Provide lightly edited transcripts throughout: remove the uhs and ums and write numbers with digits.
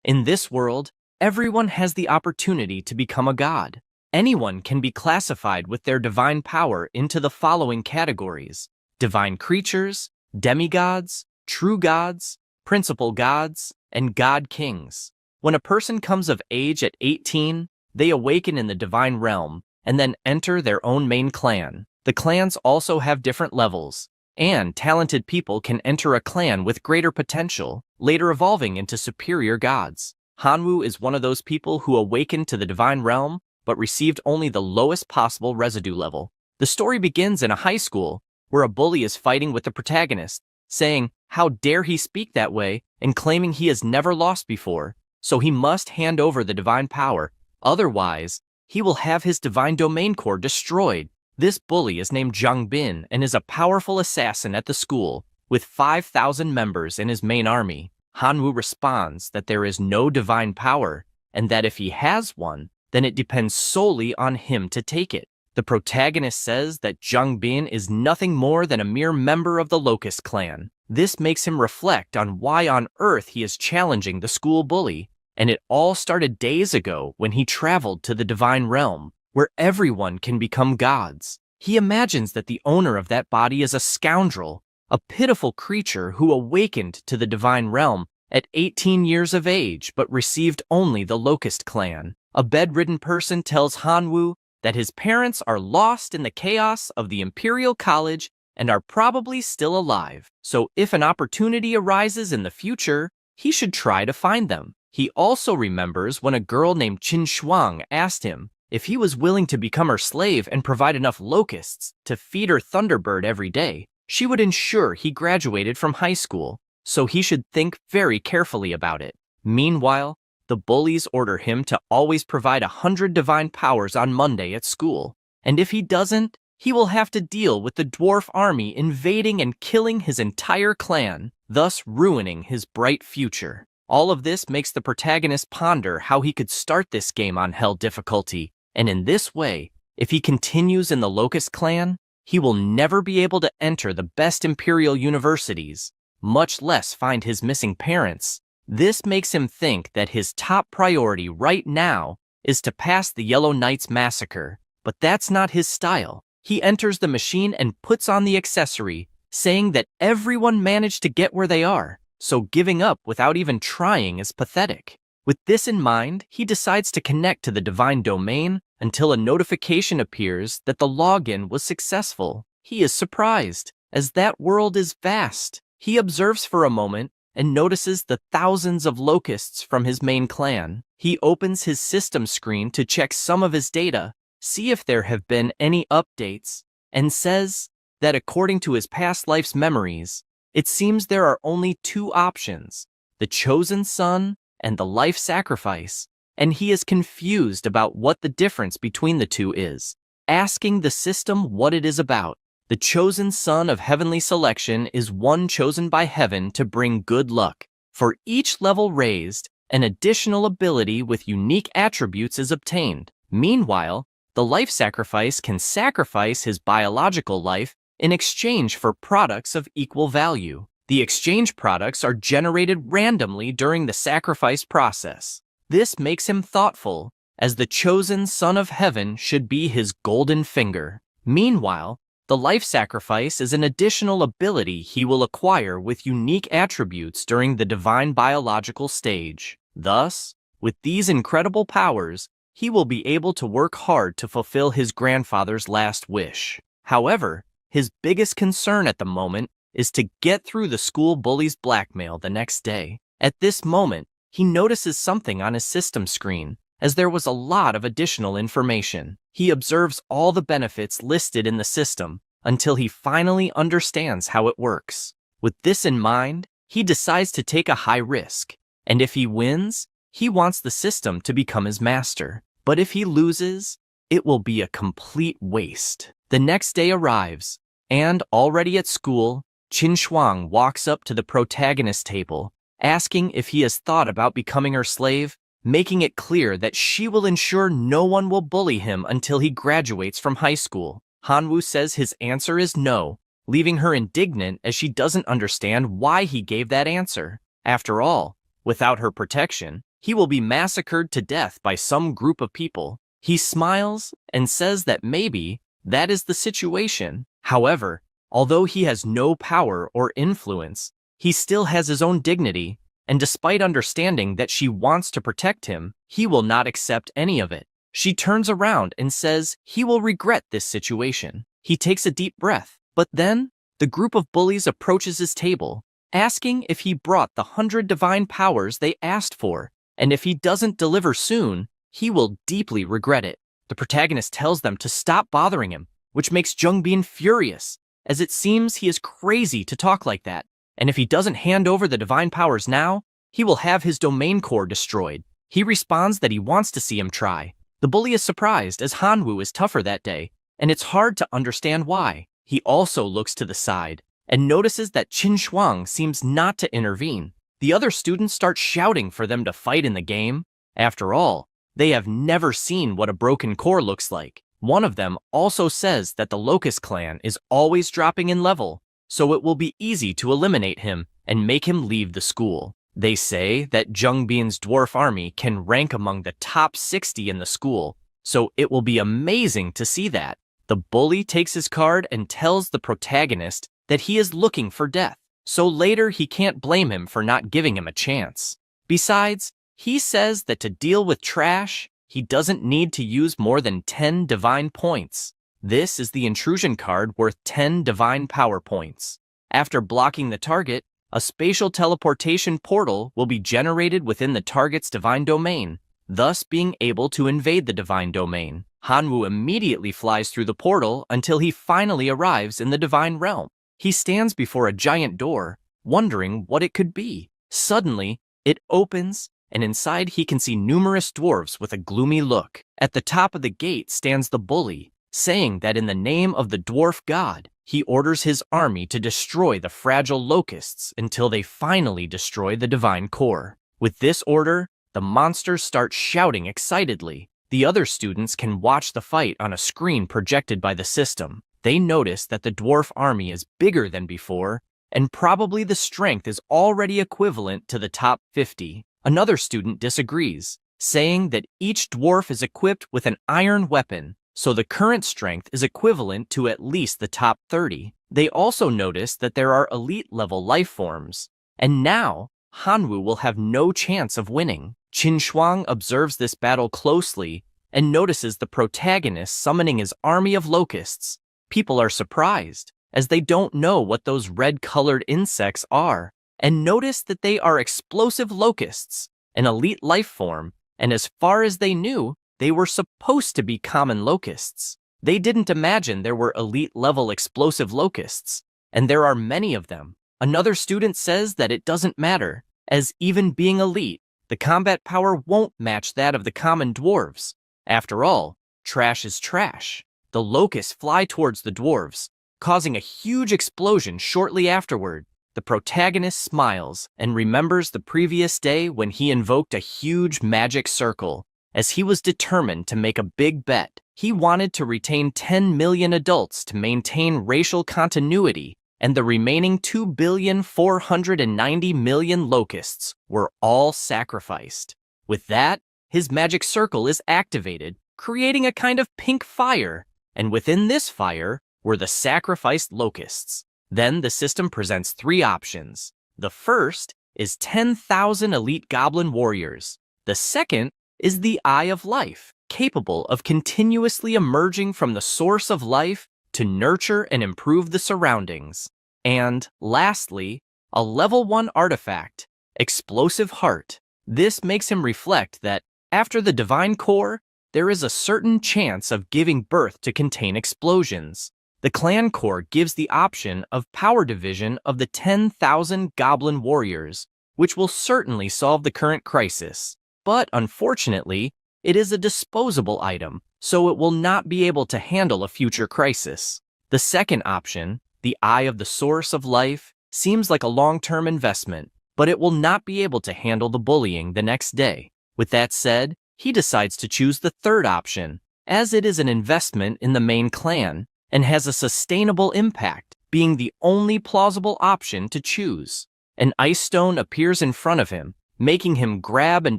In this world, everyone has the opportunity to become a god. Anyone can be classified with their divine power into the following categories: divine creatures, demigods, true gods, principal gods, and god kings. When a person comes of age at 18, they awaken in the divine realm and then enter their own main clan. The clans also have different levels, and talented people can enter a clan with greater potential, later evolving into superior gods. Hanwoo is one of those people who awakened to the divine realm, but received only the lowest possible residue level. The story begins in a high school, where a bully is fighting with the protagonist, saying, "How dare he speak that way," and claiming he has never lost before, so he must hand over the divine power. Otherwise, he will have his divine domain core destroyed. This bully is named Jung Bin and is a powerful assassin at the school, with 5,000 members in his main army. Hanwoo responds that there is no divine power, and that if he has one, then it depends solely on him to take it. The protagonist says that Jung Bin is nothing more than a mere member of the Locust clan. This makes him reflect on why on earth he is challenging the school bully, and it all started days ago when he traveled to the divine realm, where everyone can become gods. He imagines that the owner of that body is a scoundrel, a pitiful creature who awakened to the divine realm at 18 years of age but received only the Locust clan. A bedridden person tells Hanwoo that his parents are lost in the chaos of the Imperial College and are probably still alive, so if an opportunity arises in the future, he should try to find them. He also remembers when a girl named Qin Shuang asked him if he was willing to become her slave and provide enough locusts to feed her Thunderbird every day. She would ensure he graduated from high school, so he should think very carefully about it. Meanwhile, the bullies order him to always provide 100 divine powers on Monday at school, and if he doesn't, he will have to deal with the dwarf army invading and killing his entire clan, thus ruining his bright future. All of this makes the protagonist ponder how he could start this game on hell difficulty, and in this way, if he continues in the Locust clan, he will never be able to enter the best imperial universities, much less find his missing parents. This makes him think that his top priority right now is to pass the Yellow Knights massacre, but that's not his style. He enters the machine and puts on the accessory, saying that everyone managed to get where they are, so giving up without even trying is pathetic. With this in mind, he decides to connect to the divine domain until a notification appears that the login was successful. He is surprised, as that world is vast. He observes for a moment and notices the thousands of locusts from his main clan. He opens his system screen to check some of his data, see if there have been any updates, and says that according to his past life's memories, it seems there are only two options: the chosen son and the life sacrifice, and he is confused about what the difference between the two is. Asking the system what it is about, the chosen son of heavenly selection is one chosen by heaven to bring good luck. For each level raised, an additional ability with unique attributes is obtained. Meanwhile, the life sacrifice can sacrifice his biological life in exchange for products of equal value. The exchange products are generated randomly during the sacrifice process. This makes him thoughtful, as the chosen son of heaven should be his golden finger. Meanwhile, the life sacrifice is an additional ability he will acquire with unique attributes during the divine biological stage. Thus, with these incredible powers, he will be able to work hard to fulfill his grandfather's last wish. However, his biggest concern at the moment is to get through the school bully's blackmail the next day. At this moment, he notices something on his system screen, as there was a lot of additional information. He observes all the benefits listed in the system until he finally understands how it works. With this in mind, he decides to take a high risk, and if he wins, he wants the system to become his master. But if he loses, it will be a complete waste. The next day arrives, and already at school, Qin Shuang walks up to the protagonist's table, asking if he has thought about becoming her slave, making it clear that she will ensure no one will bully him until he graduates from high school. Hanwoo says his answer is no, leaving her indignant as she doesn't understand why he gave that answer. After all, without her protection, he will be massacred to death by some group of people. He smiles and says that maybe that is the situation. However, although he has no power or influence, he still has his own dignity, and despite understanding that she wants to protect him, he will not accept any of it. She turns around and says he will regret this situation. He takes a deep breath, but then the group of bullies approaches his table, asking if he brought the 100 divine powers they asked for, and if he doesn't deliver soon, he will deeply regret it. The protagonist tells them to stop bothering him, which makes Jungbin furious, as it seems he is crazy to talk like that, and if he doesn't hand over the divine powers now, he will have his domain core destroyed. He responds that he wants to see him try. The bully is surprised as Hanwoo is tougher that day, and it's hard to understand why. He also looks to the side and notices that Qin Shuang seems not to intervene. The other students start shouting for them to fight in the game. After all, they have never seen what a broken core looks like. One of them also says that the Locust clan is always dropping in level, so it will be easy to eliminate him and make him leave the school. They say that Jungbin's dwarf army can rank among the top 60 in the school, so it will be amazing to see that. The bully takes his card and tells the protagonist that he is looking for death, so later he can't blame him for not giving him a chance. Besides, he says that to deal with trash, he doesn't need to use more than 10 divine points. This is the intrusion card worth 10 divine power points. After blocking the target, a spatial teleportation portal will be generated within the target's divine domain, thus being able to invade the divine domain. Hanwoo immediately flies through the portal until he finally arrives in the divine realm. He stands before a giant door, wondering what it could be. Suddenly, it opens, and inside he can see numerous dwarves with a gloomy look. At the top of the gate stands the bully, saying that in the name of the dwarf god, he orders his army to destroy the fragile locusts until they finally destroy the divine core. With this order, the monsters start shouting excitedly. The other students can watch the fight on a screen projected by the system. They notice that the dwarf army is bigger than before, and probably the strength is already equivalent to the top 50. Another student disagrees, saying that each dwarf is equipped with an iron weapon, so the current strength is equivalent to at least the top 30. They also notice that there are elite-level life forms, and now Hanwoo will have no chance of winning. Qin Shuang observes this battle closely and notices the protagonist summoning his army of locusts. People are surprised, as they don't know what those red-colored insects are, and notice that they are explosive locusts, an elite life form, and as far as they knew, they were supposed to be common locusts. They didn't imagine there were elite-level explosive locusts, and there are many of them. Another student says that it doesn't matter, as even being elite, the combat power won't match that of the common dwarves. After all, trash is trash. The locusts fly towards the dwarves, causing a huge explosion shortly afterward. The protagonist smiles and remembers the previous day when he invoked a huge magic circle, as he was determined to make a big bet. He wanted to retain 10 million adults to maintain racial continuity, and the remaining 2,490,000,000 locusts were all sacrificed. With that, his magic circle is activated, creating a kind of pink fire, and within this fire were the sacrificed locusts. Then the system presents 3 options. The first is 10,000 elite goblin warriors. The second is the Eye of Life, capable of continuously emerging from the source of life to nurture and improve the surroundings. And lastly, a level 1 artifact, Explosive Heart. This makes him reflect that after the divine core, there is a certain chance of giving birth to contain explosions. The clan core gives the option of power division of the 10,000 goblin warriors, which will certainly solve the current crisis. But unfortunately, it is a disposable item, so it will not be able to handle a future crisis. The second option, the Eye of the Source of Life, seems like a long-term investment, but it will not be able to handle the bullying the next day. With that said, he decides to choose the third option, as it is an investment in the main clan and has a sustainable impact, being the only plausible option to choose. An ice stone appears in front of him, making him grab and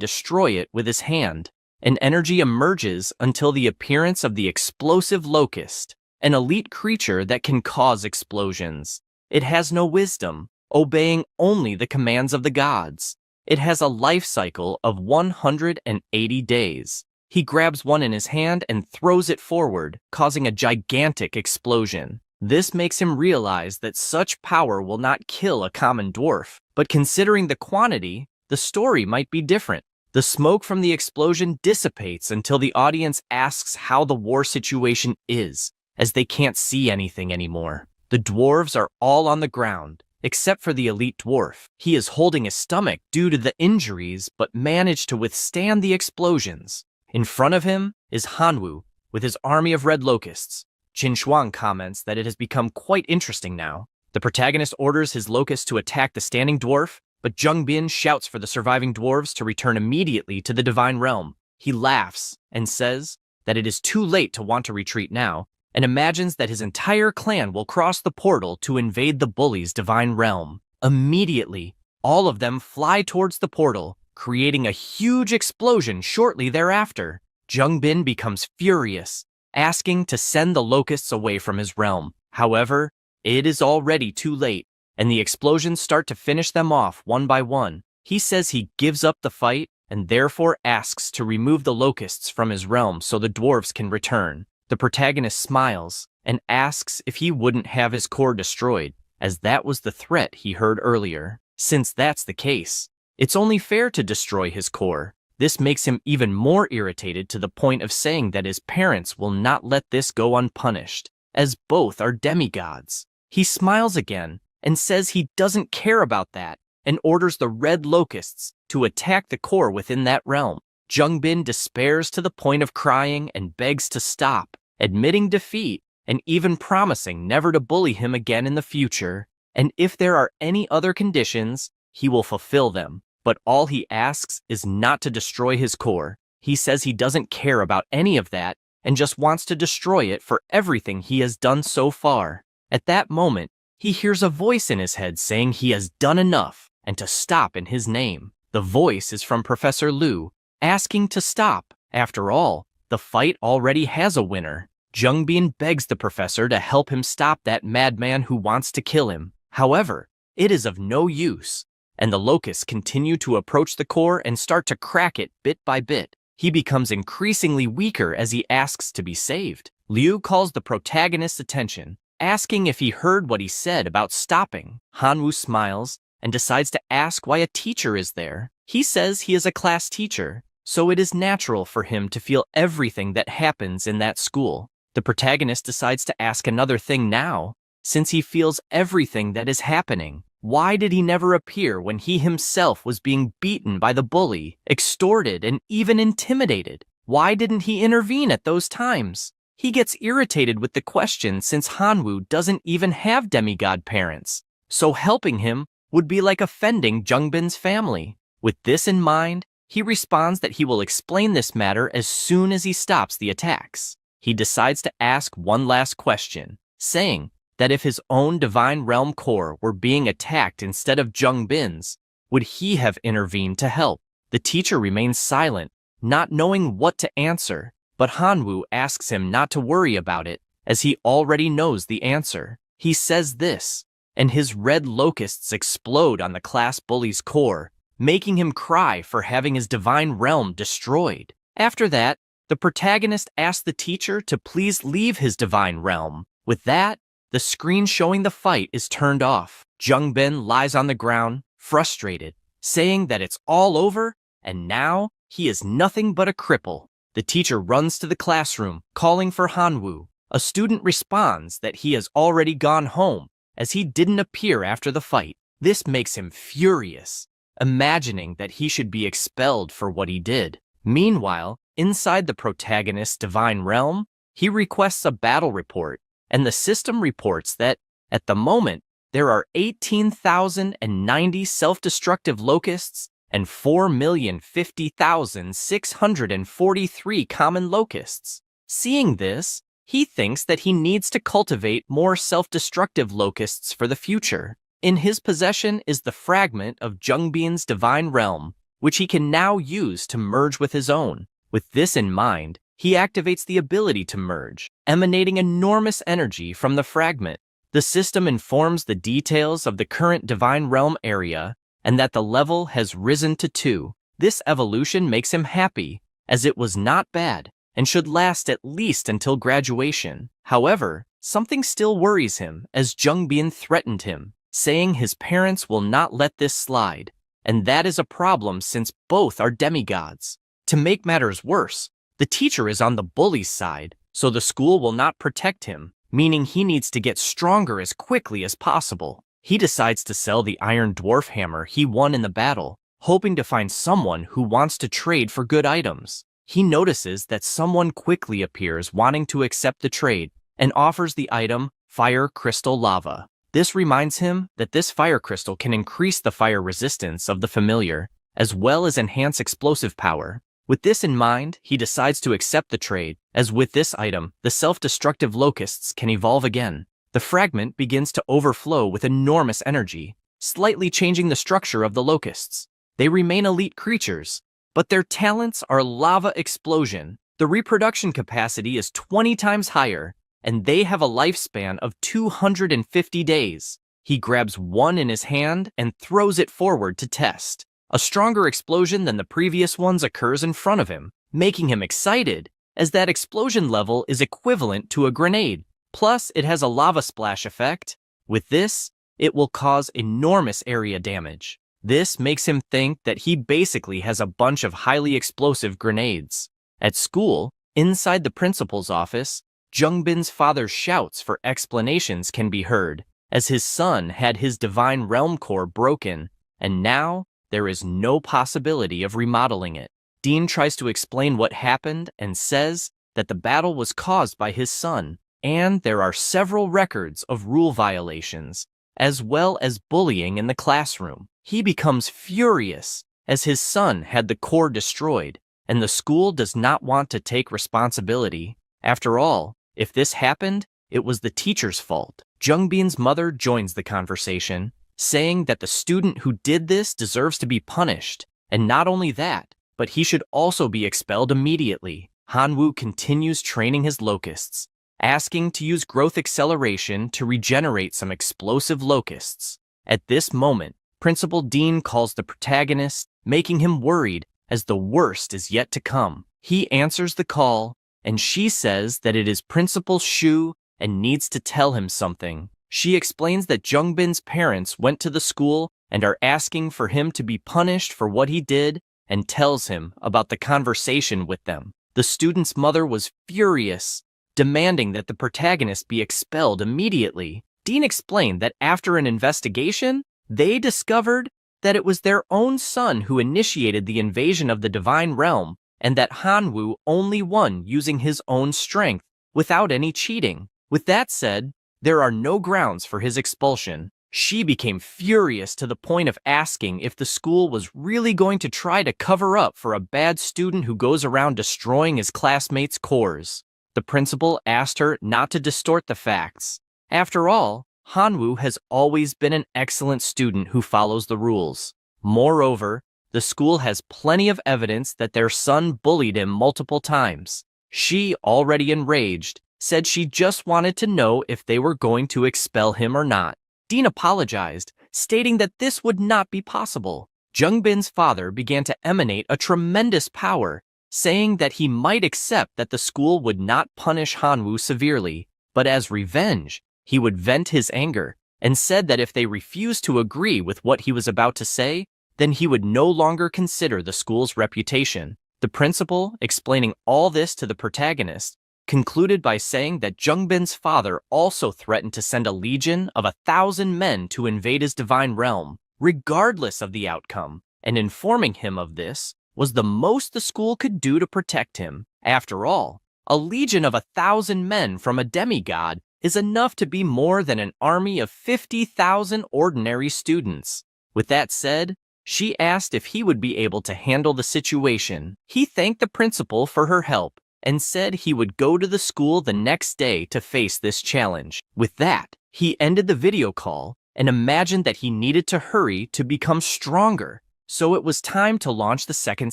destroy it with his hand. An energy emerges until the appearance of the explosive locust, an elite creature that can cause explosions. It has no wisdom, obeying only the commands of the gods. It has a life cycle of 180 days. He grabs one in his hand and throws it forward, causing a gigantic explosion. This makes him realize that such power will not kill a common dwarf, but considering the quantity, the story might be different. The smoke from the explosion dissipates until the audience asks how the war situation is, as they can't see anything anymore. The dwarves are all on the ground, except for the elite dwarf. He is holding his stomach due to the injuries, but managed to withstand the explosions. In front of him is Hanwoo, with his army of red locusts. Qin Shuang comments that it has become quite interesting now. The protagonist orders his locusts to attack the standing dwarf, but Jung Bin shouts for the surviving dwarves to return immediately to the divine realm. He laughs and says that it is too late to want to retreat now, and imagines that his entire clan will cross the portal to invade the bully's divine realm. Immediately, all of them fly towards the portal, creating a huge explosion shortly thereafter. Jung Bin becomes furious, asking to send the locusts away from his realm. However, it is already too late, and the explosions start to finish them off one by one. He says he gives up the fight and therefore asks to remove the locusts from his realm so the dwarves can return. The protagonist smiles and asks if he wouldn't have his core destroyed, as that was the threat he heard earlier. Since that's the case, it's only fair to destroy his core. This makes him even more irritated to the point of saying that his parents will not let this go unpunished, as both are demigods. He smiles again and says he doesn't care about that and orders the red locusts to attack the core within that realm. Jung Bin despairs to the point of crying and begs to stop, admitting defeat and even promising never to bully him again in the future. And if there are any other conditions, he will fulfill them. But all he asks is not to destroy his core. He says he doesn't care about any of that and just wants to destroy it for everything he has done so far. At that moment, he hears a voice in his head saying he has done enough and to stop in his name. The voice is from Professor Liu, asking to stop. After all, the fight already has a winner. Jung Bin begs the professor to help him stop that madman who wants to kill him. However, it is of no use, and the locusts continue to approach the core and start to crack it bit by bit. He becomes increasingly weaker as he asks to be saved. Liu calls the protagonist's attention, asking if he heard what he said about stopping. Hanwoo smiles and decides to ask why a teacher is there. He says he is a class teacher, so it is natural for him to feel everything that happens in that school. The protagonist decides to ask another thing now, since he feels everything that is happening. Why did he never appear when he himself was being beaten by the bully, extorted, and even intimidated? Why didn't he intervene at those times? He gets irritated with the question since Hanwoo doesn't even have demigod parents, so helping him would be like offending Jung Bin's family. With this in mind, he responds that he will explain this matter as soon as he stops the attacks. He decides to ask one last question, saying that if his own divine realm core were being attacked instead of Jung Bin's, would he have intervened to help? The teacher remains silent, not knowing what to answer, but Hanwoo asks him not to worry about it, as he already knows the answer. He says this, and his red locusts explode on the class bully's core, making him cry for having his divine realm destroyed. After that, the protagonist asks the teacher to please leave his divine realm. With that, the screen showing the fight is turned off. Jung Bin lies on the ground, frustrated, saying that it's all over, and now he is nothing but a cripple. The teacher runs to the classroom, calling for Hanwoo. A student responds that he has already gone home, as he didn't appear after the fight. This makes him furious, imagining that he should be expelled for what he did. Meanwhile, inside the protagonist's divine realm, he requests a battle report, and the system reports that, at the moment, there are 18,090 self-destructive locusts and 4,050,643 common locusts. Seeing this, he thinks that he needs to cultivate more self-destructive locusts for the future. In his possession is the fragment of Jung Bin's divine realm, which he can now use to merge with his own. With this in mind, he activates the ability to merge, emanating enormous energy from the fragment. The system informs the details of the current Divine Realm area and that the level has risen to 2. This evolution makes him happy, as it was not bad and should last at least until graduation. However, something still worries him, as Jungbin threatened him, saying his parents will not let this slide, and that is a problem since both are demigods. To make matters worse, the teacher is on the bully's side, so the school will not protect him, meaning he needs to get stronger as quickly as possible. He decides to sell the iron dwarf hammer he won in the battle, hoping to find someone who wants to trade for good items. He notices that someone quickly appears wanting to accept the trade and offers the item Fire Crystal Lava. This reminds him that this fire crystal can increase the fire resistance of the familiar, as well as enhance explosive power. With this in mind, he decides to accept the trade, as with this item, the self-destructive locusts can evolve again. The fragment begins to overflow with enormous energy, slightly changing the structure of the locusts. They remain elite creatures, but their talents are lava explosion. The reproduction capacity is 20 times higher, and they have a lifespan of 250 days. He grabs one in his hand and throws it forward to test. A stronger explosion than the previous ones occurs in front of him, making him excited, as that explosion level is equivalent to a grenade. Plus, it has a lava splash effect. With this, it will cause enormous area damage. This makes him think that he basically has a bunch of highly explosive grenades. At school, inside the principal's office, Jungbin's father's shouts for explanations can be heard, as his son had his divine realm core broken, and now there is no possibility of remodeling it. Dean tries to explain what happened and says that the battle was caused by his son, and there are several records of rule violations, as well as bullying in the classroom. He becomes furious, as his son had the core destroyed, and the school does not want to take responsibility. After all, if this happened, it was the teacher's fault. Jungbin's mother joins the conversation, saying that the student who did this deserves to be punished, and not only that, but he should also be expelled immediately. Hanwoo continues training his locusts, asking to use growth acceleration to regenerate some explosive locusts. At this moment, Principal Dean calls the protagonist, making him worried as the worst is yet to come. He answers the call, and she says that it is Principal Shu and needs to tell him something. She explains that Jungbin's parents went to the school and are asking for him to be punished for what he did, and tells him about the conversation with them. The student's mother was furious, demanding that the protagonist be expelled immediately. Dean explained that after an investigation, they discovered that it was their own son who initiated the invasion of the Divine Realm, and that Hanwoo only won using his own strength, without any cheating. With that said, there are no grounds for his expulsion. She became furious to the point of asking if the school was really going to try to cover up for a bad student who goes around destroying his classmates' cores. The principal asked her not to distort the facts. After all, Hanwoo has always been an excellent student who follows the rules. Moreover, the school has plenty of evidence that their son bullied him multiple times. She, already enraged, said she just wanted to know if they were going to expel him or not. Dean apologized, stating that this would not be possible. Jungbin's father began to emanate a tremendous power, saying that he might accept that the school would not punish Hanwoo severely, but as revenge, he would vent his anger, and said that if they refused to agree with what he was about to say, then he would no longer consider the school's reputation. The principal, explaining all this to the protagonist, concluded by saying that Jungbin's father also threatened to send a legion of 1,000 men to invade his divine realm, regardless of the outcome, and informing him of this was the most the school could do to protect him. After all, a legion of 1,000 men from a demigod is enough to be more than an army of 50,000 ordinary students. With that said, she asked if he would be able to handle the situation. He thanked the principal for her help, and said he would go to the school the next day to face this challenge. With that, he ended the video call and imagined that he needed to hurry to become stronger, so it was time to launch the second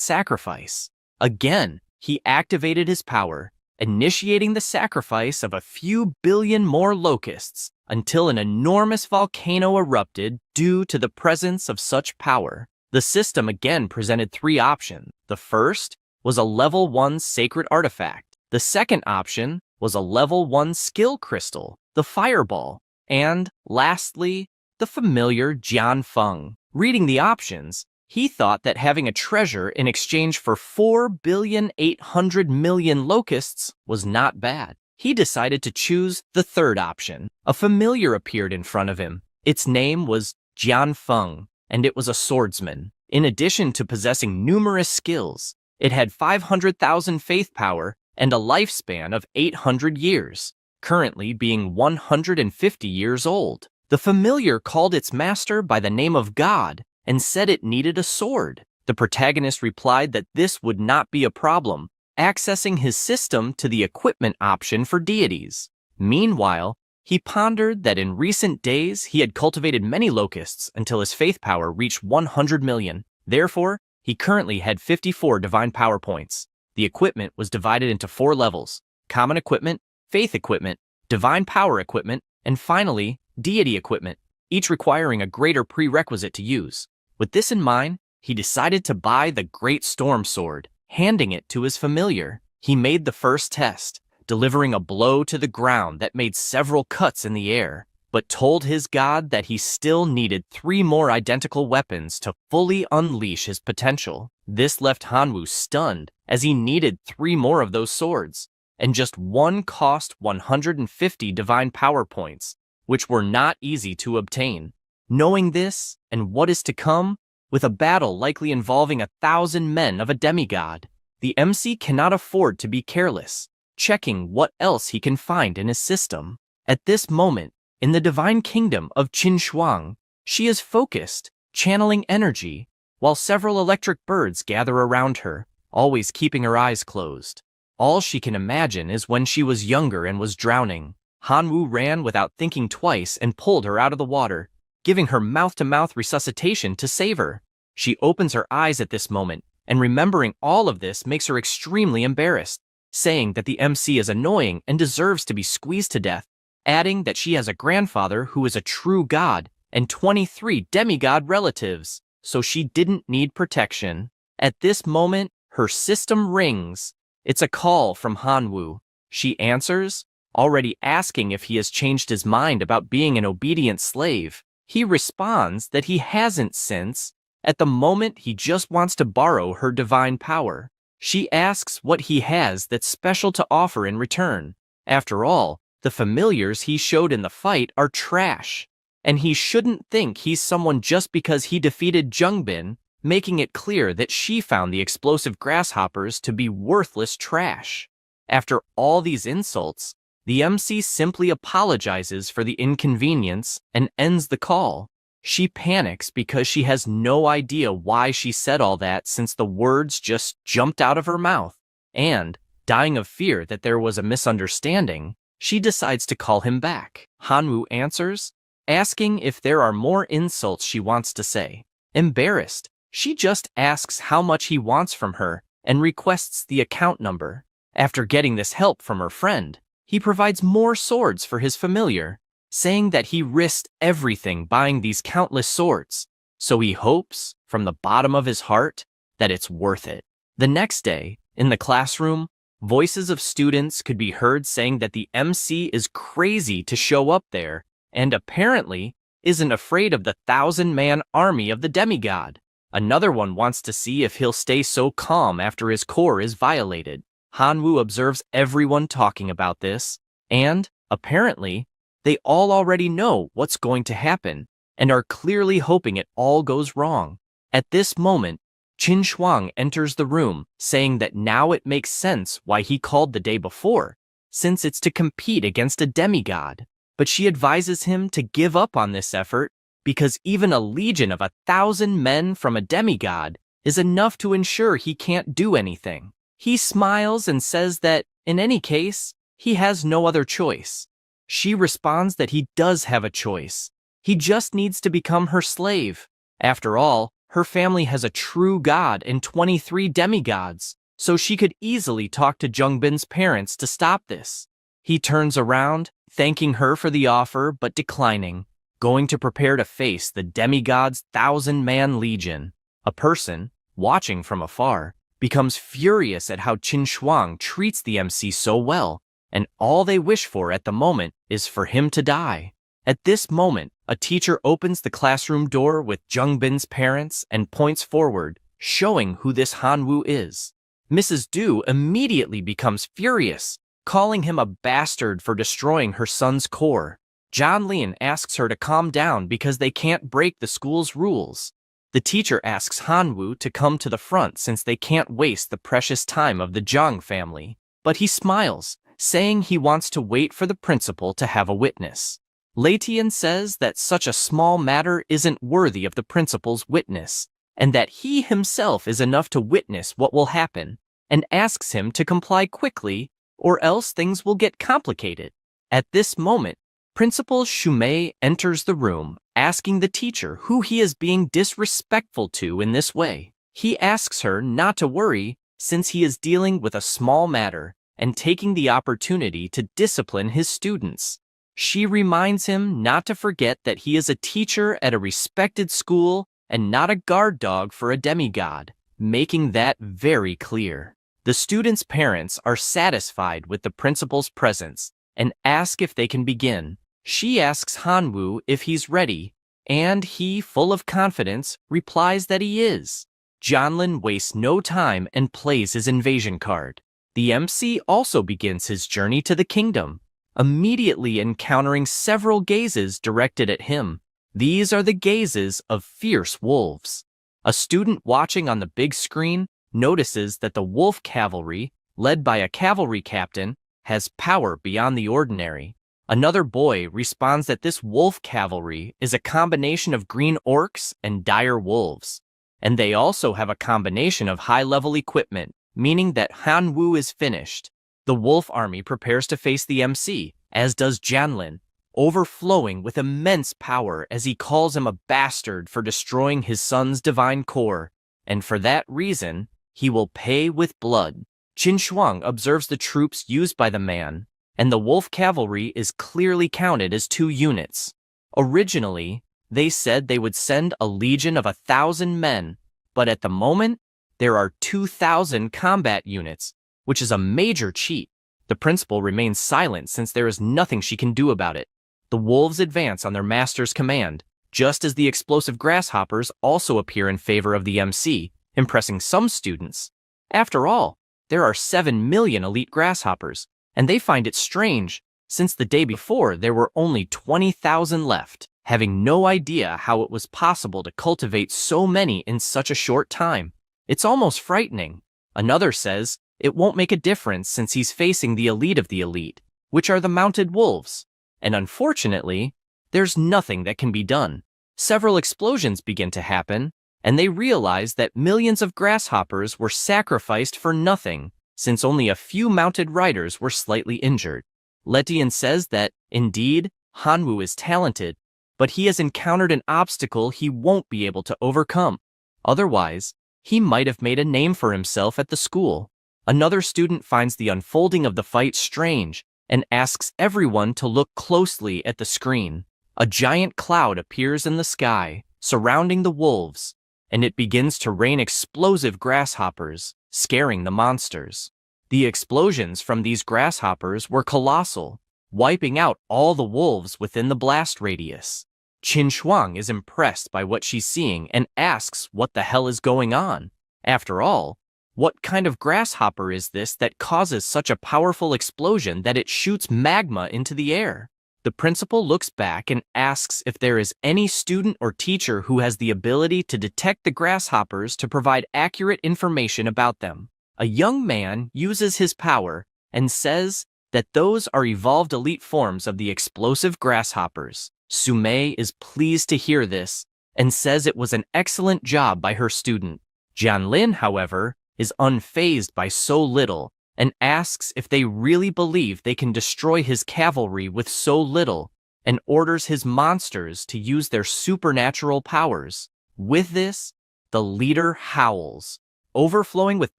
sacrifice. Again, he activated his power, initiating the sacrifice of a few billion more locusts until an enormous volcano erupted due to the presence of such power. The system again presented three options. The first was a level 1 sacred artifact. The second option was a level 1 skill crystal, the fireball, and lastly, the familiar Jianfeng. Reading the options, he thought that having a treasure in exchange for 4,800,000,000 locusts was not bad. He decided to choose the third option. A familiar appeared in front of him. Its name was Jianfeng, and it was a swordsman. In addition to possessing numerous skills, it had 500,000 faith power and a lifespan of 800 years, currently being 150 years old. The familiar called its master by the name of God and said it needed a sword. The protagonist replied that this would not be a problem, accessing his system to the equipment option for deities. Meanwhile, he pondered that in recent days he had cultivated many locusts until his faith power reached 100 million. Therefore, he currently had 54 divine power points. The equipment was divided into 4 levels: common equipment, faith equipment, divine power equipment, and finally, deity equipment, each requiring a greater prerequisite to use. With this in mind, he decided to buy the Great Storm Sword, handing it to his familiar. He made the first test, delivering a blow to the ground that made several cuts in the air, but told his god that he still needed 3 more identical weapons to fully unleash his potential. This left Hanwoo stunned, as he needed 3 more of those swords, and just one cost 150 divine power points, which were not easy to obtain. Knowing this, and what is to come, with a battle likely involving 1,000 men of a demigod, the MC cannot afford to be careless, checking what else he can find in his system. At this moment, in the divine kingdom of Qinshuang, she is focused, channeling energy, while several electric birds gather around her, always keeping her eyes closed. All she can imagine is when she was younger and was drowning. Hanwoo ran without thinking twice and pulled her out of the water, giving her mouth-to-mouth resuscitation to save her. She opens her eyes at this moment, and remembering all of this makes her extremely embarrassed, saying that the MC is annoying and deserves to be squeezed to death, adding that she has a grandfather who is a true god and 23 demigod relatives, so she didn't need protection. At this moment, her system rings. It's a call from Hanwoo. She answers, already asking if he has changed his mind about being an obedient slave. He responds that he hasn't since, at the moment he just wants to borrow her divine power. She asks what he has that's special to offer in return. After all, the familiars he showed in the fight are trash, and he shouldn't think he's someone just because he defeated Jungbin, making it clear that she found the explosive grasshoppers to be worthless trash. After all these insults, the MC simply apologizes for the inconvenience and ends the call. She panics because she has no idea why she said all that since the words just jumped out of her mouth, and, dying of fear that there was a misunderstanding, she decides to call him back. Hanwoo answers, asking if there are more insults she wants to say. Embarrassed, she just asks how much he wants from her and requests the account number. After getting this help from her friend, he provides more swords for his familiar, saying that he risked everything buying these countless swords, so he hopes, from the bottom of his heart, that it's worth it. The next day, in the classroom, voices of students could be heard saying that the MC is crazy to show up there, and apparently isn't afraid of the 1,000-man army of the demigod. Another one wants to see if he'll stay so calm after his core is violated. Hanwoo observes everyone talking about this, and, apparently, they all already know what's going to happen, and are clearly hoping it all goes wrong. At this moment, Qin Shuang enters the room, saying that now it makes sense why he called the day before, since it's to compete against a demigod. But she advises him to give up on this effort, because even a legion of 1,000 men from a demigod is enough to ensure he can't do anything. He smiles and says that, in any case, he has no other choice. She responds that he does have a choice. He just needs to become her slave. After all, her family has a true god and 23 demigods, so she could easily talk to Jungbin's parents to stop this. He turns around, thanking her for the offer but declining, going to prepare to face the demigod's 1,000-man legion. A person, watching from afar, becomes furious at how Qin Shuang treats the MC so well, and all they wish for at the moment is for him to die. At this moment, a teacher opens the classroom door with Jungbin's parents and points forward, showing who this Hanwoo is. Mrs. Du immediately becomes furious, calling him a bastard for destroying her son's core. John Lin asks her to calm down because they can't break the school's rules. The teacher asks Hanwoo to come to the front since they can't waste the precious time of the Zhang family, but he smiles, saying he wants to wait for the principal to have a witness. Leitian says that such a small matter isn't worthy of the principal's witness, and that he himself is enough to witness what will happen, and asks him to comply quickly, or else things will get complicated. At this moment, Principal Shumei enters the room, asking the teacher who he is being disrespectful to in this way. He asks her not to worry, since he is dealing with a small matter, and taking the opportunity to discipline his students. She reminds him not to forget that he is a teacher at a respected school and not a guard dog for a demigod, making that very clear. The students' parents are satisfied with the principal's presence and ask if they can begin. She asks Hanwoo if he's ready, and he, full of confidence, replies that he is. Janlin wastes no time and plays his invasion card. The MC also begins his journey to the kingdom, immediately encountering several gazes directed at him. These are the gazes of fierce wolves. A student watching on the big screen notices that the wolf cavalry, led by a cavalry captain, has power beyond the ordinary. Another boy responds that this wolf cavalry is a combination of green orcs and dire wolves, and they also have a combination of high-level equipment, meaning that Hanwoo is finished. The wolf army prepares to face the MC, as does Janlin, overflowing with immense power as he calls him a bastard for destroying his son's divine core, and for that reason, he will pay with blood. Qin Shuang observes the troops used by the man, and the wolf cavalry is clearly counted as 2 units. Originally, they said they would send a legion of 1,000 men, but at the moment, there are 2,000 combat units, which is a major cheat. The principal remains silent since there is nothing she can do about it. The wolves advance on their master's command, just as the explosive grasshoppers also appear in favor of the MC, impressing some students. After all, there are 7 million elite grasshoppers, and they find it strange, since the day before there were only 20,000 left, having no idea how it was possible to cultivate so many in such a short time. It's almost frightening. Another says it won't make a difference since he's facing the elite of the elite, which are the mounted wolves. And unfortunately, there's nothing that can be done. Several explosions begin to happen, and they realize that millions of grasshoppers were sacrificed for nothing, since only a few mounted riders were slightly injured. Letian says that, indeed, Hanwoo is talented, but he has encountered an obstacle he won't be able to overcome. Otherwise, he might have made a name for himself at the school. Another student finds the unfolding of the fight strange and asks everyone to look closely at the screen. A giant cloud appears in the sky, surrounding the wolves, and it begins to rain explosive grasshoppers, scaring the monsters. The explosions from these grasshoppers were colossal, wiping out all the wolves within the blast radius. Qin Shuang is impressed by what she's seeing and asks what the hell is going on. After all, what kind of grasshopper is this that causes such a powerful explosion that it shoots magma into the air? The principal looks back and asks if there is any student or teacher who has the ability to detect the grasshoppers to provide accurate information about them. A young man uses his power and says that those are evolved elite forms of the explosive grasshoppers. Sumei is pleased to hear this and says it was an excellent job by her student. Jianlin, however, is unfazed by so little and asks if they really believe they can destroy his cavalry with so little, and orders his monsters to use their supernatural powers. With this, the leader howls, overflowing with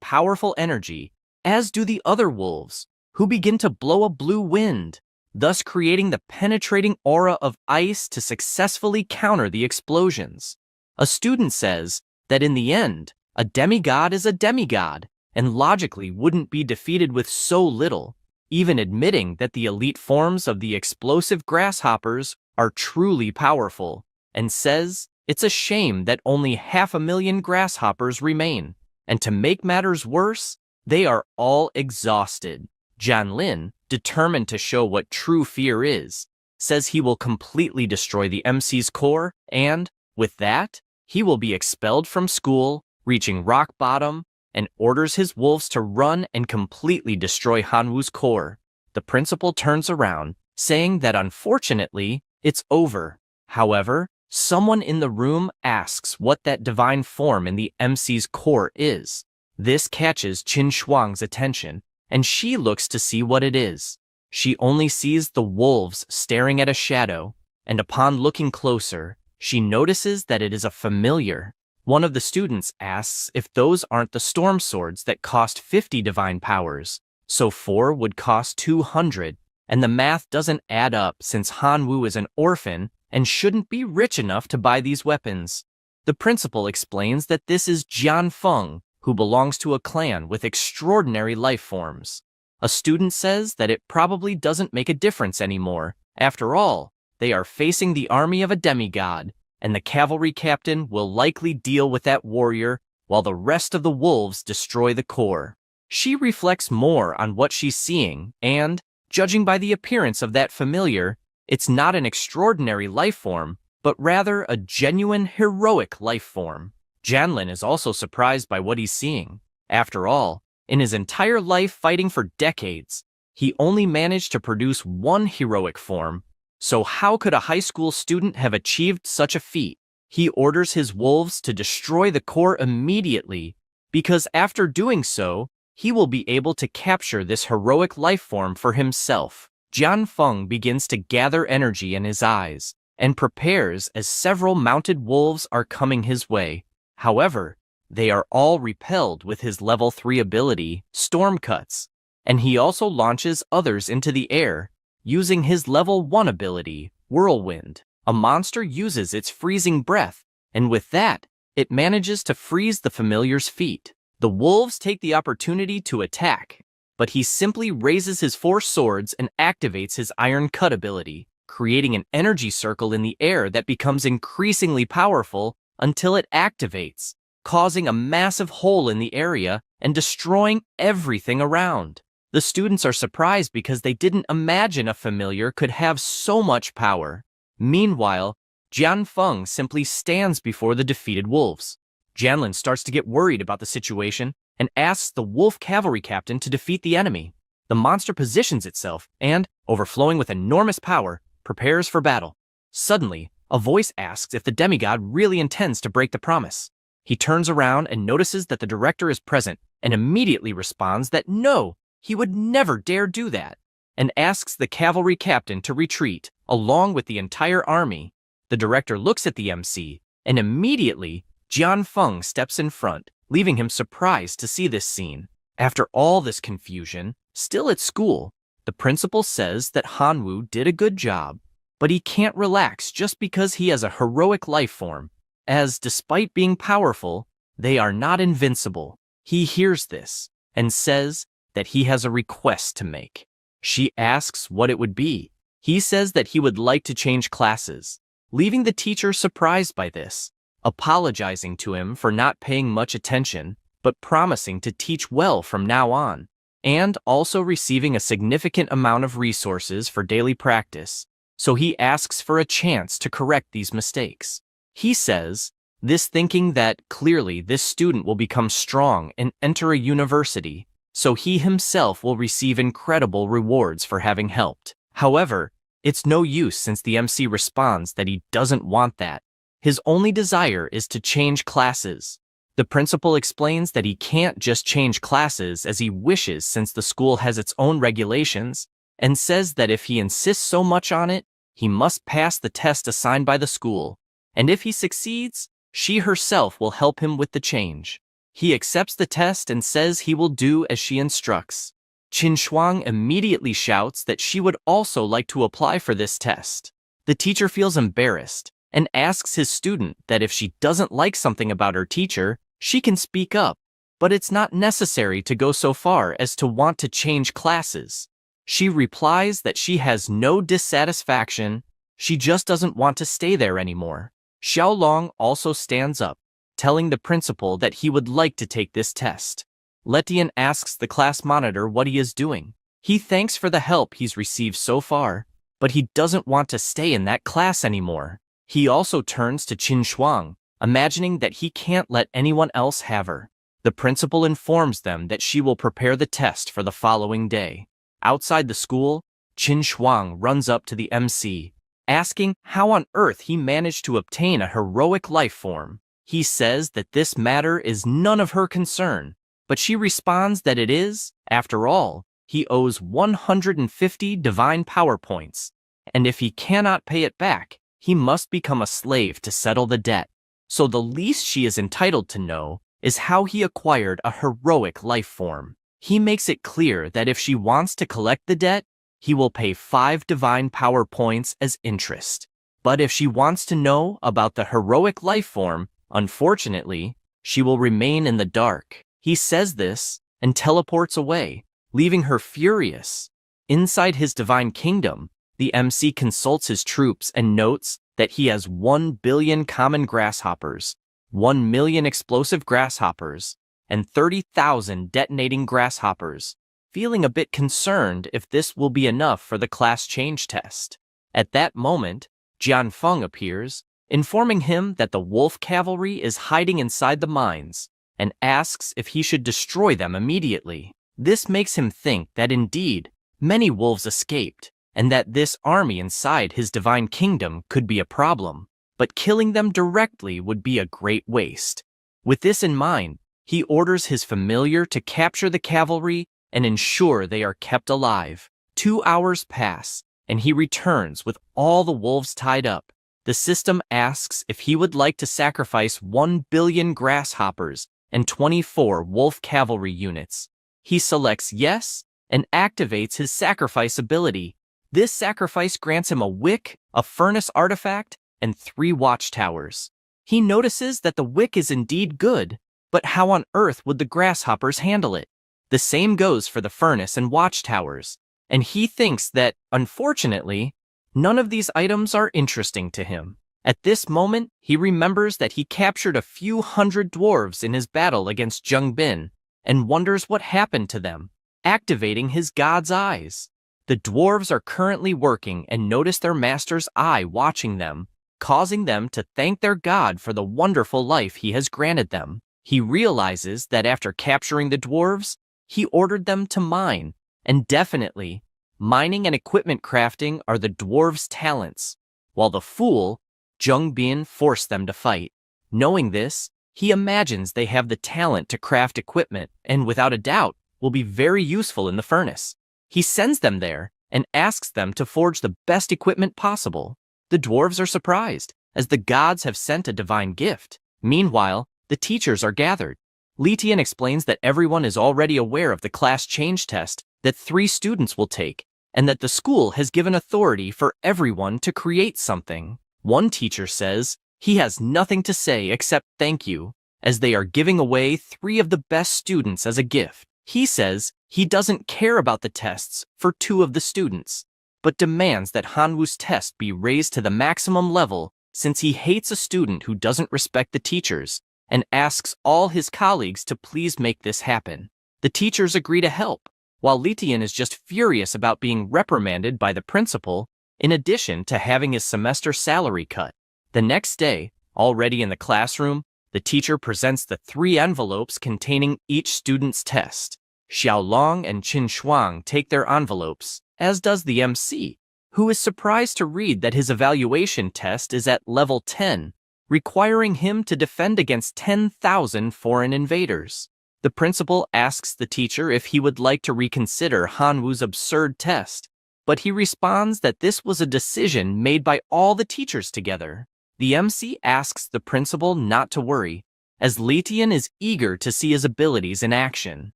powerful energy, as do the other wolves, who begin to blow a blue wind, thus creating the penetrating aura of ice to successfully counter the explosions. A student says that in the end, a demigod is a demigod, and logically wouldn't be defeated with so little, even admitting that the elite forms of the explosive grasshoppers are truly powerful, and says it's a shame that only 500,000 grasshoppers remain, and to make matters worse, they are all exhausted. Jianlin, determined to show what true fear is, says he will completely destroy the MC's core, and, with that, he will be expelled from school, reaching rock bottom, and orders his wolves to run and completely destroy Hanwoo's core. The principal turns around, saying that unfortunately, it's over. However, someone in the room asks what that divine form in the MC's core is. This catches Qin Shuang's attention, and she looks to see what it is. She only sees the wolves staring at a shadow, and upon looking closer, she notices that it is a familiar. One of the students asks if those aren't the storm swords that cost 50 divine powers, so 4 would cost 200, and the math doesn't add up since Hanwoo is an orphan and shouldn't be rich enough to buy these weapons. The principal explains that this is Jian Feng, who belongs to a clan with extraordinary life forms. A student says that it probably doesn't make a difference anymore. After all, they are facing the army of a demigod, and the cavalry captain will likely deal with that warrior while the rest of the wolves destroy the core. She reflects more on what she's seeing, and, judging by the appearance of that familiar, it's not an extraordinary life form, but rather a genuine heroic life form. Jianlin is also surprised by what he's seeing. After all, in his entire life fighting for decades, he only managed to produce one heroic form. So how could a high school student have achieved such a feat? He orders his wolves to destroy the core immediately, because after doing so, he will be able to capture this heroic life form for himself. Jian Feng begins to gather energy in his eyes, and prepares as several mounted wolves are coming his way. However, they are all repelled with his level 3 ability, Storm Cuts, and he also launches others into the air, using his level 1 ability, Whirlwind. A monster uses its freezing breath, and with that, it manages to freeze the familiar's feet. The wolves take the opportunity to attack, but he simply raises his 4 swords and activates his Iron Cut ability, creating an energy circle in the air that becomes increasingly powerful until it activates, causing a massive hole in the area and destroying everything around. The students are surprised because they didn't imagine a familiar could have so much power. Meanwhile, Jian Feng simply stands before the defeated wolves. Jianlin starts to get worried about the situation and asks the wolf cavalry captain to defeat the enemy. The monster positions itself and, overflowing with enormous power, prepares for battle. Suddenly, a voice asks if the demigod really intends to break the promise. He turns around and notices that the director is present and immediately responds that no, he would never dare do that, and asks the cavalry captain to retreat, along with the entire army. The director looks at the MC, and immediately, Jian Feng steps in front, leaving him surprised to see this scene. After all this confusion, still at school, the principal says that Hanwoo did a good job, but he can't relax just because he has a heroic life form, as despite being powerful, they are not invincible. He hears this, and says that he has a request to make. She asks what it would be. He says that he would like to change classes, leaving the teacher surprised by this, apologizing to him for not paying much attention, but promising to teach well from now on, and also receiving a significant amount of resources for daily practice, so he asks for a chance to correct these mistakes. He says, this thinking that clearly this student will become strong and enter a university, so he himself will receive incredible rewards for having helped. However, it's no use since the MC responds that he doesn't want that. His only desire is to change classes. The principal explains that he can't just change classes as he wishes since the school has its own regulations, and says that if he insists so much on it, he must pass the test assigned by the school, and if he succeeds, She herself will help him with the change. He accepts the test and says he will do as she instructs. Qin Shuang immediately shouts that she would also like to apply for this test. The teacher feels embarrassed and asks his student that if she doesn't like something about her teacher, she can speak up, but it's not necessary to go so far as to want to change classes. She replies that she has no dissatisfaction, she just doesn't want to stay there anymore. Xiaolong also stands up, telling the principal that he would like to take this test. Letian asks the class monitor what he is doing. He thanks for the help he's received so far, but he doesn't want to stay in that class anymore. He also turns to Qin Shuang, imagining that he can't let anyone else have her. The principal informs them that she will prepare the test for the following day. Outside the school, Qin Shuang runs up to the MC, asking how on earth he managed to obtain a heroic life form. He says that this matter is none of her concern, but she responds that it is. After all, he owes 150 divine power points, and if he cannot pay it back, he must become a slave to settle the debt. So the least she is entitled to know is how he acquired a heroic life form. He makes it clear that if she wants to collect the debt, he will pay 5 divine power points as interest. But if she wants to know about the heroic life form, unfortunately, she will remain in the dark. He says this and teleports away, leaving her furious. Inside his divine kingdom, the MC consults his troops and notes that he has 1 billion common grasshoppers, 1 million explosive grasshoppers, and 30,000 detonating grasshoppers, feeling a bit concerned if this will be enough for the class change test. At that moment, Jianfeng appears, informing him that the wolf cavalry is hiding inside the mines, and asks if he should destroy them immediately. This makes him think that indeed, many wolves escaped, and that this army inside his divine kingdom could be a problem, but killing them directly would be a great waste. With this in mind, he orders his familiar to capture the cavalry and ensure they are kept alive. 2 hours pass, and he returns with all the wolves tied up. The system asks if he would like to sacrifice 1 billion grasshoppers and 24 wolf cavalry units. He selects yes and activates his sacrifice ability. This sacrifice grants him a wick, a furnace artifact, and 3 watchtowers. He notices that the wick is indeed good, but how on earth would the grasshoppers handle it? The same goes for the furnace and watchtowers, and he thinks that, unfortunately, none of these items are interesting to him. At this moment, he remembers that he captured a few hundred dwarves in his battle against Zheng Bin, and wonders what happened to them, activating his god's eyes. The dwarves are currently working and notice their master's eye watching them, causing them to thank their god for the wonderful life he has granted them. He realizes that after capturing the dwarves, he ordered them to mine, and definitely, mining and equipment crafting are the dwarves' talents, while the fool, Zheng Bin, forced them to fight. Knowing this, he imagines they have the talent to craft equipment and, without a doubt, will be very useful in the furnace. He sends them there and asks them to forge the best equipment possible. The dwarves are surprised, as the gods have sent a divine gift. Meanwhile, the teachers are gathered. Li Tian explains that everyone is already aware of the class change test that 3 students will take, and that the school has given authority for everyone to create something. One teacher says he has nothing to say except thank you, as they are giving away 3 of the best students as a gift. He says he doesn't care about the tests for 2 of the students, but demands that Hanwu's test be raised to the maximum level since he hates a student who doesn't respect the teachers, and asks all his colleagues to please make this happen. The teachers agree to help, while Li Tian is just furious about being reprimanded by the principal, in addition to having his semester salary cut. The next day, already in the classroom, the teacher presents the 3 envelopes containing each student's test. Xiaolong and Qin Shuang take their envelopes, as does the MC, who is surprised to read that his evaluation test is at level 10, requiring him to defend against 10,000 foreign invaders. The principal asks the teacher if he would like to reconsider Hanwu's absurd test, but he responds that this was a decision made by all the teachers together. The MC asks the principal not to worry, as Letian is eager to see his abilities in action.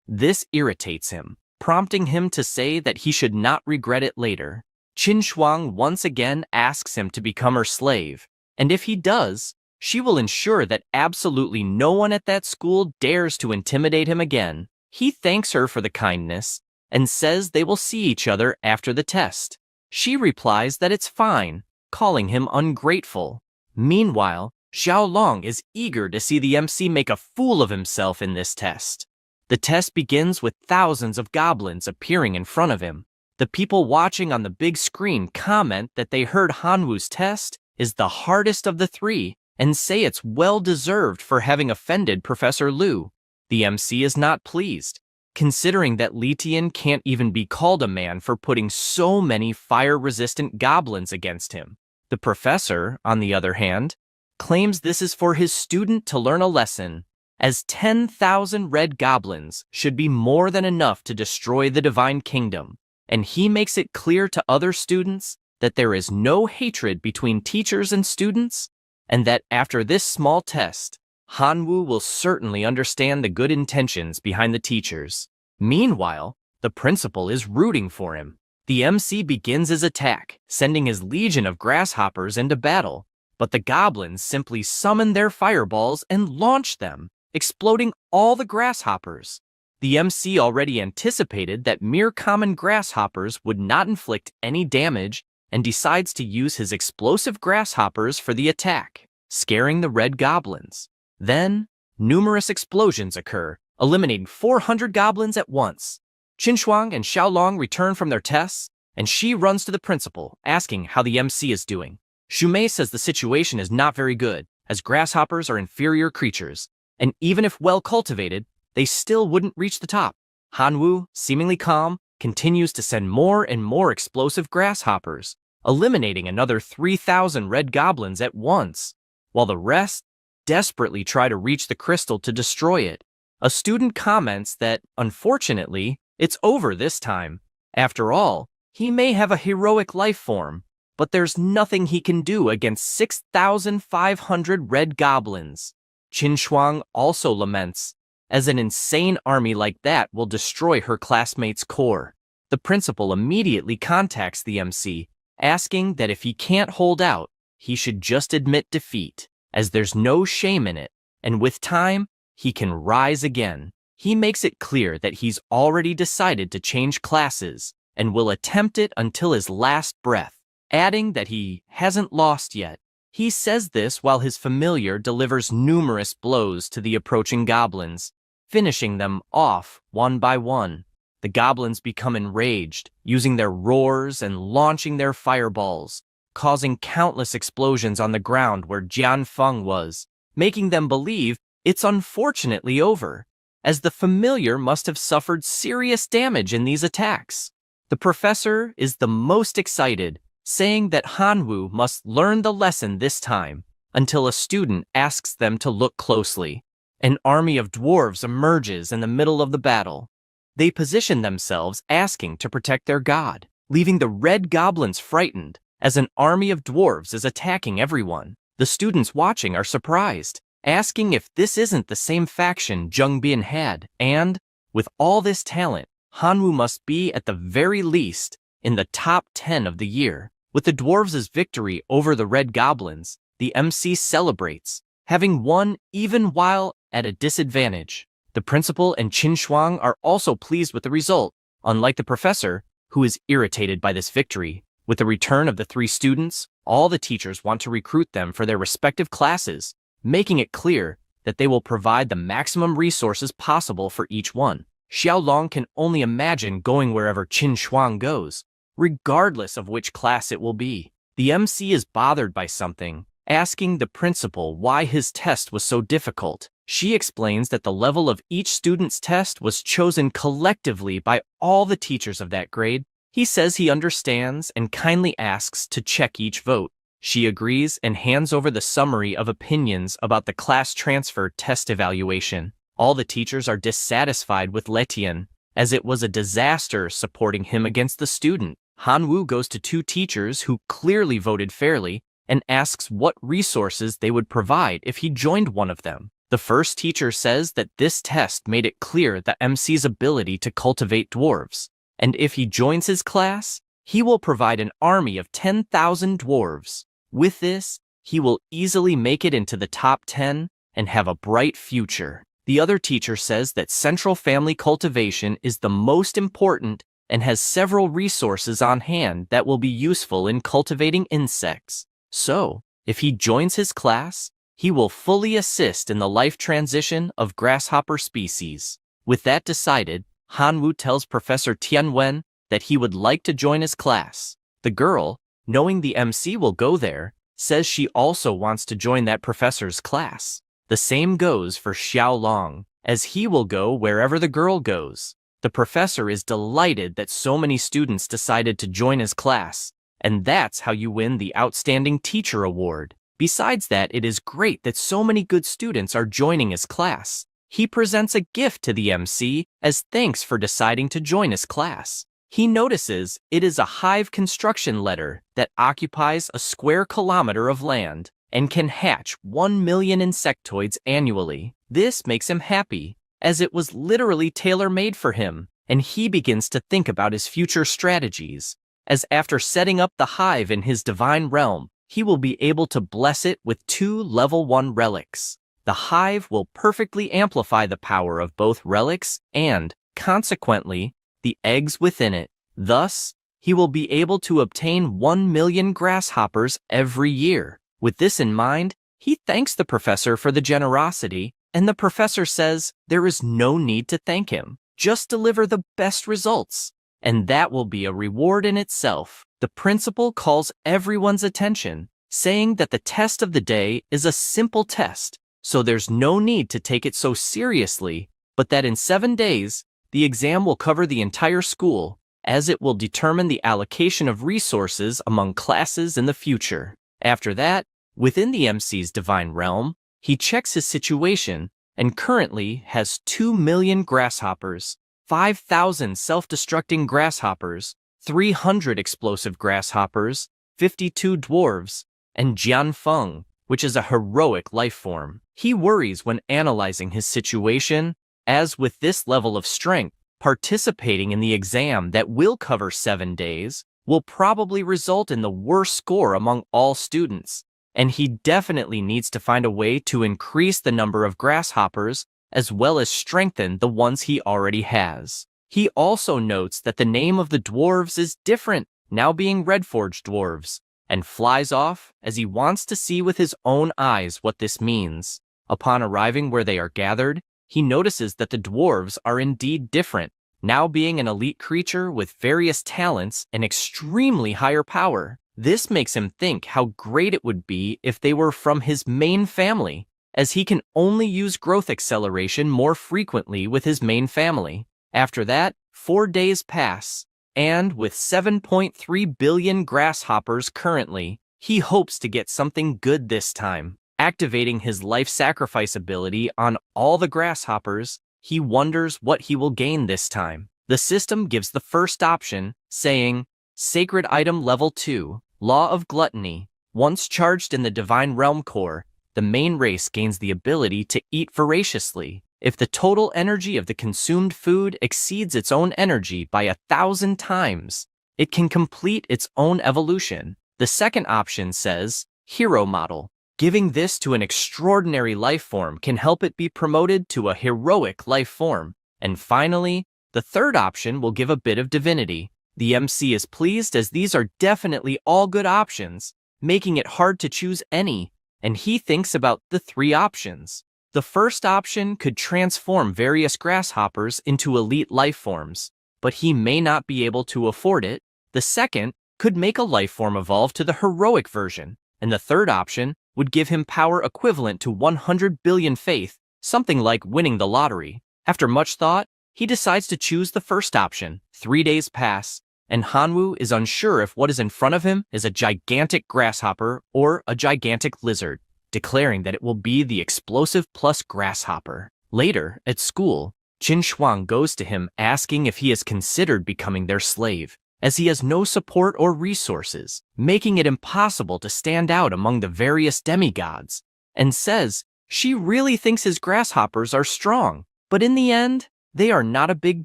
This irritates him, prompting him to say that he should not regret it later. Qin Shuang once again asks him to become her slave, and if he does, she will ensure that absolutely no one at that school dares to intimidate him again. He thanks her for the kindness and says they will see each other after the test. She replies that it's fine, calling him ungrateful. Meanwhile, Xiaolong is eager to see the MC make a fool of himself in this test. The test begins with thousands of goblins appearing in front of him. The people watching on the big screen comment that they heard Hanwoo's test is the hardest of the three and say it's well-deserved for having offended Professor Liu. The MC is not pleased, considering that Letian can't even be called a man for putting so many fire-resistant goblins against him. The professor, on the other hand, claims this is for his student to learn a lesson, as 10,000 red goblins should be more than enough to destroy the divine kingdom, and he makes it clear to other students that there is no hatred between teachers and students, and that after this small test, Hanwoo will certainly understand the good intentions behind the teachers. Meanwhile, the principal is rooting for him. The MC begins his attack, sending his legion of grasshoppers into battle, but the goblins simply summon their fireballs and launch them, exploding all the grasshoppers. The MC already anticipated that mere common grasshoppers would not inflict any damage and decides to use his explosive grasshoppers for the attack, scaring the red goblins. Then, numerous explosions occur, eliminating 400 goblins at once. Qin Shuang and Xiaolong return from their tests, and she runs to the principal, asking how the MC is doing. Shumei says the situation is not very good, as grasshoppers are inferior creatures, and even if well cultivated, they still wouldn't reach the top. Hanwoo, seemingly calm, continues to send more and more explosive grasshoppers, eliminating another 3,000 red goblins at once, while the rest desperately try to reach the crystal to destroy it. A student comments that, unfortunately, it's over this time. After all, he may have a heroic life form, but there's nothing he can do against 6,500 red goblins. Qin Shuang also laments, as an insane army like that will destroy her classmates' core. The principal immediately contacts the MC, asking that if he can't hold out, he should just admit defeat, as there's no shame in it, and with time, he can rise again. He makes it clear that he's already decided to change classes and will attempt it until his last breath, adding that he hasn't lost yet. He says this while his familiar delivers numerous blows to the approaching goblins, finishing them off one by one. The goblins become enraged, using their roars and launching their fireballs, causing countless explosions on the ground where Jian Feng was, making them believe it's unfortunately over, as the familiar must have suffered serious damage in these attacks. The professor is the most excited, saying that Hanwoo must learn the lesson this time, until a student asks them to look closely. An army of dwarves emerges in the middle of the battle. They position themselves asking to protect their god, leaving the red goblins frightened, as an army of dwarves is attacking everyone. The students watching are surprised, asking if this isn't the same faction Zheng had, and, with all this talent, Hanwoo must be at the very least in the top 10 of the year. With the dwarves' victory over the red goblins, the MC celebrates, having won even while at a disadvantage. The principal and Qin Shuang are also pleased with the result, unlike the professor, who is irritated by this victory. With the return of the three students, all the teachers want to recruit them for their respective classes, making it clear that they will provide the maximum resources possible for each one. Xiaolong can only imagine going wherever Qin Shuang goes, regardless of which class it will be. The MC is bothered by something, asking the principal why his test was so difficult. She explains that the level of each student's test was chosen collectively by all the teachers of that grade. He says he understands and kindly asks to check each vote. She agrees and hands over the summary of opinions about the class transfer test evaluation. All the teachers are dissatisfied with Letian, as it was a disaster supporting him against the student. Hanwoo goes to two teachers who clearly voted fairly and asks what resources they would provide if he joined one of them. The first teacher says that this test made it clear the MC's ability to cultivate dwarves, and if he joins his class, he will provide an army of 10,000 dwarves. With this, he will easily make it into the top 10 and have a bright future. The other teacher says that central family cultivation is the most important and has several resources on hand that will be useful in cultivating insects. So, if he joins his class, he will fully assist in the life transition of grasshopper species. With that decided, Hanwoo tells Professor Tianwen that he would like to join his class. The girl, knowing the MC will go there, says she also wants to join that professor's class. The same goes for Xiao Long, as he will go wherever the girl goes. The professor is delighted that so many students decided to join his class, and that's how you win the Outstanding Teacher Award. Besides that, it is great that so many good students are joining his class. He presents a gift to the MC as thanks for deciding to join his class. He notices it is a hive construction letter that occupies a square kilometer of land and can hatch 1 million insectoids annually. This makes him happy, as it was literally tailor-made for him, and he begins to think about his future strategies, as after setting up the hive in his divine realm, he will be able to bless it with 2 level 1 relics. The hive will perfectly amplify the power of both relics and, consequently, the eggs within it. Thus, he will be able to obtain 1 million grasshoppers every year. With this in mind, he thanks the professor for the generosity, and the professor says there is no need to thank him. Just deliver the best results, and that will be a reward in itself. The principal calls everyone's attention, saying that the test of the day is a simple test, so there's no need to take it so seriously, but that in 7 days, the exam will cover the entire school, as it will determine the allocation of resources among classes in the future. After that, within the MC's divine realm, he checks his situation and currently has 2 million grasshoppers, 5,000 self-destructing grasshoppers, 300 explosive grasshoppers, 52 dwarves, and Jianfeng, which is a heroic life form. He worries when analyzing his situation, as with this level of strength, participating in the exam that will cover 7 days will probably result in the worst score among all students, and he definitely needs to find a way to increase the number of grasshoppers as well as strengthen the ones he already has. He also notes that the name of the dwarves is different, now being Redforge dwarves, and flies off as he wants to see with his own eyes what this means. Upon arriving where they are gathered, he notices that the dwarves are indeed different, now being an elite creature with various talents and extremely higher power. This makes him think how great it would be if they were from his main family, as he can only use growth acceleration more frequently with his main family. After that, 4 days pass, and with 7.3 billion grasshoppers currently, he hopes to get something good this time. Activating his life sacrifice ability on all the grasshoppers, he wonders what he will gain this time. The system gives the first option, saying, Sacred Item Level 2, Law of Gluttony. Once charged in the Divine Realm Core, the main race gains the ability to eat voraciously. If the total energy of the consumed food exceeds its own energy by 1,000 times, it can complete its own evolution. The second option says, Hero Model. Giving this to an extraordinary life form can help it be promoted to a heroic life form. And finally, the third option will give a bit of divinity. The MC is pleased as these are definitely all good options, making it hard to choose any, and he thinks about the 3 options. The first option could transform various grasshoppers into elite life forms, but he may not be able to afford it. The second could make a life form evolve to the heroic version, and the third option would give him power equivalent to 100 billion faith, something like winning the lottery. After much thought, he decides to choose the first option. 3 days pass, and Hanwoo is unsure if what is in front of him is a gigantic grasshopper or a gigantic lizard, declaring that it will be the explosive plus grasshopper. Later, at school, Qin Shuang goes to him asking if he has considered becoming their slave. as he has no support or resources, making it impossible to stand out among the various demigods, and says she really thinks his grasshoppers are strong, but in the end, they are not a big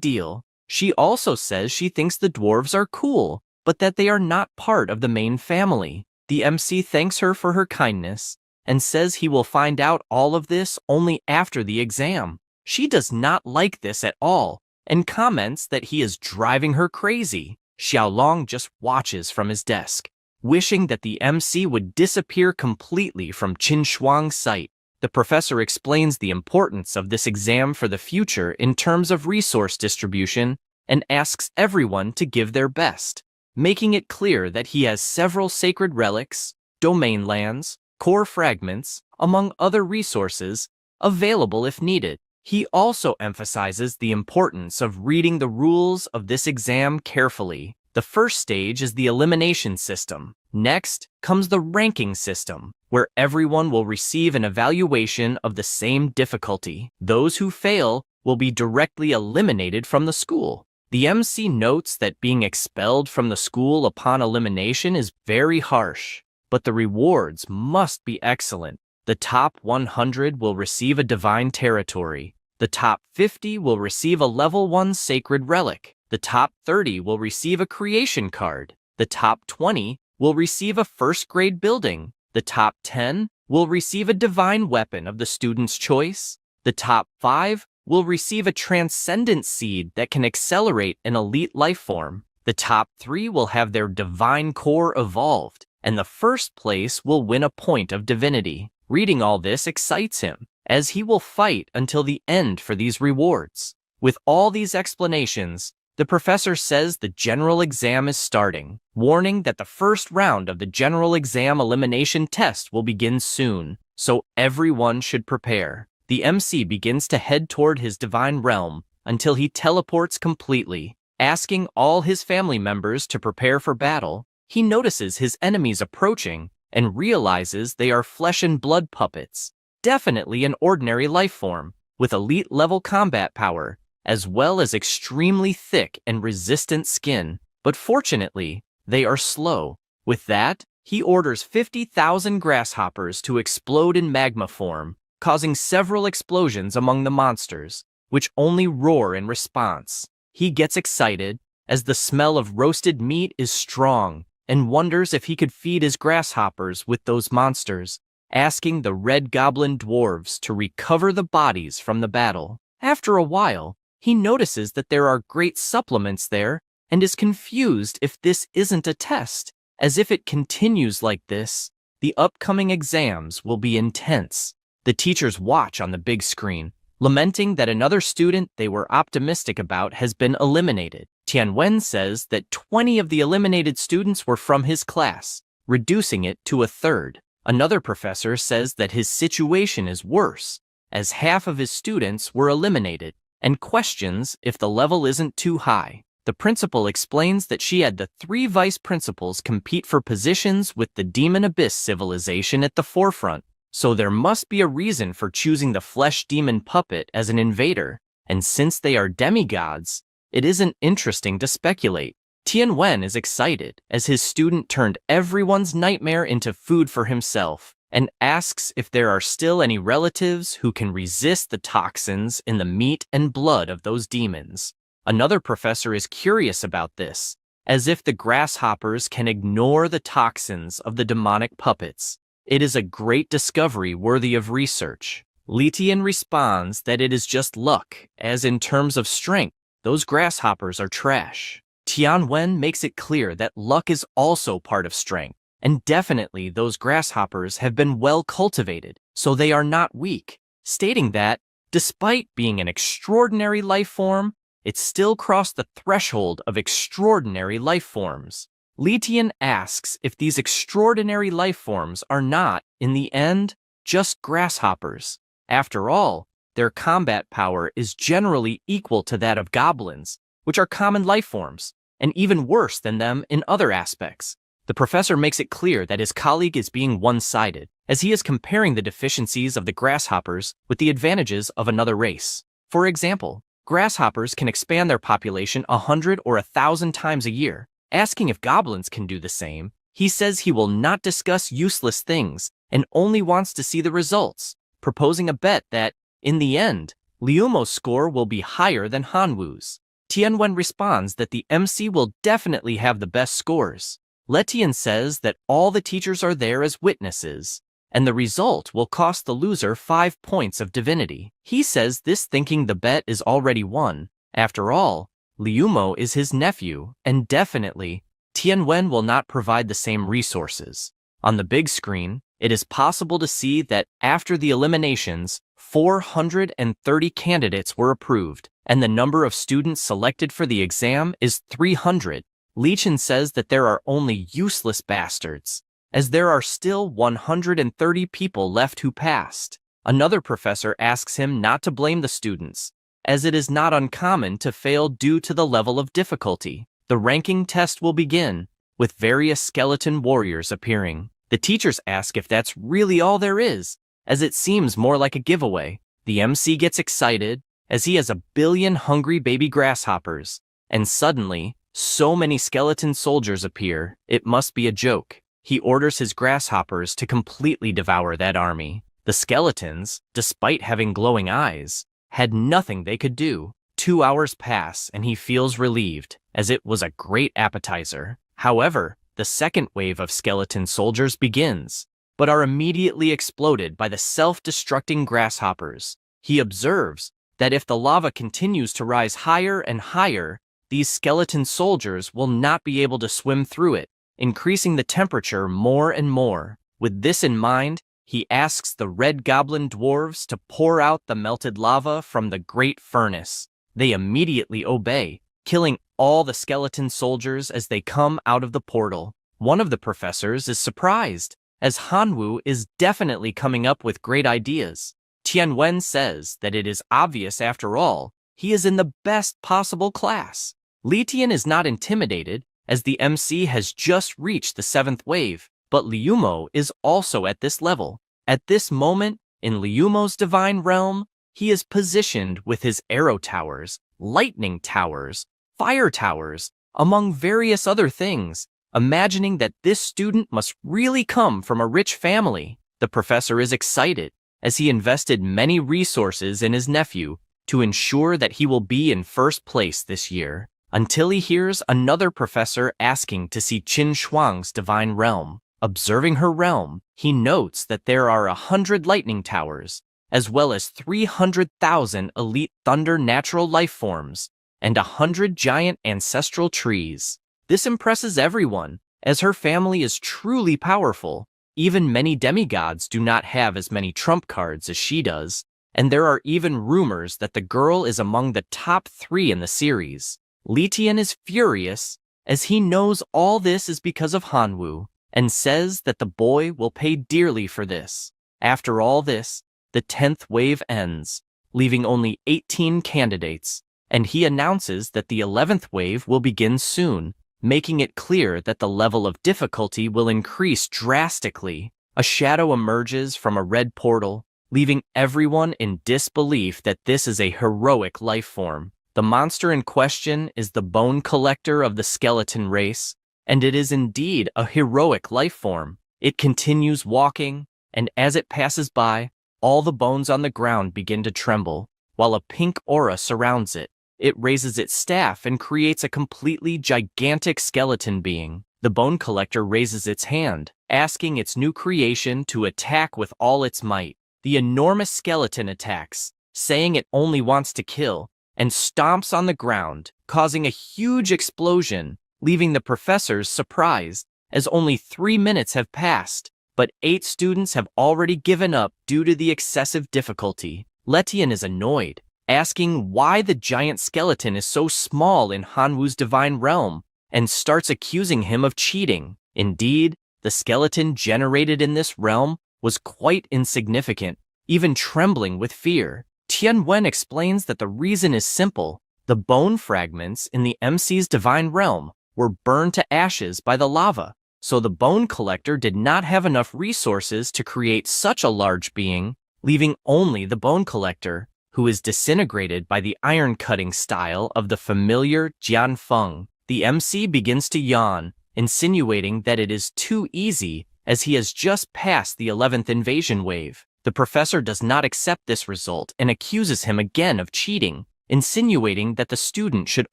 deal. She also says she thinks the dwarves are cool, but that they are not part of the main family. The MC thanks her for her kindness and says he will find out all of this only after the exam. She does not like this at all and comments that he is driving her crazy. Xiaolong just watches from his desk, wishing that the MC would disappear completely from Qin Shuang's sight. The professor explains the importance of this exam for the future in terms of resource distribution and asks everyone to give their best, making it clear that he has several sacred relics, domain lands, core fragments, among other resources, available if needed. He also emphasizes the importance of reading the rules of this exam carefully. The first stage is the elimination system. Next comes the ranking system, where everyone will receive an evaluation of the same difficulty. Those who fail will be directly eliminated from the school. The MC notes that being expelled from the school upon elimination is very harsh, but the rewards must be excellent. The top 100 will receive a divine territory. The top 50 will receive a level 1 sacred relic. The top 30 will receive a creation card. The top 20 will receive a first-grade building. The top 10 will receive a divine weapon of the student's choice. The top 5 will receive a transcendent seed that can accelerate an elite life form. The top 3 will have their divine core evolved, and the first place will win a point of divinity. Reading all this excites him, as he will fight until the end for these rewards. With all these explanations, the professor says the general exam is starting, warning that the first round of the general exam elimination test will begin soon, so everyone should prepare. The MC begins to head toward his divine realm until he teleports completely, asking all his family members to prepare for battle. He notices his enemies approaching and realizes they are flesh and blood puppets, definitely an ordinary life form, with elite level combat power, as well as extremely thick and resistant skin, but fortunately, they are slow. With that, he orders 50,000 grasshoppers to explode in magma form, causing several explosions among the monsters, which only roar in response. He gets excited, as the smell of roasted meat is strong, and wonders if he could feed his grasshoppers with those monsters, asking the red goblin dwarves to recover the bodies from the battle. After a while, he notices that there are great supplements there and is confused if this isn't a test. As if it continues like this, the upcoming exams will be intense. The teachers watch on the big screen, lamenting that another student they were optimistic about has been eliminated. Tianwen says that 20 of the eliminated students were from his class, reducing it to a third. Another professor says that his situation is worse, as half of his students were eliminated, and questions if the level isn't too high. The principal explains that she had the 3 vice principals compete for positions with the Demon Abyss civilization at the forefront, so there must be a reason for choosing the flesh demon puppet as an invader, and since they are demigods, it isn't interesting to speculate. Tianwen is excited, as his student turned everyone's nightmare into food for himself, and asks if there are still any relatives who can resist the toxins in the meat and blood of those demons. Another professor is curious about this, as if the grasshoppers can ignore the toxins of the demonic puppets. It is a great discovery worthy of research. Li Tian responds that it is just luck, as in terms of strength, those grasshoppers are trash. Tianwen makes it clear that luck is also part of strength, and definitely those grasshoppers have been well cultivated, so they are not weak, stating that, despite being an extraordinary life form, it still crossed the threshold of extraordinary life forms. Li Tian asks if these extraordinary life forms are not, in the end, just grasshoppers. After all, their combat power is generally equal to that of goblins, which are common life forms, and even worse than them in other aspects. The professor makes it clear that his colleague is being one-sided, as he is comparing the deficiencies of the grasshoppers with the advantages of another race. For example, grasshoppers can expand their population 100 or 1,000 times a year, Asking if goblins can do the same, he says he will not discuss useless things and only wants to see the results, proposing a bet that, in the end, Liumo's score will be higher than Hanwoo's. Tianwen responds that the MC will definitely have the best scores. Letian says that all the teachers are there as witnesses, and the result will cost the loser 5 points of divinity. He says this thinking the bet is already won. After all, Liumo is his nephew, and definitely, Tianwen will not provide the same resources. On the big screen, it is possible to see that after the eliminations, 430 candidates were approved, and the number of students selected for the exam is 300. Lichin says that there are only useless bastards, as there are still 130 people left who passed. Another professor asks him not to blame the students, as it is not uncommon to fail due to the level of difficulty. The ranking test will begin, with various skeleton warriors appearing. The teachers ask if that's really all there is, as it seems more like a giveaway. The MC gets excited, as he has a billion hungry baby grasshoppers, and suddenly, so many skeleton soldiers appear, it must be a joke. He orders his grasshoppers to completely devour that army. The skeletons, despite having glowing eyes, had nothing they could do. 2 hours pass and he feels relieved, as it was a great appetizer. However, the second wave of skeleton soldiers begins, but are immediately exploded by the self-destructing grasshoppers. He observes that if the lava continues to rise higher and higher, these skeleton soldiers will not be able to swim through it, increasing the temperature more and more. With this in mind, he asks the red goblin dwarves to pour out the melted lava from the great furnace. They immediately obey, killing all the skeleton soldiers as they come out of the portal. One of the professors is surprised, as Hanwoo is definitely coming up with great ideas. Tianwen says that it is obvious after all, he is in the best possible class. Li Tian is not intimidated, as the MC has just reached the 7th wave, but Liumo is also at this level. At this moment, in Liumo's divine realm, he is positioned with his arrow towers, lightning towers, fire towers, among various other things, imagining that this student must really come from a rich family. The professor is excited, as he invested many resources in his nephew to ensure that he will be in first place this year, until he hears another professor asking to see Qin Shuang's divine realm. Observing her realm, he notes that there are 100 lightning towers, as well as 300,000 elite thunder natural life forms, and 100 giant ancestral trees. This impresses everyone, as her family is truly powerful. Even many demigods do not have as many trump cards as she does, and there are even rumors that the girl is among the top 3 in the series. Li Tian is furious, as he knows all this is because of Hanwoo, and says that the boy will pay dearly for this. After all this, the 10th wave ends, leaving only 18 candidates, and he announces that the 11th wave will begin soon, making it clear that the level of difficulty will increase drastically. A shadow emerges from a red portal, leaving everyone in disbelief that this is a heroic life form. The monster in question is the bone collector of the skeleton race, and it is indeed a heroic life form. It continues walking, and as it passes by, all the bones on the ground begin to tremble, while a pink aura surrounds it. It raises its staff and creates a completely gigantic skeleton being. The bone collector raises its hand, asking its new creation to attack with all its might. The enormous skeleton attacks, saying it only wants to kill, and stomps on the ground, causing a huge explosion, leaving the professors surprised, as only 3 minutes have passed, but 8 students have already given up due to the excessive difficulty. Letian is annoyed, asking why the giant skeleton is so small in Hanwoo's divine realm, and starts accusing him of cheating. Indeed, the skeleton generated in this realm was quite insignificant, even trembling with fear. Tianwen explains that the reason is simple. The bone fragments in the MC's divine realm were burned to ashes by the lava, so the bone collector did not have enough resources to create such a large being, leaving only the bone collector, who is disintegrated by the iron-cutting style of the familiar Jianfeng. The MC begins to yawn, insinuating that it is too easy as he has just passed the 11th invasion wave. The professor does not accept this result and accuses him again of cheating, insinuating that the student should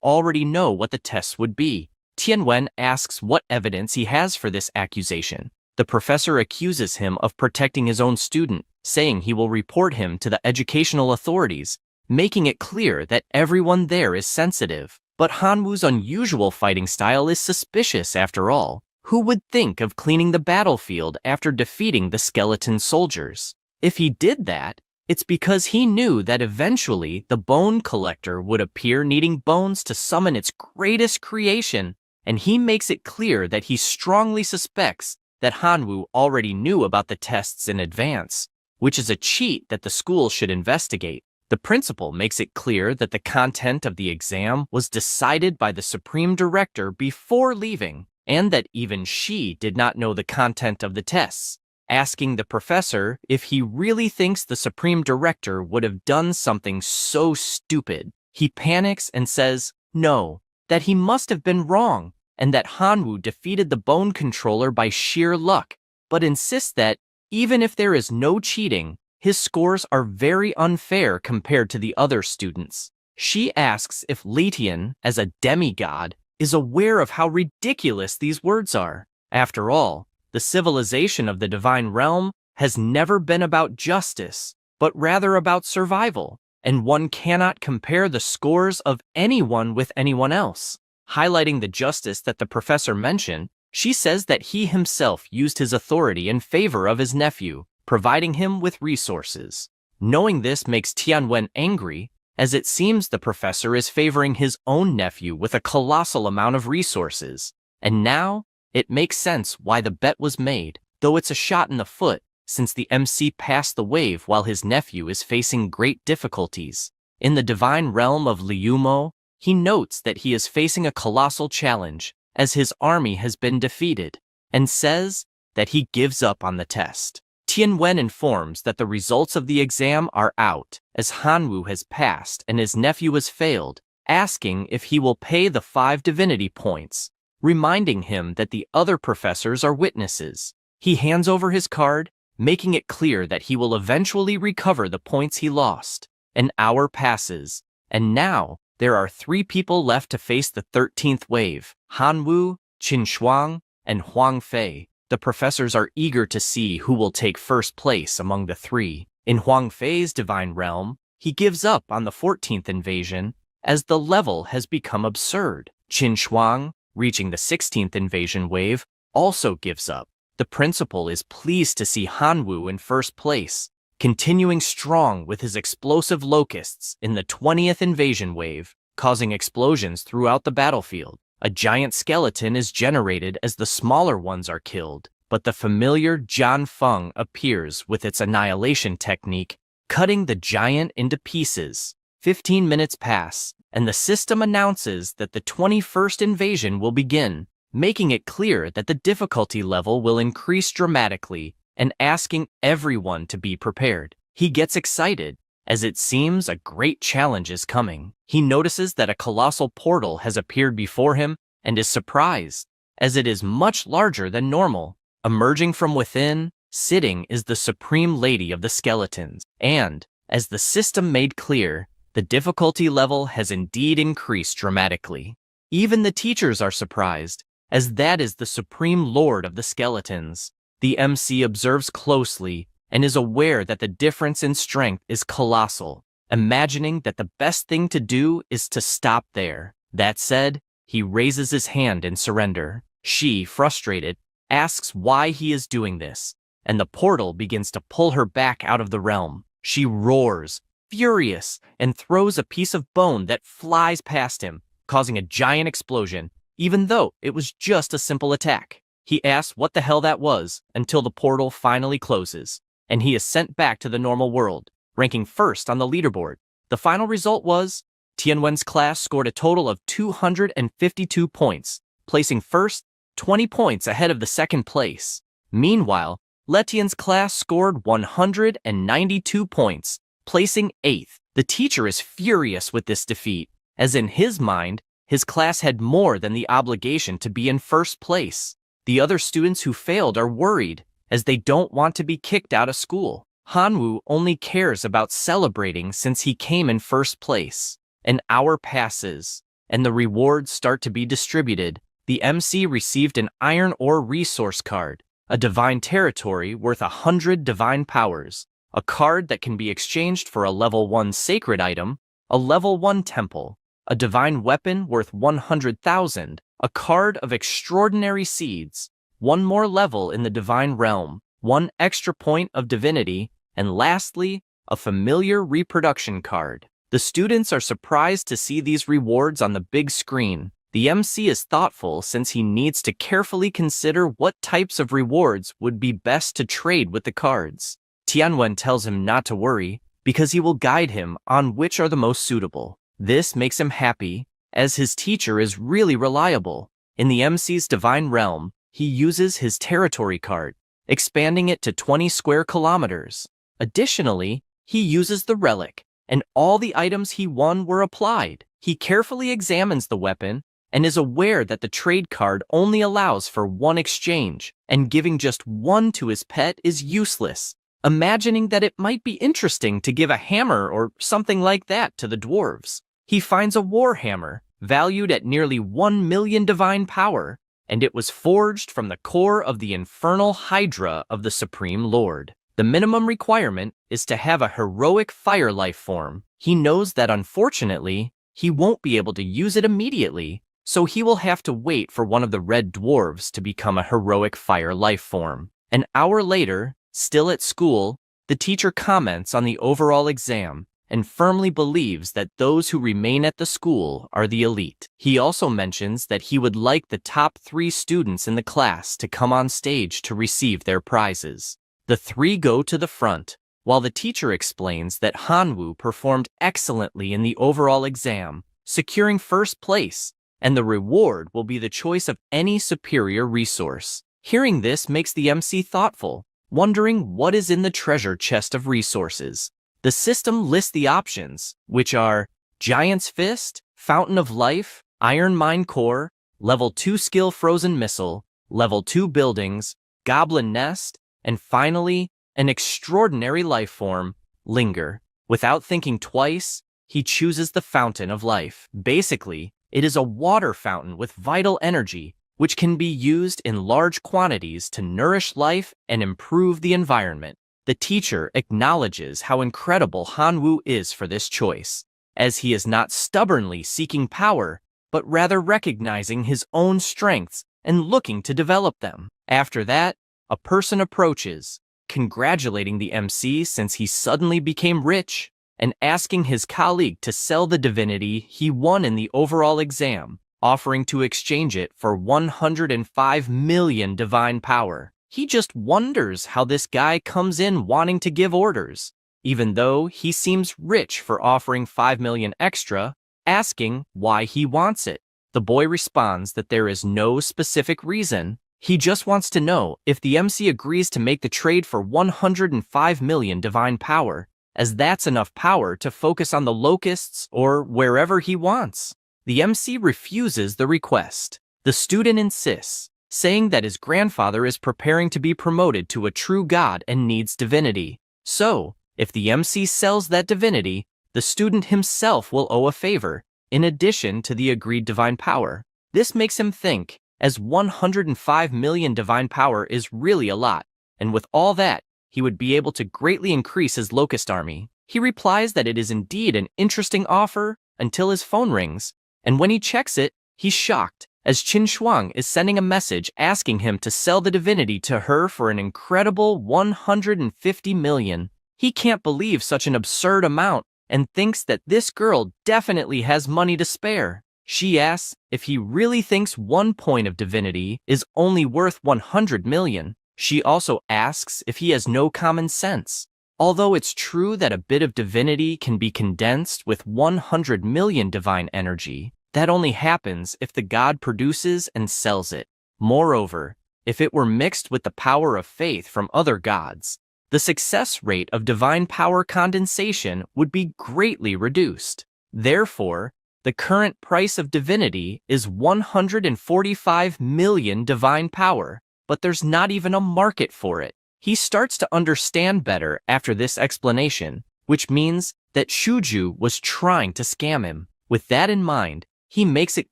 already know what the tests would be. Tianwen asks what evidence he has for this accusation. The professor accuses him of protecting his own student, saying he will report him to the educational authorities, making it clear that everyone there is sensitive. But Hanwoo's unusual fighting style is suspicious after all. Who would think of cleaning the battlefield after defeating the skeleton soldiers? If he did that, it's because he knew that eventually the bone collector would appear needing bones to summon its greatest creation, and he makes it clear that he strongly suspects that Hanwoo already knew about the tests in advance, which is a cheat that the school should investigate. The principal makes it clear that the content of the exam was decided by the supreme director before leaving, and that even she did not know the content of the tests, asking the professor if he really thinks the supreme director would have done something so stupid. He panics and says no, that he must have been wrong, and that Hanwoo defeated the bone controller by sheer luck, but insists that even if there is no cheating, his scores are very unfair compared to the other students. She asks if Letian, as a demigod, is aware of how ridiculous these words are. After all, the civilization of the divine realm has never been about justice, but rather about survival, and one cannot compare the scores of anyone with anyone else. Highlighting the justice that the professor mentioned, she says that he himself used his authority in favor of his nephew, providing him with resources. Knowing this makes Tianwen angry, as it seems the professor is favoring his own nephew with a colossal amount of resources. And now, it makes sense why the bet was made, though it's a shot in the foot, since the MC passed the wave while his nephew is facing great difficulties. In the divine realm of Liumo, he notes that he is facing a colossal challenge, as his army has been defeated, and says that he gives up on the test. Tianwen informs that the results of the exam are out, as Hanwoo has passed and his nephew has failed, asking if he will pay the 5 divinity points, reminding him that the other professors are witnesses. He hands over his card, making it clear that he will eventually recover the points he lost. An hour passes, and now there are 3 people left to face the 13th wave: Hanwoo, Qin Shuang, and Huang Fei. The professors are eager to see who will take first place among the 3. In Huang Fei's divine realm, he gives up on the 14th invasion, as the level has become absurd. Qin Shuang, reaching the 16th invasion wave, also gives up. The principal is pleased to see Hanwoo in first place, continuing strong with his explosive locusts in the 20th invasion wave, causing explosions throughout the battlefield. A giant skeleton is generated as the smaller ones are killed, but the familiar Jian Feng appears with its annihilation technique, cutting the giant into pieces. 15 minutes pass, and the system announces that the 21st invasion will begin, making it clear that the difficulty level will increase dramatically and asking everyone to be prepared. He gets excited, as it seems a great challenge is coming. He notices that a colossal portal has appeared before him and is surprised, as it is much larger than normal. Emerging from within, sitting is the Supreme Lady of the Skeletons, and, as the system made clear, the difficulty level has indeed increased dramatically. Even the teachers are surprised, as that is the Supreme Lord of the Skeletons. The MC observes closely and is aware that the difference in strength is colossal, imagining that the best thing to do is to stop there. That said, he raises his hand in surrender. She, frustrated, asks why he is doing this, and the portal begins to pull her back out of the realm. She roars, furious, and throws a piece of bone that flies past him, causing a giant explosion, even though it was just a simple attack. He asks what the hell that was until the portal finally closes, and he is sent back to the normal world, ranking first on the leaderboard. The final result was, Tianwen's class scored a total of 252 points, placing first, 20 points ahead of the second place. Meanwhile, Letian's class scored 192 points, placing 8th. The teacher is furious with this defeat, as in his mind, His class had more than the obligation to be in first place. The other students who failed are worried, as they don't want to be kicked out of school. Hanwoo only cares about celebrating since he came in first place. An hour passes, and the rewards start to be distributed. The MC received an iron ore resource card, a divine territory worth 100 divine powers, a card that can be exchanged for a level 1 sacred item, a level 1 temple, a divine weapon worth 100,000, a card of extraordinary seeds, one more level in the divine realm, one extra point of divinity, and lastly, a familiar reproduction card. The students are surprised to see these rewards on the big screen. The MC is thoughtful since he needs to carefully consider what types of rewards would be best to trade with the cards. Tianwen tells him not to worry, because he will guide him on which are the most suitable. This makes him happy, as his teacher is really reliable. In the MC's divine realm, he uses his territory card, expanding it to 20 square kilometers. Additionally, he uses the relic, and all the items he won were applied. He carefully examines the weapon, and is aware that the trade card only allows for one exchange, and giving just one to his pet is useless. Imagining that it might be interesting to give a hammer or something like that to the dwarves, he finds a war hammer, valued at nearly 1 million divine power, and it was forged from the core of the infernal hydra of the Supreme Lord. The minimum requirement is to have a heroic fire life form. He knows that unfortunately, he won't be able to use it immediately, so he will have to wait for one of the red dwarves to become a heroic fire life form. An hour later, still at school, the teacher comments on the overall exam and firmly believes that those who remain at the school are the elite. He also mentions that he would like the top 3 students in the class to come on stage to receive their prizes. The 3 go to the front, while the teacher explains that Hanwoo performed excellently in the overall exam, securing first place, and the reward will be the choice of any superior resource. Hearing this makes the MC thoughtful, wondering what is in the treasure chest of resources. The system lists the options, which are Giant's Fist, Fountain of Life, Iron Mine Core, Level 2 Skill Frozen Missile, Level 2 Buildings, Goblin Nest, and finally, an extraordinary life form, Linger. Without thinking twice, he chooses the Fountain of Life. Basically, it is a water fountain with vital energy, which can be used in large quantities to nourish life and improve the environment. The teacher acknowledges how incredible Hanwoo is for this choice, as he is not stubbornly seeking power, but rather recognizing his own strengths and looking to develop them. After that, a person approaches, congratulating the MC since he suddenly became rich, and asking his colleague to sell the divinity he won in the overall exam, offering to exchange it for 105 million divine power. He just wonders how this guy comes in wanting to give orders, even though he seems rich for offering 5 million extra, asking why he wants it. The boy responds that there is no specific reason. He just wants to know if the MC agrees to make the trade for 105 million divine power, as that's enough power to focus on the locusts or wherever he wants. The MC refuses the request. The student insists, saying that his grandfather is preparing to be promoted to a true god and needs divinity. So, if the MC sells that divinity, the student himself will owe a favor, in addition to the agreed divine power. This makes him think, as 105 million divine power is really a lot, and with all that, he would be able to greatly increase his locust army. He replies that it is indeed an interesting offer until his phone rings, and when he checks it, he's shocked, as Qin Shuang is sending a message asking him to sell the divinity to her for an incredible 150 million. He can't believe such an absurd amount and thinks that this girl definitely has money to spare. She asks if he really thinks 1 point of divinity is only worth 100 million. She also asks if he has no common sense. Although it's true that a bit of divinity can be condensed with 100 million divine energy, that only happens if the god produces and sells it. Moreover, if it were mixed with the power of faith from other gods, the success rate of divine power condensation would be greatly reduced. Therefore, The current price of divinity is 145 million divine power, but there's not even a market for it. He starts to understand better after this explanation, which means that Shuju was trying to scam him. With that in mind, he makes it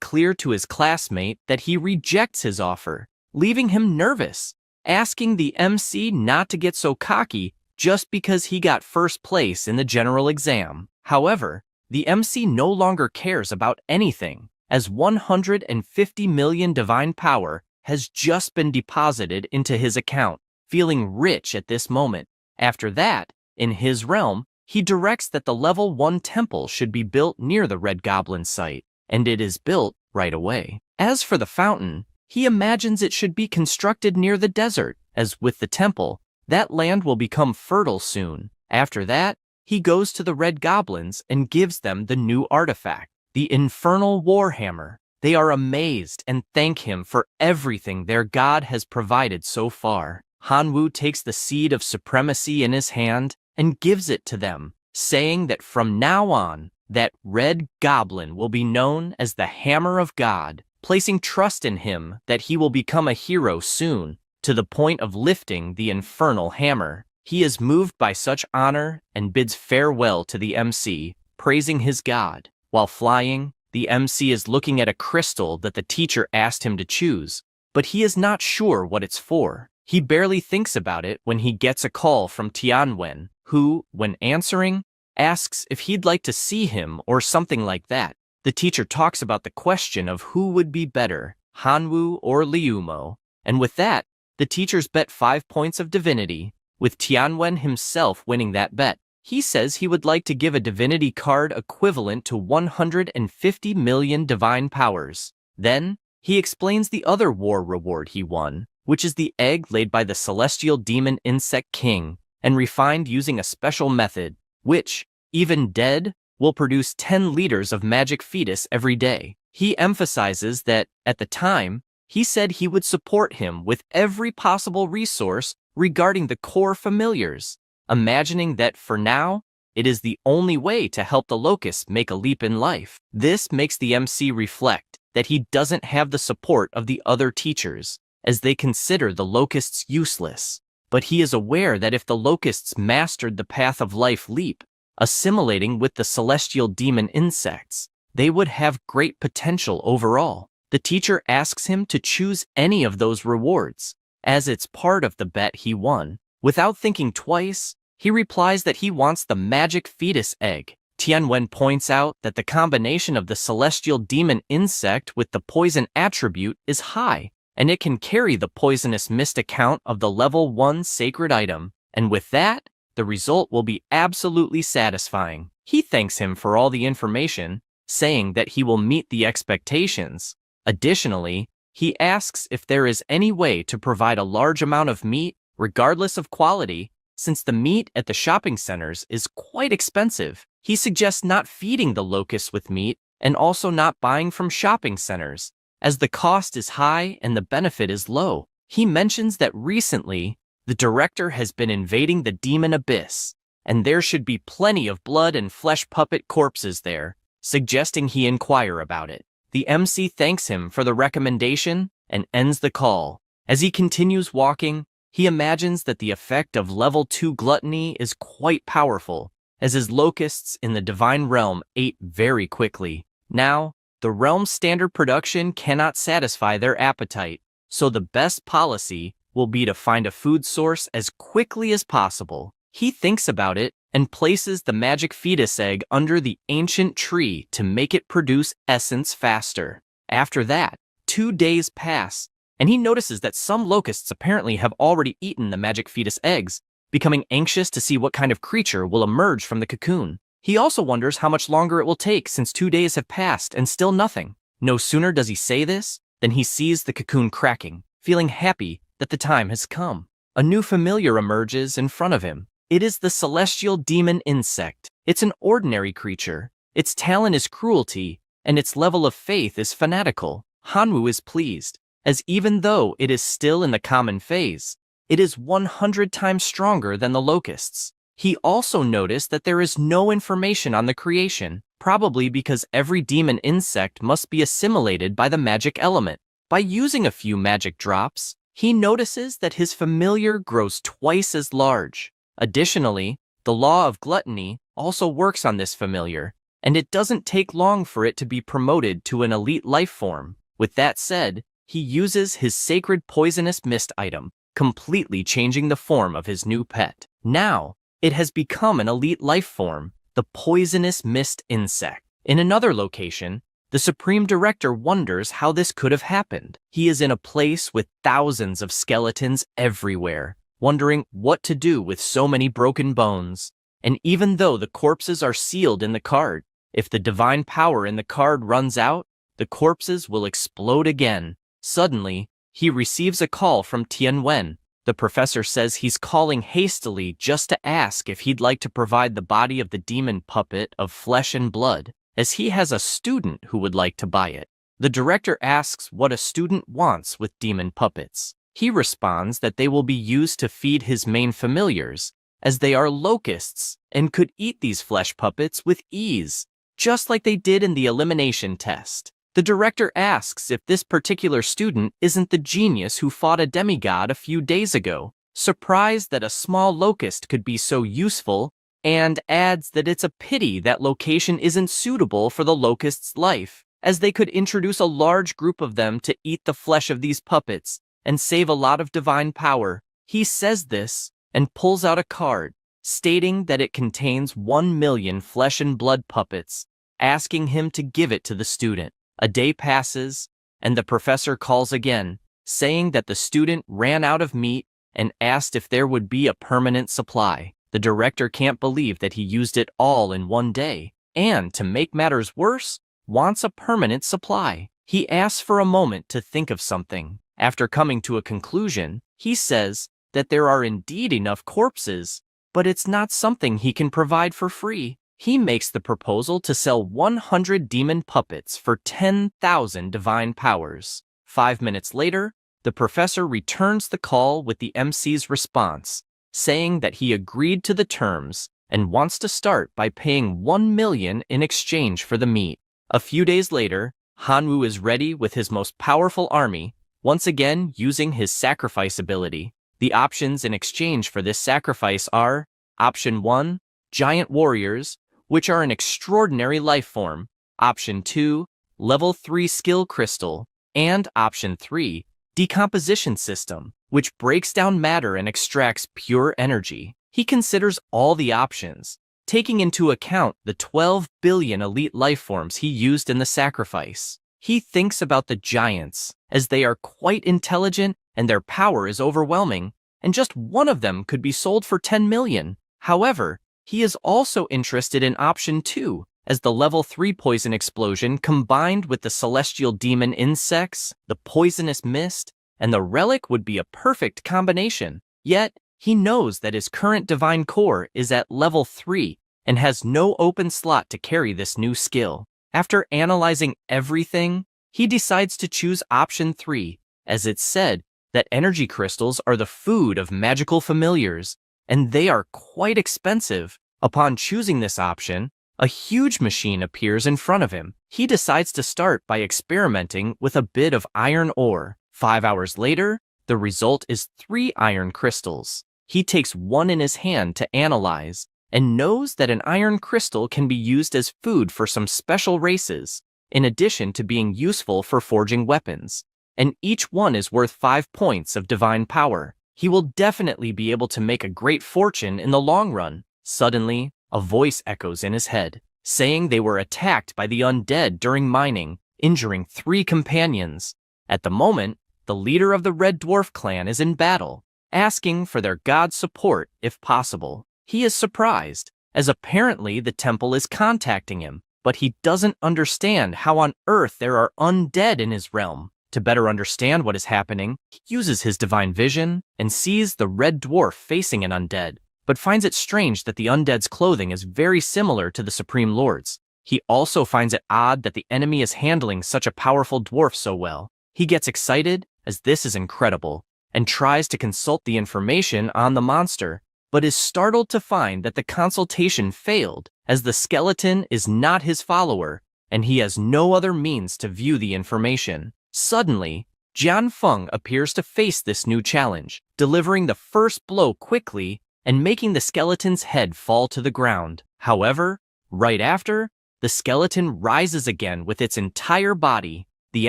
clear to his classmate that he rejects his offer, leaving him nervous, asking the MC not to get so cocky just because he got first place in the general exam. However, the MC no longer cares about anything, as 150 million divine power has just been deposited into his account, feeling rich at this moment. After that, in his realm, he directs that the level 1 temple should be built near the Red Goblin site, and it is built right away. As for the fountain, he imagines it should be constructed near the desert, as with the temple, that land will become fertile soon. After that, he goes to the Red Goblins and gives them the new artifact, the Infernal Warhammer. They are amazed and thank him for everything their god has provided so far. Hanwoo takes the seed of supremacy in his hand and gives it to them, saying that from now on, that Red Goblin will be known as the Hammer of God, placing trust in him that he will become a hero soon, to the point of lifting the infernal hammer. He is moved by such honor and bids farewell to the MC, praising his god. While flying, the MC is looking at a crystal that the teacher asked him to choose, but he is not sure what it's for. He barely thinks about it when he gets a call from Tianwen, who, when answering, asks if he'd like to see him or something like that. The teacher talks about the question of who would be better, Hanwoo or Liumo, and with that, the teachers bet 5 points of divinity, with Tianwen himself winning that bet. He says he would like to give a divinity card equivalent to 150 million divine powers. Then, he explains the other war reward he won, which is the egg laid by the celestial demon insect king, and refined using a special method, which, even dead, will produce 10 liters of magic fetus every day. He emphasizes that, at the time, he said he would support him with every possible resource regarding the core familiars, imagining that for now, it is the only way to help the locusts make a leap in life. This makes the MC reflect that he doesn't have the support of the other teachers, as they consider the locusts useless. But he is aware that if the locusts mastered the path of life leap, assimilating with the celestial demon insects, they would have great potential overall. The teacher asks him to choose any of those rewards, as it's part of the bet he won. Without thinking twice, he replies that he wants the magic fetus egg. Tianwen points out that the combination of the celestial demon insect with the poison attribute is high, and it can carry the poisonous mist account of the level 1 sacred item, and with that, the result will be absolutely satisfying. He thanks him for all the information, saying that he will meet the expectations. Additionally, he asks if there is any way to provide a large amount of meat, regardless of quality, since the meat at the shopping centers is quite expensive. He suggests not feeding the locusts with meat and also not buying from shopping centers, as the cost is high and the benefit is low. He mentions that recently, the director has been invading the demon abyss, and there should be plenty of blood and flesh puppet corpses there, suggesting he inquire about it. The MC thanks him for the recommendation and ends the call. As he continues walking, he imagines that the effect of level 2 gluttony is quite powerful, as his locusts in the divine realm ate very quickly. Now, the realm's standard production cannot satisfy their appetite, so the best policy will be to find a food source as quickly as possible. He thinks about it and places the magic fetus egg under the ancient tree to make it produce essence faster. After that, 2 days pass, and he notices that some locusts apparently have already eaten the magic fetus eggs, becoming anxious to see what kind of creature will emerge from the cocoon. He also wonders how much longer it will take since 2 days have passed and still nothing. No sooner does he say this than he sees the cocoon cracking, feeling happy that the time has come. A new familiar emerges in front of him. It is the celestial demon insect. It's an ordinary creature. Its talent is cruelty, and its level of faith is fanatical. Hanwoo is pleased, as even though it is still in the common phase, it is 100 times stronger than the locusts. He also noticed that there is no information on the creation, probably because every demon insect must be assimilated by the magic element. By using a few magic drops, he notices that his familiar grows twice as large. Additionally, the law of gluttony also works on this familiar, and it doesn't take long for it to be promoted to an elite life form. With that said, he uses his sacred poisonous mist item, completely changing the form of his new pet. Now, it has become an elite life form, the poisonous mist insect. In another location, the Supreme Director wonders how this could have happened. He is in a place with thousands of skeletons everywhere, wondering what to do with so many broken bones. And even though the corpses are sealed in the card, if the divine power in the card runs out, the corpses will explode again. Suddenly, he receives a call from Tianwen. The professor says he's calling hastily just to ask if he'd like to provide the body of the demon puppet of flesh and blood, as he has a student who would like to buy it. The director asks what a student wants with demon puppets. He responds that they will be used to feed his main familiars, as they are locusts and could eat these flesh puppets with ease, just like they did in the elimination test. The director asks if this particular student isn't the genius who fought a demigod a few days ago, surprised that a small locust could be so useful, and adds that it's a pity that location isn't suitable for the locust's life, as they could introduce a large group of them to eat the flesh of these puppets and save a lot of divine power. He says this and pulls out a card, stating that it contains 1 million flesh and blood puppets, asking him to give it to the student. A day passes, and the professor calls again, saying that the student ran out of meat and asked if there would be a permanent supply. The director can't believe that he used it all in one day, and to make matters worse, wants a permanent supply. He asks for a moment to think of something. After coming to a conclusion, he says that there are indeed enough corpses, but it's not something he can provide for free. He makes the proposal to sell 100 demon puppets for 10,000 divine powers. 5 minutes later, the professor returns the call with the MC's response, saying that he agreed to the terms and wants to start by paying 1 million in exchange for the meat. A few days later, Hanwoo is ready with his most powerful army, once again using his sacrifice ability. The options in exchange for this sacrifice are: Option 1, Giant Warriors, which are an extraordinary life form; Option 2, Level 3 Skill Crystal; and Option 3, Decomposition System, which breaks down matter and extracts pure energy. He considers all the options, taking into account the 12 billion elite life forms he used in the sacrifice. He thinks about the giants, as they are quite intelligent and their power is overwhelming, and just one of them could be sold for 10 million. However, he is also interested in Option 2, as the Level 3 poison explosion combined with the celestial demon insects, the poisonous mist, and the relic would be a perfect combination. Yet, he knows that his current divine core is at Level 3 and has no open slot to carry this new skill. After analyzing everything, he decides to choose Option 3, as it's said that energy crystals are the food of magical familiars, and they are quite expensive. Upon choosing this option, a huge machine appears in front of him. He decides to start by experimenting with a bit of iron ore. 5 hours later, the result is 3 iron crystals. He takes one in his hand to analyze, and knows that an iron crystal can be used as food for some special races, in addition to being useful for forging weapons. And each one is worth 5 points of divine power. He will definitely be able to make a great fortune in the long run. Suddenly, a voice echoes in his head, saying they were attacked by the undead during mining, injuring 3 companions. At the moment, the leader of the Red Dwarf clan is in battle, asking for their god's support if possible. He is surprised, as apparently the temple is contacting him, but he doesn't understand how on earth there are undead in his realm. To better understand what is happening, he uses his divine vision and sees the Red Dwarf facing an undead, but finds it strange that the undead's clothing is very similar to the Supreme Lord's. He also finds it odd that the enemy is handling such a powerful dwarf so well. He gets excited, as this is incredible, and tries to consult the information on the monster, but is startled to find that the consultation failed, as the skeleton is not his follower, and he has no other means to view the information. Suddenly, Jian Feng appears to face this new challenge, delivering the first blow quickly and making the skeleton's head fall to the ground. However, right after, the skeleton rises again with its entire body. The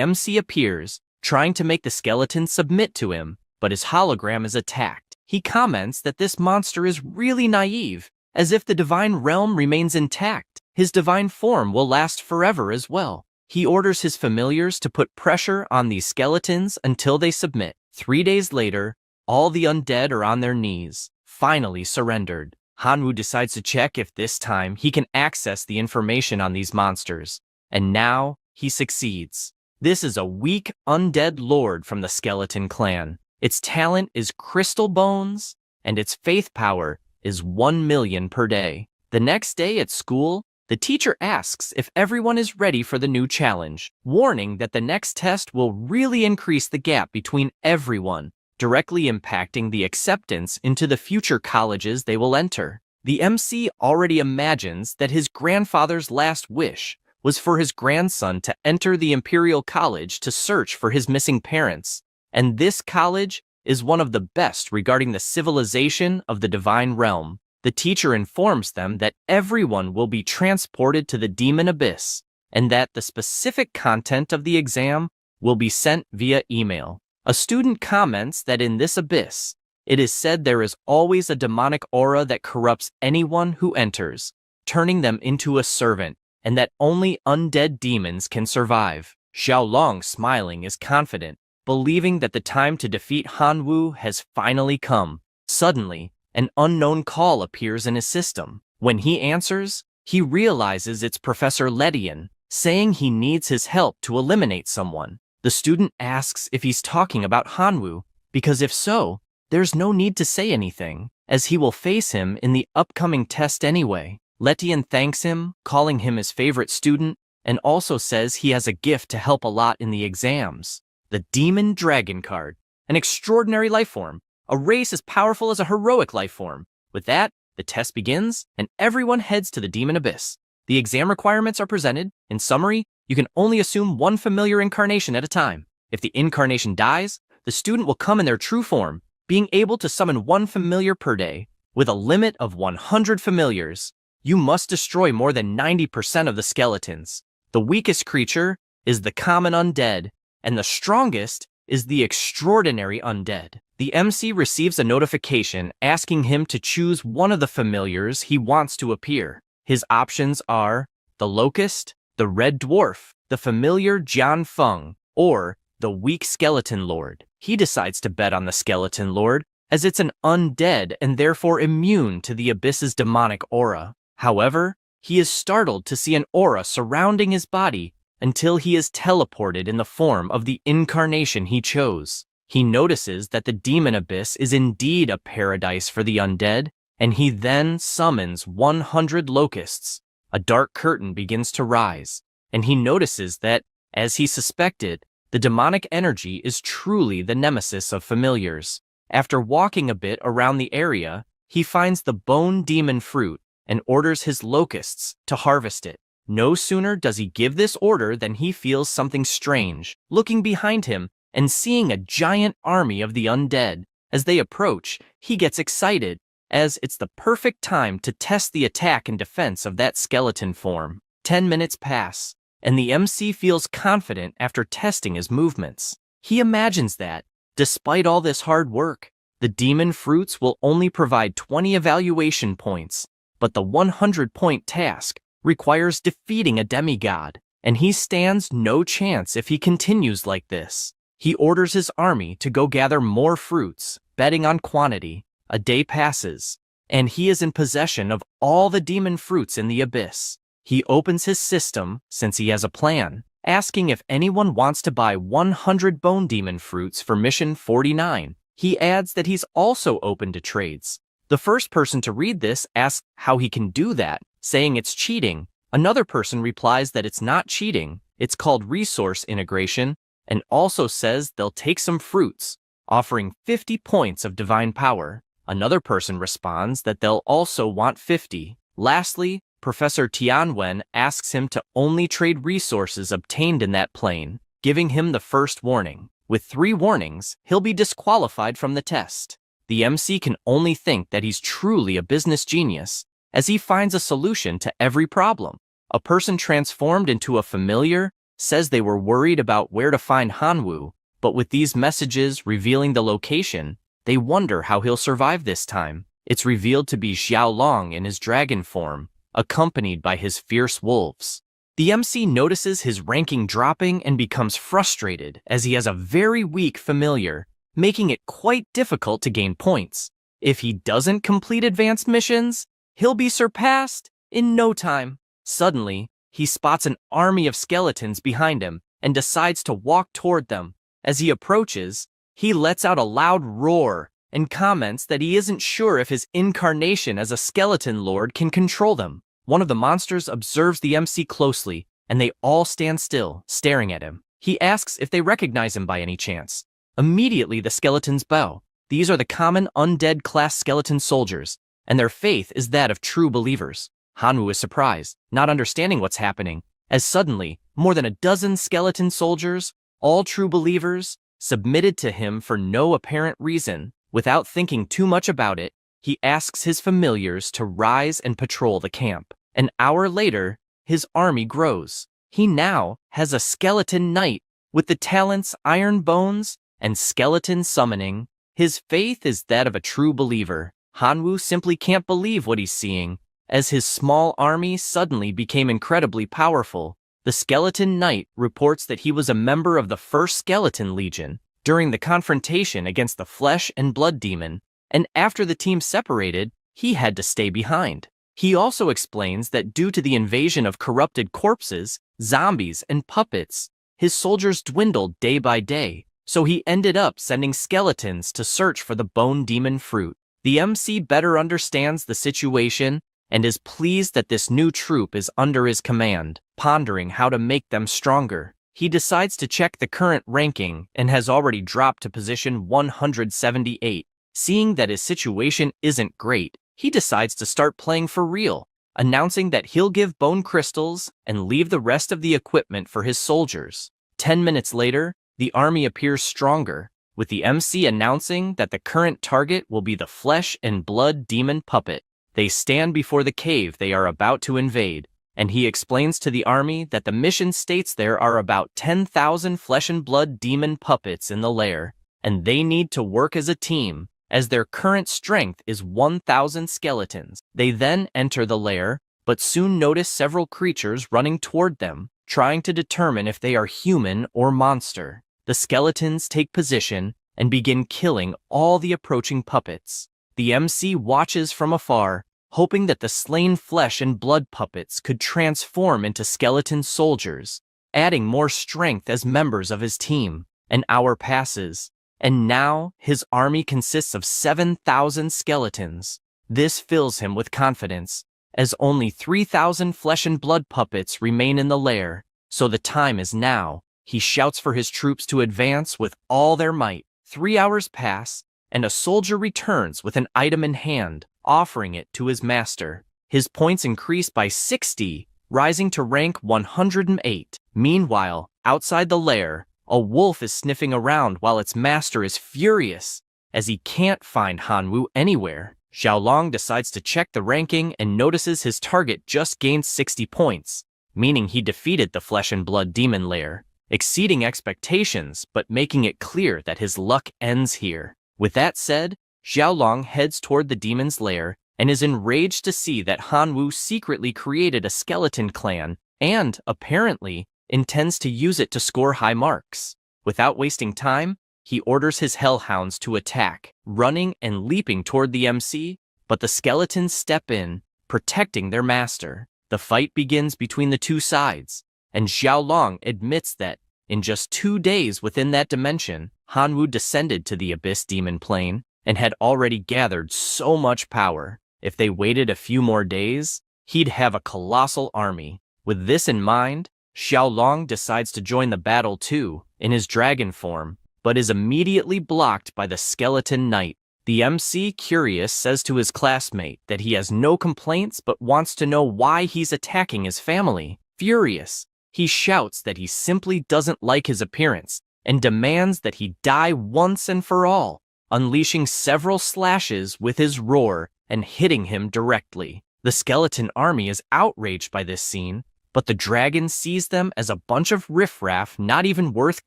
MC appears, trying to make the skeleton submit to him, but his hologram is attacked. He comments that this monster is really naive, as if the divine realm remains intact. His divine form will last forever as well. He orders his familiars to put pressure on these skeletons until they submit. 3 days later, all the undead are on their knees, finally surrendered. Hanwoo decides to check if this time he can access the information on these monsters, and now he succeeds. This is a weak undead lord from the skeleton clan. Its talent is crystal bones, and its faith power is 1 million per day. The next day at school, the teacher asks if everyone is ready for the new challenge, warning that the next test will really increase the gap between everyone, directly impacting the acceptance into the future colleges they will enter. The MC already imagines that his grandfather's last wish was for his grandson to enter the Imperial College to search for his missing parents, and this college is one of the best regarding the civilization of the divine realm. The teacher informs them that everyone will be transported to the demon abyss, and that the specific content of the exam will be sent via email. A student comments that in this abyss, it is said there is always a demonic aura that corrupts anyone who enters, turning them into a servant, and that only undead demons can survive. Xiaolong, smiling, is confident, believing that the time to defeat Hanwoo has finally come. Suddenly, an unknown call appears in his system. When he answers, he realizes it's Professor Ledian, saying he needs his help to eliminate someone. The student asks if he's talking about Hanwoo, because if so, there's no need to say anything, as he will face him in the upcoming test anyway. Letian thanks him, calling him his favorite student, and also says he has a gift to help a lot in the exams. The Demon Dragon card, an extraordinary life form, a race as powerful as a heroic life form. With that, the test begins, and everyone heads to the Demon Abyss. The exam requirements are presented. In summary, you can only assume one familiar incarnation at a time. If the incarnation dies, the student will come in their true form, being able to summon one familiar per day, with a limit of 100 familiars. You must destroy more than 90% of the skeletons. The weakest creature is the common undead, and the strongest is the extraordinary undead. The MC receives a notification asking him to choose one of the familiars he wants to appear. His options are the Locust, the Red Dwarf, the familiar Jian Feng, or the weak Skeleton Lord. He decides to bet on the Skeleton Lord, as it's an undead and therefore immune to the Abyss's demonic aura. However, he is startled to see an aura surrounding his body until he is teleported in the form of the incarnation he chose. He notices that the Demon Abyss is indeed a paradise for the undead, and he then summons 100 locusts. A dark curtain begins to rise, and he notices that, as he suspected, the demonic energy is truly the nemesis of familiars. After walking a bit around the area, he finds the bone demon fruit and orders his locusts to harvest it. No sooner does he give this order than he feels something strange, looking behind him and seeing a giant army of the undead. As they approach, he gets excited, as it's the perfect time to test the attack and defense of that skeleton form. 10 minutes pass, and the MC feels confident after testing his movements. He imagines that, despite all this hard work, the demon fruits will only provide 20 evaluation points, but the 100-point task requires defeating a demigod, and he stands no chance if he continues like this. He orders his army to go gather more fruits, betting on quantity. A day passes, and he is in possession of all the demon fruits in the abyss. He opens his system, since he has a plan, asking if anyone wants to buy 100 bone demon fruits for mission 49. He adds that he's also open to trades. The first person to read this asks how he can do that, saying it's cheating. Another person replies that it's not cheating, it's called resource integration, and also says they'll take some fruits, offering 50 points of divine power. Another person responds that they'll also want 50. Lastly, Professor Tianwen asks him to only trade resources obtained in that plane, giving him the first warning. With 3 warnings, he'll be disqualified from the test. The MC can only think that he's truly a business genius, as he finds a solution to every problem. A person transformed into a familiar says they were worried about where to find Hanwoo, but with these messages revealing the location, they wonder how he'll survive this time. It's revealed to be Xiaolong in his dragon form, accompanied by his fierce wolves. The MC notices his ranking dropping and becomes frustrated as he has a very weak familiar, making it quite difficult to gain points. If he doesn't complete advanced missions, he'll be surpassed in no time. Suddenly, he spots an army of skeletons behind him and decides to walk toward them. As he approaches, he lets out a loud roar and comments that he isn't sure if his incarnation as a skeleton lord can control them. One of the monsters observes the MC closely, and they all stand still, staring at him. He asks if they recognize him by any chance. Immediately, the skeletons bow. These are the common undead class skeleton soldiers, and their faith is that of true believers. Hanwoo is surprised, not understanding what's happening, as suddenly, more than a dozen skeleton soldiers, all true believers, submitted to him for no apparent reason. Without thinking too much about it, he asks his familiars to rise and patrol the camp. An hour later, his army grows. He now has a skeleton knight with the talents Iron Bones and Skeleton Summoning. His faith is that of a true believer. Hanwoo simply can't believe what he's seeing, as his small army suddenly became incredibly powerful. The Skeleton Knight reports that he was a member of the First Skeleton Legion during the confrontation against the Flesh and Blood Demon, and after the team separated, he had to stay behind. He also explains that due to the invasion of corrupted corpses, zombies, and puppets, his soldiers dwindled day by day, so he ended up sending skeletons to search for the Bone Demon fruit. The MC better understands the situation and is pleased that this new troop is under his command. Pondering how to make them stronger, he decides to check the current ranking and has already dropped to position 178. Seeing that his situation isn't great, he decides to start playing for real, announcing that he'll give bone crystals and leave the rest of the equipment for his soldiers. 10 minutes later, the army appears stronger, with the MC announcing that the current target will be the Flesh and Blood Demon puppet. They stand before the cave they are about to invade, and he explains to the army that the mission states there are about 10,000 Flesh and Blood Demon puppets in the lair, and they need to work as a team, as their current strength is 1,000 skeletons. They then enter the lair, but soon notice several creatures running toward them, trying to determine if they are human or monster. The skeletons take position and begin killing all the approaching puppets. The MC watches from afar, hoping that the slain Flesh and Blood puppets could transform into skeleton soldiers, adding more strength as members of his team. An hour passes, and now his army consists of 7,000 skeletons. This fills him with confidence, as only 3,000 Flesh and Blood puppets remain in the lair, so the time is now. He shouts for his troops to advance with all their might. 3 hours pass, and a soldier returns with an item in hand, offering it to his master. His points increase by 60, rising to rank 108. Meanwhile, outside the lair, a wolf is sniffing around while its master is furious, as he can't find Hanwoo anywhere. Xiaolong decides to check the ranking and notices his target just gained 60 points, meaning he defeated the Flesh and Blood Demon lair, exceeding expectations but making it clear that his luck ends here. With that said, Xiaolong heads toward the demon's lair and is enraged to see that Hanwoo secretly created a skeleton clan and, apparently, intends to use it to score high marks. Without wasting time, he orders his hellhounds to attack, running and leaping toward the MC, but the skeletons step in, protecting their master. The fight begins between the two sides, and Xiaolong admits that, in just 2 days within that dimension, Hanwoo descended to the Abyss Demon Plane and had already gathered so much power. If they waited a few more days, he'd have a colossal army. With this in mind, Xiaolong decides to join the battle too, in his dragon form, but is immediately blocked by the Skeleton Knight. The MC, curious, says to his classmate that he has no complaints but wants to know why he's attacking his family. Furious, he shouts that he simply doesn't like his appearance and demands that he die once and for all, unleashing several slashes with his roar and hitting him directly. The skeleton army is outraged by this scene, but the dragon sees them as a bunch of riffraff not even worth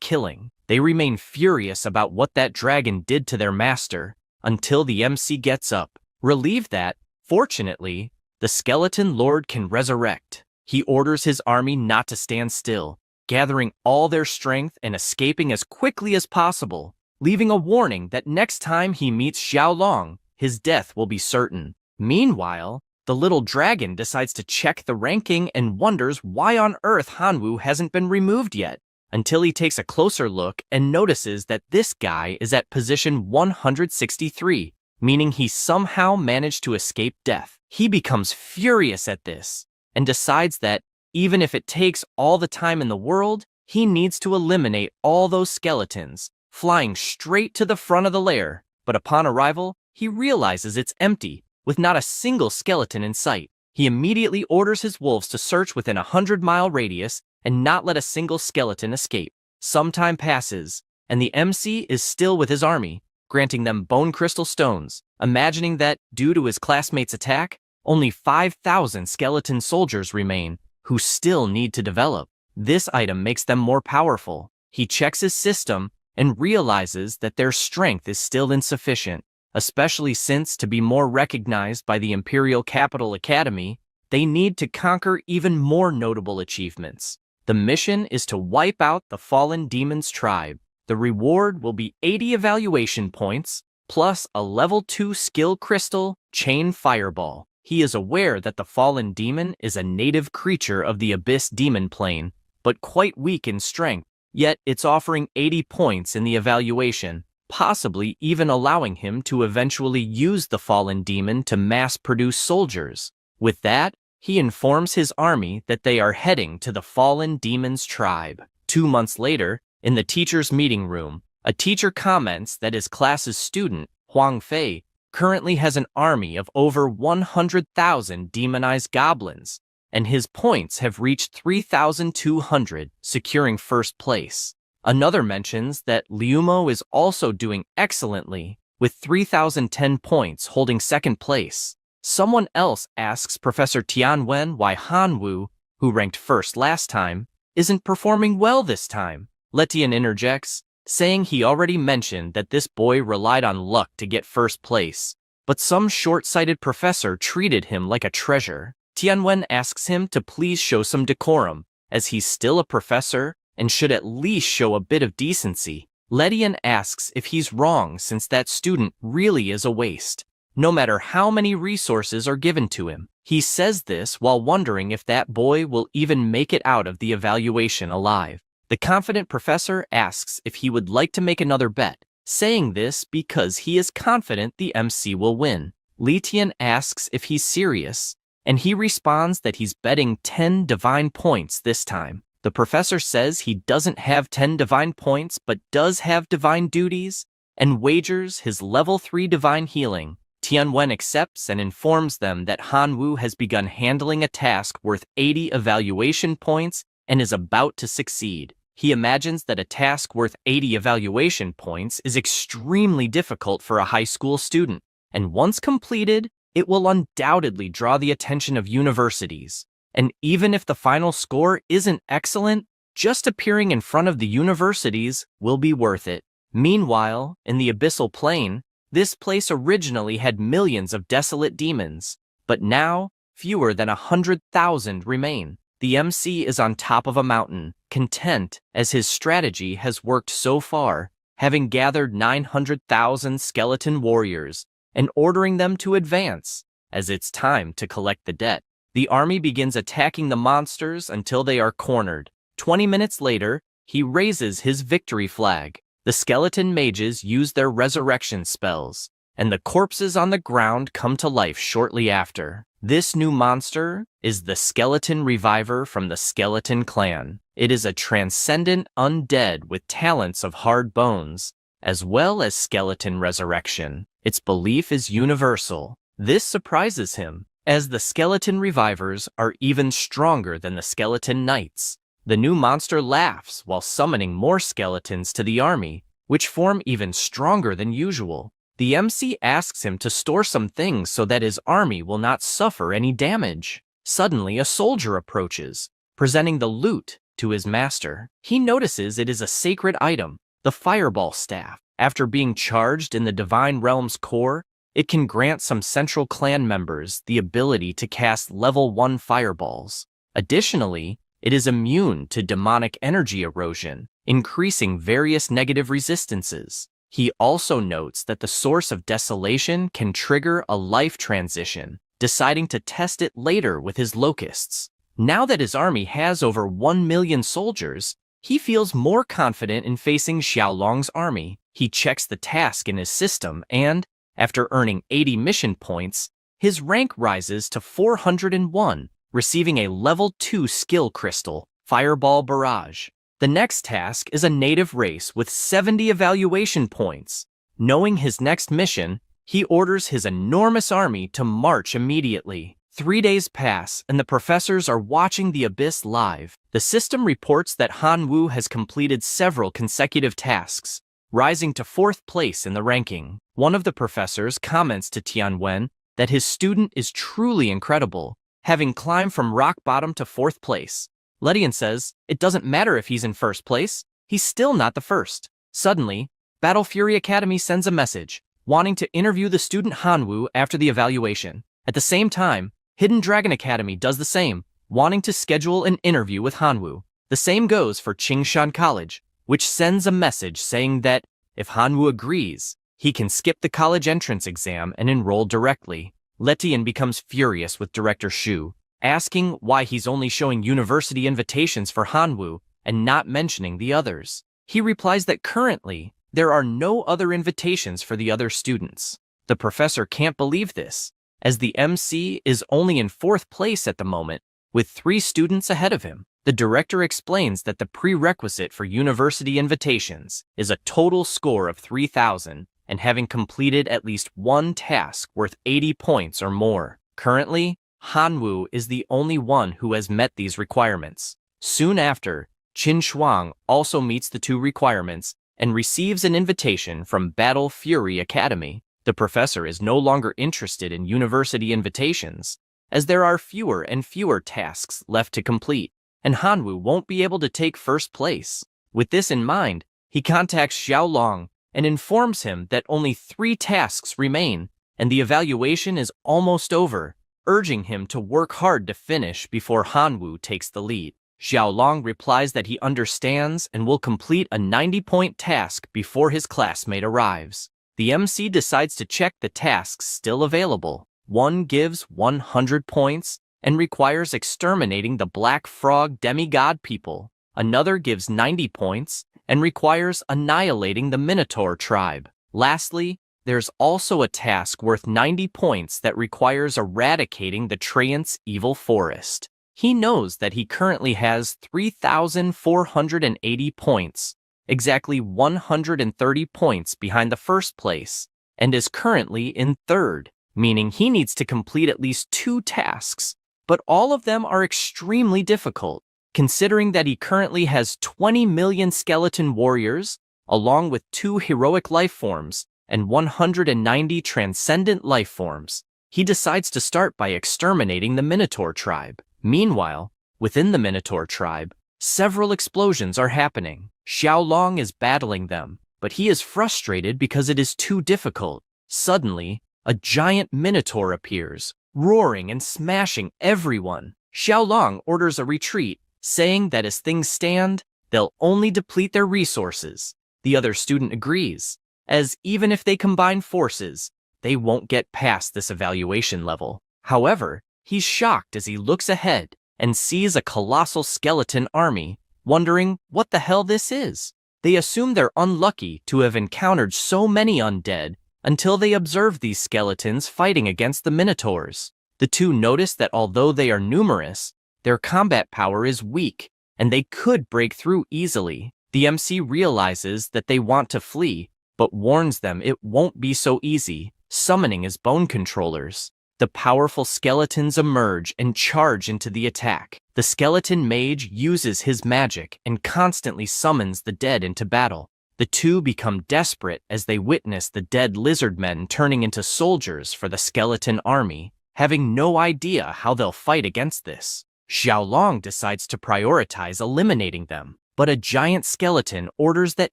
killing. They remain furious about what that dragon did to their master until the MC gets up, relieved that, fortunately, the skeleton lord can resurrect. He orders his army not to stand still, gathering all their strength and escaping as quickly as possible, leaving a warning that next time he meets Xiaolong, his death will be certain. Meanwhile, the little dragon decides to check the ranking and wonders why on earth Hanwoo hasn't been removed yet, until he takes a closer look and notices that this guy is at position 163, meaning he somehow managed to escape death. He becomes furious at this and decides that even if it takes all the time in the world, he needs to eliminate all those skeletons, flying straight to the front of the lair. But upon arrival, he realizes it's empty, with not a single skeleton in sight. He immediately orders his wolves to search within a 100-mile radius and not let a single skeleton escape. Some time passes, and the MC is still with his army, granting them bone crystal stones, imagining that, due to his classmates' attack, only 5,000 skeleton soldiers remain, who still need to develop. This item makes them more powerful. He checks his system and realizes that their strength is still insufficient, especially since, to be more recognized by the Imperial Capital Academy, they need to conquer even more notable achievements. The mission is to wipe out the fallen demon's tribe. The reward will be 80 evaluation points, plus a level 2 skill crystal, chain fireball. He is aware that the fallen demon is a native creature of the Abyss Demon Plane, but quite weak in strength, yet it's offering 80 points in the evaluation, possibly even allowing him to eventually use the fallen demon to mass-produce soldiers. With that, he informs his army that they are heading to the fallen demon's tribe. 2 months later, in the teacher's meeting room, a teacher comments that his class's student, Huang Fei, currently has an army of over 100,000 demonized goblins, and his points have reached 3,200, securing first place. Another mentions that Liumo is also doing excellently, with 3,010 points holding second place. Someone else asks Professor Tianwen why Hanwoo, who ranked first last time, isn't performing well this time. Letian interjects, saying he already mentioned that this boy relied on luck to get first place, but some short-sighted professor treated him like a treasure. Tianwen asks him to please show some decorum, as he's still a professor and should at least show a bit of decency. Letian asks if he's wrong since that student really is a waste, no matter how many resources are given to him. He says this while wondering if that boy will even make it out of the evaluation alive. The confident professor asks if he would like to make another bet, saying this because he is confident the MC will win. Letian asks if he's serious, and he responds that he's betting 10 divine points this time. The professor says he doesn't have 10 divine points but does have divine duties, and wagers his level 3 divine healing. Tianwen accepts and informs them that Hanwoo has begun handling a task worth 80 evaluation points and is about to succeed. He imagines that a task worth 80 evaluation points is extremely difficult for a high school student, and once completed, it will undoubtedly draw the attention of universities. And even if the final score isn't excellent, just appearing in front of the universities will be worth it. Meanwhile, in the Abyssal Plane, this place originally had millions of desolate demons, but now fewer than 100,000 remain. The MC is on top of a mountain, content as his strategy has worked so far, having gathered 900,000 skeleton warriors and ordering them to advance, as it's time to collect the debt. The army begins attacking the monsters until they are cornered. 20 minutes later, he raises his victory flag. The skeleton mages use their resurrection spells, and the corpses on the ground come to life shortly after. This new monster is the Skeleton Reviver from the Skeleton Clan. It is a transcendent undead with talents of hard bones, as well as skeleton resurrection. Its belief is universal. This surprises him, as the skeleton revivers are even stronger than the skeleton knights. The new monster laughs while summoning more skeletons to the army, which form even stronger than usual. The MC asks him to store some things so that his army will not suffer any damage. Suddenly, a soldier approaches, presenting the loot to his master. He notices it is a sacred item, the fireball staff. After being charged in the divine realm's core, it can grant some central clan members the ability to cast level 1 fireballs. Additionally, it is immune to demonic energy erosion, increasing various negative resistances. He also notes that the source of desolation can trigger a life transition, deciding to test it later with his locusts. Now that his army has over 1 million soldiers, he feels more confident in facing Xiaolong's army. He checks the task in his system and, after earning 80 mission points, his rank rises to 401, receiving a level 2 skill crystal, Fireball Barrage. The next task is a native race with 70 evaluation points. Knowing his next mission, he orders his enormous army to march immediately. 3 days pass, and the professors are watching the Abyss live. The system reports that Han Wu has completed several consecutive tasks, rising to 4th place in the ranking. One of the professors comments to Tianwen that his student is truly incredible, having climbed from rock bottom to 4th place. Ledian says it doesn't matter if he's in 1st place, he's still not the first. Suddenly, Battle Fury Academy sends a message, wanting to interview the student Hanwu after the evaluation. At the same time, Hidden Dragon Academy does the same, wanting to schedule an interview with Hanwu. The same goes for Qingshan College, which sends a message saying that if Hanwu agrees, he can skip the college entrance exam and enroll directly. Letian becomes furious with Director Shu, asking why he's only showing university invitations for Hanwu and not mentioning the others. He replies that currently, there are no other invitations for the other students. The professor can't believe this, as the MC is only in 4th place at the moment, with 3 students ahead of him. The director explains that the prerequisite for university invitations is a total score of 3,000 and having completed at least one task worth 80 points or more. Currently, Hanwu is the only one who has met these requirements. Soon after, Qin Shuang also meets the 2 requirements and receives an invitation from Battle Fury Academy. The professor is no longer interested in university invitations, as there are fewer and fewer tasks left to complete, and Hanwu won't be able to take 1st place. With this in mind, he contacts Xiaolong and informs him that only 3 tasks remain, and the evaluation is almost over, urging him to work hard to finish before Hanwu takes the lead. Xiaolong replies that he understands and will complete a 90-point task before his classmate arrives. The MC decides to check the tasks still available. One gives 100 points and requires exterminating the Black Frog demigod people. Another gives 90 points and requires annihilating the Minotaur tribe. Lastly, there's also a task worth 90 points that requires eradicating the Treant's evil forest. He knows that he currently has 3,480 points, exactly 130 points behind the 1st place, and is currently in 3rd, meaning he needs to complete at least 2 tasks, but all of them are extremely difficult, considering that he currently has 20 million skeleton warriors, along with 2 heroic life forms and 190 transcendent life forms. He decides to start by exterminating the Minotaur tribe. Meanwhile, within the Minotaur tribe, several explosions are happening. Xiaolong is battling them, but he is frustrated because it is too difficult. Suddenly, a giant Minotaur appears, roaring and smashing everyone. Xiaolong orders a retreat, saying that as things stand, they'll only deplete their resources. The other student agrees, as even if they combine forces, they won't get past this evaluation level. However, he's shocked as he looks ahead and sees a colossal skeleton army, wondering what the hell this is. They assume they're unlucky to have encountered so many undead until they observe these skeletons fighting against the Minotaurs. The 2 notice that although they are numerous, their combat power is weak, and they could break through easily. The MC realizes that they want to flee, but warns them it won't be so easy, summoning his bone controllers. The powerful skeletons emerge and charge into the attack. The skeleton mage uses his magic and constantly summons the dead into battle. The two become desperate as they witness the dead lizard men turning into soldiers for the skeleton army, having no idea how they'll fight against this. Xiaolong decides to prioritize eliminating them, but a giant skeleton orders that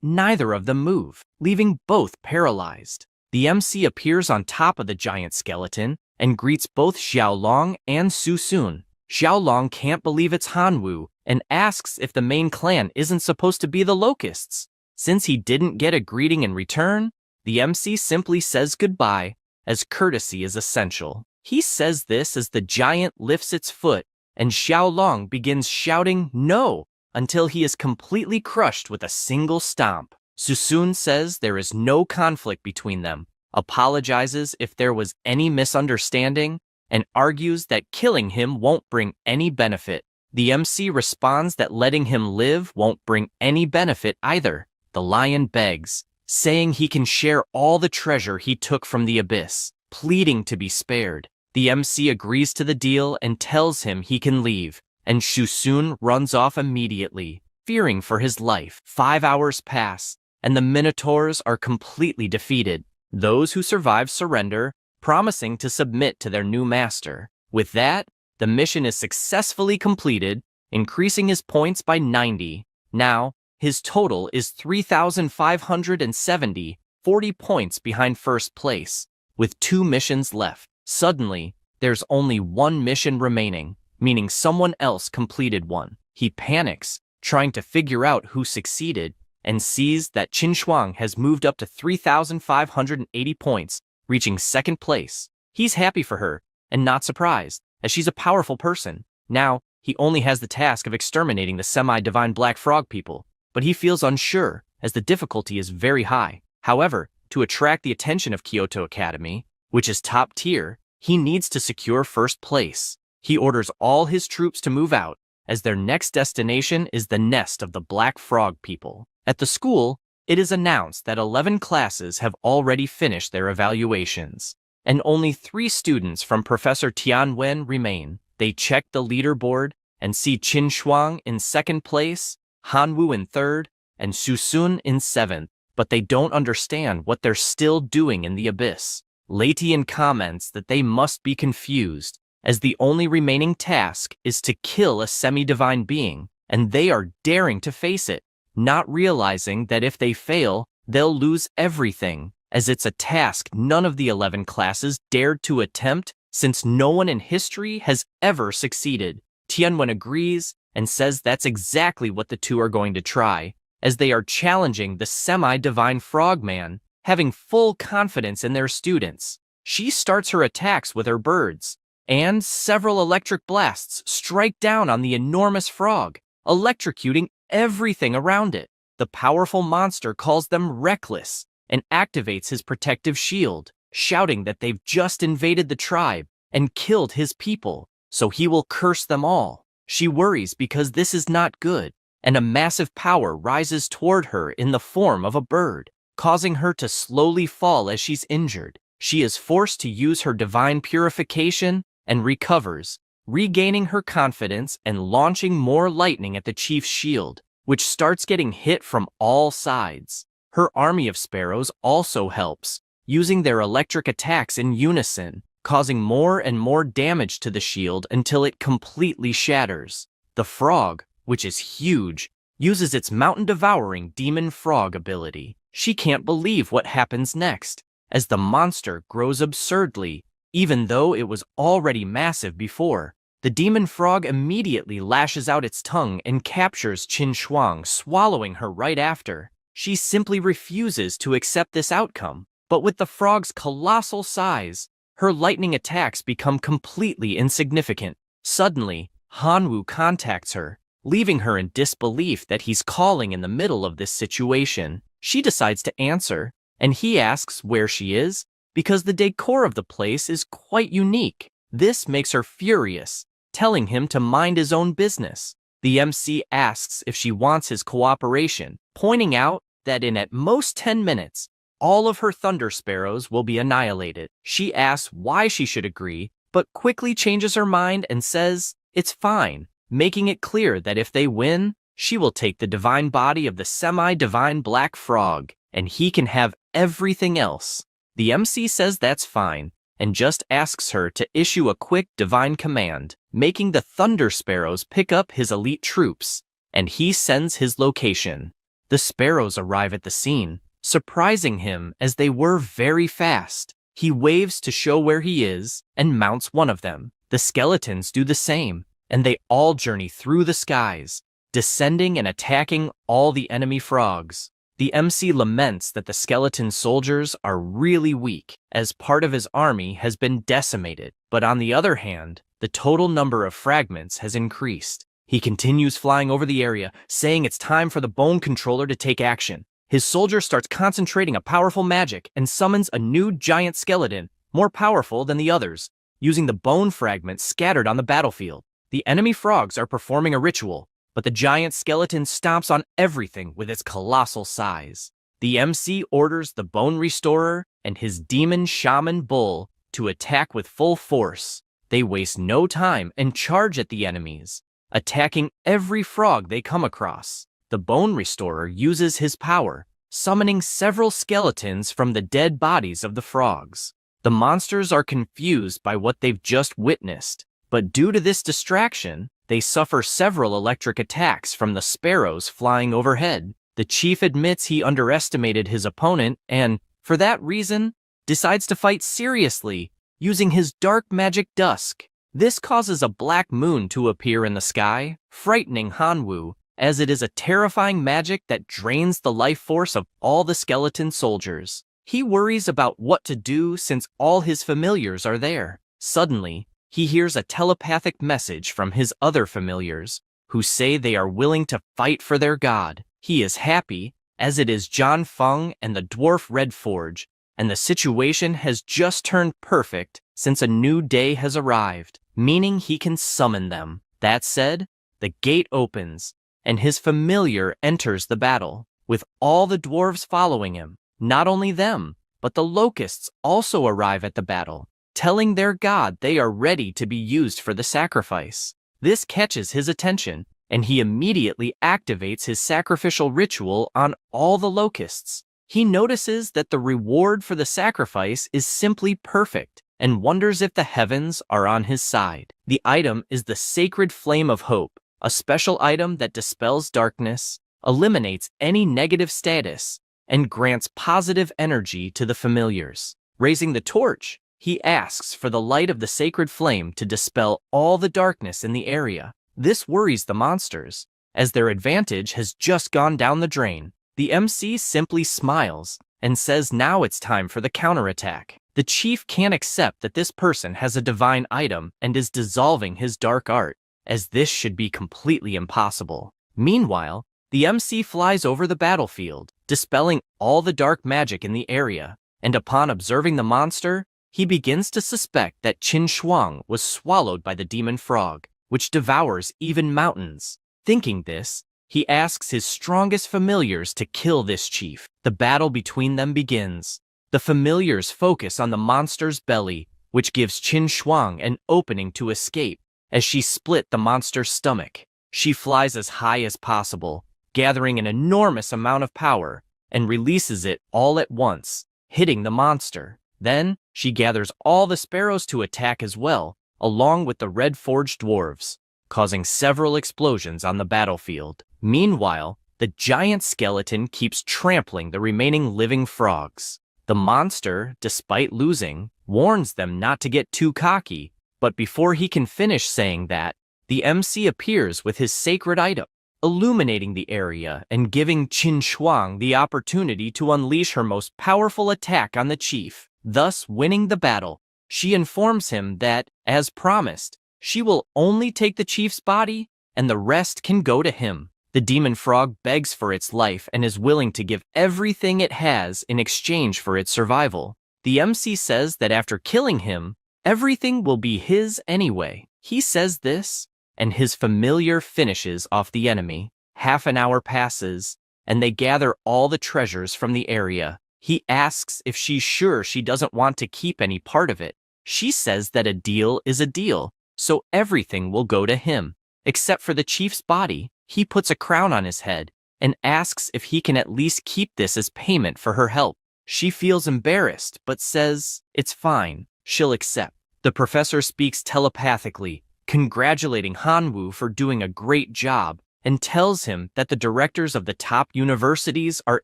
neither of them move, leaving both paralyzed. The MC appears on top of the giant skeleton and greets both Xiaolong and Su Sun. Xiaolong can't believe it's Hanwu and asks if the main clan isn't supposed to be the Locusts. Since he didn't get a greeting in return, the MC simply says goodbye, as courtesy is essential. He says this as the giant lifts its foot, and Xiaolong begins shouting no until he is completely crushed with a single stomp. Susun says there is no conflict between them, apologizes if there was any misunderstanding, and argues that killing him won't bring any benefit. The MC responds that letting him live won't bring any benefit either. The lion begs, saying he can share all the treasure he took from the abyss, pleading to be spared. The MC agrees to the deal and tells him he can leave, and Shusun runs off immediately, fearing for his life. 5 hours pass, and the Minotaurs are completely defeated. Those who survive surrender, promising to submit to their new master. With that, the mission is successfully completed, increasing his points by 90. Now, his total is 3,570, 40 points behind first place, with 2 missions left. Suddenly, there's only 1 mission remaining, meaning someone else completed one. He panics, trying to figure out who succeeded, and sees that Qin Shuang has moved up to 3,580 points, reaching second place. He's happy for her, and not surprised, as she's a powerful person. Now, he only has the task of exterminating the semi-divine black frog people, but he feels unsure, as the difficulty is very high. However, to attract the attention of Kyoto Academy, which is top tier, he needs to secure first place. He orders all his troops to move out, as their next destination is the nest of the black frog people. At the school, it is announced that 11 classes have already finished their evaluations, and only 3 students from Professor Tianwen remain. They check the leaderboard and see Qin Shuang in second place, Hanwu in third, and Susun in seventh, but they don't understand what they're still doing in the abyss. Latian comments that they must be confused, as the only remaining task is to kill a semi-divine being, and they are daring to face it, not realizing that if they fail, they'll lose everything, as it's a task none of the 11 classes dared to attempt since no one in history has ever succeeded. Tianwen agrees and says that's exactly what the two are going to try, as they are challenging the semi-divine frogman, having full confidence in their students. She starts her attacks with her birds, and several electric blasts strike down on the enormous frog, electrocuting everything around it. The powerful monster calls them reckless and activates his protective shield, shouting that they've just invaded the tribe and killed his people, so he will curse them all. She worries because this is not good, and a massive power rises toward her in the form of a bird, causing her to slowly fall as she's injured. She is forced to use her divine purification and recovers, regaining her confidence and launching more lightning at the chief's shield, which starts getting hit from all sides. Her army of sparrows also helps, using their electric attacks in unison, causing more and more damage to the shield until it completely shatters. The frog, which is huge, uses its mountain-devouring demon frog ability. She can't believe what happens next, as the monster grows absurdly, even though it was already massive before. The demon frog immediately lashes out its tongue and captures Qin Shuang, swallowing her right after. She simply refuses to accept this outcome, but with the frog's colossal size, her lightning attacks become completely insignificant. Suddenly, Hanwu contacts her, leaving her in disbelief that he's calling in the middle of this situation. She decides to answer, and he asks where she is, because the decor of the place is quite unique. This makes her furious, telling him to mind his own business. The MC asks if she wants his cooperation, pointing out that in at most 10 minutes, all of her thunder sparrows will be annihilated. She asks why she should agree, but quickly changes her mind and says it's fine, making it clear that if they win, she will take the divine body of the semi-divine black frog, and he can have everything else. The MC says that's fine, and just asks her to issue a quick divine command, making the thunder sparrows pick up his elite troops, and he sends his location. The sparrows arrive at the scene, surprising him as they were very fast. He waves to show where he is and mounts one of them. The skeletons do the same, and they all journey through the skies, descending and attacking all the enemy frogs. The MC laments that the skeleton soldiers are really weak, as part of his army has been decimated, but on the other hand, the total number of fragments has increased. He continues flying over the area, saying it's time for the bone controller to take action. His soldier starts concentrating a powerful magic and summons a new giant skeleton, more powerful than the others, using the bone fragments scattered on the battlefield. The enemy frogs are performing a ritual, but the giant skeleton stomps on everything with its colossal size. The MC orders the Bone Restorer and his demon shaman bull to attack with full force. They waste no time and charge at the enemies, attacking every frog they come across. The Bone Restorer uses his power, summoning several skeletons from the dead bodies of the frogs. The monsters are confused by what they've just witnessed, but due to this distraction, they suffer several electric attacks from the sparrows flying overhead. The chief admits he underestimated his opponent and, for that reason, decides to fight seriously, using his dark magic dusk. This causes a black moon to appear in the sky, frightening Hanwoo, as it is a terrifying magic that drains the life force of all the skeleton soldiers. He worries about what to do since all his familiars are there. Suddenly, he hears a telepathic message from his other familiars, who say they are willing to fight for their god. He is happy, as it is John Feng and the dwarf Red Forge, and the situation has just turned perfect since a new day has arrived, meaning he can summon them. That said, the gate opens, and his familiar enters the battle, with all the dwarves following him. Not only them, but the locusts also arrive at the battle, telling their god they are ready to be used for the sacrifice. This catches his attention, and he immediately activates his sacrificial ritual on all the locusts. He notices that the reward for the sacrifice is simply perfect, and wonders if the heavens are on his side. The item is the Sacred Flame of Hope, a special item that dispels darkness, eliminates any negative status, and grants positive energy to the familiars. Raising the torch, he asks for the light of the sacred flame to dispel all the darkness in the area. This worries the monsters, as their advantage has just gone down the drain. The MC simply smiles and says now it's time for the counterattack. The chief can't accept that this person has a divine item and is dissolving his dark art, as this should be completely impossible. Meanwhile, the MC flies over the battlefield, dispelling all the dark magic in the area, and upon observing the monster, he begins to suspect that Qin Shuang was swallowed by the demon frog, which devours even mountains. Thinking this, he asks his strongest familiars to kill this chief. The battle between them begins. The familiars focus on the monster's belly, which gives Qin Shuang an opening to escape, as she split the monster's stomach. She flies as high as possible, gathering an enormous amount of power, and releases it all at once, hitting the monster. Then, she gathers all the sparrows to attack as well, along with the red forged dwarves, causing several explosions on the battlefield. Meanwhile, the giant skeleton keeps trampling the remaining living frogs. The monster, despite losing, warns them not to get too cocky, but before he can finish saying that, the MC appears with his sacred item, illuminating the area and giving Qin Shuang the opportunity to unleash her most powerful attack on the chief, thus winning the battle. She informs him that, as promised, she will only take the chief's body and the rest can go to him. The demon frog begs for its life and is willing to give everything it has in exchange for its survival. The MC says that after killing him, everything will be his anyway. He says this, and his familiar finishes off the enemy. Half an hour passes, and they gather all the treasures from the area. He asks if she's sure she doesn't want to keep any part of it. She says that a deal is a deal, so everything will go to him. Except for the chief's body, he puts a crown on his head and asks if he can at least keep this as payment for her help. She feels embarrassed, but says it's fine, she'll accept. The professor speaks telepathically, congratulating Hanwoo for doing a great job, and tells him that the directors of the top universities are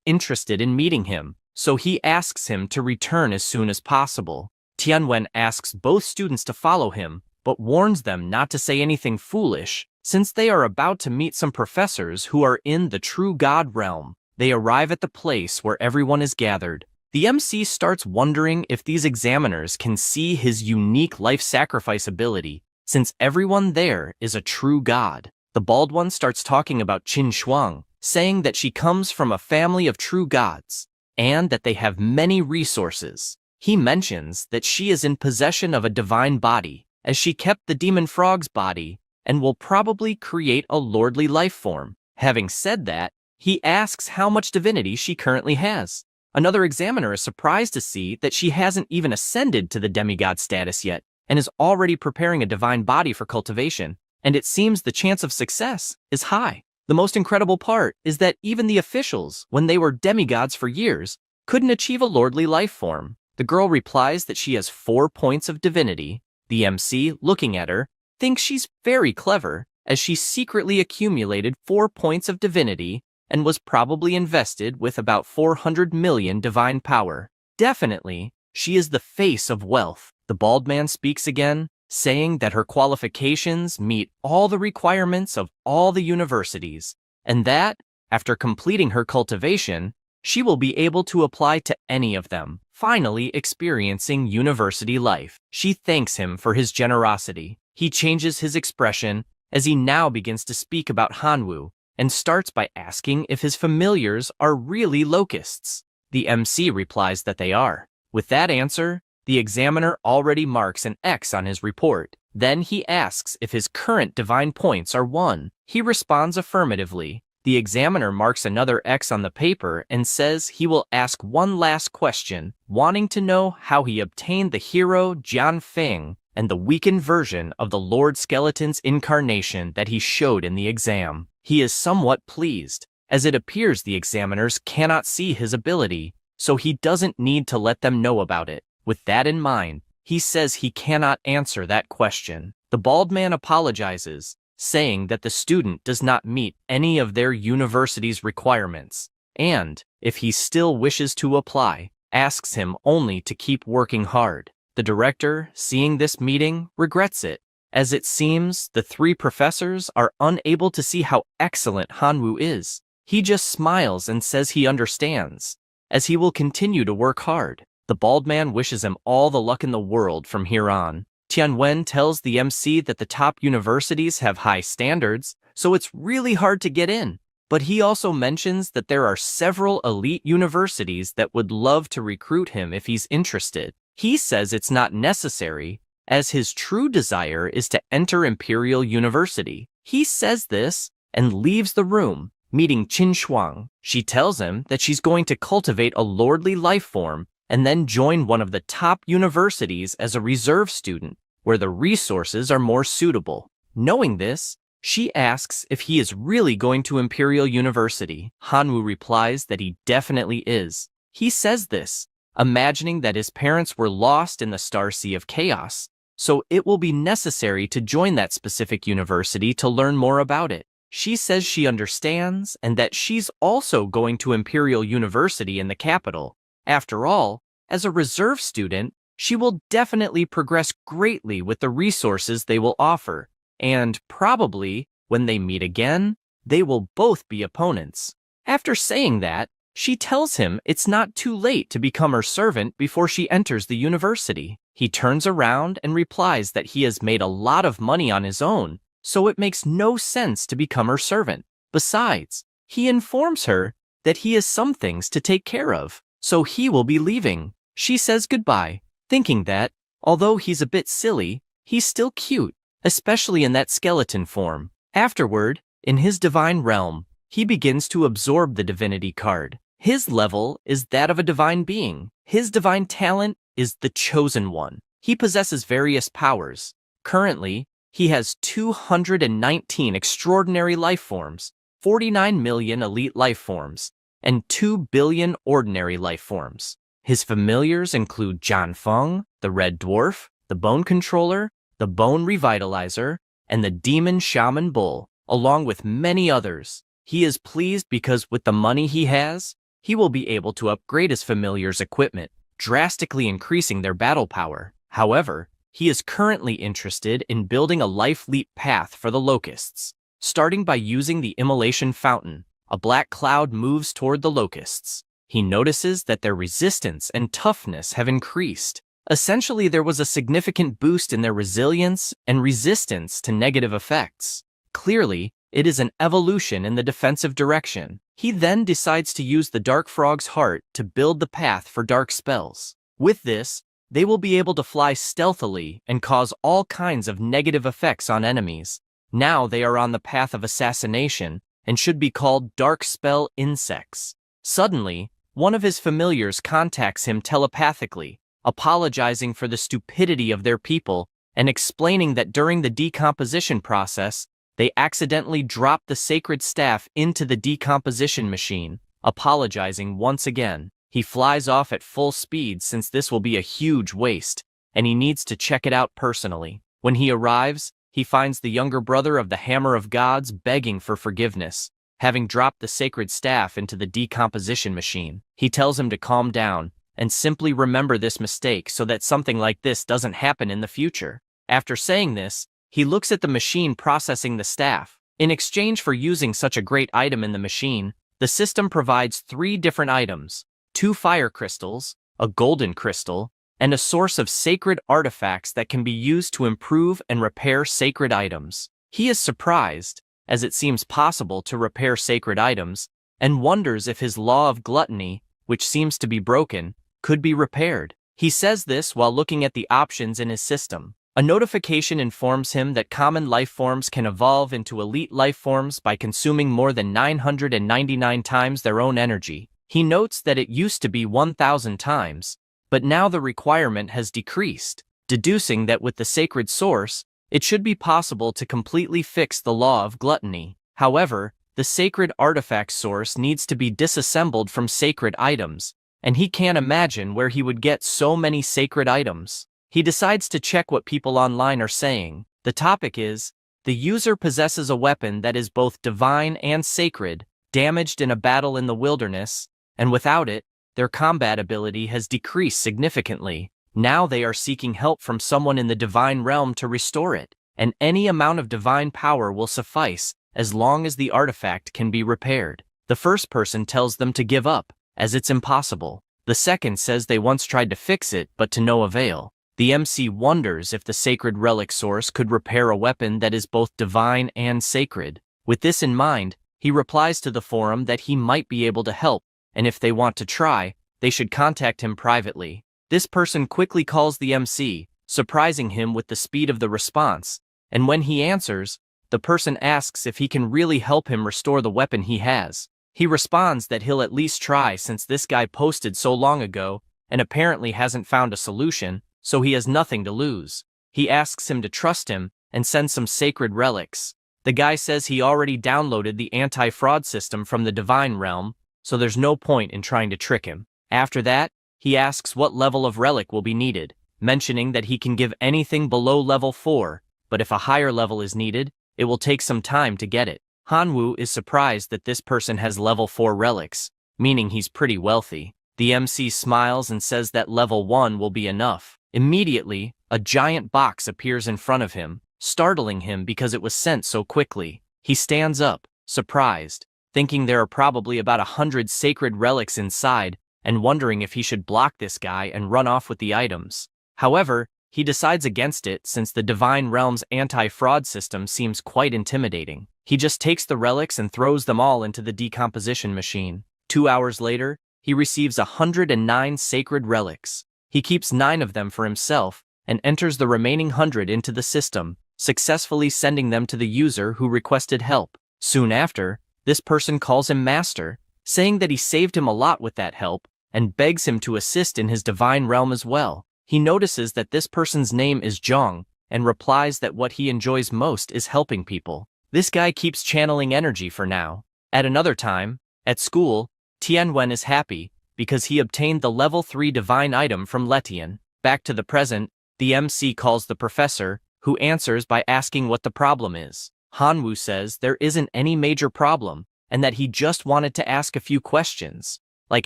interested in meeting him, so he asks him to return as soon as possible. Tianwen asks both students to follow him, but warns them not to say anything foolish, since they are about to meet some professors who are in the true God realm. They arrive at the place where everyone is gathered. The MC starts wondering if these examiners can see his unique life sacrifice ability, since everyone there is a true god. The bald one starts talking about Qin Shuang, saying that she comes from a family of true gods, and that they have many resources. He mentions that she is in possession of a divine body, as she kept the demon frog's body, and will probably create a lordly life form. Having said that, he asks how much divinity she currently has. Another examiner is surprised to see that she hasn't even ascended to the demigod status yet, and is already preparing a divine body for cultivation, and it seems the chance of success is high. The most incredible part is that even the officials, when they were demigods for years, couldn't achieve a lordly life form. The girl replies that she has 4 points of divinity. The MC, looking at her, thinks she's very clever, as she secretly accumulated 4 points of divinity and was probably invested with about 400 million divine power. Definitely, she is the face of wealth. The bald man speaks again, saying that her qualifications meet all the requirements of all the universities, and that, after completing her cultivation, she will be able to apply to any of them, finally experiencing university life. She thanks him for his generosity. He changes his expression as he now begins to speak about Hanwoo, and starts by asking if his familiars are really locusts. The MC replies that they are. With that answer, the examiner already marks an X on his report. Then he asks if his current divine points are 1. He responds affirmatively. The examiner marks another X on the paper and says he will ask one last question, wanting to know how he obtained the hero Jian Feng and the weakened version of the Lord Skeleton's incarnation that he showed in the exam. He is somewhat pleased, as it appears the examiners cannot see his ability, so he doesn't need to let them know about it. With that in mind, he says he cannot answer that question. The bald man apologizes, saying that the student does not meet any of their university's requirements, and, if he still wishes to apply, asks him only to keep working hard. The director, seeing this meeting, regrets it, as it seems the 3 professors are unable to see how excellent Hanwoo is. He just smiles and says he understands, as he will continue to work hard. The bald man wishes him all the luck in the world from here on. Tianwen tells the MC that the top universities have high standards, so it's really hard to get in. But he also mentions that there are several elite universities that would love to recruit him if he's interested. He says it's not necessary, as his true desire is to enter Imperial University. He says this and leaves the room, meeting Qin Shuang. She tells him that she's going to cultivate a lordly life form and then join one of the top universities as a reserve student, where the resources are more suitable. Knowing this, she asks if he is really going to Imperial University. Hanwoo replies that he definitely is. He says this, imagining that his parents were lost in the Star Sea of Chaos, so it will be necessary to join that specific university to learn more about it. She says she understands and that she's also going to Imperial University in the capital. After all, as a reserve student, she will definitely progress greatly with the resources they will offer, and probably, when they meet again, they will both be opponents. After saying that, she tells him it's not too late to become her servant before she enters the university. He turns around and replies that he has made a lot of money on his own, so it makes no sense to become her servant. Besides, he informs her that he has some things to take care of, so he will be leaving. She says goodbye, thinking that, although he's a bit silly, he's still cute, especially in that skeleton form. Afterward, in his divine realm, he begins to absorb the divinity card. His level is that of a divine being. His divine talent is the Chosen One. He possesses various powers. Currently, he has 219 extraordinary life forms, 49 million elite life forms, and 2 billion ordinary life forms. His familiars include John Feng, the Red Dwarf, the Bone Controller, the Bone Revitalizer, and the Demon Shaman Bull, along with many others. He is pleased because with the money he has, he will be able to upgrade his familiars' equipment, drastically increasing their battle power. However, he is currently interested in building a life leap path for the locusts. Starting by using the immolation fountain, a black cloud moves toward the locusts. He notices that their resistance and toughness have increased. Essentially, there was a significant boost in their resilience and resistance to negative effects. Clearly, it is an evolution in the defensive direction. He then decides to use the Dark Frog's heart to build the path for dark spells. With this, they will be able to fly stealthily and cause all kinds of negative effects on enemies. Now they are on the path of assassination and should be called Dark Spell Insects. Suddenly, one of his familiars contacts him telepathically, apologizing for the stupidity of their people and explaining that during the decomposition process, they accidentally dropped the sacred staff into the decomposition machine. Apologizing once again, he flies off at full speed since this will be a huge waste, and he needs to check it out personally. When he arrives, he finds the younger brother of the Hammer of Gods begging for forgiveness, having dropped the sacred staff into the decomposition machine. He tells him to calm down and simply remember this mistake so that something like this doesn't happen in the future. After saying this, he looks at the machine processing the staff. In exchange for using such a great item in the machine, the system provides 3 different items: 2 fire crystals, a golden crystal, and a source of sacred artifacts that can be used to improve and repair sacred items. He is surprised, as it seems possible to repair sacred items, and wonders if his law of gluttony, which seems to be broken, could be repaired. He says this while looking at the options in his system. A notification informs him that common life forms can evolve into elite life forms by consuming more than 999 times their own energy. He notes that it used to be 1,000 times, but now the requirement has decreased, deducing that with the sacred source, it should be possible to completely fix the law of gluttony. However, the sacred artifact source needs to be disassembled from sacred items, and he can't imagine where he would get so many sacred items. He decides to check what people online are saying. The topic is, the user possesses a weapon that is both divine and sacred, damaged in a battle in the wilderness, and without it, their combat ability has decreased significantly. Now they are seeking help from someone in the divine realm to restore it, and any amount of divine power will suffice as long as the artifact can be repaired. The first person tells them to give up, as it's impossible. The second says they once tried to fix it, but to no avail. The MC wonders if the sacred relic source could repair a weapon that is both divine and sacred. With this in mind, he replies to the forum that he might be able to help, and if they want to try, they should contact him privately. This person quickly calls the MC, surprising him with the speed of the response, and when he answers, the person asks if he can really help him restore the weapon he has. He responds that he'll at least try since this guy posted so long ago and apparently hasn't found a solution, so he has nothing to lose. He asks him to trust him and send some sacred relics. The guy says he already downloaded the anti-fraud system from the divine realm, so there's no point in trying to trick him. After that, he asks what level of relic will be needed, mentioning that he can give anything below level 4, but if a higher level is needed, it will take some time to get it. Hanwoo is surprised that this person has level 4 relics, meaning he's pretty wealthy. The MC smiles and says that level 1 will be enough. Immediately, a giant box appears in front of him, startling him because it was sent so quickly. He stands up, surprised, thinking there are probably about 100 sacred relics inside, and wondering if he should block this guy and run off with the items. However, he decides against it since the Divine Realm's anti-fraud system seems quite intimidating. He just takes the relics and throws them all into the decomposition machine. 2 hours later, he receives 109 sacred relics. He keeps 9 of them for himself and enters the remaining 100 into the system, successfully sending them to the user who requested help. Soon after, this person calls him Master, saying that he saved him a lot with that help, and begs him to assist in his divine realm as well. He notices that this person's name is Zhang, and replies that what he enjoys most is helping people. This guy keeps channeling energy for now. At another time, at school, Tianwen is happy because he obtained the level 3 divine item from Letian. Back to the present, the MC calls the professor, who answers by asking what the problem is. Hanwoo says there isn't any major problem, and that he just wanted to ask a few questions, like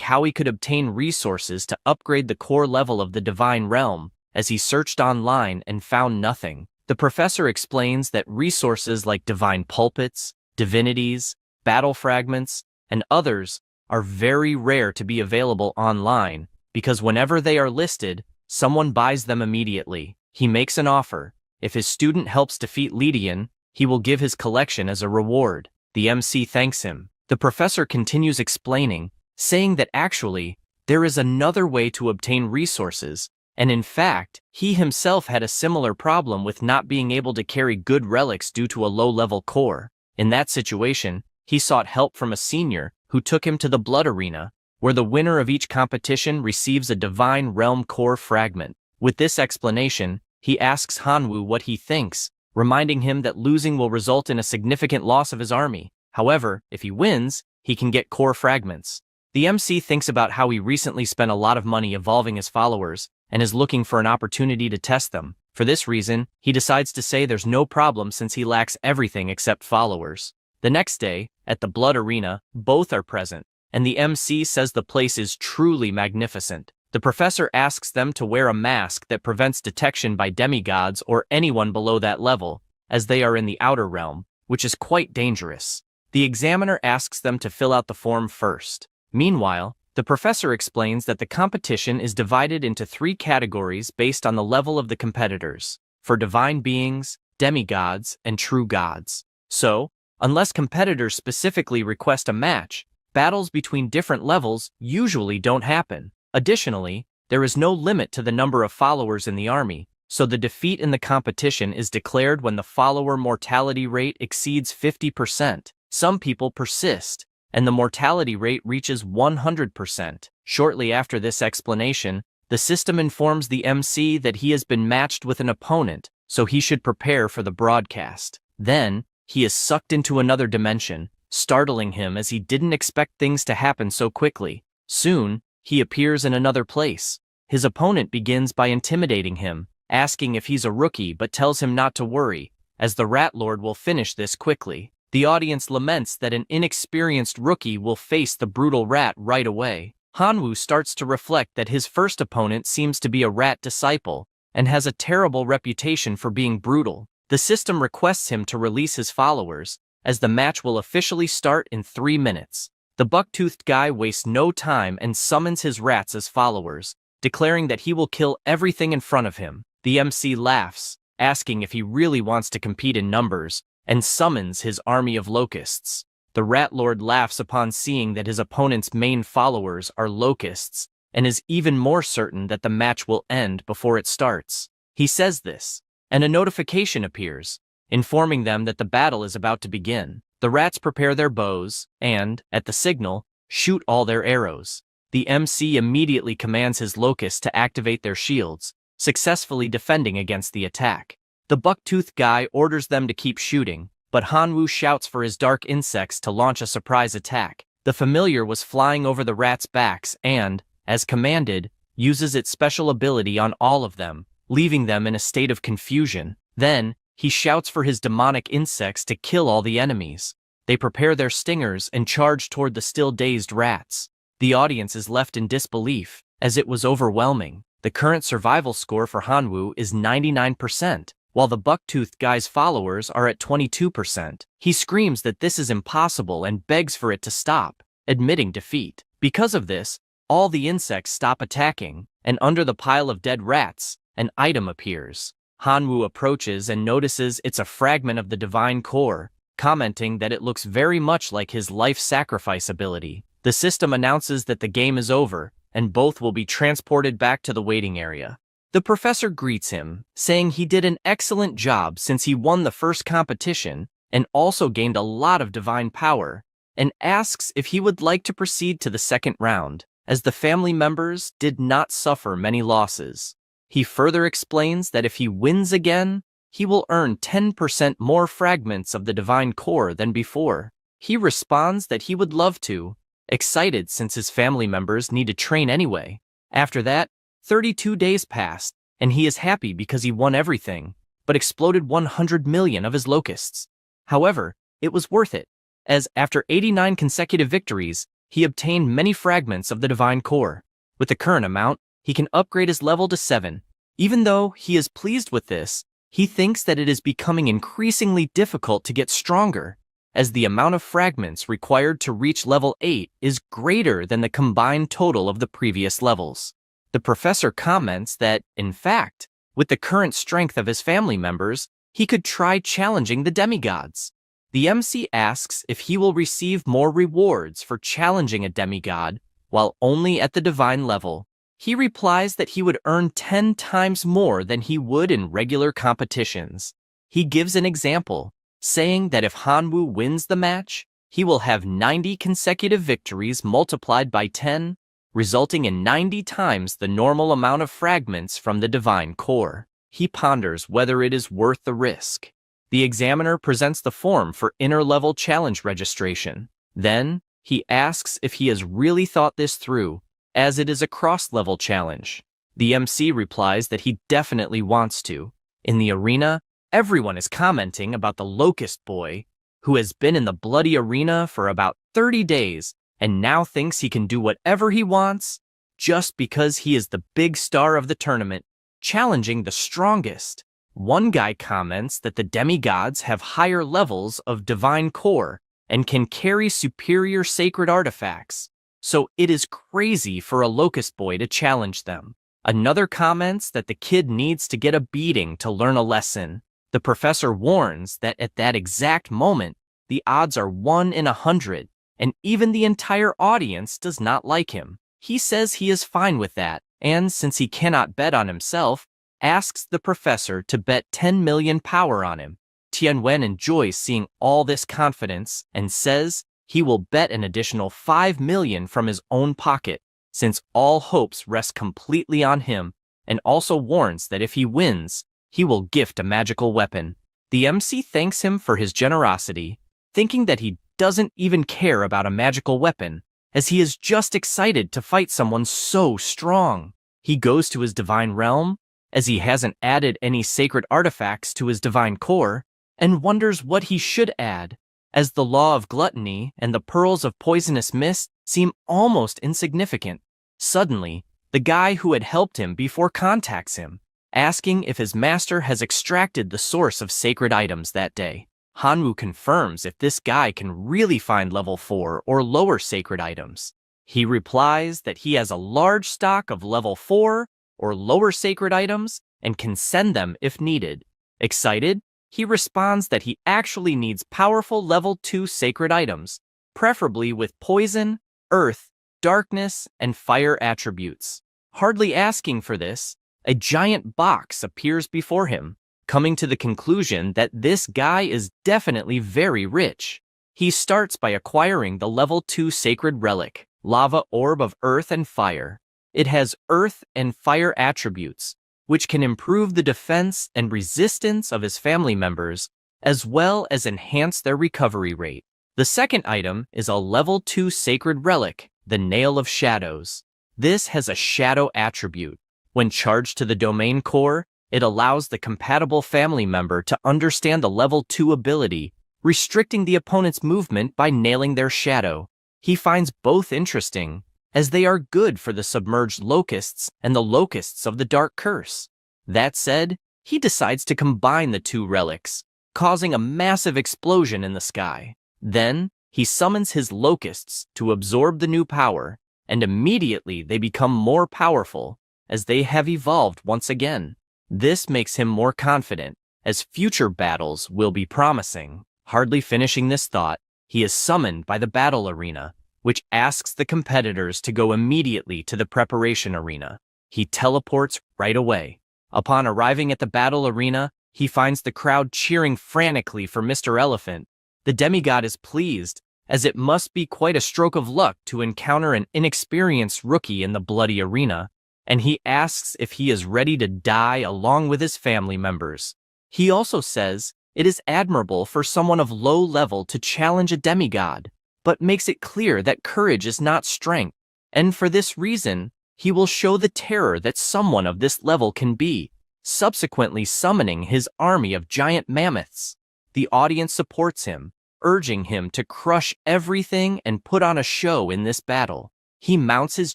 how he could obtain resources to upgrade the core level of the divine realm, as he searched online and found nothing. The professor explains that resources like divine pulpits, divinities, battle fragments, and others are very rare to be available online, because whenever they are listed, someone buys them immediately. He makes an offer. If his student helps defeat Lydian, he will give his collection as a reward. The MC thanks him. The professor continues explaining, saying that actually, there is another way to obtain resources, and in fact, he himself had a similar problem with not being able to carry good relics due to a low-level core. In that situation, he sought help from a senior who took him to the Blood Arena, where the winner of each competition receives a divine realm core fragment. With this explanation, he asks Hanwoo what he thinks, reminding him that losing will result in a significant loss of his army. However, if he wins, he can get core fragments. The MC thinks about how he recently spent a lot of money evolving his followers, and is looking for an opportunity to test them. For this reason, he decides to say there's no problem since he lacks everything except followers. The next day, at the Blood Arena, both are present, and the MC says the place is truly magnificent. The professor asks them to wear a mask that prevents detection by demigods or anyone below that level, as they are in the outer realm, which is quite dangerous. The examiner asks them to fill out the form first. Meanwhile, the professor explains that the competition is divided into 3 categories based on the level of the competitors, for divine beings, demigods, and true gods. So, unless competitors specifically request a match, battles between different levels usually don't happen. Additionally, there is no limit to the number of followers in the army, so the defeat in the competition is declared when the follower mortality rate exceeds 50%. Some people persist, and the mortality rate reaches 100%. Shortly after this explanation, the system informs the MC that he has been matched with an opponent, so he should prepare for the broadcast. Then, he is sucked into another dimension, startling him as he didn't expect things to happen so quickly. Soon, he appears in another place. His opponent begins by intimidating him, asking if he's a rookie but tells him not to worry, as the Rat Lord will finish this quickly. The audience laments that an inexperienced rookie will face the brutal rat right away. Hanwoo starts to reflect that his first opponent seems to be a rat disciple, and has a terrible reputation for being brutal. The system requests him to release his followers, as the match will officially start in 3 minutes. The buck-toothed guy wastes no time and summons his rats as followers, declaring that he will kill everything in front of him. The MC laughs, asking if he really wants to compete in numbers, and summons his army of locusts. The Rat Lord laughs upon seeing that his opponent's main followers are locusts, and is even more certain that the match will end before it starts. He says this, and a notification appears, informing them that the battle is about to begin. The rats prepare their bows, and, at the signal, shoot all their arrows. The MC immediately commands his locusts to activate their shields, successfully defending against the attack. The buck-toothed guy orders them to keep shooting, but Hanwoo shouts for his dark insects to launch a surprise attack. The familiar was flying over the rats' backs and, as commanded, uses its special ability on all of them, leaving them in a state of confusion. Then, he shouts for his demonic insects to kill all the enemies. They prepare their stingers and charge toward the still dazed rats. The audience is left in disbelief, as it was overwhelming. The current survival score for Hanwoo is 99%, while the buck-toothed guy's followers are at 22%. He screams that this is impossible and begs for it to stop, admitting defeat. Because of this, all the insects stop attacking, and under the pile of dead rats, an item appears. Hanwoo approaches and notices it's a fragment of the divine core, commenting that it looks very much like his life sacrifice ability. The system announces that the game is over, and both will be transported back to the waiting area. The professor greets him, saying he did an excellent job since he won the first competition, and also gained a lot of divine power, and asks if he would like to proceed to the second round, as the family members did not suffer many losses. He further explains that if he wins again, he will earn 10% more fragments of the divine core than before. He responds that he would love to, excited since his family members need to train anyway. After that, 32 days passed, and he is happy because he won everything, but exploded 100 million of his locusts. However, it was worth it, as after 89 consecutive victories, he obtained many fragments of the divine core. With the current amount, he can upgrade his level to 7. Even though he is pleased with this, he thinks that it is becoming increasingly difficult to get stronger, as the amount of fragments required to reach level 8 is greater than the combined total of the previous levels. The professor comments that, in fact, with the current strength of his family members, he could try challenging the demigods. The MC asks if he will receive more rewards for challenging a demigod while only at the divine level. He replies that he would earn 10 times more than he would in regular competitions. He gives an example, saying that if Hanwoo wins the match, he will have 90 consecutive victories multiplied by 10, resulting in 90 times the normal amount of fragments from the divine core. He ponders whether it is worth the risk. The examiner presents the form for inner-level challenge registration. Then, he asks if he has really thought this through, as it is a cross-level challenge. The MC replies that he definitely wants to. In the arena, everyone is commenting about the Locust Boy, who has been in the bloody arena for about 30 days and now thinks he can do whatever he wants just because he is the big star of the tournament, challenging the strongest. One guy comments that the demigods have higher levels of divine core and can carry superior sacred artifacts, so it is crazy for a Locust Boy to challenge them. Another comments that the kid needs to get a beating to learn a lesson. The professor warns that at that exact moment, the odds are 1 in 100, and even the entire audience does not like him. He says he is fine with that, and since he cannot bet on himself, asks the professor to bet 10 million power on him. Tianwen enjoys seeing all this confidence and says he will bet an additional 5 million from his own pocket, since all hopes rest completely on him, and also warns that if he wins, he will gift a magical weapon. The MC thanks him for his generosity, thinking that he doesn't even care about a magical weapon, as he is just excited to fight someone so strong. He goes to his divine realm, as he hasn't added any sacred artifacts to his divine core, and wonders what he should add, as the law of gluttony and the pearls of poisonous mist seem almost insignificant. Suddenly, the guy who had helped him before contacts him, asking if his master has extracted the source of sacred items that day. Hanwoo confirms if this guy can really find level 4 or lower sacred items. He replies that he has a large stock of level 4 or lower sacred items and can send them if needed. Excited, he responds that he actually needs powerful level 2 sacred items, preferably with poison, earth, darkness, and fire attributes. Hardly asking for this, a giant box appears before him, coming to the conclusion that this guy is definitely very rich. He starts by acquiring the level 2 sacred relic, Lava Orb of Earth and Fire. It has earth and fire attributes, which can improve the defense and resistance of his family members, as well as enhance their recovery rate. The second item is a level 2 sacred relic, the Nail of Shadows. This has a shadow attribute. When charged to the domain core, it allows the compatible family member to understand the level 2 ability, restricting the opponent's movement by nailing their shadow. He finds both interesting, as they are good for the submerged locusts and the locusts of the Dark Curse. That said, he decides to combine the two relics, causing a massive explosion in the sky. Then, he summons his locusts to absorb the new power, and immediately they become more powerful, as they have evolved once again. This makes him more confident, as future battles will be promising. Hardly finishing this thought, he is summoned by the battle arena, which asks the competitors to go immediately to the preparation arena. He teleports right away. Upon arriving at the battle arena, he finds the crowd cheering frantically for Mr. Elephant. The demigod is pleased, as it must be quite a stroke of luck to encounter an inexperienced rookie in the bloody arena, and he asks if he is ready to die along with his family members. He also says it is admirable for someone of low level to challenge a demigod, but makes it clear that courage is not strength, and for this reason, he will show the terror that someone of this level can be, subsequently summoning his army of giant mammoths. The audience supports him, urging him to crush everything and put on a show in this battle. He mounts his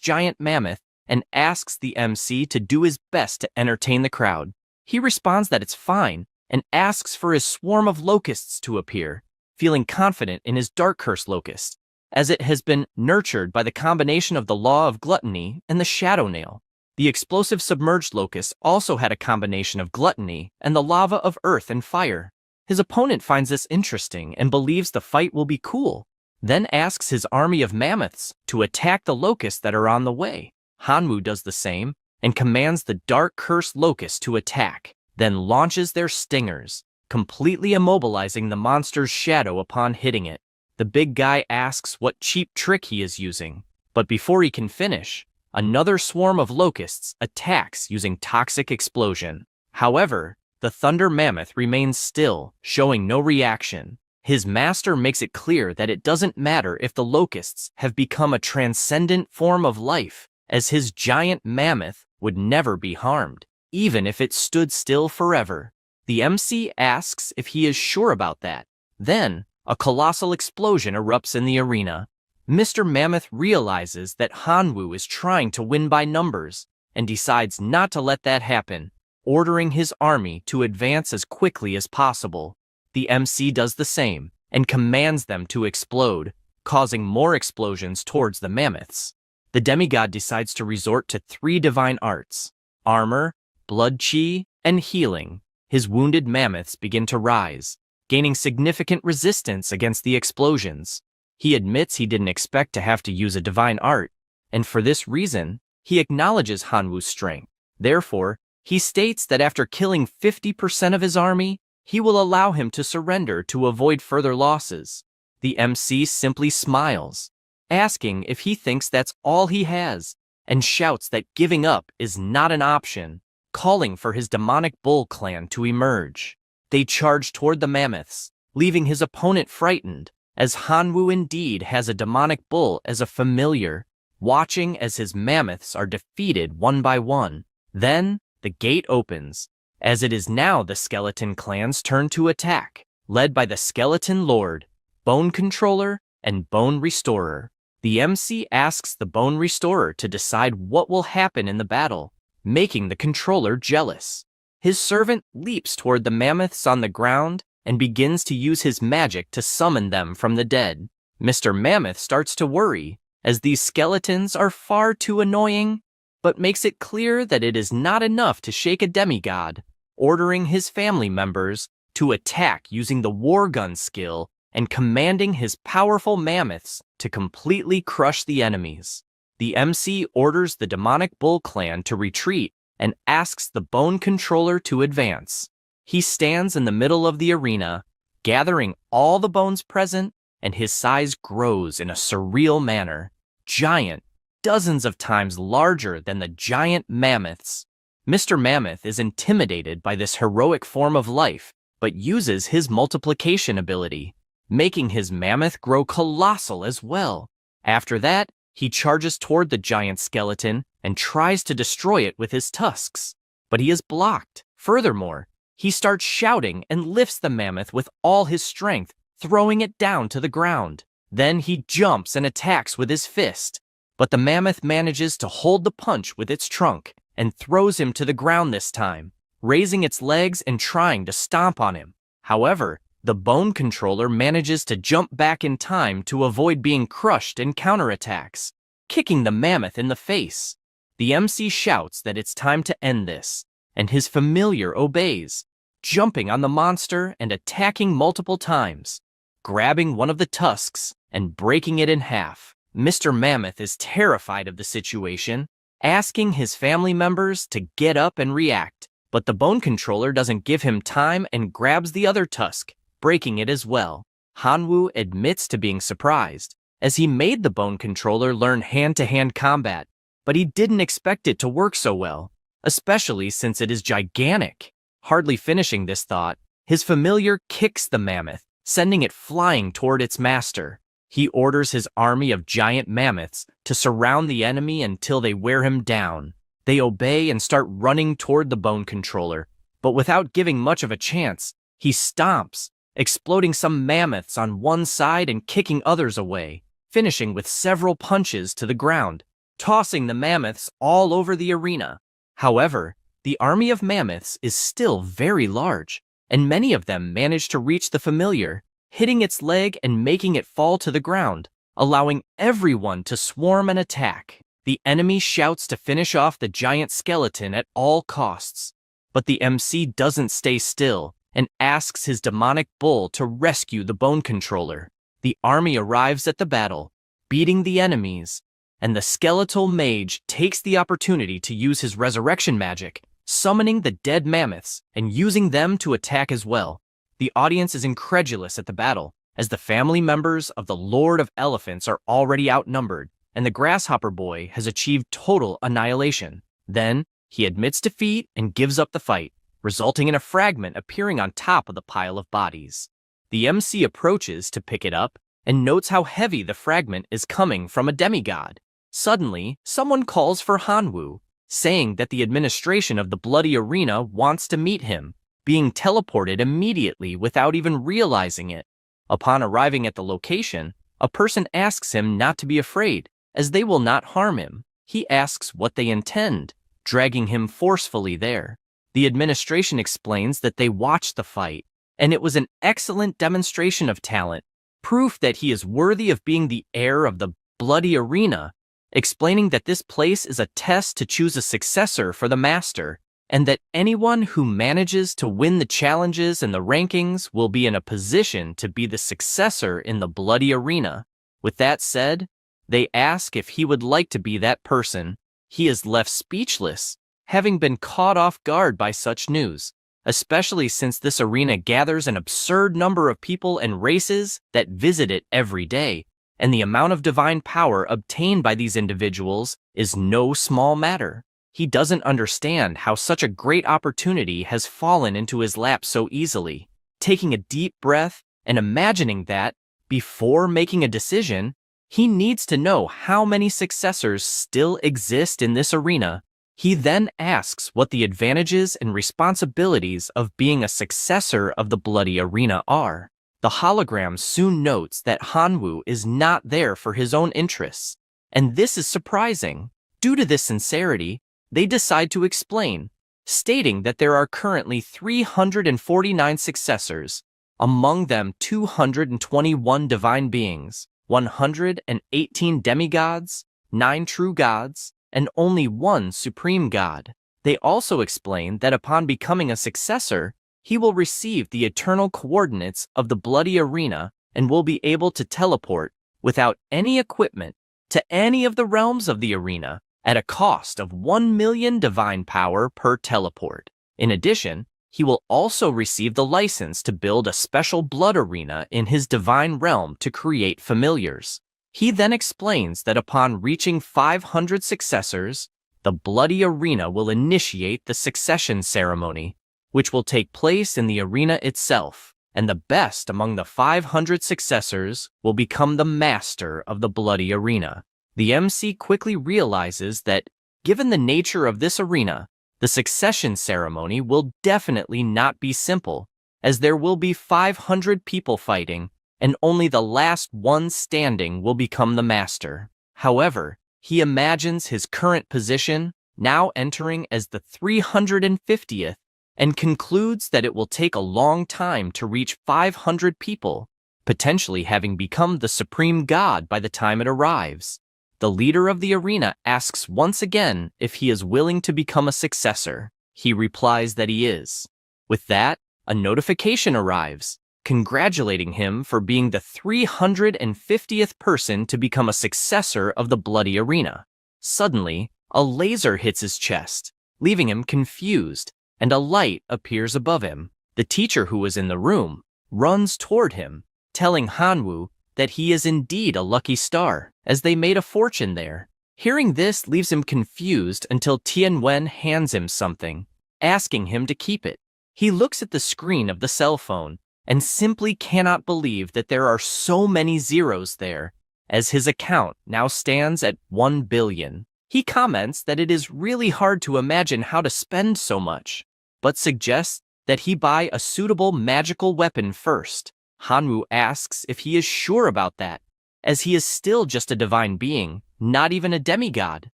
giant mammoth and asks the MC to do his best to entertain the crowd. He responds that it's fine and asks for his swarm of locusts to appear, feeling confident in his dark curse locust, as it has been nurtured by the combination of the law of gluttony and the shadow nail. The explosive submerged locust also had a combination of gluttony and the lava of earth and fire. His opponent finds this interesting and believes the fight will be cool, then asks his army of mammoths to attack the locusts that are on the way. Hanwoo does the same and commands the dark cursed locusts to attack, then launches their stingers, completely immobilizing the monster's shadow upon hitting it. The big guy asks what cheap trick he is using, but before he can finish, another swarm of locusts attacks using toxic explosion. However, the thunder mammoth remains still, showing no reaction. His master makes it clear that it doesn't matter if the locusts have become a transcendent form of life, as his giant mammoth would never be harmed, even if it stood still forever. The MC asks if he is sure about that. Then, a colossal explosion erupts in the arena. Mr. Mammoth realizes that Hanwoo is trying to win by numbers and decides not to let that happen, ordering his army to advance as quickly as possible. The MC does the same and commands them to explode, causing more explosions towards the mammoths. The demigod decides to resort to 3 divine arts: armor, blood chi, and healing. His wounded mammoths begin to rise, gaining significant resistance against the explosions. He admits he didn't expect to have to use a divine art, and for this reason, he acknowledges Hanwoo's strength. Therefore, he states that after killing 50% of his army, he will allow him to surrender to avoid further losses. The MC simply smiles, asking if he thinks that's all he has, and shouts that giving up is not an option, calling for his demonic bull clan to emerge. They charge toward the mammoths, leaving his opponent frightened, as Hanwoo indeed has a demonic bull as a familiar, watching as his mammoths are defeated one by one. Then, the gate opens, as it is now the skeleton clan's turn to attack, led by the skeleton lord, bone controller, and bone restorer. The MC asks the bone restorer to decide what will happen in the battle, making the controller jealous. His servant leaps toward the mammoths on the ground and begins to use his magic to summon them from the dead. Mr. Mammoth starts to worry, as these skeletons are far too annoying, but makes it clear that it is not enough to shake a demigod, ordering his family members to attack using the war gun skill and commanding his powerful mammoths to completely crush the enemies. The MC orders the demonic bull clan to retreat and asks the bone controller to advance. He stands in the middle of the arena, gathering all the bones present, and his size grows in a surreal manner, giant, dozens of times larger than the giant mammoths. Mr. Mammoth is intimidated by this heroic form of life, but uses his multiplication ability, making his mammoth grow colossal as well. After that, he charges toward the giant skeleton and tries to destroy it with his tusks, but he is blocked. Furthermore, he starts shouting and lifts the mammoth with all his strength, throwing it down to the ground. Then he jumps and attacks with his fist, but the mammoth manages to hold the punch with its trunk and throws him to the ground this time, raising its legs and trying to stomp on him. However, the bone controller manages to jump back in time to avoid being crushed and counterattacks, kicking the mammoth in the face. The MC shouts that it's time to end this, and his familiar obeys, jumping on the monster and attacking multiple times, grabbing one of the tusks and breaking it in half. Mr. Mammoth is terrified of the situation, asking his family members to get up and react, but the bone controller doesn't give him time and grabs the other tusk, breaking it as well. Hanwoo admits to being surprised, as he made the bone controller learn hand-to-hand combat, but he didn't expect it to work so well, especially since it is gigantic. Hardly finishing this thought, his familiar kicks the mammoth, sending it flying toward its master. He orders his army of giant mammoths to surround the enemy until they wear him down. They obey and start running toward the bone controller, but without giving much of a chance, he stomps, exploding some mammoths on one side and kicking others away, finishing with several punches to the ground, tossing the mammoths all over the arena. However, the army of mammoths is still very large, and many of them manage to reach the familiar, hitting its leg and making it fall to the ground, allowing everyone to swarm and attack. The enemy shouts to finish off the giant skeleton at all costs, but the MC doesn't stay still and asks his demonic bull to rescue the bone controller. The army arrives at the battle, beating the enemies, and the skeletal mage takes the opportunity to use his resurrection magic, summoning the dead mammoths and using them to attack as well. The audience is incredulous at the battle, as the family members of the Lord of Elephants are already outnumbered, and the Grasshopper Boy has achieved total annihilation. Then, he admits defeat and gives up the fight, resulting in a fragment appearing on top of the pile of bodies. The MC approaches to pick it up and notes how heavy the fragment is coming from a demigod. Suddenly, someone calls for Hanwoo, saying that the administration of the Bloody Arena wants to meet him, being teleported immediately without even realizing it. Upon arriving at the location, a person asks him not to be afraid, as they will not harm him. He asks what they intend, dragging him forcefully there. The administration explains that they watched the fight, and it was an excellent demonstration of talent, proof that he is worthy of being the heir of the Bloody Arena, explaining that this place is a test to choose a successor for the master, and that anyone who manages to win the challenges and the rankings will be in a position to be the successor in the Bloody Arena. With that said, they ask if he would like to be that person. He is left speechless, having been caught off guard by such news, especially since this arena gathers an absurd number of people and races that visit it every day, and the amount of divine power obtained by these individuals is no small matter. He doesn't understand how such a great opportunity has fallen into his lap so easily. Taking a deep breath and imagining that, before making a decision, he needs to know how many successors still exist in this arena. He then asks what the advantages and responsibilities of being a successor of the Bloody Arena are. The hologram soon notes that Hanwoo is not there for his own interests, and this is surprising. Due to this sincerity, they decide to explain, stating that there are currently 349 successors, among them 221 divine beings, 118 demigods, 9 true gods, and only 1 supreme god. They also explain that upon becoming a successor, he will receive the eternal coordinates of the Bloody Arena and will be able to teleport, without any equipment, to any of the realms of the arena, at a cost of 1 million divine power per teleport. In addition, he will also receive the license to build a special blood arena in his divine realm to create familiars. He then explains that upon reaching 500 successors, the Bloody Arena will initiate the succession ceremony, which will take place in the arena itself, and the best among the 500 successors will become the master of the Bloody Arena. The MC quickly realizes that, given the nature of this arena, the succession ceremony will definitely not be simple, as there will be 500 people fighting, and only the last one standing will become the master. However, he imagines his current position, now entering as the 350th, and concludes that it will take a long time to reach 500 people, potentially having become the supreme god by the time it arrives. The leader of the arena asks once again if he is willing to become a successor. He replies that he is. With that, a notification arrives, congratulating him for being the 350th person to become a successor of the Bloody Arena. Suddenly, a laser hits his chest, leaving him confused, and a light appears above him. The teacher who was in the room runs toward him, telling Hanwoo that he is indeed a lucky star, as they made a fortune there. Hearing this leaves him confused until Tianwen hands him something, asking him to keep it. He looks at the screen of the cell phone and simply cannot believe that there are so many zeros there, as his account now stands at 1 billion. He comments that it is really hard to imagine how to spend so much, but suggests that he buy a suitable magical weapon first. Hanwoo asks if he is sure about that, as he is still just a divine being, not even a demigod,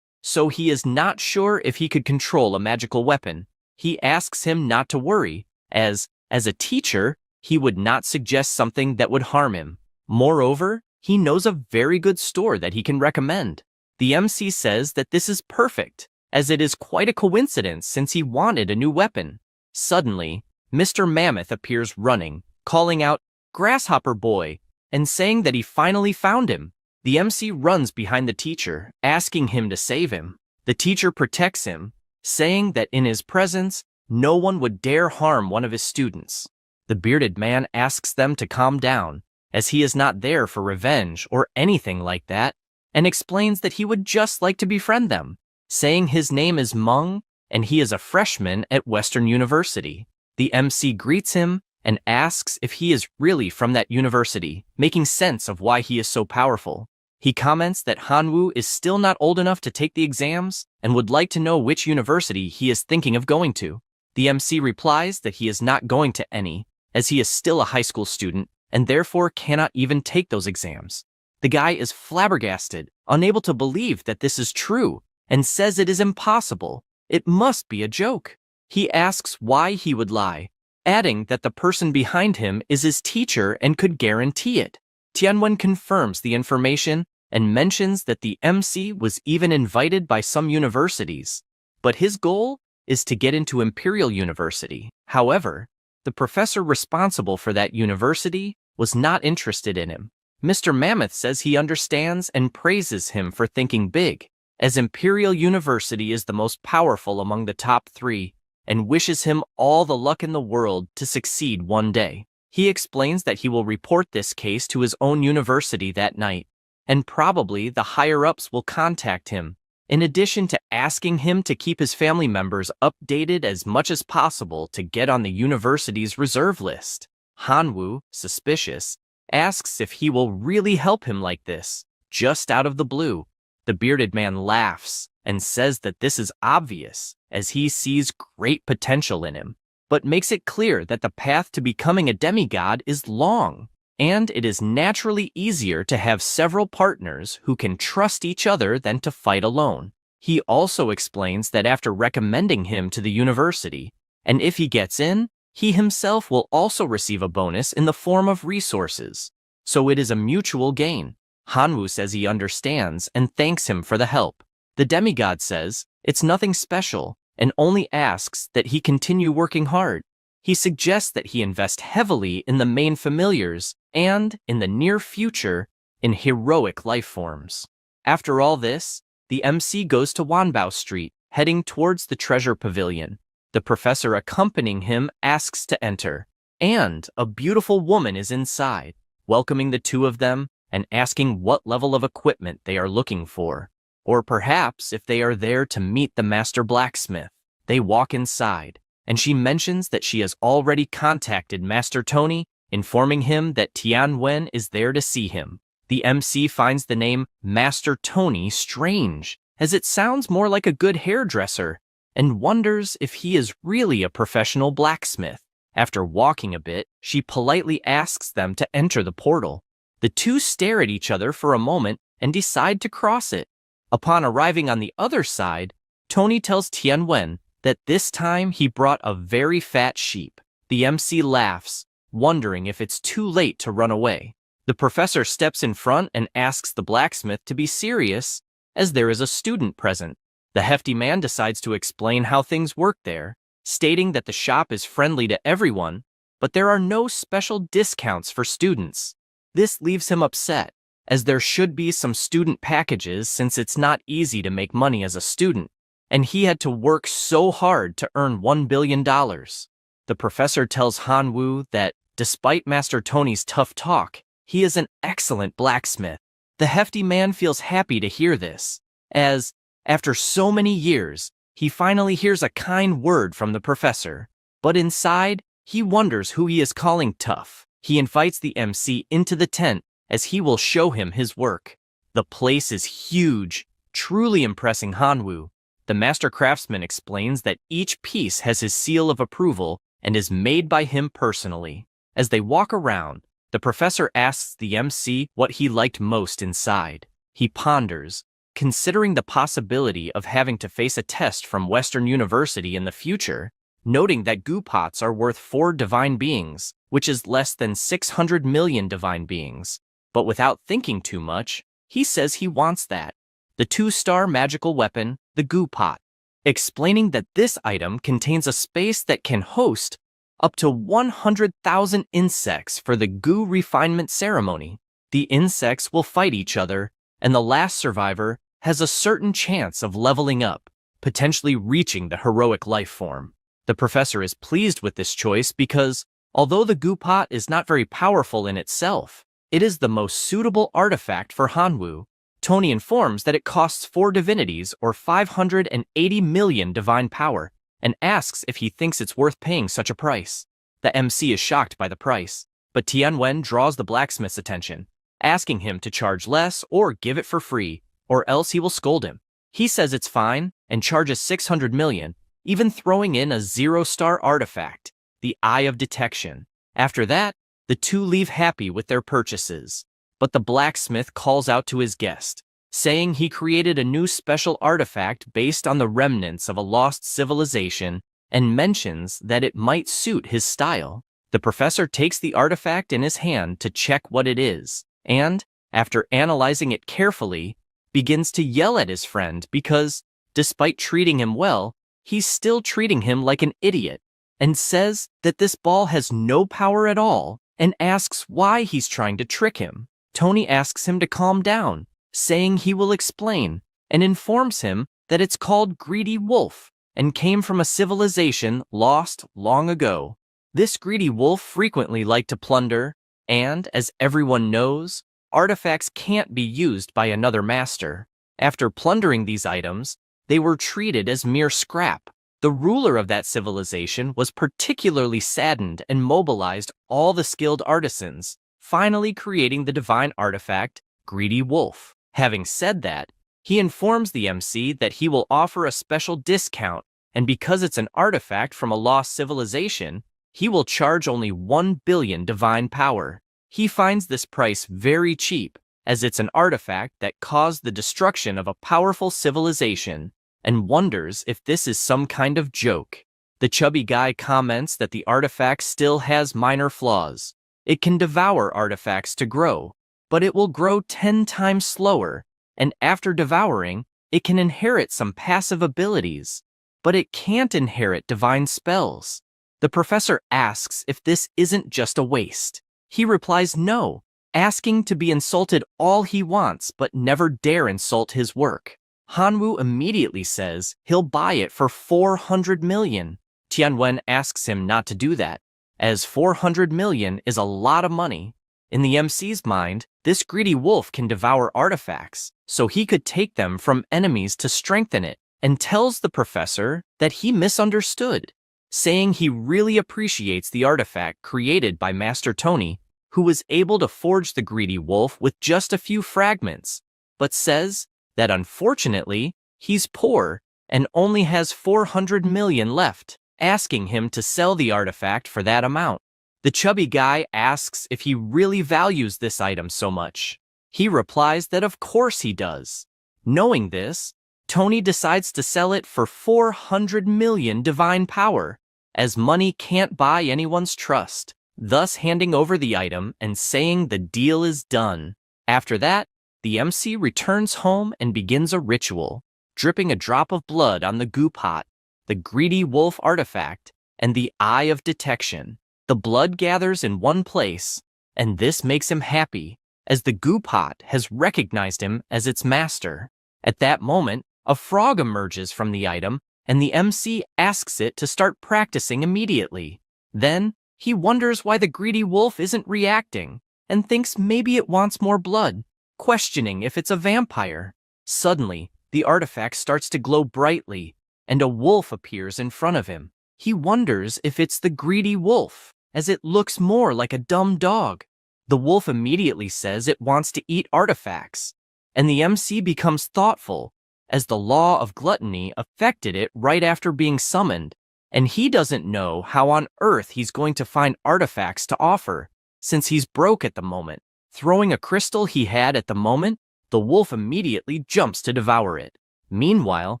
so he is not sure if he could control a magical weapon. He asks him not to worry, as a teacher, he would not suggest something that would harm him. Moreover, he knows a very good store that he can recommend. The MC says that this is perfect, as it is quite a coincidence since he wanted a new weapon. Suddenly, Mr. Mammoth appears running, calling out, "Grasshopper boy," and saying that he finally found him. The MC runs behind the teacher, asking him to save him. The teacher protects him, saying that in his presence, no one would dare harm one of his students. The bearded man asks them to calm down, as he is not there for revenge or anything like that, and explains that he would just like to befriend them, saying his name is Meng and he is a freshman at Western University. The MC greets him and asks if he is really from that university, making sense of why he is so powerful. He comments that Hanwoo is still not old enough to take the exams and would like to know which university he is thinking of going to. The MC replies that he is not going to any, as he is still a high school student and therefore cannot even take those exams. The guy is flabbergasted, unable to believe that this is true, and says it is impossible. It must be a joke. He asks why he would lie, adding that the person behind him is his teacher and could guarantee it. Tianwen confirms the information and mentions that the MC was even invited by some universities, but his goal is to get into Imperial University. However, the professor responsible for that university was not interested in him. Mr. Mammoth says he understands and praises him for thinking big, as Imperial University is the most powerful among the top 3, and wishes him all the luck in the world to succeed one day. He explains that he will report this case to his own university that night, and probably the higher-ups will contact him, in addition to asking him to keep his family members updated as much as possible to get on the university's reserve list. Hanwoo, suspicious, asks if he will really help him like this, just out of the blue. The bearded man laughs and says that this is obvious, as he sees great potential in him, but makes it clear that the path to becoming a demigod is long, and it is naturally easier to have several partners who can trust each other than to fight alone. He also explains that after recommending him to the university, and if he gets in, he himself will also receive a bonus in the form of resources, so it is a mutual gain. Hanwoo says he understands and thanks him for the help. The demigod says it's nothing special and only asks that he continue working hard. He suggests that he invest heavily in the main familiars and, in the near future, in heroic life forms. After all this, the MC goes to Wanbao Street, heading towards the treasure pavilion. The professor accompanying him asks to enter, and a beautiful woman is inside, welcoming the two of them and asking what level of equipment they are looking for, or perhaps if they are there to meet the master blacksmith. They walk inside, and she mentions that she has already contacted Master Tony, informing him that Tianwen is there to see him. The MC finds the name Master Tony strange, as it sounds more like a good hairdresser, and wonders if he is really a professional blacksmith. After walking a bit, she politely asks them to enter the portal. The two stare at each other for a moment and decide to cross it. Upon arriving on the other side, Tony tells Tianwen that this time he brought a very fat sheep. The MC laughs, wondering if it's too late to run away. The professor steps in front and asks the blacksmith to be serious, as there is a student present. The hefty man decides to explain how things work there, stating that the shop is friendly to everyone, but there are no special discounts for students. This leaves him upset, as there should be some student packages since it's not easy to make money as a student, and he had to work so hard to earn $1 billion. The professor tells Hanwoo that, Despite Master Tony's tough talk, he is an excellent blacksmith. The hefty man feels happy to hear this, as, after so many years, he finally hears a kind word from the professor. But inside, he wonders who he is calling tough. He invites the MC into the tent as he will show him his work. The place is huge, truly impressing Hanwoo. The master craftsman explains that each piece has his seal of approval and is made by him personally. As they walk around, the professor asks the MC what he liked most inside. He ponders, considering the possibility of having to face a test from Western University in the future, noting that goo pots are worth 4 divine beings, which is less than 600 million divine beings. But without thinking too much, he says he wants that. The 2-star magical weapon, the goo pot, explaining that this item contains a space that can host up to 100,000 insects for the goo refinement ceremony. The insects will fight each other, and the last survivor has a certain chance of leveling up, potentially reaching the heroic life form. The professor is pleased with this choice because, although the goo pot is not very powerful in itself, it is the most suitable artifact for Hanwoo. Tony informs that it costs 4 divinities or 580 million divine power, and asks if he thinks it's worth paying such a price. The MC is shocked by the price, but Tianwen draws the blacksmith's attention, asking him to charge less or give it for free, or else he will scold him. He says it's fine and charges 600 million, even throwing in a 0-star artifact, the Eye of Detection. After that, the two leave happy with their purchases. But the blacksmith calls out to his guest, saying he created a new special artifact based on the remnants of a lost civilization and mentions that it might suit his style. The professor takes the artifact in his hand to check what it is, and, after analyzing it carefully, begins to yell at his friend because, despite treating him well, he's still treating him like an idiot, and says that this ball has no power at all, and asks why he's trying to trick him. Tony asks him to calm down, saying he will explain, and informs him that it's called Greedy Wolf and came from a civilization lost long ago. This greedy wolf frequently liked to plunder, and, as everyone knows, artifacts can't be used by another master. After plundering these items, they were treated as mere scrap. The ruler of that civilization was particularly saddened and mobilized all the skilled artisans, finally creating the divine artifact, Greedy Wolf. Having said that, he informs the MC that he will offer a special discount, and because it's an artifact from a lost civilization, he will charge only 1 billion divine power. He finds this price very cheap, as it's an artifact that caused the destruction of a powerful civilization, and wonders if this is some kind of joke. The chubby guy comments that the artifact still has minor flaws. It can devour artifacts to grow, but it will grow 10 times slower, and after devouring, it can inherit some passive abilities, but it can't inherit divine spells. The professor asks if this isn't just a waste. He replies no, asking to be insulted all he wants but never dare insult his work. Hanwoo immediately says he'll buy it for 400 million. Tianwen asks him not to do that, as 400 million is a lot of money. In the MC's mind, this greedy wolf can devour artifacts, so he could take them from enemies to strengthen it, and tells the professor that he misunderstood, saying he really appreciates the artifact created by Master Tony, who was able to forge the greedy wolf with just a few fragments, but says that unfortunately, he's poor and only has 400 million left, asking him to sell the artifact for that amount. The chubby guy asks if he really values this item so much. He replies that of course he does. Knowing this, Tony decides to sell it for 400 million divine power, as money can't buy anyone's trust, thus handing over the item and saying the deal is done. After that, the MC returns home and begins a ritual, dripping a drop of blood on the goo pot, the greedy wolf artifact, and the Eye of Detection. The blood gathers in one place, and this makes him happy, as the goo pot has recognized him as its master. At that moment, a frog emerges from the item, and the MC asks it to start practicing immediately. Then, He wonders why the greedy wolf isn't reacting and thinks maybe it wants more blood, questioning if it's a vampire. Suddenly, the artifact starts to glow brightly, and a wolf appears in front of him. He wonders if it's the greedy wolf, as it looks more like a dumb dog. The wolf immediately says it wants to eat artifacts, and the MC becomes thoughtful, as the law of gluttony affected it right after being summoned, and he doesn't know how on earth he's going to find artifacts to offer, since he's broke at the moment. Throwing a crystal he had at the moment, the wolf immediately jumps to devour it. Meanwhile,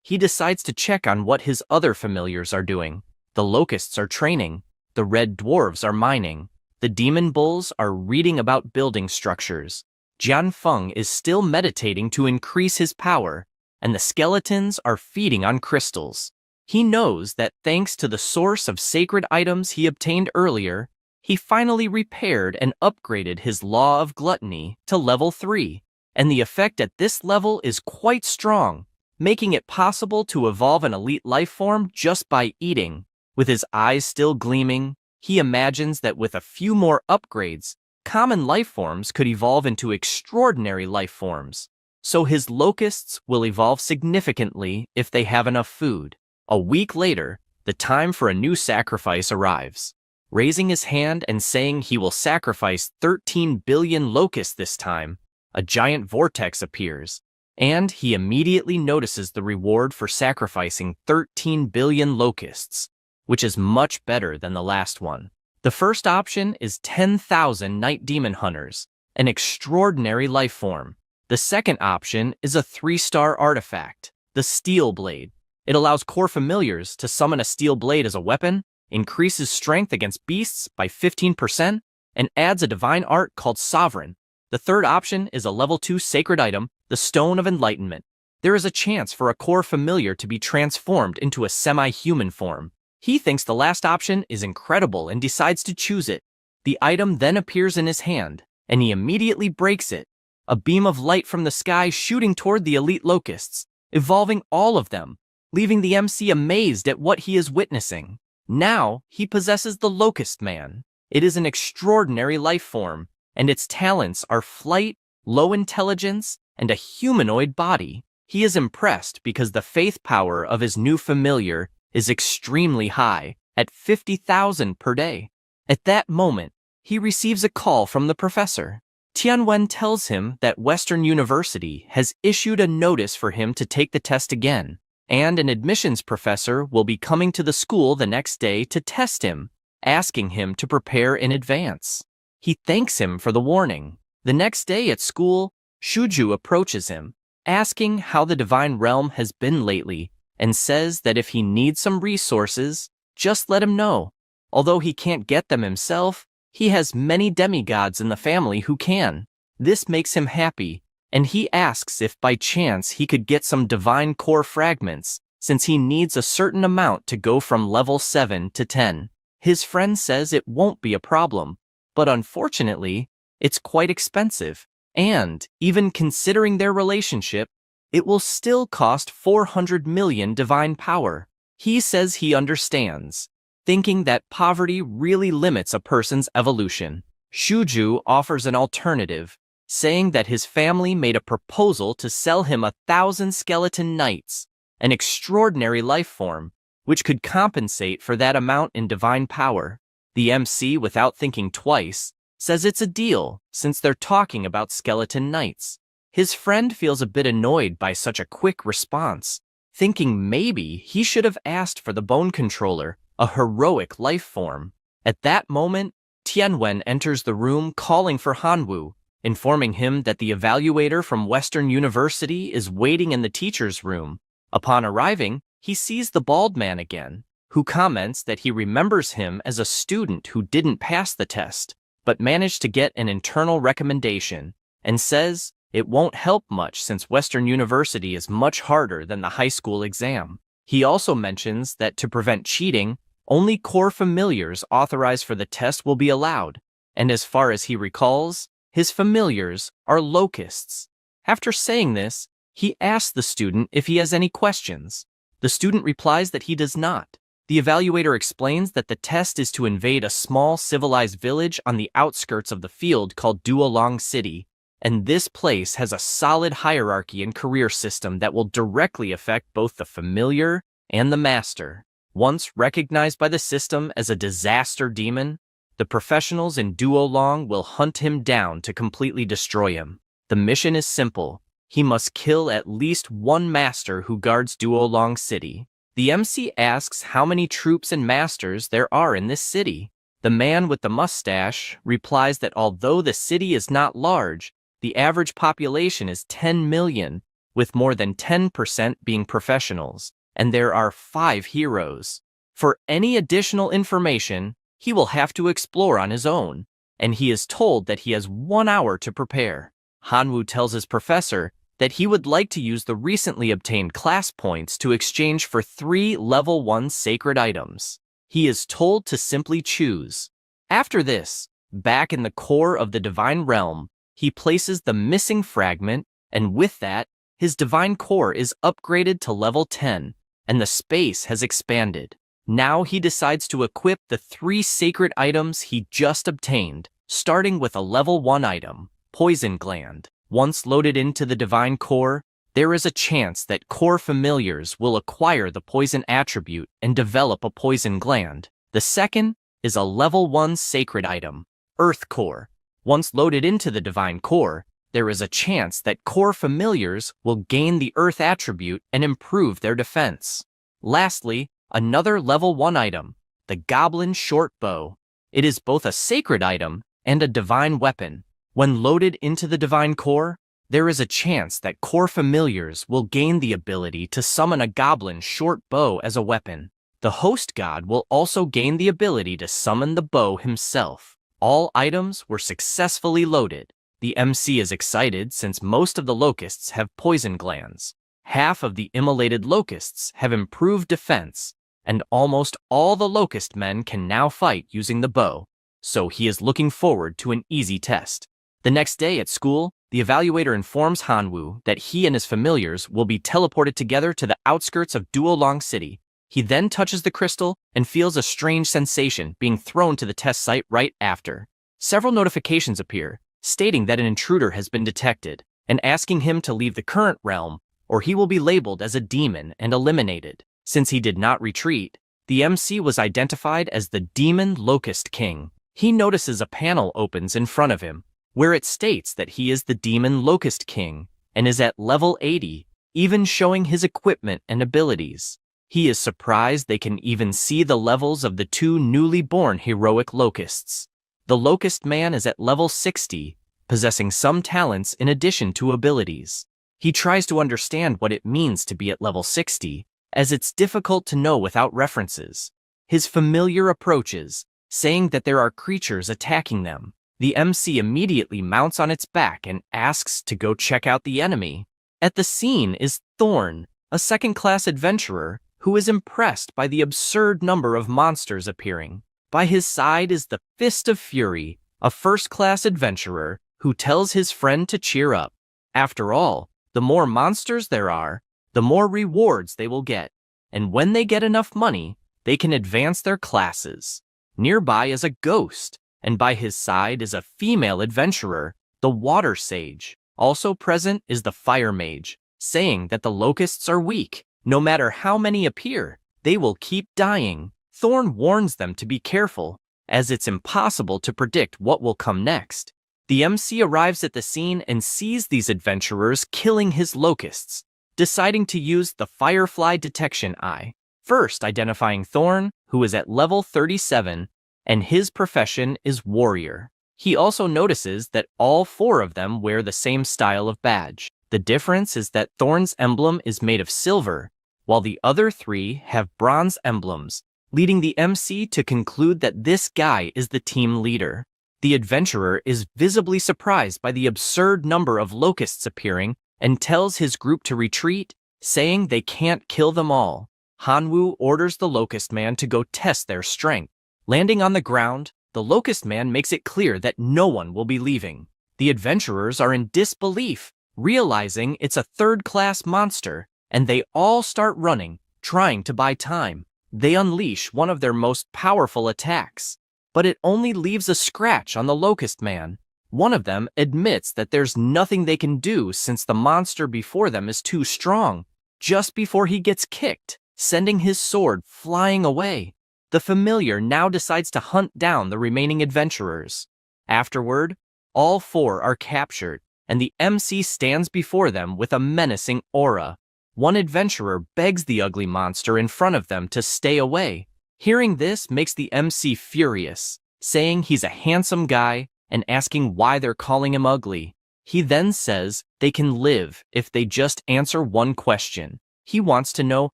he decides to check on what his other familiars are doing. The locusts are training, the red dwarves are mining, the demon bulls are reading about building structures. Jianfeng is still meditating to increase his power, and the skeletons are feeding on crystals. He knows that thanks to the source of sacred items he obtained earlier, he finally repaired and upgraded his law of gluttony to level 3, and the effect at this level is quite strong, making it possible to evolve an elite life form just by eating. With his eyes still gleaming, he imagines that with a few more upgrades, common life forms could evolve into extraordinary life forms. So his locusts will evolve significantly if they have enough food. A week later, the time for a new sacrifice arrives. Raising his hand and saying he will sacrifice 13 billion locusts this time, a giant vortex appears, and he immediately notices the reward for sacrificing 13 billion locusts, which is much better than the last one. The first option is 10,000 night demon hunters, an extraordinary life form. The second option is a 3-star artifact, the steel blade. It allows core familiars to summon a steel blade as a weapon, increases strength against beasts by 15%, and adds a divine art called Sovereign. The third option is a level 2 sacred item, the Stone of Enlightenment. There is a chance for a core familiar to be transformed into a semi-human form. He thinks the last option is incredible and decides to choose it. The item then appears in his hand, and he immediately breaks it. A beam of light from the sky shooting toward the elite locusts, evolving all of them, leaving the MC amazed at what he is witnessing. Now, he possesses the Locust Man. It is an extraordinary life form, and its talents are flight, low intelligence, and a humanoid body. He is impressed because the faith power of his new familiar is extremely high, at 50,000 per day. At that moment, he receives a call from the professor. Tianwen tells him that Western University has issued a notice for him to take the test again, and an admissions professor will be coming to the school the next day to test him, asking him to prepare in advance. He thanks him for the warning. The next day at school, Shuju approaches him, asking how the divine realm has been lately, and says that if he needs some resources, just let him know. Although he can't get them himself, he has many demigods in the family who can. This makes him happy, and he asks if by chance he could get some divine core fragments, since he needs a certain amount to go from level 7 to 10. His friend says it won't be a problem, but unfortunately, it's quite expensive, and, even considering their relationship, it will still cost 400 million divine power. He says he understands, thinking that poverty really limits a person's evolution. Shuju offers an alternative, saying that his family made a proposal to sell him 1,000 skeleton knights, an extraordinary life form, which could compensate for that amount in divine power. The MC, without thinking twice, says it's a deal since they're talking about skeleton knights. His friend feels a bit annoyed by such a quick response, thinking maybe he should have asked for the bone controller, a heroic life form. At that moment, Tianwen enters the room calling for Hanwu, informing him that the evaluator from Western University is waiting in the teacher's room. Upon arriving, he sees the bald man again, who comments that he remembers him as a student who didn't pass the test, but managed to get an internal recommendation, and says it won't help much since Western University is much harder than the high school exam. He also mentions that to prevent cheating, only core familiars authorized for the test will be allowed, and as far as he recalls, his familiars are locusts. After saying this, he asks the student if he has any questions. The student replies that he does not. The evaluator explains that the test is to invade a small civilized village on the outskirts of the field called Duolong City, and this place has a solid hierarchy and career system that will directly affect both the familiar and the master. Once recognized by the system as a disaster demon, the professionals in Duolong will hunt him down to completely destroy him. The mission is simple. He must kill at least one master who guards Duolong City. The MC asks how many troops and masters there are in this city. The man with the mustache replies that although the city is not large, the average population is 10 million, with more than 10% being professionals, and there are 5 heroes. For any additional information, he will have to explore on his own, and he is told that he has 1 hour to prepare. Hanwoo tells his professor that he would like to use the recently obtained class points to exchange for 3 level 1 sacred items. He is told to simply choose. After this, back in the core of the divine realm, he places the missing fragment, and with that, his divine core is upgraded to level 10, and the space has expanded. Now he decides to equip the 3 sacred items he just obtained, starting with a level 1 item, Poison Gland. Once loaded into the divine core, there is a chance that core familiars will acquire the poison attribute and develop a poison gland. The second is a level 1 sacred item, Earth Core. Once loaded into the divine core, there is a chance that core familiars will gain the earth attribute and improve their defense. Lastly, another level 1 item, the Goblin Short Bow. It is both a sacred item and a divine weapon. When loaded into the divine core, there is a chance that core familiars will gain the ability to summon a goblin short bow as a weapon. The host god will also gain the ability to summon the bow himself. All items were successfully loaded. The MC is excited since most of the locusts have poison glands. Half of the immolated locusts have improved defense, and almost all the locust men can now fight using the bow, so he is looking forward to an easy test. The next day at school, the evaluator informs Hanwoo that he and his familiars will be teleported together to the outskirts of Duolong City. He then touches the crystal and feels a strange sensation being thrown to the test site right after. Several notifications appear, stating that an intruder has been detected, and asking him to leave the current realm, or he will be labeled as a demon and eliminated. Since he did not retreat, the MC was identified as the Demon Locust King. He notices a panel opens in front of him, where it states that he is the Demon Locust King and is at level 80, even showing his equipment and abilities. He is surprised they can even see the levels of the 2 newly born heroic locusts. The Locust Man is at level 60, possessing some talents in addition to abilities. He tries to understand what it means to be at level 60, as it's difficult to know without references. His familiar approaches, saying that there are creatures attacking them. The MC immediately mounts on its back and asks to go check out the enemy. At the scene is Thorn, a second-class adventurer who is impressed by the absurd number of monsters appearing. By his side is the Fist of Fury, a first-class adventurer who tells his friend to cheer up. After all, the more monsters there are, the more rewards they will get, and when they get enough money, they can advance their classes. Nearby is a ghost, and by his side is a female adventurer, the Water Sage. Also present is the Fire Mage, saying that the locusts are weak. No matter how many appear, they will keep dying. Thorn warns them to be careful, as it's impossible to predict what will come next. The MC arrives at the scene and sees these adventurers killing his locusts, deciding to use the Firefly Detection Eye. First identifying Thorn, who is at level 37, and his profession is warrior. He also notices that all 4 of them wear the same style of badge. The difference is that Thorn's emblem is made of silver, while the other 3 have bronze emblems, leading the MC to conclude that this guy is the team leader. The adventurer is visibly surprised by the absurd number of locusts appearing and tells his group to retreat, saying they can't kill them all. Hanwoo orders the Locust Man to go test their strength. Landing on the ground, the Locust Man makes it clear that no one will be leaving. The adventurers are in disbelief, realizing it's a third-class monster, and they all start running, trying to buy time. They unleash one of their most powerful attacks, but it only leaves a scratch on the Locust Man. One of them admits that there's nothing they can do since the monster before them is too strong, just before he gets kicked, sending his sword flying away. The familiar now decides to hunt down the remaining adventurers. Afterward, all four are captured, and the MC stands before them with a menacing aura. One adventurer begs the ugly monster in front of them to stay away. Hearing this makes the MC furious, saying he's a handsome guy and asking why they're calling him ugly. He then says they can live if they just answer one question. He wants to know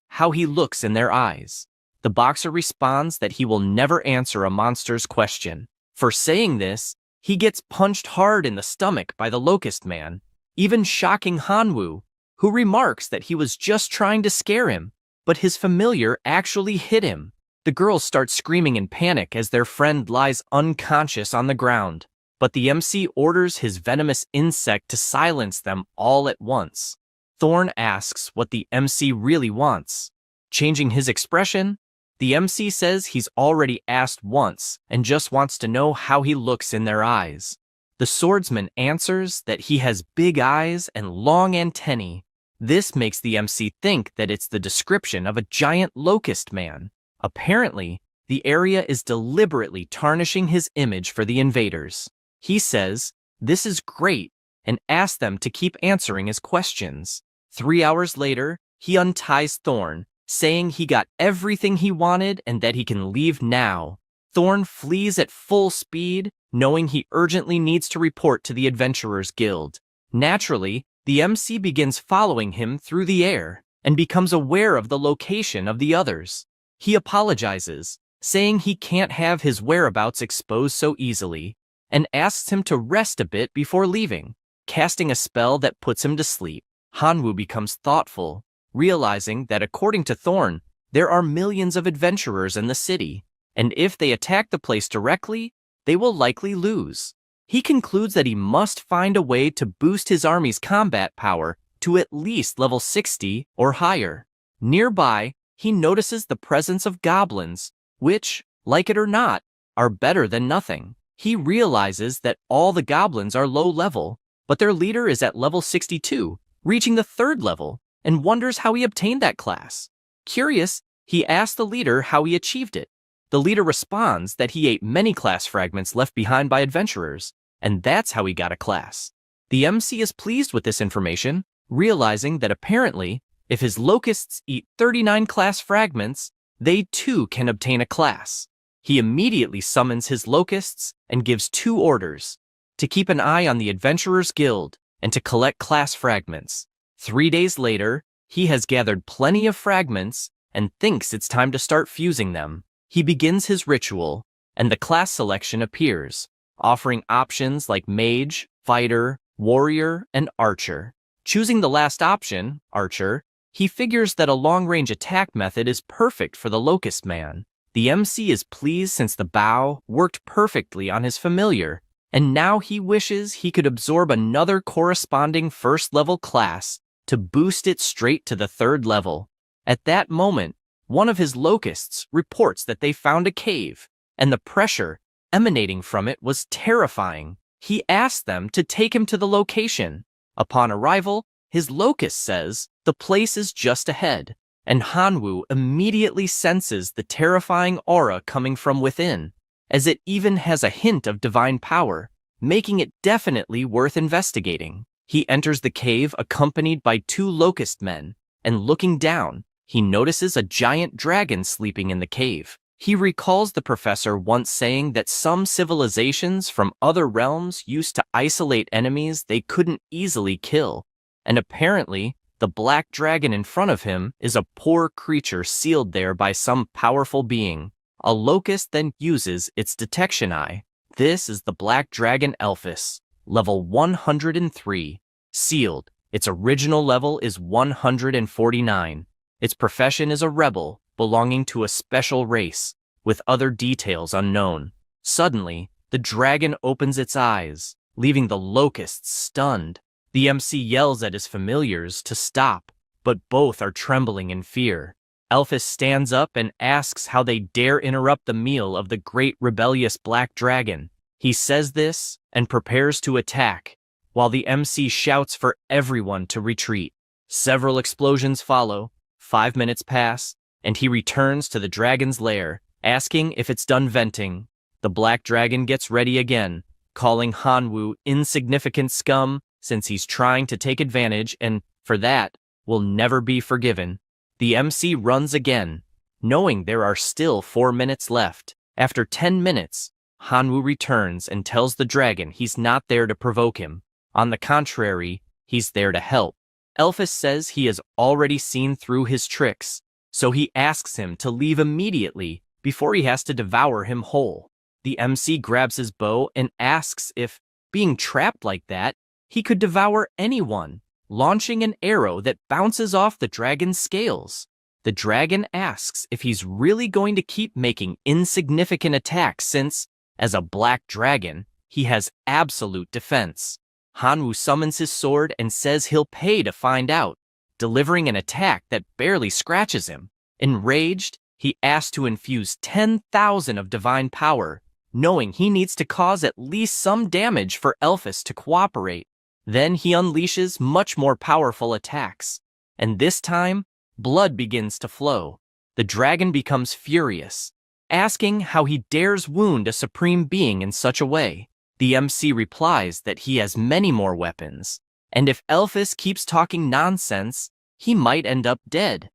how he looks in their eyes. The boxer responds that he will never answer a monster's question. For saying this, he gets punched hard in the stomach by the Locust Man, even shocking Hanwoo, who remarks that he was just trying to scare him, but his familiar actually hit him. The girls start screaming in panic as their friend lies unconscious on the ground, but the MC orders his venomous insect to silence them all at once. Thorn asks what the MC really wants. Changing his expression, the MC says he's already asked once and just wants to know how he looks in their eyes. The swordsman answers that he has big eyes and long antennae. This makes the MC think that it's the description of a giant locust man. Apparently, the area is deliberately tarnishing his image for the invaders. He says, "This is great," and asks them to keep answering his questions. 3 hours later, he unties Thorn, saying he got everything he wanted and that he can leave now. Thorn flees at full speed, knowing he urgently needs to report to the Adventurers Guild. Naturally, the MC begins following him through the air and becomes aware of the location of the others. He apologizes, saying he can't have his whereabouts exposed so easily, and asks him to rest a bit before leaving, casting a spell that puts him to sleep. Hanwoo becomes thoughtful, realizing that according to Thorn, there are millions of adventurers in the city, and if they attack the place directly, they will likely lose. He concludes that he must find a way to boost his army's combat power to at least level 60 or higher. Nearby, he notices the presence of goblins, which, like it or not, are better than nothing. He realizes that all the goblins are low level, but their leader is at level 62, reaching the 3rd level, and wonders how he obtained that class. Curious, he asks the leader how he achieved it. The leader responds that he ate many class fragments left behind by adventurers, and that's how he got a class. The MC is pleased with this information, realizing that apparently, if his locusts eat 39 class fragments, they too can obtain a class. He immediately summons his locusts and gives 2 orders: to keep an eye on the Adventurers Guild and to collect class fragments. 3 days later, he has gathered plenty of fragments and thinks it's time to start fusing them. He begins his ritual, and the class selection appears, offering options like mage, fighter, warrior, and archer. Choosing the last option, archer, he figures that a long-range attack method is perfect for the Locust Man. The MC is pleased since the bow worked perfectly on his familiar, and now he wishes he could absorb another corresponding 1st-level class to boost it straight to the 3rd level. At that moment, one of his locusts reports that they found a cave, and the pressure emanating from it was terrifying. He asks them to take him to the location. Upon arrival, his locust says the place is just ahead, and Hanwoo immediately senses the terrifying aura coming from within, as it even has a hint of divine power, making it definitely worth investigating. He enters the cave accompanied by 2 locust men, and looking down, he notices a giant dragon sleeping in the cave. He recalls the professor once saying that some civilizations from other realms used to isolate enemies they couldn't easily kill, and apparently, the black dragon in front of him is a poor creature sealed there by some powerful being. A locust then uses its detection eye. This is the black dragon Elphus, level 103. Sealed. Its original level is 149. Its profession is a rebel, belonging to a special race, with other details unknown. Suddenly, the dragon opens its eyes, leaving the locusts stunned. The MC yells at his familiars to stop, but both are trembling in fear. Elphys stands up and asks how they dare interrupt the meal of the great rebellious black dragon. He says this and prepares to attack, while the MC shouts for everyone to retreat. Several explosions follow, 5 minutes pass, and he returns to the dragon's lair, asking if it's done venting. The black dragon gets ready again, calling Hanwoo insignificant scum since he's trying to take advantage and, for that, will never be forgiven. The MC runs again, knowing there are still 4 minutes left. After 10 minutes, Hanwoo returns and tells the dragon he's not there to provoke him. On the contrary, he's there to help. Elphys says he has already seen through his tricks, so he asks him to leave immediately before he has to devour him whole. The MC grabs his bow and asks if, being trapped like that, he could devour anyone, launching an arrow that bounces off the dragon's scales. The dragon asks if he's really going to keep making insignificant attacks since, as a black dragon, he has absolute defense. Hanwoo summons his sword and says he'll pay to find out, delivering an attack that barely scratches him. Enraged, he asks to infuse 10,000 of divine power, knowing he needs to cause at least some damage for Elphys to cooperate. Then he unleashes much more powerful attacks, and this time, blood begins to flow. The dragon becomes furious, asking how he dares wound a supreme being in such a way. The MC replies that he has many more weapons, and if Elphys keeps talking nonsense, he might end up dead.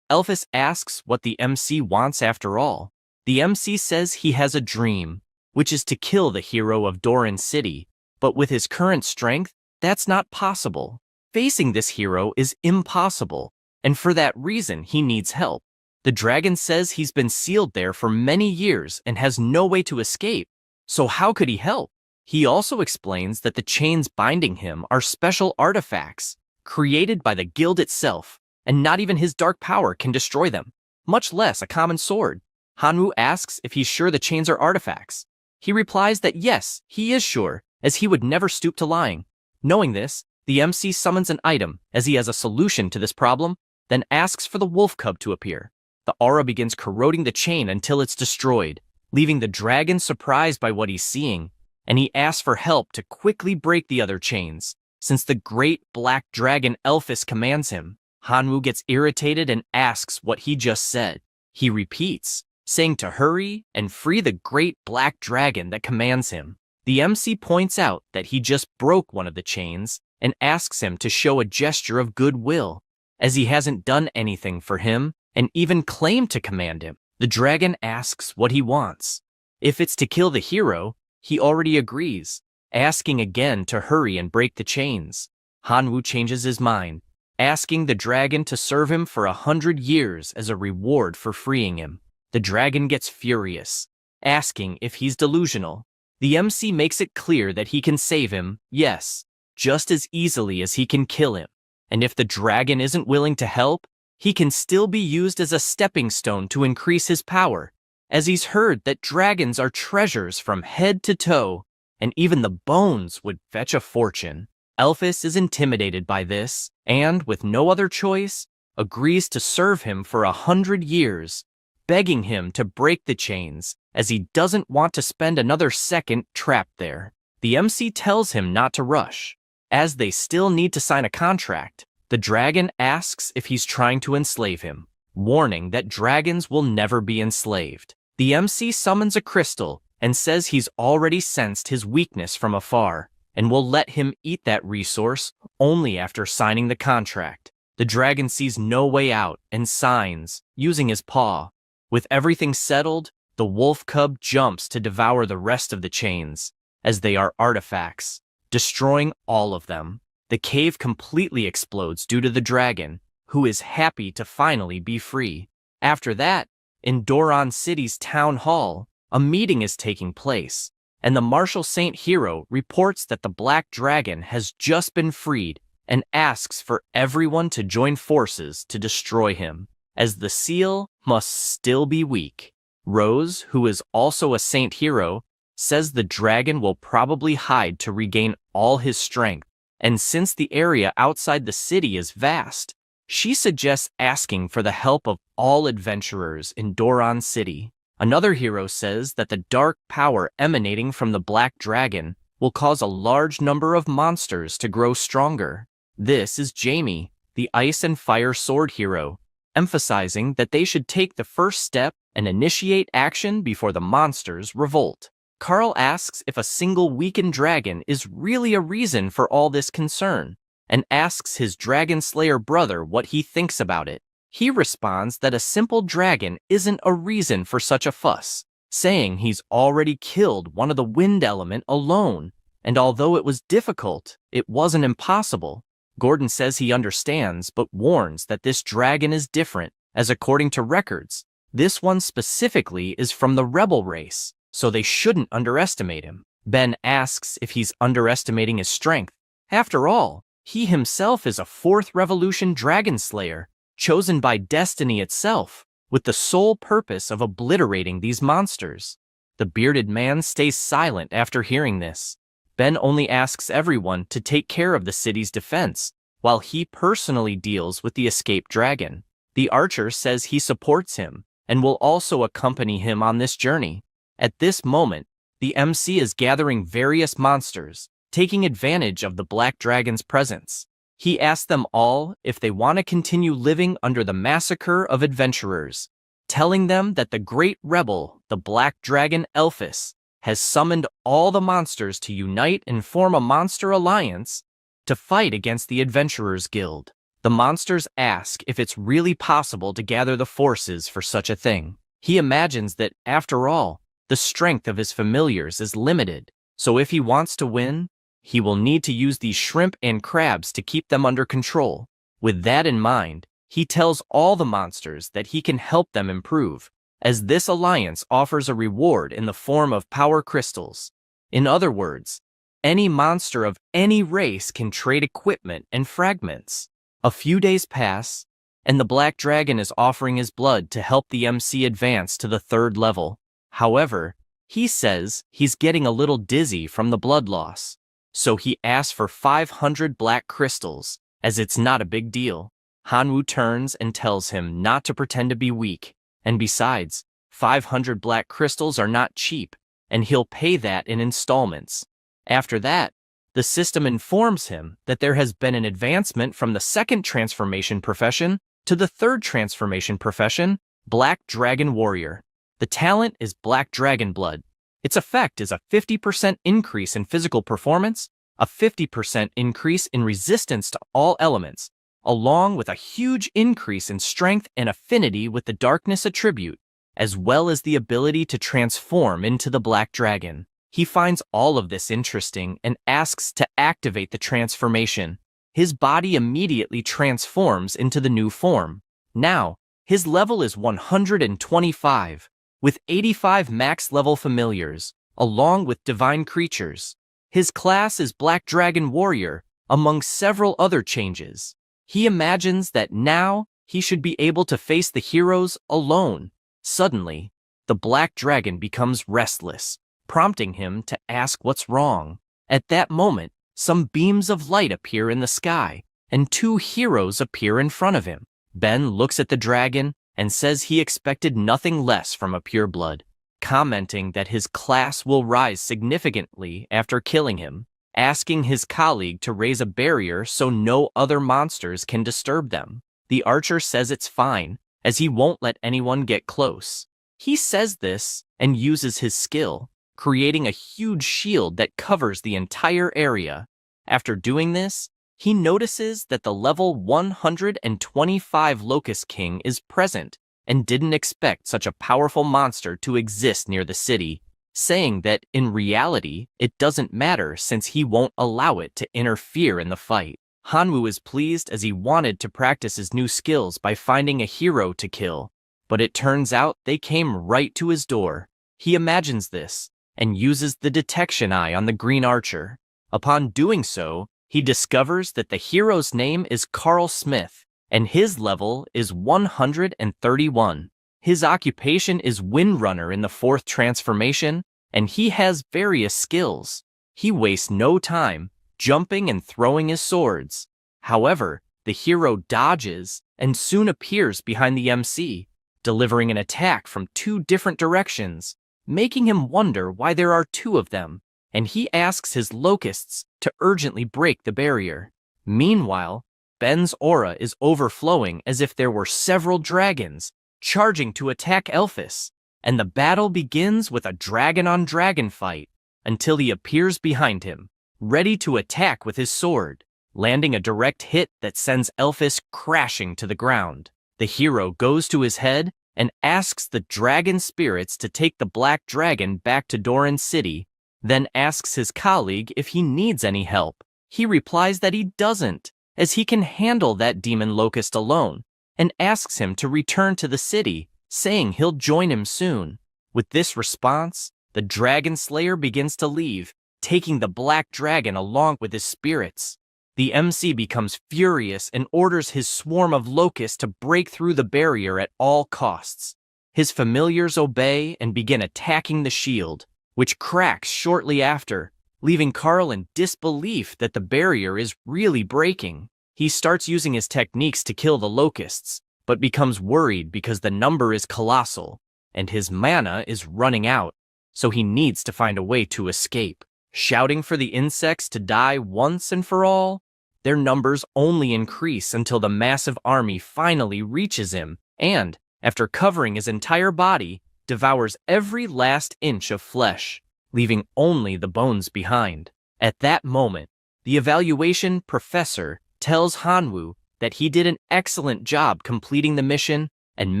Elphys asks what the MC wants after all. The MC says he has a dream, which is to kill the hero of Doran City, but with his current strength, that's not possible. Facing this hero is impossible, and for that reason he needs help. The dragon says he's been sealed there for many years and has no way to escape, so how could he help? He also explains that the chains binding him are special artifacts, created by the guild itself, and not even his dark power can destroy them, much less a common sword. Hanwoo asks if he's sure the chains are artifacts. He replies that yes, he is sure, as he would never stoop to lying. Knowing this, the MC summons an item, as he has a solution to this problem, then asks for the wolf cub to appear. The aura begins corroding the chain until it's destroyed, leaving the dragon surprised by what he's seeing, and he asks for help to quickly break the other chains, since the great black dragon Elphys commands him. Hanwoo gets irritated and asks what he just said. He repeats, saying to hurry and free the great black dragon that commands him. The MC points out that he just broke one of the chains and asks him to show a gesture of goodwill, as he hasn't done anything for him and even claimed to command him. The dragon asks what he wants. If it's to kill the hero, he already agrees, asking again to hurry and break the chains. Hanwoo changes his mind, asking the dragon to serve him for 100 years as a reward for freeing him. The dragon gets furious, asking if he's delusional. The MC makes it clear that he can save him, yes, just as easily as he can kill him. And if the dragon isn't willing to help, he can still be used as a stepping stone to increase his power, as he's heard that dragons are treasures from head to toe, and even the bones would fetch a fortune. Elphys is intimidated by this, and, with no other choice, agrees to serve him for 100 years, begging him to break the chains, as he doesn't want to spend another second trapped there. The MC tells him not to rush, as they still need to sign a contract. The dragon asks if he's trying to enslave him, warning that dragons will never be enslaved. The MC summons a crystal and says he's already sensed his weakness from afar, and will let him eat that resource only after signing the contract. The dragon sees no way out and signs, using his paw. With everything settled, the wolf cub jumps to devour the rest of the chains, as they are artifacts, destroying all of them. The cave completely explodes due to the dragon, who is happy to finally be free. After that, in Doran City's town hall, a meeting is taking place, and the martial saint hero reports that the black dragon has just been freed and asks for everyone to join forces to destroy him, as the seal must still be weak. Rose, who is also a saint hero, says the dragon will probably hide to regain all his strength, and since the area outside the city is vast, She suggests asking for the help of all adventurers in Doron City. Another hero says that the dark power emanating from the Black Dragon will cause a large number of monsters to grow stronger. This is Jamie, the Ice and Fire Sword hero, emphasizing that they should take the first step and initiate action before the monsters revolt. Carl asks if a single weakened dragon is really a reason for all this concern, and asks his Dragon Slayer brother what he thinks about it. He responds that a simple dragon isn't a reason for such a fuss, saying he's already killed one of the wind element alone, and although it was difficult, it wasn't impossible. Gordon says he understands, but warns that this dragon is different, as according to records, this one specifically is from the rebel race, so they shouldn't underestimate him. Ben asks if he's underestimating his strength. After all, he himself is a 4th Revolution Dragon Slayer, chosen by destiny itself, with the sole purpose of obliterating these monsters. The bearded man stays silent after hearing this. Ben only asks everyone to take care of the city's defense, while he personally deals with the escaped dragon. The archer says he supports him, and will also accompany him on this journey. At this moment, the MC is gathering various monsters, taking advantage of the Black Dragon's presence. He asks them all if they want to continue living under the massacre of adventurers, telling them that the great rebel, the Black Dragon Elphys, has summoned all the monsters to unite and form a monster alliance to fight against the Adventurers Guild. The monsters ask if it's really possible to gather the forces for such a thing. He imagines that, after all, the strength of his familiars is limited, so if he wants to win, he will need to use these shrimp and crabs to keep them under control. With that in mind, he tells all the monsters that he can help them improve, as this alliance offers a reward in the form of power crystals. In other words, any monster of any race can trade equipment and fragments. A few days pass, and the Black Dragon is offering his blood to help the MC advance to the 3rd level. However, he says he's getting a little dizzy from the blood loss, so he asks for 500 black crystals, as it's not a big deal. Hanwoo turns and tells him not to pretend to be weak, and besides, 500 black crystals are not cheap, and he'll pay that in installments. After that, the system informs him that there has been an advancement from the 2nd transformation profession to the 3rd transformation profession, Black Dragon Warrior. The talent is Black Dragon Blood. Its effect is a 50% increase in physical performance, a 50% increase in resistance to all elements, along with a huge increase in strength and affinity with the darkness attribute, as well as the ability to transform into the Black Dragon. He finds all of this interesting and asks to activate the transformation. His body immediately transforms into the new form. Now, his level is 125, with 85 max level familiars, along with divine creatures. His class is Black Dragon Warrior, among several other changes. He imagines that now he should be able to face the heroes alone. Suddenly, the Black Dragon becomes restless, prompting him to ask what's wrong. At that moment, some beams of light appear in the sky, and 2 heroes appear in front of him. Ben looks at the dragon and says he expected nothing less from a pureblood, commenting that his class will rise significantly after killing him, asking his colleague to raise a barrier so no other monsters can disturb them. The archer says it's fine, as he won't let anyone get close. He says this and uses his skill, creating a huge shield that covers the entire area. After doing this, he notices that the level 125 Locust King is present and didn't expect such a powerful monster to exist near the city, saying that in reality it doesn't matter since he won't allow it to interfere in the fight. Hanwoo is pleased as he wanted to practice his new skills by finding a hero to kill, but it turns out they came right to his door. He imagines this and uses the detection eye on the green archer. Upon doing so, he discovers that the hero's name is Carl Smith, and his level is 131. His occupation is Windrunner in the 4th transformation, and he has various skills. He wastes no time jumping and throwing his swords. However, the hero dodges and soon appears behind the MC, delivering an attack from two different directions, making him wonder why there are two of them, and he asks his locusts to urgently break the barrier. Meanwhile, Ben's aura is overflowing as if there were several dragons charging to attack Elphys, and the battle begins with a dragon-on-dragon fight until he appears behind him, ready to attack with his sword, landing a direct hit that sends Elphys crashing to the ground. The hero goes to his head and asks the dragon spirits to take the black dragon back to Doran City, then asks his colleague if he needs any help. He replies that he doesn't, as he can handle that demon locust alone, and asks him to return to the city, saying he'll join him soon. With this response, the dragon slayer begins to leave, taking the black dragon along with his spirits. The MC becomes furious and orders his swarm of locusts to break through the barrier at all costs. His familiars obey and begin attacking the shield, which cracks shortly after, leaving Carl in disbelief that the barrier is really breaking. He starts using his techniques to kill the locusts, but becomes worried because the number is colossal, and his mana is running out, so he needs to find a way to escape. Shouting for the insects to die once and for all, their numbers only increase until the massive army finally reaches him and, after covering his entire body, devours every last inch of flesh, leaving only the bones behind. At that moment, the evaluation professor tells Hanwoo that he did an excellent job completing the mission and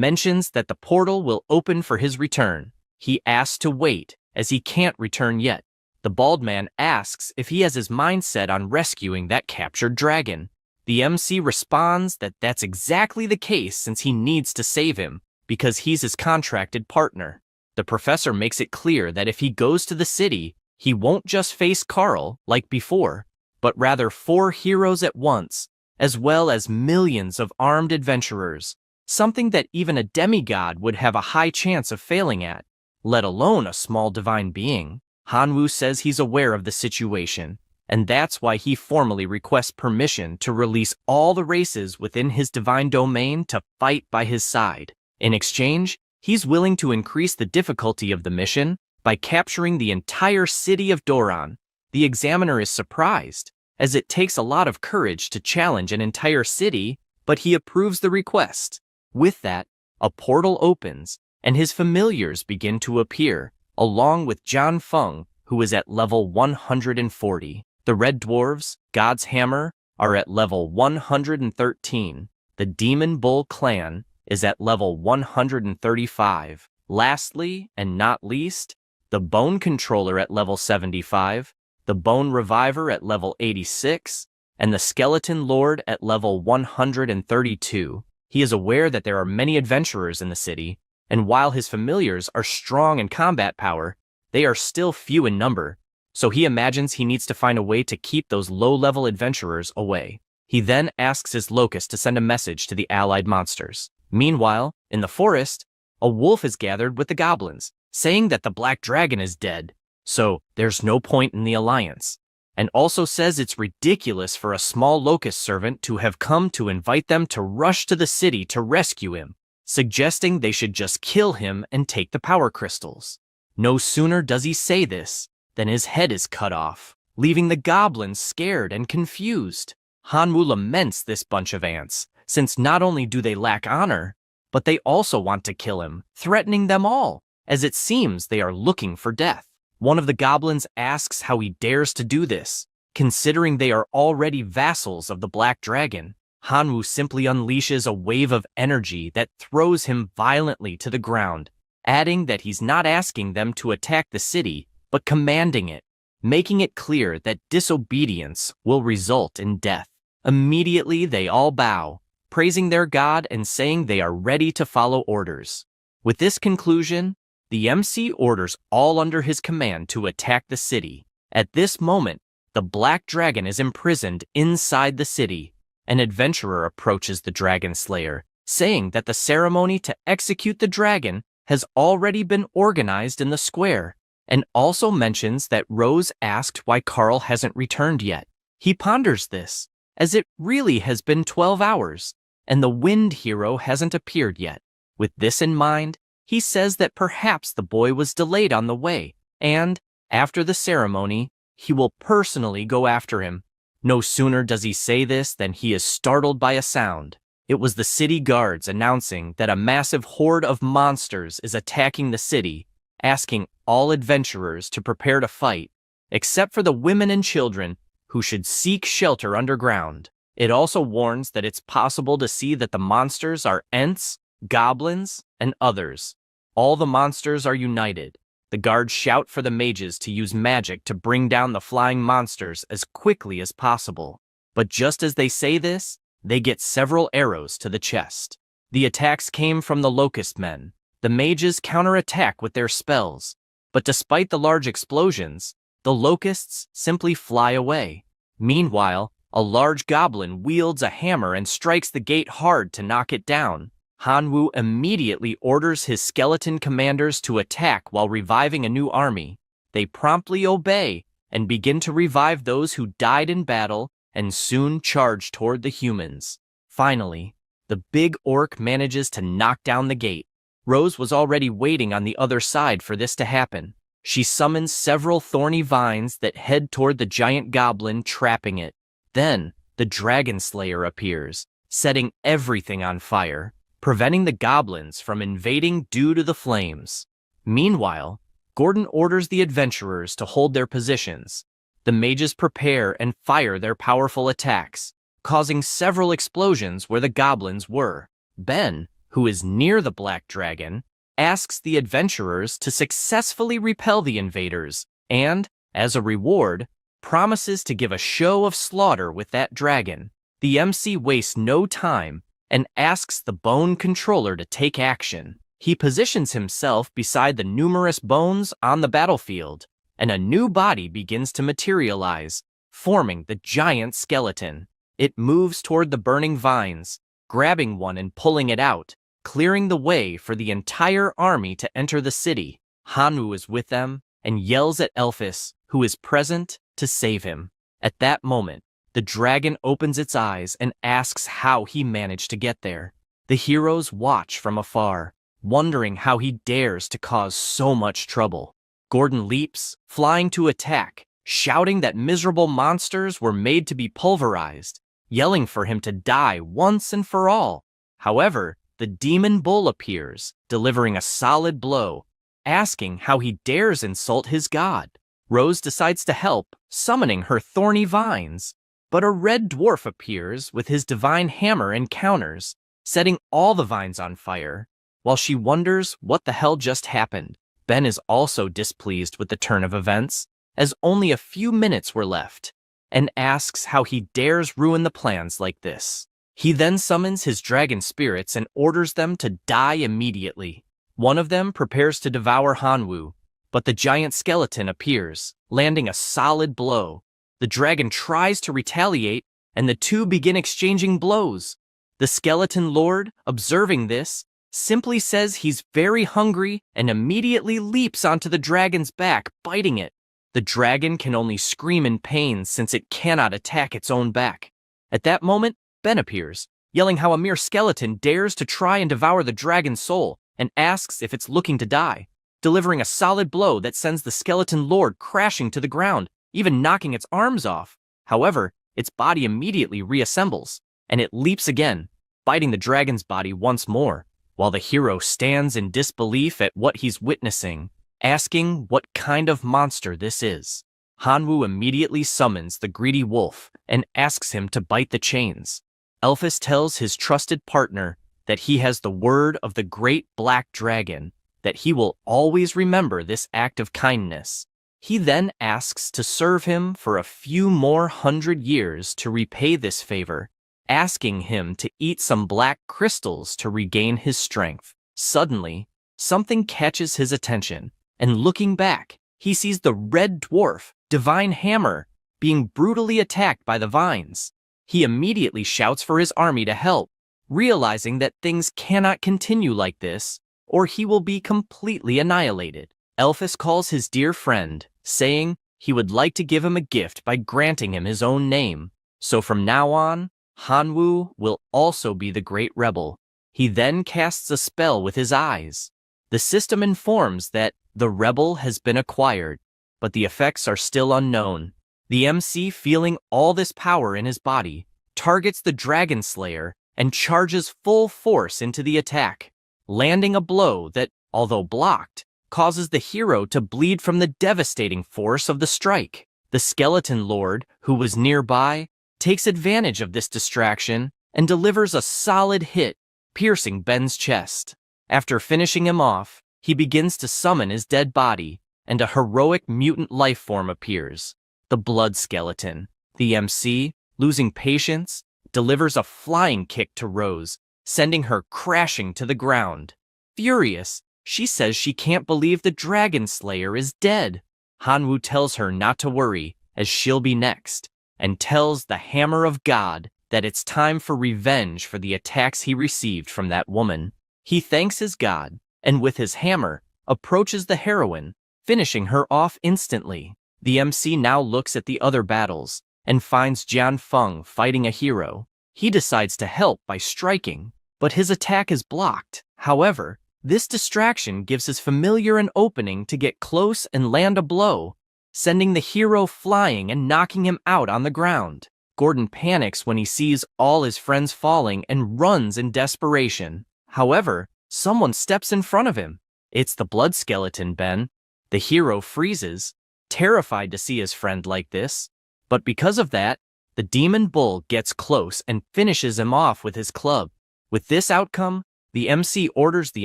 mentions that the portal will open for his return. He asks to wait, as he can't return yet. The bald man asks if he has his mind set on rescuing that captured dragon. The MC responds that that's exactly the case since he needs to save him, because he's his contracted partner. The professor makes it clear that if he goes to the city, he won't just face Carl like before, but rather 4 heroes at once, as well as millions of armed adventurers, something that even a demigod would have a high chance of failing at, let alone a small divine being. Hanwoo says he's aware of the situation, and that's why he formally requests permission to release all the races within his divine domain to fight by his side. In exchange, he's willing to increase the difficulty of the mission by capturing the entire city of Doran. The examiner is surprised, as it takes a lot of courage to challenge an entire city, but he approves the request. With that, a portal opens, and his familiars begin to appear, along with John Feng, who is at level 140. The Red Dwarves, God's Hammer, are at level 113. The Demon Bull clan is at level 135. Lastly, and not least, the Bone Controller at level 75, the Bone Reviver at level 86, and the Skeleton Lord at level 132. He is aware that there are many adventurers in the city, and while his familiars are strong in combat power, they are still few in number, so he imagines he needs to find a way to keep those low-level adventurers away. He then asks his locust to send a message to the allied monsters. Meanwhile, in the forest, a wolf is gathered with the goblins, saying that the black dragon is dead, so there's no point in the alliance, and also says it's ridiculous for a small locust servant to have come to invite them to rush to the city to rescue him, suggesting they should just kill him and take the power crystals. No sooner does he say this than his head is cut off, leaving the goblins scared and confused. Hanwoo laments this bunch of ants, since not only do they lack honor, but they also want to kill him, threatening them all, as it seems they are looking for death. One of the goblins asks how he dares to do this, considering they are already vassals of the Black Dragon. Hanwoo simply unleashes a wave of energy that throws him violently to the ground, adding that he's not asking them to attack the city, but commanding it, making it clear that disobedience will result in death. Immediately they all bow, praising their god and saying they are ready to follow orders. With this conclusion, the MC orders all under his command to attack the city. At this moment, the Black Dragon is imprisoned inside the city. An adventurer approaches the Dragon Slayer, saying that the ceremony to execute the dragon has already been organized in the square, and also mentions that Rose asked why Carl hasn't returned yet. He ponders this, as it really has been 12 hours, and the wind hero hasn't appeared yet. With this in mind, he says that perhaps the boy was delayed on the way, and, after the ceremony, he will personally go after him. No sooner does he say this than he is startled by a sound. It was the city guards announcing that a massive horde of monsters is attacking the city, asking all adventurers to prepare to fight, except for the women and children who should seek shelter underground. It also warns that it's possible to see that the monsters are ents, goblins, and others. All the monsters are united. The guards shout for the mages to use magic to bring down the flying monsters as quickly as possible. But just as they say this, they get several arrows to the chest. The attacks came from the locust men. The mages counterattack with their spells, but despite the large explosions, the locusts simply fly away. Meanwhile, a large goblin wields a hammer and strikes the gate hard to knock it down. Hanwoo immediately orders his skeleton commanders to attack while reviving a new army. They promptly obey and begin to revive those who died in battle and soon charge toward the humans. Finally, the big orc manages to knock down the gate. Rose was already waiting on the other side for this to happen. She summons several thorny vines that head toward the giant goblin, trapping it. Then, the Dragon Slayer appears, setting everything on fire, preventing the goblins from invading due to the flames. Meanwhile, Gordon orders the adventurers to hold their positions. The mages prepare and fire their powerful attacks, causing several explosions where the goblins were. Ben, who is near the Black Dragon, asks the adventurers to successfully repel the invaders and, as a reward, promises to give a show of slaughter with that dragon. The MC wastes no time and asks the bone controller to take action. He positions himself beside the numerous bones on the battlefield, and a new body begins to materialize, forming the giant skeleton. It moves toward the burning vines, grabbing one and pulling it out, clearing the way for the entire army to enter the city. Hanwoo is with them and yells at Elphys, who is present, to save him. At that moment, the dragon opens its eyes and asks how he managed to get there. The heroes watch from afar, wondering how he dares to cause so much trouble. Gordon leaps, flying to attack, shouting that miserable monsters were made to be pulverized, yelling for him to die once and for all. However, the demon bull appears, delivering a solid blow, asking how he dares insult his god. Rose decides to help, summoning her thorny vines. But a red dwarf appears with his divine hammer and counters, setting all the vines on fire. While she wonders what the hell just happened, Ben is also displeased with the turn of events, as only a few minutes were left, and asks how he dares ruin the plans like this. He then summons his dragon spirits and orders them to die immediately. One of them prepares to devour Hanwoo, but the giant skeleton appears, landing a solid blow. The dragon tries to retaliate, and the two begin exchanging blows. The skeleton lord, observing this, simply says he's very hungry and immediately leaps onto the dragon's back, biting it. The dragon can only scream in pain since it cannot attack its own back. At that moment, Ben appears, yelling how a mere skeleton dares to try and devour the dragon's soul and asks if it's looking to die, delivering a solid blow that sends the skeleton lord crashing to the ground, even knocking its arms off. However, its body immediately reassembles, and it leaps again, biting the dragon's body once more, while the hero stands in disbelief at what he's witnessing, asking what kind of monster this is. Hanwoo immediately summons the greedy wolf and asks him to bite the chains. Elphys tells his trusted partner that he has the word of the great black dragon, that he will always remember this act of kindness. He then asks to serve him for a few more 100 years to repay this favor, asking him to eat some black crystals to regain his strength. Suddenly, something catches his attention, and looking back, he sees the red dwarf, Divine Hammer, being brutally attacked by the vines. He immediately shouts for his army to help, realizing that things cannot continue like this, or he will be completely annihilated. Elphys calls his dear friend, saying he would like to give him a gift by granting him his own name. So from now on, Hanwoo will also be the great rebel. He then casts a spell with his eyes. The system informs that the rebel has been acquired, but the effects are still unknown. The MC, feeling all this power in his body, targets the Dragon Slayer and charges full force into the attack, landing a blow that, although blocked, causes the hero to bleed from the devastating force of the strike. The Skeleton Lord, who was nearby, takes advantage of this distraction and delivers a solid hit, piercing Ben's chest. After finishing him off, he begins to summon his dead body, and a heroic mutant life form appears, the Blood Skeleton. The MC, losing patience, delivers a flying kick to Rose, sending her crashing to the ground. Furious, she says she can't believe the Dragon Slayer is dead. Hanwoo tells her not to worry, as she'll be next, and tells the Hammer of God that it's time for revenge for the attacks he received from that woman. He thanks his god, and with his hammer, approaches the heroine, finishing her off instantly. The MC now looks at the other battles, and finds Jian Feng fighting a hero. He decides to help by striking, but his attack is blocked. However, this distraction gives his familiar an opening to get close and land a blow, sending the hero flying and knocking him out on the ground. Gordon panics when he sees all his friends falling and runs in desperation. However, someone steps in front of him. It's the Blood Skeleton Ben. The hero freezes, terrified to see his friend like this. But because of that, the Demon Bull gets close and finishes him off with his club. With this outcome, the MC orders the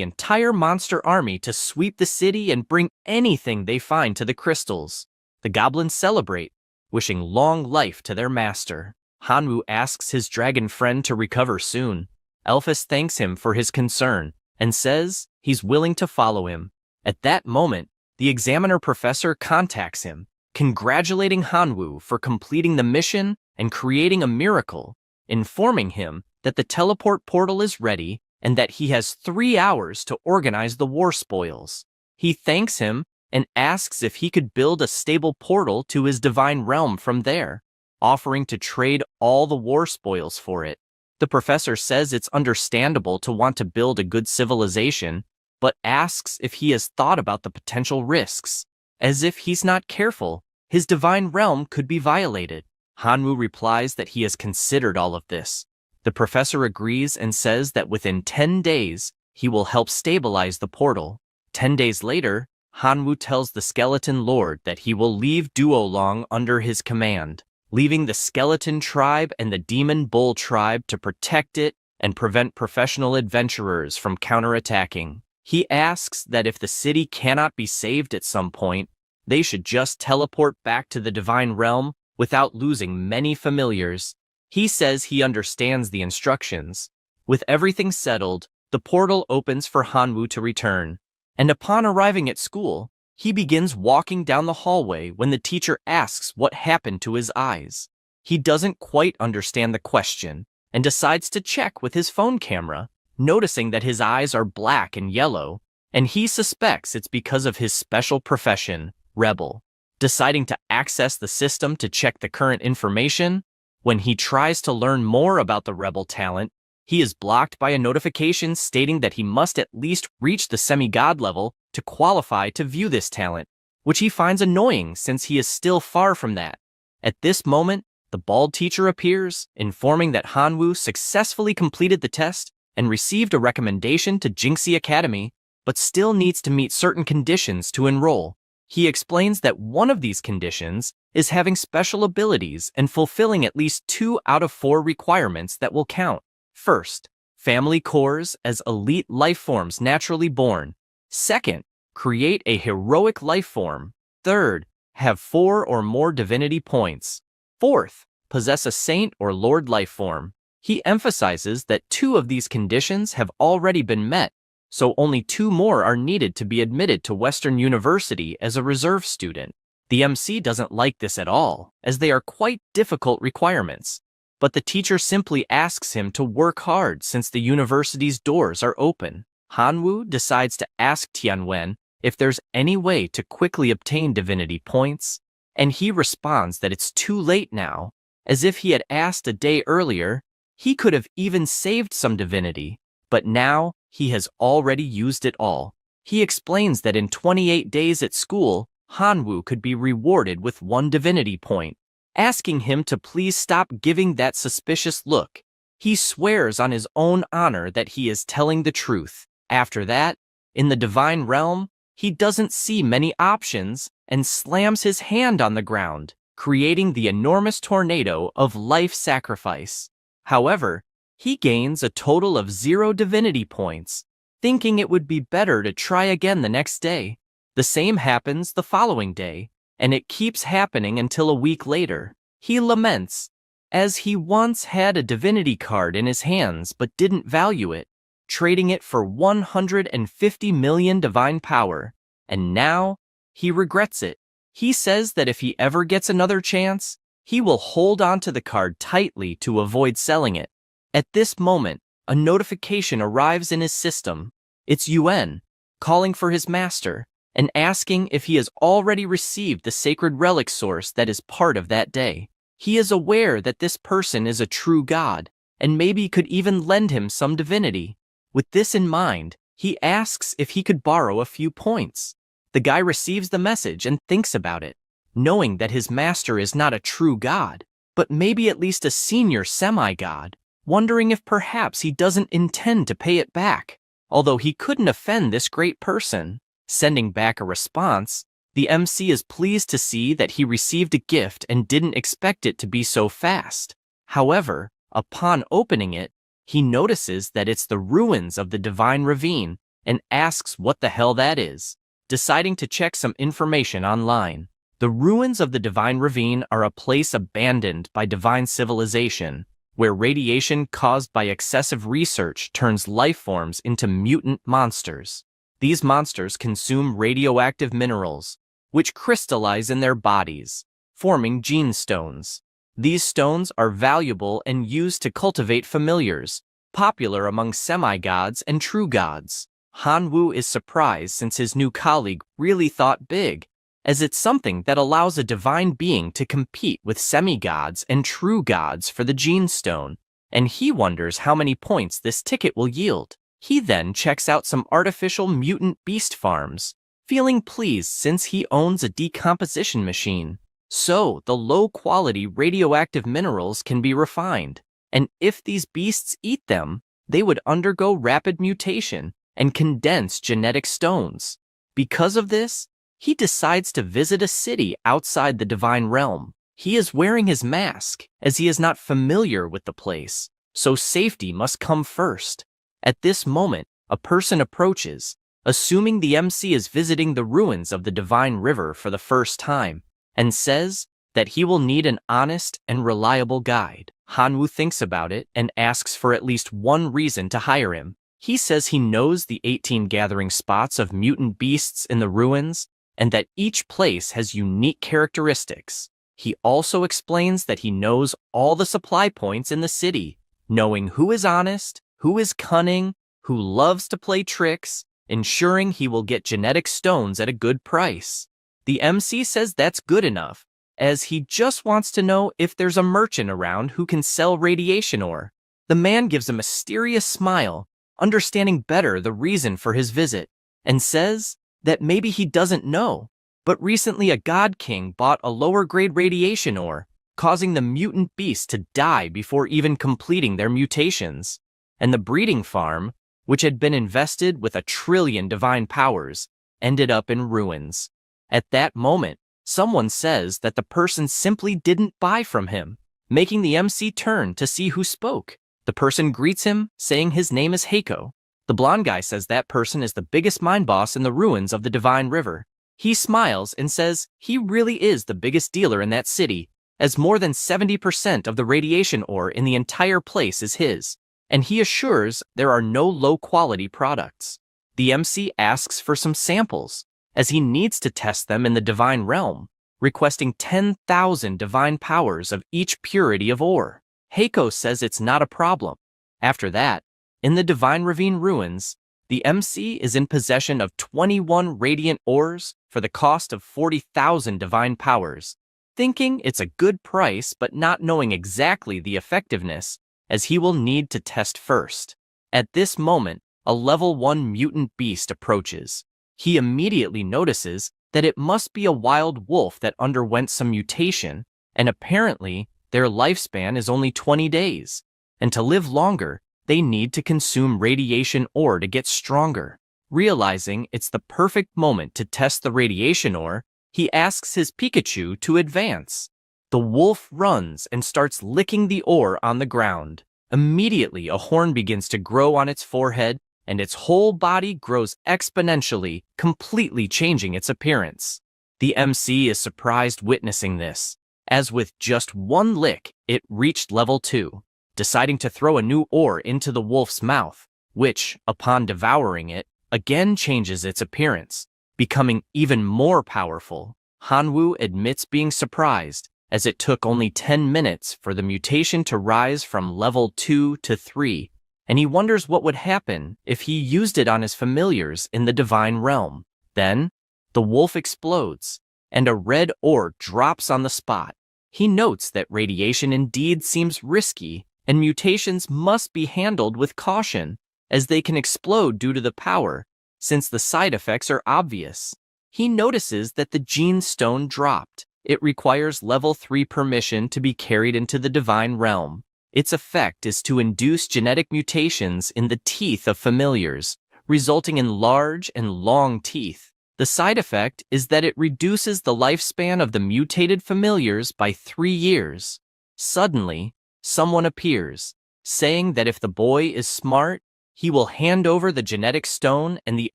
entire monster army to sweep the city and bring anything they find to the crystals. The goblins celebrate, wishing long life to their master. Hanwoo asks his dragon friend to recover soon. Elphys thanks him for his concern and says he's willing to follow him. At that moment, the examiner professor contacts him, congratulating Hanwoo for completing the mission and creating a miracle, informing him that the teleport portal is ready and that he has 3 hours to organize the war spoils. He thanks him and asks if he could build a stable portal to his divine realm from there, offering to trade all the war spoils for it. The professor says it's understandable to want to build a good civilization, but asks if he has thought about the potential risks. As if he's not careful, his divine realm could be violated. Hanwoo replies that he has considered all of this. The professor agrees and says that within 10 days, he will help stabilize the portal. 10 days later, Hanwoo tells the Skeleton Lord that he will leave Duolong under his command, leaving the Skeleton Tribe and the Demon Bull Tribe to protect it and prevent professional adventurers from counterattacking. He asks that if the city cannot be saved at some point, they should just teleport back to the Divine Realm without losing many familiars. He says he understands the instructions. With everything settled, the portal opens for Hanwoo to return, and upon arriving at school, he begins walking down the hallway when the teacher asks what happened to his eyes. He doesn't quite understand the question and decides to check with his phone camera, noticing that his eyes are black and yellow, and he suspects it's because of his special profession, rebel. Deciding to access the system to check the current information, when he tries to learn more about the rebel talent, he is blocked by a notification stating that he must at least reach the semi-god level to qualify to view this talent, which he finds annoying since he is still far from that. At this moment, the bald teacher appears, informing that Hanwoo successfully completed the test and received a recommendation to Jinxie Academy, but still needs to meet certain conditions to enroll. He explains that one of these conditions is having special abilities and fulfilling at least 2 out of 4 requirements that will count. First, family cores as elite life forms naturally born. Second, create a heroic life form. Third, have 4 or more divinity points. Fourth, possess a saint or lord life form. He emphasizes that 2 of these conditions have already been met, so only 2 more are needed to be admitted to Western University as a reserve student. The MC doesn't like this at all, as they are quite difficult requirements. But the teacher simply asks him to work hard since the university's doors are open. Hanwoo decides to ask Tianwen if there's any way to quickly obtain divinity points, and he responds that it's too late now, as if he had asked a day earlier. He could have even saved some divinity, but now he has already used it all. He explains that in 28 days at school, Hanwoo could be rewarded with 1 divinity point, asking him to please stop giving that suspicious look. He swears on his own honor that he is telling the truth. After that, in the divine realm, he doesn't see many options and slams his hand on the ground, creating the enormous tornado of life sacrifice. However, he gains a total of 0 divinity points, thinking it would be better to try again the next day. The same happens the following day, and it keeps happening until a week later. He laments, as he once had a divinity card in his hands but didn't value it, trading it for 150 million divine power, and now he regrets it. He says that if he ever gets another chance, he will hold onto the card tightly to avoid selling it. At this moment, a notification arrives in his system. It's Yuan, calling for his master, and asking if he has already received the sacred relic source that is part of that day. He is aware that this person is a true god, and maybe could even lend him some divinity. With this in mind, he asks if he could borrow a few points. The guy receives the message and thinks about it, knowing that his master is not a true god, but maybe at least a senior semi-god, wondering if perhaps he doesn't intend to pay it back, although he couldn't offend this great person. Sending back a response, the MC is pleased to see that he received a gift and didn't expect it to be so fast. However, upon opening it, he notices that it's the ruins of the Divine Ravine and asks what the hell that is. Deciding to check some information online, the ruins of the Divine Ravine are a place abandoned by divine civilization, where radiation caused by excessive research turns life forms into mutant monsters. These monsters consume radioactive minerals, which crystallize in their bodies, forming gene stones. These stones are valuable and used to cultivate familiars, popular among semi-gods and true gods. Hanwoo is surprised since his new colleague really thought big, as it's something that allows a divine being to compete with semi-gods and true gods for the gene stone, and he wonders how many points this ticket will yield. He then checks out some artificial mutant beast farms, feeling pleased since he owns a decomposition machine. So, the low-quality radioactive minerals can be refined, and if these beasts eat them, they would undergo rapid mutation and condense genetic stones. Because of this, he decides to visit a city outside the divine realm. He is wearing his mask, as he is not familiar with the place, so safety must come first. At this moment, a person approaches, assuming the MC is visiting the ruins of the Divine River for the first time, and says that he will need an honest and reliable guide. Hanwoo thinks about it and asks for at least one reason to hire him. He says he knows the 18 gathering spots of mutant beasts in the ruins, and that each place has unique characteristics. He also explains that he knows all the supply points in the city, knowing who is honest, who is cunning, who loves to play tricks, ensuring he will get genetic stones at a good price. The MC says that's good enough, as he just wants to know if there's a merchant around who can sell radiation ore. The man gives a mysterious smile, understanding better the reason for his visit, and says that maybe he doesn't know, but recently a god king bought a lower-grade radiation ore, causing the mutant beasts to die before even completing their mutations. And the breeding farm, which had been invested with 1 trillion divine powers, ended up in ruins. At that moment, someone says that the person simply didn't buy from him, making the MC turn to see who spoke. The person greets him, saying his name is Heiko. The blonde guy says that person is the biggest mine boss in the ruins of the Divine River. He smiles and says he really is the biggest dealer in that city, as more than 70% of the radiation ore in the entire place is his, and he assures there are no low-quality products. The MC asks for some samples, as he needs to test them in the divine realm, requesting 10,000 divine powers of each purity of ore. Heiko says it's not a problem. After that, in the Divine Ravine ruins, the MC is in possession of 21 radiant ores for the cost of 40,000 divine powers. thinking it's a good price but not knowing exactly the effectiveness, as he will need to test first. At this moment, a level 1 mutant beast approaches. He immediately notices that it must be a wild wolf that underwent some mutation, and apparently their lifespan is only 20 days. And to live longer, they need to consume radiation ore to get stronger. Realizing it's the perfect moment to test the radiation ore, he asks his Pikachu to advance. The wolf runs and starts licking the ore on the ground. Immediately, a horn begins to grow on its forehead, and its whole body grows exponentially, completely changing its appearance. The MC is surprised witnessing this, as with just one lick, it reached level 2, deciding to throw a new ore into the wolf's mouth, which, upon devouring it, again changes its appearance, becoming even more powerful. Hanwoo admits being surprised, as it took only 10 minutes for the mutation to rise from level 2 to 3, and he wonders what would happen if he used it on his familiars in the divine realm. Then, the wolf explodes, and a red ore drops on the spot. He notes that radiation indeed seems risky, and mutations must be handled with caution, as they can explode due to the power, since the side effects are obvious. He notices that the gene stone dropped. It requires level 3 permission to be carried into the divine realm. Its effect is to induce genetic mutations in the teeth of familiars, resulting in large and long teeth. The side effect is that it reduces the lifespan of the mutated familiars by 3 years. Suddenly, someone appears, saying that if the boy is smart, he will hand over the genetic stone and the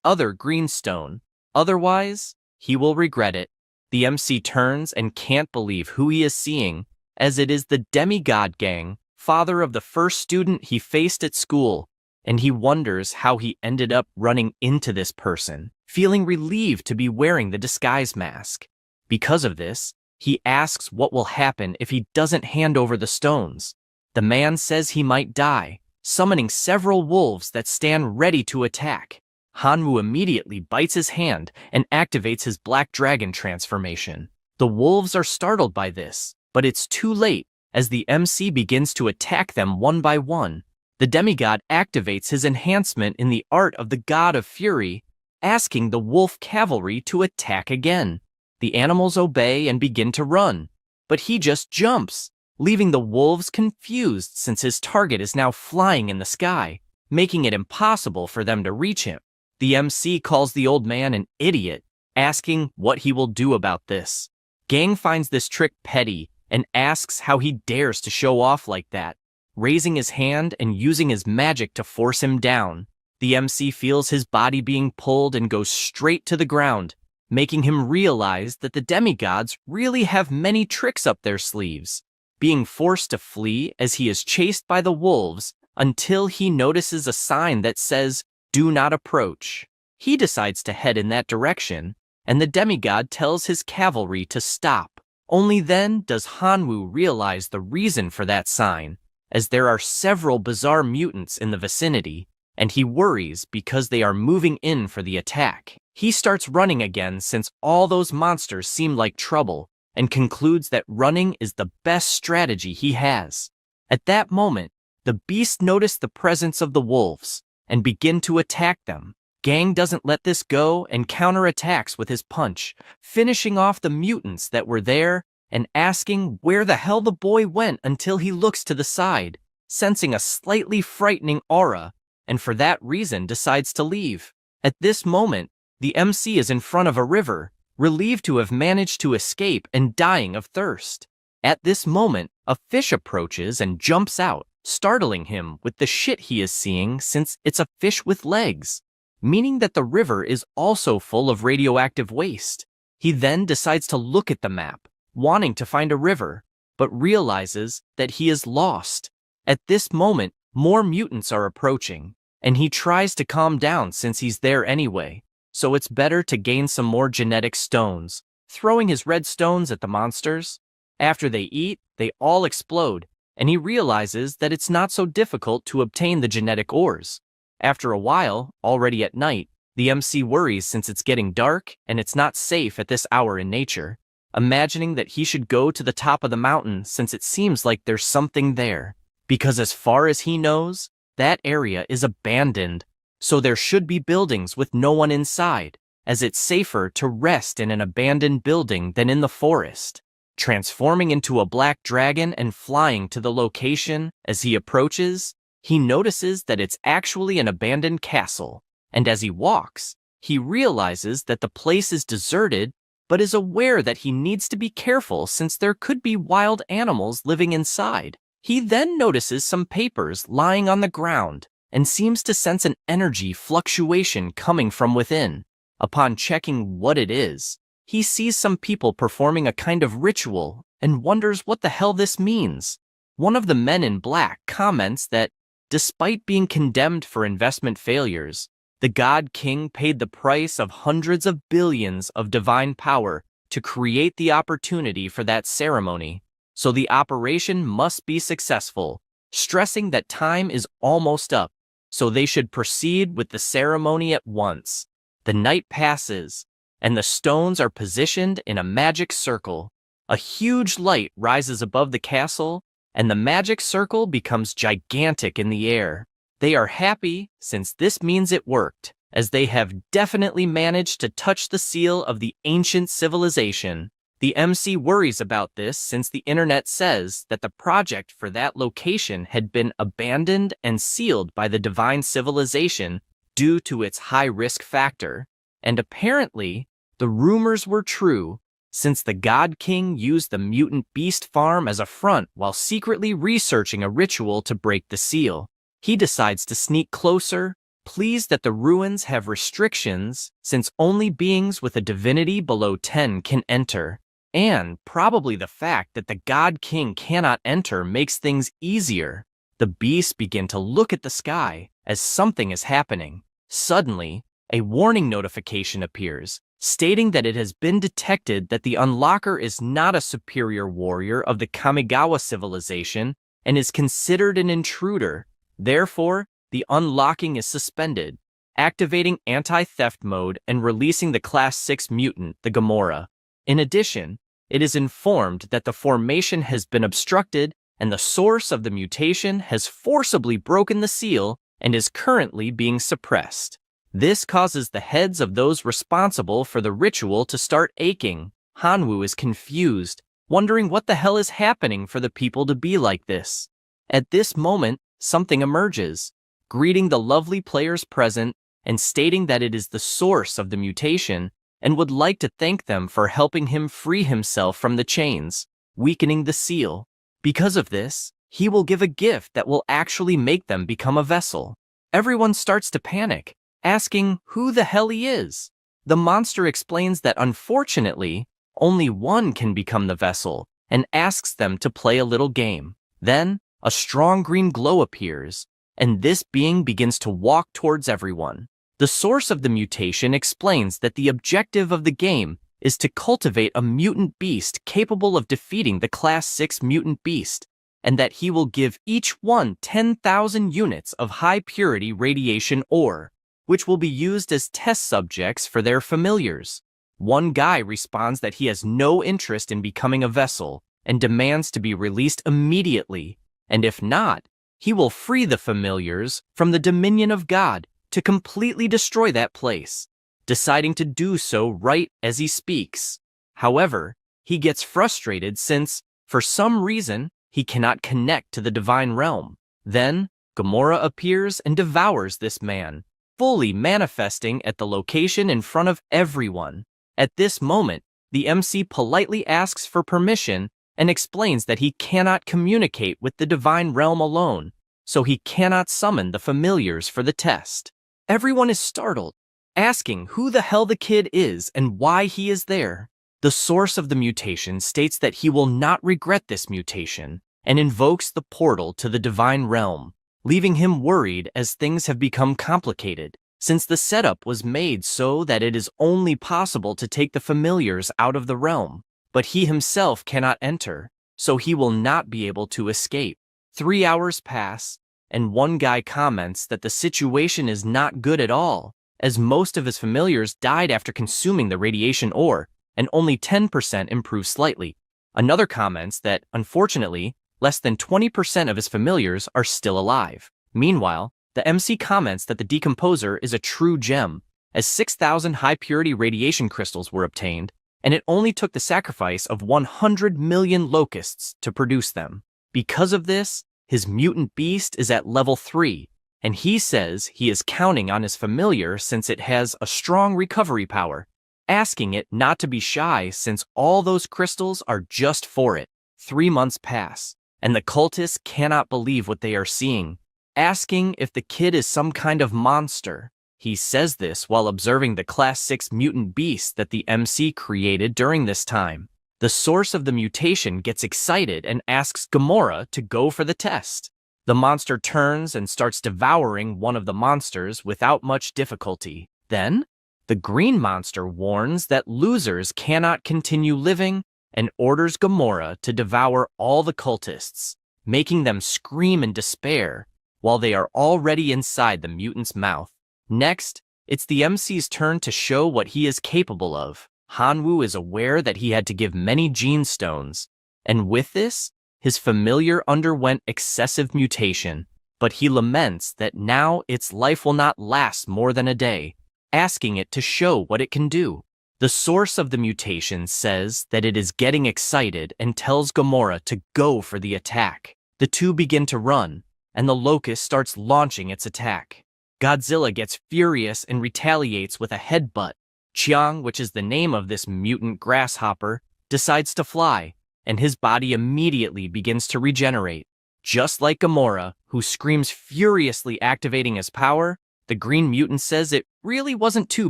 other green stone. Otherwise, he will regret it. The MC turns and can't believe who he is seeing, as it is the demigod gang, father of the first student he faced at school, and he wonders how he ended up running into this person, feeling relieved to be wearing the disguise mask. Because of this, he asks what will happen if he doesn't hand over the stones. The man says he might die, summoning several wolves that stand ready to attack. Hanwoo immediately bites his hand and activates his black dragon transformation. The wolves are startled by this, but it's too late, as the MC begins to attack them one by one. The demigod activates his enhancement in the art of the god of fury, asking the wolf cavalry to attack again. The animals obey and begin to run, but he just jumps, leaving the wolves confused since his target is now flying in the sky, making it impossible for them to reach him. The MC calls the old man an idiot, asking what he will do about this. Gang finds this trick petty and asks how he dares to show off like that, raising his hand and using his magic to force him down. The MC feels his body being pulled and goes straight to the ground, making him realize that the demigods really have many tricks up their sleeves. Being forced to flee as he is chased by the wolves until he notices a sign that says, "Do not approach." He decides to head in that direction, and the demigod tells his cavalry to stop. Only then does Hanwoo realize the reason for that sign, as there are several bizarre mutants in the vicinity, and he worries because they are moving in for the attack. He starts running again since all those monsters seem like trouble, and concludes that running is the best strategy he has. At that moment, the beast noticed the presence of the wolves, and begin to attack them. Gang doesn't let this go and counterattacks with his punch, finishing off the mutants that were there and asking where the hell the boy went until he looks to the side, sensing a slightly frightening aura, and for that reason decides to leave. At this moment, the MC is in front of a river, relieved to have managed to escape and dying of thirst. At this moment, a fish approaches and jumps out, startling him with the shit he is seeing since it's a fish with legs, meaning that the river is also full of radioactive waste. He then decides to look at the map, wanting to find a river, but realizes that he is lost. At this moment, more mutants are approaching, and he tries to calm down since he's there anyway, so it's better to gain some more genetic stones, throwing his red stones at the monsters. After they eat, they all explode, and he realizes that it's not so difficult to obtain the genetic ores. After a while, already at night, the MC worries since it's getting dark and it's not safe at this hour in nature. imagining that he should go to the top of the mountain since it seems like there's something there. Because as far as he knows, that area is abandoned, so there should be buildings with no one inside, as it's safer to rest in an abandoned building than in the forest. Transforming into a black dragon and flying to the location, as he approaches, he notices that it's actually an abandoned castle, and as he walks, he realizes that the place is deserted, but is aware that he needs to be careful since there could be wild animals living inside. He then notices some papers lying on the ground and seems to sense an energy fluctuation coming from within. Upon checking what it is, he sees some people performing a kind of ritual and wonders what the hell this means. One of the men in black comments that, despite being condemned for investment failures, the God King paid the price of hundreds of billions of divine power to create the opportunity for that ceremony, so the operation must be successful, stressing that time is almost up, so they should proceed with the ceremony at once. The night passes, and the stones are positioned in a magic circle. A huge light rises above the castle, and the magic circle becomes gigantic in the air. They are happy since this means it worked, as they have definitely managed to touch the seal of the ancient civilization. The MC worries about this since the internet says that the project for that location had been abandoned and sealed by the divine civilization due to its high risk factor. And apparently, the rumors were true, since the God King used the mutant beast farm as a front while secretly researching a ritual to break the seal. He decides to sneak closer, pleased that the ruins have restrictions since only beings with a divinity below 10 can enter. And probably the fact that the God King cannot enter makes things easier. The beasts begin to look at the sky as something is happening. Suddenly, a warning notification appears, stating that it has been detected that the unlocker is not a superior warrior of the Kamigawa civilization and is considered an intruder. Therefore, the unlocking is suspended, activating anti-theft mode and releasing the Class 6 mutant, the Gamora. In addition, it is informed that the formation has been obstructed and the source of the mutation has forcibly broken the seal and is currently being suppressed. This causes the heads of those responsible for the ritual to start aching. Hanwoo is confused, wondering what the hell is happening for the people to be like this. At this moment, something emerges, greeting the lovely players present and stating that it is the source of the mutation and would like to thank them for helping him free himself from the chains, weakening the seal. Because of this, he will give a gift that will actually make them become a vessel. Everyone starts to panic, asking who the hell he is. The monster explains that unfortunately, only one can become the vessel and asks them to play a little game. Then, a strong green glow appears, and this being begins to walk towards everyone. The source of the mutation explains that the objective of the game is to cultivate a mutant beast capable of defeating the Class 6 mutant beast, and that he will give each one 10,000 units of high-purity radiation ore, which will be used as test subjects for their familiars. One guy responds that he has no interest in becoming a vessel and demands to be released immediately, and if not, he will free the familiars from the dominion of God to completely destroy that place, deciding to do so right as he speaks. However, he gets frustrated since, for some reason, he cannot connect to the divine realm. Then, Gamora appears and devours this man, fully manifesting at the location in front of everyone. At this moment, the MC politely asks for permission and explains that he cannot communicate with the divine realm alone, so he cannot summon the familiars for the test. Everyone is startled, asking who the hell the kid is and why he is there. The source of the mutation states that he will not regret this mutation and invokes the portal to the divine realm, leaving him worried as things have become complicated, since the setup was made so that it is only possible to take the familiars out of the realm, but he himself cannot enter, so he will not be able to escape. 3 hours pass, and one guy comments that the situation is not good at all, as most of his familiars died after consuming the radiation ore, and only 10% improve slightly. Another comments that, unfortunately, less than 20% of his familiars are still alive. Meanwhile, the MC comments that the decomposer is a true gem, as 6,000 high-purity radiation crystals were obtained, and it only took the sacrifice of 100 million locusts to produce them. Because of this, his mutant beast is at level 3, and he says he is counting on his familiar since it has a strong recovery power, asking it not to be shy since all those crystals are just for it. 3 months pass, and the cultists cannot believe what they are seeing, asking if the kid is some kind of monster. He says this while observing the Class 6 mutant beast that the MC created during this time. The source of the mutation gets excited and asks Gamora to go for the test. The monster turns and starts devouring one of the monsters without much difficulty. Then, the green monster warns that losers cannot continue living and orders Gamora to devour all the cultists, making them scream in despair while they are already inside the mutant's mouth. Next, it's the MC's turn to show what he is capable of. Hanwoo is aware that he had to give many gene stones, and with this, his familiar underwent excessive mutation, but he laments that now its life will not last more than a day, asking it to show what it can do. The source of the mutation says that it is getting excited and tells Gamora to go for the attack. The two begin to run, and the locust starts launching its attack. Godzilla gets furious and retaliates with a headbutt. Chiang, which is the name of this mutant grasshopper, decides to fly, and his body immediately begins to regenerate. Just like Gamora, who screams furiously activating his power, the green mutant says it really wasn't too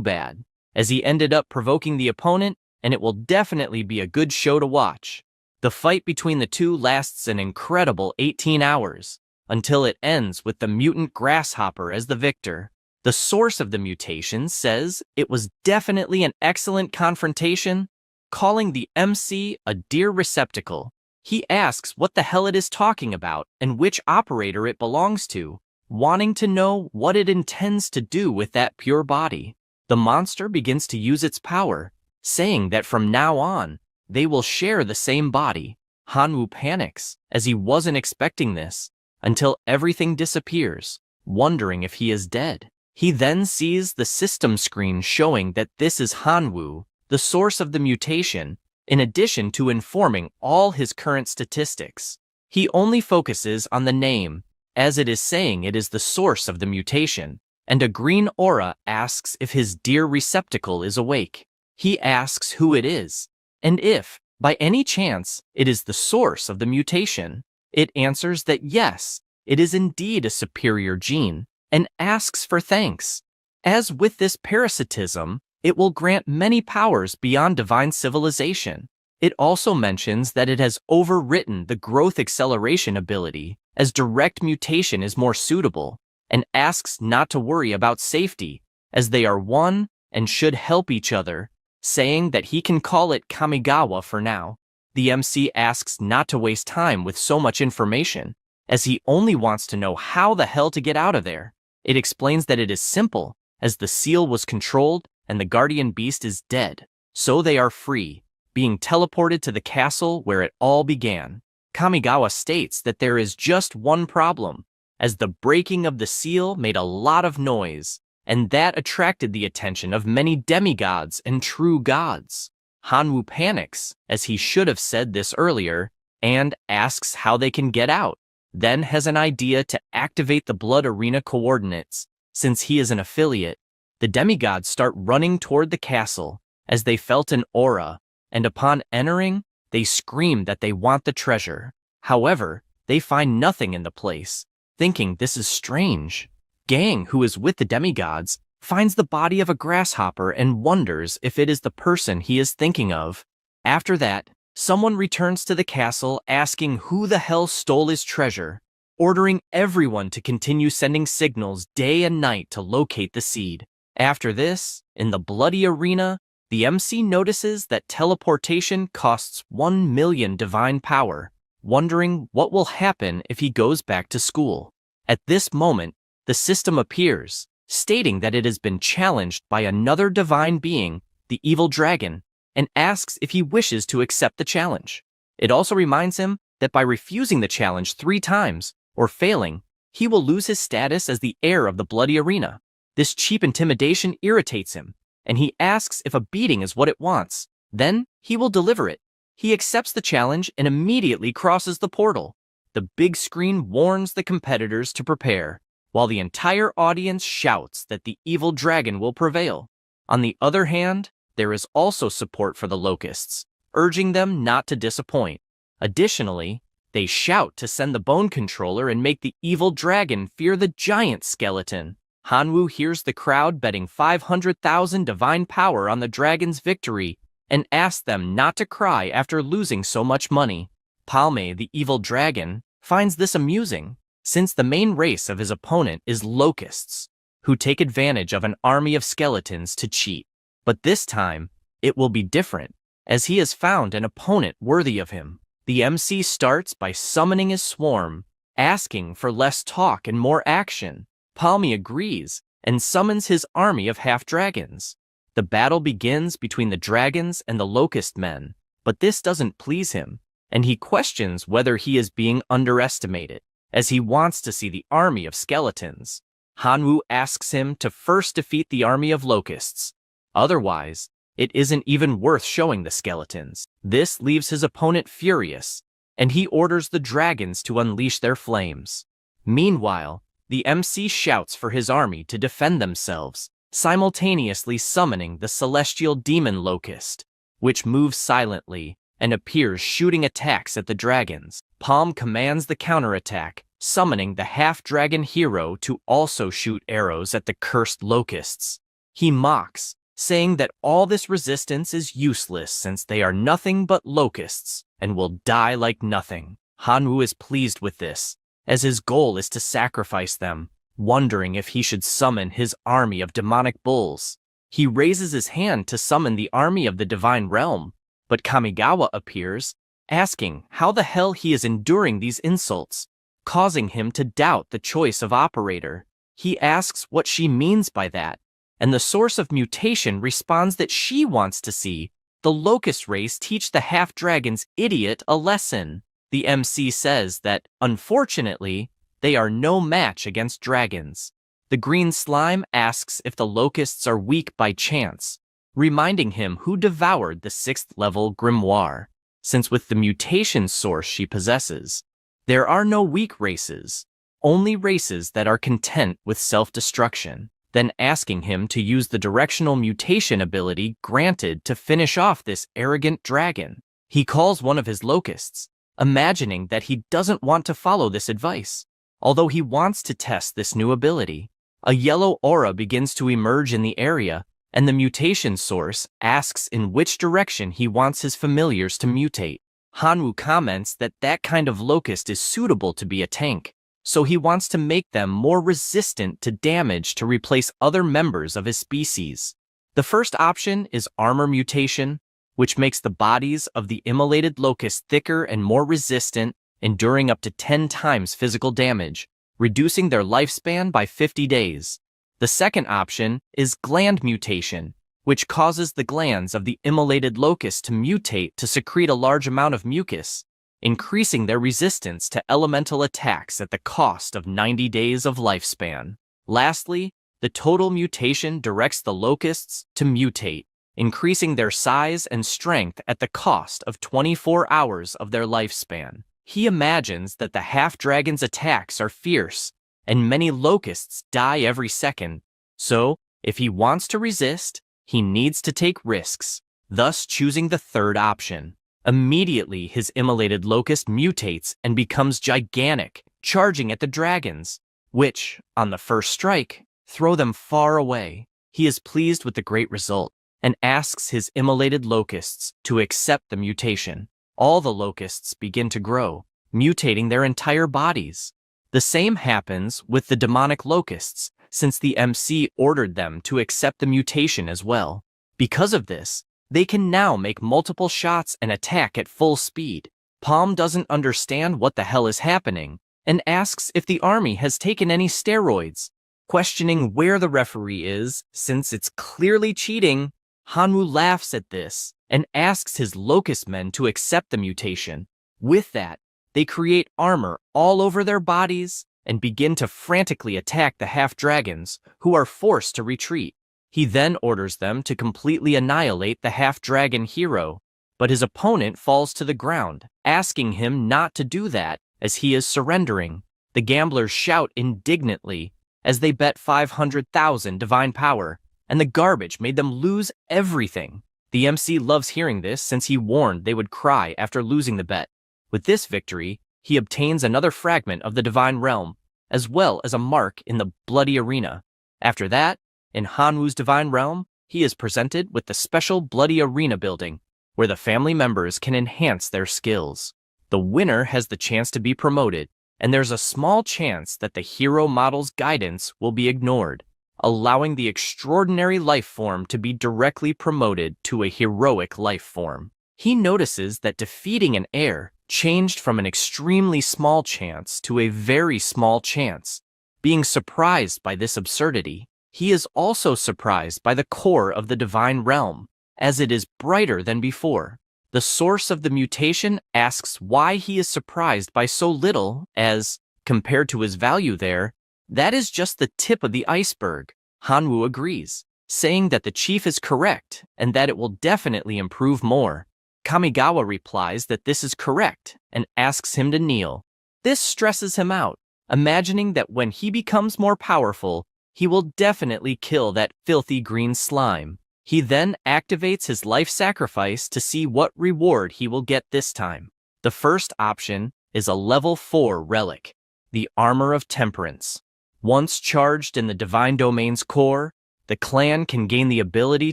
bad, as he ended up provoking the opponent, and it will definitely be a good show to watch. The fight between the two lasts an incredible 18 hours, until it ends with the mutant grasshopper as the victor. The source of the mutation says it was definitely an excellent confrontation, calling the MC a dear receptacle. He asks what the hell it is talking about and which operator it belongs to, wanting to know what it intends to do with that pure body. The monster begins to use its power, saying that from now on, they will share the same body. Hanwoo panics, as he wasn't expecting this, until everything disappears, wondering if he is dead. He then sees the system screen showing that this is Hanwoo, the source of the mutation, in addition to informing all his current statistics. He only focuses on the name, as it is saying it is the source of the mutation, and a green aura asks if his dear receptacle is awake. He asks who it is, and if, by any chance, it is the source of the mutation. It answers that yes, it is indeed a superior gene, and asks for thanks. As with this parasitism, it will grant many powers beyond divine civilization. It also mentions that it has overwritten the growth acceleration ability, as direct mutation is more suitable, and asks not to worry about safety, as they are one and should help each other, saying that he can call it Kamigawa for now. The MC asks not to waste time with so much information, as he only wants to know how the hell to get out of there. It explains that it is simple, as the seal was controlled and the guardian beast is dead, so they are free, being teleported to the castle where it all began. Kamigawa states that there is just one problem, as the breaking of the seal made a lot of noise, and that attracted the attention of many demigods and true gods. Hanwoo panics, as he should have said this earlier, and asks how they can get out, then has an idea to activate the blood arena coordinates. Since he is an affiliate, the demigods start running toward the castle, as they felt an aura, and upon entering, they scream that they want the treasure. However, they find nothing in the place, thinking this is strange. Gang, who is with the demigods, finds the body of a grasshopper and wonders if it is the person he is thinking of. After that, someone returns to the castle asking who the hell stole his treasure, ordering everyone to continue sending signals day and night to locate the seed. After this, in the bloody arena, the MC notices that teleportation costs 1 million divine power, wondering what will happen if he goes back to school. At this moment, the system appears, stating that it has been challenged by another divine being, the evil dragon, and asks if he wishes to accept the challenge. It also reminds him that by refusing the challenge 3 times, or failing, he will lose his status as the heir of the bloody arena. This cheap intimidation irritates him, and he asks if a beating is what it wants. Then, he will deliver it. He accepts the challenge and immediately crosses the portal. The big screen warns the competitors to prepare, while the entire audience shouts that the evil dragon will prevail. On the other hand, there is also support for the locusts, urging them not to disappoint. Additionally, they shout to send the bone controller and make the evil dragon fear the giant skeleton. Hanwoo hears the crowd betting 500,000 divine power on the dragon's victory and asks them not to cry after losing so much money. Palme, the evil dragon, finds this amusing, since the main race of his opponent is locusts, who take advantage of an army of skeletons to cheat. But this time, it will be different, as he has found an opponent worthy of him. The MC starts by summoning his swarm, asking for less talk and more action. Palme agrees and summons his army of half-dragons. The battle begins between the dragons and the locust men, but this doesn't please him, and he questions whether he is being underestimated, as he wants to see the army of skeletons. Hanwoo asks him to first defeat the army of locusts. Otherwise, it isn't even worth showing the skeletons. This leaves his opponent furious, and he orders the dragons to unleash their flames. Meanwhile, the MC shouts for his army to defend themselves, simultaneously summoning the celestial demon locust, which moves silently and appears shooting attacks at the dragons. Palm commands the counterattack, summoning the half-dragon hero to also shoot arrows at the cursed locusts. He mocks, saying that all this resistance is useless since they are nothing but locusts and will die like nothing. Hanwoo is pleased with this, as his goal is to sacrifice them, wondering if he should summon his army of demonic bulls. He raises his hand to summon the army of the divine realm, but Kamigawa appears, asking how the hell he is enduring these insults, causing him to doubt the choice of operator. He asks what she means by that, and the source of mutation responds that she wants to see the locust race teach the half-dragon's idiot a lesson. The MC says that, unfortunately, they are no match against dragons. The green slime asks if the locusts are weak by chance, reminding him who devoured the 6th-level grimoire, since with the mutation source she possesses, there are no weak races, only races that are content with self-destruction. Then asking him to use the directional mutation ability granted to finish off this arrogant dragon. He calls one of his locusts, imagining that he doesn't want to follow this advice, although he wants to test this new ability. A yellow aura begins to emerge in the area, and the mutation source asks in which direction he wants his familiars to mutate. Hanwoo comments that that kind of locust is suitable to be a tank, so he wants to make them more resistant to damage to replace other members of his species. The first option is armor mutation, which makes the bodies of the immolated locust thicker and more resistant, enduring up to 10 times physical damage, reducing their lifespan by 50 days. The second option is gland mutation, which causes the glands of the immolated locust to mutate to secrete a large amount of mucus, increasing their resistance to elemental attacks at the cost of 90 days of lifespan. Lastly, the total mutation directs the locusts to mutate, increasing their size and strength at the cost of 24 hours of their lifespan. He imagines that the half-dragon's attacks are fierce, and many locusts die every second, so if he wants to resist, he needs to take risks, thus choosing the third option. Immediately, his immolated locust mutates and becomes gigantic, charging at the dragons, which, on the first strike, throw them far away. He is pleased with the great result, and asks his immolated locusts to accept the mutation. All the locusts begin to grow, mutating their entire bodies. The same happens with the demonic locusts, since the MC ordered them to accept the mutation as well. Because of this, they can now make multiple shots and attack at full speed. Palm doesn't understand what the hell is happening, and asks if the army has taken any steroids, questioning where the referee is, since it's clearly cheating. Hanwoo laughs at this, and asks his locust men to accept the mutation. With that, they create armor all over their bodies and begin to frantically attack the half-dragons, who are forced to retreat. He then orders them to completely annihilate the half-dragon hero, but his opponent falls to the ground, asking him not to do that as he is surrendering. The gamblers shout indignantly as they bet 500,000 divine power, and the garbage made them lose everything. The MC loves hearing this since he warned they would cry after losing the bet. With this victory, he obtains another fragment of the divine realm, as well as a mark in the bloody arena. After that, in Hanwoo's divine realm, he is presented with the special bloody arena building, where the family members can enhance their skills. The winner has the chance to be promoted, and there's a small chance that the hero model's guidance will be ignored, allowing the extraordinary life form to be directly promoted to a heroic life form. He notices that defeating an heir changed from an extremely small chance to a very small chance. Being surprised by this absurdity, he is also surprised by the core of the divine realm, as it is brighter than before. The source of the mutation asks why he is surprised by so little, as, compared to his value there, that is just the tip of the iceberg. Hanwoo agrees, saying that the chief is correct and that it will definitely improve more. Kamigawa replies that this is correct and asks him to kneel. This stresses him out, imagining that when he becomes more powerful, he will definitely kill that filthy green slime. He then activates his life sacrifice to see what reward he will get this time. The first option is a level 4 relic, the Armor of Temperance. Once charged in the Divine Domain's core, the clan can gain the ability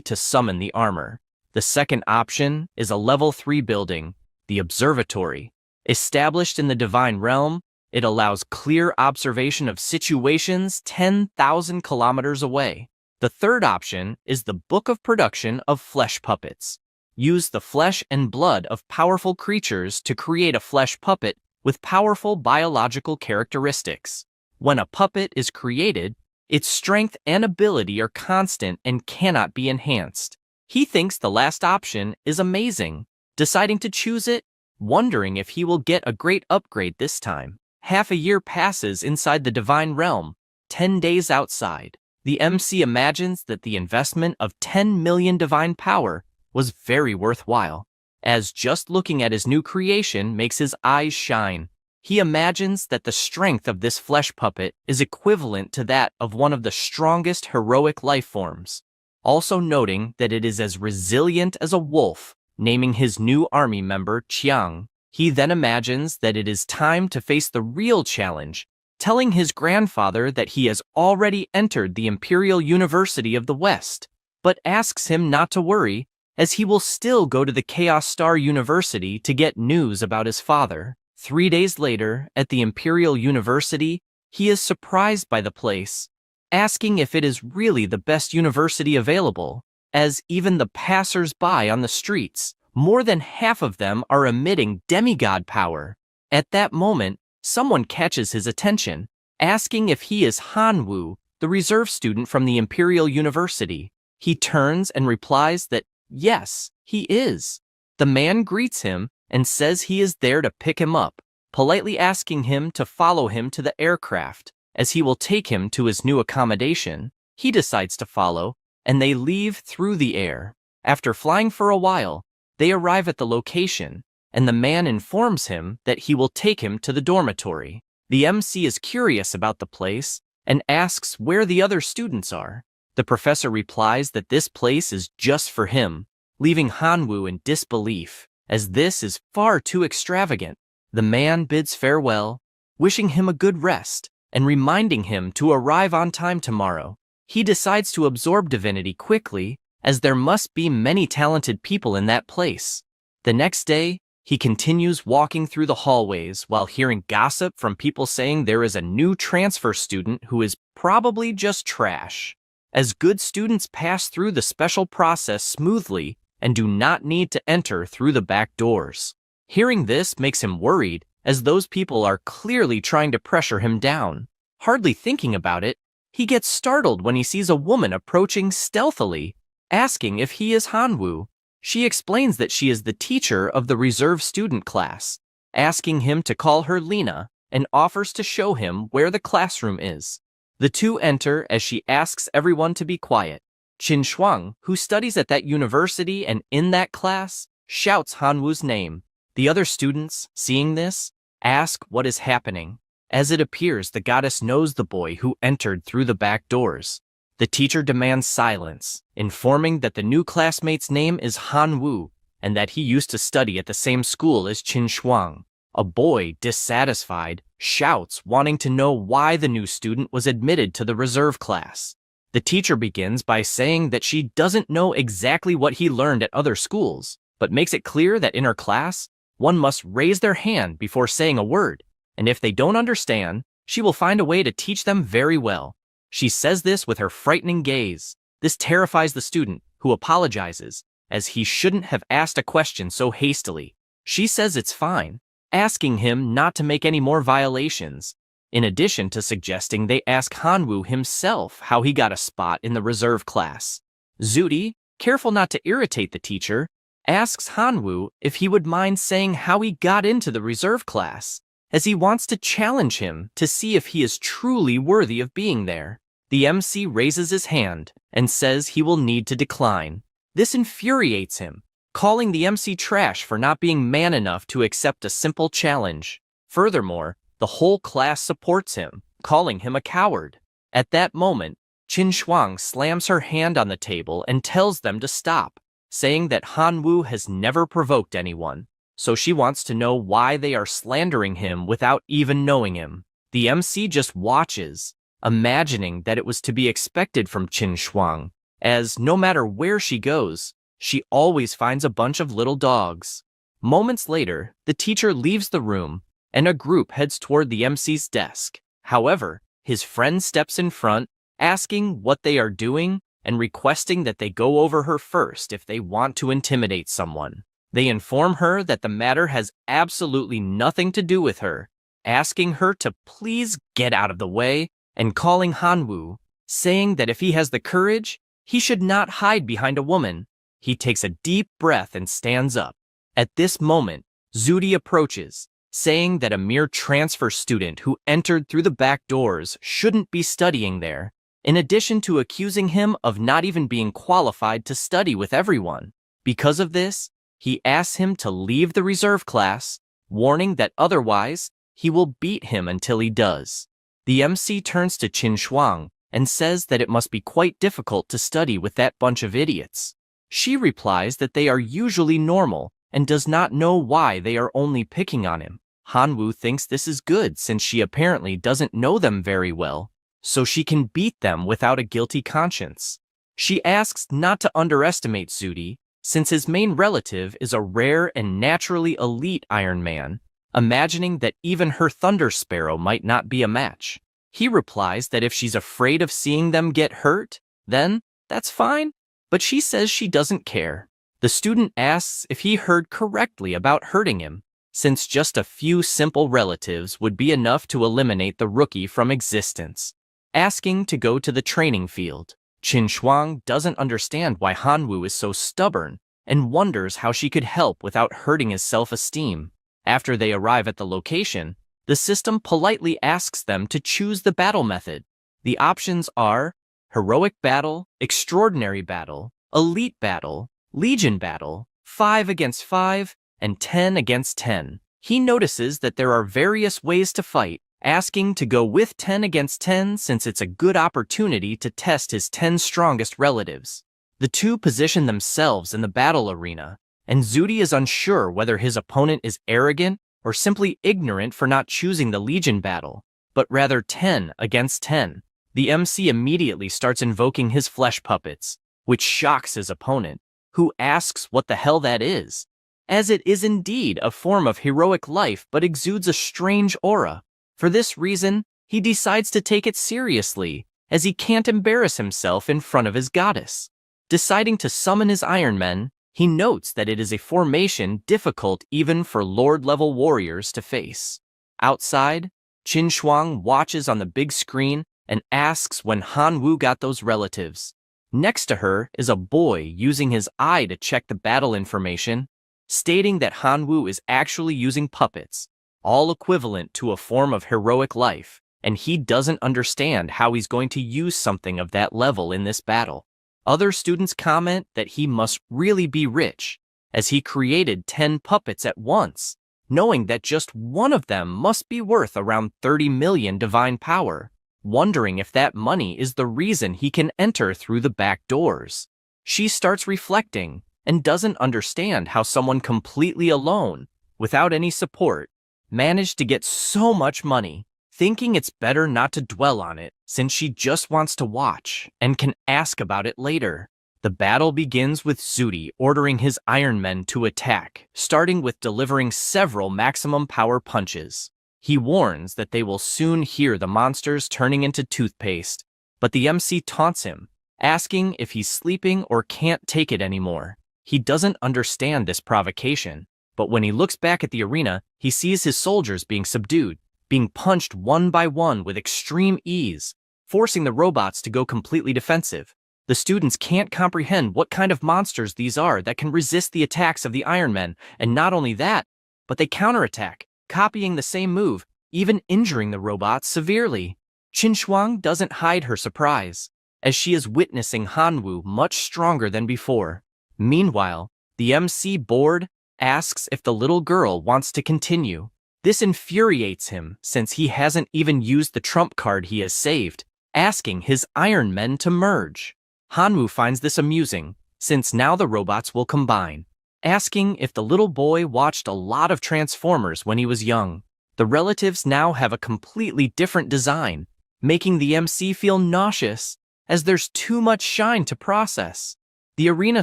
to summon the armor. The second option is a level 3 building, the Observatory. Established in the Divine Realm, it allows clear observation of situations 10,000 kilometers away. The third option is the Book of Production of Flesh Puppets. Use the flesh and blood of powerful creatures to create a flesh puppet with powerful biological characteristics. When a puppet is created, its strength and ability are constant and cannot be enhanced. He thinks the last option is amazing, deciding to choose it, wondering if he will get a great upgrade this time. Half a year passes inside the Divine Realm, 10 days outside. The MC imagines that the investment of 10 million divine power was very worthwhile, as just looking at his new creation makes his eyes shine. He imagines that the strength of this flesh puppet is equivalent to that of one of the strongest heroic life forms, also noting that it is as resilient as a wolf, naming his new army member Chiang. He then imagines that it is time to face the real challenge, telling his grandfather that he has already entered the Imperial University of the West, but asks him not to worry, as he will still go to the Chaos Star University to get news about his father. 3 days later, at the Imperial University, he is surprised by the place, asking if it is really the best university available, as even the passers-by on the streets, more than half of them are emitting demigod power. At that moment, someone catches his attention, asking if he is Hanwoo, the reserve student from the Imperial University. He turns and replies that yes, he is. The man greets him and says he is there to pick him up, politely asking him to follow him to the aircraft, as he will take him to his new accommodation. He decides to follow, and they leave through the air. After flying for a while, they arrive at the location, and the man informs him that he will take him to the dormitory. The MC is curious about the place and asks where the other students are. The professor replies that this place is just for him, leaving Hanwoo in disbelief, as this is far too extravagant. The man bids farewell, wishing him a good rest, and reminding him to arrive on time tomorrow. He decides to absorb divinity quickly, as there must be many talented people in that place. The next day, he continues walking through the hallways while hearing gossip from people saying there is a new transfer student who is probably just trash, as good students pass through the special process smoothly and do not need to enter through the back doors. Hearing this makes him worried, as those people are clearly trying to pressure him down. Hardly thinking about it, he gets startled when he sees a woman approaching stealthily, asking if he is Hanwoo. She explains that she is the teacher of the reserve student class, asking him to call her Lena, and offers to show him where the classroom is. The two enter as she asks everyone to be quiet. Qin Shuang, who studies at that university and in that class, shouts Hanwu's name. The other students, seeing this, ask what is happening. As it appears, the goddess knows the boy who entered through the back doors. The teacher demands silence, informing that the new classmate's name is Hanwu and that he used to study at the same school as Qin Shuang. A boy, dissatisfied, shouts, wanting to know why the new student was admitted to the reserve class. The teacher begins by saying that she doesn't know exactly what he learned at other schools, but makes it clear that in her class, one must raise their hand before saying a word, and if they don't understand, she will find a way to teach them very well. She says this with her frightening gaze. This terrifies the student, who apologizes, as he shouldn't have asked a question so hastily. She says it's fine, asking him not to make any more violations, in addition to suggesting they ask Hanwu himself how he got a spot in the reserve class. Zudi, careful not to irritate the teacher, asks Hanwu if he would mind saying how he got into the reserve class, as he wants to challenge him to see if he is truly worthy of being there. The MC raises his hand and says he will need to decline. This infuriates him, calling the MC trash for not being man enough to accept a simple challenge. Furthermore, the whole class supports him, calling him a coward. At that moment, Qin Shuang slams her hand on the table and tells them to stop, saying that Hanwu has never provoked anyone, so she wants to know why they are slandering him without even knowing him. The MC just watches, imagining that it was to be expected from Qin Shuang, as no matter where she goes, she always finds a bunch of little dogs. Moments later, the teacher leaves the room, and a group heads toward the MC's desk. However, his friend steps in front, asking what they are doing and requesting that they go over her first if they want to intimidate someone. They inform her that the matter has absolutely nothing to do with her, asking her to please get out of the way, and calling Hanwu, saying that if he has the courage, he should not hide behind a woman. He takes a deep breath and stands up. At this moment, Zudi approaches, saying that a mere transfer student who entered through the back doors shouldn't be studying there, in addition to accusing him of not even being qualified to study with everyone. Because of this, he asks him to leave the reserve class, warning that otherwise, he will beat him until he does. The MC turns to Qin Shuang and says that it must be quite difficult to study with that bunch of idiots. She replies that they are usually normal and does not know why they are only picking on him. Hanwu thinks this is good since she apparently doesn't know them very well, so she can beat them without a guilty conscience. She asks not to underestimate Zudi, since his main relative is a rare and naturally elite Iron Man, imagining that even her Thunder Sparrow might not be a match. He replies that if she's afraid of seeing them get hurt, then that's fine, but she says she doesn't care. The student asks if he heard correctly about hurting him, since just a few simple relatives would be enough to eliminate the rookie from existence. Asking to go to the training field, Qin Shuang doesn't understand why Hanwu is so stubborn and wonders how she could help without hurting his self-esteem. After they arrive at the location, the system politely asks them to choose the battle method. The options are Heroic Battle, Extraordinary Battle, Elite Battle, Legion Battle, 5 against 5, and 10 against 10. He notices that there are various ways to fight, asking to go with 10 against 10 since it's a good opportunity to test his 10 strongest relatives. The two position themselves in the battle arena, and Zudi is unsure whether his opponent is arrogant or simply ignorant for not choosing the Legion battle, but rather 10 against 10. The MC immediately starts invoking his flesh puppets, which shocks his opponent, who asks what the hell that is, as it is indeed a form of heroic life but exudes a strange aura. For this reason, he decides to take it seriously, as he can't embarrass himself in front of his goddess. Deciding to summon his Iron Men, he notes that it is a formation difficult even for Lord-level warriors to face. Outside, Qin Shuang watches on the big screen and asks when Hanwu got those relatives. Next to her is a boy using his eye to check the battle information, stating that Hanwoo is actually using puppets, all equivalent to a form of heroic life, and he doesn't understand how he's going to use something of that level in this battle. Other students comment that he must really be rich, as he created 10 puppets at once, knowing that just one of them must be worth around 30 million divine power, wondering if that money is the reason he can enter through the back doors. She starts reflecting and doesn't understand how someone completely alone, without any support, managed to get so much money, thinking it's better not to dwell on it since she just wants to watch and can ask about it later. The battle begins with Zudi ordering his Iron Men to attack, starting with delivering several maximum power punches. He warns that they will soon hear the monsters turning into toothpaste, but the MC taunts him, asking if he's sleeping or can't take it anymore. He doesn't understand this provocation, but when he looks back at the arena, he sees his soldiers being subdued, being punched one by one with extreme ease, forcing the robots to go completely defensive. The students can't comprehend what kind of monsters these are that can resist the attacks of the Iron Men, and not only that, but they counterattack, copying the same move, even injuring the robots severely. Shuang doesn't hide her surprise, as she is witnessing Hanwoo much stronger than before. Meanwhile, the MC bored asks if the little girl wants to continue. This infuriates him since he hasn't even used the trump card he has saved, asking his Iron Men to merge. Hanwoo finds this amusing, since now the robots will combine, asking if the little boy watched a lot of Transformers when he was young. The relatives now have a completely different design, making the MC feel nauseous, as there's too much shine to process. The arena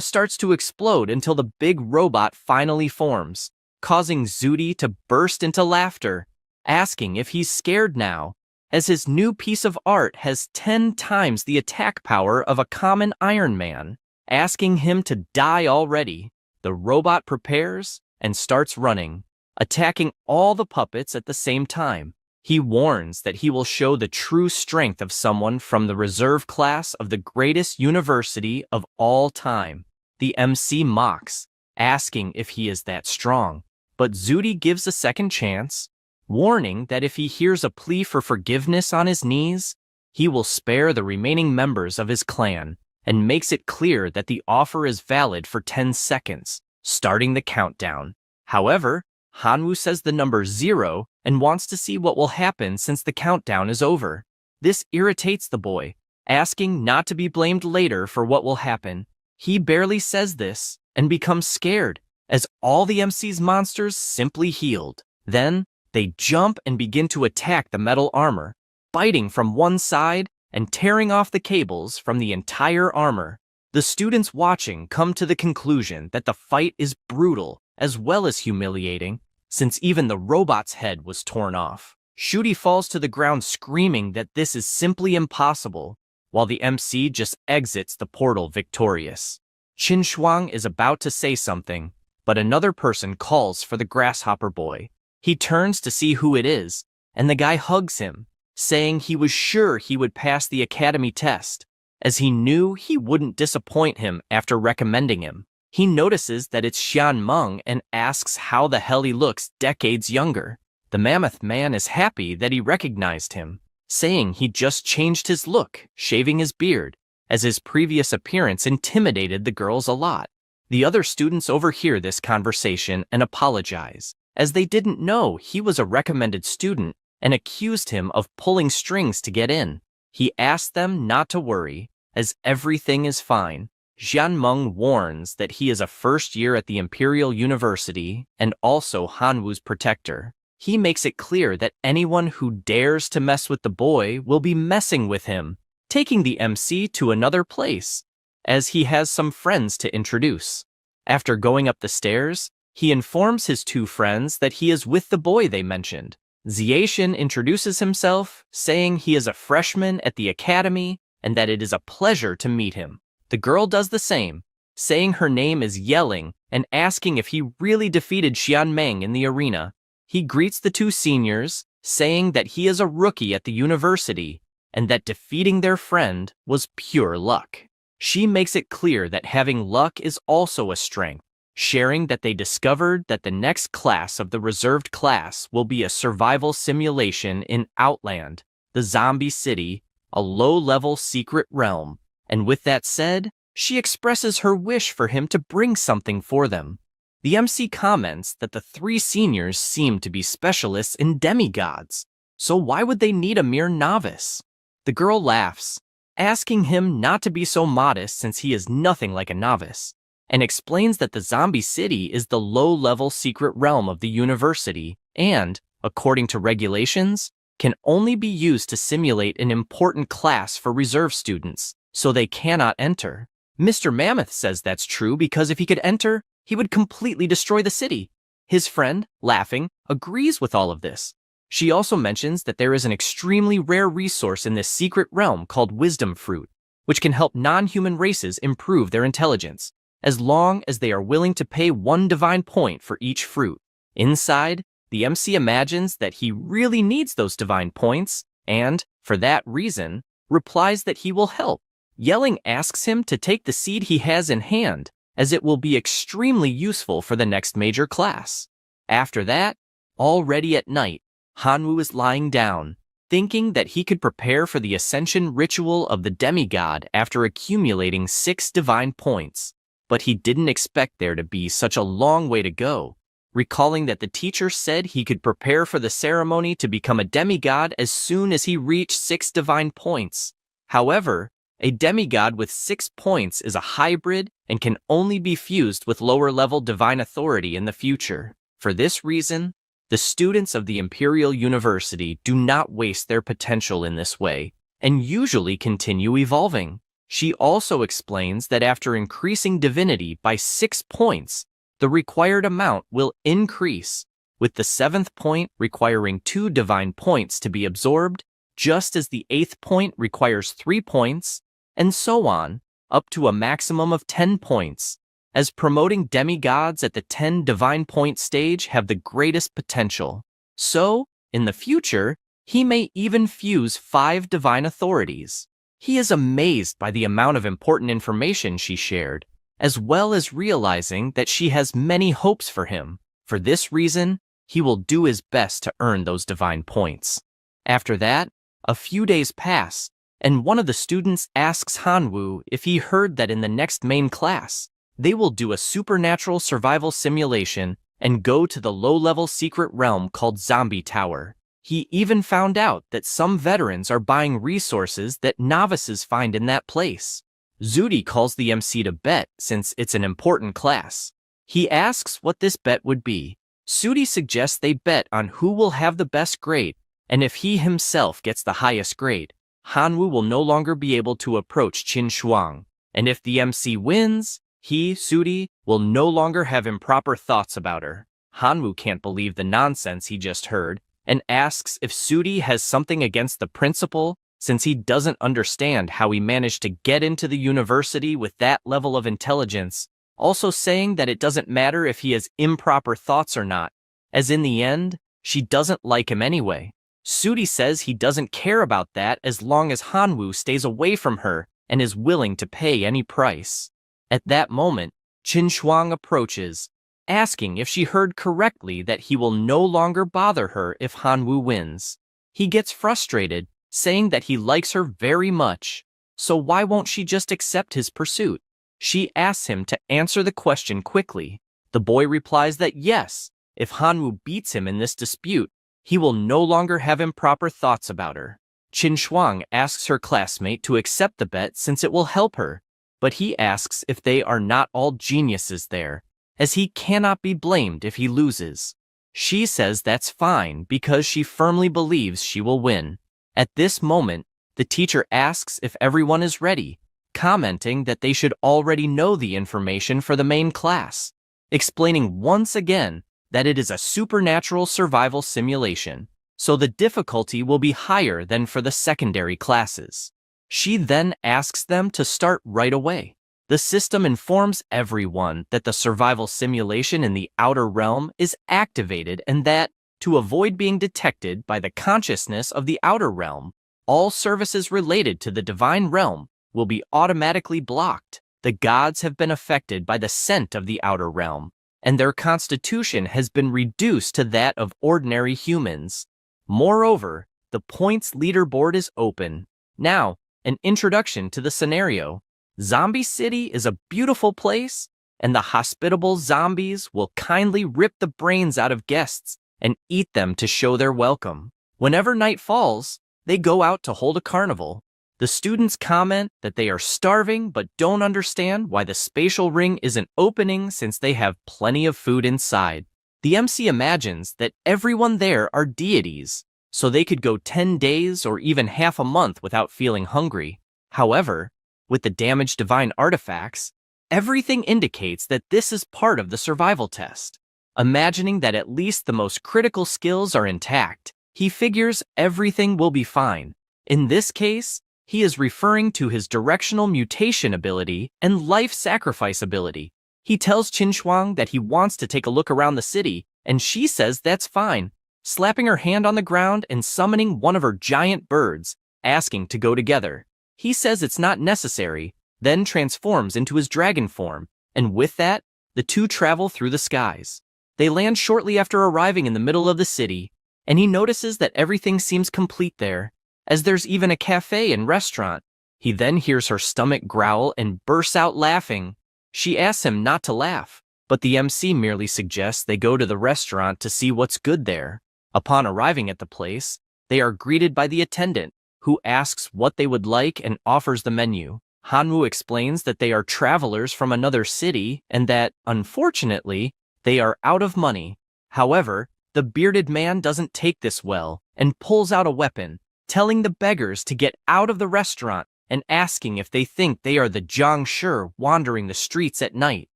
starts to explode until the big robot finally forms, causing Zudi to burst into laughter, asking if he's scared now, as his new piece of art has 10 times the attack power of a common Iron Man, asking him to die already. The robot prepares and starts running, attacking all the puppets at the same time. He warns that he will show the true strength of someone from the reserve class of the greatest university of all time. The MC mocks, asking if he is that strong, but Zudi gives a second chance, warning that if he hears a plea for forgiveness on his knees, he will spare the remaining members of his clan, and makes it clear that the offer is valid for 10 seconds, starting the countdown. However, Hanwoo says the number 0 and wants to see what will happen since the countdown is over. This irritates the boy, asking not to be blamed later for what will happen. He barely says this and becomes scared, as all the MC's monsters simply healed. Then, they jump and begin to attack the metal armor, biting from one side and tearing off the cables from the entire armor. The students watching come to the conclusion that the fight is brutal as well as humiliating, since even the robot's head was torn off. Shudi falls to the ground screaming that this is simply impossible, while the MC just exits the portal victorious. Shuang is about to say something, but another person calls for the grasshopper boy. He turns to see who it is, and the guy hugs him, saying he was sure he would pass the academy test, as he knew he wouldn't disappoint him after recommending him. He notices that it's Xian Meng and asks how the hell he looks decades younger. The mammoth man is happy that he recognized him, saying he just changed his look, shaving his beard, as his previous appearance intimidated the girls a lot. The other students overhear this conversation and apologize, as they didn't know he was a recommended student and accused him of pulling strings to get in. He asked them not to worry, as everything is fine. Xian Meng warns that he is a first year at the Imperial University and also Hanwoo's protector. He makes it clear that anyone who dares to mess with the boy will be messing with him, taking the MC to another place, as he has some friends to introduce. After going up the stairs, he informs his two friends that he is with the boy they mentioned. Ziaxian introduces himself, saying he is a freshman at the academy and that it is a pleasure to meet him. The girl does the same, saying her name is Yelling and asking if he really defeated Xian Meng in the arena. He greets the two seniors, saying that he is a rookie at the university and that defeating their friend was pure luck. She makes it clear that having luck is also a strength, sharing that they discovered that the next class of the reserved class will be a survival simulation in Outland, the zombie city, a low-level secret realm. And with that said, she expresses her wish for him to bring something for them. The MC comments that the three seniors seem to be specialists in demigods, so why would they need a mere novice? The girl laughs, asking him not to be so modest since he is nothing like a novice, and explains that the zombie city is the low-level secret realm of the university and, according to regulations, can only be used to simulate an important class for reserve students, so they cannot enter. Mr. Mammoth says that's true because if he could enter, he would completely destroy the city. His friend, laughing, agrees with all of this. She also mentions that there is an extremely rare resource in this secret realm called Wisdom Fruit, which can help non-human races improve their intelligence, as long as they are willing to pay 1 divine point for each fruit. Inside, the MC imagines that he really needs those divine points, and, for that reason, replies that he will help. Yelling asks him to take the seed he has in hand, as it will be extremely useful for the next major class. After that, already at night, Hanwoo is lying down, thinking that he could prepare for the ascension ritual of the demigod after accumulating 6 divine points. But he didn't expect there to be such a long way to go, recalling that the teacher said he could prepare for the ceremony to become a demigod as soon as he reached 6 divine points. However, a demigod with 6 points is a hybrid and can only be fused with lower-level divine authority in the future. For this reason, the students of the Imperial University do not waste their potential in this way, and usually continue evolving. She also explains that after increasing divinity by 6 points, the required amount will increase, with the 7th point requiring 2 divine points to be absorbed, just as the 8th point requires 3 points, and so on, up to a maximum of 10 points, as promoting demigods at the 10 divine point stage have the greatest potential. So, in the future, he may even fuse 5 divine authorities. He is amazed by the amount of important information she shared, as well as realizing that she has many hopes for him. For this reason, he will do his best to earn those divine points. After that, a few days pass, and one of the students asks Hanwoo if he heard that in the next main class, they will do a supernatural survival simulation and go to the low-level secret realm called Zombie Tower. He even found out that some veterans are buying resources that novices find in that place. Zudi calls the MC to bet since it's an important class. He asks what this bet would be. Zudi suggests they bet on who will have the best grade, and if he himself gets the highest grade, Hanwoo will no longer be able to approach Qin Shuang, and if the MC wins, he, Zudi, will no longer have improper thoughts about her. Hanwoo can't believe the nonsense he just heard, and asks if Zudi has something against the principal, since he doesn't understand how he managed to get into the university with that level of intelligence, also saying that it doesn't matter if he has improper thoughts or not, as in the end, she doesn't like him anyway. Zudi says he doesn't care about that as long as Hanwoo stays away from her and is willing to pay any price. At that moment, Qin Shuang approaches, asking if she heard correctly that he will no longer bother her if Hanwoo wins. He gets frustrated, saying that he likes her very much, so why won't she just accept his pursuit? She asks him to answer the question quickly. The boy replies that yes, if Hanwoo beats him in this dispute, he will no longer have improper thoughts about her. Qin Shuang asks her classmate to accept the bet since it will help her, but he asks if they are not all geniuses there, as he cannot be blamed if he loses. She says that's fine because she firmly believes she will win. At this moment, the teacher asks if everyone is ready, commenting that they should already know the information for the main class, explaining once again that it is a supernatural survival simulation, so the difficulty will be higher than for the secondary classes. She then asks them to start right away. The system informs everyone that the survival simulation in the outer realm is activated and that, to avoid being detected by the consciousness of the outer realm, all services related to the divine realm will be automatically blocked. The gods have been affected by the scent of the outer realm, and their constitution has been reduced to that of ordinary humans. Moreover, the points leaderboard is open. Now, an introduction to the scenario. Zombie City is a beautiful place, and the hospitable zombies will kindly rip the brains out of guests and eat them to show their welcome. Whenever night falls, they go out to hold a carnival. The students comment that they are starving but don't understand why the spatial ring isn't opening since they have plenty of food inside. The MC imagines that everyone there are deities, so they could go 10 days or even half a month without feeling hungry. However, with the damaged divine artifacts, everything indicates that this is part of the survival test. Imagining that at least the most critical skills are intact, he figures everything will be fine. In this case, he is referring to his directional mutation ability and life sacrifice ability. He tells Qin that he wants to take a look around the city, and she says that's fine, slapping her hand on the ground and summoning one of her giant birds, asking to go together. He says it's not necessary, then transforms into his dragon form, and with that, the two travel through the skies. They land shortly after arriving in the middle of the city, and he notices that everything seems complete there, as there's even a cafe and restaurant. He then hears her stomach growl and bursts out laughing. She asks him not to laugh, but the MC merely suggests they go to the restaurant to see what's good there. Upon arriving at the place, they are greeted by the attendant, who asks what they would like and offers the menu. Hanwoo explains that they are travelers from another city and that, unfortunately, they are out of money. However, the bearded man doesn't take this well and pulls out a weapon, telling the beggars to get out of the restaurant and asking if they think they are the Jiangshi wandering the streets at night.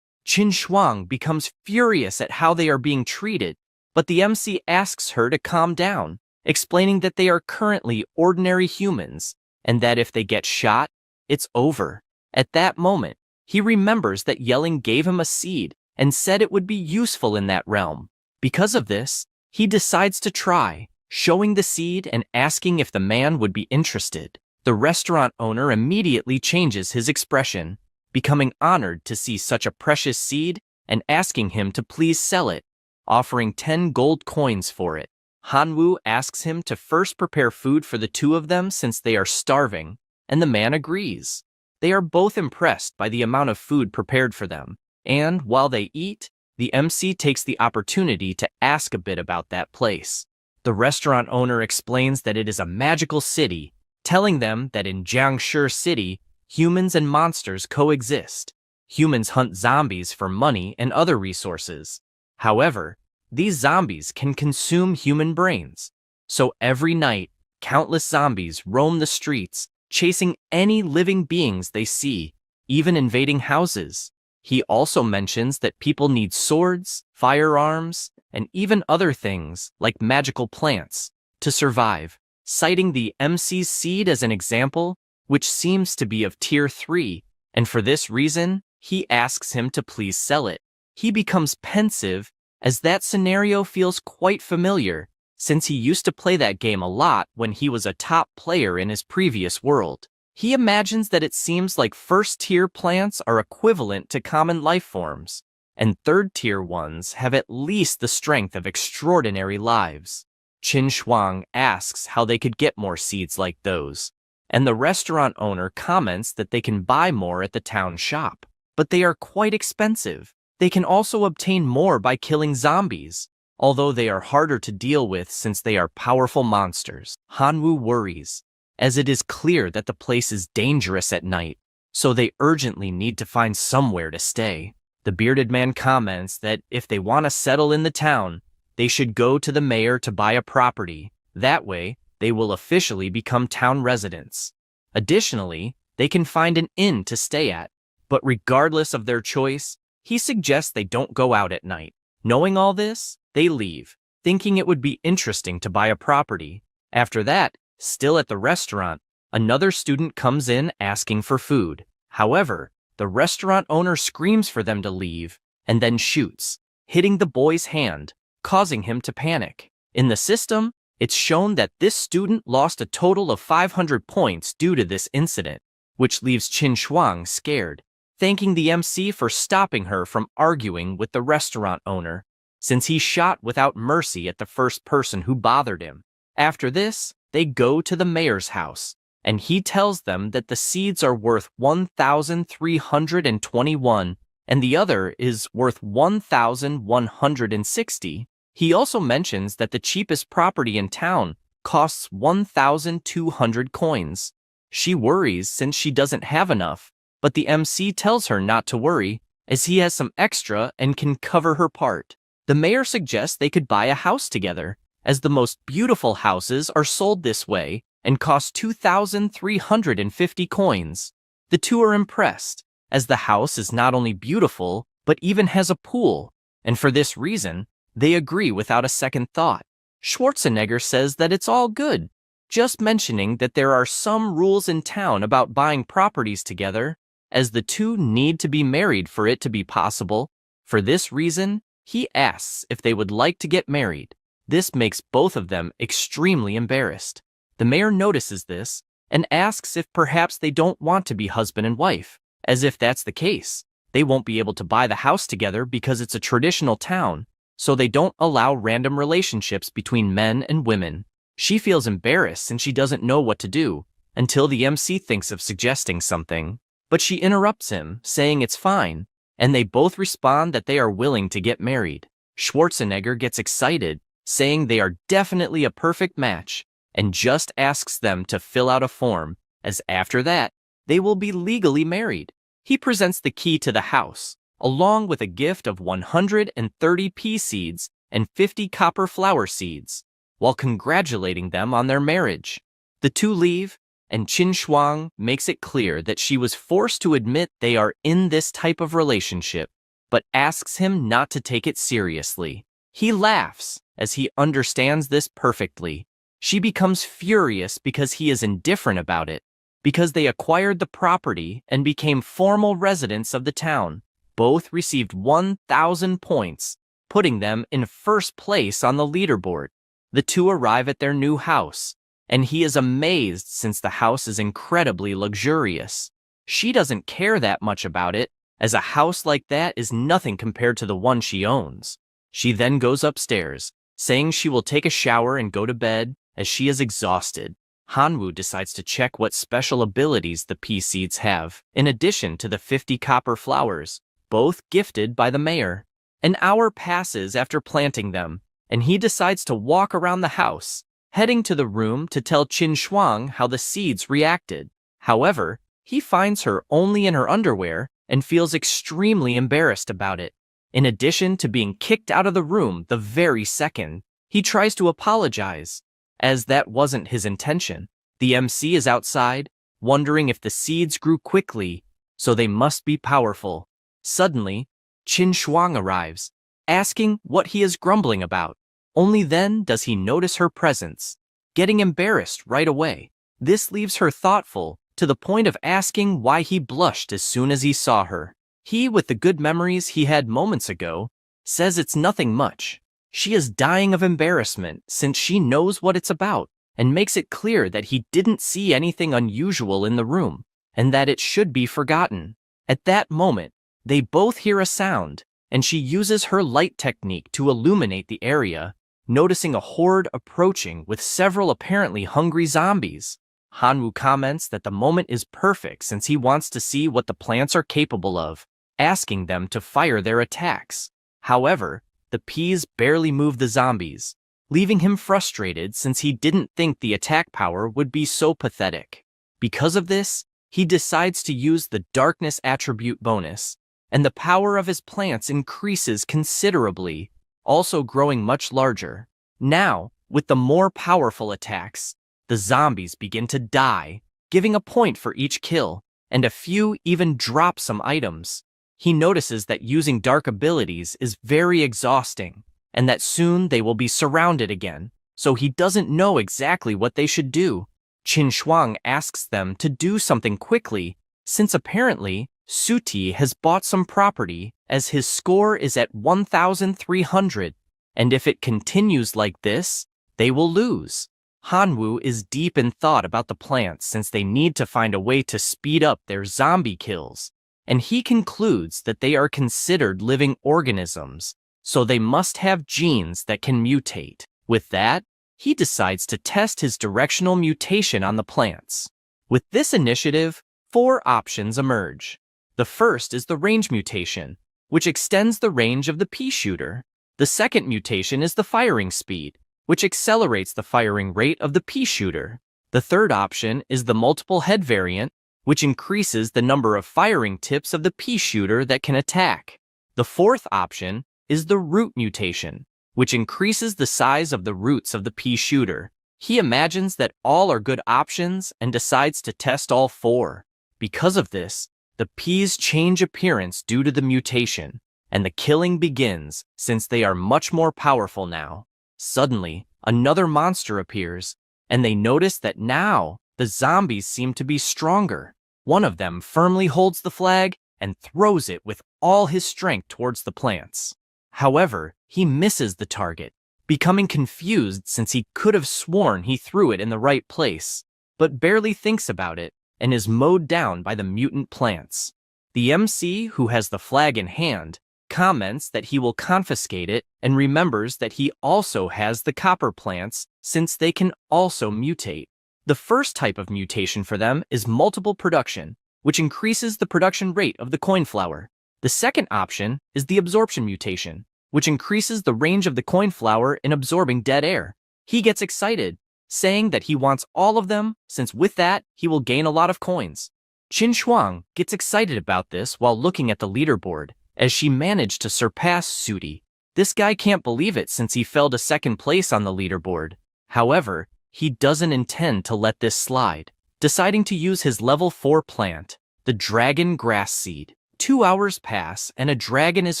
Qin Shuang becomes furious at how they are being treated, but the MC asks her to calm down, explaining that they are currently ordinary humans and that if they get shot, it's over. At that moment, he remembers that Yelling gave him a seed and said it would be useful in that realm. Because of this, he decides to try, showing the seed and asking if the man would be interested. The restaurant owner immediately changes his expression, becoming honored to see such a precious seed and asking him to please sell it, offering 10 gold coins for it. Hanwoo asks him to first prepare food for the two of them since they are starving, and the man agrees. They are both impressed by the amount of food prepared for them, and while they eat, the MC takes the opportunity to ask a bit about that place. The restaurant owner explains that it is a magical city, telling them that in Jiangshi City, humans and monsters coexist. Humans hunt zombies for money and other resources. However, these zombies can consume human brains. So every night, countless zombies roam the streets, chasing any living beings they see, even invading houses. He also mentions that people need swords, firearms, and even other things, like magical plants, to survive, citing the MC's seed as an example, which seems to be of tier 3, and for this reason, he asks him to please sell it. He becomes pensive, as that scenario feels quite familiar, since he used to play that game a lot when he was a top player in his previous world. He imagines that it seems like first-tier plants are equivalent to common life forms, and third-tier ones have at least the strength of extraordinary lives. Qin Shuang asks how they could get more seeds like those, and the restaurant owner comments that they can buy more at the town shop, but they are quite expensive. They can also obtain more by killing zombies, although they are harder to deal with since they are powerful monsters. Hanwoo worries, as it is clear that the place is dangerous at night, so they urgently need to find somewhere to stay. The bearded man comments that if they want to settle in the town, they should go to the mayor to buy a property. That way, they will officially become town residents. Additionally, they can find an inn to stay at, but regardless of their choice, he suggests they don't go out at night. Knowing all this, they leave, thinking it would be interesting to buy a property. After that, still at the restaurant, another student comes in asking for food. However, the restaurant owner screams for them to leave and then shoots, hitting the boy's hand, causing him to panic. In the system, it's shown that this student lost a total of 500 points due to this incident, which leaves Qin Shuang scared, thanking the MC for stopping her from arguing with the restaurant owner, since he shot without mercy at the first person who bothered him. After this, they go to the mayor's house, and he tells them that the seeds are worth 1,321 and the other is worth 1,160. He also mentions that the cheapest property in town costs 1,200 coins. She worries since she doesn't have enough, but the MC tells her not to worry, as he has some extra and can cover her part. The mayor suggests they could buy a house together, as the most beautiful houses are sold this way and cost 2,350 coins. The two are impressed, as the house is not only beautiful, but even has a pool, and for this reason, they agree without a second thought. Schwarzenegger says that it's all good, just mentioning that there are some rules in town about buying properties together, as the two need to be married for it to be possible. For this reason, he asks if they would like to get married. This makes both of them extremely embarrassed. The mayor notices this and asks if perhaps they don't want to be husband and wife, as if that's the case, they won't be able to buy the house together because it's a traditional town, so they don't allow random relationships between men and women. She feels embarrassed and she doesn't know what to do, until the MC thinks of suggesting something, but she interrupts him, saying it's fine, and they both respond that they are willing to get married. Schwarzenegger gets excited, saying they are definitely a perfect match, and just asks them to fill out a form, as after that, they will be legally married. He presents the key to the house, along with a gift of 130 pea seeds and 50 copper flower seeds, while congratulating them on their marriage. The two leave, and Qin Shuang makes it clear that she was forced to admit they are in this type of relationship, but asks him not to take it seriously. He laughs, as he understands this perfectly. She becomes furious because he is indifferent about it, because they acquired the property and became formal residents of the town. Both received 1,000 points, putting them in first place on the leaderboard. The two arrive at their new house, and he is amazed since the house is incredibly luxurious. She doesn't care that much about it, as a house like that is nothing compared to the one she owns. She then goes upstairs, saying she will take a shower and go to bed, as she is exhausted. Hanwoo decides to check what special abilities the pea seeds have, in addition to the 50 copper flowers, both gifted by the mayor. An hour passes after planting them, and he decides to walk around the house, heading to the room to tell Qin Shuang how the seeds reacted. However, he finds her only in her underwear and feels extremely embarrassed about it. In addition to being kicked out of the room the very second, he tries to apologize, as that wasn't his intention. The MC is outside, wondering if the seeds grew quickly, so they must be powerful. Suddenly, Qin Shuang arrives, asking what he is grumbling about. Only then does he notice her presence, getting embarrassed right away. This leaves her thoughtful, to the point of asking why he blushed as soon as he saw her. He, with the good memories he had moments ago, says it's nothing much. She is dying of embarrassment since she knows what it's about, and makes it clear that he didn't see anything unusual in the room, and that it should be forgotten. At that moment, they both hear a sound, and she uses her light technique to illuminate the area, noticing a horde approaching with several apparently hungry zombies. Hanwoo comments that the moment is perfect since he wants to see what the plants are capable of, asking them to fire their attacks. However, the peas barely move the zombies, leaving him frustrated since he didn't think the attack power would be so pathetic. Because of this, he decides to use the darkness attribute bonus, and the power of his plants increases considerably, also growing much larger. Now, with the more powerful attacks, the zombies begin to die, giving a point for each kill, and a few even drop some items. He notices that using dark abilities is very exhausting, and that soon they will be surrounded again, so he doesn't know exactly what they should do. Qin Shuang asks them to do something quickly, since apparently Suti has bought some property as his score is at 1,300, and if it continues like this, they will lose. Hanwoo is deep in thought about the plants since they need to find a way to speed up their zombie kills, and he concludes that they are considered living organisms, so they must have genes that can mutate. With that, he decides to test his directional mutation on the plants. With this initiative, 4 options emerge. The first is the range mutation, which extends the range of the pea shooter. The second mutation is the firing speed, which accelerates the firing rate of the pea shooter. The third option is the multiple head variant, which increases the number of firing tips of the pea shooter that can attack. The fourth option is the root mutation, which increases the size of the roots of the pea shooter. He imagines that all are good options and decides to test all 4. Because of this, the peas change appearance due to the mutation, and the killing begins since they are much more powerful now. Suddenly, another monster appears, and they notice that now the zombies seem to be stronger. One of them firmly holds the flag and throws it with all his strength towards the plants. However, he misses the target, becoming confused since he could have sworn he threw it in the right place, but barely thinks about it and is mowed down by the mutant plants. The MC, who has the flag in hand, comments that he will confiscate it and remembers that he also has the copper plants since they can also mutate. The first type of mutation for them is multiple production, which increases the production rate of the coinflower. The second option is the absorption mutation, which increases the range of the coinflower in absorbing dead air. He gets excited, saying that he wants all of them since with that he will gain a lot of coins. Qin Shuang gets excited about this while looking at the leaderboard, as she managed to surpass Sudi. This guy can't believe it since he fell to second place on the leaderboard. However, he doesn't intend to let this slide, deciding to use his level 4 plant, the dragon grass seed. 2 hours pass and a dragon is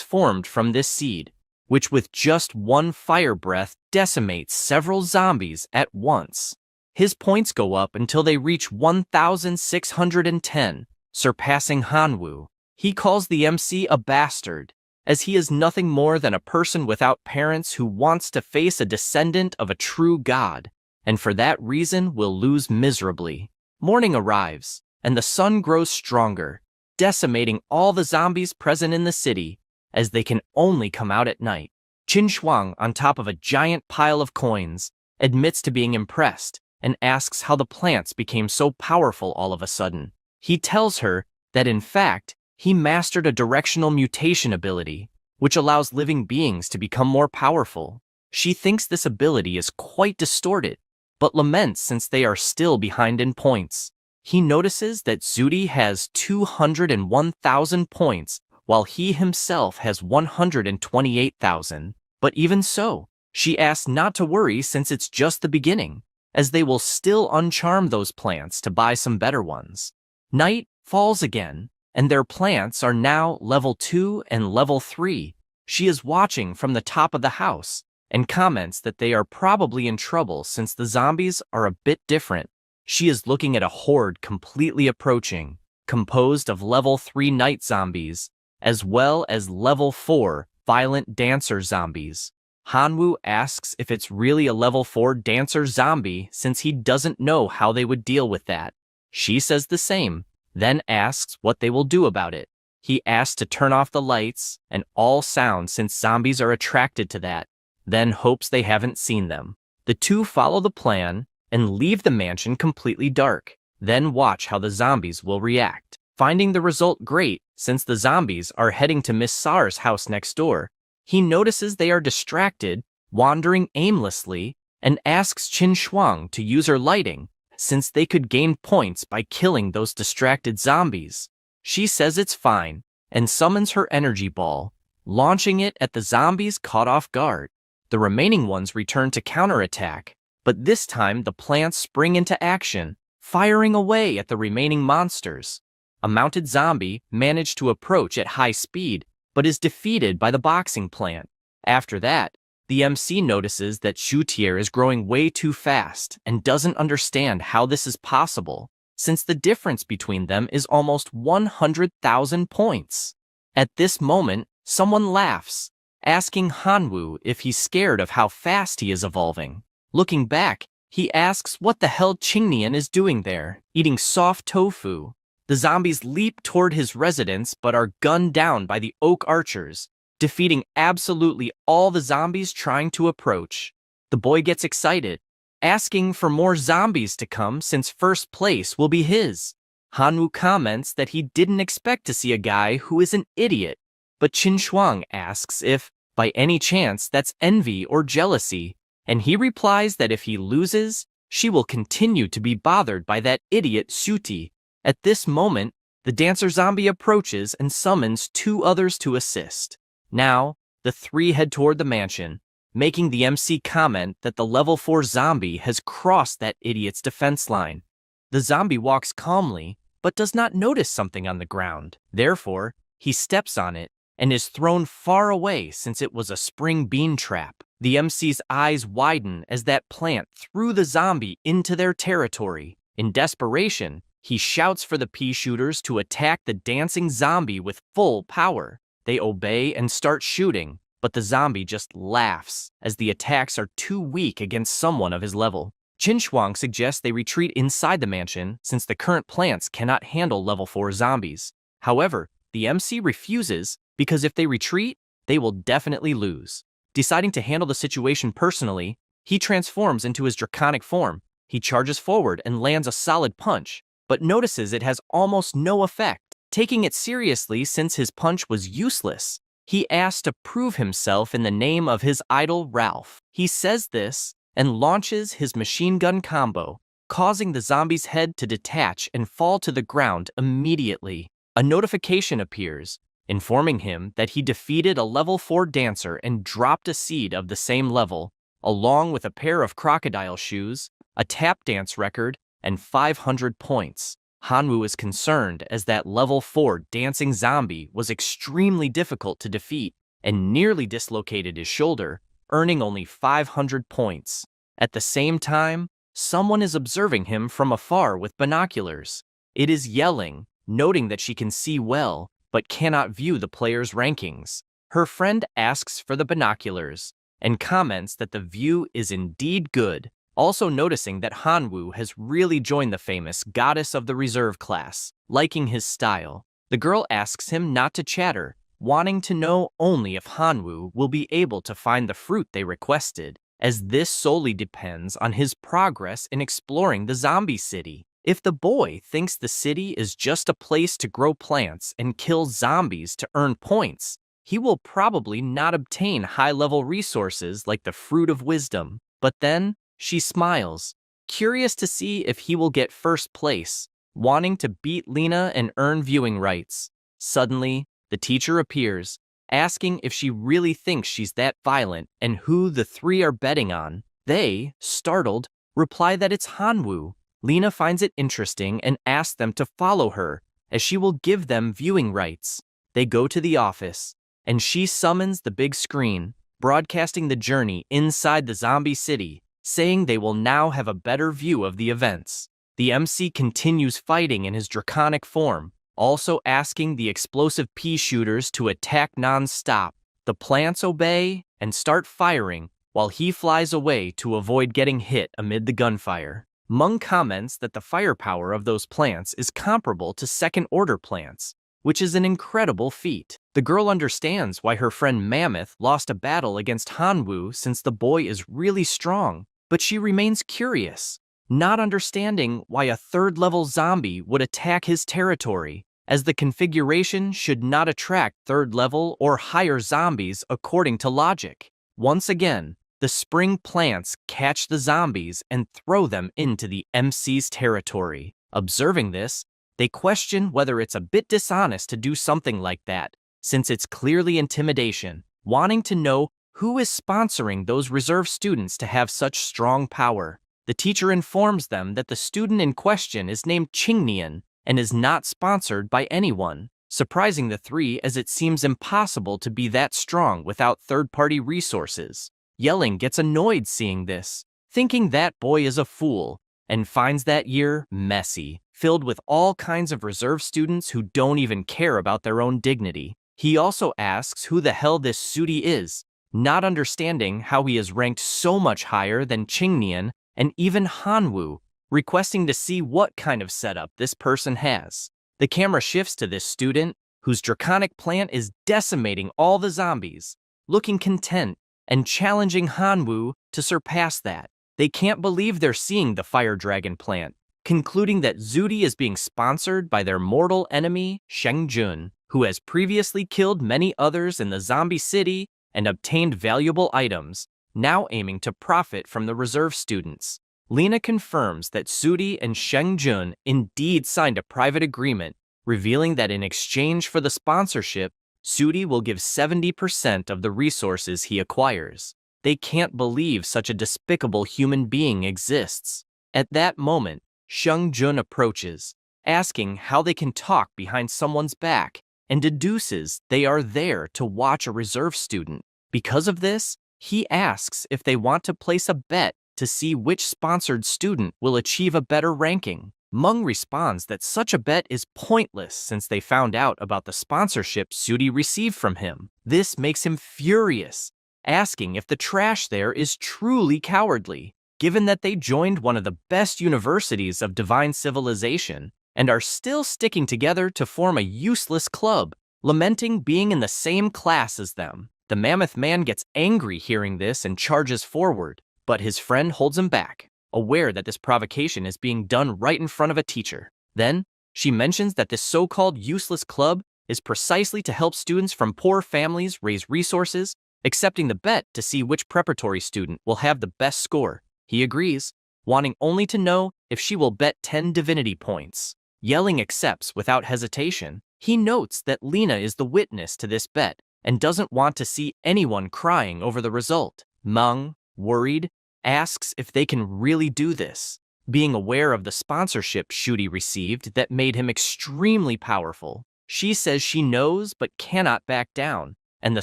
formed from this seed, which with just one fire breath decimates several zombies at once. His points go up until they reach 1,610, surpassing Hanwoo. He calls the MC a bastard, as he is nothing more than a person without parents who wants to face a descendant of a true god, and for that reason will lose miserably. Morning arrives, and the sun grows stronger, decimating all the zombies present in the city, as they can only come out at night. Qin Shuang, on top of a giant pile of coins, admits to being impressed and asks how the plants became so powerful all of a sudden. He tells her that in fact, he mastered a directional mutation ability, which allows living beings to become more powerful. She thinks this ability is quite distorted, but laments since they are still behind in points. He notices that Zudi has 201,000 points, while he himself has 128,000. But even so, she asks not to worry since it's just the beginning, as they will still uncharm those plants to buy some better ones. Night falls again, and their plants are now level 2 and level 3. She is watching from the top of the house, and comments that they are probably in trouble since the zombies are a bit different. She is looking at a horde completely approaching, composed of level 3 night zombies, as well as level 4 violent dancer zombies. Hanwoo asks if it's really a level 4 dancer zombie since he doesn't know how they would deal with that. She says the same, then asks what they will do about it. He asks to turn off the lights and all sound since zombies are attracted to that, then hopes they haven't seen them. The two follow the plan and leave the mansion completely dark, then watch how the zombies will react. Finding the result great, since the zombies are heading to Miss Sar's house next door, he notices they are distracted, wandering aimlessly, and asks Qin Shuang to use her lighting, since they could gain points by killing those distracted zombies. She says it's fine, and summons her energy ball, launching it at the zombies caught off guard. The remaining ones return to counterattack, but this time the plants spring into action, firing away at the remaining monsters. A mounted zombie managed to approach at high speed, but is defeated by the boxing plant. After that, the MC notices that Shutier is growing way too fast and doesn't understand how this is possible, since the difference between them is almost 100,000 points. At this moment, someone laughs, asking Hanwoo if he's scared of how fast he is evolving. Looking back, He asks what the hell Qingnian is doing there, eating soft tofu. The zombies leap toward his residence but are gunned down by the oak archers, defeating absolutely all the zombies trying to approach. The boy gets excited, asking for more zombies to come since first place will be his. Hanwoo comments that he didn't expect to see a guy who is an idiot, but Qin Shuang asks if, by any chance, that's envy or jealousy, and he replies that if he loses, she will continue to be bothered by that idiot Suti. At this moment, the dancer zombie approaches and summons two others to assist. Now, the three head toward the mansion, making the MC comment that the level 4 zombie has crossed that idiot's defense line. The zombie walks calmly, but does not notice something on the ground. Therefore, he steps on it and is thrown far away since it was a spring bean trap. The MC's eyes widen as that plant threw the zombie into their territory. In desperation, he shouts for the pea shooters to attack the dancing zombie with full power. They obey and start shooting, but the zombie just laughs as the attacks are too weak against someone of his level. Qin Shuang suggests they retreat inside the mansion since the current plants cannot handle level 4 zombies. However, the MC refuses because if they retreat, they will definitely lose. Deciding to handle the situation personally, he transforms into his draconic form. He charges forward and lands a solid punch, but notices it has almost no effect. Taking it seriously since his punch was useless, he asks to prove himself in the name of his idol Ralph. He says this and launches his machine gun combo, causing the zombie's head to detach and fall to the ground immediately. A notification appears, informing him that he defeated a level 4 dancer and dropped a seed of the same level, along with a pair of crocodile shoes, a tap dance record, and 500 points. Hanwoo is concerned as that level 4 dancing zombie was extremely difficult to defeat and nearly dislocated his shoulder, earning only 500 points. At the same time, someone is observing him from afar with binoculars. It is Yelling, noting that she can see well, but cannot view the player's rankings. Her friend asks for the binoculars and comments that the view is indeed good, also noticing that Hanwoo has really joined the famous Goddess of the Reserve class, liking his style. The girl asks him not to chatter, wanting to know only if Hanwoo will be able to find the fruit they requested, as this solely depends on his progress in exploring the zombie city. If the boy thinks the city is just a place to grow plants and kill zombies to earn points, he will probably not obtain high-level resources like the Fruit of Wisdom. But then, she smiles, curious to see if he will get first place, wanting to beat Lena and earn viewing rights. Suddenly, the teacher appears, asking if she really thinks she's that violent and who the three are betting on. They, startled, reply that it's Hanwoo. Lena finds it interesting and asks them to follow her, as she will give them viewing rights. They go to the office, and she summons the big screen, broadcasting the journey inside the zombie city, saying they will now have a better view of the events. The MC continues fighting in his draconic form, also asking the explosive pea shooters to attack non-stop. The plants obey and start firing, while he flies away to avoid getting hit amid the gunfire. Mung comments that the firepower of those plants is comparable to second-order plants, which is an incredible feat. The girl understands why her friend Mammoth lost a battle against Hanwoo since the boy is really strong, but she remains curious, not understanding why a third-level zombie would attack his territory, as the configuration should not attract third-level or higher zombies according to logic. Once again, the spring plants catch the zombies and throw them into the MC's territory. Observing this, they question whether it's a bit dishonest to do something like that, since it's clearly intimidation, wanting to know who is sponsoring those reserve students to have such strong power. The teacher informs them that the student in question is named Qingnian and is not sponsored by anyone, surprising the three as it seems impossible to be that strong without third-party resources. Yelling gets annoyed seeing this, thinking that boy is a fool, and finds that year messy, filled with all kinds of reserve students who don't even care about their own dignity. He also asks who the hell this Sudi is, not understanding how he is ranked so much higher than Qingnian and even Hanwoo, requesting to see what kind of setup this person has. The camera shifts to this student, whose draconic plant is decimating all the zombies, looking content and challenging Hanwoo to surpass that. They can't believe they're seeing the fire dragon plant, concluding that Zudi is being sponsored by their mortal enemy, Shengjun, who has previously killed many others in the zombie city and obtained valuable items, now aiming to profit from the reserve students. Lena confirms that Zudi and Shengjun indeed signed a private agreement, revealing that in exchange for the sponsorship, Zudi will give 70% of the resources he acquires. They can't believe such a despicable human being exists. At that moment, Shengjun approaches, asking how they can talk behind someone's back, and deduces they are there to watch a reserve student. Because of this, he asks if they want to place a bet to see which sponsored student will achieve a better ranking. Meng responds that such a bet is pointless since they found out about the sponsorship Zudi received from him. This makes him furious, asking if the trash there is truly cowardly, given that they joined one of the best universities of divine civilization and are still sticking together to form a useless club, lamenting being in the same class as them. The mammoth man gets angry hearing this and charges forward, but his friend holds him back, aware that this provocation is being done right in front of a teacher. Then, she mentions that this so-called useless club is precisely to help students from poor families raise resources, accepting the bet to see which preparatory student will have the best score. He agrees, wanting only to know if she will bet 10 divinity points. Yelling accepts without hesitation. He notes that Lena is the witness to this bet and doesn't want to see anyone crying over the result. Meng, worried, asks if they can really do this, being aware of the sponsorship Zudi received that made him extremely powerful. She says she knows but cannot back down, and the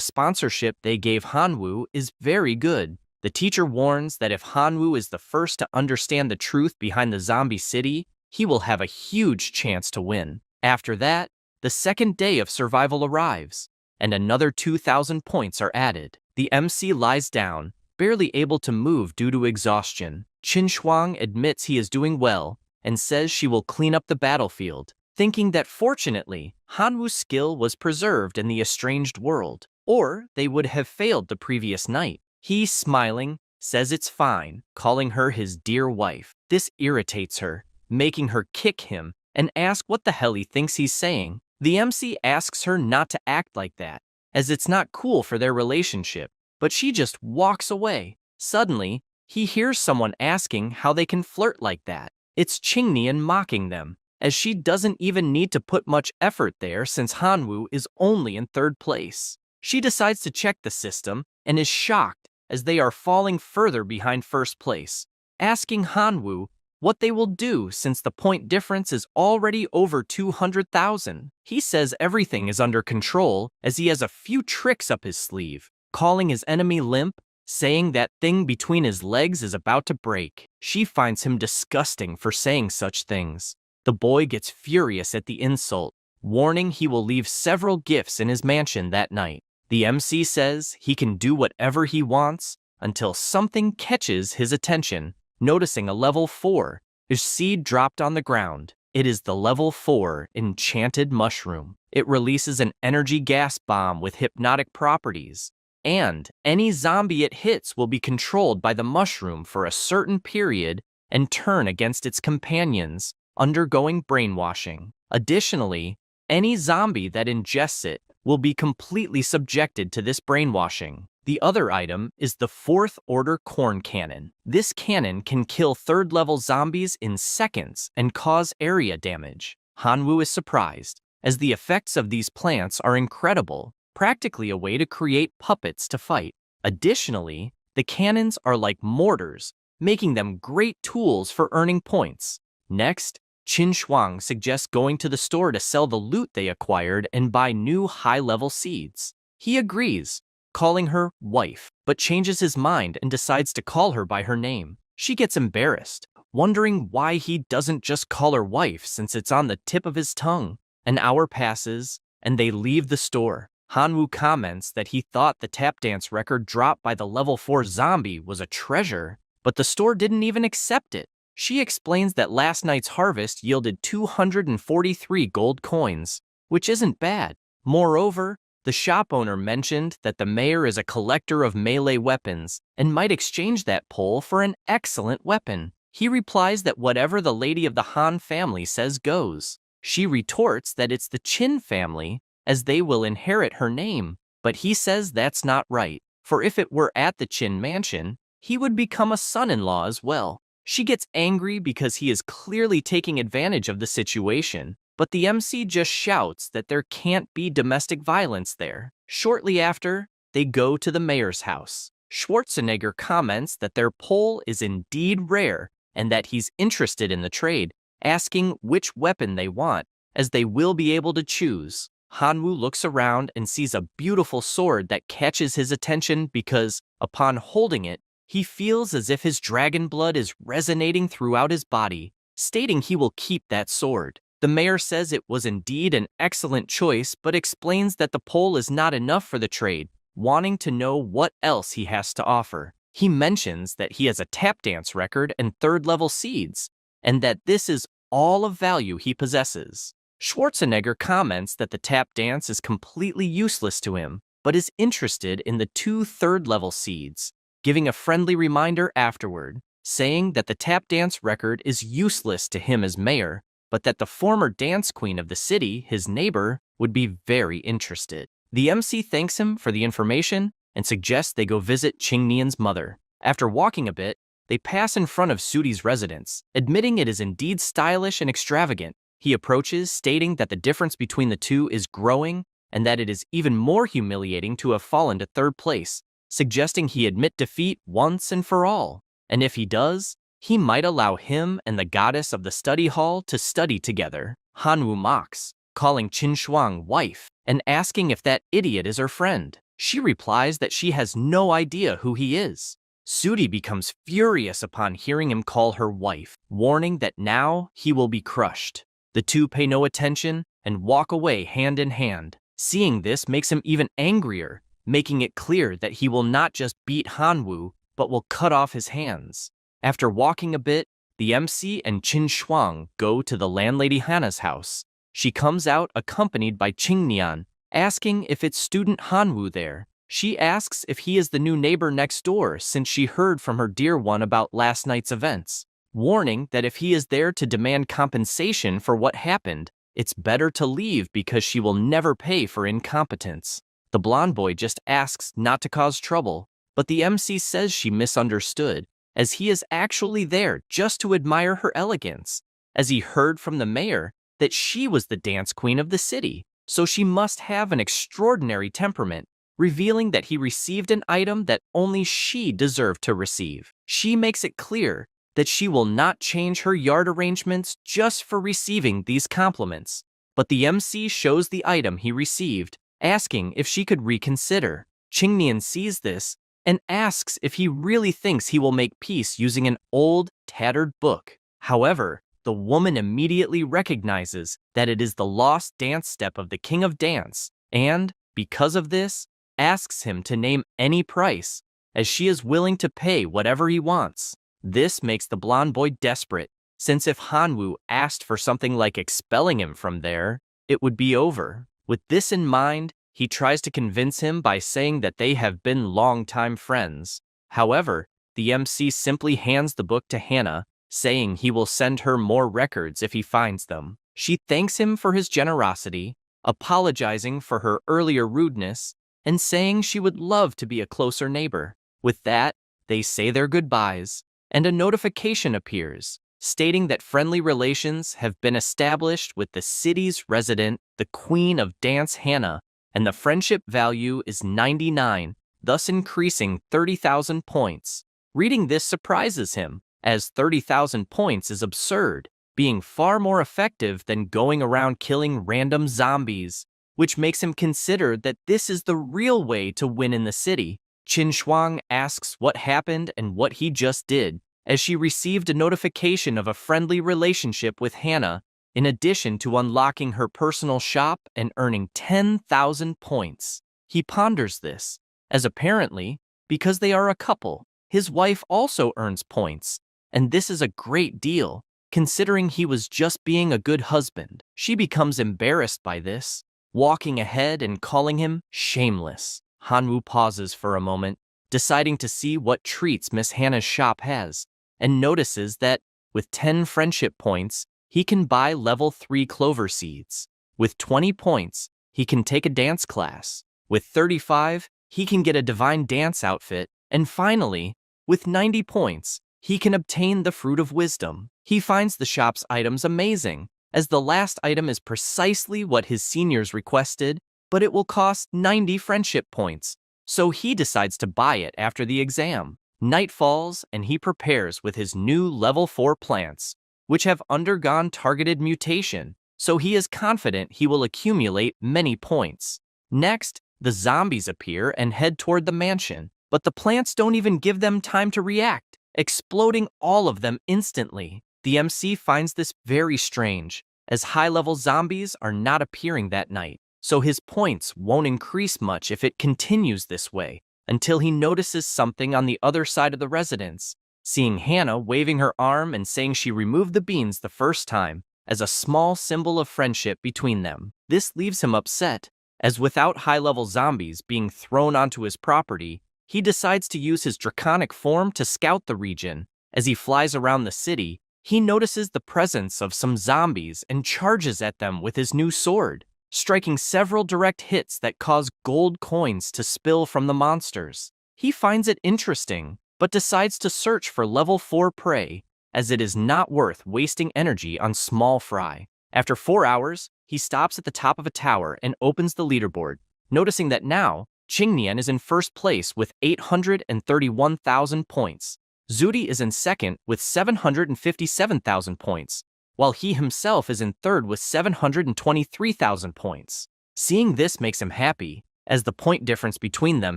sponsorship they gave Hanwoo is very good. The teacher warns that if Hanwoo is the first to understand the truth behind the zombie city, he will have a huge chance to win. After that, the second day of survival arrives, and another 2,000 points are added. The MC lies down, barely able to move due to exhaustion. Qin Shuang admits he is doing well and says she will clean up the battlefield, thinking that fortunately, Hanwoo's skill was preserved in the estranged world, or they would have failed the previous night. He, smiling, says it's fine, calling her his dear wife. This irritates her, making her kick him and ask what the hell he thinks he's saying. The MC asks her not to act like that, as it's not cool for their relationship, but she just walks away. Suddenly, he hears someone asking how they can flirt like that. It's Qingnian mocking them, as she doesn't even need to put much effort there since Hanwoo is only in third place. She decides to check the system and is shocked as they are falling further behind first place, asking Hanwoo what they will do since the point difference is already over 200,000. He says everything is under control as he has a few tricks up his sleeve, calling his enemy limp, saying that thing between his legs is about to break. She finds him disgusting for saying such things. The boy gets furious at the insult, warning he will leave several gifts in his mansion that night. The MC says he can do whatever he wants until something catches his attention, noticing a level 4 seed dropped on the ground. It is the level 4 enchanted mushroom. It releases an energy gas bomb with hypnotic properties, and any zombie it hits will be controlled by the mushroom for a certain period and turn against its companions, undergoing brainwashing. Additionally, any zombie that ingests it will be completely subjected to this brainwashing. The other item is the 4th order corn cannon. This cannon can kill 3rd level zombies in seconds and cause area damage. Hanwoo is surprised, as the effects of these plants are incredible, practically a way to create puppets to fight. Additionally, the cannons are like mortars, making them great tools for earning points. Next, Qin Shuang suggests going to the store to sell the loot they acquired and buy new high-level seeds. He agrees, calling her wife, but changes his mind and decides to call her by her name. She gets embarrassed, wondering why he doesn't just call her wife since it's on the tip of his tongue. An hour passes, and they leave the store. Hanwoo comments that he thought the tap dance record dropped by the level 4 zombie was a treasure, but the store didn't even accept it. She explains that last night's harvest yielded 243 gold coins, which isn't bad. Moreover, the shop owner mentioned that the mayor is a collector of melee weapons and might exchange that pole for an excellent weapon. He replies that whatever the lady of the Han family says goes. She retorts that it's the Qin family, as they will inherit her name, but he says that's not right, for if it were at the Qin mansion, he would become a son-in-law as well. She gets angry because he is clearly taking advantage of the situation, but the MC just shouts that there can't be domestic violence there. Shortly after, they go to the mayor's house. Schwarzenegger comments that their pole is indeed rare and that he's interested in the trade, asking which weapon they want, as they will be able to choose. Hanwoo looks around and sees a beautiful sword that catches his attention because, upon holding it, he feels as if his dragon blood is resonating throughout his body, stating he will keep that sword. The mayor says it was indeed an excellent choice, but explains that the pole is not enough for the trade, wanting to know what else he has to offer. He mentions that he has a tap dance record and third-level seeds, and that this is all of value he possesses. Schwarzenegger comments that the tap dance is completely useless to him, but is interested in the 2 third-level seeds, giving a friendly reminder afterward, saying that the tap dance record is useless to him as mayor, but that the former dance queen of the city, his neighbor, would be very interested. The MC thanks him for the information and suggests they go visit Qingnian's mother. After walking a bit, they pass in front of Sudi's residence, admitting it is indeed stylish and extravagant. He approaches, stating that the difference between the two is growing and that it is even more humiliating to have fallen to third place, suggesting he admit defeat once and for all. And if he does, he might allow him and the goddess of the study hall to study together. Hanwoo mocks, calling Qin Shuang wife and asking if that idiot is her friend. She replies that she has no idea who he is. Sudi becomes furious upon hearing him call her wife, warning that now he will be crushed. The two pay no attention and walk away hand in hand. Seeing this makes him even angrier, making it clear that he will not just beat Hanwoo, but will cut off his hands. After walking a bit, the MC and Qin Shuang go to the landlady Hana's house. She comes out accompanied by Qingnian, asking if it's student Hanwoo there. She asks if he is the new neighbor next door since she heard from her dear one about last night's events, warning that if he is there to demand compensation for what happened, it's better to leave because she will never pay for incompetence. The blonde boy just asks not to cause trouble, but the MC says she misunderstood, as he is actually there just to admire her elegance, as he heard from the mayor that she was the dance queen of the city, so she must have an extraordinary temperament, revealing that he received an item that only she deserved to receive. She makes it clear that she will not change her yard arrangements just for receiving these compliments, but the MC shows the item he received, asking if she could reconsider. Qingnian sees this and asks if he really thinks he will make peace using an old, tattered book. However, the woman immediately recognizes that it is the lost dance step of the King of Dance, and, because of this, asks him to name any price, as she is willing to pay whatever he wants. This makes the blonde boy desperate, since if Hanwoo asked for something like expelling him from there, it would be over. With this in mind, he tries to convince him by saying that they have been longtime friends. However, the MC simply hands the book to Hannah, saying he will send her more records if he finds them. She thanks him for his generosity, apologizing for her earlier rudeness, and saying she would love to be a closer neighbor. With that, they say their goodbyes, and a notification appears, stating that friendly relations have been established with the city's resident, the Queen of Dance Hannah, and the friendship value is 99, thus increasing 30,000 points. Reading this surprises him, as 30,000 points is absurd, being far more effective than going around killing random zombies, which makes him consider that this is the real way to win in the city. Qin Shuang asks what happened and what he just did, as she received a notification of a friendly relationship with Hannah, in addition to unlocking her personal shop and earning 10,000 points. He ponders this, as apparently, because they are a couple, His wife also earns points, and this is a great deal, considering he was just being a good husband. She becomes embarrassed by this, walking ahead and calling him shameless. Hanwoo pauses for a moment, deciding to see what treats Miss Hannah's shop has, and notices that, with 10 friendship points, he can buy level 3 clover seeds. With 20 points, he can take a dance class. With 35, he can get a divine dance outfit. And finally, with 90 points, he can obtain the Fruit of Wisdom. He finds the shop's items amazing, as the last item is precisely what his seniors requested, but it will cost 90 friendship points, so he decides to buy it after the exam. Night falls, and he prepares with his new level 4 plants, which have undergone targeted mutation, so he is confident he will accumulate many points. Next, the zombies appear and head toward the mansion, but the plants don't even give them time to react, exploding all of them instantly. The MC finds this very strange, as high-level zombies are not appearing that night, so his points won't increase much if it continues this way, until he notices something on the other side of the residence, seeing Hannah waving her arm and saying she removed the beans the first time, as a small symbol of friendship between them. This leaves him upset, as without high-level zombies being thrown onto his property, he decides to use his draconic form to scout the region. As he flies around the city, he notices the presence of some zombies and charges at them with his new sword, striking several direct hits that cause gold coins to spill from the monsters. He finds it interesting, but decides to search for level 4 prey, as it is not worth wasting energy on small fry. After 4 hours, he stops at the top of a tower and opens the leaderboard, noticing that now, Qingnian is in first place with 831,000 points. Zudi is in second with 757,000 points, while he himself is in third with 723,000 points. Seeing this makes him happy, as the point difference between them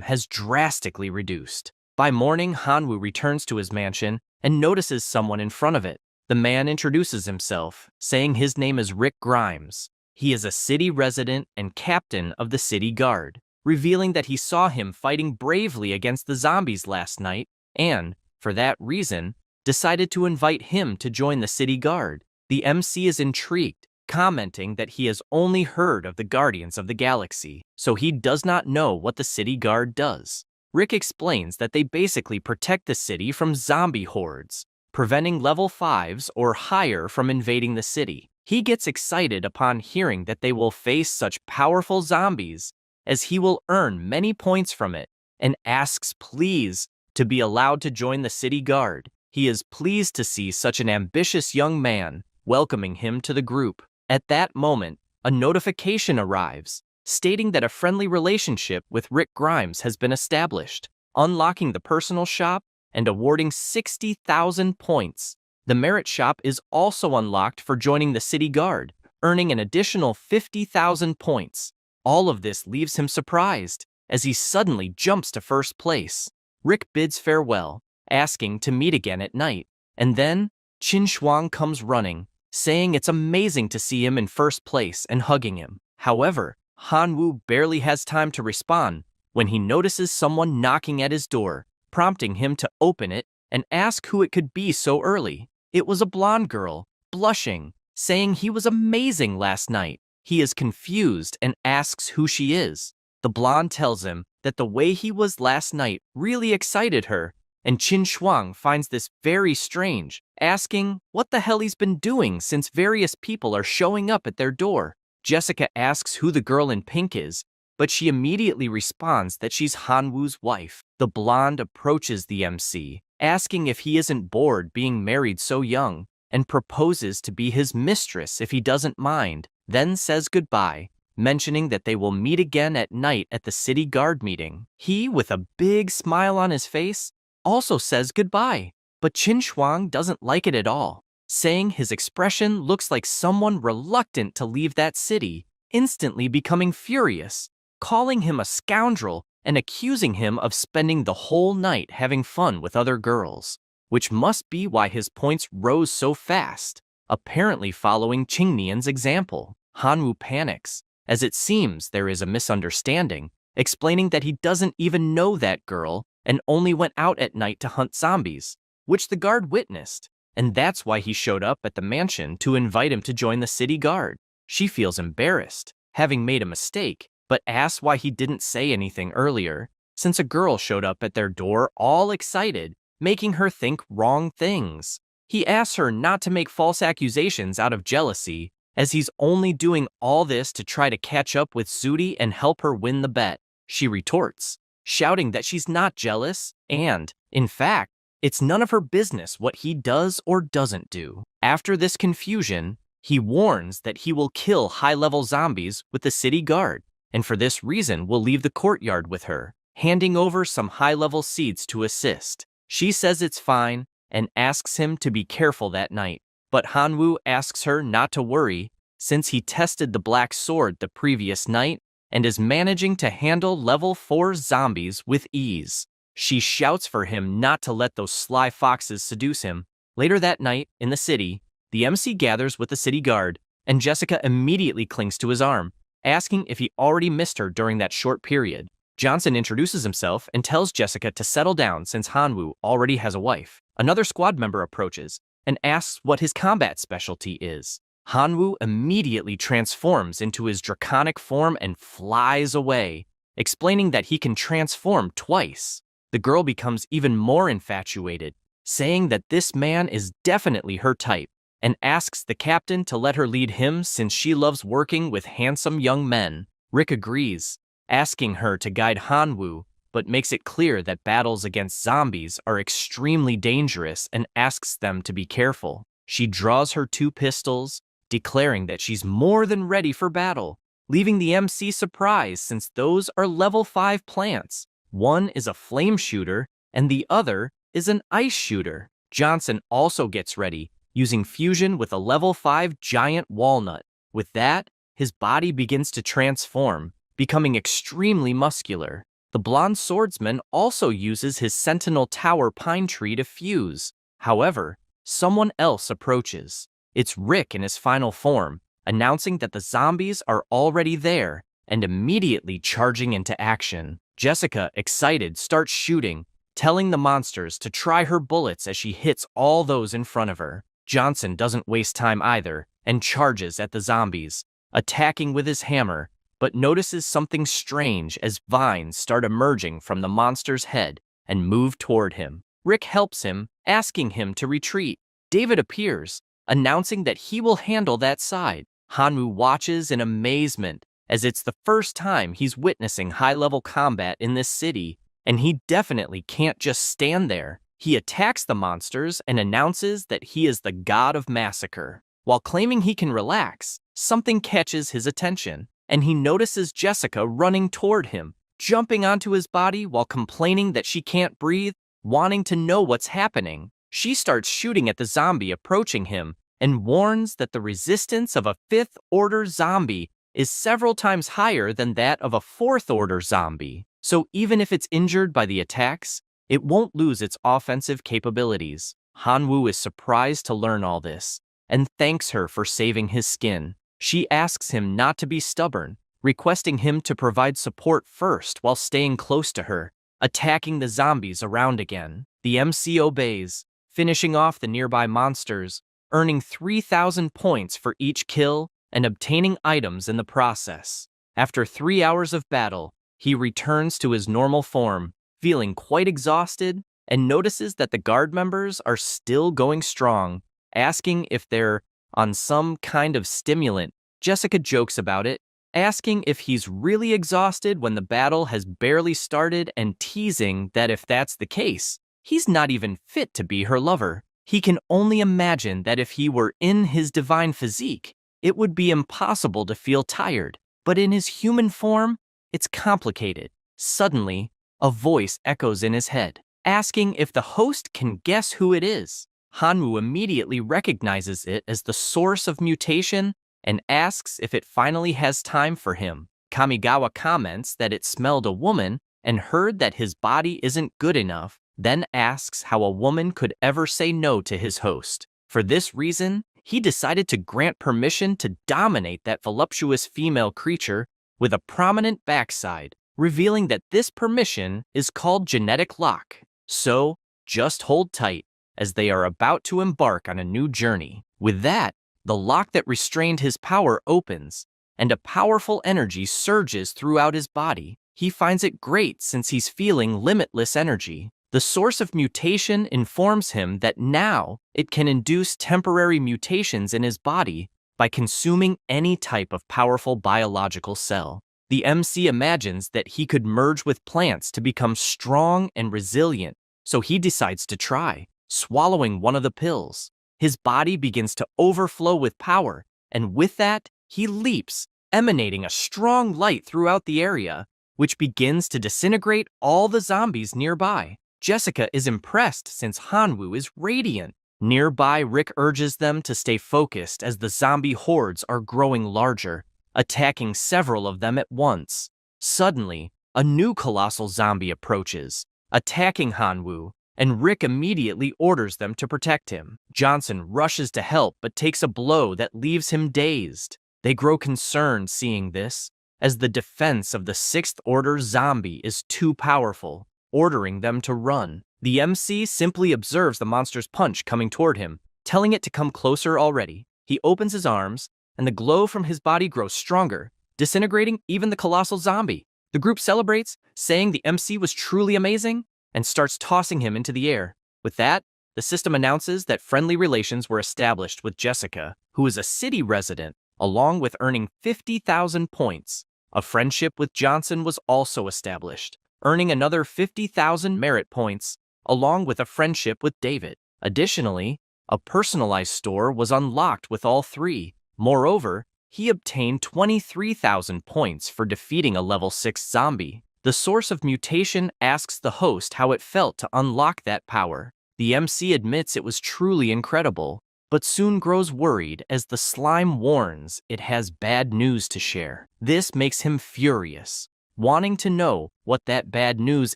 has drastically reduced. By morning, Hanwoo returns to his mansion and notices someone in front of it. The man introduces himself, saying his name is Rick Grimes. He is a city resident and captain of the city guard, revealing that he saw him fighting bravely against the zombies last night and, for that reason, decided to invite him to join the city guard. The MC is intrigued, commenting that he has only heard of the Guardians of the Galaxy, so he does not know what the city guard does. Rick explains that they basically protect the city from zombie hordes, preventing level 5s or higher from invading the city. He gets excited upon hearing that they will face such powerful zombies, as he will earn many points from it, and asks please to be allowed to join the city guard. He is pleased to see such an ambitious young man, welcoming him to the group. At that moment, a notification arrives, stating that a friendly relationship with Rick Grimes has been established, unlocking the personal shop and awarding 60,000 points. The merit shop is also unlocked for joining the city guard, earning an additional 50,000 points. All of this leaves him surprised, as he suddenly jumps to first place. Rick bids farewell, asking to meet again at night, and then Qin Shuang comes running, saying it's amazing to see him in first place and hugging him. However, Hanwoo barely has time to respond when he notices someone knocking at his door, prompting him to open it and ask who it could be so early. It was a blonde girl, blushing, saying he was amazing last night. He is confused and asks who she is. The blonde tells him that the way he was last night really excited her, and Qin Shuang finds this very strange, asking what the hell he's been doing since various people are showing up at their door. Jessica asks who the girl in pink is, but she immediately responds that she's Hanwoo's wife. The blonde approaches the MC, asking if he isn't bored being married so young, and proposes to be his mistress if he doesn't mind, then says goodbye, mentioning that they will meet again at night at the city guard meeting. He, with a big smile on his face, also says goodbye, but Qin Shuang doesn't like it at all, saying his expression looks like someone reluctant to leave that city, instantly becoming furious, calling him a scoundrel and accusing him of spending the whole night having fun with other girls, which must be why his points rose so fast, apparently following Qingnian's example. Hanwoo panics, as it seems there is a misunderstanding, explaining that he doesn't even know that girl and only went out at night to hunt zombies, which the guard witnessed. And that's why he showed up at the mansion to invite him to join the city guard. She feels embarrassed, having made a mistake, but asks why he didn't say anything earlier, since a girl showed up at their door all excited, making her think wrong things. He asks her not to make false accusations out of jealousy, as he's only doing all this to try to catch up with Zuri and help her win the bet. She retorts, shouting that she's not jealous, and, in fact, it's none of her business what he does or doesn't do. After this confusion, he warns that he will kill high-level zombies with the city guard, and for this reason will leave the courtyard with her, handing over some high-level seeds to assist. She says it's fine and asks him to be careful that night, but Hanwoo asks her not to worry since he tested the black sword the previous night and is managing to handle level 4 zombies with ease. She shouts for him not to let those sly foxes seduce him. Later that night, in the city, the MC gathers with the city guard, and Jessica immediately clings to his arm, asking if he already missed her during that short period. Johnson introduces himself and tells Jessica to settle down since Hanwoo already has a wife. Another squad member approaches and asks what his combat specialty is. Hanwoo immediately transforms into his draconic form and flies away, explaining that he can transform twice. The girl becomes even more infatuated, saying that this man is definitely her type, and asks the captain to let her lead him since she loves working with handsome young men. Rick agrees, asking her to guide Hanwoo, but makes it clear that battles against zombies are extremely dangerous and asks them to be careful. She draws her 2 pistols, declaring that she's more than ready for battle, leaving the MC surprised since those are level 5 plants. One is a flame shooter, and the other is an ice shooter. Johnson also gets ready, using fusion with a level 5 giant walnut. With that, his body begins to transform, becoming extremely muscular. The blonde swordsman also uses his sentinel tower pine tree to fuse. However, someone else approaches. It's Rick in his final form, announcing that the zombies are already there and immediately charging into action. Jessica, excited, starts shooting, telling the monsters to try her bullets as she hits all those in front of her. Johnson doesn't waste time either and charges at the zombies, attacking with his hammer, but notices something strange as vines start emerging from the monster's head and move toward him. Rick helps him, asking him to retreat. David appears, announcing that he will handle that side. Hanwoo watches in amazement, as it's the first time he's witnessing high-level combat in this city, and he definitely can't just stand there. He attacks the monsters and announces that he is the god of massacre. While claiming he can relax, something catches his attention, and he notices Jessica running toward him, jumping onto his body while complaining that she can't breathe, wanting to know what's happening. She starts shooting at the zombie approaching him and warns that the resistance of a 5th-order zombie is several times higher than that of a 4th-order zombie. So even if it's injured by the attacks, it won't lose its offensive capabilities. Hanwoo is surprised to learn all this and thanks her for saving his skin. She asks him not to be stubborn, requesting him to provide support first while staying close to her, attacking the zombies around again. The MC obeys, finishing off the nearby monsters, earning 3,000 points for each kill and obtaining items in the process. After 3 hours of battle, he returns to his normal form, feeling quite exhausted, and notices that the guard members are still going strong, asking if they're on some kind of stimulant. Jessica jokes about it, asking if he's really exhausted when the battle has barely started and teasing that if that's the case, he's not even fit to be her lover. He can only imagine that if he were in his divine physique, it would be impossible to feel tired, but in his human form, it's complicated. Suddenly, a voice echoes in his head, asking if the host can guess who it is. Hanwoo immediately recognizes it as the source of mutation and asks if it finally has time for him. Kamigawa comments that it smelled a woman and heard that his body isn't good enough, then asks how a woman could ever say no to his host. For this reason, he decided to grant permission to dominate that voluptuous female creature with a prominent backside, revealing that this permission is called genetic lock. So, just hold tight as they are about to embark on a new journey. With that, the lock that restrained his power opens, and a powerful energy surges throughout his body. He finds it great since he's feeling limitless energy. The source of mutation informs him that now it can induce temporary mutations in his body by consuming any type of powerful biological cell. The MC imagines that he could merge with plants to become strong and resilient, so he decides to try, swallowing one of the pills. His body begins to overflow with power, and with that, he leaps, emanating a strong light throughout the area, which begins to disintegrate all the zombies nearby. Jessica is impressed since Hanwoo is radiant. Nearby, Rick urges them to stay focused as the zombie hordes are growing larger, attacking several of them at once. Suddenly, a new colossal zombie approaches, attacking Hanwoo, and Rick immediately orders them to protect him. Johnson rushes to help but takes a blow that leaves him dazed. They grow concerned seeing this, as the defense of the Sixth Order zombie is too powerful, ordering them to run. The MC simply observes the monster's punch coming toward him, telling it to come closer already. He opens his arms, and the glow from his body grows stronger, disintegrating even the colossal zombie. The group celebrates, saying the MC was truly amazing, and starts tossing him into the air. With that, the system announces that friendly relations were established with Jessica, who is a city resident, along with earning 50,000 points. A friendship with Johnson was also established, earning another 50,000 merit points, along with a friendship with David. Additionally, a personalized store was unlocked with all three. Moreover, he obtained 23,000 points for defeating a level 6 zombie. The source of mutation asks the host how it felt to unlock that power. The MC admits it was truly incredible, but soon grows worried as the slime warns it has bad news to share. This makes him furious, wanting to know what that bad news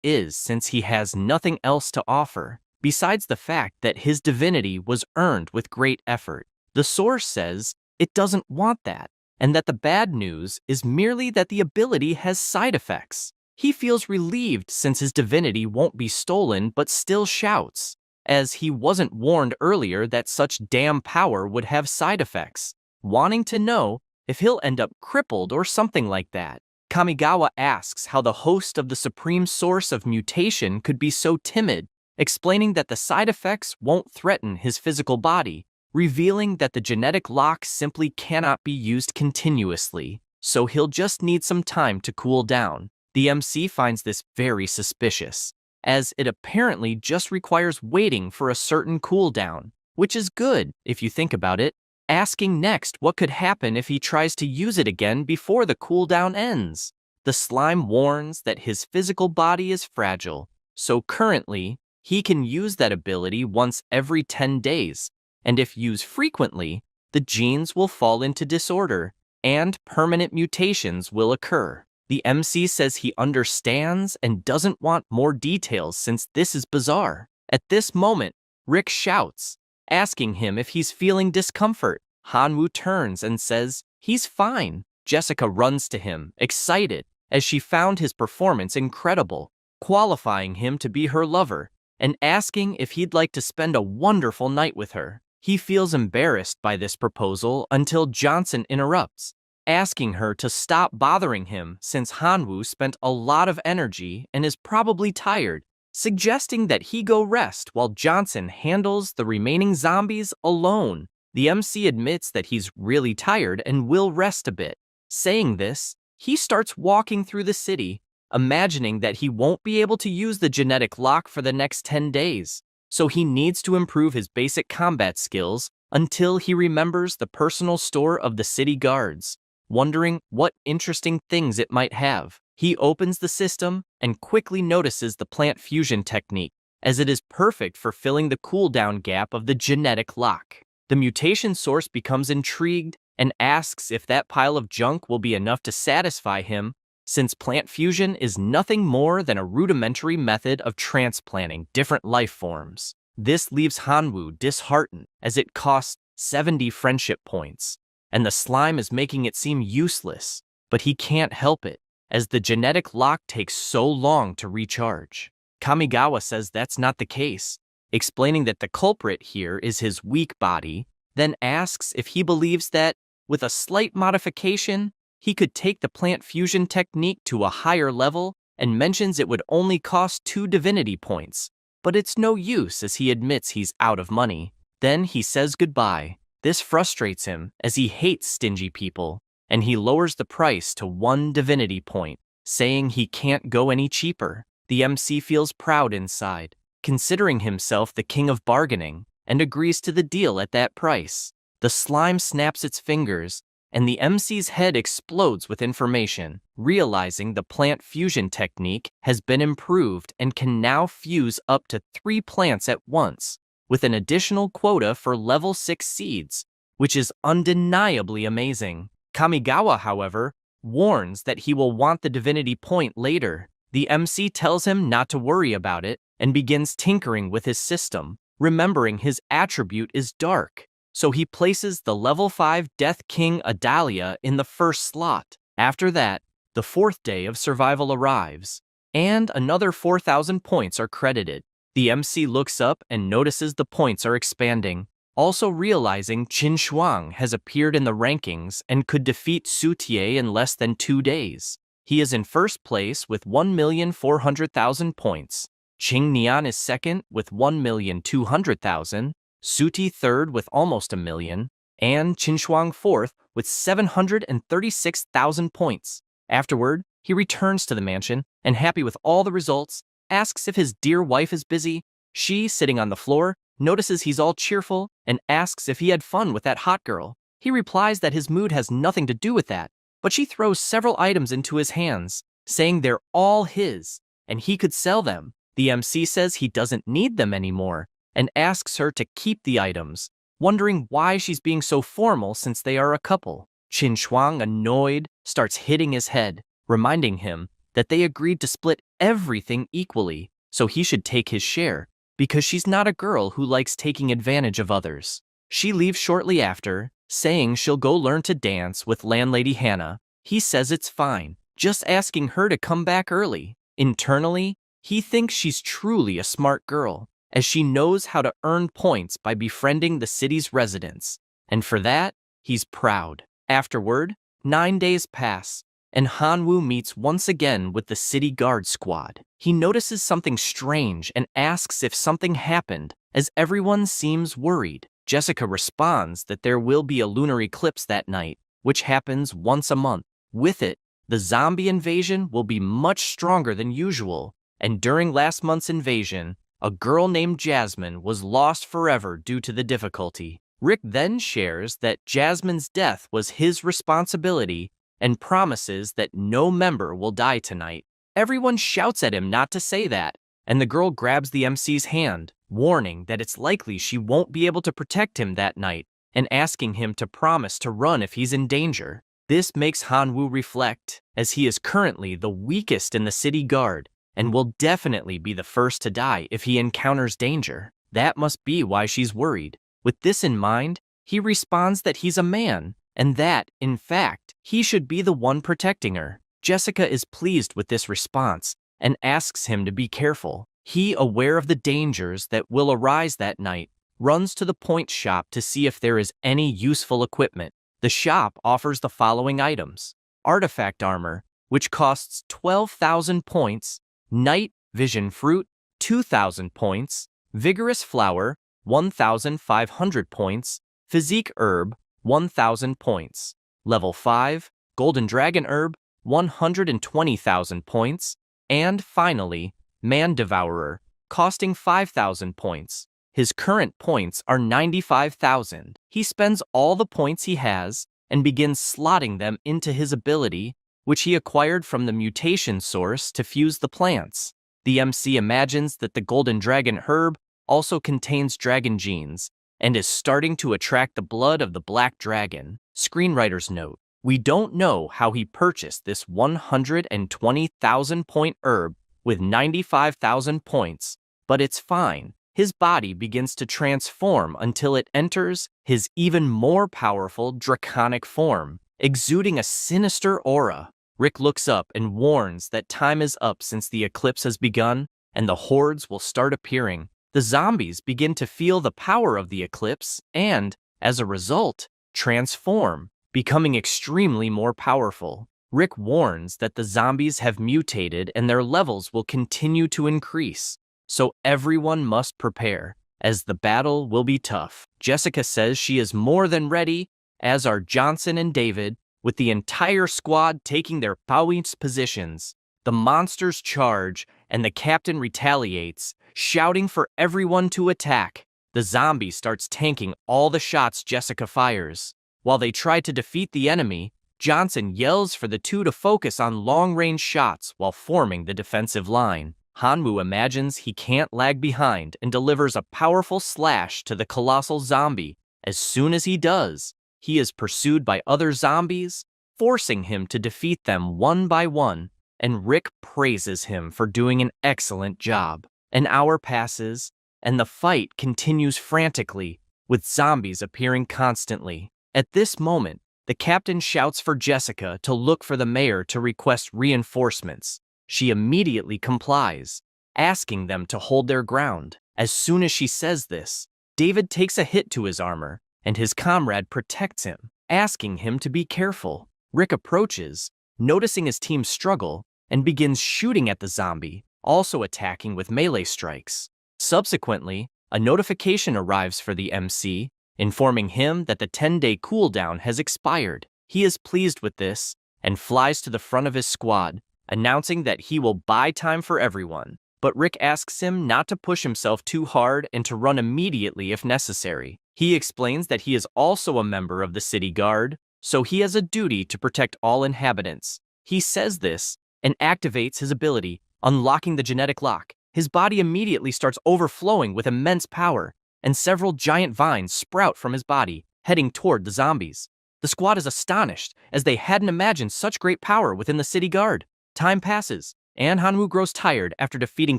is since he has nothing else to offer, besides the fact that his divinity was earned with great effort. The source says it doesn't want that, and that the bad news is merely that the ability has side effects. He feels relieved since his divinity won't be stolen but still shouts, as he wasn't warned earlier that such damn power would have side effects, wanting to know if he'll end up crippled or something like that. Kamigawa asks how the host of the supreme source of mutation could be so timid, explaining that the side effects won't threaten his physical body, revealing that the genetic lock simply cannot be used continuously, so he'll just need some time to cool down. The MC finds this very suspicious, as it apparently just requires waiting for a certain cooldown, which is good if you think about it, asking next what could happen if he tries to use it again before the cooldown ends. The slime warns that his physical body is fragile, so currently, he can use that ability once every 10 days, and if used frequently, the genes will fall into disorder, and permanent mutations will occur. The MC says he understands and doesn't want more details since this is bizarre. At this moment, Rick shouts, asking him if he's feeling discomfort. Hanwoo turns and says he's fine. Jessica runs to him, excited, as she found his performance incredible, qualifying him to be her lover, and asking if he'd like to spend a wonderful night with her. He feels embarrassed by this proposal until Johnson interrupts, asking her to stop bothering him since Hanwoo spent a lot of energy and is probably tired, suggesting that he go rest while Johnson handles the remaining zombies alone. The MC admits that he's really tired and will rest a bit. Saying this, he starts walking through the city, imagining that he won't be able to use the genetic lock for the next 10 days, so he needs to improve his basic combat skills until he remembers the personal store of the city guards, wondering what interesting things it might have. He opens the system and quickly notices the plant fusion technique, as it is perfect for filling the cooldown gap of the genetic lock. The mutation source becomes intrigued and asks if that pile of junk will be enough to satisfy him, since plant fusion is nothing more than a rudimentary method of transplanting different life forms. This leaves Hanwoo disheartened, as it costs 70 friendship points, and the slime is making it seem useless, but he can't help it, as the genetic lock takes so long to recharge. Kamigawa says that's not the case, explaining that the culprit here is his weak body, then asks if he believes that, with a slight modification, he could take the plant fusion technique to a higher level, and mentions it would only cost 2 divinity points. But it's no use as he admits he's out of money. Then he says goodbye. This frustrates him as he hates stingy people, and he lowers the price to 1 divinity point, saying he can't go any cheaper. The MC feels proud inside, considering himself the king of bargaining, and agrees to the deal at that price. The slime snaps its fingers, and the MC's head explodes with information, realizing the plant fusion technique has been improved and can now fuse up to 3 plants at once, with an additional quota for level 6 seeds, which is undeniably amazing. Kamigawa, however, warns that he will want the divinity point later. The MC tells him not to worry about it and begins tinkering with his system, remembering his attribute is dark. So he places the level 5 Death King Adalia in the first slot. After that, the 4th day of survival arrives, and another 4,000 points are credited. The MC looks up and notices the points are expanding, also realizing Qin Shuang has appeared in the rankings and could defeat Su Tie in less than 2 days. He is in first place with 1,400,000 points. Qing Nian is second with 1,200,000, Suti third with almost 1 million, and Qin Shuang fourth with 736,000 points. Afterward, he returns to the mansion and, happy with all the results, asks if his dear wife is busy. She, sitting on the floor, notices he's all cheerful and asks if he had fun with that hot girl. He replies that his mood has nothing to do with that, but she throws several items into his hands, saying they're all his, and he could sell them. The MC says he doesn't need them anymore, and asks her to keep the items, wondering why she's being so formal since they are a couple. Qin Shuang, annoyed, starts hitting his head, reminding him that they agreed to split everything equally, so he should take his share, because she's not a girl who likes taking advantage of others. She leaves shortly after, saying she'll go learn to dance with landlady Hannah. He says it's fine, just asking her to come back early. Internally, he thinks she's truly a smart girl, as she knows how to earn points by befriending the city's residents, and for that, he's proud. Afterward, 9 days pass, and Hanwoo meets once again with the city guard squad. He notices something strange and asks if something happened, as everyone seems worried. Jessica responds that there will be a lunar eclipse that night, which happens once a month. With it, the zombie invasion will be much stronger than usual, and during last month's invasion, a girl named Jasmine was lost forever due to the difficulty. Rick then shares that Jasmine's death was his responsibility and promises that no member will die tonight. Everyone shouts at him not to say that, and the girl grabs the MC's hand, warning that it's likely she won't be able to protect him that night, and asking him to promise to run if he's in danger. This makes Hanwoo reflect, as he is currently the weakest in the city guard, and will definitely be the first to die if he encounters danger. That must be why she's worried. With this in mind, he responds that he's a man, and that, in fact, he should be the one protecting her. Jessica is pleased with this response and asks him to be careful. He, aware of the dangers that will arise that night, runs to the point shop to see if there is any useful equipment. The shop offers the following items: artifact armor, which costs 12,000 points, night vision fruit, 2,000 points, vigorous flower, 1,500 points, physique herb, 1,000 points, level 5, golden dragon herb, 120,000 points, and finally, man devourer, costing 5,000 points. His current points are 95,000. He spends all the points he has and begins slotting them into his ability, which he acquired from the mutation source to fuse the plants. The MC imagines that the golden dragon herb also contains dragon genes and is starting to attract the blood of the black dragon. Screenwriter's note: we don't know how he purchased this 120,000 point herb with 95,000 points, but it's fine. His body begins to transform until it enters his even more powerful draconic form, exuding a sinister aura. Rick looks up and warns that time is up since the eclipse has begun, and the hordes will start appearing. The zombies begin to feel the power of the eclipse and, as a result, transform, becoming extremely more powerful. Rick warns that the zombies have mutated and their levels will continue to increase, so everyone must prepare, as the battle will be tough. Jessica says she is more than ready, as are Johnson and David, with the entire squad taking their points positions. The monsters charge, and the captain retaliates, shouting for everyone to attack. The zombie starts tanking all the shots Jessica fires. While they try to defeat the enemy, Johnson yells for the two to focus on long-range shots while forming the defensive line. Hanwoo imagines he can't lag behind and delivers a powerful slash to the colossal zombie. As soon as he does, he is pursued by other zombies, forcing him to defeat them one by one, and Rick praises him for doing an excellent job. An hour passes, and the fight continues frantically, with zombies appearing constantly. At this moment, the captain shouts for Jessica to look for the mayor to request reinforcements. She immediately complies, asking them to hold their ground. As soon as she says this, David takes a hit to his armor, and his comrade protects him, asking him to be careful. Rick approaches, noticing his team struggle, and begins shooting at the zombie, also attacking with melee strikes. Subsequently, a notification arrives for the MC, informing him that the 10-day cooldown has expired. He is pleased with this and flies to the front of his squad, announcing that he will buy time for everyone. But Rick asks him not to push himself too hard and to run immediately if necessary. He explains that he is also a member of the city guard, so he has a duty to protect all inhabitants. He says this and activates his ability, unlocking the genetic lock. His body immediately starts overflowing with immense power, and several giant vines sprout from his body, heading toward the zombies. The squad is astonished, as they hadn't imagined such great power within the city guard. Time passes, and Hanwoo grows tired after defeating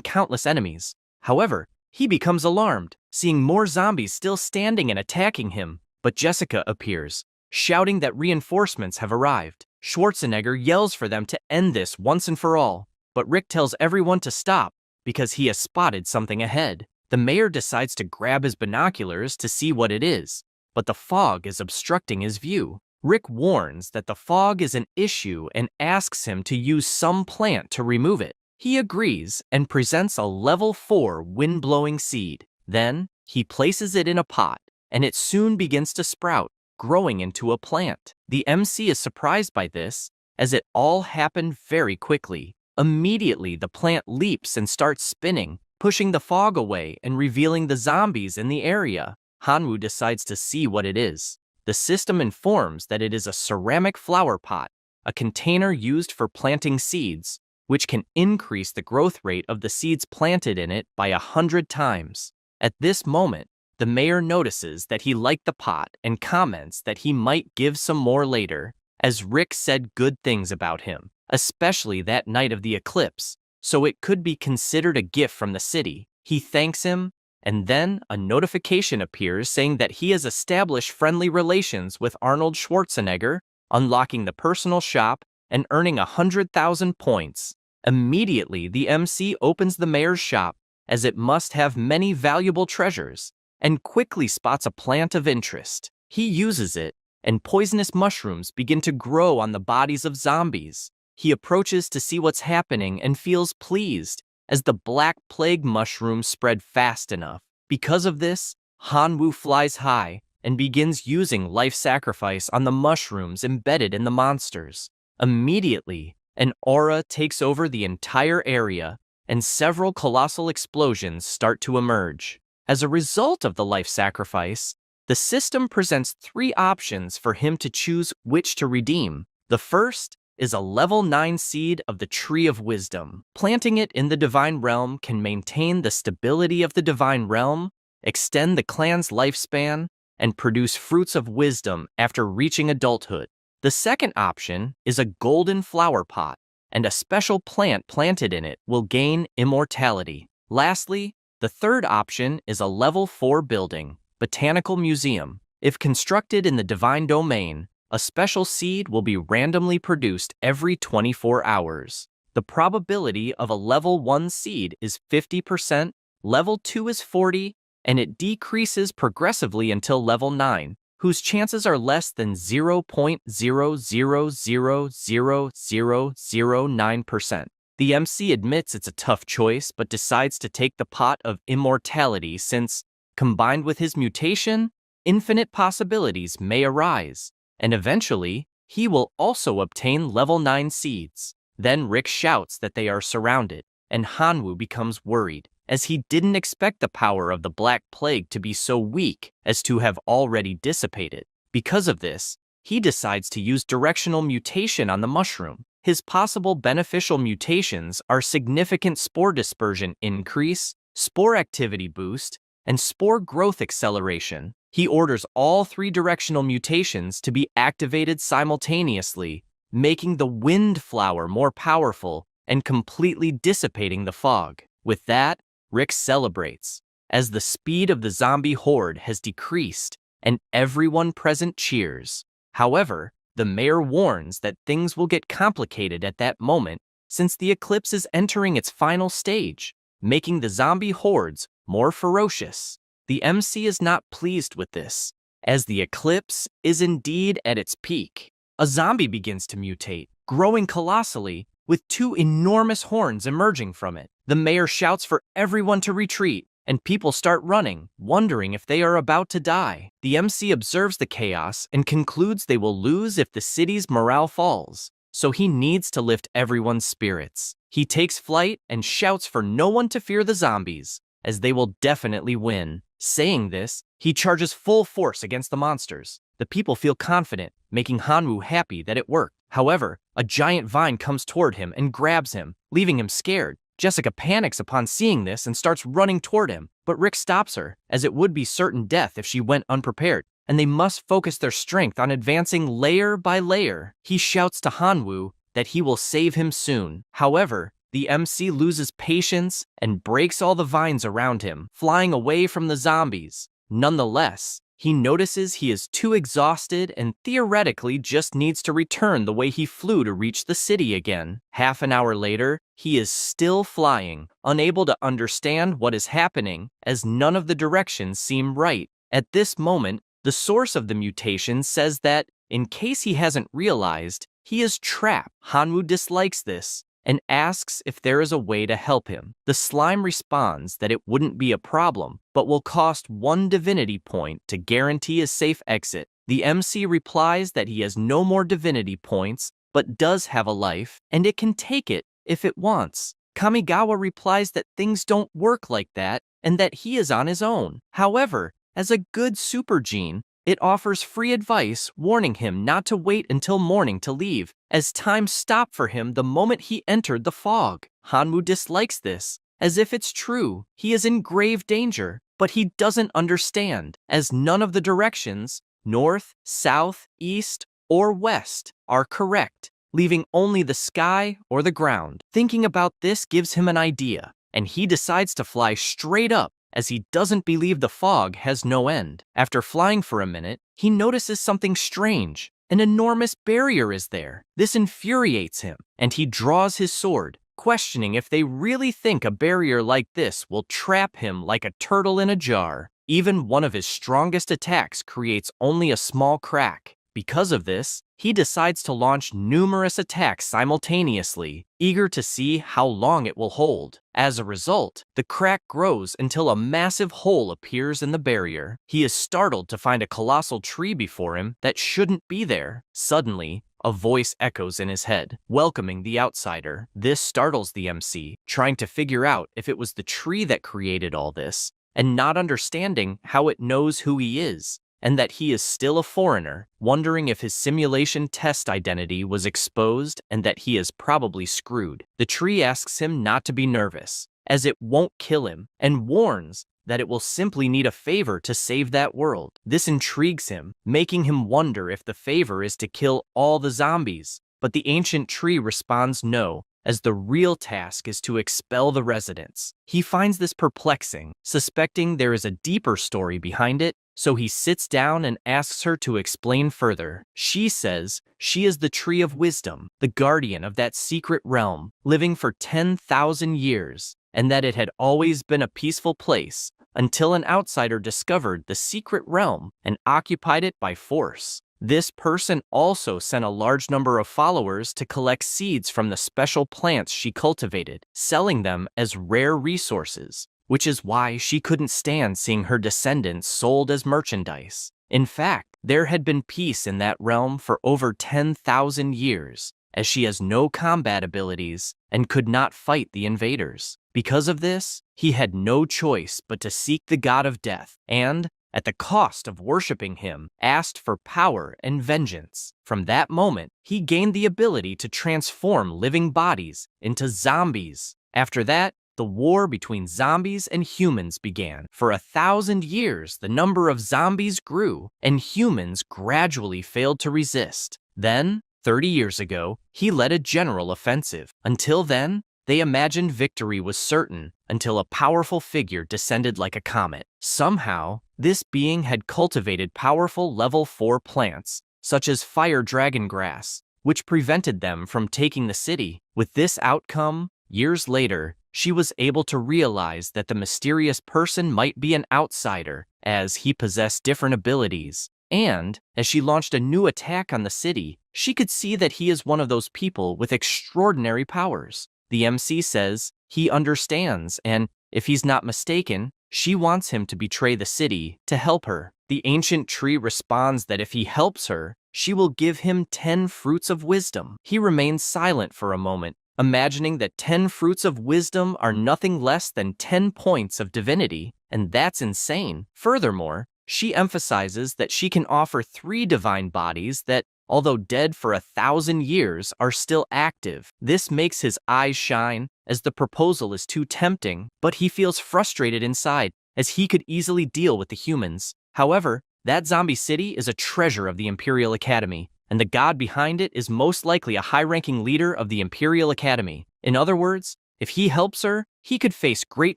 countless enemies. However, he becomes alarmed, seeing more zombies still standing and attacking him. But Jessica appears, shouting that reinforcements have arrived. Schwarzenegger yells for them to end this once and for all, but Rick tells everyone to stop because he has spotted something ahead. The mayor decides to grab his binoculars to see what it is, but the fog is obstructing his view. Rick warns that the fog is an issue and asks him to use some plant to remove it. He agrees and presents a level 4 wind-blowing seed. Then, he places it in a pot, and it soon begins to sprout, growing into a plant. The MC is surprised by this, as it all happened very quickly. Immediately, the plant leaps and starts spinning, pushing the fog away and revealing the zombies in the area. Hanwoo decides to see what it is. The system informs that it is a ceramic flower pot, a container used for planting seeds, which can increase the growth rate of the seeds planted in it by 100 times. At this moment, the mayor notices that he liked the pot and comments that he might give some more later, as Rick said good things about him, especially that night of the eclipse, so it could be considered a gift from the city. He thanks him, and then a notification appears saying that he has established friendly relations with Arnold Schwarzenegger, unlocking the personal shop and earning 100,000 points. Immediately, the MC opens the mayor's shop, as it must have many valuable treasures, and quickly spots a plant of interest. He uses it, and poisonous mushrooms begin to grow on the bodies of zombies. He approaches to see what's happening and feels pleased, as the Black Plague mushrooms spread fast enough. Because of this, Hanwoo flies high and begins using life sacrifice on the mushrooms embedded in the monsters. Immediately, an aura takes over the entire area, and several colossal explosions start to emerge. As a result of the life sacrifice, the system presents 3 options for him to choose which to redeem. The first is a level 9 seed of the Tree of Wisdom. Planting it in the Divine Realm can maintain the stability of the Divine Realm, extend the clan's lifespan, and produce fruits of wisdom after reaching adulthood. The second option is a golden flower pot, and a special plant planted in it will gain immortality. Lastly, the third option is a level 4 building, Botanical Museum. If constructed in the Divine Domain, a special seed will be randomly produced every 24 hours. The probability of a level 1 seed is 50%, level 2 is 40, and it decreases progressively until level 9, whose chances are less than 0.0000009%. The MC admits it's a tough choice, but decides to take the pot of immortality since, combined with his mutation, infinite possibilities may arise, and eventually, he will also obtain level 9 seeds. Then Rick shouts that they are surrounded, and Hanwoo becomes worried, as he didn't expect the power of the Black Plague to be so weak as to have already dissipated. Because of this, he decides to use directional mutation on the mushroom. His possible beneficial mutations are significant spore dispersion increase, spore activity boost, and spore growth acceleration. He orders all 3 directional mutations to be activated simultaneously, making the wind flower more powerful and completely dissipating the fog. With that, Rick celebrates, as the speed of the zombie horde has decreased and everyone present cheers. However, the mayor warns that things will get complicated at that moment since the eclipse is entering its final stage, making the zombie hordes more ferocious. The MC is not pleased with this, as the eclipse is indeed at its peak. A zombie begins to mutate, growing colossally, with 2 enormous horns emerging from it. The mayor shouts for everyone to retreat, and people start running, wondering if they are about to die. The MC observes the chaos and concludes they will lose if the city's morale falls, so he needs to lift everyone's spirits. He takes flight and shouts for no one to fear the zombies, as they will definitely win. Saying this, he charges full force against the monsters. The people feel confident, making Hanwoo happy that it worked. However, a giant vine comes toward him and grabs him, leaving him scared. Jessica panics upon seeing this and starts running toward him, but Rick stops her, as it would be certain death if she went unprepared, and they must focus their strength on advancing layer by layer. He shouts to Hanwoo that he will save him soon. However, the MC loses patience and breaks all the vines around him, flying away from the zombies. Nonetheless, he notices he is too exhausted and theoretically just needs to return the way he flew to reach the city again. Half an hour later, he is still flying, unable to understand what is happening, as none of the directions seem right. At this moment, the source of the mutation says that, in case he hasn't realized, he is trapped. Hanwoo dislikes this and asks if there is a way to help him. The slime responds that it wouldn't be a problem, but will cost 1 divinity point to guarantee a safe exit. The MC replies that he has no more divinity points, but does have a life, and it can take it if it wants. Kamigawa replies that things don't work like that, and that he is on his own. However, as a good super gene, it offers free advice, warning him not to wait until morning to leave, as time stopped for him the moment he entered the fog. Hanwoo dislikes this, as if it's true, he is in grave danger, but he doesn't understand, as none of the directions, north, south, east, or west, are correct, leaving only the sky or the ground. Thinking about this gives him an idea, and he decides to fly straight up, as he doesn't believe the fog has no end. After flying for a minute, he notices something strange. An enormous barrier is there. This infuriates him, and he draws his sword, questioning if they really think a barrier like this will trap him like a turtle in a jar. Even one of his strongest attacks creates only a small crack. Because of this, he decides to launch numerous attacks simultaneously, eager to see how long it will hold. As a result, the crack grows until a massive hole appears in the barrier. He is startled to find a colossal tree before him that shouldn't be there. Suddenly, a voice echoes in his head, welcoming the outsider. This startles the MC, trying to figure out if it was the tree that created all this, and not understanding how it knows who he is, and that he is still a foreigner, wondering if his simulation test identity was exposed and that he is probably screwed. The tree asks him not to be nervous, as it won't kill him, and warns that it will simply need a favor to save that world. This intrigues him, making him wonder if the favor is to kill all the zombies. But the ancient tree responds no, as the real task is to expel the residents. He finds this perplexing, suspecting there is a deeper story behind it, so he sits down and asks her to explain further. She says she is the tree of wisdom, the guardian of that secret realm, living for 10,000 years, and that it had always been a peaceful place until an outsider discovered the secret realm and occupied it by force. This person also sent a large number of followers to collect seeds from the special plants she cultivated, selling them as rare resources, which is why she couldn't stand seeing her descendants sold as merchandise. In fact, there had been peace in that realm for over 10,000 years, as she has no combat abilities and could not fight the invaders. Because of this, he had no choice but to seek the god of death and, at the cost of worshipping him, asked for power and vengeance. From that moment, he gained the ability to transform living bodies into zombies. After that, the war between zombies and humans began. For 1,000 years, the number of zombies grew, and humans gradually failed to resist. Then, 30 years ago, he led a general offensive. Until then, they imagined victory was certain until a powerful figure descended like a comet. Somehow, this being had cultivated powerful level 4 plants, such as fire dragon grass, which prevented them from taking the city. With this outcome, years later, she was able to realize that the mysterious person might be an outsider, as he possessed different abilities. And, as she launched a new attack on the city, she could see that he is one of those people with extraordinary powers. The MC says he understands, and, if he's not mistaken, she wants him to betray the city to help her. The ancient tree responds that if he helps her, she will give him 10 fruits of wisdom. He remains silent for a moment, imagining that 10 fruits of wisdom are nothing less than 10 points of divinity, and that's insane. Furthermore, she emphasizes that she can offer 3 divine bodies that, although dead for 1,000 years, are still active. This makes his eyes shine, as the proposal is too tempting, but he feels frustrated inside, as he could easily deal with the humans. However, that zombie city is a treasure of the Imperial Academy, and the god behind it is most likely a high-ranking leader of the Imperial Academy. In other words, if he helps her, he could face great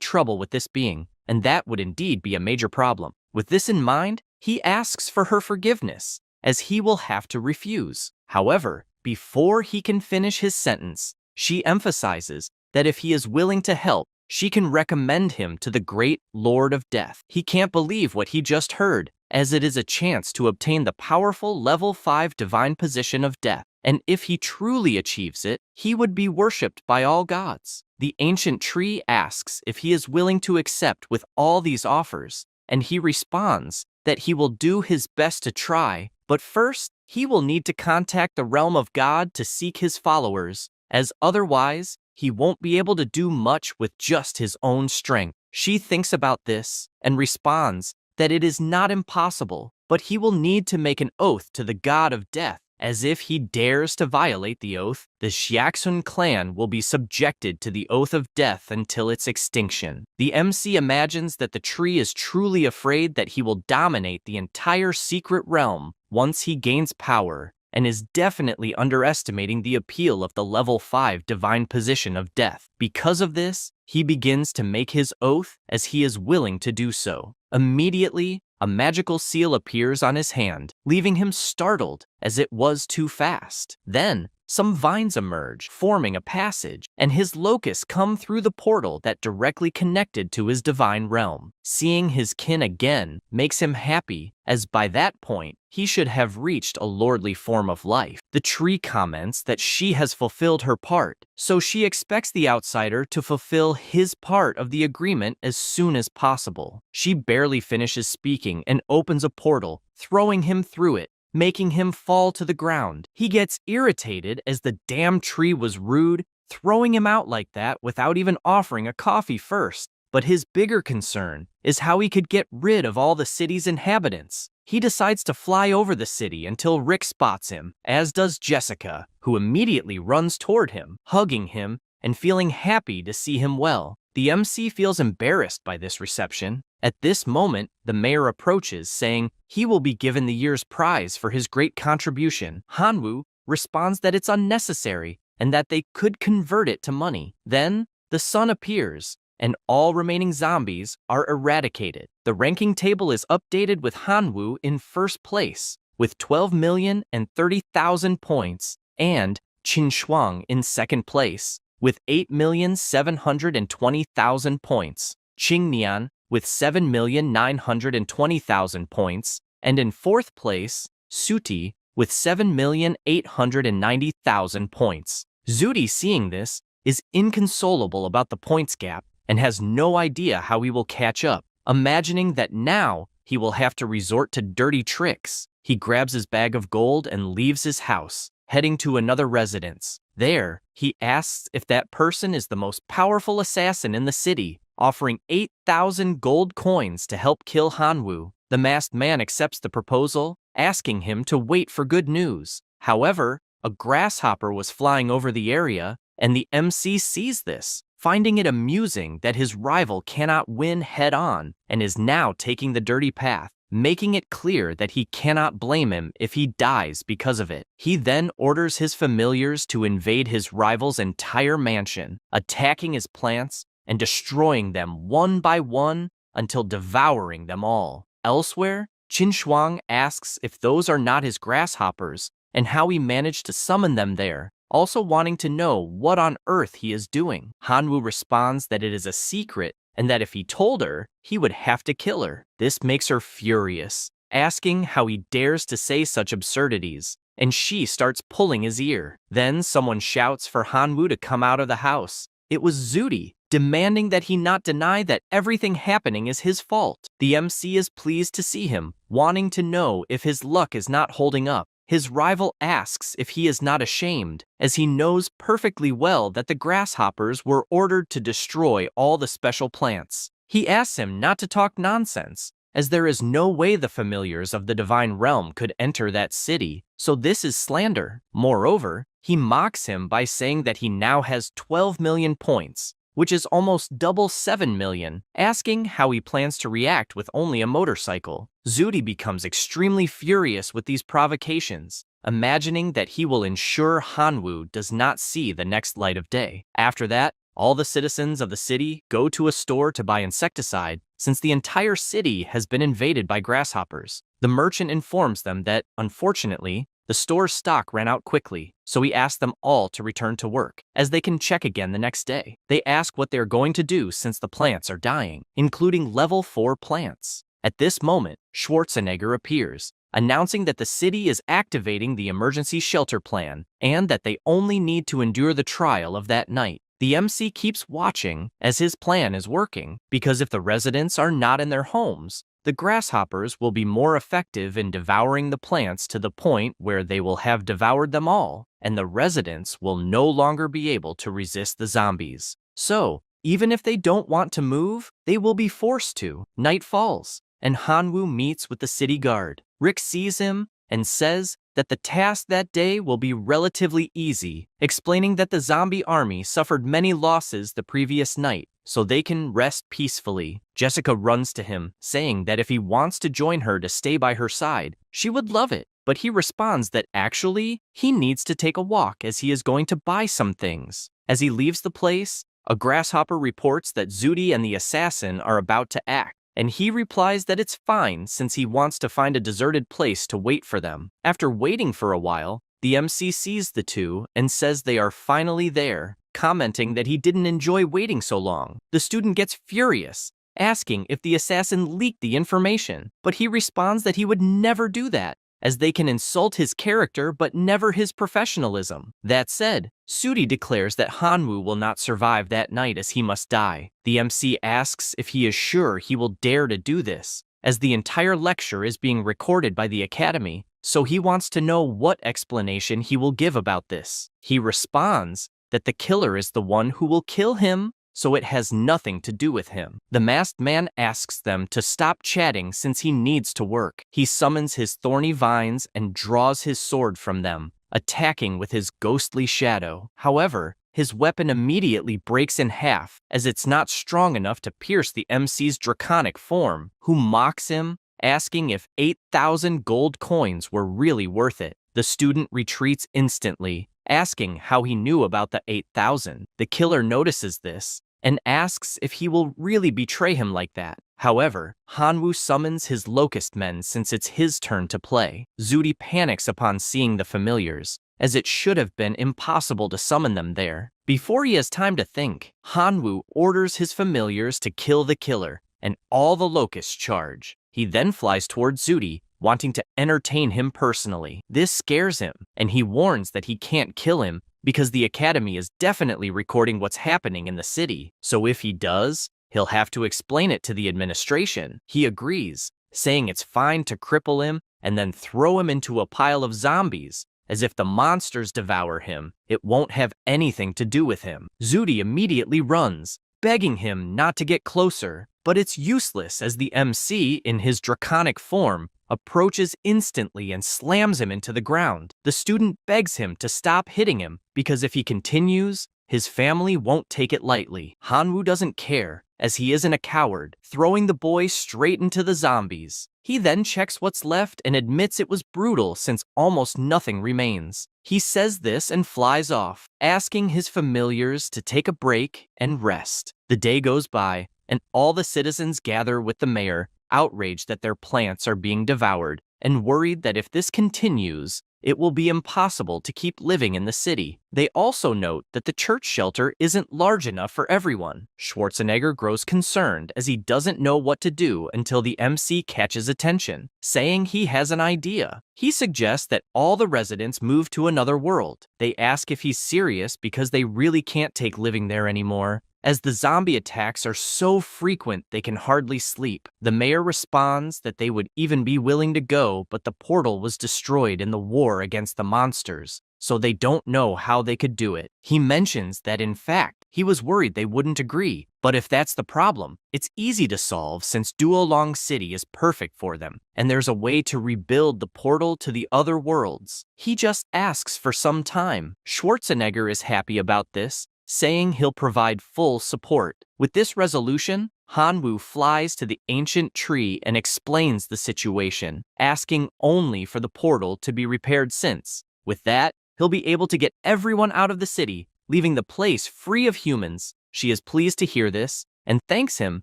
trouble with this being, and that would indeed be a major problem. With this in mind, he asks for her forgiveness, as he will have to refuse. However, before he can finish his sentence, she emphasizes that if he is willing to help, she can recommend him to the great Lord of Death. He can't believe what he just heard, as it is a chance to obtain the powerful level 5 divine position of death, and if he truly achieves it, he would be worshipped by all gods. The ancient tree asks if he is willing to accept with all these offers, and he responds that he will do his best to try, but first, he will need to contact the realm of God to seek his followers, as otherwise, he won't be able to do much with just his own strength. She thinks about this and responds that it is not impossible, but he will need to make an oath to the god of death. As if he dares to violate the oath, the Xiaxun clan will be subjected to the oath of death until its extinction. The MC imagines that the tree is truly afraid that he will dominate the entire secret realm once he gains power, and is definitely underestimating the appeal of the level 5 divine position of death. Because of this, he begins to make his oath as he is willing to do so. Immediately, a magical seal appears on his hand, leaving him startled as it was too fast. Then, some vines emerge, forming a passage, and his locusts come through the portal that directly connected to his divine realm. Seeing his kin again makes him happy, as by that point, he should have reached a lordly form of life. The tree comments that she has fulfilled her part, so she expects the outsider to fulfill his part of the agreement as soon as possible. She barely finishes speaking and opens a portal, throwing him through it, making him fall to the ground. He gets irritated as the damn tree was rude, throwing him out like that without even offering a coffee first. But his bigger concern is how he could get rid of all the city's inhabitants. He decides to fly over the city until Rick spots him, as does Jessica, who immediately runs toward him, hugging him and feeling happy to see him well. The MC feels embarrassed by this reception. At this moment, the mayor approaches, saying he will be given the year's prize for his great contribution. Hanwoo responds that it's unnecessary and that they could convert it to money. Then, the sun appears, and all remaining zombies are eradicated. The ranking table is updated with Hanwoo in first place, with 12,030,000 points, and Qin Shuang in second place, with 8,720,000 points, Qingnian with 7,920,000 points, and in fourth place, Suti with 7,890,000 points. Zudi, seeing this, is inconsolable about the points gap and has no idea how he will catch up. Imagining that now he will have to resort to dirty tricks, he grabs his bag of gold and leaves his house, heading to another residence. There, he asks if that person is the most powerful assassin in the city, offering 8,000 gold coins to help kill Hanwoo. The masked man accepts the proposal, asking him to wait for good news. However, a grasshopper was flying over the area, and the MC sees this, finding it amusing that his rival cannot win head-on and is now taking the dirty path, making it clear that he cannot blame him if he dies because of it. He then orders his familiars to invade his rival's entire mansion, attacking his plants and destroying them one by one until devouring them all. Elsewhere, Qin Shuang asks if those are not his grasshoppers and how he managed to summon them there, also wanting to know what on earth he is doing. Hanwoo responds that it is a secret and that if he told her, he would have to kill her. This makes her furious, asking how he dares to say such absurdities, and she starts pulling his ear. Then someone shouts for Hanwoo to come out of the house. It was Zudi, demanding that he not deny that everything happening is his fault. The MC is pleased to see him, wanting to know if his luck is not holding up. His rival asks if he is not ashamed, as he knows perfectly well that the grasshoppers were ordered to destroy all the special plants. He asks him not to talk nonsense, as there is no way the familiars of the divine realm could enter that city, so this is slander. Moreover, he mocks him by saying that he now has 12 million points, which is almost double 7 million, asking how he plans to react with only a motorcycle. Zudi becomes extremely furious with these provocations, imagining that he will ensure Hanwoo does not see the next light of day. After that, all the citizens of the city go to a store to buy insecticide, since the entire city has been invaded by grasshoppers. The merchant informs them that, unfortunately, the store's stock ran out quickly, so he asks them all to return to work, as they can check again the next day. They ask what they are going to do since the plants are dying, including level 4 plants. At this moment, Schwarzenegger appears, announcing that the city is activating the emergency shelter plan, and that they only need to endure the trial of that night. The MC keeps watching as his plan is working, because if the residents are not in their homes, the grasshoppers will be more effective in devouring the plants to the point where they will have devoured them all, and the residents will no longer be able to resist the zombies. So, even if they don't want to move, they will be forced to. Night falls, and Hanwoo meets with the city guard. Rick sees him and says that the task that day will be relatively easy, explaining that the zombie army suffered many losses the previous night, so they can rest peacefully. Jessica runs to him, saying that if he wants to join her to stay by her side, she would love it. But he responds that actually, he needs to take a walk as he is going to buy some things. As he leaves the place, a grasshopper reports that Zudi and the assassin are about to act, and he replies that it's fine since he wants to find a deserted place to wait for them. After waiting for a while, the MC sees the two and says they are finally there, commenting that he didn't enjoy waiting so long. The student gets furious, asking if the assassin leaked the information, but he responds that he would never do that, as they can insult his character but never his professionalism. That said, Sudi declares that Hanwoo will not survive that night as he must die. The MC asks if he is sure he will dare to do this, as the entire lecture is being recorded by the academy, so he wants to know what explanation he will give about this. He responds that the killer is the one who will kill him, so it has nothing to do with him. The masked man asks them to stop chatting since he needs to work. He summons his thorny vines and draws his sword from them, attacking with his ghostly shadow. However, his weapon immediately breaks in half, as it's not strong enough to pierce the MC's draconic form, who mocks him, asking if 8,000 gold coins were really worth it. The student retreats instantly, asking how he knew about the 8,000. The killer notices this and asks if he will really betray him like that. However, Hanwoo summons his locust men since it's his turn to play. Zuri panics upon seeing the familiars, as it should have been impossible to summon them there. Before he has time to think, Hanwoo orders his familiars to kill the killer, and all the locusts charge. He then flies towards Zuri, wanting to entertain him personally. This scares him, and he warns that he can't kill him because the academy is definitely recording what's happening in the city. So if he does, he'll have to explain it to the administration. He agrees, saying it's fine to cripple him and then throw him into a pile of zombies, as if the monsters devour him, it won't have anything to do with him. Zuri immediately runs, begging him not to get closer, but it's useless as the MC, in his draconic form, approaches instantly and slams him into the ground. The student begs him to stop hitting him because if he continues, his family won't take it lightly. Hanwoo doesn't care, as he isn't a coward, throwing the boy straight into the zombies. He then checks what's left and admits it was brutal since almost nothing remains. He says this and flies off, asking his familiars to take a break and rest. The day goes by, and all the citizens gather with the mayor, outraged that their plants are being devoured, and worried that if this continues, it will be impossible to keep living in the city. They also note that the church shelter isn't large enough for everyone. Schwarzenegger grows concerned as he doesn't know what to do until the MC catches attention, saying he has an idea. He suggests that all the residents move to another world. They ask if he's serious because they really can't take living there anymore, as the zombie attacks are so frequent they can hardly sleep. The mayor responds that they would even be willing to go, but the portal was destroyed in the war against the monsters, so they don't know how they could do it. He mentions that in fact, he was worried they wouldn't agree, but if that's the problem, it's easy to solve since Duolong City is perfect for them, and there's a way to rebuild the portal to the other worlds. He just asks for some time. Schwarzenegger is happy about this, saying he'll provide full support. With this resolution, Hanwoo flies to the ancient tree and explains the situation, asking only for the portal to be repaired since, with that, he'll be able to get everyone out of the city, leaving the place free of humans. She is pleased to hear this, and thanks him,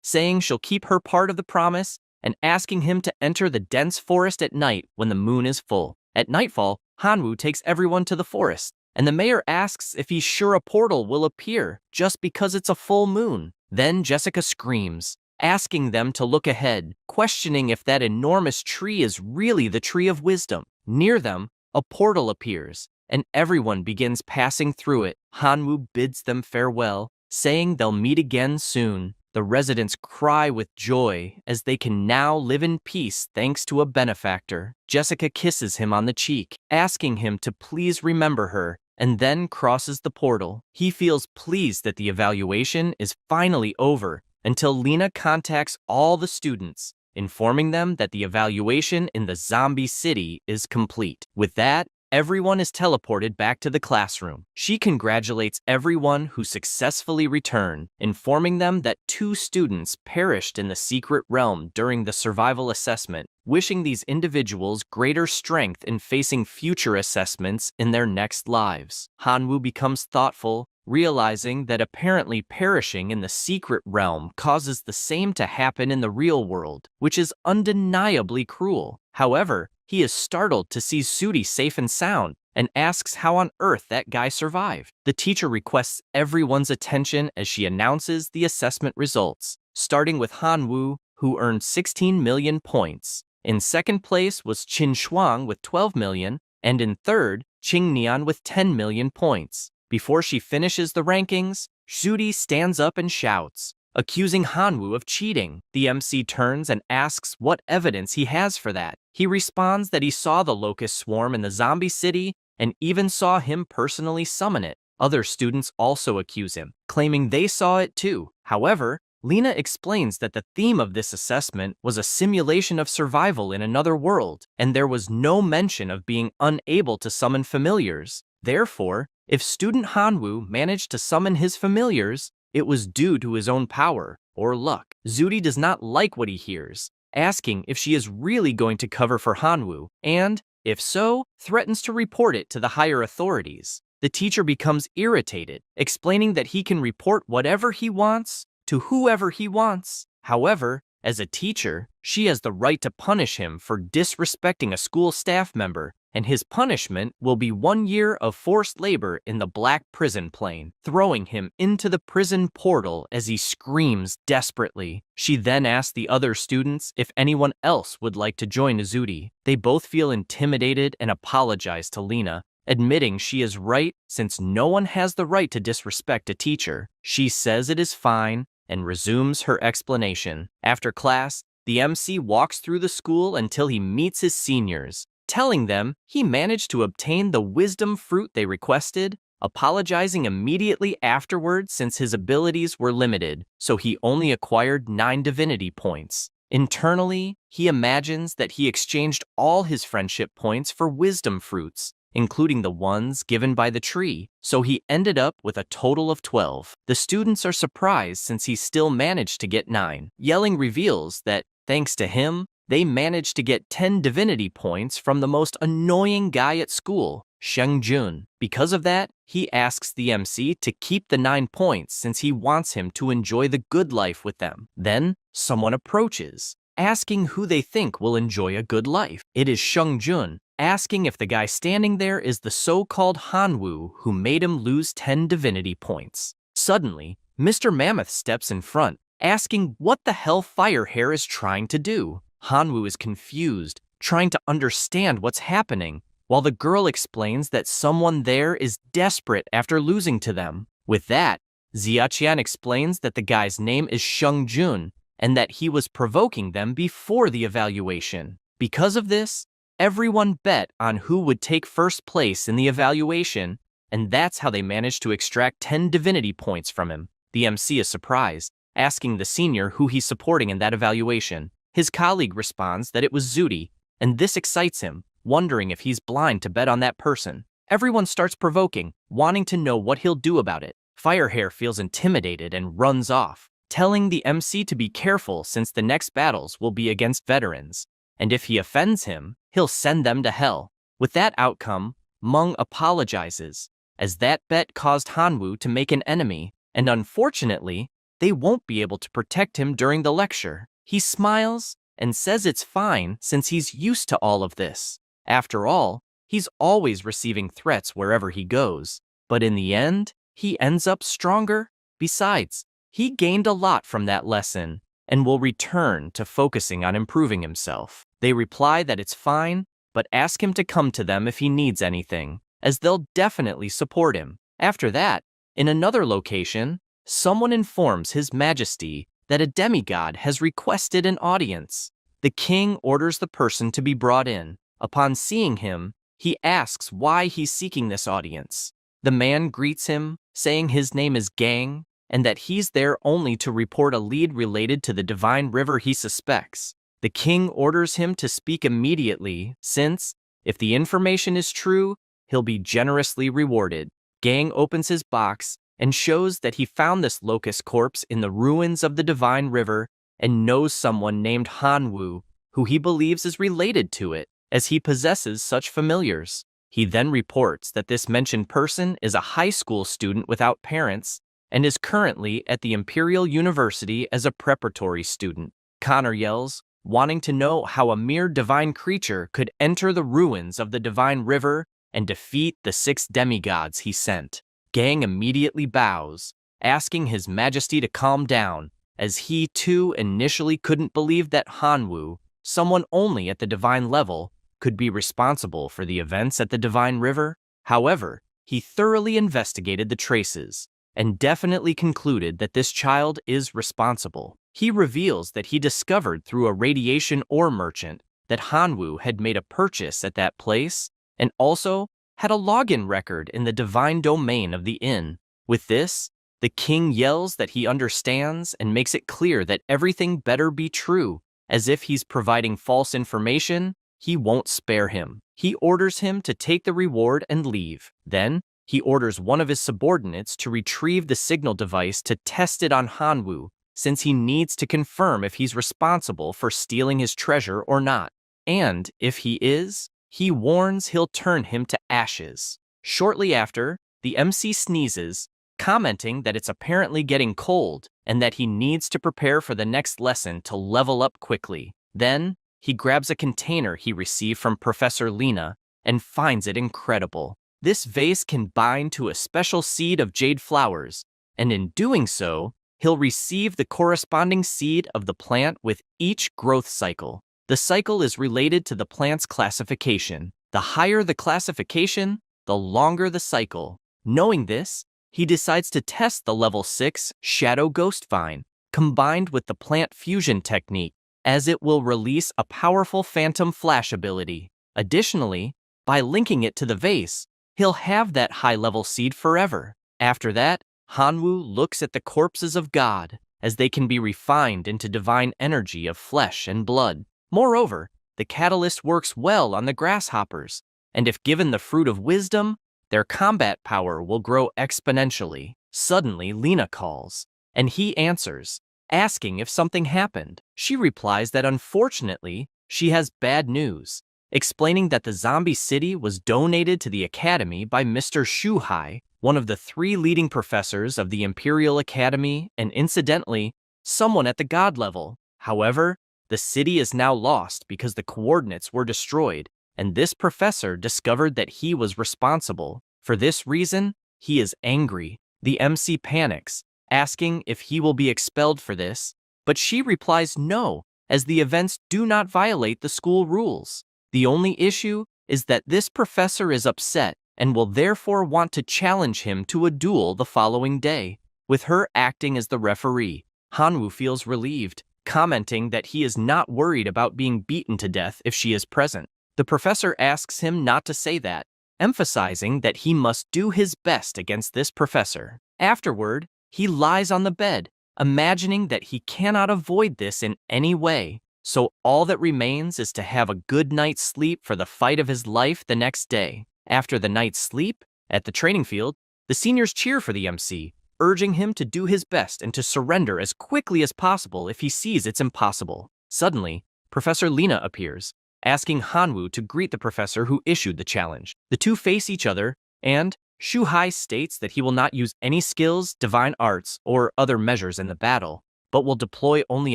saying she'll keep her part of the promise, and asking him to enter the dense forest at night when the moon is full. At nightfall, Hanwoo takes everyone to the forest, and the mayor asks if he's sure a portal will appear just because it's a full moon. Then Jessica screams, asking them to look ahead, questioning if that enormous tree is really the tree of wisdom. Near them, a portal appears, and everyone begins passing through it. Hanwoo bids them farewell, saying they'll meet again soon. The residents cry with joy as they can now live in peace thanks to a benefactor. Jessica kisses him on the cheek, asking him to please remember her, and then crosses the portal. He feels pleased that the evaluation is finally over until Lena contacts all the students, informing them that the evaluation in the zombie city is complete. With that, everyone is teleported back to the classroom. She congratulates everyone who successfully returned, informing them that 2 students perished in the secret realm during the survival assessment, wishing these individuals greater strength in facing future assessments in their next lives. Hanwoo becomes thoughtful, realizing that apparently perishing in the secret realm causes the same to happen in the real world, which is undeniably cruel. However, he is startled to see Sudi safe and sound and asks how on earth that guy survived. The teacher requests everyone's attention as she announces the assessment results, starting with Hanwoo, who earned 16 million points. In second place was Qin Shuang with 12 million, and in third, Qing Nian with 10 million points. Before she finishes the rankings, Sudi stands up and shouts, accusing Hanwoo of cheating. The MC turns and asks what evidence he has for that. He responds that he saw the locust swarm in the zombie city and even saw him personally summon it. Other students also accuse him, claiming they saw it too. However, Lena explains that the theme of this assessment was a simulation of survival in another world, and there was no mention of being unable to summon familiars. Therefore, if student Hanwoo managed to summon his familiars, it was due to his own power or luck. Zuri does not like what he hears, asking if she is really going to cover for Hanwoo, and, if so, threatens to report it to the higher authorities. the teacher becomes irritated, explaining that he can report whatever he wants to whoever he wants. However, as a teacher, she has the right to punish him for disrespecting a school staff member, and his punishment will be 1 year of forced labor in the black prison plane, throwing him into the prison portal as he screams desperately. She then asks the other students if anyone else would like to join Izudi. They both feel intimidated and apologize to Lena, admitting she is right since no one has the right to disrespect a teacher. She says it is fine and resumes her explanation. After class, the MC walks through the school until he meets his seniors, telling them he managed to obtain the wisdom fruit they requested, apologizing immediately afterward since his abilities were limited, so he only acquired 9 divinity points. Internally, he imagines that he exchanged all his friendship points for wisdom fruits, including the ones given by the tree, so he ended up with a total of 12. The students are surprised since he still managed to get 9. Yelling reveals that, thanks to him, they managed to get 10 divinity points from the most annoying guy at school, Sheng Jun. Because of that, he asks the MC to keep the 9 points since he wants him to enjoy the good life with them. Then, someone approaches, asking who they think will enjoy a good life. It is Sheng Jun, asking if the guy standing there is the so-called Hanwoo who made him lose 10 divinity points. Suddenly, Mr. Mammoth steps in front, asking what the hell Firehair is trying to do. Hanwoo is confused, trying to understand what's happening, while the girl explains that someone there is desperate after losing to them. With that, Ziaqian explains that the guy's name is Sheng Jun, and that he was provoking them before the evaluation. Because of this, everyone bet on who would take first place in the evaluation, and that's how they managed to extract 10 divinity points from him. The MC is surprised, asking the senior who he's supporting in that evaluation. His colleague responds that it was Zudi, and this excites him, wondering if he's blind to bet on that person. Everyone starts provoking, wanting to know what he'll do about it. Firehair feels intimidated and runs off, telling the MC to be careful since the next battles will be against veterans, and if he offends him, he'll send them to hell. With that outcome, Meng apologizes, as that bet caused Hanwoo to make an enemy, and unfortunately, they won't be able to protect him during the lecture. He smiles and says it's fine since he's used to all of this. After all, he's always receiving threats wherever he goes, but in the end, he ends up stronger. Besides, he gained a lot from that lesson and will return to focusing on improving himself. They reply that it's fine, but ask him to come to them if he needs anything, as they'll definitely support him. After that, in another location, someone informs His Majesty that a demigod has requested an audience. The king orders the person to be brought in. Upon seeing him, he asks why he's seeking this audience. The man greets him, saying his name is Gang, and that he's there only to report a lead related to the divine river he suspects. The king orders him to speak immediately, since, if the information is true, he'll be generously rewarded. Gang opens his box and shows that he found this locust corpse in the ruins of the divine river and knows someone named Hanwoo, who he believes is related to it, as he possesses such familiars. He then reports that this mentioned person is a high school student without parents and is currently at the Imperial University as a preparatory student. Connor yells, wanting to know how a mere divine creature could enter the ruins of the divine river and defeat the 6 demigods he sent. Gang immediately bows, asking His Majesty to calm down, as he too initially couldn't believe that Hanwoo, someone only at the divine level, could be responsible for the events at the divine river. However, he thoroughly investigated the traces and definitely concluded that this child is responsible. He reveals that he discovered through a radiation ore merchant that Hanwoo had made a purchase at that place and also had a login record in the divine domain of the inn. With this, the king yells that he understands and makes it clear that everything better be true, as if he's providing false information, he won't spare him. He orders him to take the reward and leave. Then, he orders one of his subordinates to retrieve the signal device to test it on Hanwoo, since he needs to confirm if he's responsible for stealing his treasure or not. And if he is, he warns he'll turn him to ashes. Shortly after, the MC sneezes, commenting that it's apparently getting cold and that he needs to prepare for the next lesson to level up quickly. Then, he grabs a container he received from Professor Lena and finds it incredible. This vase can bind to a special seed of jade flowers, and in doing so, he'll receive the corresponding seed of the plant with each growth cycle. The cycle is related to the plant's classification. The higher the classification, the longer the cycle. Knowing this, he decides to test the level 6 Shadow Ghost Vine, combined with the plant fusion technique, as it will release a powerful Phantom Flash ability. Additionally, by linking it to the vase, he'll have that high-level seed forever. After that, Hanwoo looks at the corpses of God, as they can be refined into divine energy of flesh and blood. Moreover, the catalyst works well on the grasshoppers, and if given the fruit of wisdom, their combat power will grow exponentially. Suddenly, Lena calls, and he answers, asking if something happened. She replies that unfortunately, she has bad news, explaining that the zombie city was donated to the academy by Mr. Shuhai, one of the 3 leading professors of the Imperial Academy and incidentally, someone at the god level. However, the city is now lost because the coordinates were destroyed, and this professor discovered that he was responsible. For this reason, he is angry. The MC panics, asking if he will be expelled for this, but she replies no, as the events do not violate the school rules. The only issue is that this professor is upset and will therefore want to challenge him to a duel the following day. With her acting as the referee, Hanwoo feels relieved, commenting that he is not worried about being beaten to death if she is present. The professor asks him not to say that, emphasizing that he must do his best against this professor. Afterward, he lies on the bed, imagining that he cannot avoid this in any way, so all that remains is to have a good night's sleep for the fight of his life the next day. After the night's sleep, at the training field, the seniors cheer for the MC, urging him to do his best and to surrender as quickly as possible if he sees it's impossible. Suddenly, Professor Lena appears, asking Hanwoo to greet the professor who issued the challenge. The two face each other, and Shuhai states that he will not use any skills, divine arts, or other measures in the battle, but will deploy only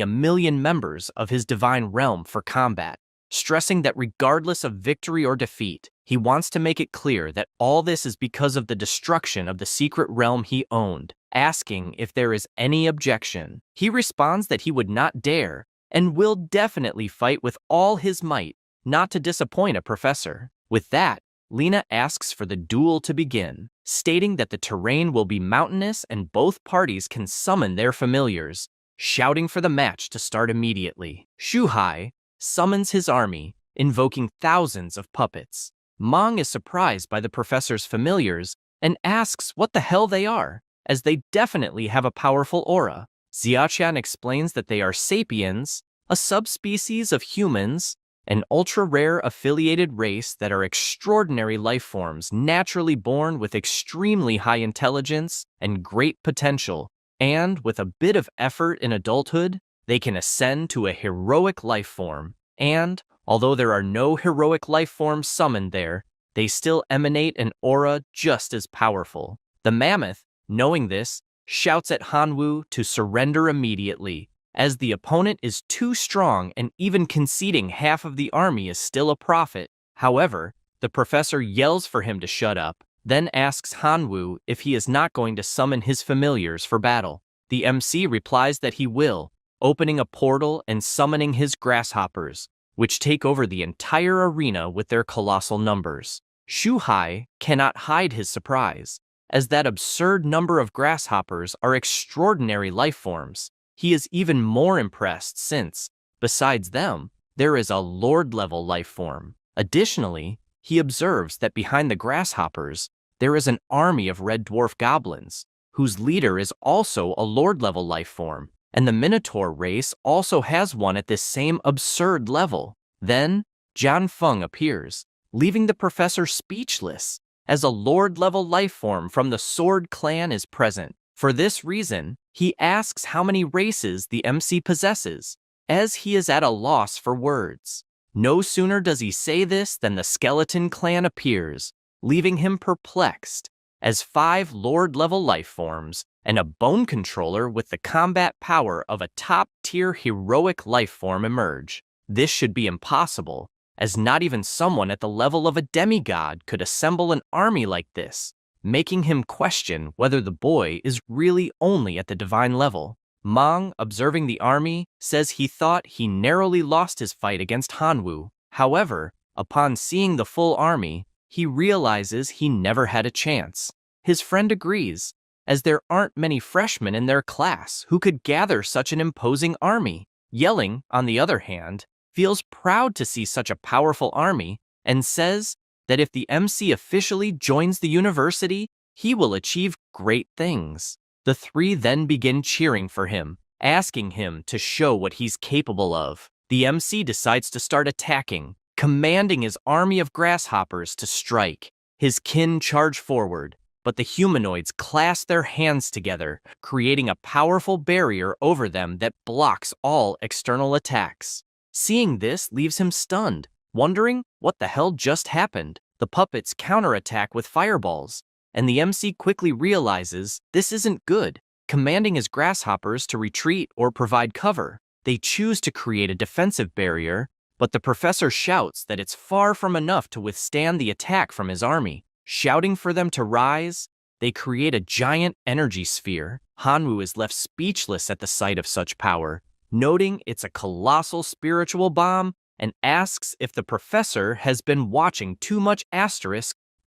1,000,000 members of his divine realm for combat, stressing that regardless of victory or defeat, he wants to make it clear that all this is because of the destruction of the secret realm he owned. Asking if there is any objection, he responds that he would not dare and will definitely fight with all his might, not to disappoint a professor. With that, Lena asks for the duel to begin, stating that the terrain will be mountainous and both parties can summon their familiars, shouting for the match to start immediately. Shuhai summons his army, invoking thousands of puppets. Mong is surprised by the professor's familiars and asks what the hell they are, as they definitely have a powerful aura. Xiaqian explains that they are sapiens, a subspecies of humans, an ultra-rare affiliated race that are extraordinary life forms naturally born with extremely high intelligence and great potential, and with a bit of effort in adulthood, they can ascend to a heroic life form. And, although there are no heroic life forms summoned there, they still emanate an aura just as powerful. The mammoth, knowing this, shouts at Hanwoo to surrender immediately, as the opponent is too strong and even conceding half of the army is still a profit. However, the professor yells for him to shut up, then asks Hanwoo if he is not going to summon his familiars for battle. The MC replies that he will, opening a portal and summoning his grasshoppers, which take over the entire arena with their colossal numbers. Shuhai cannot hide his surprise, as that absurd number of grasshoppers are extraordinary life forms. He is even more impressed since, besides them, there is a Lord-level life form. Additionally, he observes that behind the grasshoppers, there is an army of red dwarf goblins, whose leader is also a Lord-level life form, and the Minotaur race also has one at this same absurd level. Then, Jian Feng appears, leaving the professor speechless, as a Lord-level life form from the Sword Clan is present. For this reason, he asks how many races the MC possesses, as he is at a loss for words. No sooner does he say this than the Skeleton Clan appears, leaving him perplexed, as 5 Lord-level life forms and a bone controller with the combat power of a top-tier heroic life form emerge. This should be impossible, as not even someone at the level of a demigod could assemble an army like this, making him question whether the boy is really only at the divine level. Mang, observing the army, says he thought he narrowly lost his fight against Hanwoo. However, upon seeing the full army, he realizes he never had a chance. His friend agrees, as there aren't many freshmen in their class who could gather such an imposing army. Yelling, on the other hand, feels proud to see such a powerful army and says that if the MC officially joins the university, he will achieve great things. The three then begin cheering for him, asking him to show what he's capable of. The MC decides to start attacking, commanding his army of grasshoppers to strike. His kin charge forward, but the humanoids clasp their hands together, creating a powerful barrier over them that blocks all external attacks. Seeing this leaves him stunned, wondering what the hell just happened. The puppets counterattack with fireballs, and the MC quickly realizes this isn't good, commanding his grasshoppers to retreat or provide cover. They choose to create a defensive barrier, but the professor shouts that it's far from enough to withstand the attack from his army. Shouting for them to rise, they create a giant energy sphere. Hanwoo is left speechless at the sight of such power, noting it's a colossal spiritual bomb, and asks if the professor has been watching too much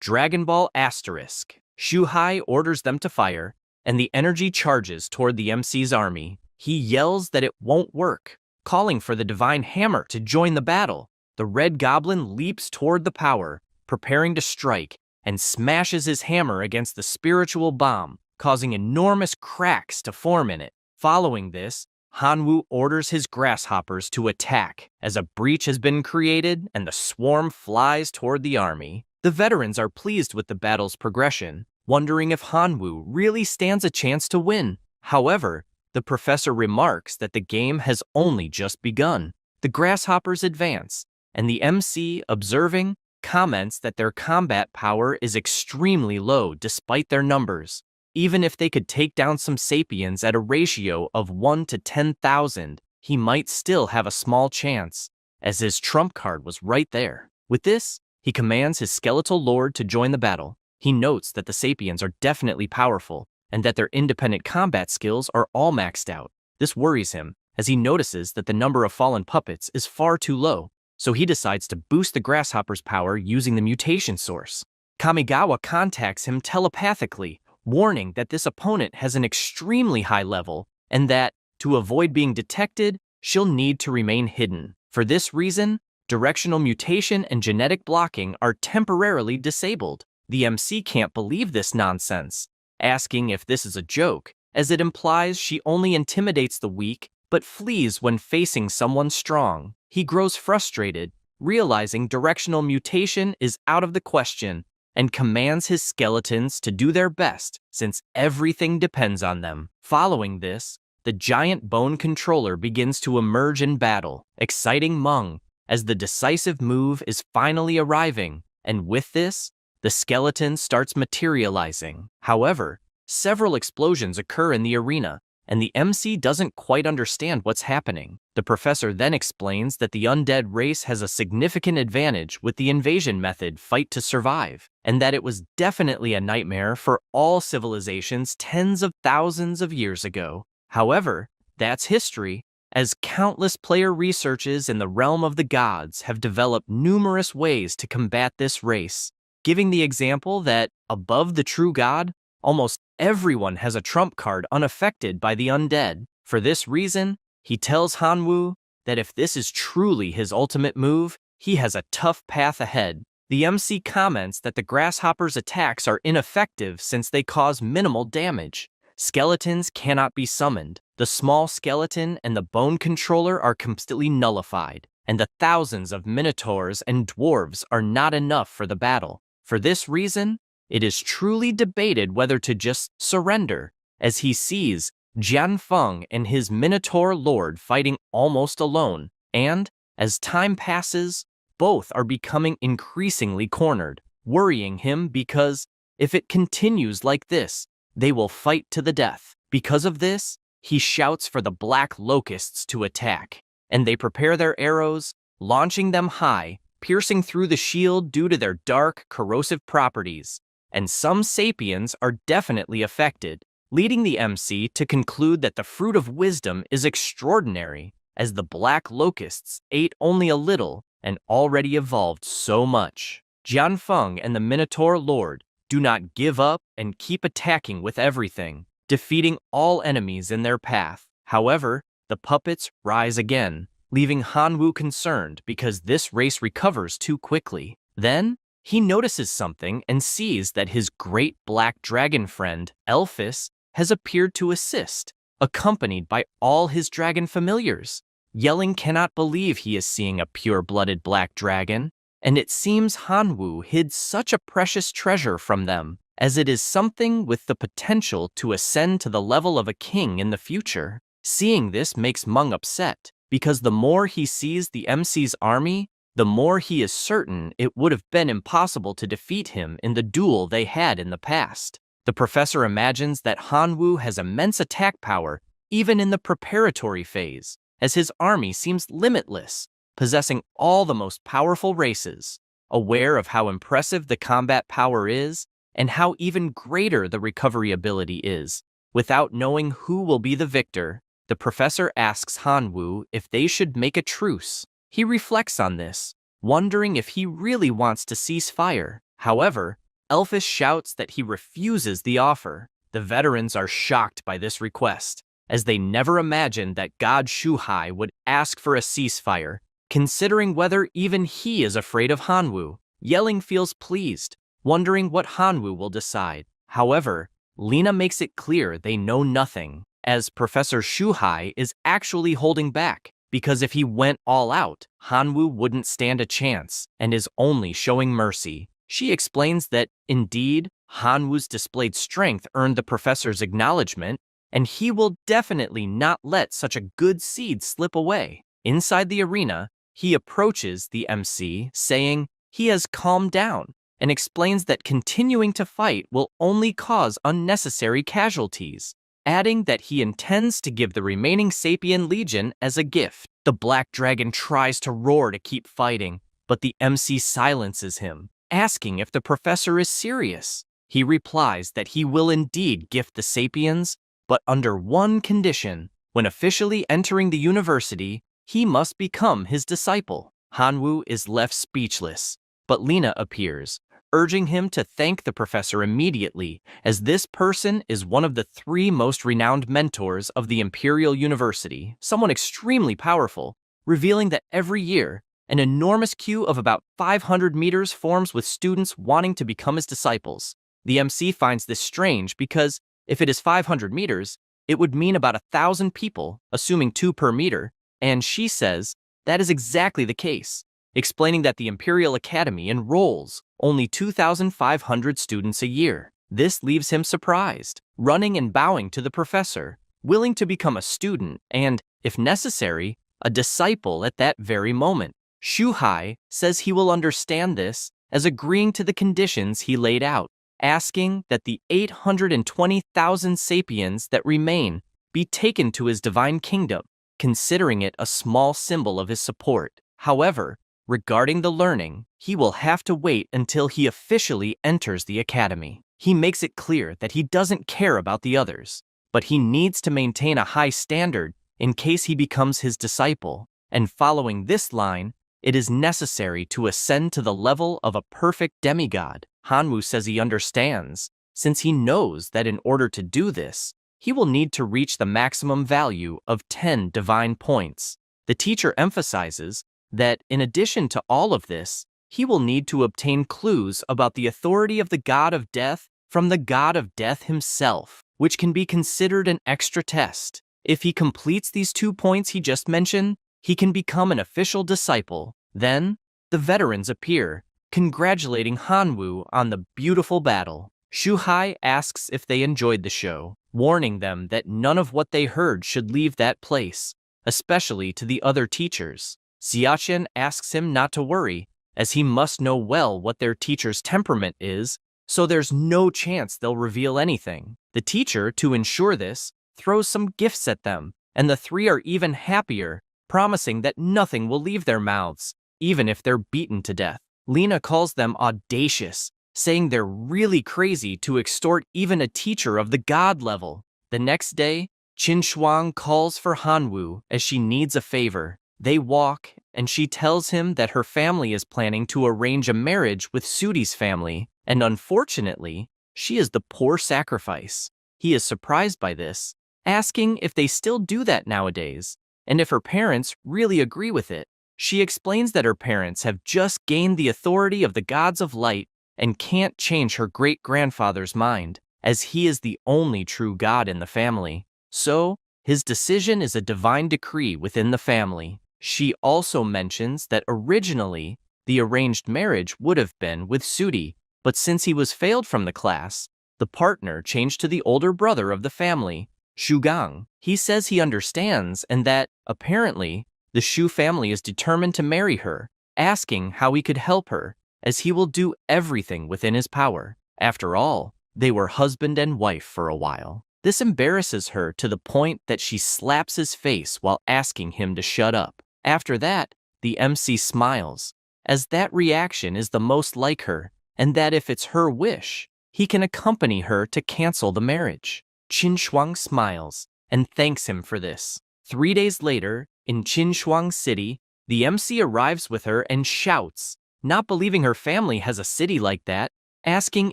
Dragon Ball Asterisk. Shuhai orders them to fire, and the energy charges toward the MC's army. He yells that it won't work, calling for the divine hammer to join the battle. The red goblin leaps toward the power, preparing to strike, and smashes his hammer against the spiritual bomb, causing enormous cracks to form in it. Following this, Hanwoo orders his grasshoppers to attack, as a breach has been created and the swarm flies toward the army. The veterans are pleased with the battle's progression, wondering if Hanwoo really stands a chance to win. However, the professor remarks that the game has only just begun. The grasshoppers advance, and the MC, observing, comments that their combat power is extremely low despite their numbers. Even if they could take down some sapiens at a ratio of 1 to 10,000, he might still have a small chance, as his trump card was right there. With this, he commands his skeletal lord to join the battle. He notes that the sapiens are definitely powerful, and that their independent combat skills are all maxed out. This worries him, as he notices that the number of fallen puppets is far too low, so he decides to boost the grasshopper's power using the mutation source. Kamigawa contacts him telepathically, warning that this opponent has an extremely high level, and that, to avoid being detected, she'll need to remain hidden. For this reason, directional mutation and genetic blocking are temporarily disabled. The MC can't believe this nonsense, asking if this is a joke, as it implies she only intimidates the weak but flees when facing someone strong. He grows frustrated, realizing directional mutation is out of the question, and commands his skeletons to do their best since everything depends on them. Following this, the giant bone controller begins to emerge in battle, exciting Meng, as the decisive move is finally arriving, and with this, the skeleton starts materializing. However, several explosions occur in the arena, and the MC doesn't quite understand what's happening. The professor then explains that the undead race has a significant advantage with the invasion method fight to survive, and that it was definitely a nightmare for all civilizations tens of thousands of years ago. However, that's history, as countless player researches in the realm of the gods have developed numerous ways to combat this race, giving the example that, above the true god, almost everyone has a trump card unaffected by the undead. For this reason, he tells Hanwoo that if this is truly his ultimate move, he has a tough path ahead. The MC comments that the grasshopper's attacks are ineffective since they cause minimal damage. Skeletons cannot be summoned. The small skeleton and the bone controller are completely nullified, and the thousands of minotaurs and dwarves are not enough for the battle. For this reason, it is truly debated whether to just surrender, as he sees Jian Feng and his Minotaur Lord fighting almost alone, and, as time passes, both are becoming increasingly cornered, worrying him because If it continues like this, they will fight to the death. Because of this, he shouts for the black locusts to attack, and they prepare their arrows, launching them high, piercing through the shield due to their dark, corrosive properties. And some sapiens are definitely affected, leading the MC to conclude that the fruit of wisdom is extraordinary, as the black locusts ate only a little and already evolved so much. Jianfeng and the Minotaur Lord do not give up and keep attacking with everything, defeating all enemies in their path. However, the puppets rise again, leaving Hanwoo concerned because this race recovers too quickly. Then, he notices something and sees that his great black dragon friend, Elphys, has appeared to assist, accompanied by all his dragon familiars. Yelling cannot believe he is seeing a pure-blooded black dragon, and it seems Hanwoo hid such a precious treasure from them, as it is something with the potential to ascend to the level of a king in the future. Seeing this makes Meng upset, because the more he sees the MC's army, the more he is certain it would have been impossible to defeat him in the duel they had in the past. The professor imagines that Hanwoo has immense attack power even in the preparatory phase, as his army seems limitless, possessing all the most powerful races. Aware of how impressive the combat power is, and how even greater the recovery ability is, without knowing who will be the victor, the professor asks Hanwoo if they should make a truce. He reflects on this, wondering if he really wants to cease fire. However, Elphys shouts that he refuses the offer. The veterans are shocked by this request, as they never imagined that God Shuhai would ask for a ceasefire, considering whether even he is afraid of Hanwoo. Yelling feels pleased, wondering what Hanwoo will decide. However, Lena makes it clear they know nothing, as Professor Shuhai is actually holding back, because if he went all out, Hanwoo wouldn't stand a chance and is only showing mercy. She explains that, indeed, Hanwoo's displayed strength earned the professor's acknowledgement, and he will definitely not let such a good seed slip away. Inside the arena, he approaches the MC, saying he has calmed down, and explains that continuing to fight will only cause unnecessary casualties, adding that he intends to give the remaining Sapien Legion as a gift. The Black Dragon tries to roar to keep fighting, but the MC silences him, asking if the professor is serious. He replies that he will indeed gift the Sapiens, but under one condition: when officially entering the university, he must become his disciple. Hanwoo is left speechless, but Lena appears, urging him to thank the professor immediately, as this person is one of the 3 most renowned mentors of the Imperial University, someone extremely powerful, revealing that every year, an enormous queue of about 500 meters forms with students wanting to become his disciples. The MC finds this strange because, if it is 500 meters, it would mean about 1,000 people, assuming 2 per meter, and she says that is exactly the case, explaining that the Imperial Academy enrolls only 2,500 students a year. This leaves him surprised, running and bowing to the professor, willing to become a student and, if necessary, a disciple at that very moment. Shuhai says he will understand this as agreeing to the conditions he laid out, asking that the 820,000 sapiens that remain be taken to his divine kingdom, considering it a small symbol of his support. However, regarding the learning, he will have to wait until he officially enters the academy. He makes it clear that he doesn't care about the others, but he needs to maintain a high standard in case he becomes his disciple, and following this line, it is necessary to ascend to the level of a perfect demigod. Hanwoo says he understands, since he knows that in order to do this, he will need to reach the maximum value of 10 divine points. The teacher emphasizes that, in addition to all of this, he will need to obtain clues about the authority of the god of death from the god of death himself, which can be considered an extra test. If he completes these 2 points he just mentioned, he can become an official disciple. Then, the veterans appear, congratulating Hanwoo on the beautiful battle. Shuhai asks if they enjoyed the show, warning them that none of what they heard should leave that place, especially to the other teachers. Xiaqian asks him not to worry, as he must know well what their teacher's temperament is, so there's no chance they'll reveal anything. The teacher, to ensure this, throws some gifts at them, and the three are even happier, promising that nothing will leave their mouths, even if they're beaten to death. Lena calls them audacious, saying they're really crazy to extort even a teacher of the god level. The next day, Qin Shuang calls for Hanwu as she needs a favor. They walk, and she tells him that her family is planning to arrange a marriage with Suti's family, and unfortunately, she is the poor sacrifice. He is surprised by this, asking if they still do that nowadays, and if her parents really agree with it. She explains that her parents have just gained the authority of the gods of light and can't change her great-grandfather's mind, as he is the only true god in the family. So, his decision is a divine decree within the family. She also mentions that originally, the arranged marriage would have been with Suti, but since he was failed from the class, the partner changed to the older brother of the family, Shugang. He says he understands and that, apparently, the Shu family is determined to marry her, asking how he could help her, as he will do everything within his power. After all, they were husband and wife for a while. This embarrasses her to the point that she slaps his face while asking him to shut up. After that, the MC smiles, as that reaction is the most like her, and that if it's her wish, he can accompany her to cancel the marriage. Qin Shuang smiles and thanks him for this. 3 days later, in Qin Shuang City, the MC arrives with her and shouts, not believing her family has a city like that, asking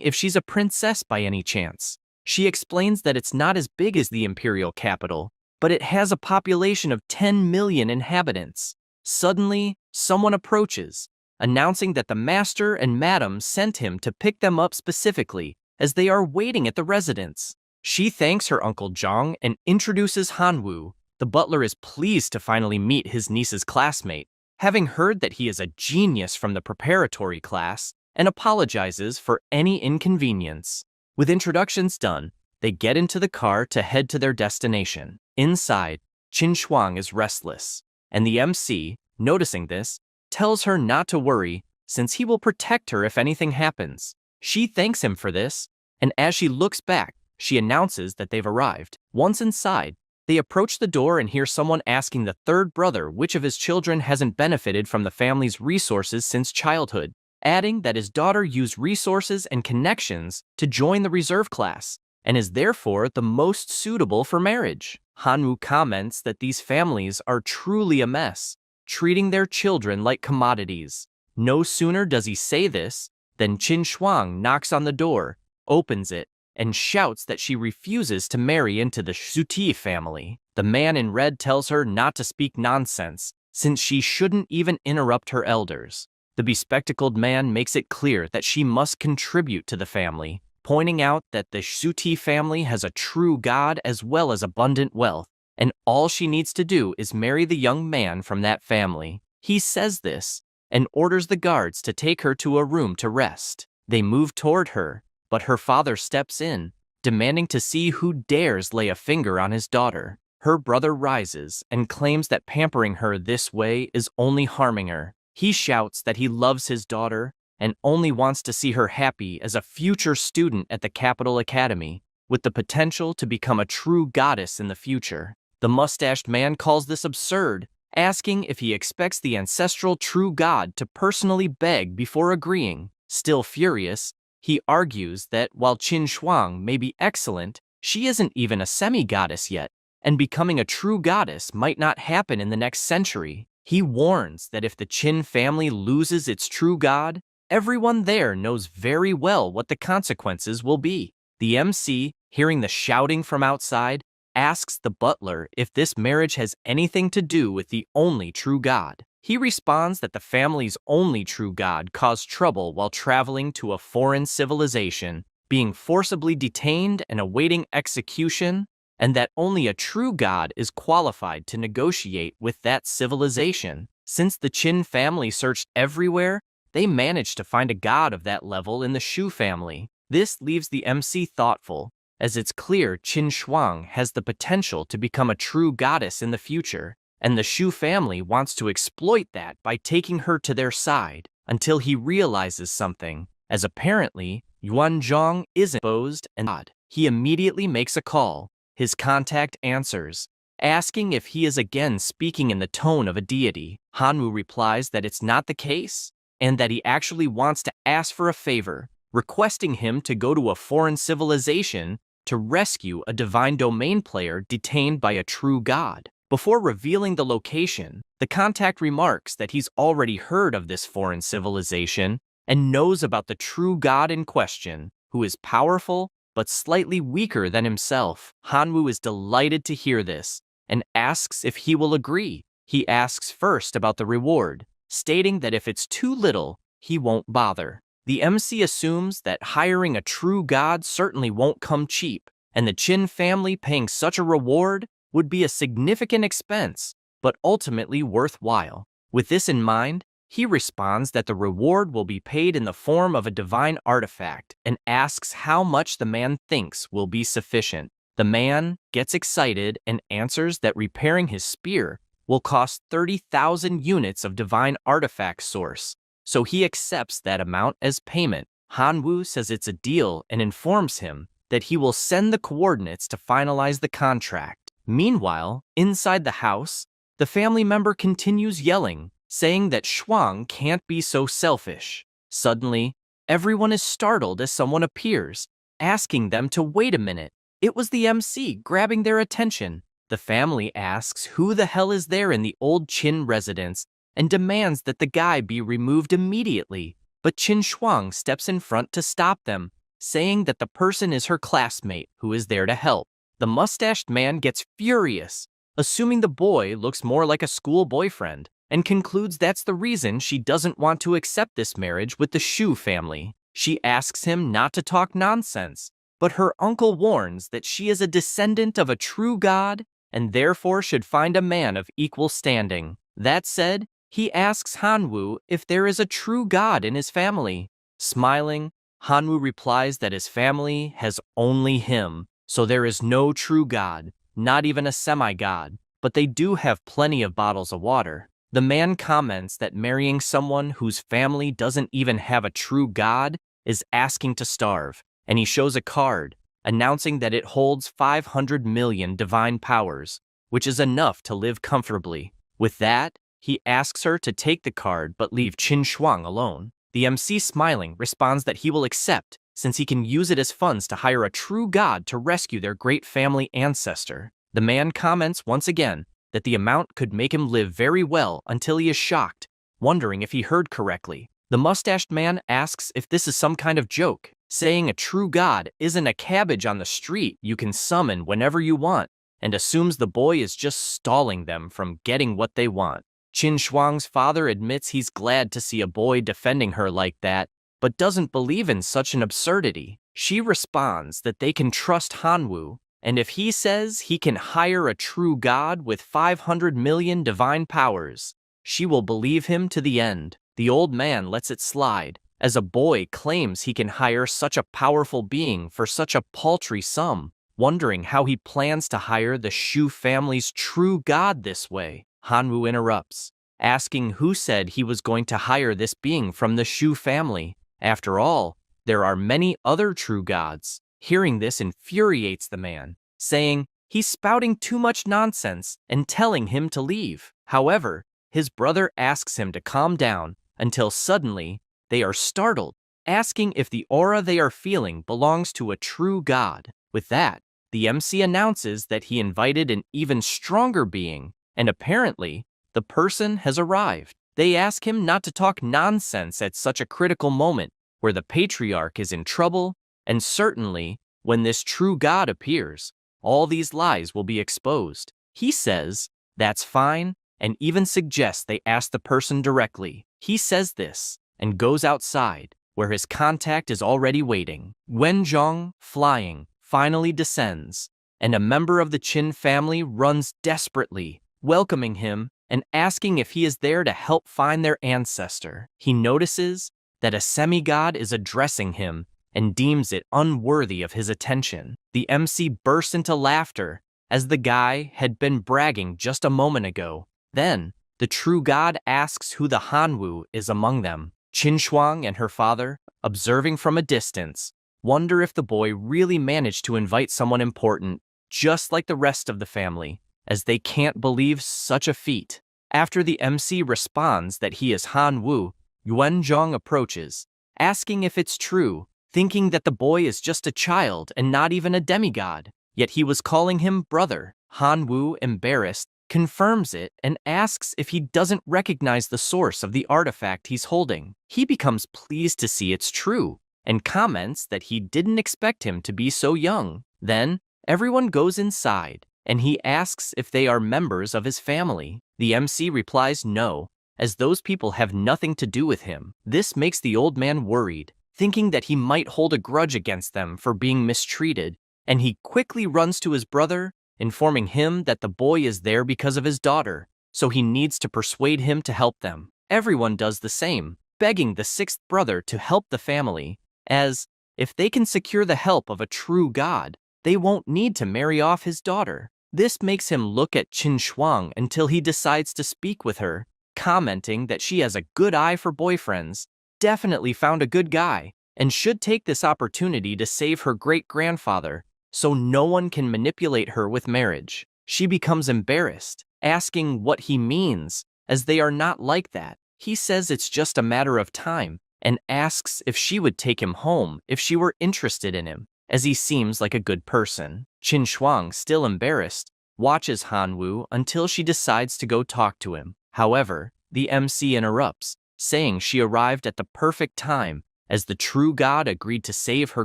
if she's a princess by any chance. She explains that it's not as big as the imperial capital, but it has a population of 10 million inhabitants. Suddenly, someone approaches, announcing that the master and madam sent him to pick them up specifically, as they are waiting at the residence. She thanks her uncle Zhang and introduces Hanwu. The butler is pleased to finally meet his niece's classmate, having heard that he is a genius from the preparatory class, and apologizes for any inconvenience. With introductions done, they get into the car to head to their destination. Inside, Qin Shuang is restless, and the MC, noticing this, tells her not to worry, since he will protect her if anything happens. She thanks him for this, and as she looks back, she announces that they've arrived. Once inside, they approach the door and hear someone asking the third brother which of his children hasn't benefited from the family's resources since childhood, adding that his daughter used resources and connections to join the reserve class, and is therefore the most suitable for marriage. Hanwu comments that these families are truly a mess, treating their children like commodities. No sooner does he say this, than Qin Shuang knocks on the door, opens it, and shouts that she refuses to marry into the Suti family. The man in red tells her not to speak nonsense, since she shouldn't even interrupt her elders. The bespectacled man makes it clear that she must contribute to the family, pointing out that the Suti family has a true god as well as abundant wealth, and all she needs to do is marry the young man from that family. He says this, and orders the guards to take her to a room to rest. They move toward her, but her father steps in, demanding to see who dares lay a finger on his daughter. Her brother rises and claims that pampering her this way is only harming her. He shouts that he loves his daughter and only wants to see her happy as a future student at the Capital Academy, with the potential to become a true goddess in the future. The mustached man calls this absurd, asking if he expects the ancestral true god to personally beg before agreeing. Still furious, he argues that while Qin Shuang may be excellent, she isn't even a semi-goddess yet, and becoming a true goddess might not happen in the next century. He warns that if the Qin family loses its true god, everyone there knows very well what the consequences will be. The MC, hearing the shouting from outside, asks the butler if this marriage has anything to do with the only true god. He responds that the family's only true god caused trouble while traveling to a foreign civilization, being forcibly detained and awaiting execution, and that only a true god is qualified to negotiate with that civilization. Since the Qin family searched everywhere, they managed to find a god of that level in the Shu family. This leaves the MC thoughtful, as it's clear Qin Shuang has the potential to become a true goddess in the future, and the Shu family wants to exploit that by taking her to their side, until he realizes something. as apparently Yuan Zhong isn't exposed and odd. He immediately makes a call. His contact answers, asking if he is again speaking in the tone of a deity. Hanwoo replies that it's not the case, and that he actually wants to ask for a favor, requesting him to go to a foreign civilization to rescue a divine domain player detained by a true god. Before revealing the location, the contact remarks that he's already heard of this foreign civilization and knows about the true god in question, who is powerful but slightly weaker than himself. Hanwoo is delighted to hear this and asks if he will agree. He asks first about the reward, stating that if it's too little, he won't bother. The MC assumes that hiring a true god certainly won't come cheap, and the Qin family paying such a reward would be a significant expense, but ultimately worthwhile. With this in mind, he responds that the reward will be paid in the form of a divine artifact and asks how much the man thinks will be sufficient. The man gets excited and answers that repairing his spear will cost 30,000 units of divine artifact source, so he accepts that amount as payment. Hanwoo says it's a deal and informs him that he will send the coordinates to finalize the contract. Meanwhile, inside the house, the family member continues yelling, saying that Shuang can't be so selfish. Suddenly, everyone is startled as someone appears, asking them to wait a minute. It was the MC grabbing their attention. The family asks who the hell is there in the old Qin residence and demands that the guy be removed immediately, but Qin Shuang steps in front to stop them, saying that the person is her classmate who is there to help. The mustached man gets furious, assuming the boy looks more like a school boyfriend, and concludes that's the reason she doesn't want to accept this marriage with the Shu family. She asks him not to talk nonsense, but her uncle warns that she is a descendant of a true god and therefore should find a man of equal standing. That said, he asks Hanwoo if there is a true god in his family. Smiling, Hanwoo replies that his family has only him, so there is no true god, not even a semi-god, but they do have plenty of bottles of water. The man comments that marrying someone whose family doesn't even have a true god is asking to starve, and he shows a card, announcing that it holds 500 million divine powers, which is enough to live comfortably. With that, he asks her to take the card but leave Qin Shuang alone. The MC, smiling, responds that he will accept, since he can use it as funds to hire a true god to rescue their great family ancestor. The man comments once again that the amount could make him live very well until he is shocked, wondering if he heard correctly. The mustached man asks if this is some kind of joke, saying a true god isn't a cabbage on the street you can summon whenever you want, and assumes the boy is just stalling them from getting what they want. Qin Shuang's father admits he's glad to see a boy defending her like that, but doesn't believe in such an absurdity. She responds that they can trust Hanwoo, and if he says he can hire a true god with 500 million divine powers, she will believe him to the end. The old man lets it slide, as a boy claims he can hire such a powerful being for such a paltry sum, wondering how he plans to hire the Shu family's true god this way. Hanwoo interrupts, asking who said he was going to hire this being from the Shu family. After all, there are many other true gods. Hearing this infuriates the man, saying he's spouting too much nonsense and telling him to leave. However, his brother asks him to calm down until suddenly they are startled, asking if the aura they are feeling belongs to a true god. With that, the MC announces that he invited an even stronger being, and apparently, the person has arrived. They ask him not to talk nonsense at such a critical moment where the patriarch is in trouble, and certainly, when this true god appears, all these lies will be exposed. He says, that's fine, and even suggests they ask the person directly. He says this, and goes outside, where his contact is already waiting. Wenzhong, flying, finally descends, and a member of the Qin family runs desperately, welcoming him and asking if he is there to help find their ancestor. He notices that a semi-god is addressing him and deems it unworthy of his attention. The MC bursts into laughter, as the guy had been bragging just a moment ago. Then, the true god asks who the Hanwoo is among them. Qin Shuang and her father, observing from a distance, wonder if the boy really managed to invite someone important, just like the rest of the family, as they can't believe such a feat. After the MC responds that he is Han Wu, Yuan Zhong approaches, asking if it's true, thinking that the boy is just a child and not even a demigod. Yet he was calling him brother. Han Wu, embarrassed, confirms it and asks if he doesn't recognize the source of the artifact he's holding. He becomes pleased to see it's true and comments that he didn't expect him to be so young. Then, everyone goes inside, and he asks if they are members of his family. The MC replies no, as those people have nothing to do with him. This makes the old man worried, thinking that he might hold a grudge against them for being mistreated, and he quickly runs to his brother, informing him that the boy is there because of his daughter, so he needs to persuade him to help them. Everyone does the same, begging the sixth brother to help the family, as if they can secure the help of a true god, they won't need to marry off his daughter. This makes him look at Qin Shuang until he decides to speak with her, commenting that she has a good eye for boyfriends, definitely found a good guy, and should take this opportunity to save her great-grandfather, so no one can manipulate her with marriage. She becomes embarrassed, asking what he means, as they are not like that. He says it's just a matter of time, and asks if she would take him home if she were interested in him, as he seems like a good person. Qin Shuang, still embarrassed, watches Han Wu until she decides to go talk to him. However, the MC interrupts, saying she arrived at the perfect time, as the true god agreed to save her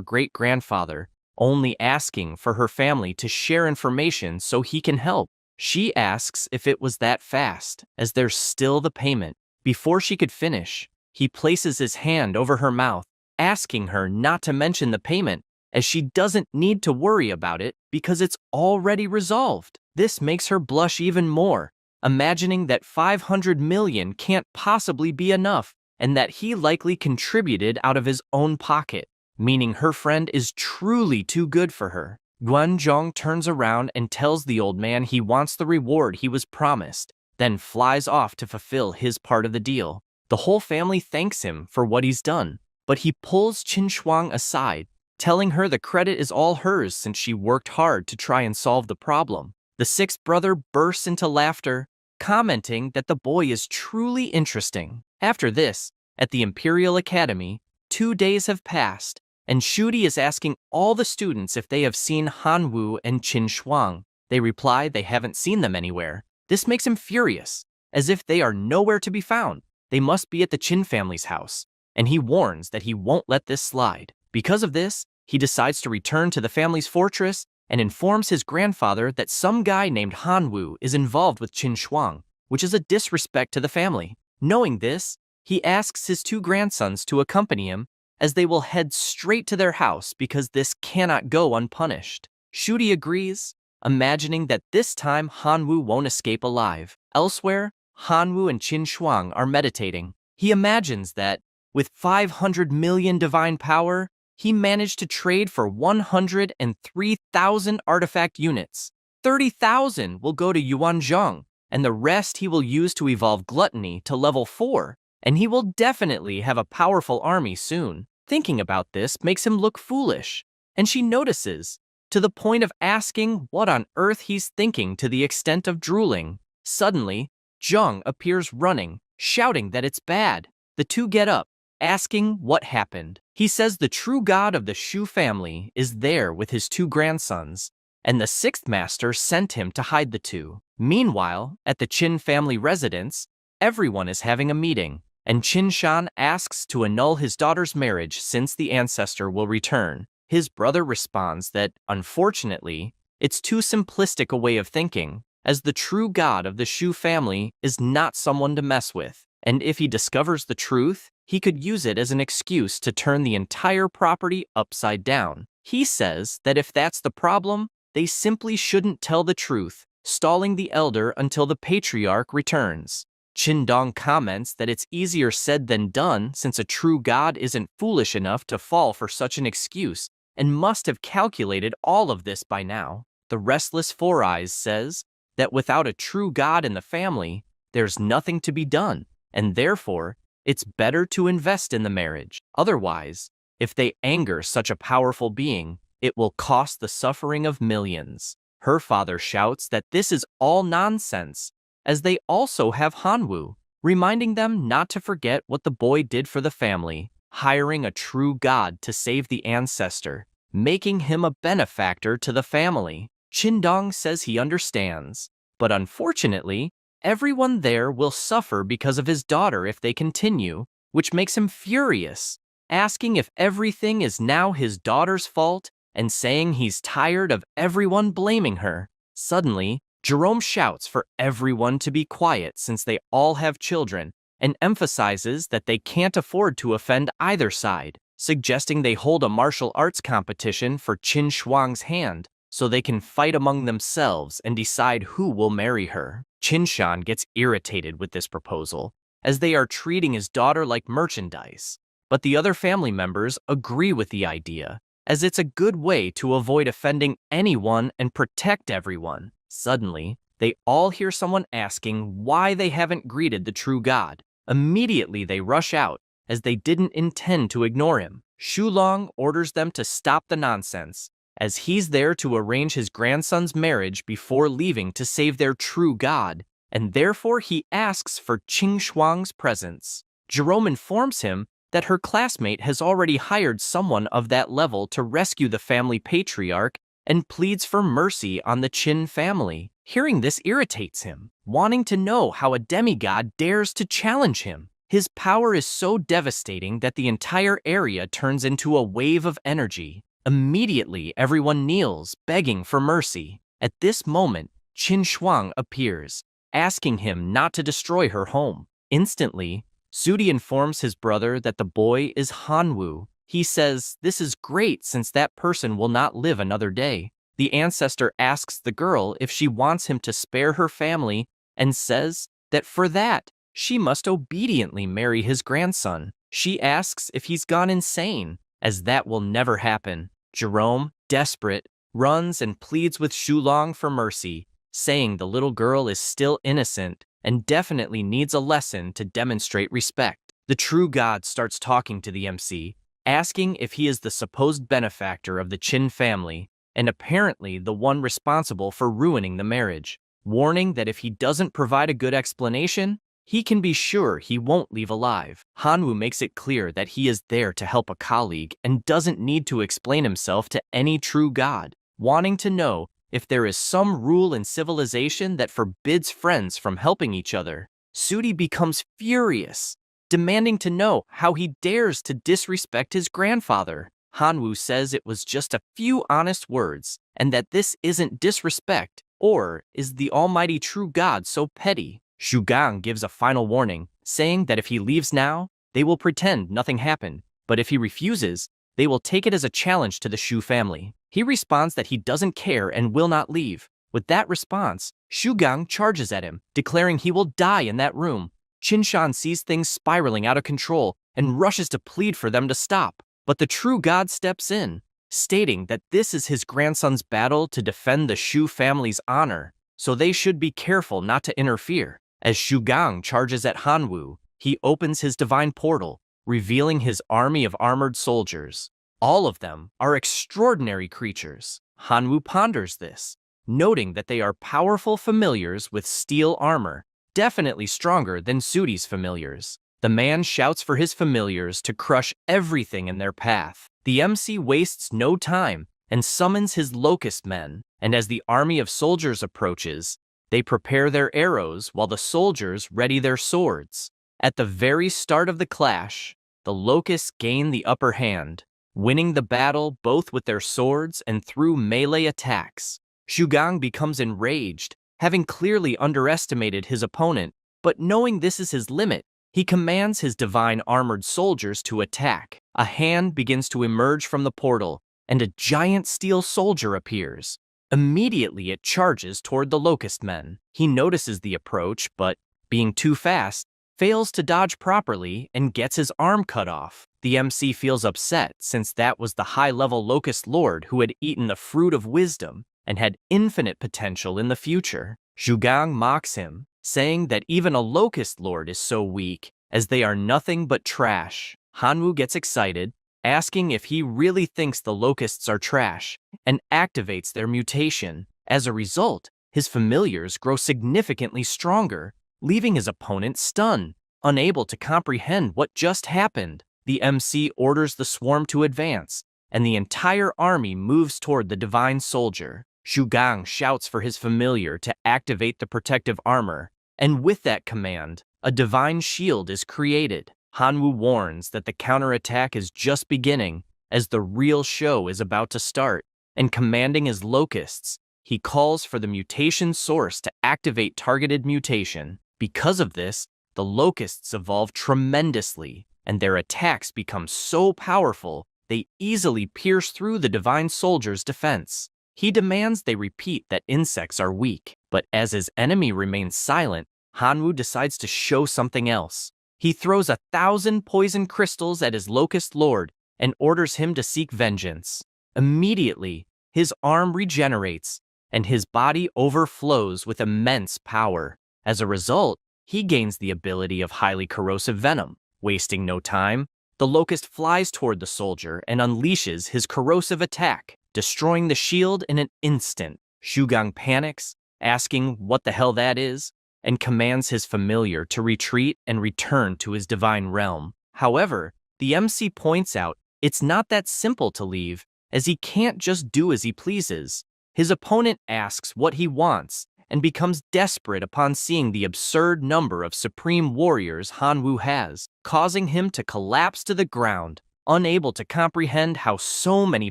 great-grandfather, only asking for her family to share information so he can help. She asks if it was that fast, as there's still the payment. Before she could finish, he places his hand over her mouth, asking her not to mention the payment, as she doesn't need to worry about it because it's already resolved. This makes her blush even more, imagining that 500 million can't possibly be enough, and that he likely contributed out of his own pocket, meaning her friend is truly too good for her. Guan Zhong turns around and tells the old man he wants the reward he was promised, then flies off to fulfill his part of the deal. The whole family thanks him for what he's done, but he pulls Qin Shuang aside, telling her the credit is all hers since she worked hard to try and solve the problem. The sixth brother bursts into laughter, commenting that the boy is truly interesting. After this, at the Imperial Academy, 2 days have passed, and Shudi is asking all the students if they have seen Han Wu and Qin Shuang. They reply they haven't seen them anywhere. This makes him furious, as if they are nowhere to be found. They must be at the Qin family's house, and he warns that he won't let this slide. Because of this, he decides to return to the family's fortress and informs his grandfather that some guy named Han Wu is involved with Qin Shuang, which is a disrespect to the family. Knowing this, he asks his 2 grandsons to accompany him, as they will head straight to their house because this cannot go unpunished. Shudi agrees, imagining that this time Han Wu won't escape alive. Elsewhere, Han Wu and Qin Shuang are meditating. He imagines that, with 500 million divine power, he managed to trade for 103,000 artifact units. 30,000 will go to Yuan Zhong, and the rest he will use to evolve gluttony to level 4, and he will definitely have a powerful army soon. Thinking about this makes him look foolish, and she notices, to the point of asking what on earth he's thinking to the extent of drooling. Suddenly, Zhong appears running, shouting that it's bad. The 2 get up, asking what happened. He says the true god of the Shu family is there with his 2 grandsons, and the 6th master sent him to hide the 2. Meanwhile, at the Qin family residence, everyone is having a meeting, and Qin Shan asks to annul his daughter's marriage since the ancestor will return. His brother responds that, unfortunately, it's too simplistic a way of thinking, as the true god of the Shu family is not someone to mess with, and if he discovers the truth, he could use it as an excuse to turn the entire property upside down. He says that if that's the problem, they simply shouldn't tell the truth, stalling the elder until the patriarch returns. Qin Dong comments that it's easier said than done since a true god isn't foolish enough to fall for such an excuse and must have calculated all of this by now. The restless Four Eyes says that without a true god in the family, there's nothing to be done, and therefore, It's better to invest in the marriage. Otherwise, if they anger such a powerful being, it will cost the suffering of millions. Her father shouts that this is all nonsense, as they also have Hanwoo, reminding them not to forget what the boy did for the family, hiring a true god to save the ancestor, making him a benefactor to the family. Qindong says he understands, but unfortunately, everyone there will suffer because of his daughter if they continue, which makes him furious, asking if everything is now his daughter's fault and saying he's tired of everyone blaming her. Suddenly, Jerome shouts for everyone to be quiet since they all have children and emphasizes that they can't afford to offend either side, suggesting they hold a martial arts competition for Qin Shuang's hand so they can fight among themselves and decide who will marry her. Qin Shan gets irritated with this proposal, as they are treating his daughter like merchandise. But the other family members agree with the idea, as it's a good way to avoid offending anyone and protect everyone. Suddenly, they all hear someone asking why they haven't greeted the true god. Immediately they rush out, as they didn't intend to ignore him. Shulong orders them to stop the nonsense, as he's there to arrange his grandson's marriage before leaving to save their true god, and therefore he asks for Qing Shuang's presence. Jerome informs him that her classmate has already hired someone of that level to rescue the family patriarch and pleads for mercy on the Qin family. Hearing this irritates him, wanting to know how a demigod dares to challenge him. His power is so devastating that the entire area turns into a wave of energy. Immediately, everyone kneels, begging for mercy. At this moment, Qin Shuang appears, asking him not to destroy her home. Instantly, Sudi informs his brother that the boy is Hanwoo. He says this is great since that person will not live another day. The ancestor asks the girl if she wants him to spare her family and says that for that, she must obediently marry his grandson. She asks if he's gone insane, as that will never happen. Jerome, desperate, runs and pleads with Shulong for mercy, saying the little girl is still innocent and definitely needs a lesson to demonstrate respect. The true god starts talking to the MC, asking if he is the supposed benefactor of the Qin family and apparently the one responsible for ruining the marriage, warning that if he doesn't provide a good explanation, he can be sure he won't leave alive. Hanwoo makes it clear that he is there to help a colleague and doesn't need to explain himself to any true god, wanting to know if there is some rule in civilization that forbids friends from helping each other. Sudi becomes furious, demanding to know how he dares to disrespect his grandfather. Hanwoo says it was just a few honest words, and that this isn't disrespect, or is the almighty true god so petty? Shugang gives a final warning, saying that if he leaves now, they will pretend nothing happened, but if he refuses, they will take it as a challenge to the Shu family. He responds that he doesn't care and will not leave. With that response, Shugang charges at him, declaring he will die in that room. Qinshan sees things spiraling out of control and rushes to plead for them to stop, but the true god steps in, stating that this is his grandson's battle to defend the Shu family's honor, so they should be careful not to interfere. As Shugang charges at Hanwoo, he opens his divine portal, revealing his army of armored soldiers. All of them are extraordinary creatures. Hanwoo ponders this, noting that they are powerful familiars with steel armor, definitely stronger than Sudi's familiars. The man shouts for his familiars to crush everything in their path. The MC wastes no time and summons his locust men, and as the army of soldiers approaches, they prepare their arrows while the soldiers ready their swords. At the very start of the clash, the locusts gain the upper hand, winning the battle both with their swords and through melee attacks. Shugang becomes enraged, having clearly underestimated his opponent, but knowing this is his limit, he commands his divine armored soldiers to attack. A hand begins to emerge from the portal, and a giant steel soldier appears. Immediately it charges toward the locust men. He notices the approach, but, being too fast, fails to dodge properly and gets his arm cut off. The MC feels upset since that was the high-level locust lord who had eaten the fruit of wisdom and had infinite potential in the future. Shugang mocks him, saying that even a locust lord is so weak, as they are nothing but trash. Hanwoo gets excited, asking if he really thinks the locusts are trash, and activates their mutation. As a result, his familiars grow significantly stronger, leaving his opponent stunned, unable to comprehend what just happened. The MC orders the swarm to advance, and the entire army moves toward the divine soldier. Shugang shouts for his familiar to activate the protective armor, and with that command, a divine shield is created. Hanwoo warns that the counterattack is just beginning, as the real show is about to start, and commanding his locusts, he calls for the mutation source to activate targeted mutation. Because of this, the locusts evolve tremendously, and their attacks become so powerful they easily pierce through the divine soldier's defense. He demands they repeat that insects are weak, but as his enemy remains silent, Hanwoo decides to show something else. He throws 1,000 poison crystals at his locust lord and orders him to seek vengeance. Immediately, his arm regenerates, and his body overflows with immense power. As a result, he gains the ability of highly corrosive venom. Wasting no time, the locust flies toward the soldier and unleashes his corrosive attack, destroying the shield in an instant. Shugang panics, asking what the hell that is, and commands his familiar to retreat and return to his divine realm. However, the MC points out it's not that simple to leave, as he can't just do as he pleases. His opponent asks what he wants and becomes desperate upon seeing the absurd number of supreme warriors Hanwoo has, causing him to collapse to the ground, unable to comprehend how so many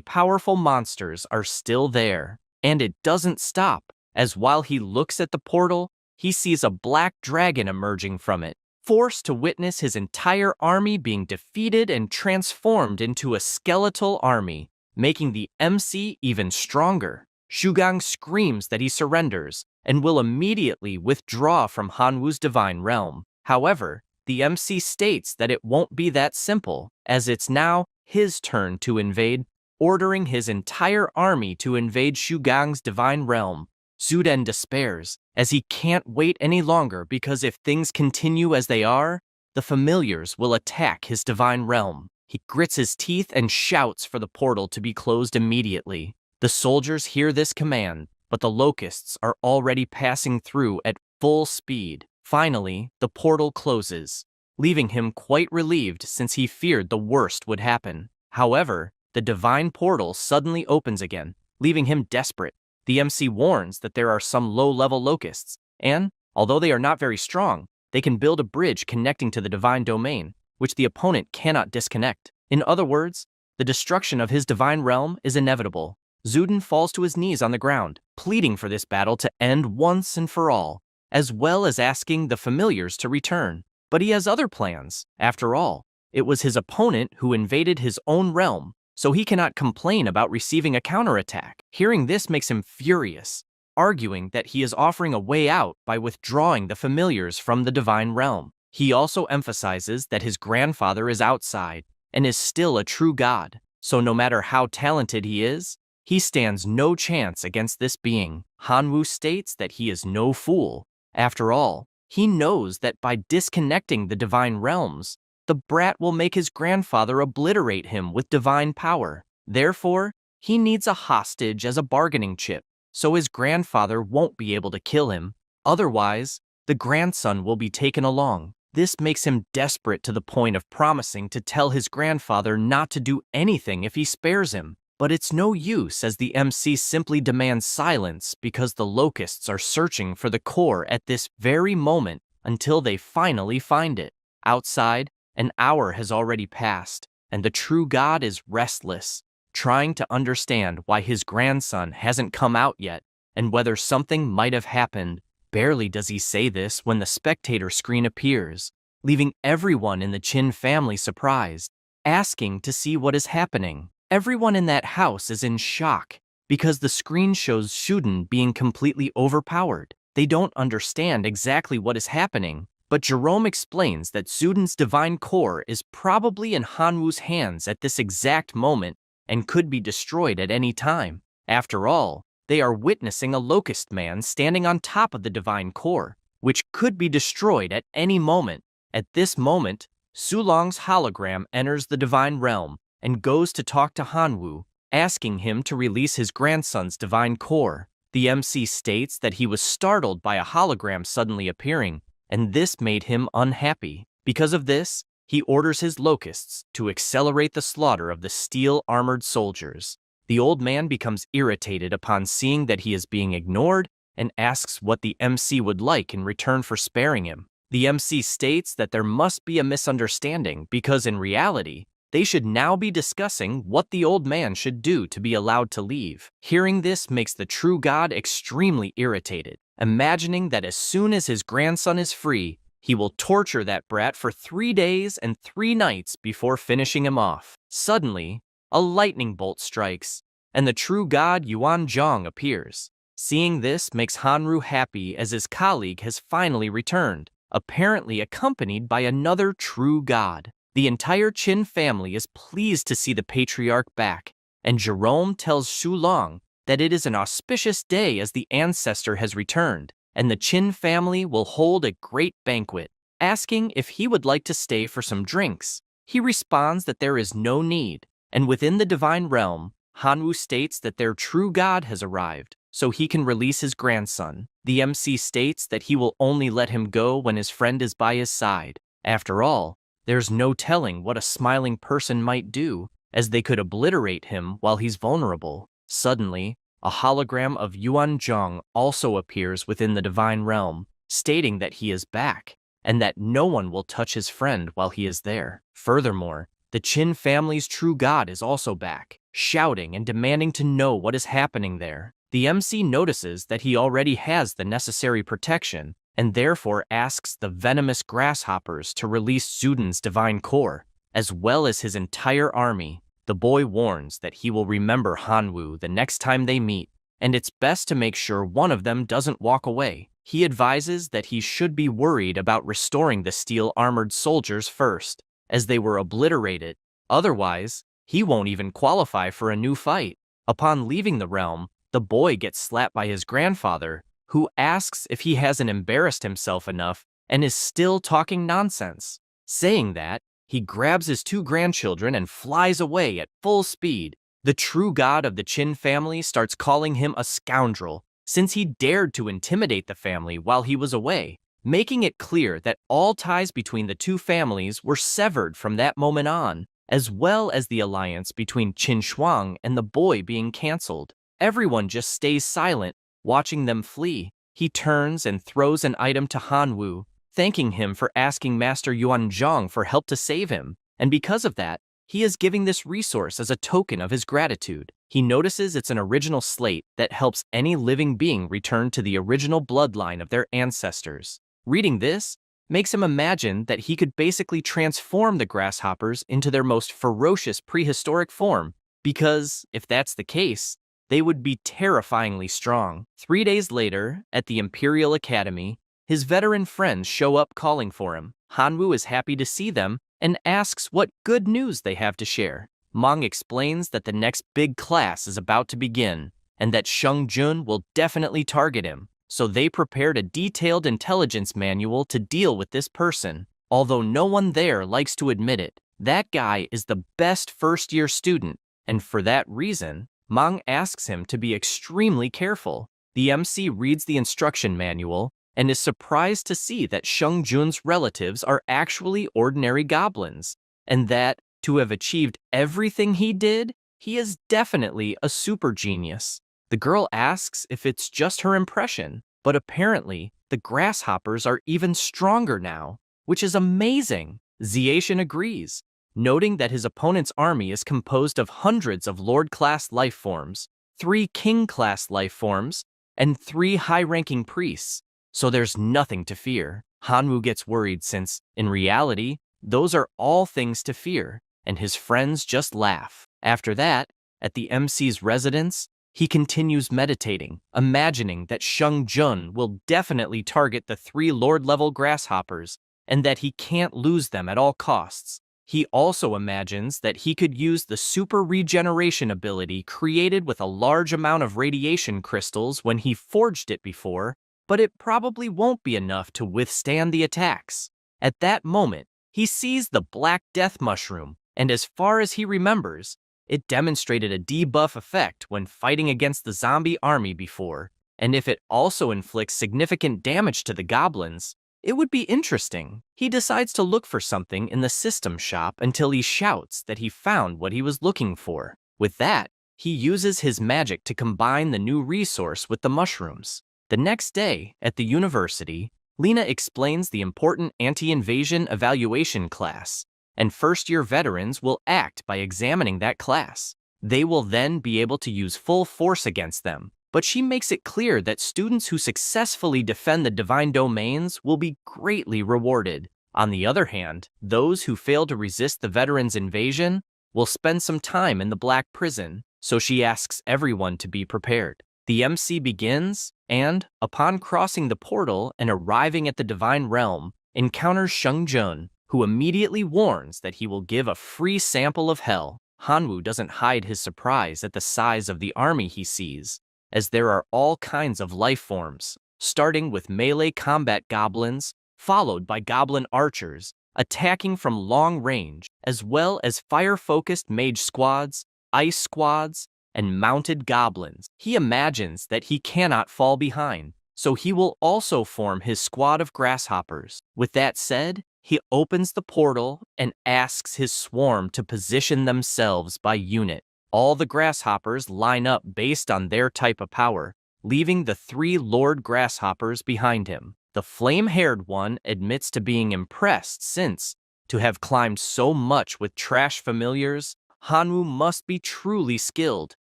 powerful monsters are still there. And it doesn't stop, as while he looks at the portal, he sees a black dragon emerging from it, forced to witness his entire army being defeated and transformed into a skeletal army, making the MC even stronger. Shugang screams that he surrenders and will immediately withdraw from Hanwoo's divine realm. However, the MC states that it won't be that simple, as it's now his turn to invade, ordering his entire army to invade Shugang's divine realm. Zuden despairs, as he can't wait any longer because if things continue as they are, the familiars will attack his divine realm. He grits his teeth and shouts for the portal to be closed immediately. The soldiers hear this command, but the locusts are already passing through at full speed. Finally, the portal closes, leaving him quite relieved since he feared the worst would happen. However, the divine portal suddenly opens again, leaving him desperate. The MC warns that there are some low-level locusts, and, although they are not very strong, they can build a bridge connecting to the divine domain, which the opponent cannot disconnect. In other words, the destruction of his divine realm is inevitable. Zuden falls to his knees on the ground, pleading for this battle to end once and for all, as well as asking the familiars to return. But he has other plans. After all, it was his opponent who invaded his own realm, so he cannot complain about receiving a counterattack. Hearing this makes him furious, arguing that he is offering a way out by withdrawing the familiars from the divine realm. He also emphasizes that his grandfather is outside and is still a true god, so no matter how talented he is, he stands no chance against this being. Hanwoo states that he is no fool. After all, he knows that by disconnecting the divine realms, the brat will make his grandfather obliterate him with divine power. Therefore, he needs a hostage as a bargaining chip, so his grandfather won't be able to kill him. Otherwise, the grandson will be taken along. This makes him desperate to the point of promising to tell his grandfather not to do anything if he spares him. But it's no use, as the MC simply demands silence because the locusts are searching for the core at this very moment until they finally find it. Outside, an hour has already passed, and the true god is restless, trying to understand why his grandson hasn't come out yet and whether something might have happened. Barely does he say this when the spectator screen appears, leaving everyone in the Chin family surprised, asking to see what is happening. Everyone in that house is in shock because the screen shows Shuden being completely overpowered. They don't understand exactly what is happening, but Jerome explains that Zuden's divine core is probably in Hanwoo's hands at this exact moment and could be destroyed at any time. After all, they are witnessing a locust man standing on top of the divine core, which could be destroyed at any moment. At this moment, Sulong's hologram enters the divine realm and goes to talk to Hanwoo, asking him to release his grandson's divine core. The MC states that he was startled by a hologram suddenly appearing, and this made him unhappy. Because of this, he orders his locusts to accelerate the slaughter of the steel-armored soldiers. The old man becomes irritated upon seeing that he is being ignored and asks what the MC would like in return for sparing him. The MC states that there must be a misunderstanding because in reality, they should now be discussing what the old man should do to be allowed to leave. Hearing this makes the true god extremely irritated, imagining that as soon as his grandson is free, he will torture that brat for 3 days and 3 nights before finishing him off. Suddenly, a lightning bolt strikes, and the true god Yuan Zhong appears. Seeing this makes Hanru happy as his colleague has finally returned, apparently accompanied by another true god. The entire Qin family is pleased to see the patriarch back, and Jerome tells Shulong that it is an auspicious day as the ancestor has returned, and the Qin family will hold a great banquet. Asking if he would like to stay for some drinks, he responds that there is no need, and within the divine realm, Hanwoo states that their true god has arrived, so he can release his grandson. The MC states that he will only let him go when his friend is by his side. After all, there's no telling what a smiling person might do, as they could obliterate him while he's vulnerable. Suddenly, a hologram of Yuan Zhong also appears within the divine realm, stating that he is back, and that no one will touch his friend while he is there. Furthermore, the Qin family's true god is also back, shouting and demanding to know what is happening there. The MC notices that he already has the necessary protection, and therefore asks the venomous grasshoppers to release Zudan's divine core, as well as his entire army. The boy warns that he will remember Hanwoo the next time they meet, and it's best to make sure one of them doesn't walk away. He advises that he should be worried about restoring the steel-armored soldiers first, as they were obliterated. Otherwise, he won't even qualify for a new fight. Upon leaving the realm, the boy gets slapped by his grandfather, who asks if he hasn't embarrassed himself enough and is still talking nonsense. Saying that, he grabs his 2 grandchildren and flies away at full speed. The true god of the Qin family starts calling him a scoundrel, since he dared to intimidate the family while he was away, making it clear that all ties between the 2 families were severed from that moment on, as well as the alliance between Qin Shuang and the boy being cancelled. Everyone just stays silent, watching them flee. He turns and throws an item to Hanwoo, thanking him for asking Master Yuan Zhong for help to save him, and because of that, he is giving this resource as a token of his gratitude. He notices it's an original slate that helps any living being return to the original bloodline of their ancestors. Reading this makes him imagine that he could basically transform the grasshoppers into their most ferocious prehistoric form, because, if that's the case, they would be terrifyingly strong. 3 days later, at the Imperial Academy, his veteran friends show up calling for him. Hanwoo is happy to see them and asks what good news they have to share. Mong explains that the next big class is about to begin, and that Sheng Jun will definitely target him, so they prepared a detailed intelligence manual to deal with this person. Although no one there likes to admit it, that guy is the best first-year student, and for that reason, Mong asks him to be extremely careful. The MC reads the instruction manual and is surprised to see that Sheng Jun's relatives are actually ordinary goblins, and that, to have achieved everything he did, he is definitely a super genius. The girl asks if it's just her impression, but apparently, the grasshoppers are even stronger now, which is amazing. Ziation agrees, noting that his opponent's army is composed of hundreds of Lord-class life forms, 3 King-class life forms, and 3 high-ranking priests, so there's nothing to fear. Hanwoo gets worried since, in reality, those are all things to fear, and his friends just laugh. After that, at the MC's residence, he continues meditating, imagining that Sheng Jun will definitely target the 3 Lord-level grasshoppers, and that he can't lose them at all costs. He also imagines that he could use the super regeneration ability created with a large amount of radiation crystals when he forged it before, but it probably won't be enough to withstand the attacks. At that moment, he sees the Black Death Mushroom, and as far as he remembers, it demonstrated a debuff effect when fighting against the zombie army before, and if it also inflicts significant damage to the goblins, it would be interesting. He decides to look for something in the system shop until he shouts that he found what he was looking for. With that, he uses his magic to combine the new resource with the mushrooms. The next day, at the university, Lena explains the important anti-invasion evaluation class, and first-year veterans will act by examining that class. They will then be able to use full force against them, but she makes it clear that students who successfully defend the divine domains will be greatly rewarded. On the other hand, those who fail to resist the veterans' invasion will spend some time in the Black Prison, so she asks everyone to be prepared. The MC begins, and, upon crossing the portal and arriving at the Divine Realm, encounters Sheng-jun, who immediately warns that he will give a free sample of hell. Hanwoo doesn't hide his surprise at the size of the army he sees, as there are all kinds of life forms, starting with melee combat goblins, followed by goblin archers, attacking from long range, as well as fire-focused mage squads, ice squads, and mounted goblins. He imagines that he cannot fall behind, so he will also form his squad of grasshoppers. With that said, he opens the portal and asks his swarm to position themselves by unit. All the grasshoppers line up based on their type of power, leaving the 3 Lord Grasshoppers behind him. The flame-haired one admits to being impressed since, to have climbed so much with trash familiars, Hanwoo must be truly skilled,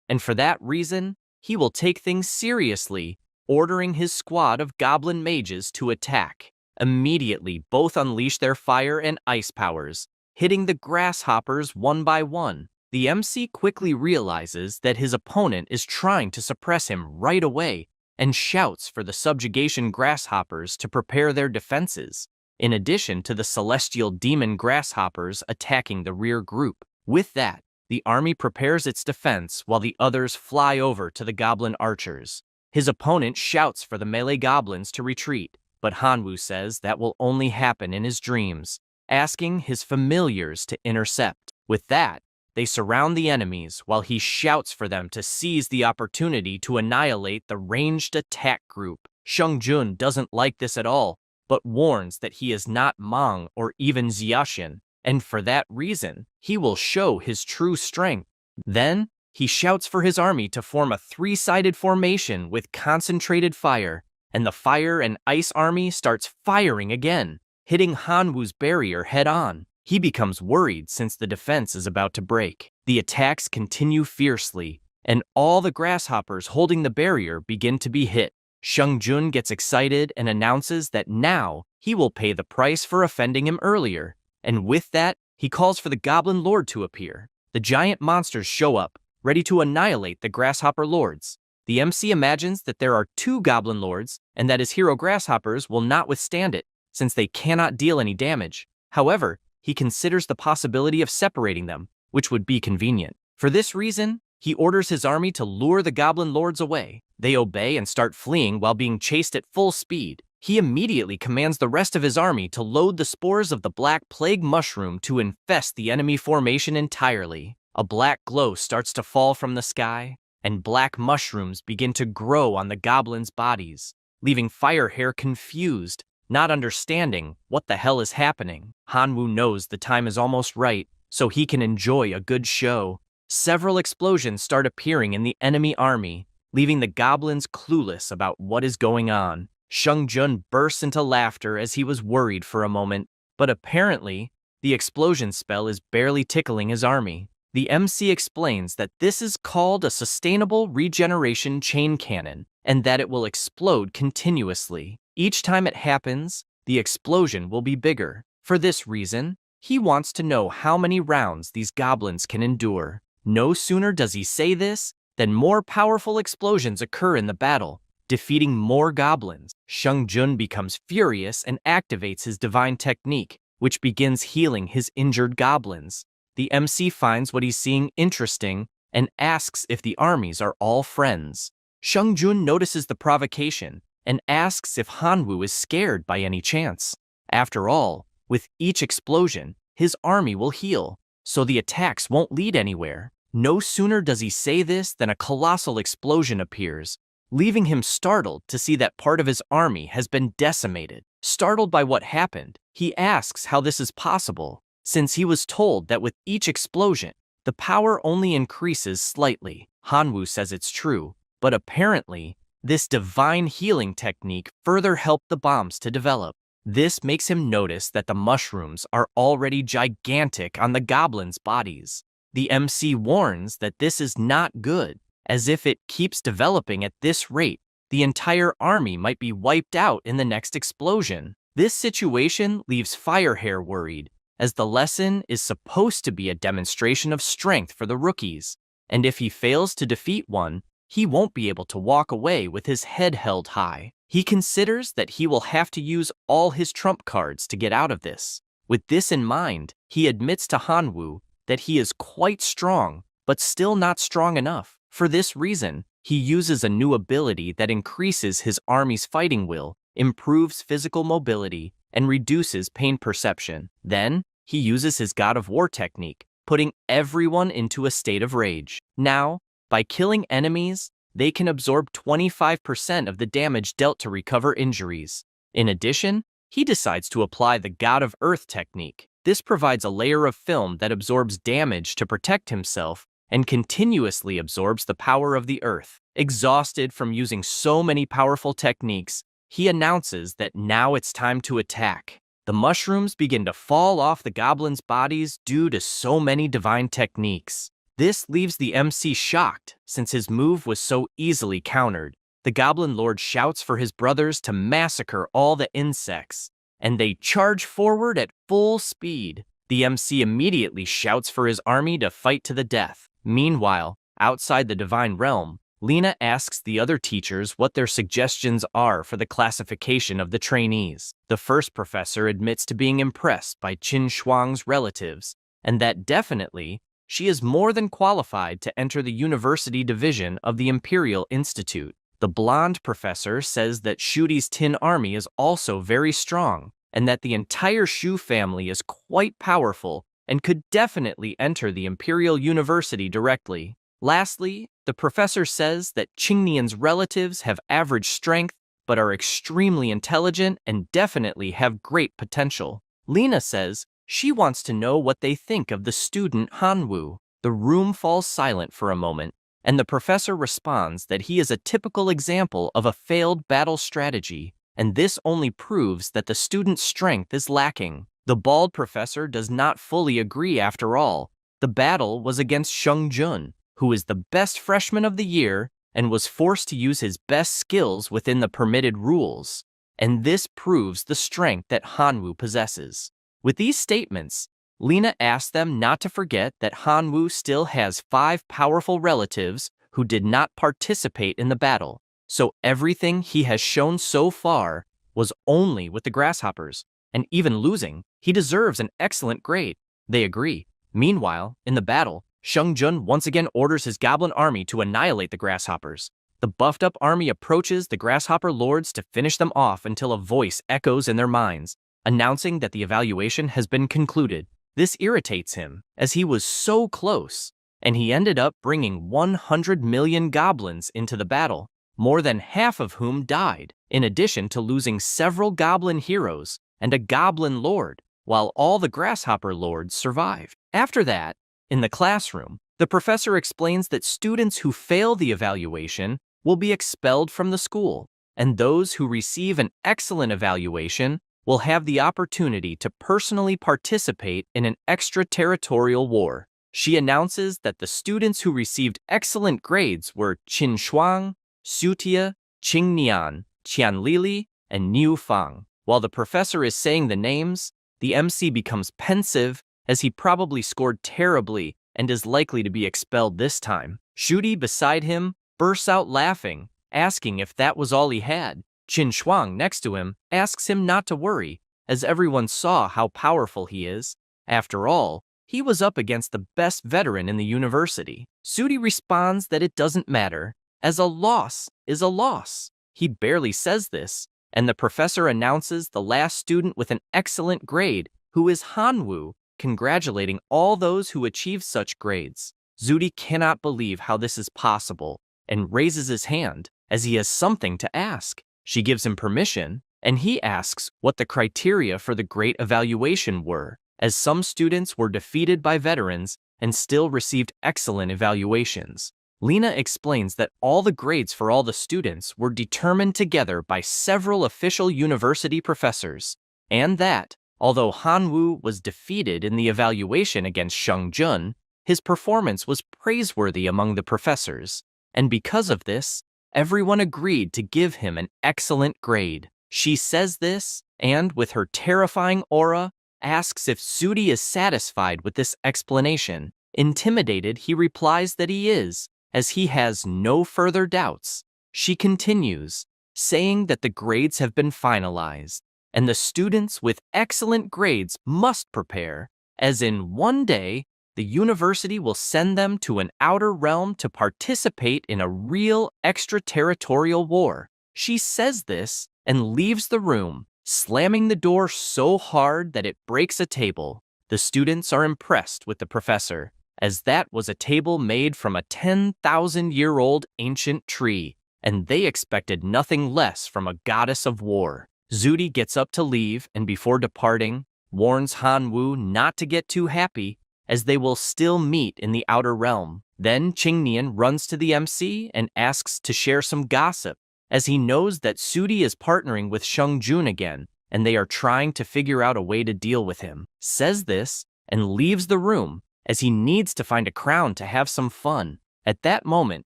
and for that reason, he will take things seriously, ordering his squad of goblin mages to attack. Immediately, both unleash their fire and ice powers, hitting the grasshoppers one by one. The MC quickly realizes that his opponent is trying to suppress him right away and shouts for the subjugation grasshoppers to prepare their defenses, in addition to the celestial demon grasshoppers attacking the rear group. With that, the army prepares its defense while the others fly over to the goblin archers. His opponent shouts for the melee goblins to retreat, but Hanwoo says that will only happen in his dreams, asking his familiars to intercept. With that, they surround the enemies while he shouts for them to seize the opportunity to annihilate the ranged attack group. Sheng-jun doesn't like this at all, but warns that he is not Mang or even Xiaxin, and for that reason, he will show his true strength. Then, he shouts for his army to form a 3-sided formation with concentrated fire, and the fire and ice army starts firing again, hitting Hanwoo's barrier head-on. He becomes worried since the defense is about to break. The attacks continue fiercely, and all the grasshoppers holding the barrier begin to be hit. Sheng-jun gets excited and announces that now he will pay the price for offending him earlier. And with that, he calls for the Goblin Lord to appear. The giant monsters show up, ready to annihilate the Grasshopper Lords. The MC imagines that there are 2 Goblin Lords, and that his hero Grasshoppers will not withstand it, since they cannot deal any damage. However, he considers the possibility of separating them, which would be convenient. For this reason, he orders his army to lure the Goblin Lords away. They obey and start fleeing while being chased at full speed. He immediately commands the rest of his army to load the spores of the Black Plague Mushroom to infest the enemy formation entirely. A black glow starts to fall from the sky, and black mushrooms begin to grow on the goblins' bodies, leaving Firehair confused, not understanding what the hell is happening. Hanwoo knows the time is almost right, so he can enjoy a good show. Several explosions start appearing in the enemy army, leaving the goblins clueless about what is going on. Sheng-jun bursts into laughter as he was worried for a moment, but apparently, the explosion spell is barely tickling his army. The MC explains that this is called a sustainable regeneration chain cannon, and that it will explode continuously. Each time it happens, the explosion will be bigger. For this reason, he wants to know how many rounds these goblins can endure. No sooner does he say this, than more powerful explosions occur in the battle, defeating more goblins. Sheng-jun becomes furious and activates his divine technique, which begins healing his injured goblins. The MC finds what he's seeing interesting and asks if the armies are all friends. Sheng-jun notices the provocation and asks if Hanwoo is scared by any chance. After all, With each explosion, his army will heal, so the attacks won't lead anywhere. No sooner does he say this than a colossal explosion appears, leaving him startled to see that part of his army has been decimated. Startled by what happened, he asks how this is possible, since he was told that with each explosion, the power only increases slightly. Hanwoo says it's true, but apparently, this divine healing technique further helped the bombs to develop. This makes him notice that the mushrooms are already gigantic on the goblins' bodies. The MC warns that this is not good, as if it keeps developing at this rate, the entire army might be wiped out in the next explosion. This situation leaves Firehair worried, as the lesson is supposed to be a demonstration of strength for the rookies, and if he fails to defeat one, he won't be able to walk away with his head held high. He considers that he will have to use all his trump cards to get out of this. With this in mind, he admits to Hanwoo that he is quite strong, but still not strong enough. For this reason, he uses a new ability that increases his army's fighting will, improves physical mobility, and reduces pain perception. Then, he uses his God of War technique, putting everyone into a state of rage. Now, by killing enemies, they can absorb 25% of the damage dealt to recover injuries. In addition, he decides to apply the God of Earth technique. This provides a layer of film that absorbs damage to protect himself and continuously absorbs the power of the earth. Exhausted from using so many powerful techniques, he announces that now it's time to attack. The mushrooms begin to fall off the goblins' bodies due to so many divine techniques. This leaves the MC shocked, since his move was so easily countered. The Goblin Lord shouts for his brothers to massacre all the insects, and they charge forward at full speed. The MC immediately shouts for his army to fight to the death. Meanwhile, outside the Divine Realm, Lena asks the other teachers what their suggestions are for the classification of the trainees. The first professor admits to being impressed by Qin Shuang's relatives, and that definitely, she is more than qualified to enter the university division of the Imperial Institute. The blonde professor says that Shuti's Tin Army is also very strong, and that the entire Shu family is quite powerful and could definitely enter the Imperial University directly. Lastly, the professor says that Qingnian's relatives have average strength but are extremely intelligent and definitely have great potential. Lena says she wants to know what they think of the student Hanwoo. The room falls silent for a moment, and the professor responds that he is a typical example of a failed battle strategy, and this only proves that the student's strength is lacking. The bald professor does not fully agree after all. The battle was against Sheng Jun, who is the best freshman of the year and was forced to use his best skills within the permitted rules, and this proves the strength that Hanwoo possesses. With these statements, Lena asks them not to forget that Hanwoo still has 5 powerful relatives who did not participate in the battle, so everything he has shown so far was only with the grasshoppers, and even losing, he deserves an excellent grade. They agree. Meanwhile, in the battle, Sheng Jun once again orders his goblin army to annihilate the grasshoppers. The buffed-up army approaches the grasshopper lords to finish them off until a voice echoes in their minds, announcing that the evaluation has been concluded. This irritates him, as he was so close, and he ended up bringing 100 million goblins into the battle, more than half of whom died, in addition to losing several goblin heroes and a goblin lord, while all the grasshopper lords survived. After that, in the classroom, the professor explains that students who fail the evaluation will be expelled from the school, and those who receive an excellent evaluation will have the opportunity to personally participate in an extraterritorial war. She announces that the students who received excellent grades were Qin Shuang, Xutia, Qingnian, Qianlili, and Niu Fang. While the professor is saying the names, the MC becomes pensive as he probably scored terribly and is likely to be expelled this time. Shuti beside him bursts out laughing, asking if that was all he had. Qin Shuang next to him asks him not to worry, as everyone saw how powerful he is. After all, he was up against the best veteran in the university. Sudi responds that it doesn't matter, as a loss is a loss. He barely says this, and the professor announces the last student with an excellent grade who is Hanwoo, congratulating all those who achieve such grades. Zuri cannot believe how this is possible and raises his hand as he has something to ask. She gives him permission, and he asks what the criteria for the great evaluation were, as some students were defeated by veterans and still received excellent evaluations. Lena explains that all the grades for all the students were determined together by several official university professors, and that, although Hanwoo was defeated in the evaluation against Seungjun, his performance was praiseworthy among the professors, and because of this, everyone agreed to give him an excellent grade. She says this, and with her terrifying aura, asks if Zuri is satisfied with this explanation. Intimidated, he replies that he is, as he has no further doubts. She continues, saying that the grades have been finalized, and the students with excellent grades must prepare, as in one day, the university will send them to an outer realm to participate in a real extraterritorial war. She says this and leaves the room, slamming the door so hard that it breaks a table. The students are impressed with the professor, as that was a table made from a 10,000-year-old ancient tree, and they expected nothing less from a goddess of war. Zuri gets up to leave, and before departing, warns Hanwoo not to get too happy, as they will still meet in the outer realm. Then Qingnian runs to the MC and asks to share some gossip, as he knows that Zuri is partnering with Seungjun again, and they are trying to figure out a way to deal with him. Says this, and leaves the room, as he needs to find a crown to have some fun. At that moment,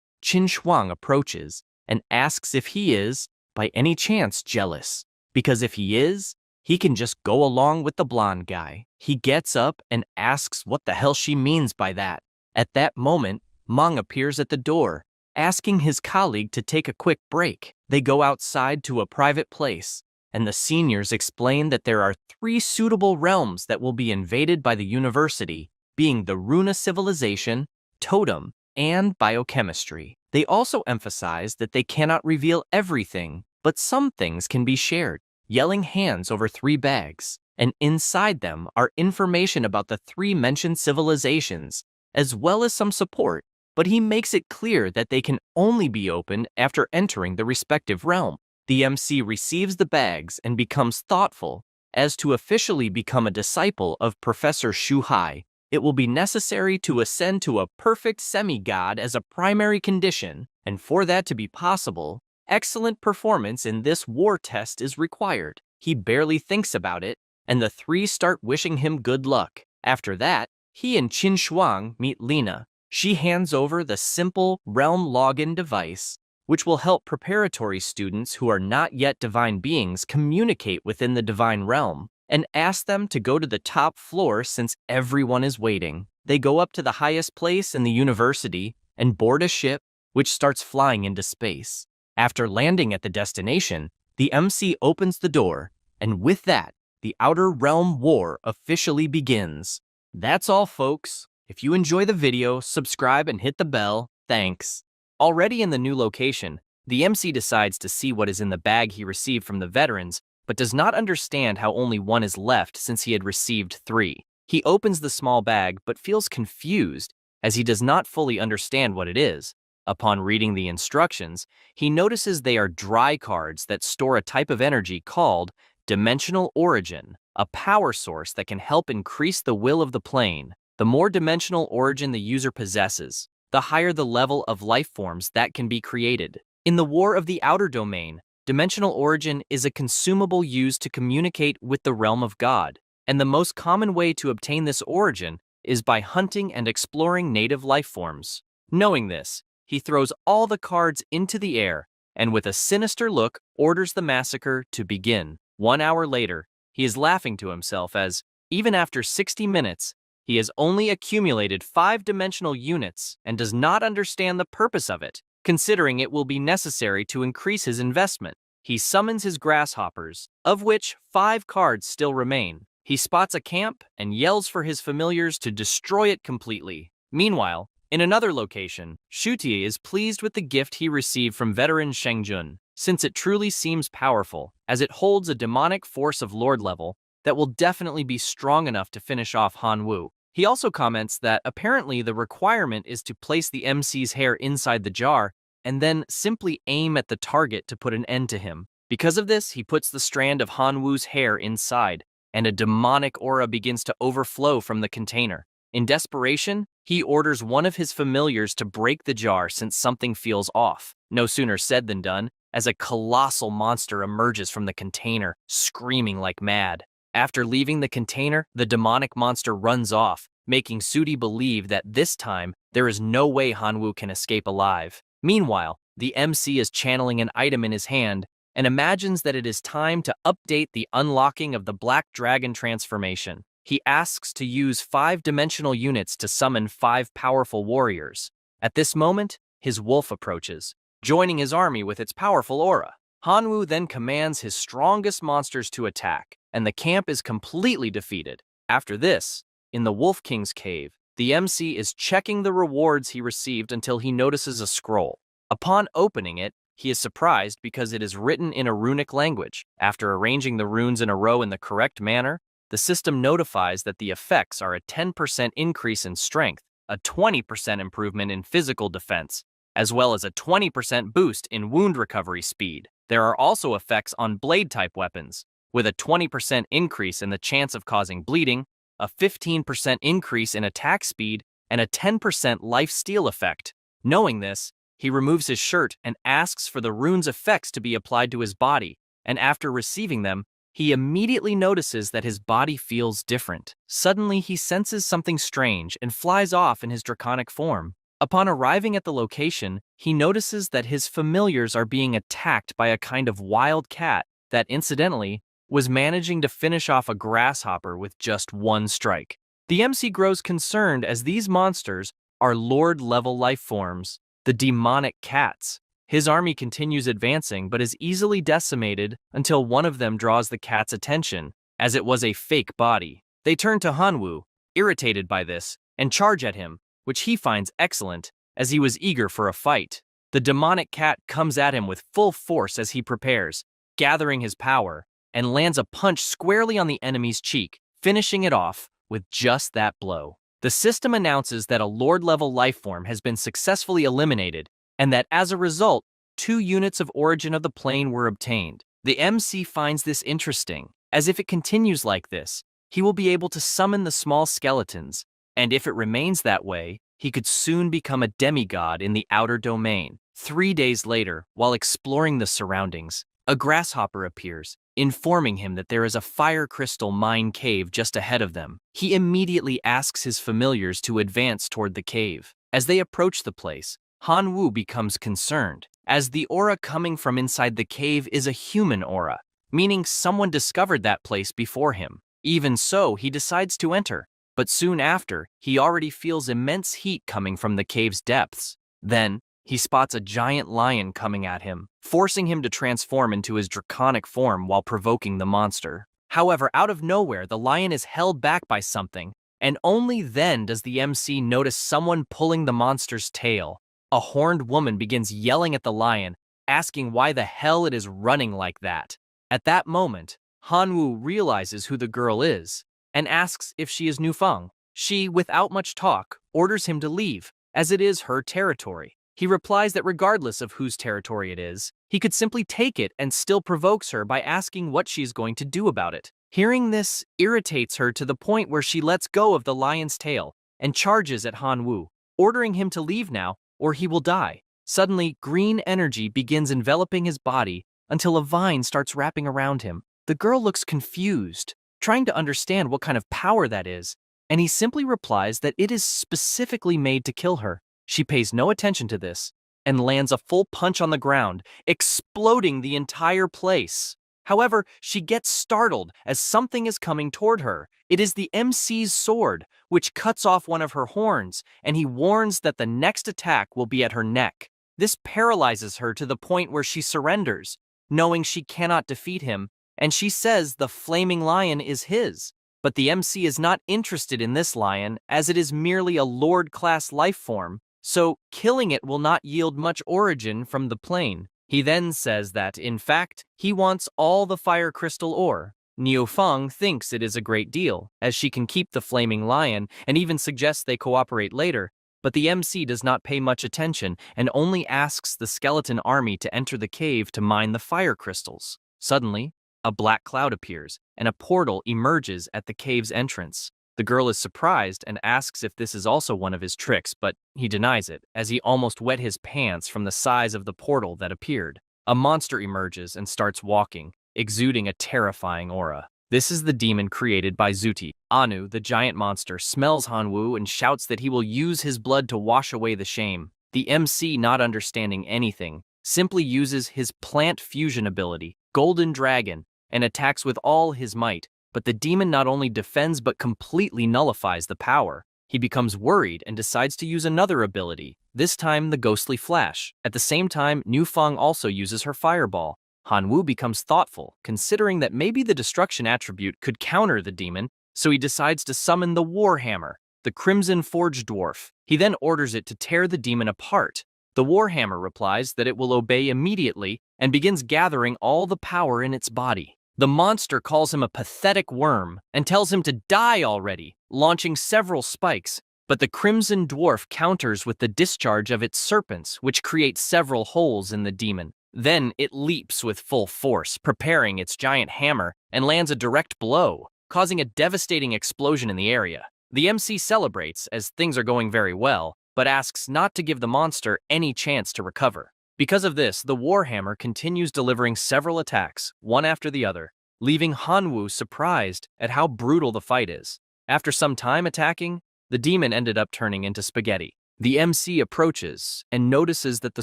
Qin Shuang approaches and asks if he is, by any chance, jealous, because if he is, he can just go along with the blonde guy. He gets up and asks what the hell she means by that. At that moment, Meng appears at the door, asking his colleague to take a quick break. They go outside to a private place, and the seniors explain that there are 3 suitable realms that will be invaded by the university, being the Runa civilization, totem, and biochemistry. They also emphasize that they cannot reveal everything, but some things can be shared. Yelling hands over 3 bags, and inside them are information about the 3 mentioned civilizations, as well as some support, but he makes it clear that they can only be opened after entering the respective realm. The MC receives the bags and becomes thoughtful. As to officially become a disciple of Professor Shu Hai, it will be necessary to ascend to a perfect semi-god as a primary condition, and for that to be possible, excellent performance in this war test is required. He barely thinks about it, and the 3 start wishing him good luck. After that, he and Qin Shuang meet Lena. She hands over the simple realm login device, which will help preparatory students who are not yet divine beings communicate within the divine realm, and asks them to go to the top floor since everyone is waiting. They go up to the highest place in the university and board a ship, which starts flying into space. After landing at the destination, the MC opens the door, and with that, the Outer Realm War officially begins. That's all, folks. If you enjoy the video, subscribe and hit the bell. Thanks. Already in the new location, the MC decides to see what is in the bag he received from the veterans, but does not understand how only 1 is left since he had received 3. He opens the small bag but feels confused as he does not fully understand what it is. Upon reading the instructions, he notices they are dry cards that store a type of energy called dimensional origin, a power source that can help increase the will of the plane. The more dimensional origin the user possesses, the higher the level of life forms that can be created. In the War of the Outer Domain, dimensional origin is a consumable used to communicate with the realm of God, and the most common way to obtain this origin is by hunting and exploring native life forms. Knowing this, he throws all the cards into the air and with a sinister look orders the massacre to begin. 1 hour later, he is laughing to himself as, even after 60 minutes, he has only accumulated 5-dimensional units and does not understand the purpose of it, considering it will be necessary to increase his investment. He summons his grasshoppers, of which 5 cards still remain. He spots a camp and yells for his familiars to destroy it completely. Meanwhile, in another location, Shutie is pleased with the gift he received from veteran Seungjun, since it truly seems powerful, as it holds a demonic force of lord level, that will definitely be strong enough to finish off Han Wu. He also comments that apparently the requirement is to place the MC's hair inside the jar and then simply aim at the target to put an end to him. Because of this, he puts the strand of Han Wu's hair inside, and a demonic aura begins to overflow from the container. In desperation, he orders one of his familiars to break the jar since something feels off. No sooner said than done, as a colossal monster emerges from the container, screaming like mad. After leaving the container, the demonic monster runs off, making Sudi believe that this time there is no way Han Wu can escape alive. Meanwhile, the MC is channeling an item in his hand and imagines that it is time to update the unlocking of the Black Dragon transformation. He asks to use 5-dimensional units to summon 5 powerful warriors. At this moment, his wolf approaches, joining his army with its powerful aura. Han Wu then commands his strongest monsters to attack, and the camp is completely defeated. After this, in the Wolf King's cave, the MC is checking the rewards he received until he notices a scroll. Upon opening it, he is surprised because it is written in a runic language. After arranging the runes in a row in the correct manner, the system notifies that the effects are a 10% increase in strength, a 20% improvement in physical defense, as well as a 20% boost in wound recovery speed. There are also effects on blade-type weapons, with a 20% increase in the chance of causing bleeding, a 15% increase in attack speed, and a 10% life steal effect. Knowing this, he removes his shirt and asks for the rune's effects to be applied to his body, and after receiving them, he immediately notices that his body feels different. Suddenly, he senses something strange and flies off in his draconic form. Upon arriving at the location, he notices that his familiars are being attacked by a kind of wild cat that, incidentally, was managing to finish off a grasshopper with just one strike. The MC grows concerned as these monsters are Lord-level life forms, the demonic cats. His army continues advancing but is easily decimated until one of them draws the cat's attention, as it was a fake body. They turn to Han Wu, irritated by this, and charge at him, which he finds excellent, as he was eager for a fight. The demonic cat comes at him with full force as he prepares, gathering his power, and lands a punch squarely on the enemy's cheek, finishing it off with just that blow. The system announces that a Lord-level lifeform has been successfully eliminated, and that as a result, 2 units of origin of the plane were obtained. The MC finds this interesting, as if it continues like this, he will be able to summon the small skeletons, and if it remains that way, he could soon become a demigod in the outer domain. 3 days later, while exploring the surroundings, a grasshopper appears, informing him that there is a fire crystal mine cave just ahead of them. He immediately asks his familiars to advance toward the cave. As they approach the place, Han Wu becomes concerned, as the aura coming from inside the cave is a human aura, meaning someone discovered that place before him. Even so, he decides to enter, but soon after, he already feels immense heat coming from the cave's depths. Then, he spots a giant lion coming at him, forcing him to transform into his draconic form while provoking the monster. However, out of nowhere, the lion is held back by something, and only then does the MC notice someone pulling the monster's tail. A horned woman begins yelling at the lion, asking why the hell it is running like that. At that moment, Han Wu realizes who the girl is, and asks if she is Nufeng. She, without much talk, orders him to leave, as it is her territory. He replies that regardless of whose territory it is, he could simply take it and still provokes her by asking what she's going to do about it. Hearing this irritates her to the point where she lets go of the lion's tail and charges at Han Wu, ordering him to leave now or he will die. Suddenly, green energy begins enveloping his body until a vine starts wrapping around him. The girl looks confused, trying to understand what kind of power that is, and he simply replies that it is specifically made to kill her. She pays no attention to this and lands a full punch on the ground, exploding the entire place. However, she gets startled as something is coming toward her. It is the MC's sword, which cuts off one of her horns, and he warns that the next attack will be at her neck. This paralyzes her to the point where she surrenders, knowing she cannot defeat him, and she says the flaming lion is his. But the MC is not interested in this lion, as it is merely a Lord-class life form, so killing it will not yield much origin from the plane. He then says that, in fact, he wants all the fire crystal ore. Niufeng thinks it is a great deal, as she can keep the flaming lion and even suggests they cooperate later, but the MC does not pay much attention and only asks the skeleton army to enter the cave to mine the fire crystals. Suddenly, a black cloud appears, and a portal emerges at the cave's entrance. The girl is surprised and asks if this is also one of his tricks, but he denies it, as he almost wet his pants from the size of the portal that appeared. A monster emerges and starts walking, exuding a terrifying aura. This is the demon created by Zuti. Anu, the giant monster, smells Hanwoo and shouts that he will use his blood to wash away the shame. The MC, not understanding anything, simply uses his plant fusion ability, Golden Dragon, and attacks with all his might, but the demon not only defends but completely nullifies the power. He becomes worried and decides to use another ability, this time the Ghostly Flash. At the same time, Niufeng also uses her fireball. Hanwoo becomes thoughtful, considering that maybe the destruction attribute could counter the demon, so he decides to summon the Warhammer, the Crimson Forge Dwarf. He then orders it to tear the demon apart. The Warhammer replies that it will obey immediately and begins gathering all the power in its body. The monster calls him a pathetic worm and tells him to die already, launching several spikes, but the Crimson Dwarf counters with the discharge of its serpents, which create several holes in the demon. Then it leaps with full force, preparing its giant hammer, and lands a direct blow, causing a devastating explosion in the area. The MC celebrates, as things are going very well, but asks not to give the monster any chance to recover. Because of this, the Warhammer continues delivering several attacks, one after the other, leaving Hanwoo surprised at how brutal the fight is. After some time attacking, the demon ended up turning into spaghetti. The MC approaches and notices that the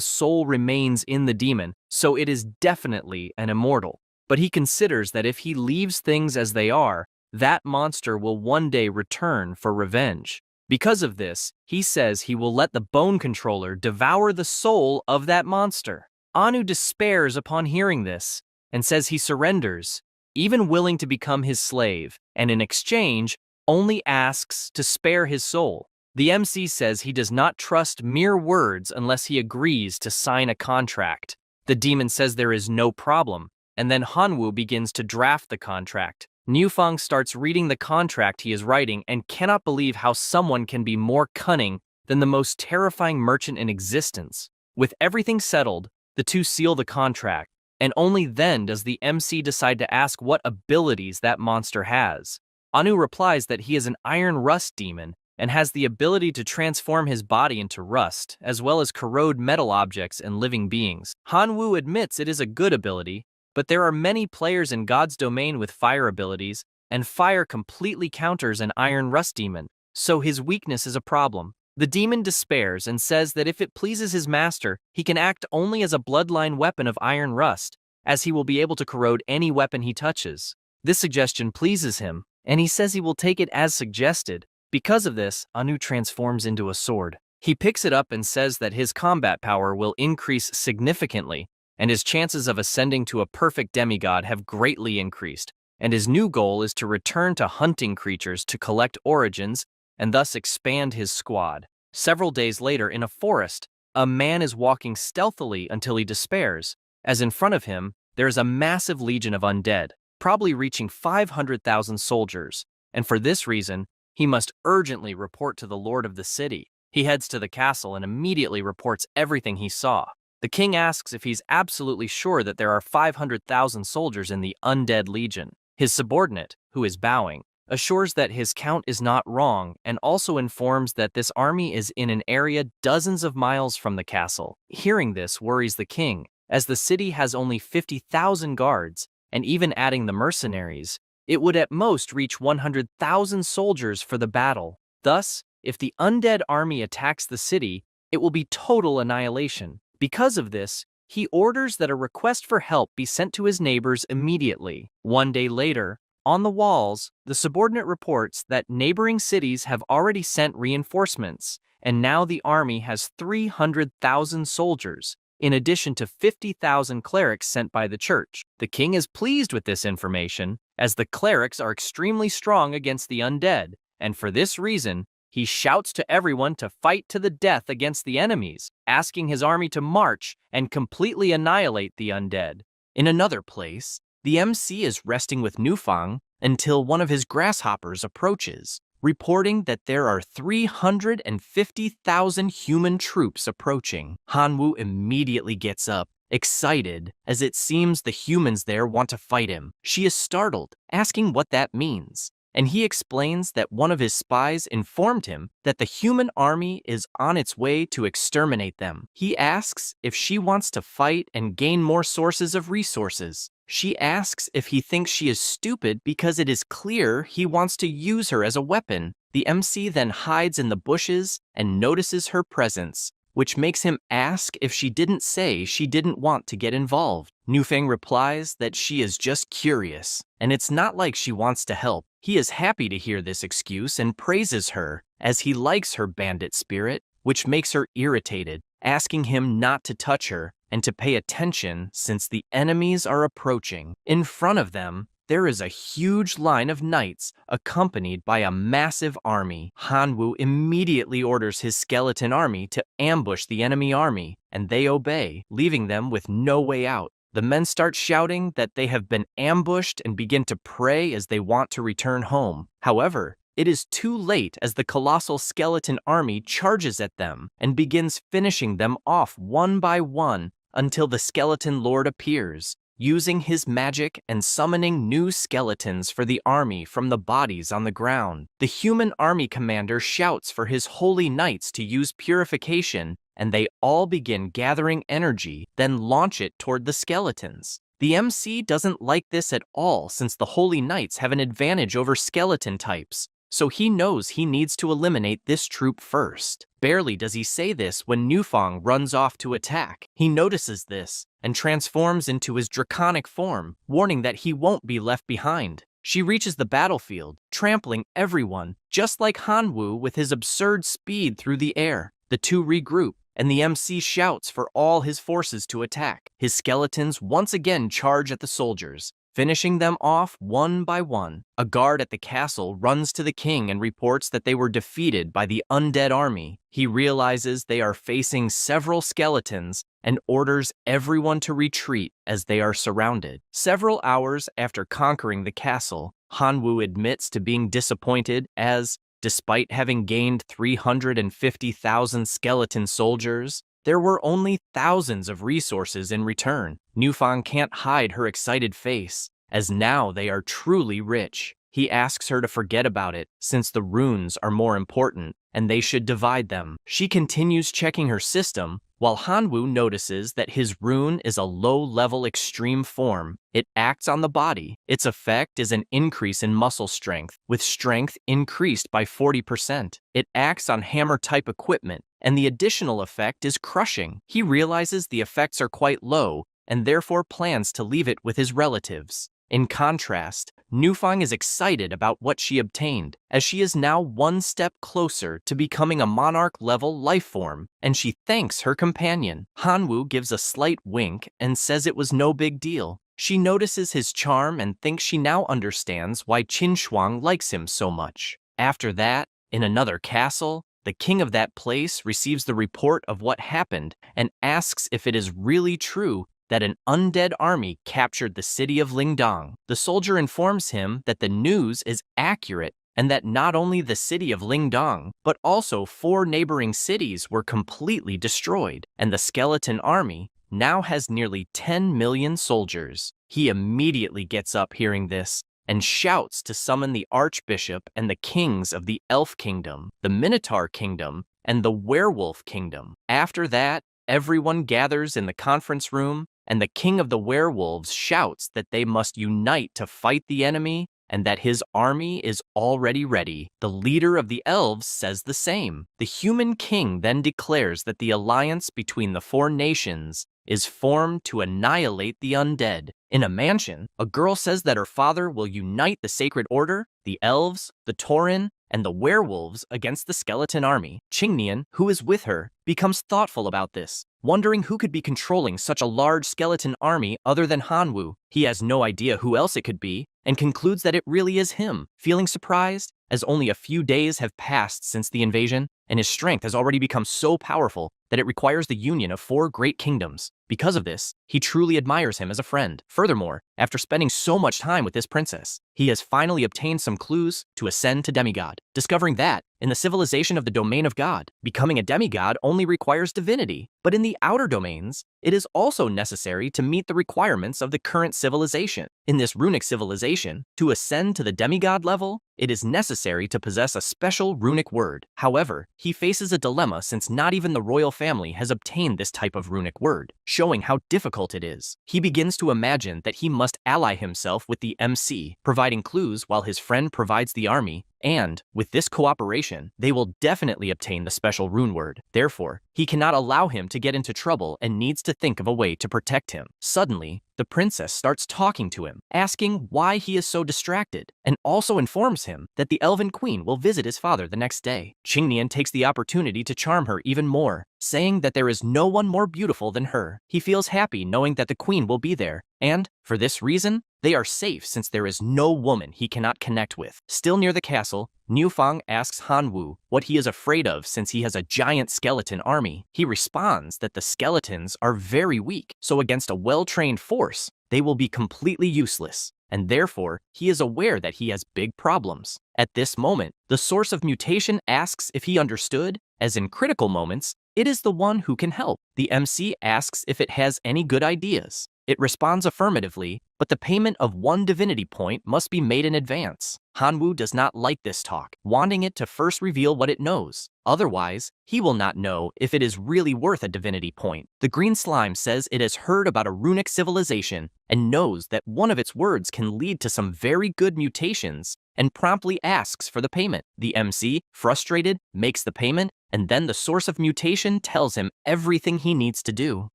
soul remains in the demon, so it is definitely an immortal. But he considers that if he leaves things as they are, that monster will one day return for revenge. Because of this, he says he will let the bone controller devour the soul of that monster. Anu despairs upon hearing this and says he surrenders, even willing to become his slave, and in exchange, only asks to spare his soul. The MC says he does not trust mere words unless he agrees to sign a contract. The demon says there is no problem, and then Hanwoo begins to draft the contract. Niufeng starts reading the contract he is writing and cannot believe how someone can be more cunning than the most terrifying merchant in existence. With everything settled, the two seal the contract, and only then does the MC decide to ask what abilities that monster has. Anu replies that he is an iron rust demon and has the ability to transform his body into rust, as well as corrode metal objects and living beings. Hanwoo admits it is a good ability, but there are many players in God's domain with fire abilities, and fire completely counters an iron rust demon, so his weakness is a problem. The demon despairs and says that if it pleases his master, he can act only as a bloodline weapon of iron rust, as he will be able to corrode any weapon he touches. This suggestion pleases him, and he says he will take it as suggested. Because of this, Anu transforms into a sword. He picks it up and says that his combat power will increase significantly, and his chances of ascending to a perfect demigod have greatly increased, and his new goal is to return to hunting creatures to collect origins and thus expand his squad. Several days later, in a forest, a man is walking stealthily until he despairs, as in front of him, there is a massive legion of undead, probably reaching 500,000 soldiers, and for this reason, he must urgently report to the lord of the city. He heads to the castle and immediately reports everything he saw. The king asks if he's absolutely sure that there are 500,000 soldiers in the undead legion. His subordinate, who is bowing, assures that his count is not wrong and also informs that this army is in an area dozens of miles from the castle. Hearing this worries the king, as the city has only 50,000 guards, and even adding the mercenaries, it would at most reach 100,000 soldiers for the battle. Thus, if the undead army attacks the city, it will be total annihilation. Because of this, he orders that a request for help be sent to his neighbors immediately. One day later, on the walls, the subordinate reports that neighboring cities have already sent reinforcements, and now the army has 300,000 soldiers, in addition to 50,000 clerics sent by the church. The king is pleased with this information, as the clerics are extremely strong against the undead, and for this reason, he shouts to everyone to fight to the death against the enemies, asking his army to march and completely annihilate the undead. In another place, The MC is resting with Nufang until one of his grasshoppers approaches, reporting that there are 350,000 human troops approaching. Hanwoo immediately gets up, excited, as it seems the humans there want to fight him. She is startled, asking what that means, and he explains that one of his spies informed him that the human army is on its way to exterminate them. He asks if she wants to fight and gain more sources of resources. She asks if he thinks she is stupid because it is clear he wants to use her as a weapon. The MC then hides in the bushes and notices her presence, which makes him ask if she didn't say she didn't want to get involved. Nufeng replies that she is just curious, and it's not like she wants to help. He is happy to hear this excuse and praises her, as he likes her bandit spirit, which makes her irritated, asking him not to touch her and to pay attention since the enemies are approaching. In front of them, there is a huge line of knights accompanied by a massive army. Hanwoo immediately orders his skeleton army to ambush the enemy army, and they obey, leaving them with no way out. The men start shouting that they have been ambushed and begin to pray as they want to return home. However, it is too late as the colossal skeleton army charges at them and begins finishing them off one by one until the skeleton lord appears, using his magic and summoning new skeletons for the army from the bodies on the ground. The human army commander shouts for his holy knights to use purification, and they all begin gathering energy, then launch it toward the skeletons. The MC doesn't like this at all since the holy knights have an advantage over skeleton types, so he knows he needs to eliminate this troop first. Barely does he say this when Nufang runs off to attack. He notices this and transforms into his draconic form, warning that he won't be left behind. She reaches the battlefield, trampling everyone, just like Hanwoo with his absurd speed through the air. The two regroup, and the MC shouts for all his forces to attack. His skeletons once again charge at the soldiers, finishing them off one by one. A guard at the castle runs to the king and reports that they were defeated by the undead army. He realizes they are facing several skeletons and orders everyone to retreat as they are surrounded. Several hours after conquering the castle, Hanwoo admits to being disappointed as, despite having gained 350,000 skeleton soldiers, there were only thousands of resources in return. Nufang can't hide her excited face, as now they are truly rich. He asks her to forget about it, since the runes are more important, and they should divide them. She continues checking her system, while Hanwoo notices that his rune is a low-level extreme form. It acts on the body. Its effect is an increase in muscle strength, with strength increased by 40%. It acts on hammer-type equipment, and the additional effect is crushing. He realizes the effects are quite low, and therefore plans to leave it with his relatives. In contrast, Nufang is excited about what she obtained, as she is now one step closer to becoming a monarch-level life form, and she thanks her companion. Hanwoo gives a slight wink and says it was no big deal. She notices his charm and thinks she now understands why Qin Shuang likes him so much. After that, in another castle, the king of that place receives the report of what happened and asks if it is really true that an undead army captured the city of Lingdong. The soldier informs him that the news is accurate and that not only the city of Lingdong, but also 4 neighboring cities were completely destroyed, and the skeleton army now has nearly 10 million soldiers. He immediately gets up hearing this and shouts to summon the archbishop and the kings of the Elf Kingdom, the Minotaur Kingdom, and the Werewolf Kingdom. After that, everyone gathers in the conference room, and the king of the werewolves shouts that they must unite to fight the enemy and that his army is already ready. The leader of the elves says the same. The human king then declares that the alliance between the 4 nations is formed to annihilate the undead. In a mansion, a girl says that her father will unite the Sacred Order, the elves, the Tauren, and the werewolves against the skeleton army. Qingnian, who is with her, becomes thoughtful about this, wondering who could be controlling such a large skeleton army other than Hanwoo. He has no idea who else it could be, and concludes that it really is him. Feeling surprised, as only a few days have passed since the invasion, and his strength has already become so powerful that it requires the union of 4 great kingdoms. Because of this, he truly admires him as a friend. Furthermore, after spending so much time with this princess, he has finally obtained some clues to ascend to demigod, discovering that, in the civilization of the domain of God, becoming a demigod only requires divinity, but in the outer domains, it is also necessary to meet the requirements of the current civilization. In this runic civilization, to ascend to the demigod level, it is necessary to possess a special runic word. However, he faces a dilemma since not even the royal family has obtained this type of runic word, showing how difficult it is. He begins to imagine that he must ally himself with the MC, providing clues while his friend provides the army, and, with this cooperation, they will definitely obtain the special rune word. Therefore, he cannot allow him to get into trouble and needs to think of a way to protect him. Suddenly, the princess starts talking to him, asking why he is so distracted, and also informs him that the elven queen will visit his father the next day. Qingnian takes the opportunity to charm her even more, saying that there is no one more beautiful than her. He feels happy knowing that the queen will be there, and, for this reason, they are safe since there is no woman he cannot connect with. Still near the castle, Niu Fang asks Han Wu what he is afraid of since he has a giant skeleton army. He responds that the skeletons are very weak, so against a well-trained force, they will be completely useless, and therefore, he is aware that he has big problems. At this moment, the source of mutation asks if he understood, as in critical moments, it is the one who can help. The MC asks if it has any good ideas. It responds affirmatively, but the payment of 1 divinity point must be made in advance. Hanwoo does not like this talk, wanting it to first reveal what it knows. Otherwise, he will not know if it is really worth a divinity point. The green slime says it has heard about a runic civilization and knows that one of its words can lead to some very good mutations and promptly asks for the payment. The MC, frustrated, makes the payment, and then the source of mutation tells him everything he needs to do.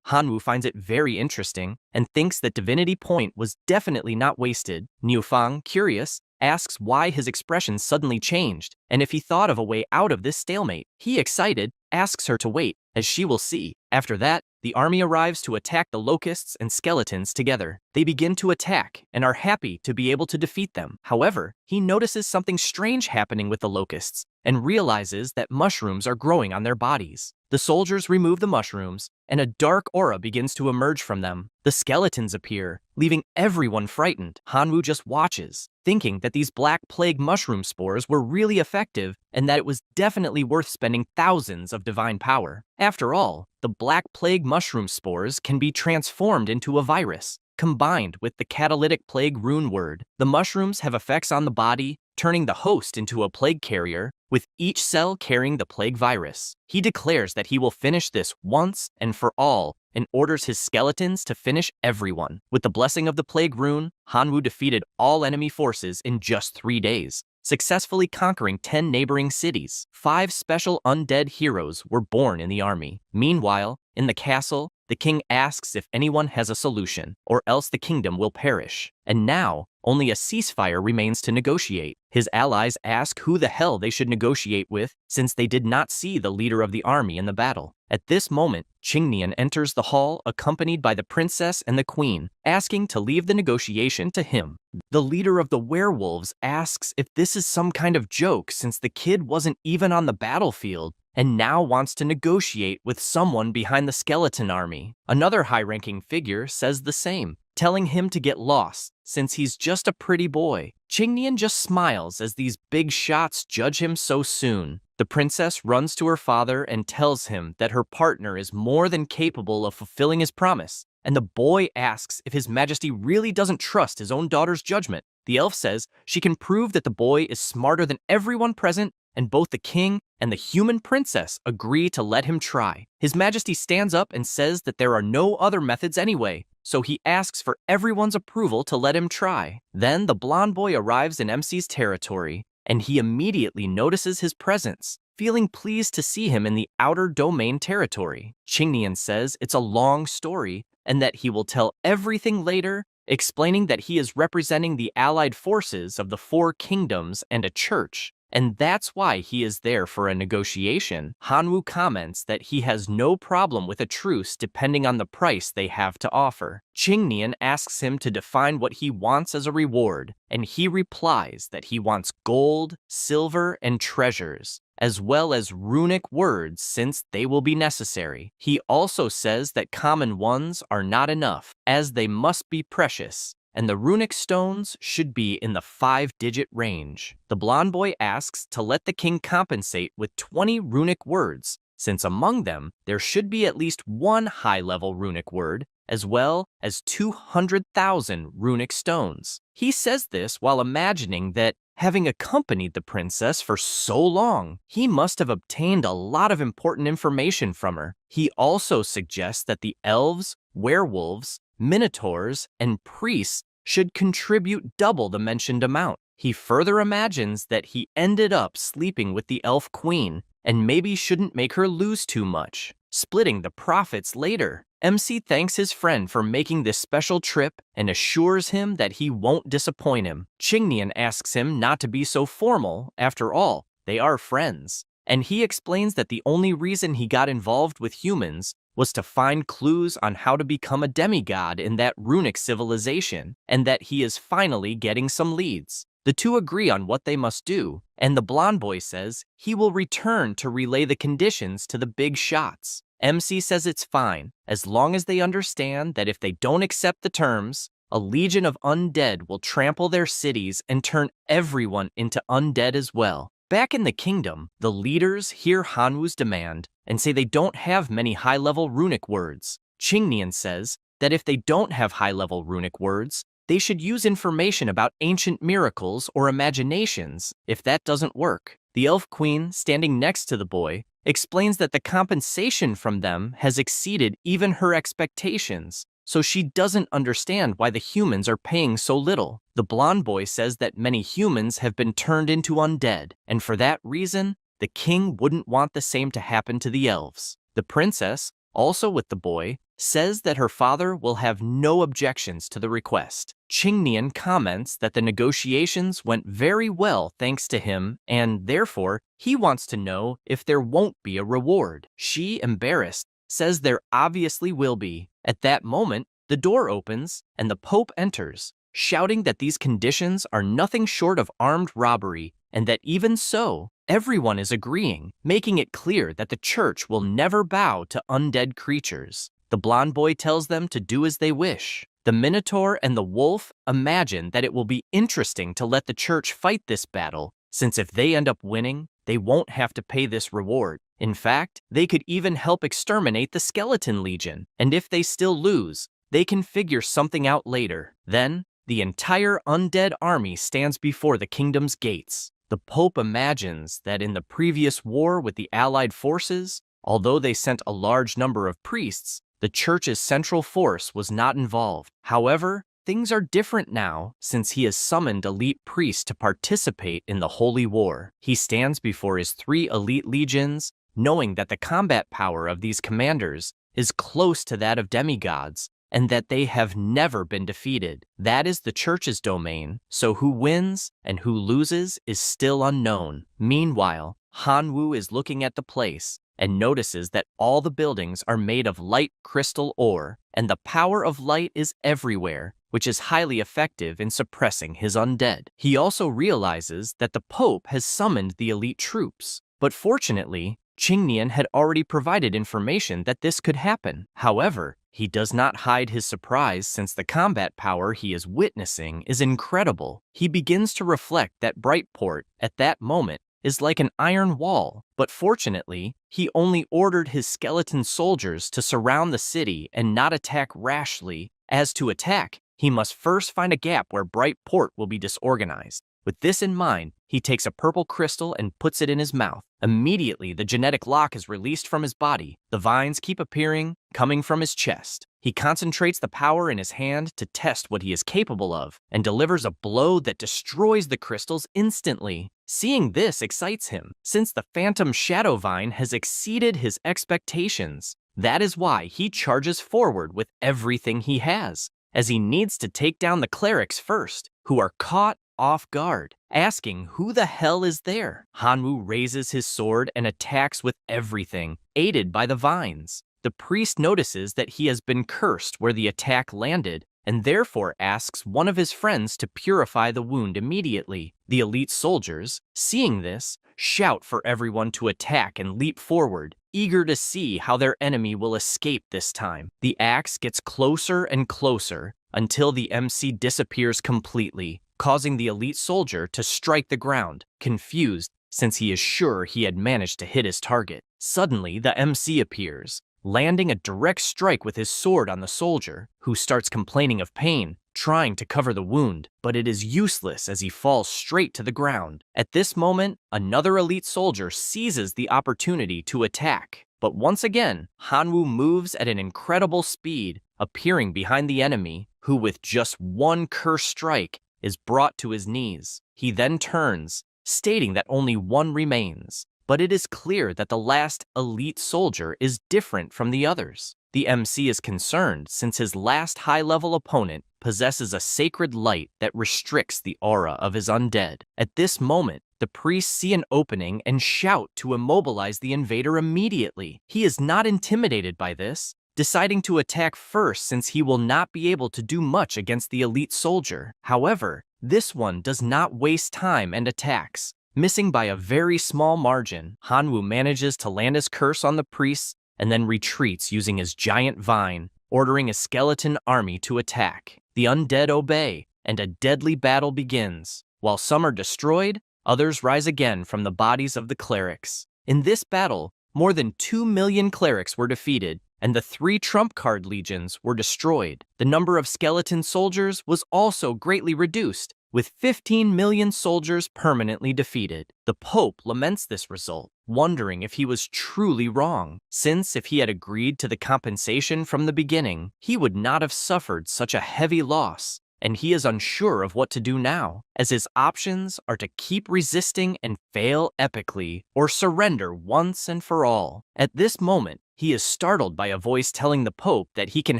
Hanwoo finds it very interesting and thinks that divinity point was definitely not wasted. Niu Fang, curious, asks why his expression suddenly changed and if he thought of a way out of this stalemate. He, excited, asks her to wait, as she will see. After that, the army arrives to attack the locusts and skeletons together. They begin to attack and are happy to be able to defeat them. However, he notices something strange happening with the locusts and realizes that mushrooms are growing on their bodies. The soldiers remove the mushrooms, and a dark aura begins to emerge from them. The skeletons appear, leaving everyone frightened. Hanwoo just watches, thinking that these black plague mushroom spores were really effective and that it was definitely worth spending thousands of divine power. After all, the black plague mushroom spores can be transformed into a virus. Combined with the catalytic plague rune word, the mushrooms have effects on the body, turning the host into a plague carrier, with each cell carrying the plague virus. He declares that he will finish this once and for all and orders his skeletons to finish everyone. With the blessing of the plague rune, Hanwoo defeated all enemy forces in just 3 days, successfully conquering 10 neighboring cities. 5 special undead heroes were born in the army. Meanwhile, in the castle, the king asks if anyone has a solution, or else the kingdom will perish. And now, only a ceasefire remains to negotiate. His allies ask who the hell they should negotiate with, since they did not see the leader of the army in the battle. At this moment, Qingnian enters the hall accompanied by the princess and the queen, asking to leave the negotiation to him. The leader of the werewolves asks if this is some kind of joke since the kid wasn't even on the battlefield and now wants to negotiate with someone behind the skeleton army. Another high-ranking figure says the same, telling him to get lost since he's just a pretty boy. Qingnian just smiles as these big shots judge him so soon. The princess runs to her father and tells him that her partner is more than capable of fulfilling his promise, and the boy asks if His Majesty really doesn't trust his own daughter's judgment. The elf says she can prove that the boy is smarter than everyone present, and both the king and the human princess agree to let him try. His Majesty stands up and says that there are no other methods anyway, so he asks for everyone's approval to let him try. Then the blonde boy arrives in MC's territory, and he immediately notices his presence, feeling pleased to see him in the outer domain territory. Qingnian says it's a long story, and that he will tell everything later, explaining that he is representing the allied forces of the 4 kingdoms and a church, and that's why he is there for a negotiation. Hanwoo comments that he has no problem with a truce depending on the price they have to offer. Qingnian asks him to define what he wants as a reward, and he replies that he wants gold, silver, and treasures. as well as runic words since they will be necessary. He also says that common ones are not enough, as they must be precious, and the runic stones should be in the 5-digit range. The blonde boy asks to let the king compensate with 20 runic words, since among them there should be at least one high-level runic word, as well as 200,000 runic stones. He says this while imagining that, having accompanied the princess for so long, he must have obtained a lot of important information from her. He also suggests that the elves, werewolves, minotaurs, and priests should contribute double the mentioned amount. He further imagines that he ended up sleeping with the elf queen, and maybe shouldn't make her lose too much, splitting the profits later. MC thanks his friend for making this special trip and assures him that he won't disappoint him. Chingnian asks him not to be so formal, after all, they are friends. And he explains that the only reason he got involved with humans was to find clues on how to become a demigod in that runic civilization, and that he is finally getting some leads. The two agree on what they must do, and the blonde boy says he will return to relay the conditions to the big shots. MC says it's fine, as long as they understand that if they don't accept the terms, a legion of undead will trample their cities and turn everyone into undead as well. Back in the kingdom, the leaders hear Hanwoo's demand and say they don't have many high-level runic words. Chingnian says that if they don't have high-level runic words, they should use information about ancient miracles or imaginations if that doesn't work. The elf queen, standing next to the boy, explains that the compensation from them has exceeded even her expectations, so she doesn't understand why the humans are paying so little. The blonde boy says that many humans have been turned into undead, and for that reason, the king wouldn't want the same to happen to the elves. The princess, also with the boy, says that her father will have no objections to the request. Chingnian comments that the negotiations went very well thanks to him, and therefore he wants to know if there won't be a reward. She, embarrassed, says there obviously will be. At that moment, the door opens and the Pope enters, shouting that these conditions are nothing short of armed robbery, and that even so, everyone is agreeing, making it clear that the church will never bow to undead creatures. The blonde boy tells them to do as they wish. The Minotaur and the wolf imagine that it will be interesting to let the church fight this battle, since if they end up winning, they won't have to pay this reward. In fact, they could even help exterminate the Skeleton Legion, and if they still lose, they can figure something out later. Then, the entire undead army stands before the kingdom's gates. The Pope imagines that in the previous war with the Allied forces, although they sent a large number of priests, the church's central force was not involved. However, things are different now since he has summoned elite priests to participate in the Holy War. He stands before his 3 elite legions, knowing that the combat power of these commanders is close to that of demigods, and that they have never been defeated. That is the church's domain, so who wins and who loses is still unknown. Meanwhile, Hanwoo is looking at the place and notices that all the buildings are made of light crystal ore, and the power of light is everywhere, which is highly effective in suppressing his undead. He also realizes that the Pope has summoned the elite troops, but fortunately, Chingnian had already provided information that this could happen. However, he does not hide his surprise since the combat power he is witnessing is incredible. He begins to reflect that Brightport, at that moment, is like an iron wall, but fortunately, he only ordered his skeleton soldiers to surround the city and not attack rashly. As to attack, he must first find a gap where Brightport will be disorganized. With this in mind, he takes a purple crystal and puts it in his mouth. Immediately, the genetic lock is released from his body. The vines keep appearing, coming from his chest. He concentrates the power in his hand to test what he is capable of, and delivers a blow that destroys the crystals instantly. Seeing this excites him, since the Phantom Shadow Vine has exceeded his expectations. That is why he charges forward with everything he has, as he needs to take down the clerics first, who are caught off guard, asking who the hell is there. Hanwoo raises his sword and attacks with everything, aided by the vines. The priest notices that he has been cursed where the attack landed, and therefore asks one of his friends to purify the wound immediately. The elite soldiers, seeing this, shout for everyone to attack and leap forward, eager to see how their enemy will escape this time. The axe gets closer and closer until the MC disappears completely, causing the elite soldier to strike the ground, confused since he is sure he had managed to hit his target. Suddenly, the MC appears, landing a direct strike with his sword on the soldier, who starts complaining of pain, trying to cover the wound, but it is useless as he falls straight to the ground. At this moment, another elite soldier seizes the opportunity to attack. But once again, Hanwoo moves at an incredible speed, appearing behind the enemy, who with just one curse strike is brought to his knees. He then turns, stating that only one remains. But it is clear that the last elite soldier is different from the others. The MC is concerned since his last high-level opponent possesses a sacred light that restricts the aura of his undead. At this moment, the priests see an opening and shout to immobilize the invader immediately. He is not intimidated by this, deciding to attack first since he will not be able to do much against the elite soldier. However, this one does not waste time and attacks. Missing by a very small margin, Hanwoo manages to land his curse on the priests and then retreats using his giant vine, ordering a skeleton army to attack. The undead obey, and a deadly battle begins. While some are destroyed, others rise again from the bodies of the clerics. In this battle, more than 2 million clerics were defeated, and the 3 trump card legions were destroyed. The number of skeleton soldiers was also greatly reduced, with 15 million soldiers permanently defeated. The Pope laments this result, wondering if he was truly wrong, since if he had agreed to the compensation from the beginning, he would not have suffered such a heavy loss, and he is unsure of what to do now, as his options are to keep resisting and fail epically, or surrender once and for all. At this moment, he is startled by a voice telling the Pope that he can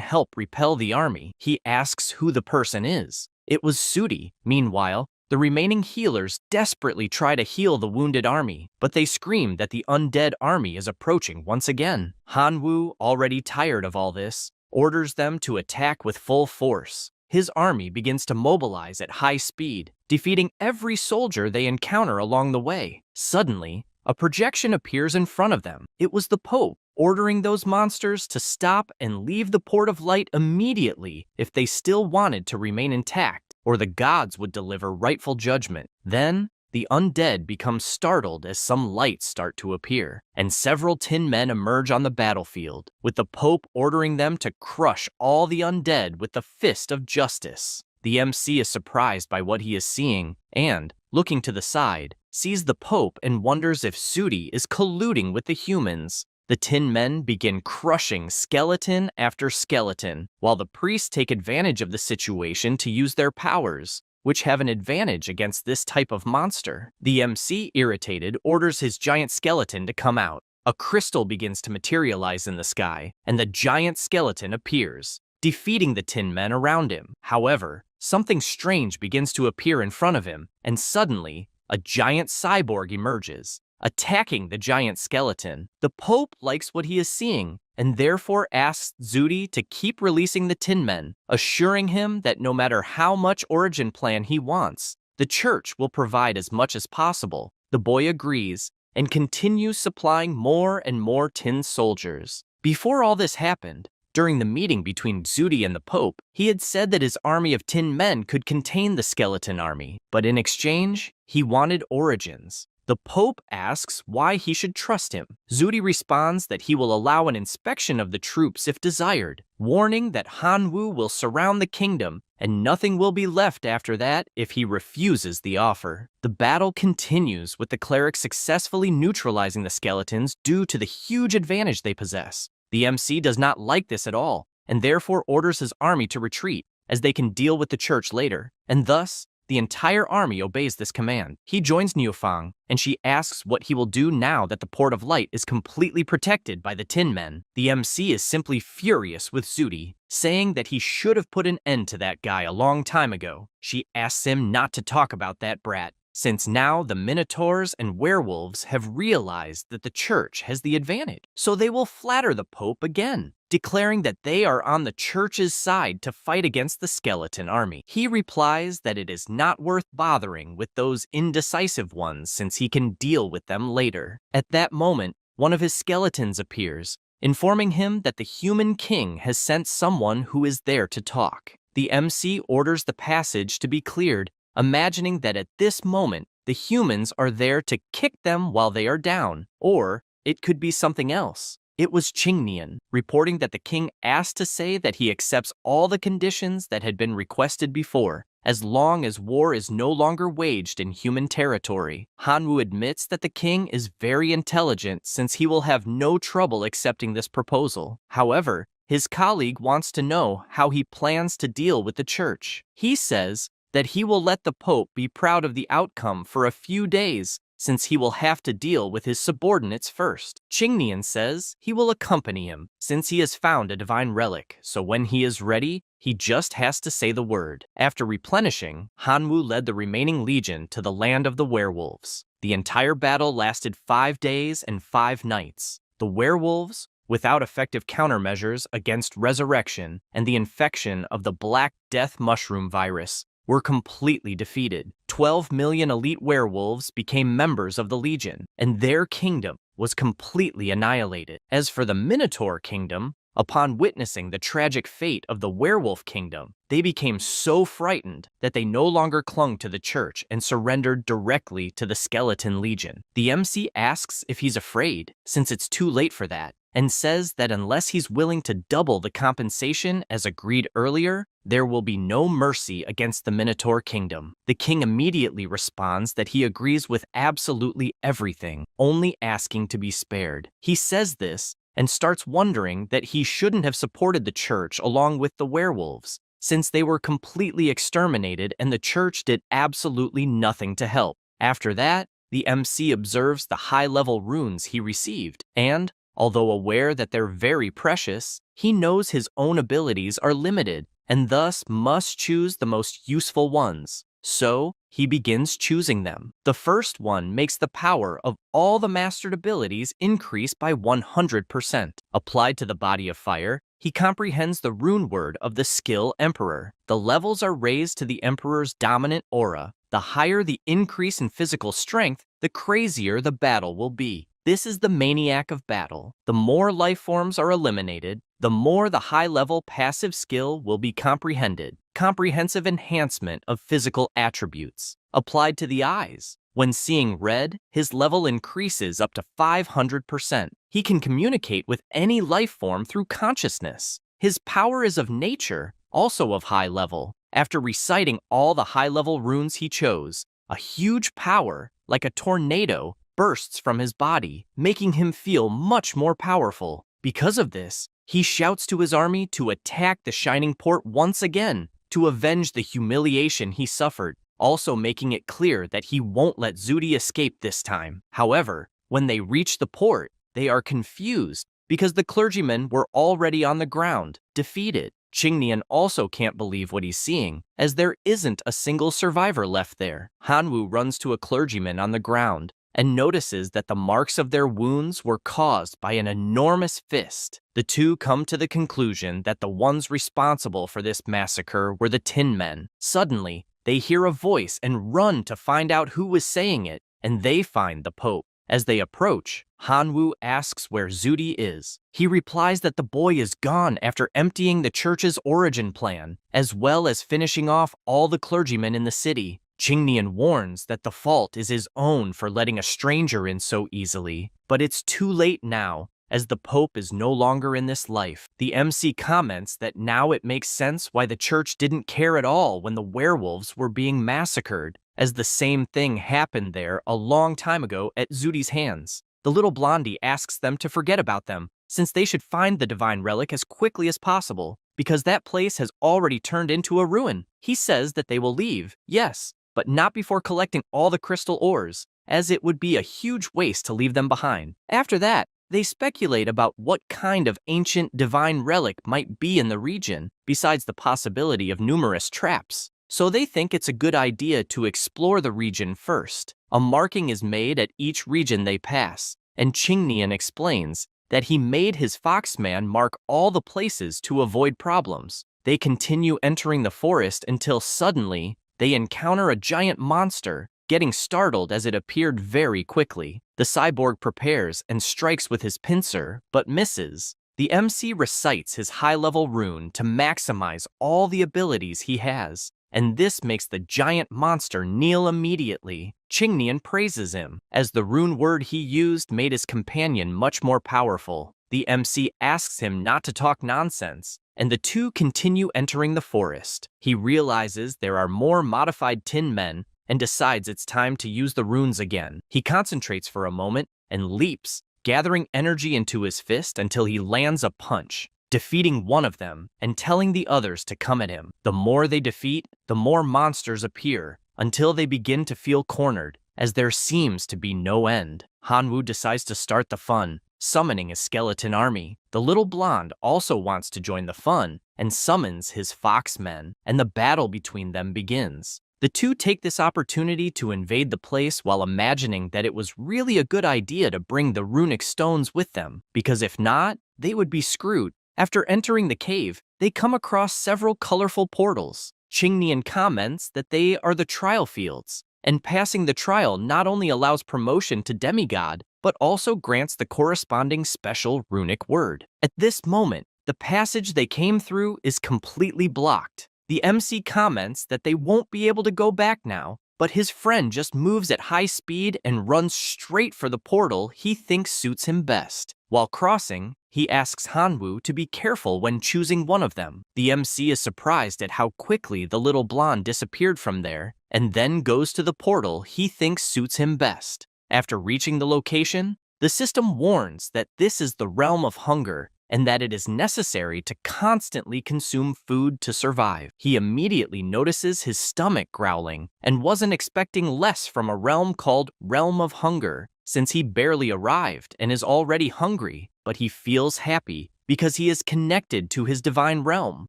help repel the army. He asks who the person is. It was Sudi. Meanwhile, the remaining healers desperately try to heal the wounded army, but they scream that the undead army is approaching once again. Hanwoo, already tired of all this, orders them to attack with full force. His army begins to mobilize at high speed, defeating every soldier they encounter along the way. Suddenly, a projection appears in front of them. It was the Pope, ordering those monsters to stop and leave the Port of Light immediately if they still wanted to remain intact, or the gods would deliver rightful judgment. Then, the undead become startled as some lights start to appear, and several tin men emerge on the battlefield, with the Pope ordering them to crush all the undead with the fist of justice. The MC is surprised by what he is seeing, and, looking to the side, sees the Pope and wonders if Sudi is colluding with the humans. The tin men begin crushing skeleton after skeleton, while the priests take advantage of the situation to use their powers, which have an advantage against this type of monster. The MC, irritated, orders his giant skeleton to come out. A crystal begins to materialize in the sky, and the giant skeleton appears, defeating the tin men around him. However, something strange begins to appear in front of him, and suddenly, a giant cyborg emerges, attacking the giant skeleton. The Pope likes what he is seeing, and therefore asks Sudi to keep releasing the tin men, assuring him that no matter how much origin plan he wants, the church will provide as much as possible. The boy agrees, and continues supplying more and more tin soldiers. Before all this happened, during the meeting between Sudi and the Pope, he had said that his army of tin men could contain the skeleton army, but in exchange, he wanted origins. The Pope asks why he should trust him. Sudi responds that he will allow an inspection of the troops if desired, warning that Hanwoo will surround the kingdom and nothing will be left after that if he refuses the offer. The battle continues with the clerics successfully neutralizing the skeletons due to the huge advantage they possess. The MC does not like this at all, and therefore orders his army to retreat, as they can deal with the church later, and thus, the entire army obeys this command. He joins Niufang, and she asks what he will do now that the Port of Light is completely protected by the Tin Men. The MC is simply furious with Sudi, saying that he should have put an end to that guy a long time ago. She asks him not to talk about that brat, since now the minotaurs and werewolves have realized that the church has the advantage. So they will flatter the Pope again, declaring that they are on the church's side to fight against the skeleton army. He replies that it is not worth bothering with those indecisive ones since he can deal with them later. At that moment, one of his skeletons appears, informing him that the human king has sent someone who is there to talk. The MC orders the passage to be cleared, imagining that at this moment, the humans are there to kick them while they are down, or it could be something else. It was Qingnian, reporting that the king asked to say that he accepts all the conditions that had been requested before, as long as war is no longer waged in human territory. Hanwoo admits that the king is very intelligent since he will have no trouble accepting this proposal. However, his colleague wants to know how he plans to deal with the church. He says that he will let the Pope be proud of the outcome for a few days, since he will have to deal with his subordinates first. Qingnian says he will accompany him, since he has found a divine relic, so when he is ready, he just has to say the word. After replenishing, Hanwoo led the remaining legion to the land of the werewolves. The entire battle lasted 5 days and 5 nights. The werewolves, without effective countermeasures against resurrection and the infection of the Black Death mushroom virus, were completely defeated. 12 million elite werewolves became members of the Legion, and their kingdom was completely annihilated. As for the Minotaur kingdom, upon witnessing the tragic fate of the werewolf kingdom, they became so frightened that they no longer clung to the church and surrendered directly to the Skeleton Legion. The MC asks if he's afraid, since it's too late for that, and says that unless he's willing to double the compensation as agreed earlier, there will be no mercy against the Minotaur kingdom. The king immediately responds that he agrees with absolutely everything, only asking to be spared. He says this and starts wondering that he shouldn't have supported the church along with the werewolves, since they were completely exterminated and the church did absolutely nothing to help. After that, the MC observes the high-level runes he received, and, although aware that they're very precious, he knows his own abilities are limited and thus must choose the most useful ones. So, he begins choosing them. The first one makes the power of all the mastered abilities increase by 100%. Applied to the body of fire, he comprehends the rune word of the skill Emperor. The levels are raised to the Emperor's dominant aura. The higher the increase in physical strength, the crazier the battle will be. This is the maniac of battle. The more life forms are eliminated, the more the high-level passive skill will be comprehended. Comprehensive enhancement of physical attributes. Applied to the eyes. When seeing red, his level increases up to 500%. He can communicate with any life form through consciousness. His power is of nature, also of high level. After reciting all the high-level runes he chose, a huge power, like a tornado, bursts from his body, making him feel much more powerful. Because of this, he shouts to his army to attack the Shining Port once again, to avenge the humiliation he suffered, also making it clear that he won't let Zudi escape this time. However, when they reach the port, they are confused because the clergymen were already on the ground, defeated. Qingnian also can't believe what he's seeing, as there isn't a single survivor left there. Hanwoo runs to a clergyman on the ground and notices that the marks of their wounds were caused by an enormous fist. The two come to the conclusion that the ones responsible for this massacre were the Tin Men. Suddenly, they hear a voice and run to find out who was saying it, and they find the Pope. As they approach, Hanwoo asks where Zudi is. He replies that the boy is gone after emptying the church's origin plan, as well as finishing off all the clergymen in the city. Qingnian warns that the fault is his own for letting a stranger in so easily, but it's too late now, as the Pope is no longer in this life. The MC comments that now it makes sense why the church didn't care at all when the werewolves were being massacred, as the same thing happened there a long time ago at Zudi's hands. The little blondie asks them to forget about them, since they should find the divine relic as quickly as possible, because that place has already turned into a ruin. He says that they will leave, yes, but not before collecting all the crystal ores, as it would be a huge waste to leave them behind. After that, they speculate about what kind of ancient divine relic might be in the region, besides the possibility of numerous traps. so they think it's a good idea to explore the region first. A marking is made at each region they pass, and Qingnian explains that he made his foxman mark all the places to avoid problems. They continue entering the forest until suddenly they encounter a giant monster, getting startled as it appeared very quickly. The cyborg prepares and strikes with his pincer, but misses. The MC recites his high-level rune to maximize all the abilities he has, and this makes the giant monster kneel immediately. Qingnian praises him, as the rune word he used made his companion much more powerful. The MC asks him not to talk nonsense, and the two continue entering the forest. He realizes there are more modified tin men and decides it's time to use the runes again. He concentrates for a moment and leaps, gathering energy into his fist until he lands a punch, defeating one of them and telling the others to come at him. The more they defeat, the more monsters appear, until they begin to feel cornered, as there seems to be no end. Hanwoo decides to start the fun, summoning a skeleton army. The little blonde also wants to join the fun and summons his foxmen, and the battle between them begins. The two take this opportunity to invade the place while imagining that it was really a good idea to bring the runic stones with them, because if not, they would be screwed. After entering the cave, they come across several colorful portals. Qingnian comments that they are the trial fields, and passing the trial not only allows promotion to demigod, but also grants the corresponding special runic word. At this moment, the passage they came through is completely blocked. The MC comments that they won't be able to go back now, but his friend just moves at high speed and runs straight for the portal he thinks suits him best. While crossing, he asks Hanwoo to be careful when choosing one of them. The MC is surprised at how quickly the little blonde disappeared from there, and then goes to the portal he thinks suits him best. After reaching the location, the system warns that this is the realm of hunger, and that it is necessary to constantly consume food to survive. He immediately notices his stomach growling and wasn't expecting less from a realm called Realm of Hunger, since he barely arrived and is already hungry, but he feels happy because he is connected to his divine realm.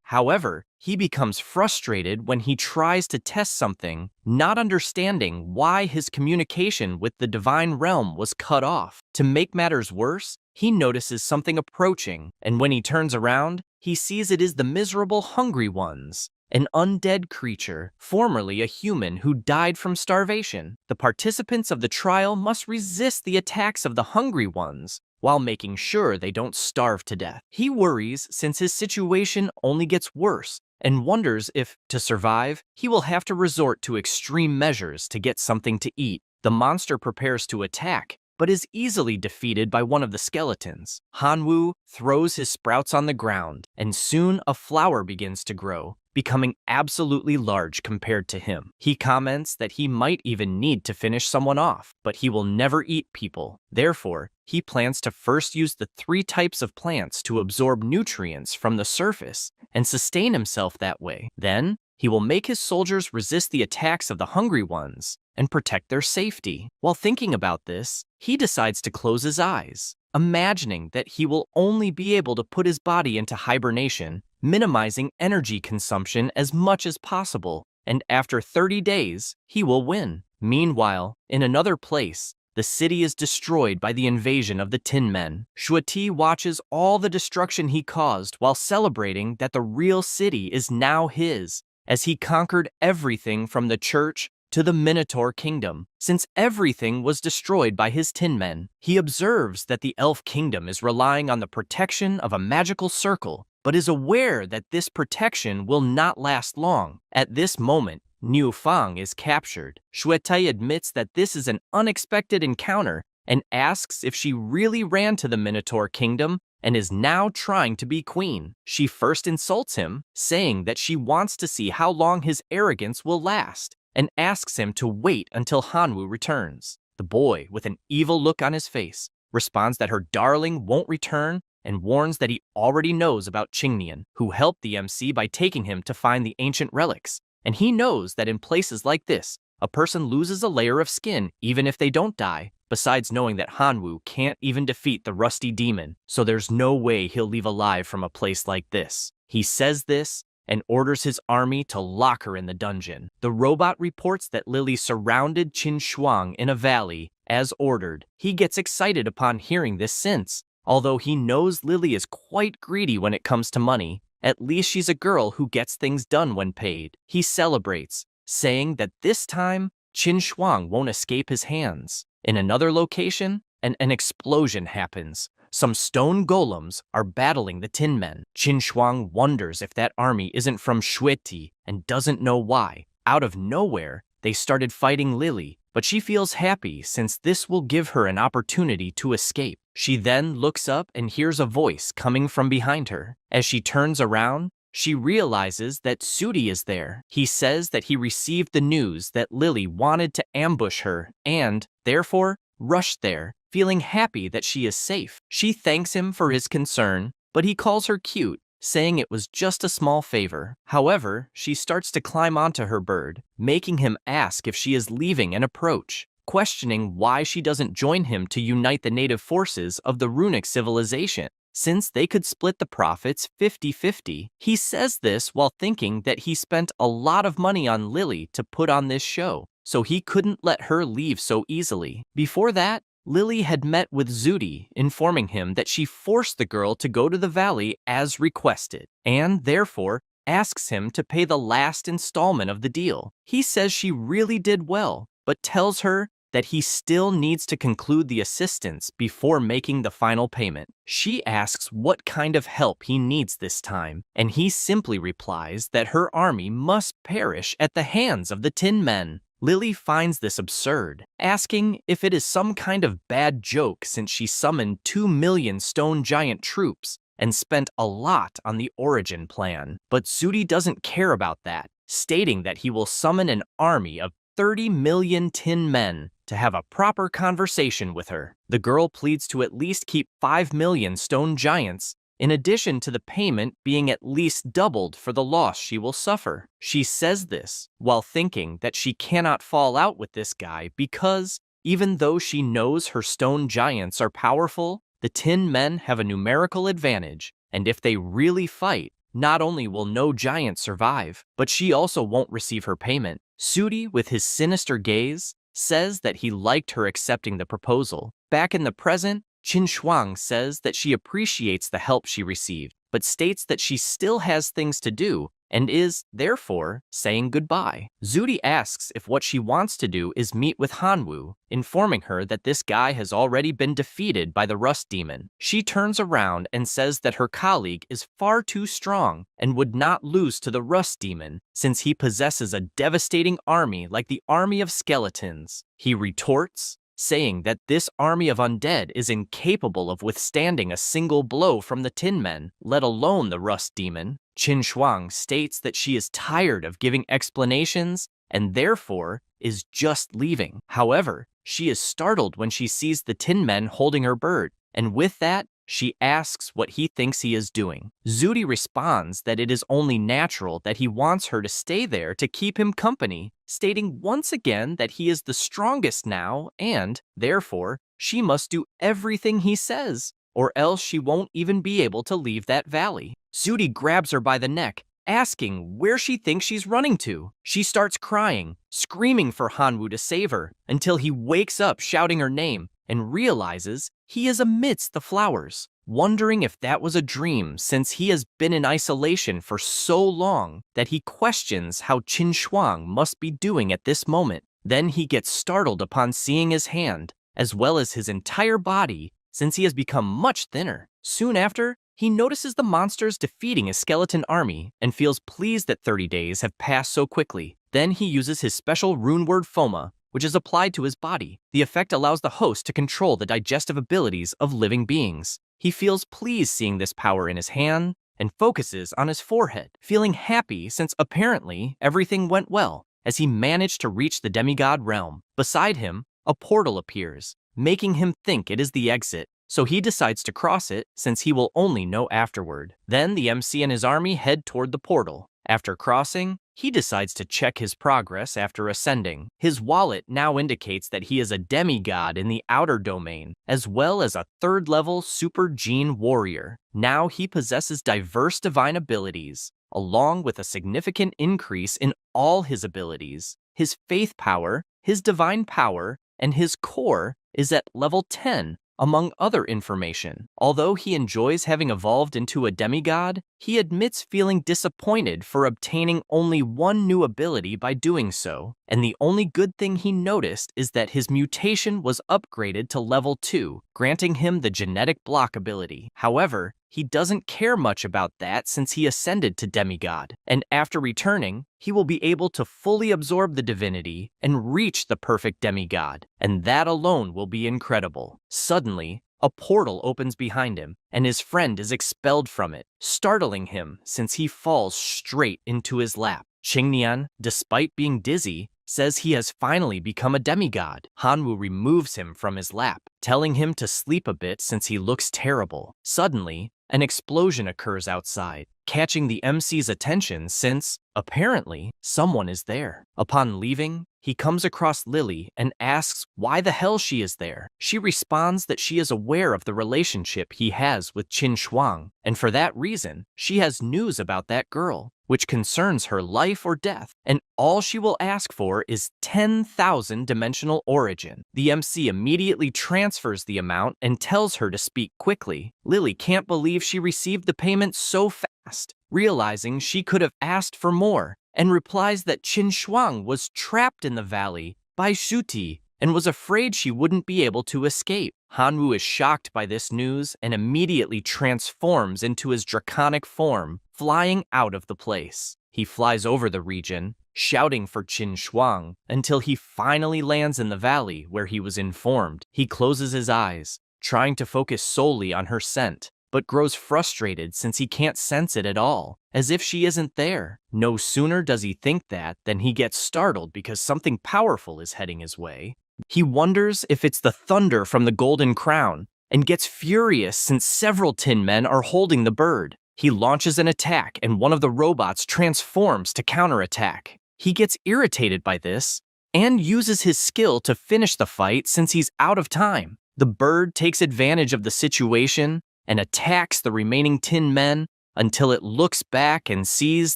However, he becomes frustrated when he tries to test something, not understanding why his communication with the divine realm was cut off. To make matters worse, he notices something approaching, and when he turns around, he sees it is the miserable Hungry Ones, an undead creature, formerly a human who died from starvation. The participants of the trial must resist the attacks of the Hungry Ones, while making sure they don't starve to death. He worries since his situation only gets worse, and wonders if, to survive, he will have to resort to extreme measures to get something to eat. The monster prepares to attack, but is easily defeated by one of the skeletons. Hanwoo throws his sprouts on the ground, and soon a flower begins to grow, becoming absolutely large compared to him. He comments that he might even need to finish someone off, but he will never eat people. Therefore, he plans to first use the 3 types of plants to absorb nutrients from the surface and sustain himself that way. Then, he will make his soldiers resist the attacks of the Hungry Ones and protect their safety. While thinking about this, he decides to close his eyes, imagining that he will only be able to put his body into hibernation, minimizing energy consumption as much as possible, and after 30 days, he will win. Meanwhile, in another place, the city is destroyed by the invasion of the Tin Men. Shuati watches all the destruction he caused while celebrating that the real city is now his, as he conquered everything from the church to the Minotaur kingdom. Since everything was destroyed by his Tin Men, he observes that the Elf Kingdom is relying on the protection of a magical circle, but is aware that this protection will not last long. At this moment, Niu Fang is captured. Shuetai admits that this is an unexpected encounter and asks if she really ran to the Minotaur kingdom and is now trying to be queen. She first insults him, saying that she wants to see how long his arrogance will last, and asks him to wait until Hanwoo returns. The boy, with an evil look on his face, responds that her darling won't return and warns that he already knows about Qingnian, who helped the MC by taking him to find the ancient relics. And he knows that in places like this, a person loses a layer of skin even if they don't die, besides knowing that Hanwoo can't even defeat the rusty demon, so there's no way he'll leave alive from a place like this. He says this, and orders his army to lock her in the dungeon. The robot reports that Lily surrounded Qin Shuang in a valley, as ordered. He gets excited upon hearing this since, although he knows Lily is quite greedy when it comes to money, at least she's a girl who gets things done when paid. He celebrates, saying that this time, Qin Shuang won't escape his hands. In another location, an explosion happens. Some stone golems are battling the Tin Men. Qin Shuang wonders if that army isn't from Shueti and doesn't know why. Out of nowhere, they started fighting Lily, but she feels happy since this will give her an opportunity to escape. She then looks up and hears a voice coming from behind her. As she turns around, she realizes that Sudi is there. He says that he received the news that Lily wanted to ambush her and, therefore, rushed there, feeling happy that she is safe. She thanks him for his concern, but he calls her cute, saying it was just a small favor. However, she starts to climb onto her bird, making him ask if she is leaving and approach, questioning why she doesn't join him to unite the native forces of the runic civilization, since they could split the profits 50-50. He says this while thinking that he spent a lot of money on Lily to put on this show, so he couldn't let her leave so easily. Before that, Lily had met with Zudi, informing him that she forced the girl to go to the valley as requested, and therefore asks him to pay the last installment of the deal. He says she really did well, but tells her that he still needs to conclude the assistance before making the final payment. She asks what kind of help he needs this time, and he simply replies that her army must perish at the hands of the Tin Men. Lily finds this absurd, asking if it is some kind of bad joke since she summoned 2 million stone giant troops and spent a lot on the origin plan. But Sudi doesn't care about that, stating that he will summon an army of 30 million Tin Men to have a proper conversation with her. The girl pleads to at least keep 5 million stone giants, in addition to the payment being at least doubled for the loss she will suffer. She says this while thinking that she cannot fall out with this guy because, even though she knows her stone giants are powerful, the Tin Men have a numerical advantage, and if they really fight, not only will no giant survive, but she also won't receive her payment. Sudi, with his sinister gaze, says that he liked her accepting the proposal. Back in the present, Qin Shuang says that she appreciates the help she received, but states that she still has things to do and is, therefore, saying goodbye. Zudi asks if what she wants to do is meet with Hanwoo, informing her that this guy has already been defeated by the Rust Demon. She turns around and says that her colleague is far too strong and would not lose to the Rust Demon since he possesses a devastating army like the army of skeletons. He retorts, saying that this army of undead is incapable of withstanding a single blow from the Tin Men, let alone the Rust Demon. Qin Shuang states that she is tired of giving explanations and therefore is just leaving. However, she is startled when she sees the Tin Men holding her bird, and with that, she asks what he thinks he is doing. Zudi responds that it is only natural that he wants her to stay there to keep him company, stating once again that he is the strongest now and, therefore, she must do everything he says, or else she won't even be able to leave that valley. Zudi grabs her by the neck, asking where she thinks she's running to. She starts crying, screaming for Hanwoo to save her, until he wakes up shouting her name and realizes he is amidst the flowers, wondering if that was a dream since he has been in isolation for so long that he questions how Qin Shuang must be doing at this moment. Then he gets startled upon seeing his hand, as well as his entire body, since he has become much thinner. Soon after, he notices the monsters defeating his skeleton army and feels pleased that 30 days have passed so quickly. Then he uses his special rune word Foma, which is applied to his body. The effect allows the host to control the digestive abilities of living beings. He feels pleased seeing this power in his hand and focuses on his forehead, feeling happy since apparently everything went well as he managed to reach the demigod realm. Beside him, a portal appears, making him think it is the exit, so he decides to cross it since he will only know afterward. Then the MC and his army head toward the portal. After crossing, he decides to check his progress after ascending. His wallet now indicates that he is a demigod in the outer domain, as well as a 3rd-level super gene warrior. Now he possesses diverse divine abilities, along with a significant increase in all his abilities. His faith power, his divine power, and his core is at level 10, among other information. Although he enjoys having evolved into a demigod, he admits feeling disappointed for obtaining only one new ability by doing so, and the only good thing he noticed is that his mutation was upgraded to level 2, granting him the genetic block ability. However, he doesn't care much about that since he ascended to demigod, and after returning, he will be able to fully absorb the divinity and reach the perfect demigod, and that alone will be incredible. Suddenly, a portal opens behind him, and his friend is expelled from it, startling him since he falls straight into his lap. Qingnian, despite being dizzy, says he has finally become a demigod. Hanwoo removes him from his lap, telling him to sleep a bit since he looks terrible. Suddenly, an explosion occurs outside, catching the MC's attention since, apparently, someone is there. Upon leaving, he comes across Lily and asks why the hell she is there. She responds that she is aware of the relationship he has with Qin Shuang, and for that reason, she has news about that girl, which concerns her life or death, and all she will ask for is 10,000 dimensional origin. The MC immediately transfers the amount and tells her to speak quickly. Lily can't believe she received the payment so fast, realizing she could have asked for more, and replies that Qin Shuang was trapped in the valley by Shuti and was afraid she wouldn't be able to escape. Hanwoo is shocked by this news and immediately transforms into his draconic form, flying out of the place. He flies over the region, shouting for Qin Shuang, until he finally lands in the valley where he was informed. He closes his eyes, trying to focus solely on her scent, but grows frustrated since he can't sense it at all, as if she isn't there. No sooner does he think that than he gets startled because something powerful is heading his way. He wonders if it's the thunder from the Golden Crown, and gets furious since several tin men are holding the bird. He launches an attack and one of the robots transforms to counterattack. He gets irritated by this, and uses his skill to finish the fight since he's out of time. The bird takes advantage of the situation and attacks the remaining tin men until it looks back and sees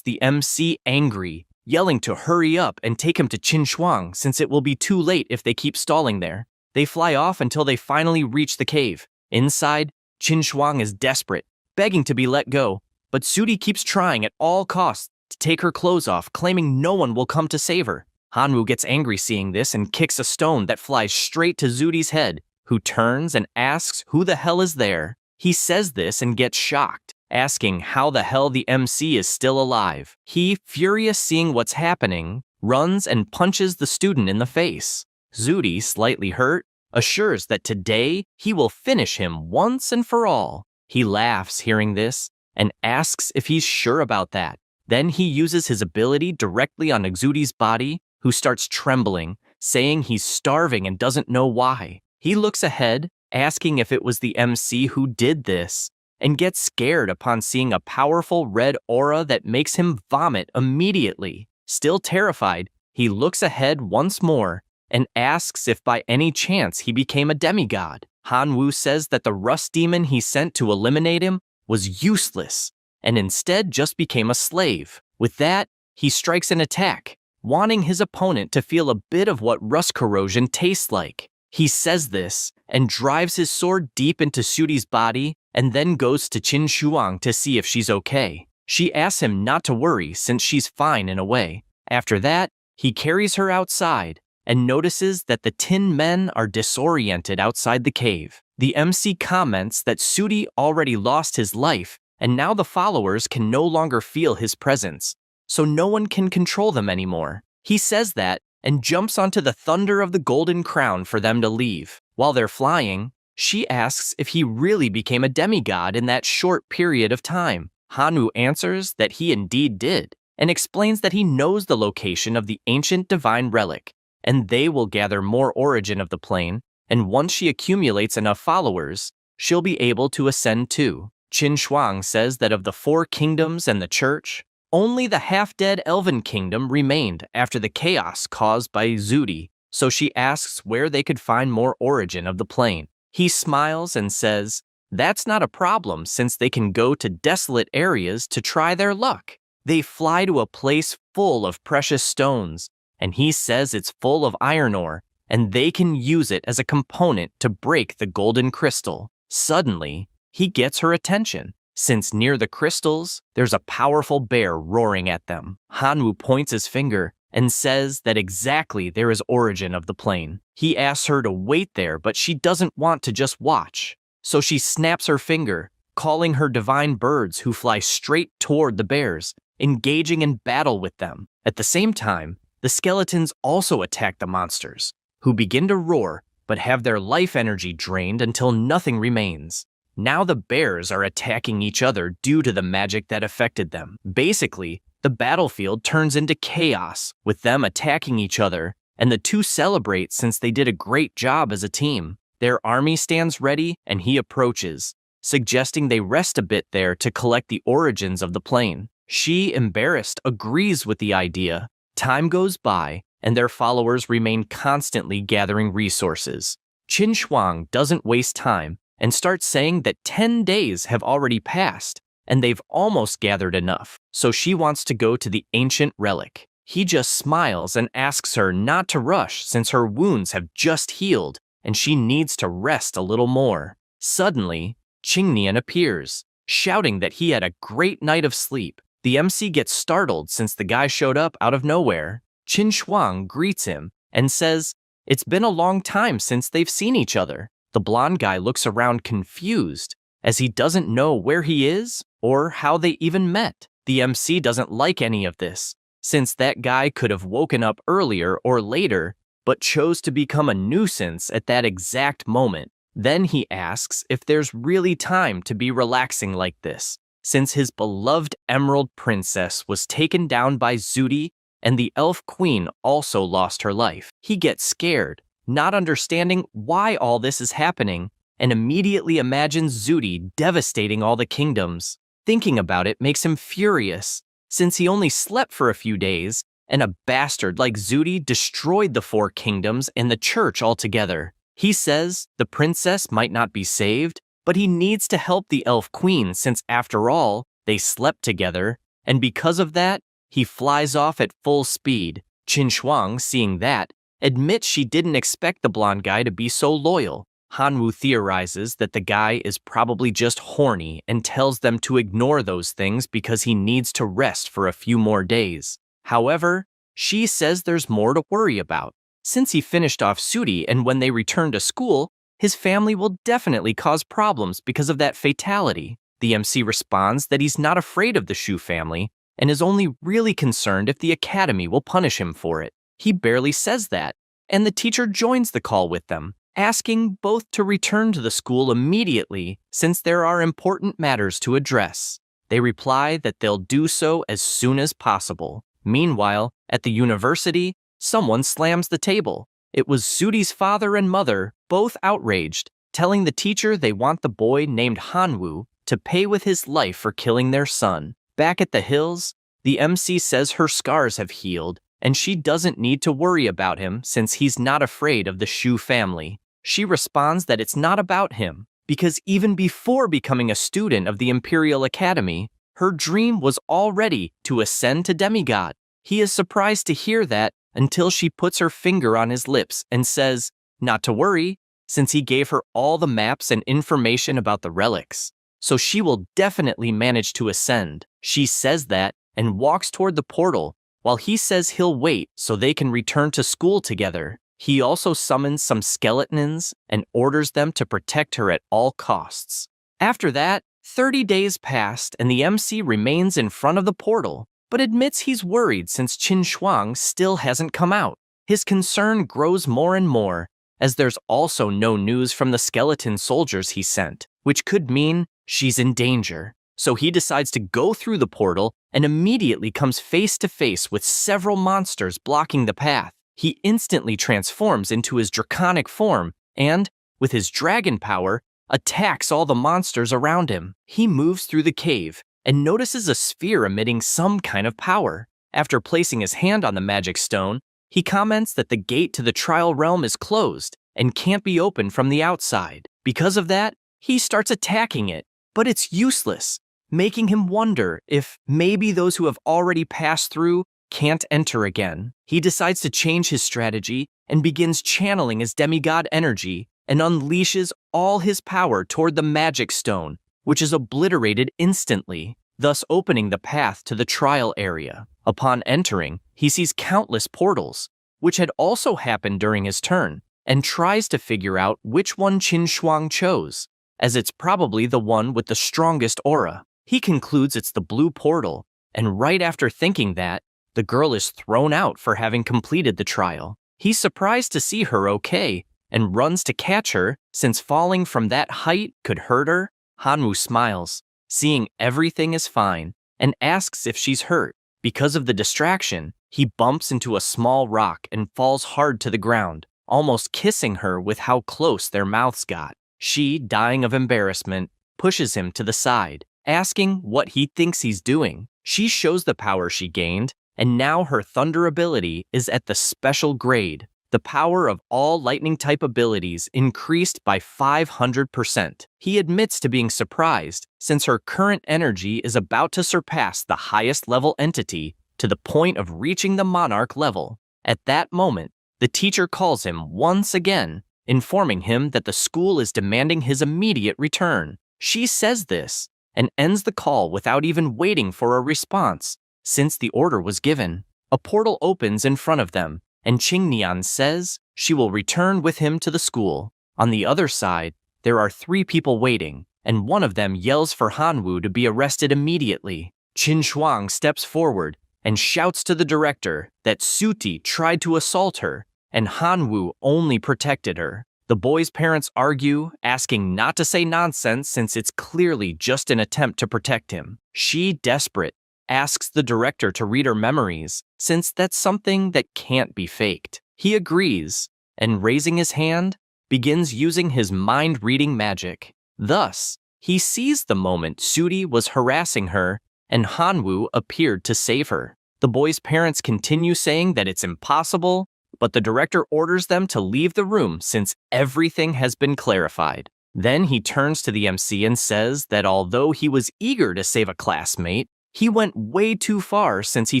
the MC angry, yelling to hurry up and take him to Qin Shuang since it will be too late if they keep stalling there. They fly off until they finally reach the cave. Inside, Qin Shuang is desperate, begging to be let go, but Sudi keeps trying at all costs to take her clothes off, claiming no one will come to save her. Hanwoo gets angry seeing this and kicks a stone that flies straight to Zudi's head, who turns and asks who the hell is there. He says this and gets shocked, asking how the hell the MC is still alive. He, furious seeing what's happening, runs and punches the student in the face. Zudi, slightly hurt, assures that today he will finish him once and for all. He laughs hearing this and asks if he's sure about that. Then he uses his ability directly on Zudi's body, who starts trembling, saying he's starving and doesn't know why. He looks ahead, asking if it was the MC who did this, and gets scared upon seeing a powerful red aura that makes him vomit immediately. Still terrified, he looks ahead once more and asks if by any chance he became a demigod. Hanwoo says that the rust demon he sent to eliminate him was useless and instead just became a slave. With that, he strikes an attack, wanting his opponent to feel a bit of what rust corrosion tastes like. He says this and drives his sword deep into Sudi's body and then goes to Qin Shuang to see if she's okay. She asks him not to worry since she's fine in a way. After that, he carries her outside and notices that the tin men are disoriented outside the cave. The MC comments that Sudi already lost his life and now the followers can no longer feel his presence, so no one can control them anymore. He says that and jumps onto the thunder of the Golden Crown for them to leave. While they're flying, she asks if he really became a demigod in that short period of time. Hanwoo answers that he indeed did, and explains that he knows the location of the ancient divine relic, and they will gather more origin of the plane, and once she accumulates enough followers, she'll be able to ascend too. Qin Shuang says that of the 4 kingdoms and the church, only the half-dead elven kingdom remained after the chaos caused by Zudi, so she asks where they could find more origin of the plane. He smiles and says, that's not a problem since they can go to desolate areas to try their luck. They fly to a place full of precious stones, and he says it's full of iron ore, and they can use it as a component to break the golden crystal. Suddenly, he gets her attention, since near the crystals, there's a powerful bear roaring at them. Hanwoo points his finger and says that exactly there is origin of the plane. He asks her to wait there, but she doesn't want to just watch. So she snaps her finger, calling her divine birds who fly straight toward the bears, engaging in battle with them. At the same time, the skeletons also attack the monsters, who begin to roar but have their life energy drained until nothing remains. Now the bears are attacking each other due to the magic that affected them. Basically, the battlefield turns into chaos, with them attacking each other, and the two celebrate since they did a great job as a team. Their army stands ready, and he approaches, suggesting they rest a bit there to collect the origins of the plane. She, embarrassed, agrees with the idea. Time goes by, and their followers remain constantly gathering resources. Qin Shuang doesn't waste time and starts saying that 10 days have already passed, and they've almost gathered enough, so she wants to go to the ancient relic. He just smiles and asks her not to rush since her wounds have just healed, and she needs to rest a little more. Suddenly, Qingnian appears, shouting that he had a great night of sleep. The MC gets startled since the guy showed up out of nowhere. Qin Shuang greets him and says it's been a long time since they've seen each other. The blonde guy looks around confused, as he doesn't know where he is or how they even met. The MC doesn't like any of this, since that guy could have woken up earlier or later, but chose to become a nuisance at that exact moment. Then he asks if there's really time to be relaxing like this, since his beloved Emerald Princess was taken down by Zudi and the Elf Queen also lost her life. He gets scared, not understanding why all this is happening, and immediately imagines Zudi devastating all the kingdoms. Thinking about it makes him furious, since he only slept for a few days, and a bastard like Zudi destroyed the 4 kingdoms and the church altogether. He says the princess might not be saved, but he needs to help the Elf Queen since, after all, they slept together, and because of that, he flies off at full speed. Qin Shuang, seeing that, admits she didn't expect the blonde guy to be so loyal. Hanwoo theorizes that the guy is probably just horny and tells them to ignore those things because he needs to rest for a few more days. However, she says there's more to worry about. Since he finished off Sudi and when they return to school, his family will definitely cause problems because of that fatality. The MC responds that he's not afraid of the Shu family and is only really concerned if the academy will punish him for it. He barely says that, and the teacher joins the call with them, asking both to return to the school immediately since there are important matters to address. They reply that they'll do so as soon as possible. Meanwhile, at the university, someone slams the table. It was Sudi's father and mother, both outraged, telling the teacher they want the boy named Hanwoo to pay with his life for killing their son. Back at the hills, the MC says her scars have healed, and she doesn't need to worry about him since he's not afraid of the Shu family. She responds that it's not about him, because even before becoming a student of the Imperial Academy, her dream was already to ascend to demigod. He is surprised to hear that until she puts her finger on his lips and says, not to worry, since he gave her all the maps and information about the relics. So she will definitely manage to ascend. She says that and walks toward the portal, while he says he'll wait so they can return to school together. He also summons some skeletons and orders them to protect her at all costs. After that, 30 days passed and the MC remains in front of the portal, but admits he's worried since Qin Shuang still hasn't come out. His concern grows more and more, as there's also no news from the skeleton soldiers he sent, which could mean she's in danger. So he decides to go through the portal and immediately comes face to face with several monsters blocking the path. He instantly transforms into his draconic form and, with his dragon power, attacks all the monsters around him. He moves through the cave and notices a sphere emitting some kind of power. After placing his hand on the magic stone, he comments that the gate to the trial realm is closed and can't be opened from the outside. Because of that, he starts attacking it, but it's useless, making him wonder if maybe those who have already passed through can't enter again. He decides to change his strategy and begins channeling his demigod energy and unleashes all his power toward the magic stone, which is obliterated instantly, thus opening the path to the trial area. Upon entering, he sees countless portals, which had also happened during his turn, and tries to figure out which one Qin Shuang chose, as it's probably the one with the strongest aura. He concludes it's the blue portal, and right after thinking that, the girl is thrown out for having completed the trial. He's surprised to see her okay, and runs to catch her, since falling from that height could hurt her. Hanwoo smiles, seeing everything is fine, and asks if she's hurt. Because of the distraction, he bumps into a small rock and falls hard to the ground, almost kissing her with how close their mouths got. She, dying of embarrassment, pushes him to the side, asking what he thinks he's doing. She shows the power she gained, and now her thunder ability is at the special grade. The power of all lightning-type abilities increased by 500%. He admits to being surprised, since her current energy is about to surpass the highest level entity to the point of reaching the monarch level. At that moment, the teacher calls him once again, informing him that the school is demanding his immediate return. She says this, and ends the call without even waiting for a response, since the order was given. A portal opens in front of them, and Qingnian says she will return with him to the school. On the other side, there are 3 people waiting, and one of them yells for Hanwoo to be arrested immediately. Qin Shuang steps forward and shouts to the director that Suti tried to assault her, and Hanwoo only protected her. The boy's parents argue, asking not to say nonsense since it's clearly just an attempt to protect him. She, desperate, asks the director to read her memories, since that's something that can't be faked. He agrees, and raising his hand, begins using his mind-reading magic. Thus, he sees the moment Suti was harassing her, and Hanwoo appeared to save her. The boy's parents continue saying that it's impossible, but the director orders them to leave the room since everything has been clarified. Then he turns to the MC and says that although he was eager to save a classmate, he went way too far since he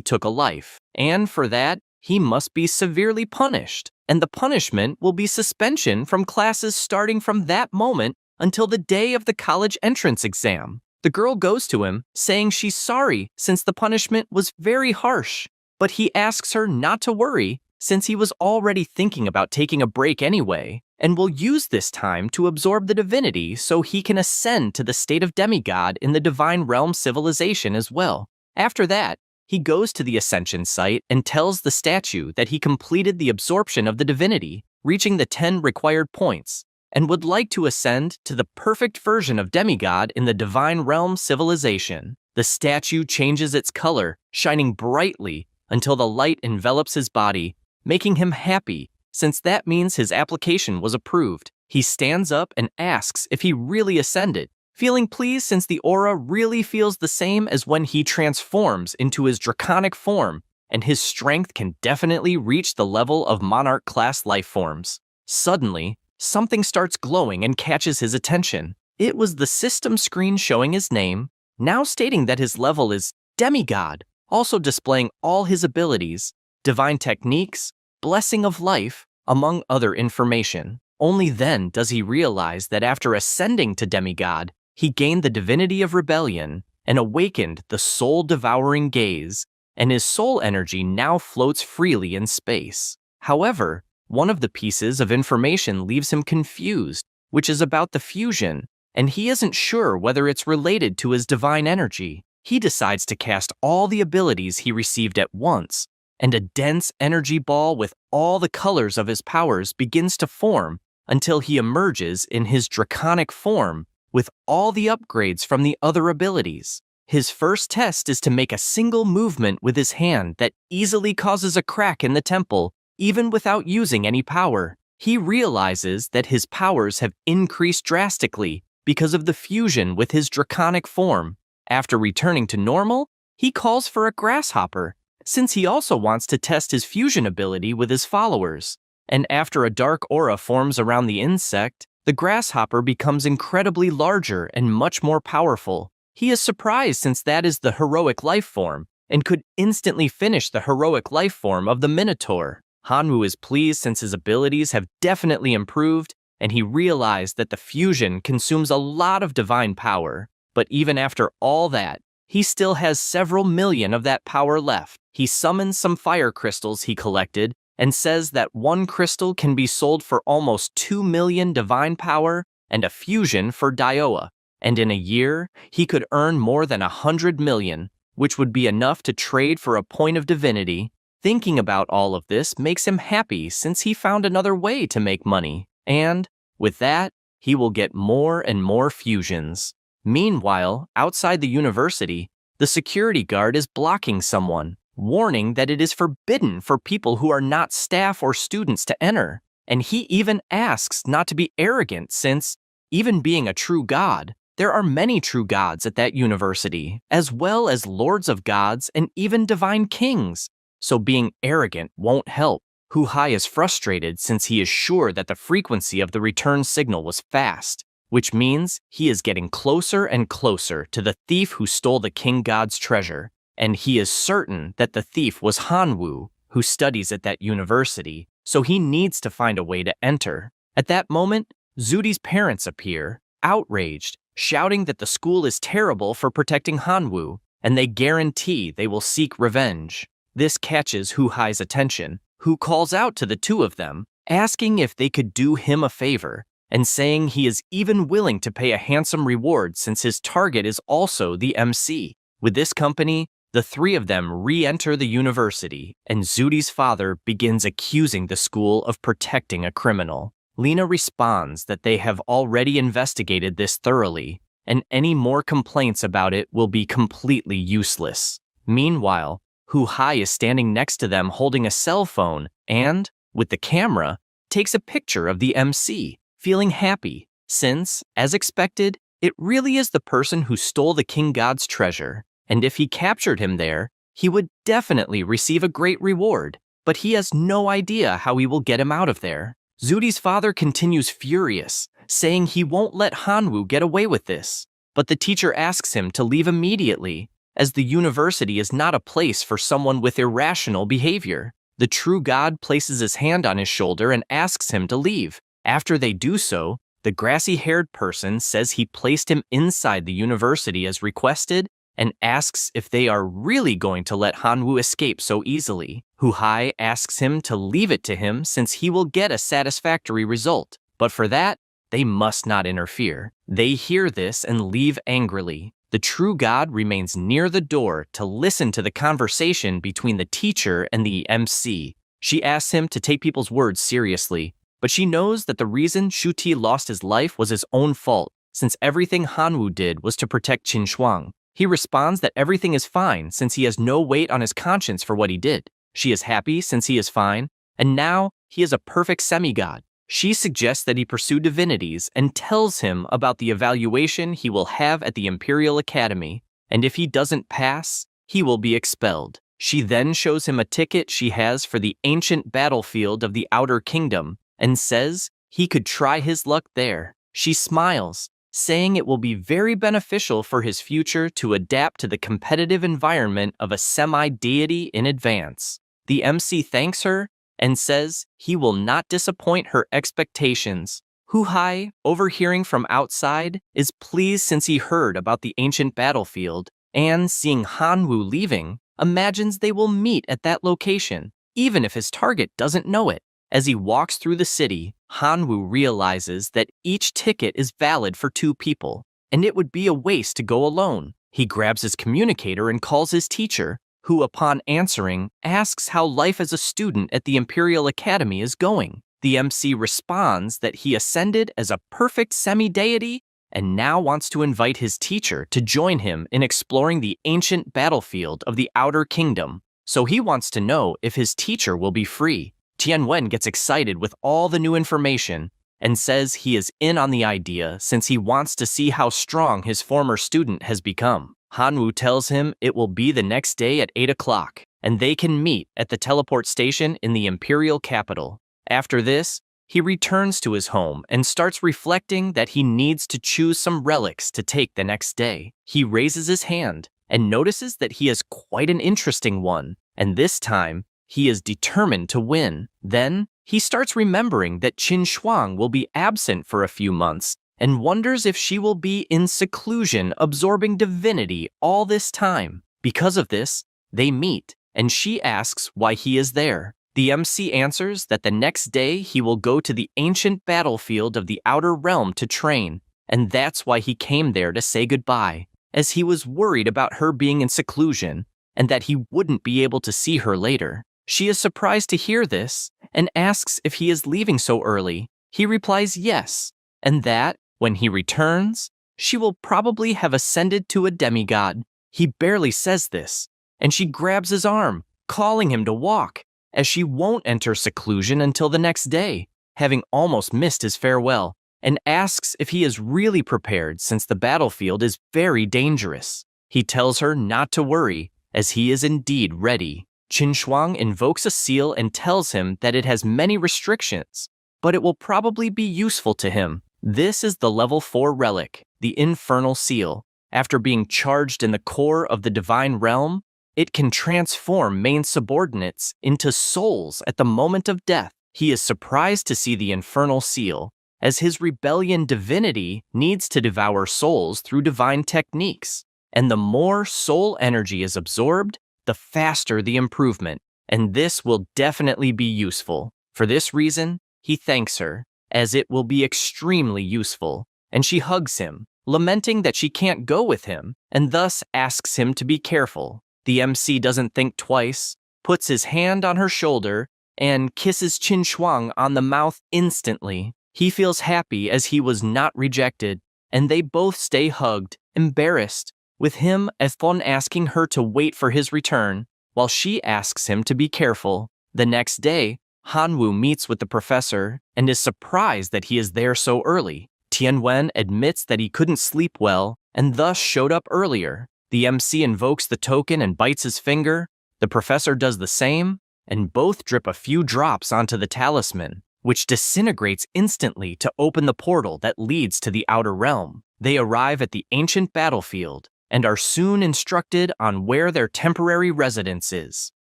took a life, and for that, he must be severely punished, and the punishment will be suspension from classes starting from that moment until the day of the college entrance exam. The girl goes to him, saying she's sorry since the punishment was very harsh, but he asks her not to worry since he was already thinking about taking a break anyway, and will use this time to absorb the divinity so he can ascend to the state of demigod in the divine realm civilization as well. After that, he goes to the ascension site and tells the statue that he completed the absorption of the divinity, reaching the 10 required points, and would like to ascend to the perfect version of demigod in the divine realm civilization. The statue changes its color, shining brightly until the light envelops his body, making him happy, since that means his application was approved. He stands up and asks if he really ascended, feeling pleased since the aura really feels the same as when he transforms into his draconic form, and his strength can definitely reach the level of monarch-class life forms. Suddenly, something starts glowing and catches his attention. It was the system screen showing his name, now stating that his level is demigod, also displaying all his abilities, divine techniques, blessing of life, among other information. Only then does he realize that after ascending to demigod, he gained the divinity of rebellion and awakened the soul-devouring gaze, and his soul energy now floats freely in space. However, one of the pieces of information leaves him confused, which is about the fusion, and he isn't sure whether it's related to his divine energy. He decides to cast all the abilities he received at once, and a dense energy ball with all the colors of his powers begins to form until he emerges in his draconic form with all the upgrades from the other abilities. His first test is to make a single movement with his hand that easily causes a crack in the temple, even without using any power. He realizes that his powers have increased drastically because of the fusion with his draconic form. After returning to normal, he calls for a grasshopper, since he also wants to test his fusion ability with his followers. And after a dark aura forms around the insect, the grasshopper becomes incredibly larger and much more powerful, He is surprised since that is the heroic life form, and could instantly finish the heroic life form of the Minotaur. Hanwoo is pleased since his abilities have definitely improved, and he realized that the fusion consumes a lot of divine power. But even after all that, he still has several million of that power left. He summons some fire crystals he collected and says that one crystal can be sold for almost 2 million divine power and a fusion for Dioa. And in a year, he could earn more than 100 million, which would be enough to trade for a point of divinity. Thinking about all of this makes him happy since he found another way to make money. And, with that, he will get more and more fusions. Meanwhile, outside the university, the security guard is blocking someone, warning that it is forbidden for people who are not staff or students to enter. And he even asks not to be arrogant since, even being a true god, there are many true gods at that university, as well as lords of gods and even divine kings. So being arrogant won't help. Hu-hai is frustrated since he is sure that the frequency of the return signal was fast, which means he is getting closer and closer to the thief who stole the king god's treasure, and he is certain that the thief was Hanwoo, who studies at that university, so he needs to find a way to enter. At that moment, Zudi's parents appear, outraged, shouting that the school is terrible for protecting Hanwoo, and they guarantee they will seek revenge. This catches Hu-hai's attention, who calls out to the two of them, asking if they could do him a favor, and saying he is even willing to pay a handsome reward since his target is also the MC. With this company, the three of them re-enter the university, and Zudi's father begins accusing the school of protecting a criminal. Lena responds that they have already investigated this thoroughly, and any more complaints about it will be completely useless. Meanwhile, Hu-hai is standing next to them holding a cell phone and, with the camera, takes a picture of the MC, feeling happy, since, as expected, it really is the person who stole the king god's treasure, and if he captured him there, he would definitely receive a great reward, but he has no idea how he will get him out of there. Zudi's father continues furious, saying he won't let Hanwoo get away with this, but the teacher asks him to leave immediately, as the university is not a place for someone with irrational behavior. The true god places his hand on his shoulder and asks him to leave. After they do so, the grassy-haired person says he placed him inside the university as requested and asks if they are really going to let Hanwoo escape so easily. Hu-hai asks him to leave it to him since he will get a satisfactory result, but for that, they must not interfere. They hear this and leave angrily. The true god remains near the door to listen to the conversation between the teacher and the MC. She asks him to take people's words seriously, but she knows that the reason Shuti lost his life was his own fault, since everything Hanwoo did was to protect Qin Shuang. He responds that everything is fine since he has no weight on his conscience for what he did. She is happy since he is fine, and now he is a perfect semi-god. She suggests that he pursue divinities and tells him about the evaluation he will have at the Imperial Academy, and if he doesn't pass, he will be expelled. She then shows him a ticket she has for the ancient battlefield of the Outer Kingdom and says he could try his luck there. She smiles, saying it will be very beneficial for his future to adapt to the competitive environment of a semi-deity in advance. The MC thanks her and says he will not disappoint her expectations. Hu-hai, overhearing from outside, is pleased since he heard about the ancient battlefield, and seeing Hanwoo leaving, imagines they will meet at that location, even if his target doesn't know it. As he walks through the city, Hanwoo realizes that each ticket is valid for 2 people, and it would be a waste to go alone. He grabs his communicator and calls his teacher, who, upon answering, asks how life as a student at the Imperial Academy is going. The MC responds that he ascended as a perfect semi-deity and now wants to invite his teacher to join him in exploring the ancient battlefield of the Outer Kingdom, so he wants to know if his teacher will be free. Tianwen gets excited with all the new information and says he is in on the idea since he wants to see how strong his former student has become. Hanwoo tells him it will be the next day at 8 o'clock, and they can meet at the teleport station in the Imperial capital. After this, he returns to his home and starts reflecting that he needs to choose some relics to take the next day. He raises his hand and notices that he has quite an interesting one, and this time, he is determined to win. Then, he starts remembering that Qin Shuang will be absent for a few months and wonders if she will be in seclusion absorbing divinity all this time. Because of this, they meet, and she asks why he is there. The MC answers that the next day he will go to the ancient battlefield of the outer realm to train, and that's why he came there to say goodbye, as he was worried about her being in seclusion and that he wouldn't be able to see her later. She is surprised to hear this and asks if he is leaving so early. He replies yes, and that, when he returns, she will probably have ascended to a demigod. He barely says this, and she grabs his arm, calling him to walk, as she won't enter seclusion until the next day, having almost missed his farewell, and asks if he is really prepared since the battlefield is very dangerous. He tells her not to worry, as he is indeed ready. Qin Shuang invokes a seal and tells him that it has many restrictions, but it will probably be useful to him. This is the level 4 relic, the Infernal Seal. After being charged in the core of the divine realm, it can transform main subordinates into souls at the moment of death. He is surprised to see the Infernal Seal, as his rebellion divinity needs to devour souls through divine techniques. And the more soul energy is absorbed, the faster the improvement, and this will definitely be useful. For this reason, he thanks her, as it will be extremely useful, and she hugs him, lamenting that she can't go with him, and thus asks him to be careful. The MC doesn't think twice, puts his hand on her shoulder, and kisses Qin Shuang on the mouth instantly. He feels happy as he was not rejected, and they both stay hugged, embarrassed, with him as fun asking her to wait for his return, while she asks him to be careful. The next day, Hanwu meets with the professor and is surprised that he is there so early. Tianwen admits that he couldn't sleep well and thus showed up earlier. The MC invokes the token and bites his finger. The professor does the same, and both drip a few drops onto the talisman, which disintegrates instantly to open the portal that leads to the outer realm. They arrive at the ancient battlefield and are soon instructed on where their temporary residence is.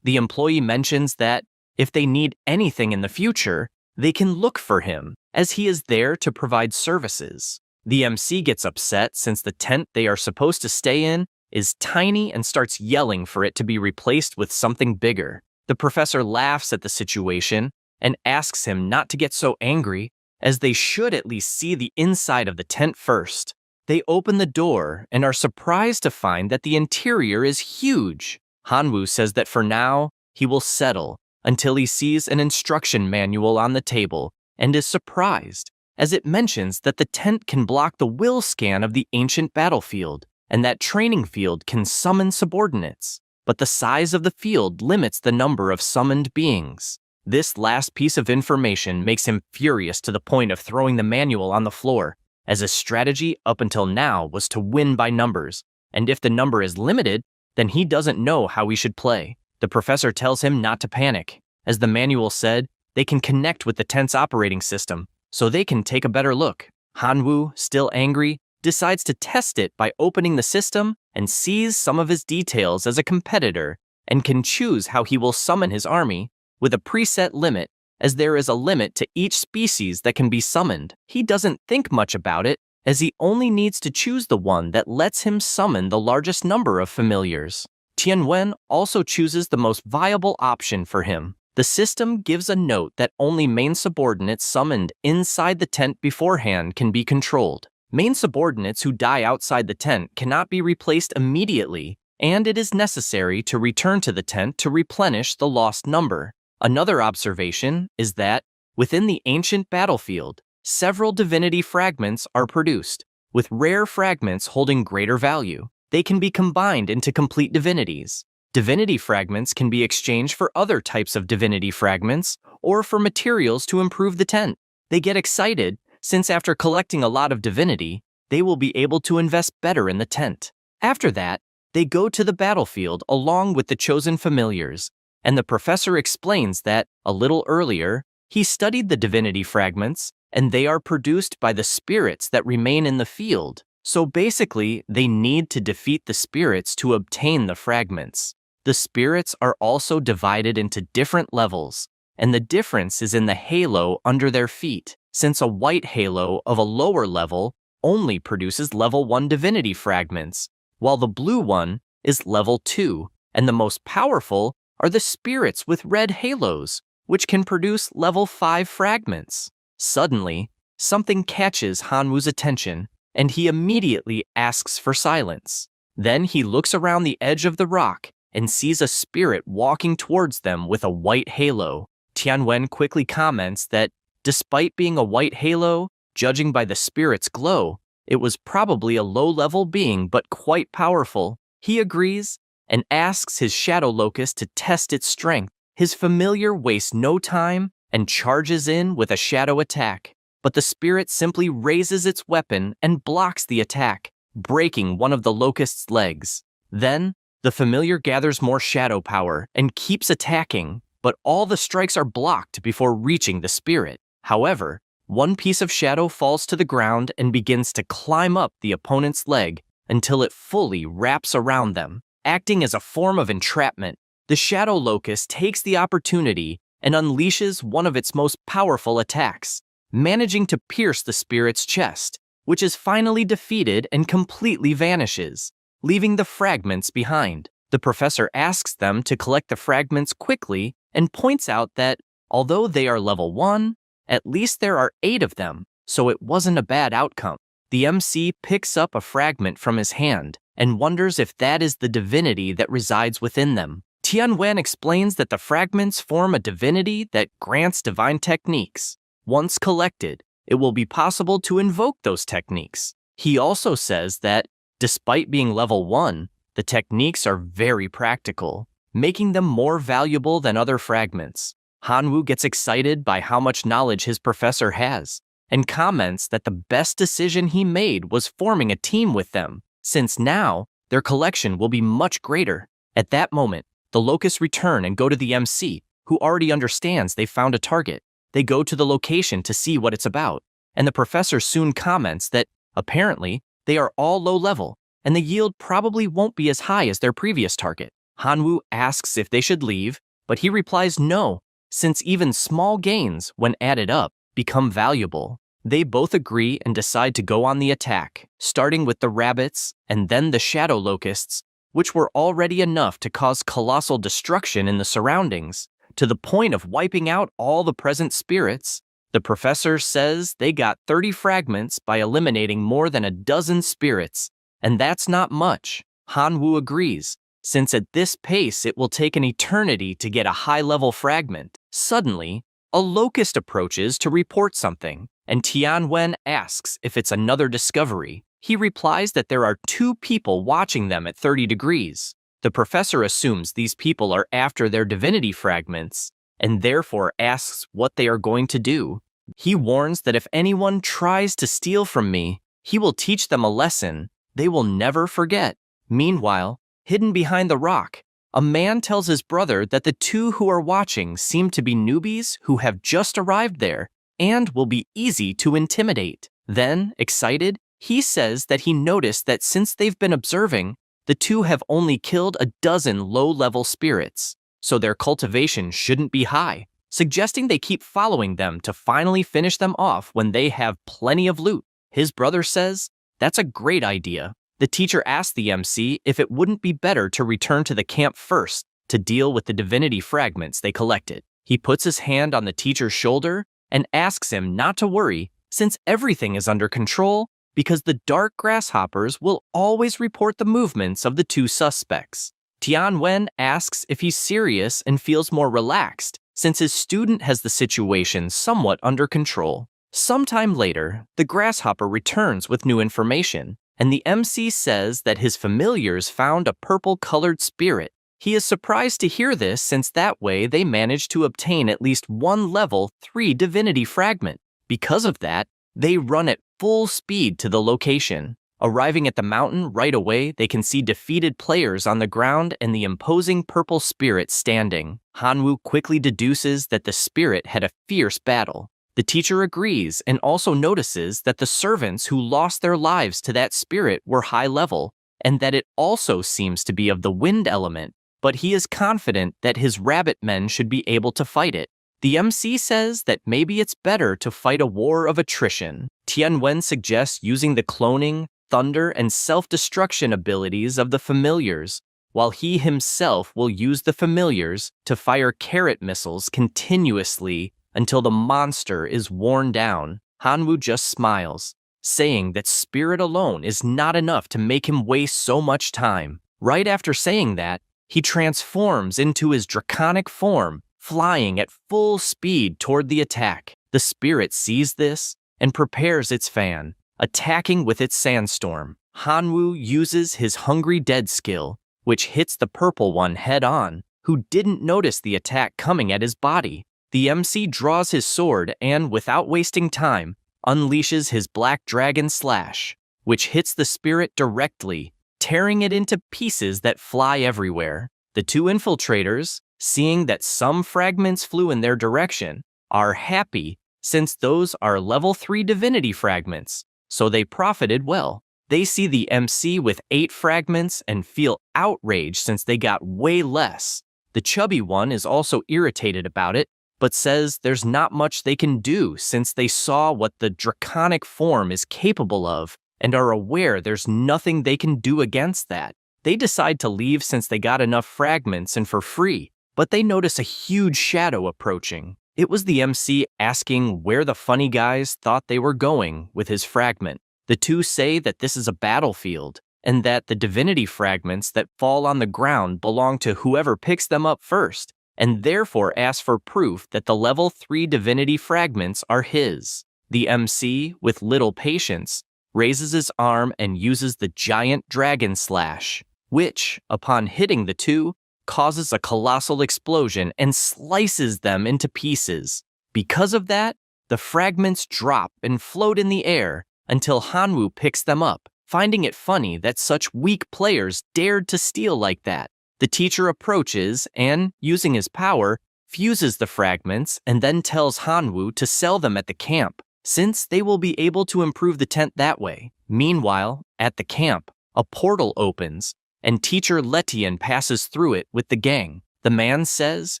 The employee mentions that if they need anything in the future, they can look for him, as he is there to provide services. The MC gets upset since the tent they are supposed to stay in is tiny and starts yelling for it to be replaced with something bigger. The professor laughs at the situation and asks him not to get so angry, as they should at least see the inside of the tent first. They open the door and are surprised to find that the interior is huge. Hanwu says that for now, he will settle until he sees an instruction manual on the table and is surprised, as it mentions that the tent can block the will scan of the ancient battlefield, and that training field can summon subordinates, but the size of the field limits the number of summoned beings. This last piece of information makes him furious to the point of throwing the manual on the floor, as his strategy up until now was to win by numbers, and if the number is limited, then he doesn't know how he should play. The professor tells him not to panic. As the manual said, they can connect with the tent's operating system, so they can take a better look. Hanwu, still angry, decides to test it by opening the system and sees some of his details as a competitor and can choose how he will summon his army with a preset limit, as there is a limit to each species that can be summoned. He doesn't think much about it, as he only needs to choose the one that lets him summon the largest number of familiars. Tianwen also chooses the most viable option for him. The system gives a note that only main subordinates summoned inside the tent beforehand can be controlled. Main subordinates who die outside the tent cannot be replaced immediately, and it is necessary to return to the tent to replenish the lost number. Another observation is that, within the ancient battlefield, several divinity fragments are produced, with rare fragments holding greater value. They can be combined into complete divinities. Divinity fragments can be exchanged for other types of divinity fragments or for materials to improve the tent. They get excited, since after collecting a lot of divinity, they will be able to invest better in the tent. After that, they go to the battlefield along with the chosen familiars, and the professor explains that, a little earlier, He studied the divinity fragments, and they are produced by the spirits that remain in the field. So basically, they need to defeat the spirits to obtain the fragments. The spirits are also divided into different levels, and the difference is in the halo under their feet, since a white halo of a lower level only produces level 1 divinity fragments, while the blue one is level 2, and the most powerful are the spirits with red halos, which can produce level 5 fragments. Suddenly, something catches Hanwoo's attention, and he immediately asks for silence. Then he looks around the edge of the rock and sees a spirit walking towards them with a white halo. Tianwen quickly comments that, despite being a white halo, judging by the spirit's glow, it was probably a low-level being but quite powerful. He agrees and asks his shadow locust to test its strength. His familiar wastes no time and charges in with a shadow attack, but the spirit simply raises its weapon and blocks the attack, breaking one of the locust's legs. Then, the familiar gathers more shadow power and keeps attacking, but all the strikes are blocked before reaching the spirit. However, one piece of shadow falls to the ground and begins to climb up the opponent's leg until it fully wraps around them. Acting as a form of entrapment, the shadow locust takes the opportunity and unleashes one of its most powerful attacks, managing to pierce the spirit's chest, which is finally defeated and completely vanishes, leaving the fragments behind. The professor asks them to collect the fragments quickly and points out that, although they are level 1, at least there are 8 of them, so it wasn't a bad outcome. The MC picks up a fragment from his hand and wonders if that is the divinity that resides within them. Tianwen explains that the fragments form a divinity that grants divine techniques. Once collected, it will be possible to invoke those techniques. He also says that, despite being level 1, the techniques are very practical, making them more valuable than other fragments. Hanwoo gets excited by how much knowledge his professor has, and comments that the best decision he made was forming a team with them, since now their collection will be much greater. At that moment, the locusts return and go to the MC, who already understands they found a target. They go to the location to see what it's about, and the professor soon comments that, apparently, they are all low level, and the yield probably won't be as high as their previous target. Hanwoo asks if they should leave, but he replies no, since even small gains, when added up, become valuable. They both agree and decide to go on the attack, starting with the rabbits and then the shadow locusts, which were already enough to cause colossal destruction in the surroundings, to the point of wiping out all the present spirits. The professor says they got 30 fragments by eliminating more than a dozen spirits, and that's not much. Hanwoo agrees, since at this pace it will take an eternity to get a high-level fragment. Suddenly, a locust approaches to report something, and Tianwen asks if it's another discovery. He replies that there are 2 people watching them at 30 degrees. The professor assumes these people are after their divinity fragments, and therefore asks what they are going to do. He warns that if anyone tries to steal from me, he will teach them a lesson they will never forget. Meanwhile, hidden behind the rock, a man tells his brother that the 2 who are watching seem to be newbies who have just arrived there and will be easy to intimidate. Then, excited, he says that he noticed that since they've been observing, the 2 have only killed a dozen low-level spirits, so their cultivation shouldn't be high, suggesting they keep following them to finally finish them off when they have plenty of loot. His brother says, that's a great idea. The teacher asks the MC if it wouldn't be better to return to the camp first to deal with the divinity fragments they collected. He puts his hand on the teacher's shoulder and asks him not to worry, since everything is under control, because the dark grasshoppers will always report the movements of the 2 suspects. Tianwen asks if he's serious and feels more relaxed, since his student has the situation somewhat under control. Sometime later, the grasshopper returns with new information, and the MC says that his familiars found a purple-colored spirit. He is surprised to hear this, since that way they managed to obtain at least 1 level 3 divinity fragment. Because of that, they run at full speed to the location. Arriving at the mountain right away, they can see defeated players on the ground and the imposing purple spirit standing. Hanwoo quickly deduces that the spirit had a fierce battle. The teacher agrees and also notices that the servants who lost their lives to that spirit were high level, and that it also seems to be of the wind element, but he is confident that his rabbit men should be able to fight it. The MC says that maybe it's better to fight a war of attrition. Tianwen suggests using the cloning, thunder, and self-destruction abilities of the familiars, while he himself will use the familiars to fire carrot missiles continuously until the monster is worn down. Hanwoo just smiles, saying that spirit alone is not enough to make him waste so much time. Right after saying that, he transforms into his draconic form, flying at full speed toward the attack. The spirit sees this and prepares its fan, attacking with its sandstorm. Hanwoo uses his Hungry Dead skill, which hits the purple one head-on, who didn't notice the attack coming at his body. The MC draws his sword and, without wasting time, unleashes his Black Dragon Slash, which hits the spirit directly, tearing it into pieces that fly everywhere. The two infiltrators, seeing that some fragments flew in their direction, are happy since those are level 3 divinity fragments, so they profited well. They see the MC with 8 fragments and feel outraged since they got way less. The chubby one is also irritated about it, but says there's not much they can do since they saw what the draconic form is capable of and are aware there's nothing they can do against that. They decide to leave since they got enough fragments and for free, but they notice a huge shadow approaching. It was the MC asking where the funny guys thought they were going with his fragment. The two say that this is a battlefield, and that the divinity fragments that fall on the ground belong to whoever picks them up first, and therefore ask for proof that the level 3 divinity fragments are his. The MC, with little patience, raises his arm and uses the giant dragon slash, which, upon hitting the two, causes a colossal explosion and slices them into pieces. Because of that, the fragments drop and float in the air until Hanwoo picks them up, finding it funny that such weak players dared to steal like that. The teacher approaches and, using his power, fuses the fragments and then tells Hanwoo to sell them at the camp, since they will be able to improve the tent that way. Meanwhile, at the camp, a portal opens, and teacher Letian passes through it with the gang. The man says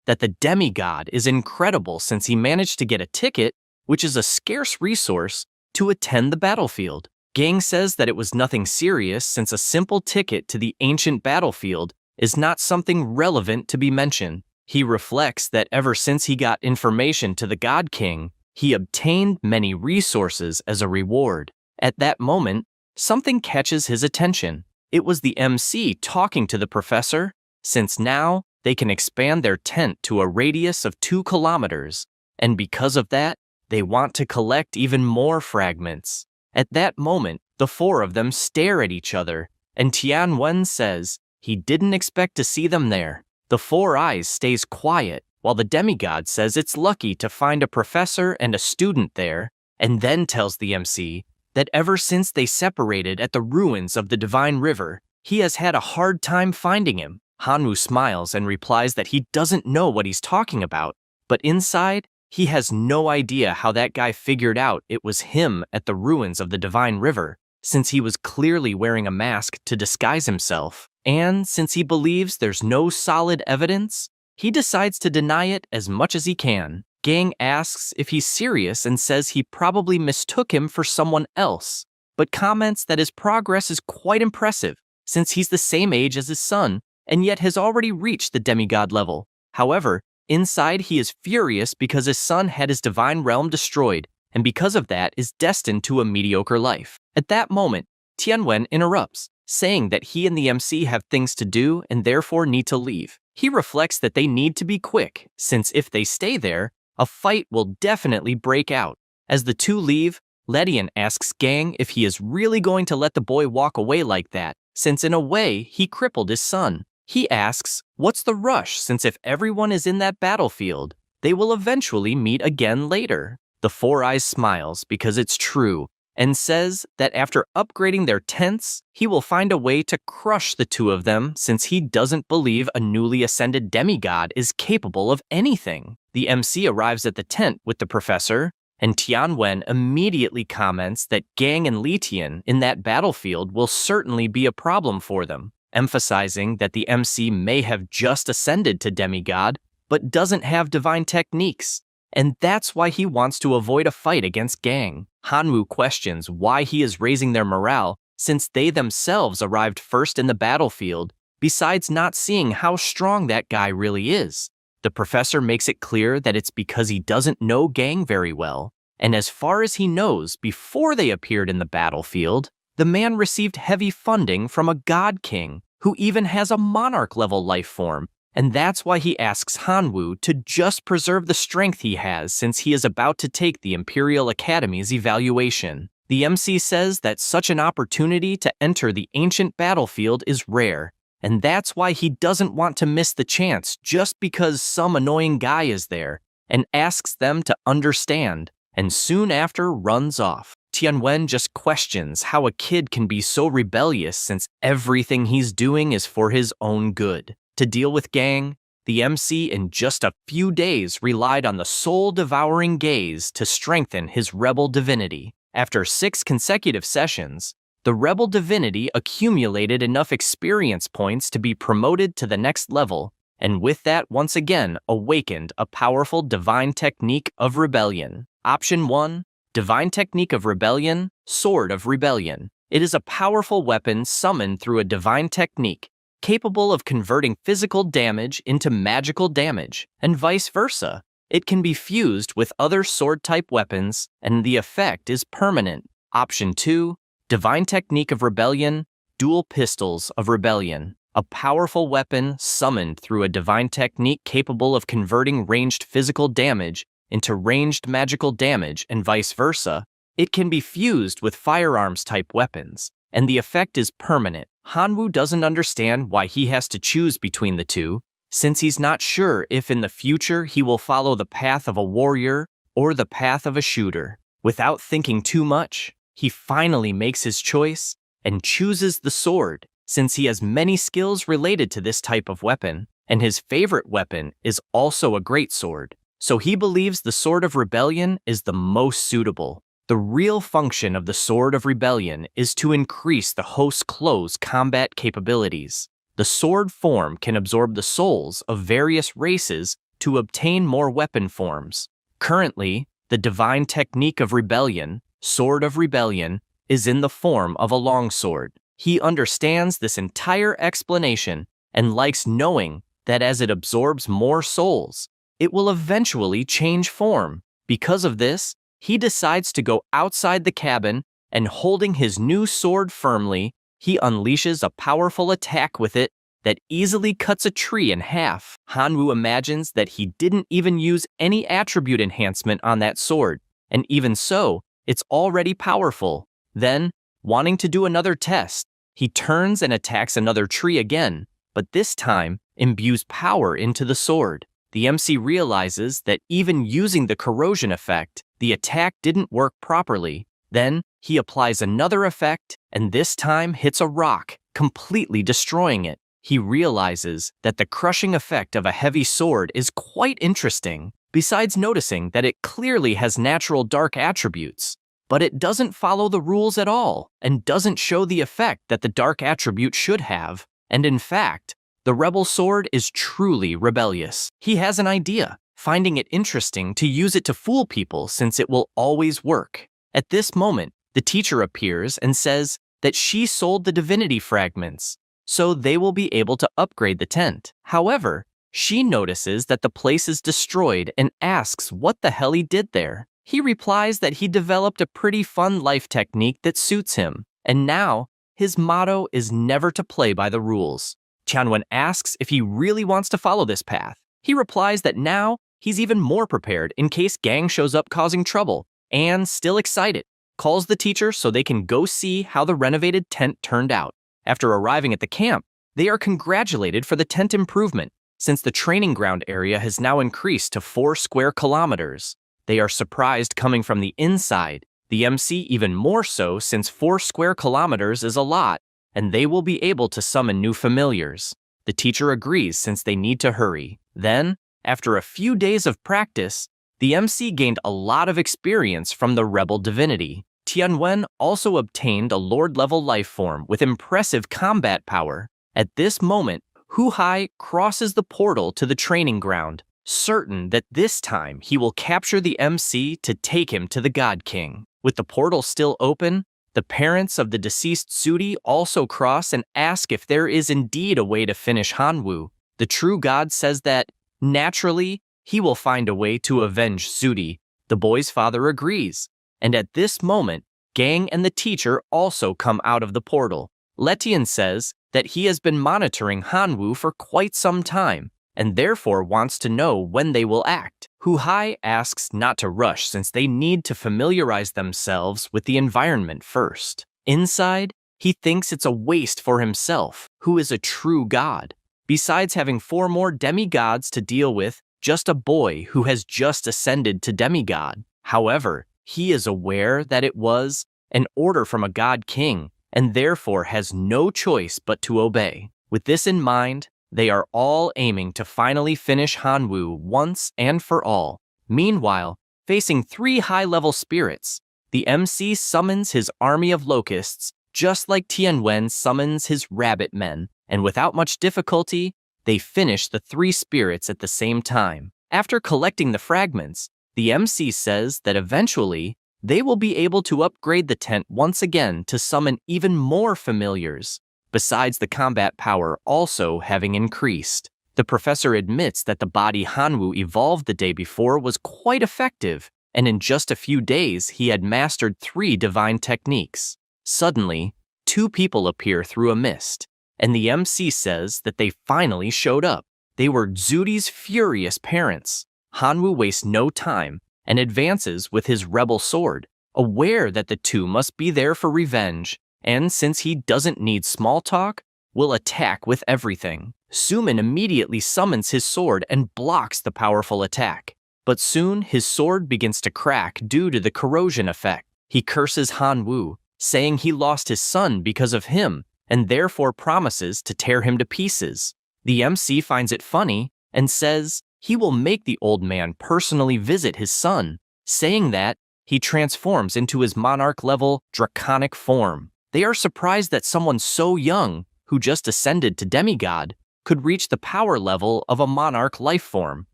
that the demigod is incredible since he managed to get a ticket, which is a scarce resource, to attend the battlefield. Gang says that it was nothing serious since a simple ticket to the ancient battlefield is not something relevant to be mentioned. He reflects that ever since he got information to the God King, he obtained many resources as a reward. At that moment, something catches his attention. It was the MC talking to the professor, since now they can expand their tent to a radius of 2 kilometers, and because of that, they want to collect even more fragments. At that moment, the 4 of them stare at each other, and Tianwen says he didn't expect to see them there. The 4 Eyes stays quiet, while the demigod says it's lucky to find a professor and a student there, and then tells the MC that ever since they separated at the ruins of the Divine River, he has had a hard time finding him. Hanwoo smiles and replies that he doesn't know what he's talking about, but inside, he has no idea how that guy figured out it was him at the ruins of the Divine River, since he was clearly wearing a mask to disguise himself. And since he believes there's no solid evidence, he decides to deny it as much as he can. Gang asks if he's serious and says he probably mistook him for someone else, but comments that his progress is quite impressive since he's the same age as his son and yet has already reached the demigod level. However, inside he is furious because his son had his divine realm destroyed and because of that is destined to a mediocre life. At that moment, Tianwen interrupts, saying that he and the MC have things to do and therefore need to leave. He reflects that they need to be quick, since if they stay there, a fight will definitely break out. As the two leave, Letian asks Gang if he is really going to let the boy walk away like that, since in a way he crippled his son. He asks, what's the rush since if everyone is in that battlefield, they will eventually meet again later. The 4 Eyes smiles because it's true, and says that after upgrading their tents, he will find a way to crush the two of them since he doesn't believe a newly ascended demigod is capable of anything. The MC arrives at the tent with the professor, and Tianwen immediately comments that Gang and Li Tian in that battlefield will certainly be a problem for them, emphasizing that the MC may have just ascended to demigod, but doesn't have divine techniques, and that's why he wants to avoid a fight against Gang. Hanwoo questions why he is raising their morale since they themselves arrived first in the battlefield, besides not seeing how strong that guy really is. The professor makes it clear that it's because he doesn't know Gang very well, and as far as he knows, before they appeared in the battlefield, the man received heavy funding from a god king who even has a monarch-level life form, and that's why he asks Hanwoo to just preserve the strength he has since he is about to take the Imperial Academy's evaluation. The MC says that such an opportunity to enter the ancient battlefield is rare, and that's why he doesn't want to miss the chance just because some annoying guy is there, and asks them to understand, and soon after runs off. Tianwen just questions how a kid can be so rebellious since everything he's doing is for his own good. To deal with Gang, the MC in just a few days relied on the soul-devouring gaze to strengthen his rebel divinity. After 6 consecutive sessions, the rebel divinity accumulated enough experience points to be promoted to the next level, and with that once again awakened a powerful divine technique of rebellion. Option 1, Divine Technique of Rebellion, Sword of Rebellion. It is a powerful weapon summoned through a divine technique, capable of converting physical damage into magical damage, and vice versa. It can be fused with other sword-type weapons, and the effect is permanent. Option 2, Divine Technique of Rebellion, Dual Pistols of Rebellion. A powerful weapon summoned through a divine technique capable of converting ranged physical damage into ranged magical damage and vice versa. It can be fused with firearms-type weapons, and the effect is permanent. Hanwoo doesn't understand why he has to choose between the two, since he's not sure if in the future he will follow the path of a warrior or the path of a shooter. Without thinking too much, he finally makes his choice and chooses the sword, since he has many skills related to this type of weapon, and his favorite weapon is also a great sword. So he believes the Sword of Rebellion is the most suitable. The real function of the Sword of Rebellion is to increase the host's close combat capabilities. The sword form can absorb the souls of various races to obtain more weapon forms. Currently, the Divine Technique of Rebellion, Sword of Rebellion, is in the form of a longsword. He understands this entire explanation and likes knowing that as it absorbs more souls, it will eventually change form. Because of this, he decides to go outside the cabin, and holding his new sword firmly, he unleashes a powerful attack with it that easily cuts a tree in half. Hanwoo imagines that he didn't even use any attribute enhancement on that sword, and even so, it's already powerful. Then, wanting to do another test, he turns and attacks another tree again, but this time imbues power into the sword. The MC realizes that even using the corrosion effect, the attack didn't work properly. Then, he applies another effect, and this time hits a rock, completely destroying it. He realizes that the crushing effect of a heavy sword is quite interesting, besides noticing that it clearly has natural dark attributes. But it doesn't follow the rules at all, and doesn't show the effect that the dark attribute should have, and in fact, the rebel sword is truly rebellious. He has an idea, finding it interesting to use it to fool people since it will always work. At this moment, the teacher appears and says that she sold the divinity fragments, so they will be able to upgrade the tent. However, she notices that the place is destroyed and asks what the hell he did there. He replies that he developed a pretty fun life technique that suits him, and now his motto is never to play by the rules. Tianwen asks if he really wants to follow this path. He replies that now he's even more prepared in case Gang shows up causing trouble, and still excited, calls the teacher so they can go see how the renovated tent turned out. After arriving at the camp, they are congratulated for the tent improvement, since the training ground area has now increased to 4 square kilometers. They are surprised coming from the inside The MC even more so since 4 square kilometers is a lot, and they will be able to summon new familiars. The teacher agrees since they need to hurry. Then, after a few days of practice, the MC gained a lot of experience from the rebel divinity. Tianwen also obtained a Lord-level life form with impressive combat power. At this moment, Hu Hai crosses the portal to the training ground, certain that this time he will capture the MC to take him to the God King. With the portal still open, the parents of the deceased Zudi also cross and ask if there is indeed a way to finish Hanwu. The true god says that, naturally, he will find a way to avenge Zudi. The boy's father agrees, and at this moment, Gang and the teacher also come out of the portal. Letian says that he has been monitoring Hanwu for quite some time, and therefore wants to know when they will act. Hu Hai asks not to rush since they need to familiarize themselves with the environment first. Inside, he thinks it's a waste for himself, who is a true god. Besides having 4 more demigods to deal with, just a boy who has just ascended to demigod. However, he is aware that it was an order from a god king, and therefore has no choice but to obey. With this in mind, they are all aiming to finally finish Hanwu once and for all. Meanwhile, facing 3 high-level spirits, the MC summons his army of locusts, just like Tianwen summons his rabbit men, and without much difficulty, they finish the 3 spirits at the same time. After collecting the fragments, the MC says that eventually, they will be able to upgrade the tent once again to summon even more familiars, besides the combat power also having increased. The professor admits that the body Hanwu evolved the day before was quite effective, and in just a few days he had mastered 3 divine techniques. Suddenly, 2 people appear through a mist, and the MC says that they finally showed up. They were Zudi's furious parents. Hanwu wastes no time and advances with his rebel sword, aware that the 2 must be there for revenge, and since he doesn't need small talk, will attack with everything. Sumin immediately summons his sword and blocks the powerful attack. But soon his sword begins to crack due to the corrosion effect. He curses Hanwu, saying he lost his son because of him, and therefore promises to tear him to pieces. The MC finds it funny and says he will make the old man personally visit his son, saying that he transforms into his monarch-level draconic form. They are surprised that someone so young, who just ascended to demigod, could reach the power level of a monarch life form,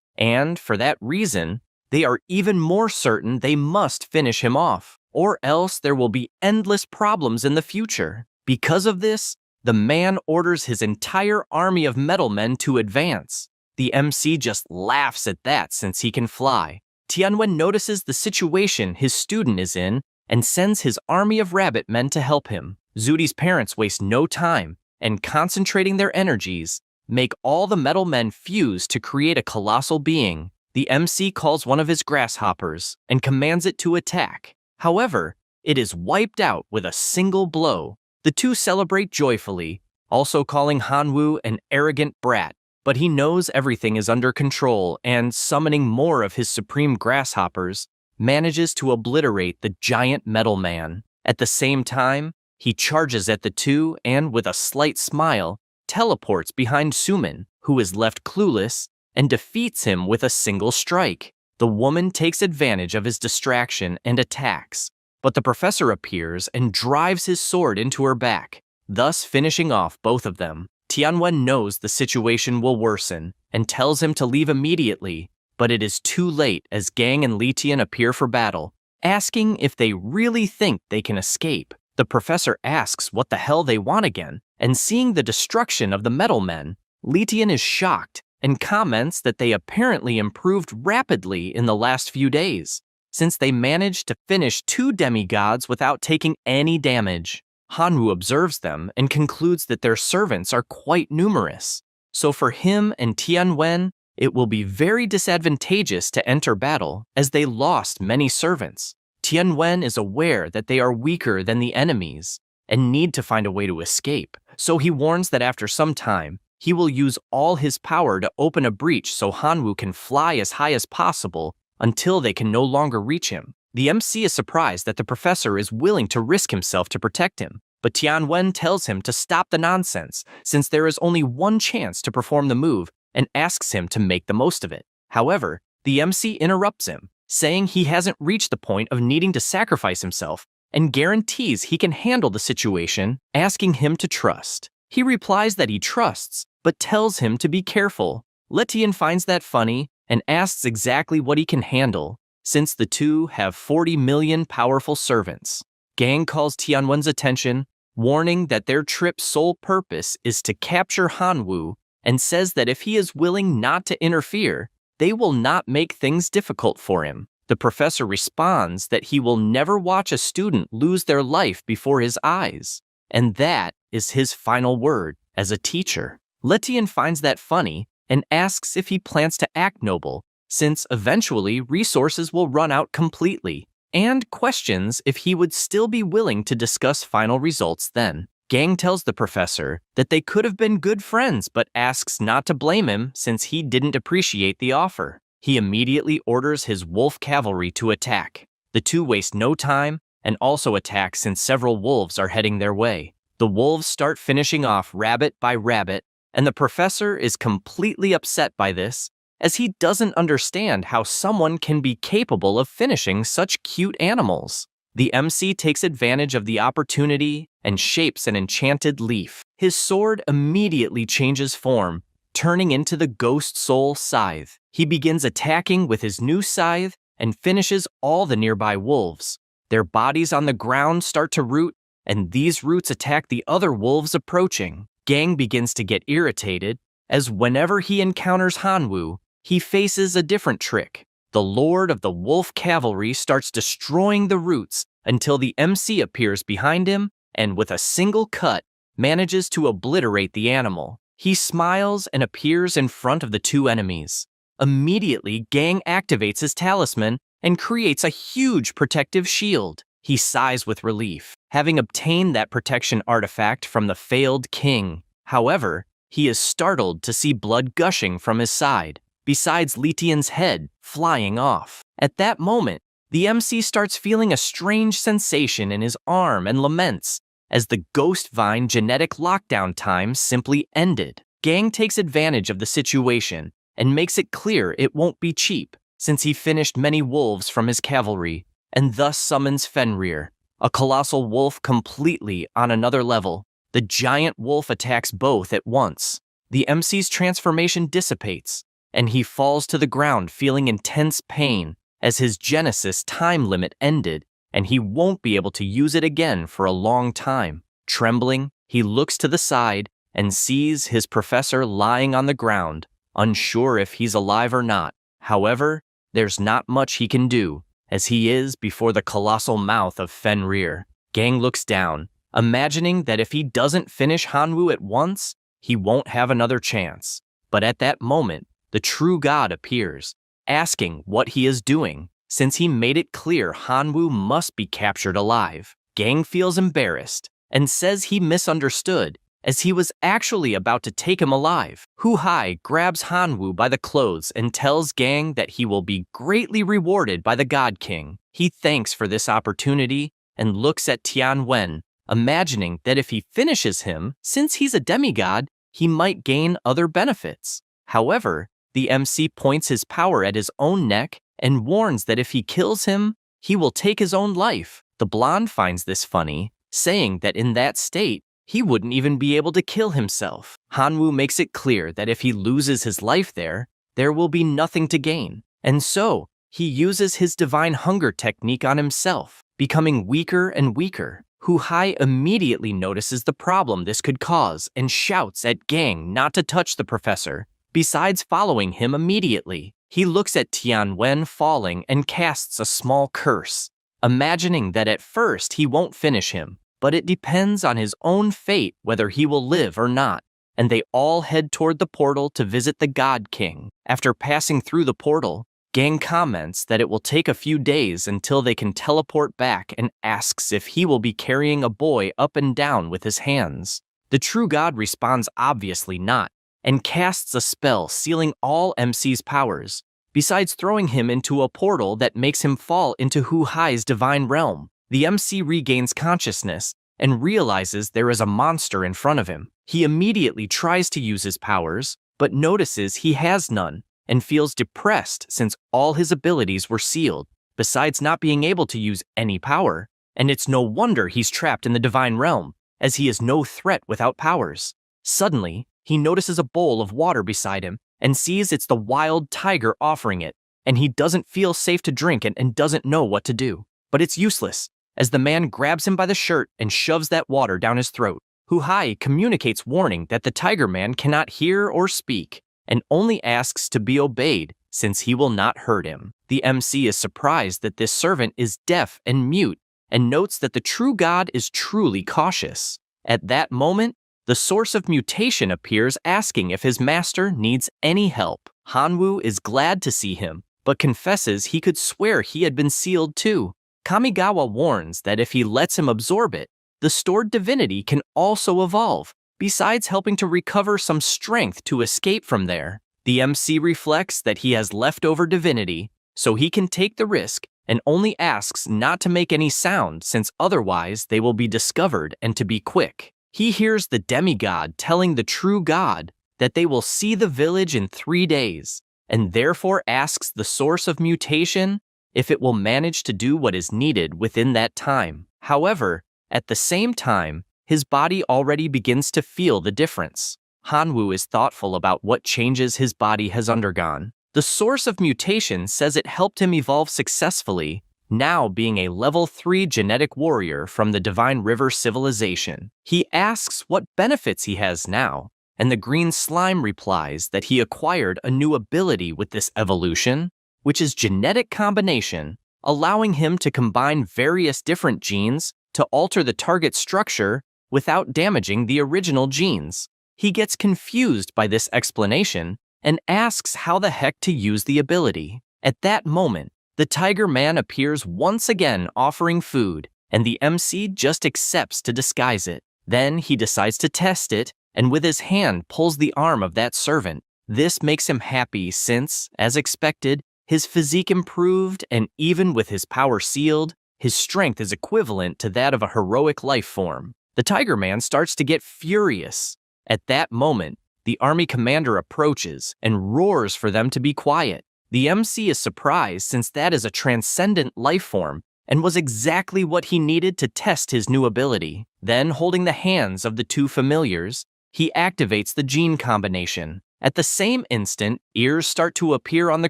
and for that reason, they are even more certain they must finish him off, or else there will be endless problems in the future. Because of this, the man orders his entire army of metal men to advance. The MC just laughs at that since he can fly. Tianwen notices the situation his student is in and sends his army of rabbit men to help him. Zudi's parents waste no time, and concentrating their energies, make all the metal men fuse to create a colossal being. The MC calls one of his grasshoppers and commands it to attack. However, it is wiped out with a single blow. The 2 celebrate joyfully, also calling Hanwu an arrogant brat, but he knows everything is under control and, summoning more of his supreme grasshoppers, manages to obliterate the giant metal man. At the same time, he charges at the 2 and, with a slight smile, teleports behind Sumin, who is left clueless, and defeats him with a single strike. The woman takes advantage of his distraction and attacks, but the professor appears and drives his sword into her back, thus finishing off both of them. Tianwen knows the situation will worsen and tells him to leave immediately, but it is too late as Gang and Letian appear for battle, asking if they really think they can escape. The professor asks what the hell they want again, and seeing the destruction of the metal men, Letian is shocked and comments that they apparently improved rapidly in the last few days, since they managed to finish 2 demigods without taking any damage. Hanwu observes them and concludes that their servants are quite numerous, so for him and Tianwen, it will be very disadvantageous to enter battle as they lost many servants. Tianwen is aware that they are weaker than the enemies and need to find a way to escape, so he warns that after some time, he will use all his power to open a breach so Hanwu can fly as high as possible until they can no longer reach him. The MC is surprised that the professor is willing to risk himself to protect him, but Tianwen tells him to stop the nonsense since there is only one chance to perform the move and asks him to make the most of it. However, the MC interrupts him, saying he hasn't reached the point of needing to sacrifice himself and guarantees he can handle the situation, asking him to trust. He replies that he trusts, but tells him to be careful. Letian finds that funny and asks exactly what he can handle, since the two have 40 million powerful servants. Gang calls Tianwen's attention, warning that their trip's sole purpose is to capture Hanwu, and says that if he is willing not to interfere, they will not make things difficult for him. The professor responds that he will never watch a student lose their life before his eyes, and that is his final word as a teacher. Letian finds that funny and asks if he plans to act noble, since eventually resources will run out completely, and questions if he would still be willing to discuss final results then. Gang tells the professor that they could have been good friends, but asks not to blame him since he didn't appreciate the offer. He immediately orders his wolf cavalry to attack. The two waste no time and also attack since several wolves are heading their way. The wolves start finishing off rabbit by rabbit, and the professor is completely upset by this, as he doesn't understand how someone can be capable of finishing such cute animals. The MC takes advantage of the opportunity and shapes an enchanted leaf. His sword immediately changes form, turning into the Ghost Soul Scythe. He begins attacking with his new scythe and finishes all the nearby wolves. Their bodies on the ground start to root, and these roots attack the other wolves approaching. Gang begins to get irritated, as whenever he encounters Hanwu, he faces a different trick. The Lord of the Wolf Cavalry starts destroying the roots until the MC appears behind him and with a single cut manages to obliterate the animal. He smiles and appears in front of the two enemies. Immediately, Gang activates his talisman and creates a huge protective shield. He sighs with relief, having obtained that protection artifact from the failed king. However, he is startled to see blood gushing from his side, besides Letian's head flying off. At that moment, the MC starts feeling a strange sensation in his arm and laments, as the Ghost Vine genetic lockdown time simply ended. Gang takes advantage of the situation and makes it clear it won't be cheap, since he finished many wolves from his cavalry, and thus summons Fenrir, a colossal wolf completely on another level. The giant wolf attacks both at once. The MC's transformation dissipates, and he falls to the ground feeling intense pain as his Genesis time limit ended and he won't be able to use it again for a long time. Trembling, he looks to the side and sees his professor lying on the ground, unsure if he's alive or not. However, there's not much he can do, as he is before the colossal mouth of Fenrir. Gang looks down, imagining that if he doesn't finish Hanwu at once, he won't have another chance. But at that moment, the true god appears, asking what he is doing, since he made it clear Hanwu must be captured alive. Gang feels embarrassed and says he misunderstood, as he was actually about to take him alive. Hu Hai grabs Hanwu by the clothes and tells Gang that he will be greatly rewarded by the God King. He thanks for this opportunity and looks at Tianwen, imagining that if he finishes him, since he's a demigod, he might gain other benefits. However, the MC points his power at his own neck and warns that if he kills him, he will take his own life. The blonde finds this funny, saying that in that state, he wouldn't even be able to kill himself. Hanwu makes it clear that if he loses his life there will be nothing to gain. And so, he uses his divine hunger technique on himself, becoming weaker and weaker. Hu Hai immediately notices the problem this could cause and shouts at Gang not to touch the professor, besides following him immediately. He looks at Tianwen falling and casts a small curse, imagining that at first he won't finish him, but it depends on his own fate whether he will live or not, and they all head toward the portal to visit the God King. After passing through the portal, Gang comments that it will take a few days until they can teleport back and asks if he will be carrying a boy up and down with his hands. The true god responds obviously not, and casts a spell sealing all MC's powers, besides throwing him into a portal that makes him fall into Hu Hai's divine realm. The MC regains consciousness and realizes there is a monster in front of him. He immediately tries to use his powers, but notices he has none and feels depressed since all his abilities were sealed, besides not being able to use any power. And it's no wonder he's trapped in the divine realm, as he is no threat without powers. Suddenly, he notices a bowl of water beside him and sees it's the wild tiger offering it, and he doesn't feel safe to drink it and doesn't know what to do. But it's useless, as the man grabs him by the shirt and shoves that water down his throat. Hu Hai communicates warning that the tiger man cannot hear or speak, and only asks to be obeyed since he will not hurt him. The MC is surprised that this servant is deaf and mute, and notes that the true god is truly cautious. At that moment, the source of mutation appears asking if his master needs any help. Hanwoo is glad to see him, but confesses he could swear he had been sealed too. Kamigawa warns that if he lets him absorb it, the stored divinity can also evolve, besides helping to recover some strength to escape from there. The MC reflects that he has leftover divinity, so he can take the risk and only asks not to make any sound since otherwise they will be discovered and to be quick. He hears the demigod telling the true god that they will see the village in 3 days, and therefore asks the source of mutation if it will manage to do what is needed within that time. However, at the same time, his body already begins to feel the difference. Hanwoo is thoughtful about what changes his body has undergone. The source of mutation says it helped him evolve successfully, now being a level 3 genetic warrior from the Divine River civilization. He asks what benefits he has now, and the green slime replies that he acquired a new ability with this evolution, which is genetic combination, allowing him to combine various different genes to alter the target structure without damaging the original genes. He gets confused by this explanation and asks how the heck to use the ability. At that moment, the Tiger Man appears once again offering food, and the MC just accepts to disguise it. Then he decides to test it, and with his hand pulls the arm of that servant. This makes him happy since, as expected, his physique improved, and even with his power sealed, his strength is equivalent to that of a heroic life form. The Tiger Man starts to get furious. At that moment, the army commander approaches and roars for them to be quiet. The MC is surprised since that is a transcendent life form and was exactly what he needed to test his new ability. Then, holding the hands of the two familiars, he activates the gene combination. At the same instant, ears start to appear on the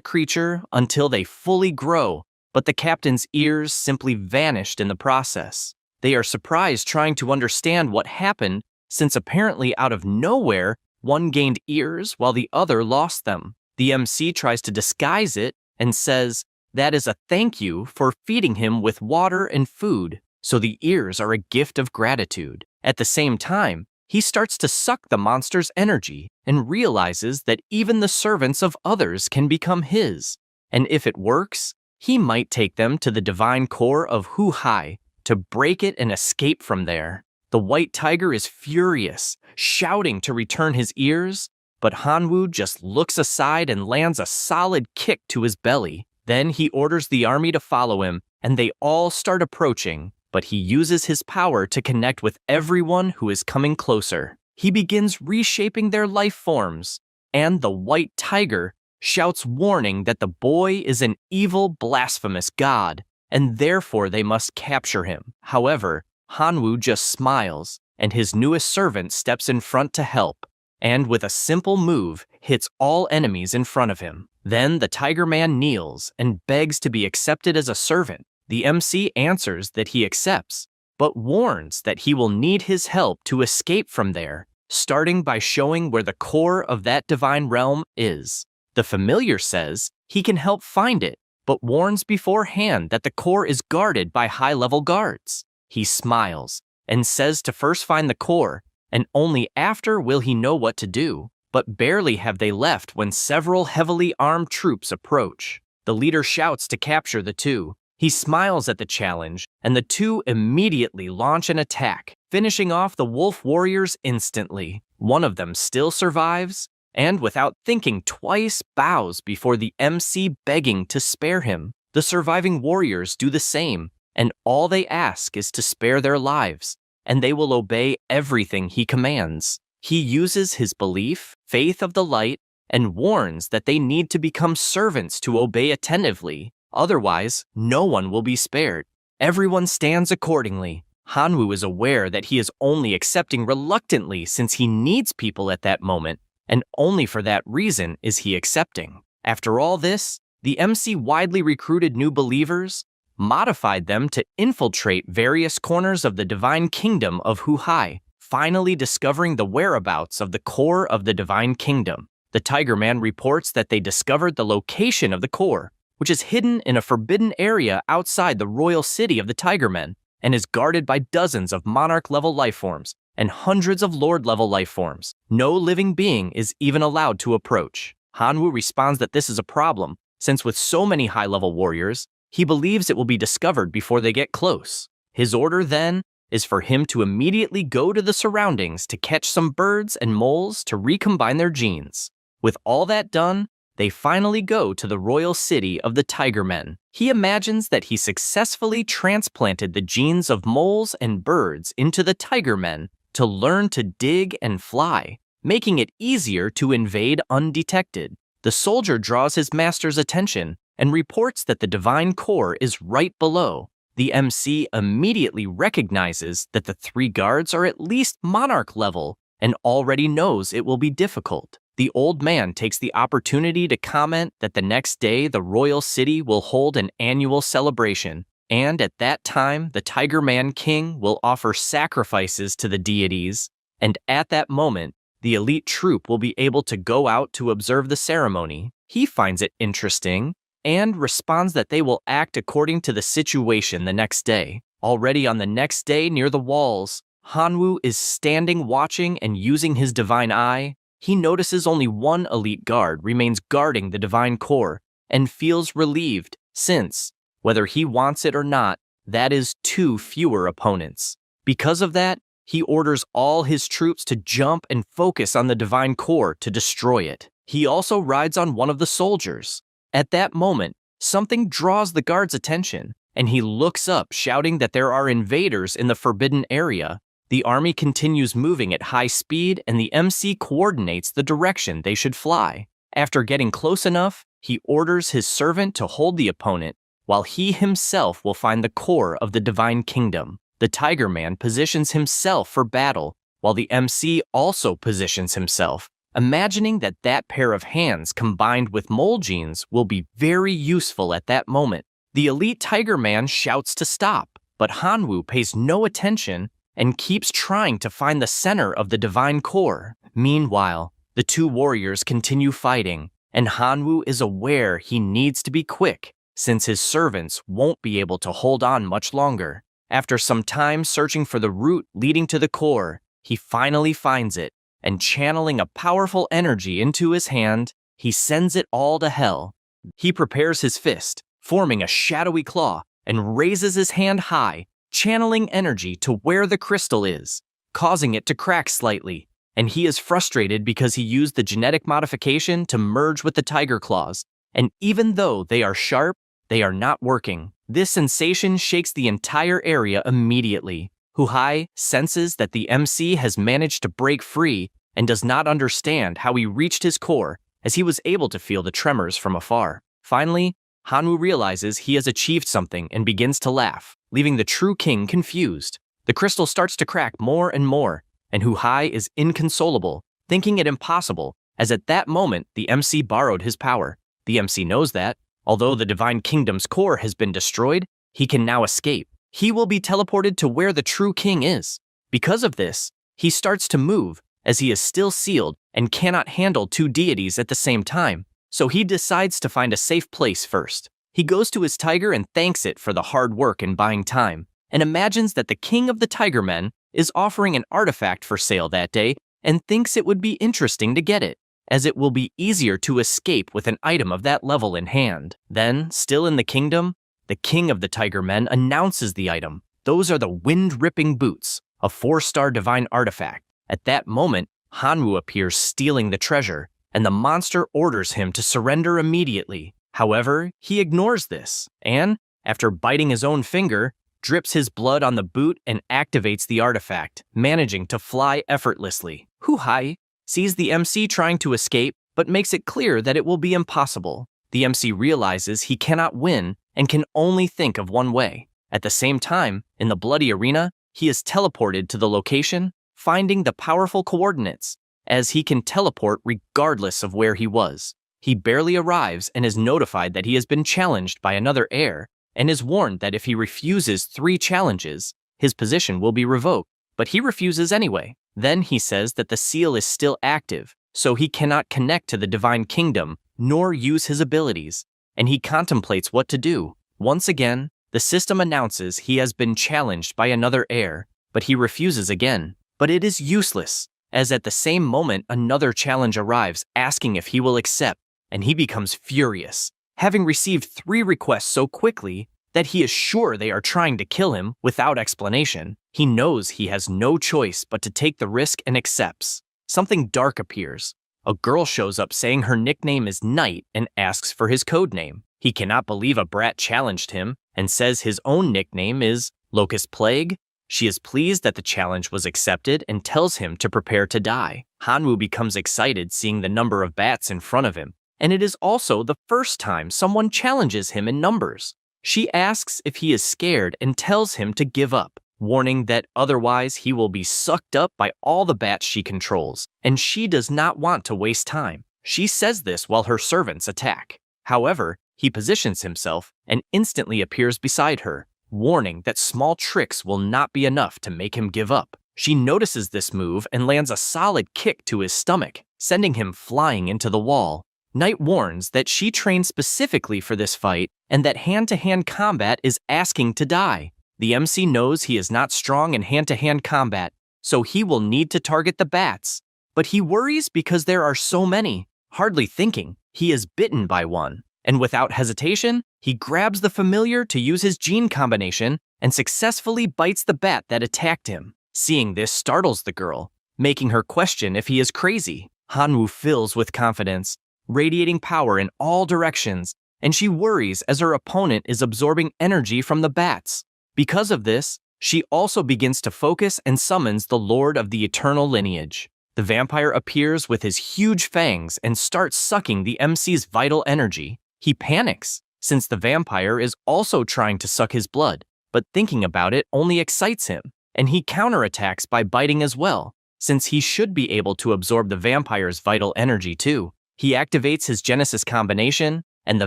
creature until they fully grow, but the captain's ears simply vanished in the process. They are surprised trying to understand what happened since apparently out of nowhere, one gained ears while the other lost them. The MC tries to disguise it and says that is a thank you for feeding him with water and food, so the ears are a gift of gratitude. At the same time, he starts to suck the monster's energy and realizes that even the servants of others can become his. And if it works, he might take them to the divine core of Hu Hai to break it and escape from there. The white tiger is furious, shouting to return his ears, but Hanwoo just looks aside and lands a solid kick to his belly. Then he orders the army to follow him, and they all start approaching, but he uses his power to connect with everyone who is coming closer. He begins reshaping their life forms, and the white tiger shouts warning that the boy is an evil, blasphemous god, and therefore they must capture him. However, Hanwoo just smiles, and his newest servant steps in front to help, and with a simple move, hits all enemies in front of him. Then the Tiger Man kneels and begs to be accepted as a servant. The MC answers that he accepts, but warns that he will need his help to escape from there, starting by showing where the core of that divine realm is. The familiar says he can help find it, but warns beforehand that the core is guarded by high-level guards. He smiles and says to first find the core, and only after will he know what to do. But barely have they left when several heavily armed troops approach. The leader shouts to capture the two. He smiles at the challenge, and the two immediately launch an attack, finishing off the wolf warriors instantly. One of them still survives, and without thinking twice bows before the MC begging to spare him. The surviving warriors do the same, and all they ask is to spare their lives, and they will obey everything he commands. He uses his belief, faith of the light, and warns that they need to become servants to obey attentively. Otherwise, no one will be spared. Everyone stands accordingly. Hanwoo is aware that he is only accepting reluctantly since he needs people at that moment, and only for that reason is he accepting. After all this, the MC widely recruited new believers, modified them to infiltrate various corners of the divine kingdom of Huhai, finally discovering the whereabouts of the core of the divine kingdom. The Tiger Man reports that they discovered the location of the core, which is hidden in a forbidden area outside the royal city of the Tiger Men, and is guarded by dozens of monarch-level lifeforms and hundreds of lord-level lifeforms. No living being is even allowed to approach. Hanwoo responds that this is a problem, since with so many high-level warriors, he believes it will be discovered before they get close. His order, then, is for him to immediately go to the surroundings to catch some birds and moles to recombine their genes. With all that done, they finally go to the royal city of the Tiger Men. He imagines that he successfully transplanted the genes of moles and birds into the Tiger Men to learn to dig and fly, making it easier to invade undetected. The soldier draws his master's attention and reports that the divine core is right below. The MC immediately recognizes that the 3 guards are at least monarch level and already knows it will be difficult. The old man takes the opportunity to comment that the next day the royal city will hold an annual celebration, and at that time the Tiger Man King will offer sacrifices to the deities, and at that moment the elite troop will be able to go out to observe the ceremony. He finds it interesting and responds that they will act according to the situation the next day. Already on the next day near the walls, Hanwoo is standing watching and using his divine eye. He notices only one elite guard remains guarding the divine core and feels relieved since, whether he wants it or not, that is 2 fewer opponents. Because of that, he orders all his troops to jump and focus on the divine core to destroy it. He also rides on one of the soldiers. At that moment, something draws the guard's attention, and he looks up shouting that there are invaders in the forbidden area. The army continues moving at high speed, and the MC coordinates the direction they should fly. After getting close enough, he orders his servant to hold the opponent, while he himself will find the core of the divine kingdom. The Tiger Man positions himself for battle, while the MC also positions himself, imagining that that pair of hands combined with mole genes will be very useful at that moment. The elite Tiger Man shouts to stop, but Hanwoo pays no attention and keeps trying to find the center of the divine core. Meanwhile, the 2 warriors continue fighting, and Hanwoo is aware he needs to be quick, since his servants won't be able to hold on much longer. After some time searching for the route leading to the core, he finally finds it, and channeling a powerful energy into his hand, he sends it all to hell. He prepares his fist, forming a shadowy claw, and raises his hand high, channeling energy to where the crystal is, causing it to crack slightly, and he is frustrated because he used the genetic modification to merge with the tiger claws, and even though they are sharp, they are not working. This sensation shakes the entire area immediately. Huhai senses that the MC has managed to break free and does not understand how he reached his core, as he was able to feel the tremors from afar. Finally, Hanwoo realizes he has achieved something and begins to laugh, leaving the true king confused. The crystal starts to crack more and more, and Huhai is inconsolable, thinking it impossible, as at that moment the MC borrowed his power. The MC knows that, although the Divine Kingdom's core has been destroyed, he can now escape. He will be teleported to where the true king is. Because of this, he starts to move, as he is still sealed and cannot handle 2 deities at the same time. So he decides to find a safe place first. He goes to his tiger and thanks it for the hard work and buying time, and imagines that the king of the Tiger Men is offering an artifact for sale that day and thinks it would be interesting to get it, as it will be easier to escape with an item of that level in hand. Then, still in the kingdom, the king of the Tiger Men announces the item. Those are the wind-ripping boots, a 4-star divine artifact. At that moment, Hanwoo appears stealing the treasure, and the monster orders him to surrender immediately. However, he ignores this, and, after biting his own finger, drips his blood on the boot and activates the artifact, managing to fly effortlessly. Hu-hai sees the MC trying to escape, but makes it clear that it will be impossible. The MC realizes he cannot win and can only think of one way. At the same time, in the bloody arena, he is teleported to the location, finding the powerful coordinates, as he can teleport regardless of where he was. He barely arrives and is notified that he has been challenged by another heir, and is warned that if he refuses 3 challenges, his position will be revoked. But he refuses anyway. Then he says that the seal is still active, so he cannot connect to the divine kingdom, nor use his abilities, and he contemplates what to do. Once again, the system announces he has been challenged by another heir, but he refuses again. But it is useless, as at the same moment another challenge arrives asking if he will accept, and he becomes furious, having received 3 requests so quickly that he is sure they are trying to kill him without explanation. He knows he has no choice but to take the risk and accepts. Something dark appears. A girl shows up saying her nickname is Night and asks for his code name. He cannot believe a brat challenged him and says his own nickname is Locust Plague. She is pleased that the challenge was accepted and tells him to prepare to die. Hanwoo becomes excited seeing the number of bats in front of him, and it is also the first time someone challenges him in numbers. She asks if he is scared and tells him to give up, warning that otherwise he will be sucked up by all the bats she controls, and she does not want to waste time. She says this while her servants attack. However, he positions himself and instantly appears beside her, warning that small tricks will not be enough to make him give up. She notices this move and lands a solid kick to his stomach, sending him flying into the wall. Knight warns that she trained specifically for this fight and that hand-to-hand combat is asking to die. The MC knows he is not strong in hand-to-hand combat, so he will need to target the bats. But he worries because there are so many. Hardly thinking, he is bitten by one, and without hesitation, he grabs the familiar to use his gene combination and successfully bites the bat that attacked him. Seeing this startles the girl, making her question if he is crazy. Hanwoo fills with confidence, radiating power in all directions, and she worries as her opponent is absorbing energy from the bats. Because of this, she also begins to focus and summons the Lord of the Eternal Lineage. The vampire appears with his huge fangs and starts sucking the MC's vital energy. He panics, since the vampire is also trying to suck his blood, but thinking about it only excites him, and he counterattacks by biting as well, since he should be able to absorb the vampire's vital energy too. He activates his Genesis combination, and the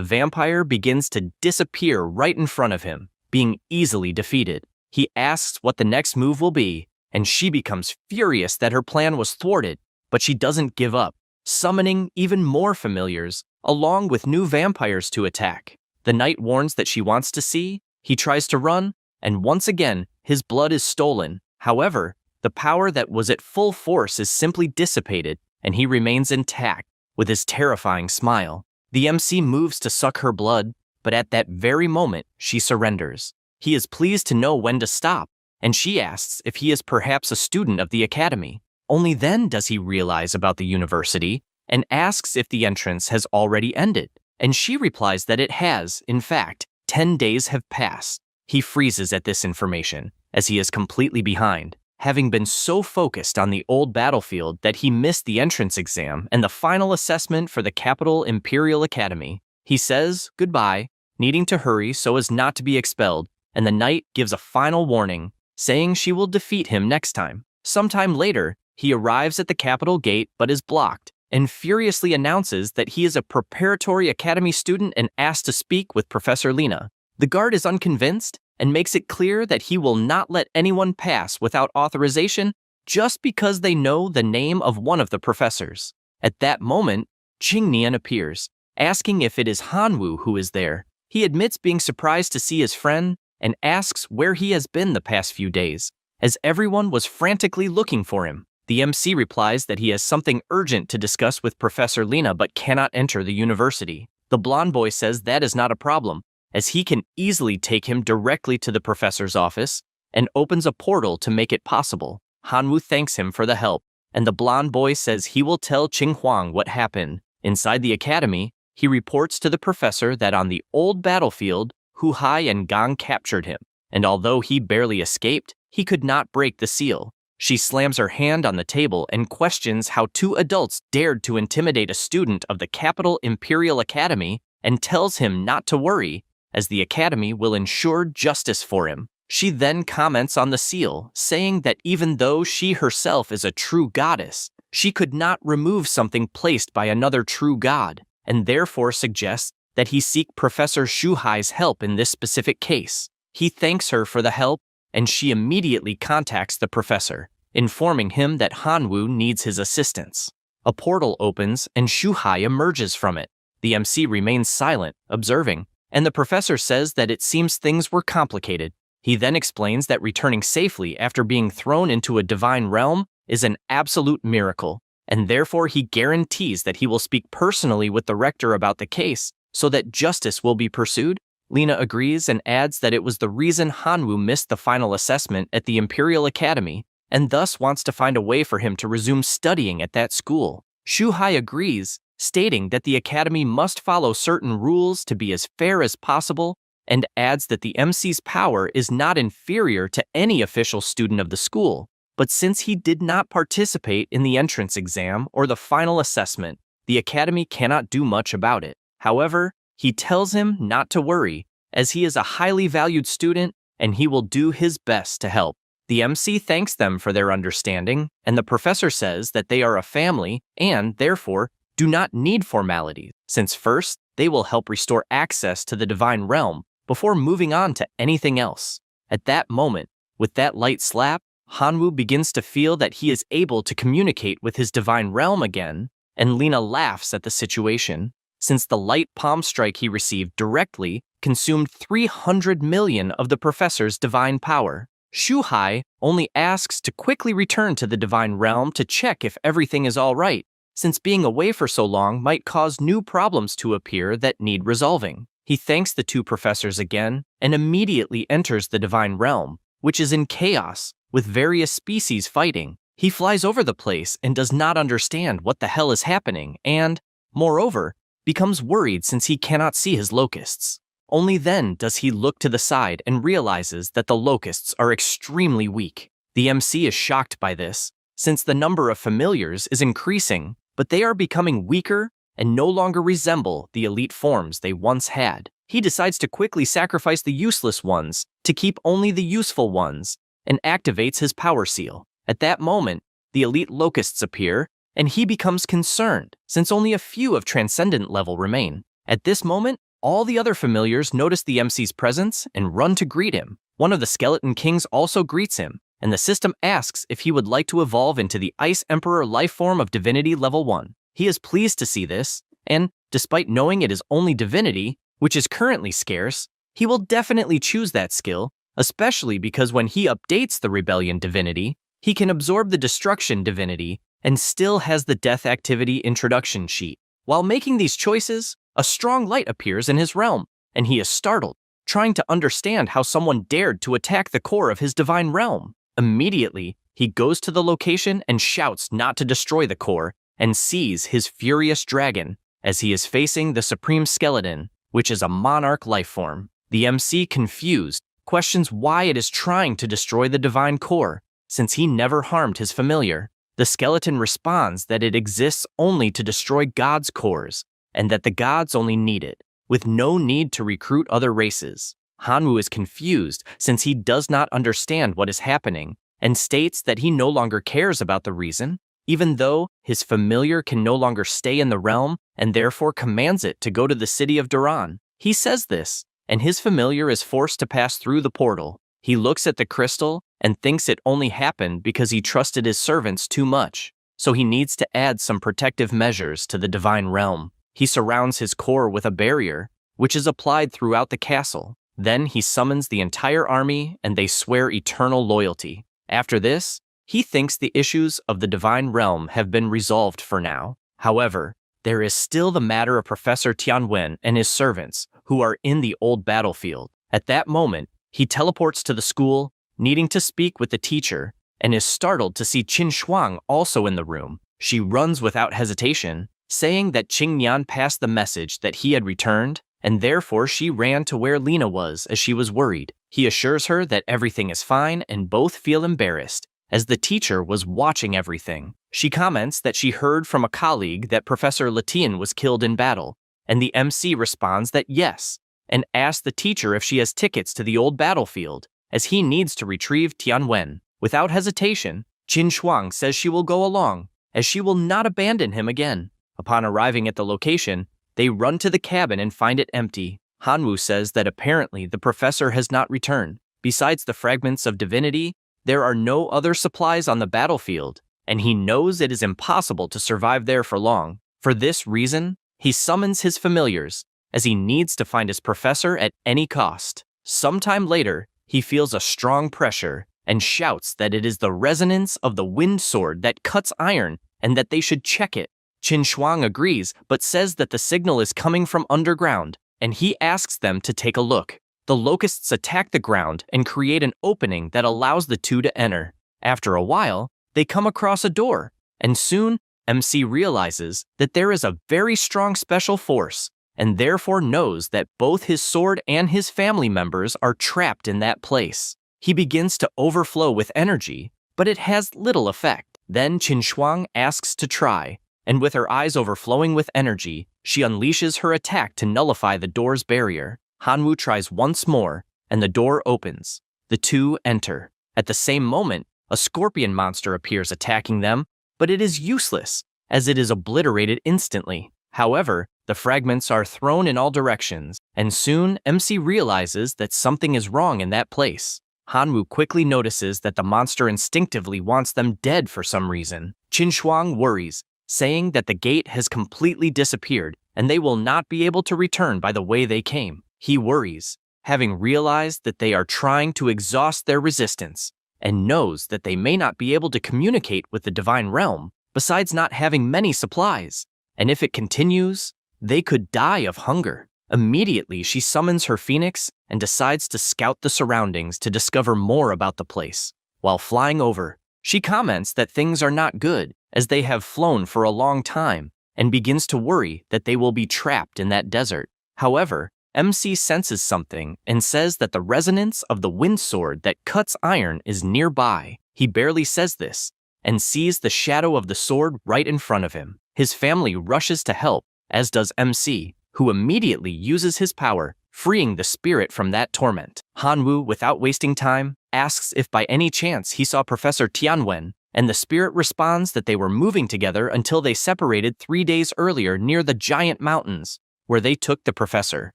vampire begins to disappear right in front of him, being easily defeated. He asks what the next move will be, and she becomes furious that her plan was thwarted, but she doesn't give up, summoning even more familiars, along with new vampires to attack. The knight warns that she wants to see, he tries to run, and once again, his blood is stolen. However, the power that was at full force is simply dissipated, and he remains intact, with his terrifying smile. The MC moves to suck her blood, but at that very moment, she surrenders. He is pleased to know when to stop, and she asks if he is perhaps a student of the academy. Only then does he realize about the university, and asks if the entrance has already ended, and she replies that it has. In fact, 10 days have passed. He freezes at this information, as he is completely behind, having been so focused on the old battlefield that he missed the entrance exam and the final assessment for the Capital Imperial Academy. He says goodbye, needing to hurry so as not to be expelled, and the knight gives a final warning, saying she will defeat him next time. Sometime later, he arrives at the Capital Gate but is blocked, and furiously announces that he is a preparatory academy student and asked to speak with Professor Lena. The guard is unconvinced and makes it clear that he will not let anyone pass without authorization just because they know the name of one of the professors. At that moment, Qingnian appears, asking if it is Hanwoo who is there. He admits being surprised to see his friend and asks where he has been the past few days, as everyone was frantically looking for him. The MC replies that he has something urgent to discuss with Professor Lena but cannot enter the university. The blonde boy says that is not a problem, as he can easily take him directly to the professor's office and opens a portal to make it possible. Hanwoo thanks him for the help, and the blonde boy says he will tell Qing Huang what happened. Inside the academy, he reports to the professor that on the old battlefield, Hu Hai and Gang captured him, and although he barely escaped, he could not break the seal. She slams her hand on the table and questions how two adults dared to intimidate a student of the capital Imperial Academy and tells him not to worry, as the academy will ensure justice for him. She then comments on the seal, saying that even though she herself is a true goddess, she could not remove something placed by another true god, and therefore suggests that he seek Professor Shu Hai's help in this specific case. He thanks her for the help, and she immediately contacts the professor, informing him that Hanwoo needs his assistance. A portal opens and Shu Hai emerges from it. The MC remains silent, observing, and the professor says that it seems things were complicated. He then explains that returning safely after being thrown into a divine realm is an absolute miracle, and therefore he guarantees that he will speak personally with the rector about the case so that justice will be pursued. Lena agrees and adds that it was the reason Hanwoo missed the final assessment at the Imperial Academy and thus wants to find a way for him to resume studying at that school. Shu Hai agrees, stating that the academy must follow certain rules to be as fair as possible, and adds that the MC's power is not inferior to any official student of the school, but since he did not participate in the entrance exam or the final assessment, the academy cannot do much about it. However, he tells him not to worry, as he is a highly valued student and he will do his best to help. The MC thanks them for their understanding, and the professor says that they are a family and, therefore, do not need formalities, since first, they will help restore access to the divine realm before moving on to anything else. At that moment, with that light slap, Hanwoo begins to feel that he is able to communicate with his divine realm again, and Lena laughs at the situation, since the light palm strike he received directly consumed 300 million of the professor's divine power. Shu Hai only asks to quickly return to the divine realm to check if everything is all right, since being away for so long might cause new problems to appear that need resolving. He thanks the two professors again and immediately enters the divine realm, which is in chaos, with various species fighting. He flies over the place and does not understand what the hell is happening and, moreover, becomes worried since he cannot see his locusts. Only then does he look to the side and realizes that the locusts are extremely weak. The MC is shocked by this, since the number of familiars is increasing, but they are becoming weaker and no longer resemble the elite forms they once had. He decides to quickly sacrifice the useless ones to keep only the useful ones, and activates his power seal. At that moment, the elite locusts appear, and he becomes concerned, since only a few of transcendent level remain. At this moment, all the other familiars notice the MC's presence and run to greet him. One of the Skeleton Kings also greets him, and the system asks if he would like to evolve into the Ice Emperor life form of Divinity Level 1. He is pleased to see this, and, despite knowing it is only Divinity, which is currently scarce, he will definitely choose that skill, especially because when he updates the Rebellion Divinity, he can absorb the Destruction Divinity and still has the Death Activity introduction sheet. While making these choices, a strong light appears in his realm, and he is startled, trying to understand how someone dared to attack the core of his divine realm. Immediately, he goes to the location and shouts not to destroy the core, and sees his furious dragon as he is facing the Supreme Skeleton, which is a monarch life form. The MC, confused, questions why it is trying to destroy the divine core, since he never harmed his familiar. The skeleton responds that it exists only to destroy gods' cores, and that the gods only need it, with no need to recruit other races. Hanwoo is confused since he does not understand what is happening, and states that he no longer cares about the reason, even though his familiar can no longer stay in the realm and therefore commands it to go to the city of Duran. He says this, and his familiar is forced to pass through the portal. He looks at the crystal and thinks it only happened because he trusted his servants too much, so he needs to add some protective measures to the divine realm. He surrounds his core with a barrier, which is applied throughout the castle. Then he summons the entire army and they swear eternal loyalty. After this, he thinks the issues of the divine realm have been resolved for now. However, there is still the matter of Professor Tianwen and his servants, who are in the old battlefield. At that moment, he teleports to the school, needing to speak with the teacher, and is startled to see Qin Shuang also in the room. She runs without hesitation, saying that Qing Yan passed the message that he had returned, and therefore she ran to where Lena was as she was worried. He assures her that everything is fine and both feel embarrassed, as the teacher was watching everything. She comments that she heard from a colleague that Professor Letian was killed in battle, and the MC responds that yes, and asks the teacher if she has tickets to the old battlefield, as he needs to retrieve Tianwen. Without hesitation, Qin Shuang says she will go along, as she will not abandon him again. Upon arriving at the location, they run to the cabin and find it empty. Hanwoo says that apparently the professor has not returned. Besides the fragments of divinity, there are no other supplies on the battlefield, and he knows it is impossible to survive there for long. For this reason, he summons his familiars, as he needs to find his professor at any cost. Sometime later, he feels a strong pressure and shouts that it is the resonance of the wind sword that cuts iron and that they should check it. Qin Shuang agrees but says that the signal is coming from underground, and he asks them to take a look. The locusts attack the ground and create an opening that allows the two to enter. After a while, they come across a door, and soon MC realizes that there is a very strong special force, and therefore knows that both his sword and his family members are trapped in that place. He begins to overflow with energy, but it has little effect. Then Qin Shuang asks to try, and with her eyes overflowing with energy, she unleashes her attack to nullify the door's barrier. Hanwoo tries once more, and the door opens. The two enter. At the same moment, a scorpion monster appears attacking them, but it is useless, as it is obliterated instantly. However, the fragments are thrown in all directions, and soon MC realizes that something is wrong in that place. Hanwoo quickly notices that the monster instinctively wants them dead for some reason. Qin Shuang worries, saying that the gate has completely disappeared and they will not be able to return by the way they came. He worries, having realized that they are trying to exhaust their resistance, and knows that they may not be able to communicate with the divine realm, besides not having many supplies, and if it continues, they could die of hunger. Immediately, she summons her phoenix and decides to scout the surroundings to discover more about the place. While flying over, she comments that things are not good, as they have flown for a long time, and begins to worry that they will be trapped in that desert. However, MC senses something and says that the resonance of the wind sword that cuts iron is nearby. He barely says this, and sees the shadow of the sword right in front of him. His family rushes to help, as does MC, who immediately uses his power, freeing the spirit from that torment. Hanwoo, without wasting time, asks if by any chance he saw Professor Tianwen, and the spirit responds that they were moving together until they separated 3 days earlier near the giant mountains, where they took the professor,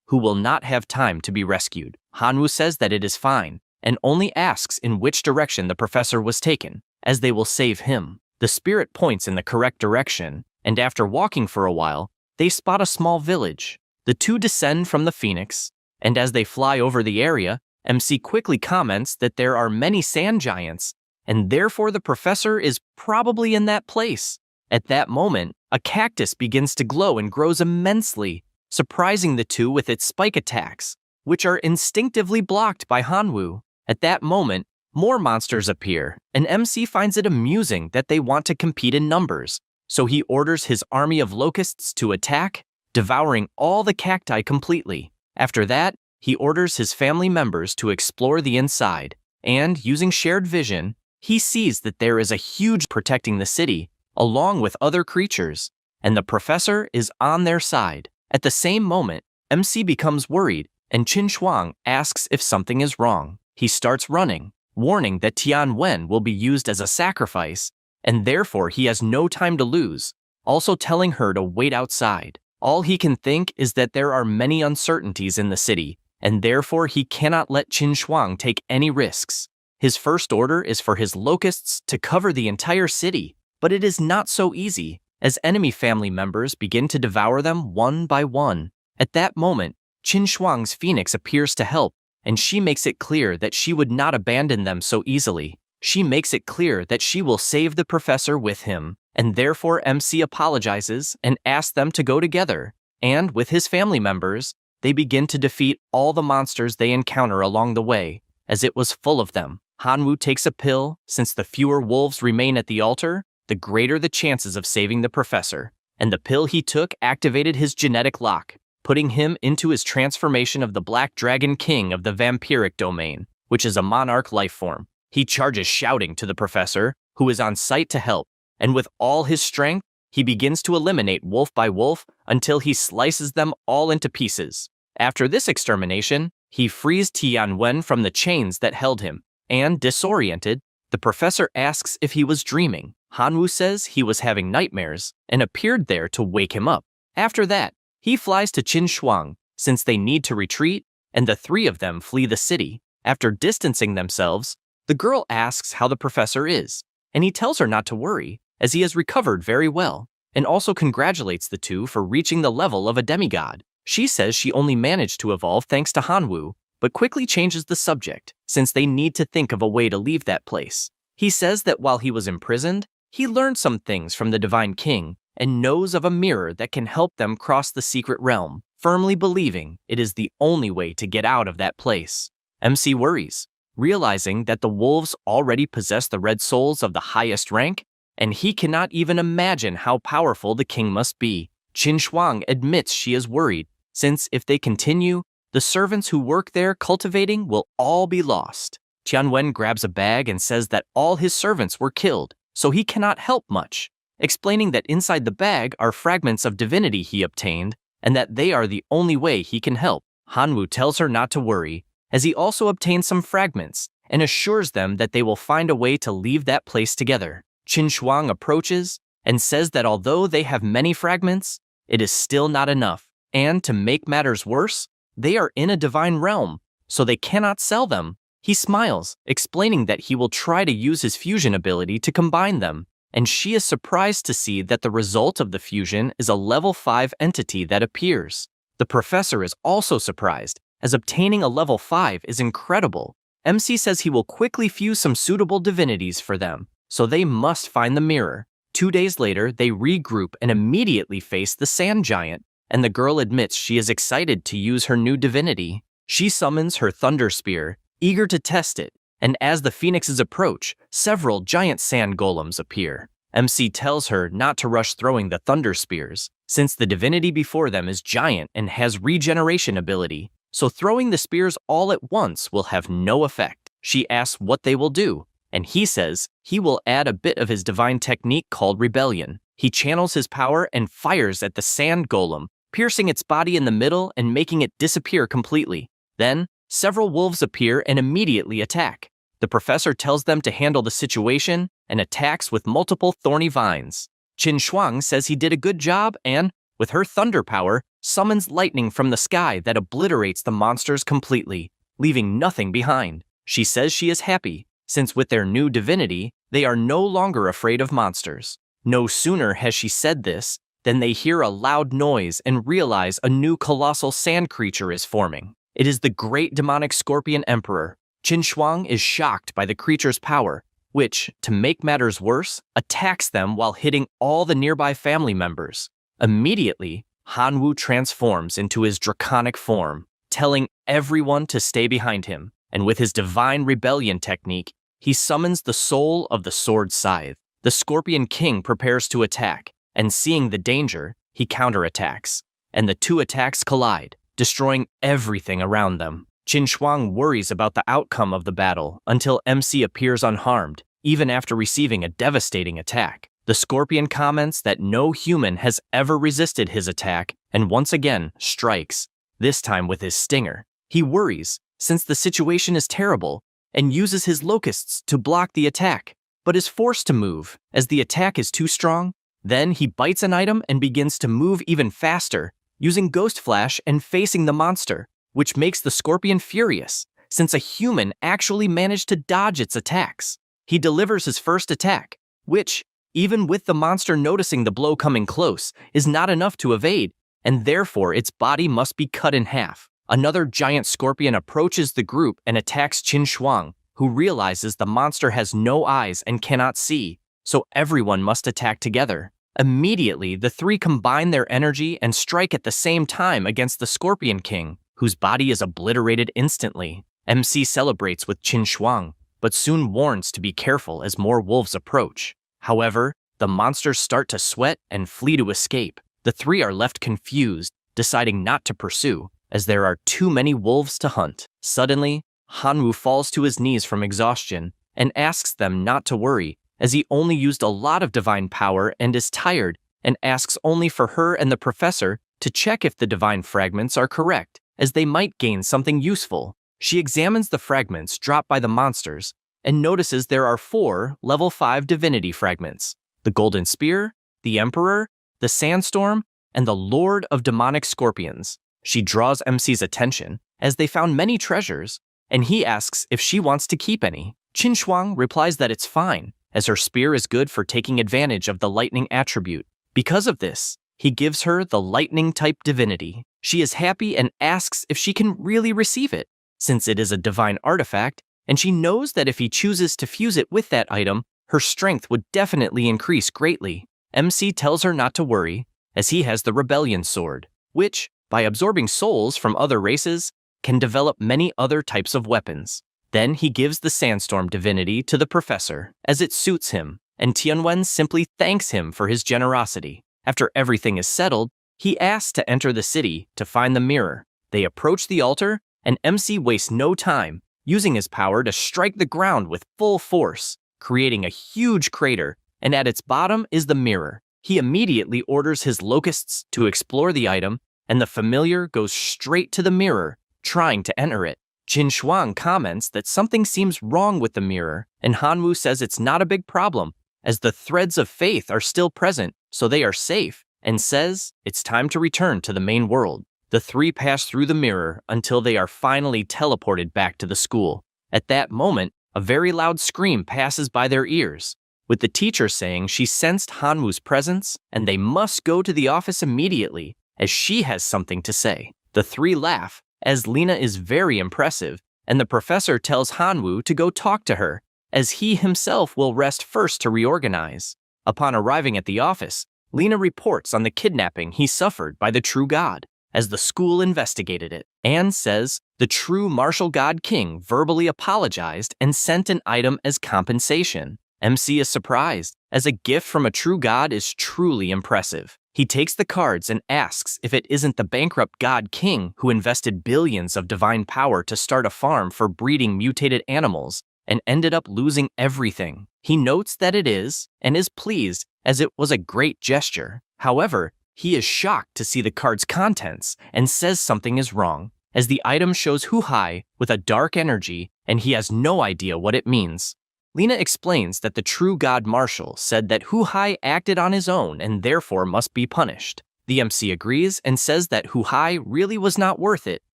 who will not have time to be rescued. Hanwoo says that it is fine, and only asks in which direction the professor was taken, as they will save him. The spirit points in the correct direction, and after walking for a while, they spot a small village. The two descend from the phoenix, and as they fly over the area, MC quickly comments that there are many sand giants, and therefore the professor is probably in that place. At that moment, a cactus begins to glow and grows immensely, surprising the two with its spike attacks, which are instinctively blocked by Hanwoo. At that moment, more monsters appear, and MC finds it amusing that they want to compete in numbers, so he orders his army of locusts to attack, devouring all the cacti completely. After that, he orders his family members to explore the inside, and using shared vision, he sees that there is a huge protecting the city, along with other creatures, and the professor is on their side. At the same moment, MC becomes worried, and Qin Shuang asks if something is wrong. He starts running, warning that Tianwen will be used as a sacrifice, and therefore he has no time to lose, also telling her to wait outside. All he can think is that there are many uncertainties in the city, and therefore he cannot let Qin Shuang take any risks. His first order is for his locusts to cover the entire city, but it is not so easy, as enemy family members begin to devour them one by one. At that moment, Qin Shuang's phoenix appears to help, and she makes it clear that she would not abandon them so easily. She makes it clear that she will save the professor with him, and therefore MC apologizes and asks them to go together, and with his family members, they begin to defeat all the monsters they encounter along the way, as it was full of them. Hanwoo takes a pill. Since the fewer wolves remain at the altar, the greater the chances of saving the professor. And the pill he took activated his genetic lock, putting him into his transformation of the Black Dragon King of the vampiric domain, which is a monarch life form. He charges shouting to the professor, who is on site to help, and with all his strength, he begins to eliminate wolf by wolf until he slices them all into pieces. After this extermination, he frees Tianwen from the chains that held him, and, disoriented, the professor asks if he was dreaming. Hanwoo says he was having nightmares and appeared there to wake him up. After that, he flies to Qinshuang, since they need to retreat, and the three of them flee the city. After distancing themselves, the girl asks how the professor is, and he tells her not to worry, as he has recovered very well, and also congratulates the two for reaching the level of a demigod. She says she only managed to evolve thanks to Hanwoo, but quickly changes the subject, since they need to think of a way to leave that place. He says that while he was imprisoned, he learned some things from the Divine King, and knows of a mirror that can help them cross the secret realm, firmly believing it is the only way to get out of that place. MC worries, realizing that the wolves already possess the red souls of the highest rank, and he cannot even imagine how powerful the king must be. Qinshuang admits she is worried, since if they continue, the servants who work there cultivating will all be lost. Tianwen grabs a bag and says that all his servants were killed, so he cannot help much, explaining that inside the bag are fragments of divinity he obtained, and that they are the only way he can help. Hanwoo tells her not to worry, as he also obtains some fragments, and assures them that they will find a way to leave that place together. Qinshuang approaches and says that although they have many fragments, it is still not enough, and to make matters worse, they are in a divine realm, so they cannot sell them. He smiles, explaining that he will try to use his fusion ability to combine them, and she is surprised to see that the result of the fusion is a level 5 entity that appears. The professor is also surprised, as obtaining a level 5 is incredible. MC says he will quickly fuse some suitable divinities for them, so they must find the mirror. 2 days later, they regroup and immediately face the sand giant, and the girl admits she is excited to use her new divinity. She summons her thunder spear, eager to test it, and as the phoenixes approach, several giant sand golems appear. MC tells her not to rush throwing the thunder spears, since the divinity before them is giant and has regeneration ability, so throwing the spears all at once will have no effect. She asks what they will do, and he says he will add a bit of his divine technique called rebellion. He channels his power and fires at the sand golem, piercing its body in the middle and making it disappear completely. Then, several wolves appear and immediately attack. The professor tells them to handle the situation and attacks with multiple thorny vines. Qinshuang says he did a good job and, with her thunder power, summons lightning from the sky that obliterates the monsters completely, leaving nothing behind. She says she is happy, since with their new divinity, they are no longer afraid of monsters. No sooner has she said this than they hear a loud noise and realize a new colossal sand creature is forming. It is the great demonic scorpion emperor. Qinshuang is shocked by the creature's power, which, to make matters worse, attacks them while hitting all the nearby family members. Immediately, Hanwoo transforms into his draconic form, telling everyone to stay behind him, and with his divine rebellion technique, he summons the soul of the sword scythe. The Scorpion King prepares to attack, and seeing the danger, he counterattacks, and the two attacks collide, destroying everything around them. Qinshuang worries about the outcome of the battle until MC appears unharmed, even after receiving a devastating attack. The Scorpion comments that no human has ever resisted his attack and once again strikes, this time with his stinger. He worries, since the situation is terrible, and uses his locusts to block the attack, but is forced to move as the attack is too strong. Then he bites an item and begins to move even faster, using Ghost Flash and facing the monster, which makes the Scorpion furious, since a human actually managed to dodge its attacks. He delivers his first attack, which, even with the monster noticing the blow coming close, is not enough to evade, and therefore its body must be cut in half. Another giant scorpion approaches the group and attacks Qinshuang, who realizes the monster has no eyes and cannot see, so everyone must attack together. Immediately, the three combine their energy and strike at the same time against the Scorpion King, whose body is obliterated instantly. MC celebrates with Qinshuang, but soon warns to be careful as more wolves approach. However, the monsters start to sweat and flee to escape. The three are left confused, deciding not to pursue, as there are too many wolves to hunt. Suddenly, Hanwoo falls to his knees from exhaustion and asks them not to worry, as he only used a lot of divine power and is tired, and asks only for her and the professor to check if the divine fragments are correct, as they might gain something useful. She examines the fragments dropped by the monsters and notices there are 4 level 5 divinity fragments: the Golden Spear, the Emperor, the Sandstorm, and the Lord of Demonic Scorpions. She draws MC's attention, as they found many treasures, and he asks if she wants to keep any. Qin Shuang replies that it's fine, as her spear is good for taking advantage of the lightning attribute. Because of this, he gives her the lightning-type divinity. She is happy and asks if she can really receive it, since it is a divine artifact, and she knows that if he chooses to fuse it with that item, her strength would definitely increase greatly. MC tells her not to worry, as he has the Rebellion Sword, which, by absorbing souls from other races, can develop many other types of weapons. Then he gives the Sandstorm divinity to the professor, as it suits him, and Tianwen simply thanks him for his generosity. After everything is settled, he asks to enter the city to find the mirror. They approach the altar, and MC wastes no time, using his power to strike the ground with full force, creating a huge crater, and at its bottom is the mirror. He immediately orders his locusts to explore the item, and the familiar goes straight to the mirror, trying to enter it. Qin Shuang comments that something seems wrong with the mirror, and Hanwoo says it's not a big problem, as the threads of faith are still present, so they are safe, and says it's time to return to the main world. The three pass through the mirror until they are finally teleported back to the school. At that moment, a very loud scream passes by their ears, with the teacher saying she sensed Hanwoo's presence and they must go to the office immediately, as she has something to say. The three laugh, as Lena is very impressive, and the professor tells Hanwoo to go talk to her, as he himself will rest first to reorganize. Upon arriving at the office, Lena reports on the kidnapping he suffered by the true god, as the school investigated it. Anne says the true martial god king verbally apologized and sent an item as compensation. MC is surprised, as a gift from a true god is truly impressive. He takes the cards and asks if it isn't the bankrupt god king who invested billions of divine power to start a farm for breeding mutated animals and ended up losing everything. He notes that it is, and is pleased, as it was a great gesture. However, he is shocked to see the card's contents and says something is wrong, as the item shows Hu-Hai with a dark energy and he has no idea what it means. Lena explains that the true god Marshall said that Hu-Hai acted on his own and therefore must be punished. The MC agrees and says that Hu-Hai really was not worth it,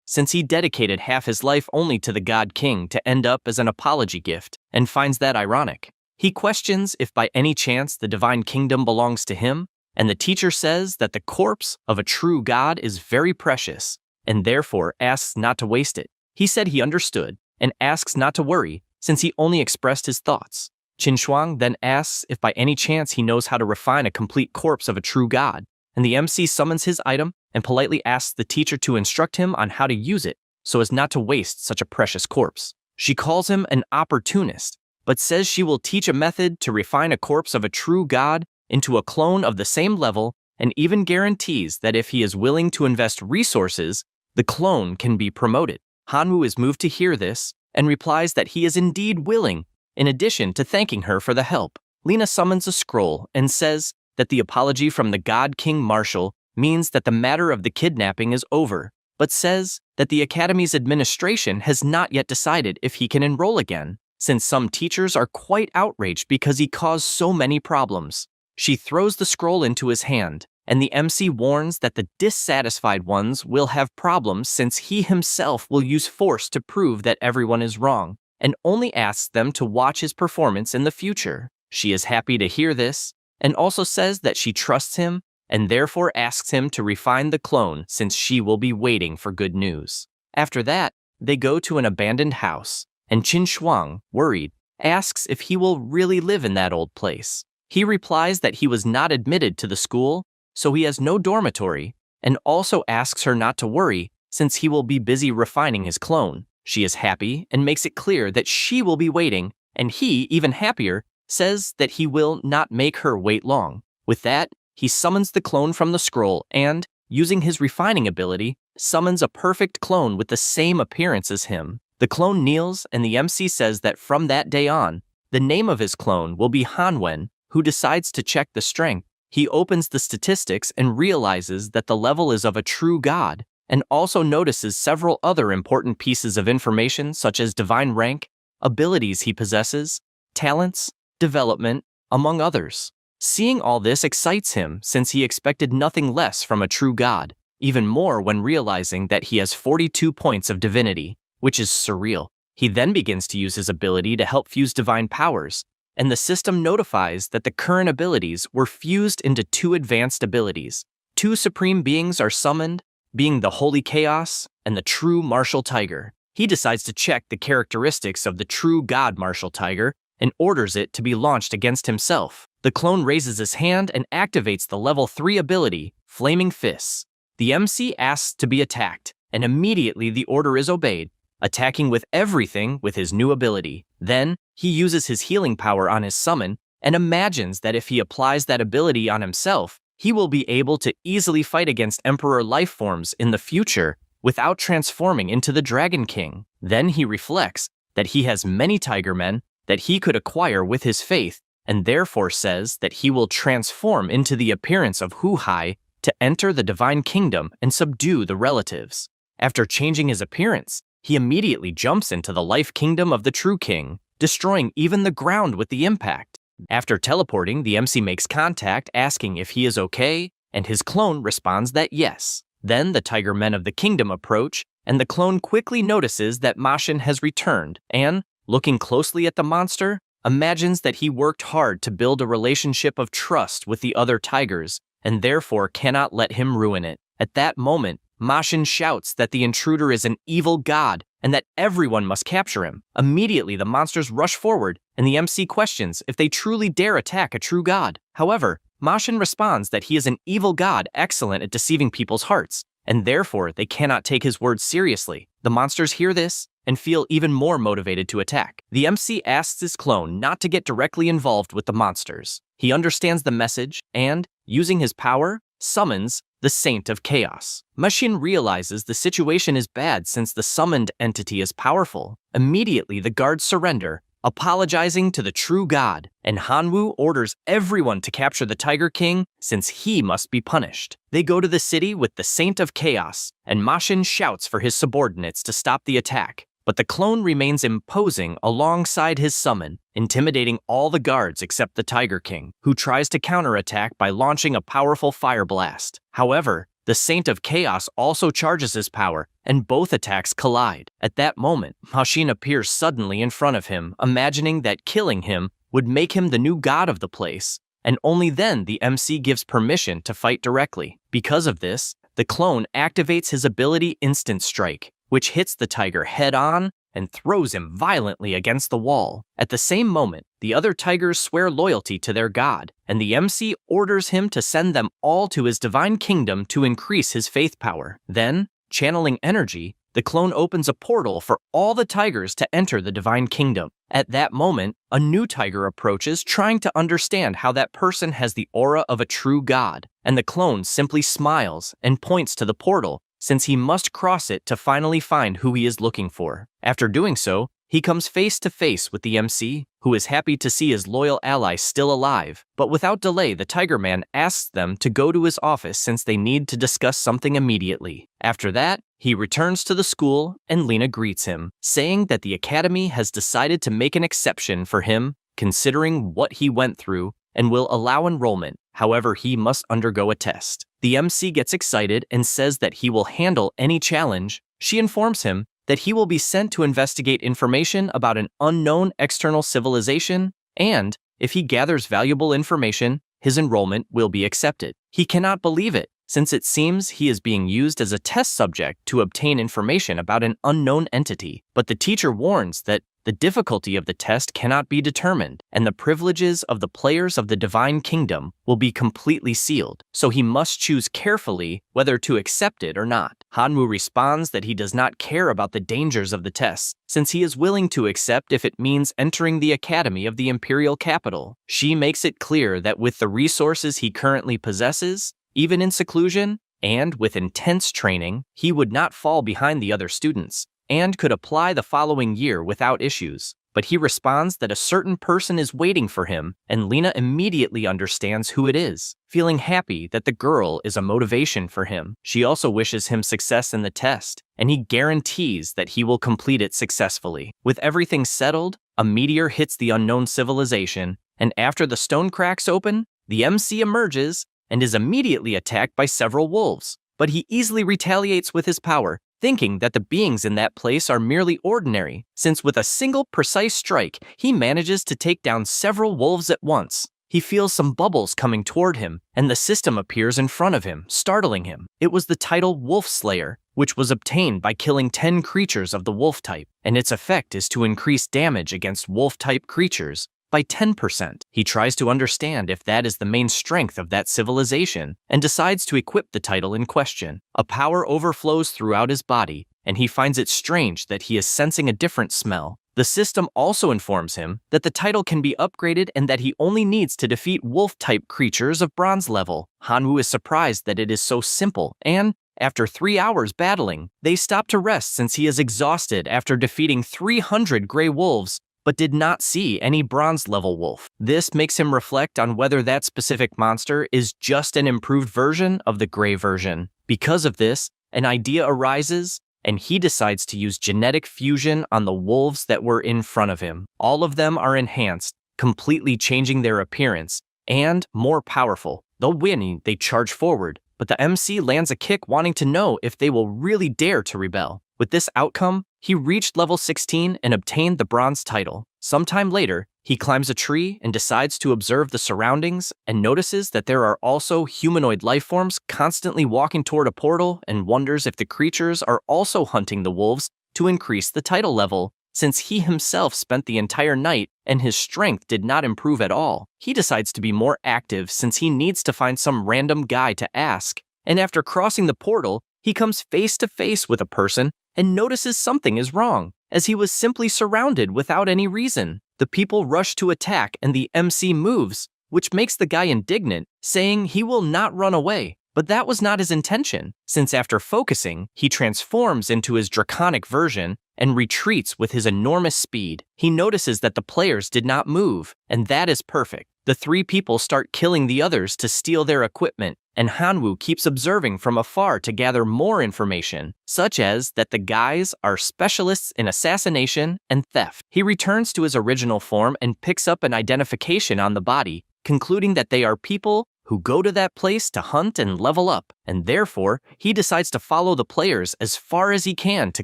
since he dedicated half his life only to the god king to end up as an apology gift, and finds that ironic. He questions if by any chance the divine kingdom belongs to him, and the teacher says that the corpse of a true god is very precious, and therefore asks not to waste it. He said he understood, and asks not to worry, since he only expressed his thoughts. Qin Shuang then asks if by any chance he knows how to refine a complete corpse of a true god, and the MC summons his item and politely asks the teacher to instruct him on how to use it so as not to waste such a precious corpse. She calls him an opportunist, but says she will teach a method to refine a corpse of a true god into a clone of the same level, and even guarantees that if he is willing to invest resources, the clone can be promoted. Hanwoo is moved to hear this, and replies that he is indeed willing, in addition to thanking her for the help. Lena summons a scroll and says that the apology from the God King Marshall means that the matter of the kidnapping is over, but says that the Academy's administration has not yet decided if he can enroll again, since some teachers are quite outraged because he caused so many problems. She throws the scroll into his hand, and the MC warns that the dissatisfied ones will have problems since he himself will use force to prove that everyone is wrong, and only asks them to watch his performance in the future. She is happy to hear this, and also says that she trusts him, and therefore asks him to refine the clone since she will be waiting for good news. After that, they go to an abandoned house, and Qin Shuang, worried, asks if he will really live in that old place. He replies that he was not admitted to the school, so he has no dormitory, and also asks her not to worry since he will be busy refining his clone. She is happy and makes it clear that she will be waiting, and he, even happier, says that he will not make her wait long. With that, he summons the clone from the scroll and, using his refining ability, summons a perfect clone with the same appearance as him. The clone kneels, and the MC says that from that day on, the name of his clone will be Hanwen, who decides to check the strength. He opens the statistics and realizes that the level is of a true god, and also notices several other important pieces of information such as divine rank, abilities he possesses, talents, development, among others. Seeing all this excites him since he expected nothing less from a true god, even more when realizing that he has 42 points of divinity, which is surreal. He then begins to use his ability to help fuse divine powers, and the system notifies that the current abilities were fused into 2 advanced abilities. 2 supreme beings are summoned, being the Holy Chaos and the True Martial Tiger. He decides to check the characteristics of the True God Martial Tiger and orders it to be launched against himself. The clone raises his hand and activates the level 3 ability, Flaming Fists. The MC asks to be attacked, and immediately the order is obeyed, attacking with everything with his new ability. Then, he uses his healing power on his summon and imagines that if he applies that ability on himself, he will be able to easily fight against Emperor life forms in the future without transforming into the Dragon King. Then he reflects that he has many Tiger Men that he could acquire with his faith, and therefore says that he will transform into the appearance of Hu-Hai to enter the Divine Kingdom and subdue the relatives. After changing his appearance, he immediately jumps into the life kingdom of the True King, destroying even the ground with the impact. After teleporting, the MC makes contact asking if he is okay, and his clone responds that yes. Then the Tiger Men of the kingdom approach, and the clone quickly notices that Mashin has returned and, looking closely at the monster, imagines that he worked hard to build a relationship of trust with the other tigers, and therefore cannot let him ruin it. At that moment, Mashin shouts that the intruder is an evil god and that everyone must capture him. Immediately, the monsters rush forward, and the MC questions if they truly dare attack a true god. However, Mashin responds that he is an evil god excellent at deceiving people's hearts, and therefore they cannot take his words seriously. The monsters hear this and feel even more motivated to attack. The MC asks his clone not to get directly involved with the monsters. He understands the message and, using his power, summons the Saint of Chaos. Mashin realizes the situation is bad since the summoned entity is powerful. Immediately, the guards surrender, apologizing to the true god, and Hanwoo orders everyone to capture the Tiger King since he must be punished. They go to the city with the Saint of Chaos, and Mashin shouts for his subordinates to stop the attack. But the clone remains imposing alongside his summon, intimidating all the guards except the Tiger King, who tries to counterattack by launching a powerful fire blast. However, the Saint of Chaos also charges his power, and both attacks collide. At that moment, Mashin appears suddenly in front of him, imagining that killing him would make him the new god of the place, and only then the MC gives permission to fight directly. Because of this, the clone activates his ability Instant Strike, which hits the tiger head-on and throws him violently against the wall. At the same moment, the other tigers swear loyalty to their god, and the MC orders him to send them all to his divine kingdom to increase his faith power. Then, channeling energy, the clone opens a portal for all the tigers to enter the divine kingdom. At that moment, a new tiger approaches, trying to understand how that person has the aura of a true god, and the clone simply smiles and points to the portal, since he must cross it to finally find who he is looking for. After doing so, he comes face to face with the MC, who is happy to see his loyal ally still alive. But without delay, the Tiger Man asks them to go to his office since they need to discuss something immediately. After that, he returns to the school and Lena greets him, saying that the academy has decided to make an exception for him, considering what he went through, and will allow enrollment. However, he must undergo a test. The MC gets excited and says that he will handle any challenge. She informs him that he will be sent to investigate information about an unknown external civilization, and if he gathers valuable information, his enrollment will be accepted. He cannot believe it, since it seems he is being used as a test subject to obtain information about an unknown entity. But the teacher warns that the difficulty of the test cannot be determined, and the privileges of the players of the Divine Kingdom will be completely sealed, so he must choose carefully whether to accept it or not. Hanwoo responds that he does not care about the dangers of the tests, since he is willing to accept if it means entering the academy of the imperial capital. She makes it clear that with the resources he currently possesses, even in seclusion, and with intense training, he would not fall behind the other students, and could apply the following year without issues. But he responds that a certain person is waiting for him, and Lena immediately understands who it is, feeling happy that the girl is a motivation for him. She also wishes him success in the test, and he guarantees that he will complete it successfully. With everything settled, a meteor hits the unknown civilization, and after the stone cracks open, the MC emerges and is immediately attacked by several wolves. But he easily retaliates with his power, thinking that the beings in that place are merely ordinary, since with a single precise strike, he manages to take down several wolves at once. He feels some bubbles coming toward him, and the system appears in front of him, startling him. It was the title Wolf Slayer, which was obtained by killing 10 creatures of the wolf type, and its effect is to increase damage against wolf-type creatures by 10%. He tries to understand if that is the main strength of that civilization and decides to equip the title in question. A power overflows throughout his body, and he finds it strange that he is sensing a different smell. The system also informs him that the title can be upgraded and that he only needs to defeat wolf-type creatures of bronze level. Hanwoo is surprised that it is so simple, and after 3 hours battling, they stop to rest since he is exhausted after defeating 300 gray wolves, but did not see any bronze-level wolf. This makes him reflect on whether that specific monster is just an improved version of the gray version. Because of this, an idea arises, and he decides to use genetic fusion on the wolves that were in front of him. All of them are enhanced, completely changing their appearance, and more powerful. Though winning, they charge forward, but the MC lands a kick wanting to know if they will really dare to rebel. With this outcome, he reached level 16 and obtained the bronze title. Sometime later, he climbs a tree and decides to observe the surroundings and notices that there are also humanoid lifeforms constantly walking toward a portal and wonders if the creatures are also hunting the wolves to increase the title level. Since he himself spent the entire night and his strength did not improve at all, he decides to be more active since he needs to find some random guy to ask. And after crossing the portal, he comes face to face with a person and notices something is wrong, as he was simply surrounded without any reason. The people rush to attack and the MC moves, which makes the guy indignant, saying he will not run away. But that was not his intention, since after focusing, he transforms into his draconic version and retreats with his enormous speed. He notices that the players did not move, and that is perfect. The 3 people start killing the others to steal their equipment, and Hanwoo keeps observing from afar to gather more information, such as that the guys are specialists in assassination and theft. He returns to his original form and picks up an identification on the body, concluding that they are people who go to that place to hunt and level up, and therefore, he decides to follow the players as far as he can to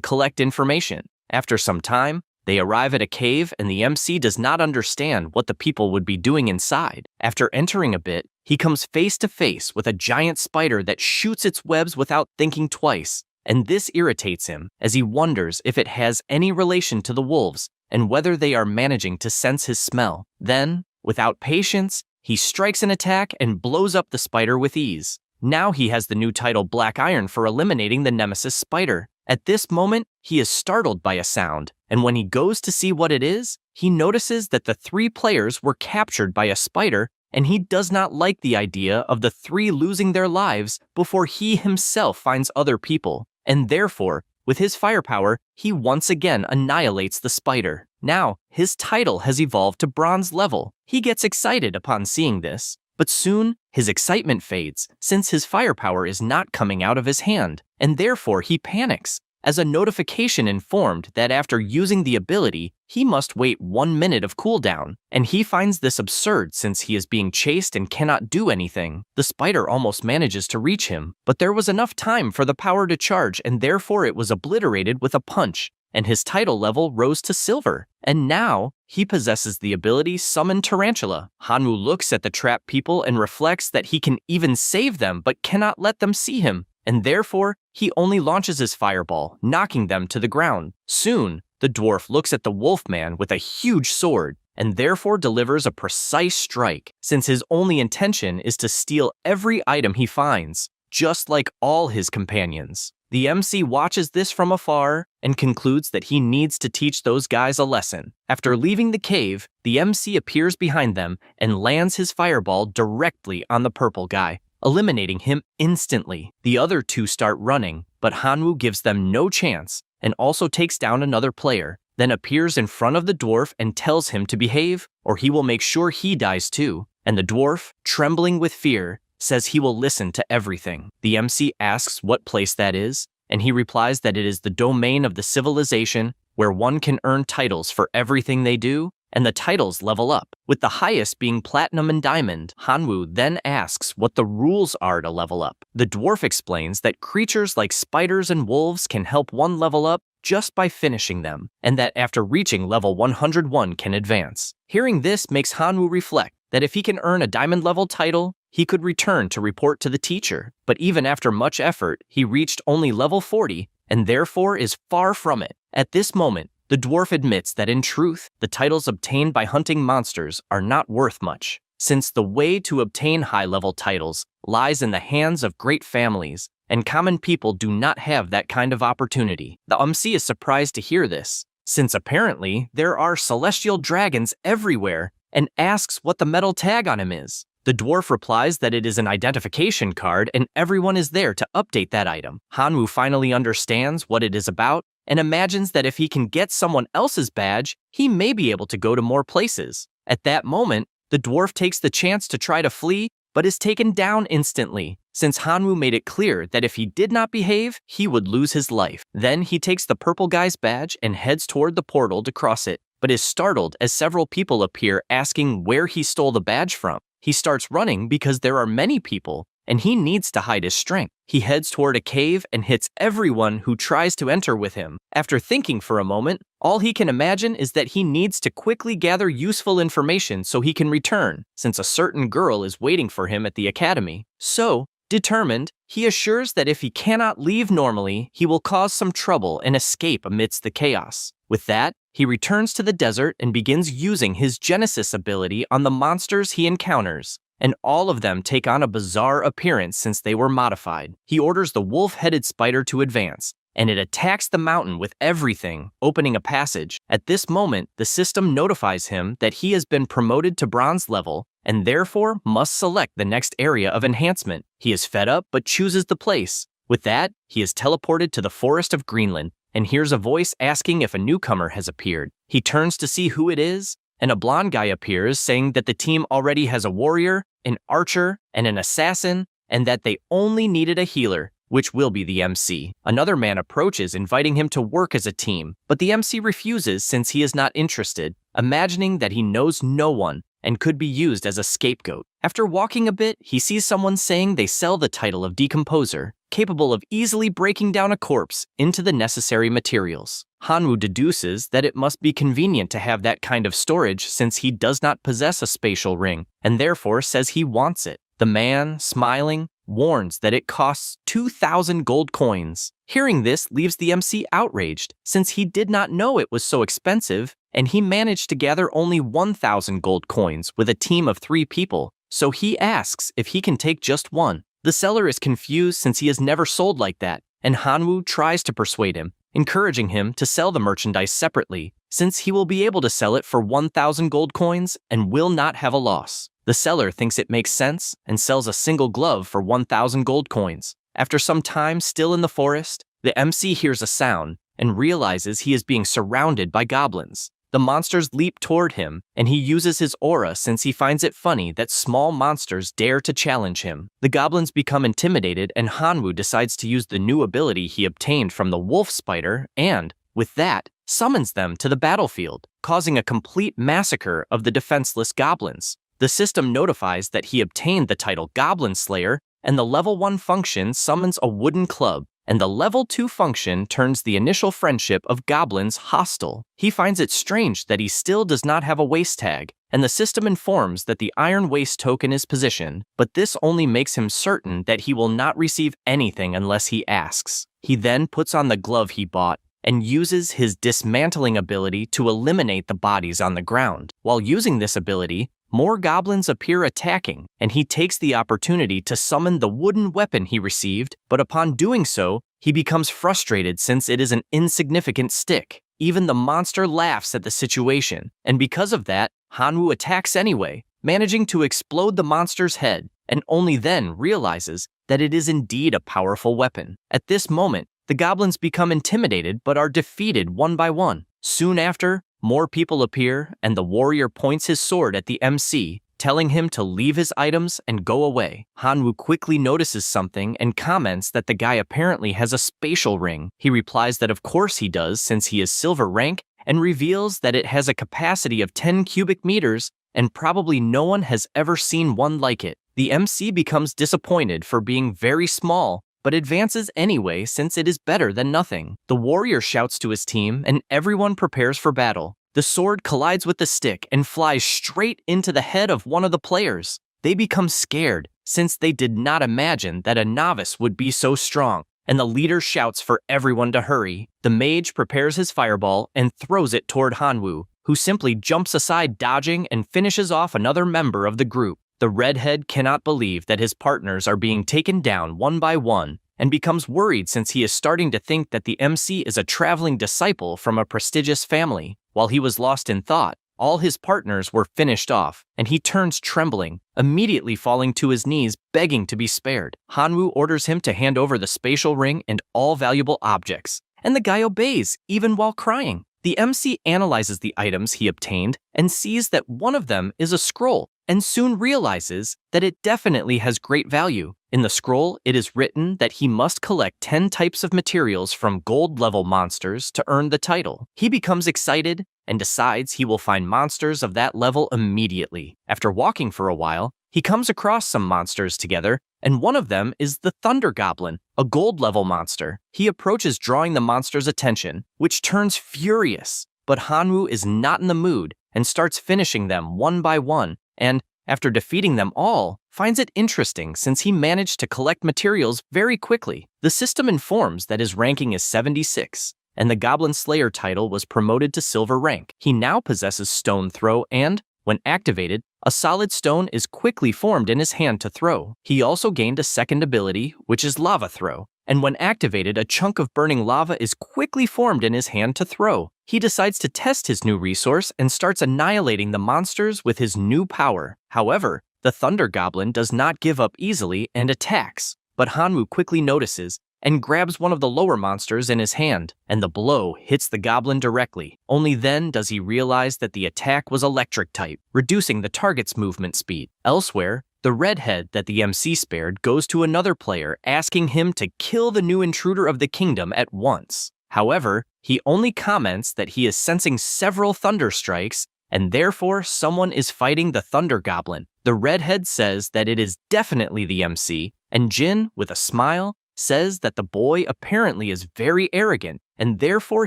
collect information. After some time, they arrive at a cave and the MC does not understand what the people would be doing inside. After entering a bit, he comes face to face with a giant spider that shoots its webs without thinking twice, and this irritates him as he wonders if it has any relation to the wolves and whether they are managing to sense his smell. Then, without patience, he strikes an attack and blows up the spider with ease. Now he has the new title Black Iron for eliminating the nemesis spider. At this moment, he is startled by a sound, and when he goes to see what it is, he notices that the 3 players were captured by a spider, and he does not like the idea of the 3 losing their lives before he himself finds other people, and therefore, with his firepower, he once again annihilates the spider. Now, his title has evolved to bronze level. He gets excited upon seeing this, but soon his excitement fades since his firepower is not coming out of his hand, and therefore he panics, as a notification informed that after using the ability, he must wait 1 minute of cooldown, and he finds this absurd since he is being chased and cannot do anything. The spider almost manages to reach him, but there was enough time for the power to charge and therefore it was obliterated with a punch. and his title level rose to silver. And now, he possesses the ability Summon Tarantula. Hanwoo looks at the trapped people and reflects that he can even save them but cannot let them see him, and therefore, he only launches his fireball, knocking them to the ground. Soon, the dwarf looks at the wolfman with a huge sword, and therefore delivers a precise strike, since his only intention is to steal every item he finds, just like all his companions. The MC watches this from afar and concludes that he needs to teach those guys a lesson. After leaving the cave, the MC appears behind them and lands his fireball directly on the purple guy, eliminating him instantly. The other two start running, but Hanwoo gives them no chance and also takes down another player, then appears in front of the dwarf and tells him to behave, or he will make sure he dies too. And the dwarf, trembling with fear, says he will listen to everything. The MC asks what place that is, and he replies that it is the domain of the civilization where one can earn titles for everything they do, and the titles level up, with the highest being platinum and diamond. Hanwoo then asks what the rules are to level up. The dwarf explains that creatures like spiders and wolves can help one level up just by finishing them, and that after reaching level 101 can advance. Hearing this makes Hanwoo reflect that if he can earn a diamond level title, he could return to report to the teacher. But even after much effort, he reached only level 40 and therefore is far from it. At this moment, the dwarf admits that in truth, the titles obtained by hunting monsters are not worth much, since the way to obtain high-level titles lies in the hands of great families, and common people do not have that kind of opportunity. The MC is surprised to hear this, since apparently there are celestial dragons everywhere, and asks what the metal tag on him is. The dwarf replies that it is an identification card and everyone is there to update that item. Hanwoo finally understands what it is about and imagines that if he can get someone else's badge, he may be able to go to more places. At that moment, the dwarf takes the chance to try to flee, but is taken down instantly, since Hanwoo made it clear that if he did not behave, he would lose his life. Then he takes the purple guy's badge and heads toward the portal to cross it, but is startled as several people appear asking where he stole the badge from. He starts running because there are many people, and he needs to hide his strength. He heads toward a cave and hits everyone who tries to enter with him. After thinking for a moment, all he can imagine is that he needs to quickly gather useful information so he can return, since a certain girl is waiting for him at the academy. So, determined, he assures that if he cannot leave normally, he will cause some trouble and escape amidst the chaos. With that, he returns to the desert and begins using his Genesis ability on the monsters he encounters, and all of them take on a bizarre appearance since they were modified. He orders the wolf-headed spider to advance, and it attacks the mountain with everything, opening a passage. At this moment, the system notifies him that he has been promoted to bronze level, and therefore must select the next area of enhancement. He is fed up but chooses the place. With that, he is teleported to the forest of Greenland, and hears a voice asking if a newcomer has appeared. He turns to see who it is, and a blonde guy appears saying that the team already has a warrior, an archer, and an assassin, and that they only needed a healer, which will be the MC. Another man approaches inviting him to work as a team, but the MC refuses since he is not interested, imagining that he knows no one and could be used as a scapegoat. After walking a bit, he sees someone saying they sell the title of decomposer, capable of easily breaking down a corpse into the necessary materials. Hanwoo deduces that it must be convenient to have that kind of storage since he does not possess a spatial ring, and therefore says he wants it. The man, smiling, warns that it costs 2,000 gold coins. Hearing this leaves the MC outraged, since he did not know it was so expensive, and he managed to gather only 1,000 gold coins with a team of 3 people, so he asks if he can take just one. The seller is confused since he has never sold like that, and Hanwoo tries to persuade him, encouraging him to sell the merchandise separately, since he will be able to sell it for 1,000 gold coins and will not have a loss. The seller thinks it makes sense and sells a single glove for 1,000 gold coins. After some time still in the forest, the MC hears a sound and realizes he is being surrounded by goblins. The monsters leap toward him, and he uses his aura since he finds it funny that small monsters dare to challenge him. The goblins become intimidated, and Hanwoo decides to use the new ability he obtained from the wolf spider and, with that, summons them to the battlefield, causing a complete massacre of the defenseless goblins. The system notifies that he obtained the title Goblin Slayer, and the level 1 function summons a wooden club, and the level 2 function turns the initial friendship of goblins hostile. He finds it strange that he still does not have a waist tag, and the system informs that the iron waist token is positioned, but this only makes him certain that he will not receive anything unless he asks. He then puts on the glove he bought and uses his dismantling ability to eliminate the bodies on the ground. While using this ability, more goblins appear attacking, and he takes the opportunity to summon the wooden weapon he received, but upon doing so, he becomes frustrated since it is an insignificant stick. Even the monster laughs at the situation, and because of that, Hanwoo attacks anyway, managing to explode the monster's head, and only then realizes that it is indeed a powerful weapon. At this moment, the goblins become intimidated but are defeated one by one. Soon after, more people appear, and the warrior points his sword at the MC, telling him to leave his items and go away. Hanwoo quickly notices something and comments that the guy apparently has a spatial ring. He replies that of course he does since he is silver rank, and reveals that it has a capacity of 10 cubic meters, and probably no one has ever seen one like it. The MC becomes disappointed for being very small, but advances anyway since it is better than nothing. The warrior shouts to his team, and everyone prepares for battle. The sword collides with the stick and flies straight into the head of one of the players. They become scared, since they did not imagine that a novice would be so strong, and the leader shouts for everyone to hurry. The mage prepares his fireball and throws it toward Hanwoo, who simply jumps aside dodging and finishes off another member of the group. The redhead cannot believe that his partners are being taken down one by one, and becomes worried since he is starting to think that the MC is a traveling disciple from a prestigious family. While he was lost in thought, all his partners were finished off, and he turns trembling, immediately falling to his knees begging to be spared. Hanwoo orders him to hand over the spatial ring and all valuable objects, and the guy obeys, even while crying. The MC analyzes the items he obtained and sees that one of them is a scroll, and soon realizes that it definitely has great value. In the scroll, it is written that he must collect 10 types of materials from gold-level monsters to earn the title. He becomes excited and decides he will find monsters of that level immediately. After walking for a while, he comes across some monsters together, and one of them is the Thunder Goblin, a gold-level monster. He approaches, drawing the monster's attention, which turns furious. But Hanwoo is not in the mood and starts finishing them one by one, and, after defeating them all, finds it interesting since he managed to collect materials very quickly. The system informs that his ranking is 76, and the Goblin Slayer title was promoted to silver rank. He now possesses Stone Throw and, when activated, a solid stone is quickly formed in his hand to throw. He also gained a second ability, which is Lava Throw, and when activated, a chunk of burning lava is quickly formed in his hand to throw. He decides to test his new resource and starts annihilating the monsters with his new power. However, the Thunder Goblin does not give up easily and attacks, but Hanwoo quickly notices and grabs one of the lower monsters in his hand, and the blow hits the goblin directly. Only then does he realize that the attack was electric type, reducing the target's movement speed. Elsewhere, the redhead that the MC spared goes to another player, asking him to kill the new intruder of the kingdom at once. However, he only comments that he is sensing several thunder strikes, and therefore someone is fighting the Thunder Goblin. The redhead says that it is definitely the MC, and Jin, with a smile, says that the boy apparently is very arrogant, and therefore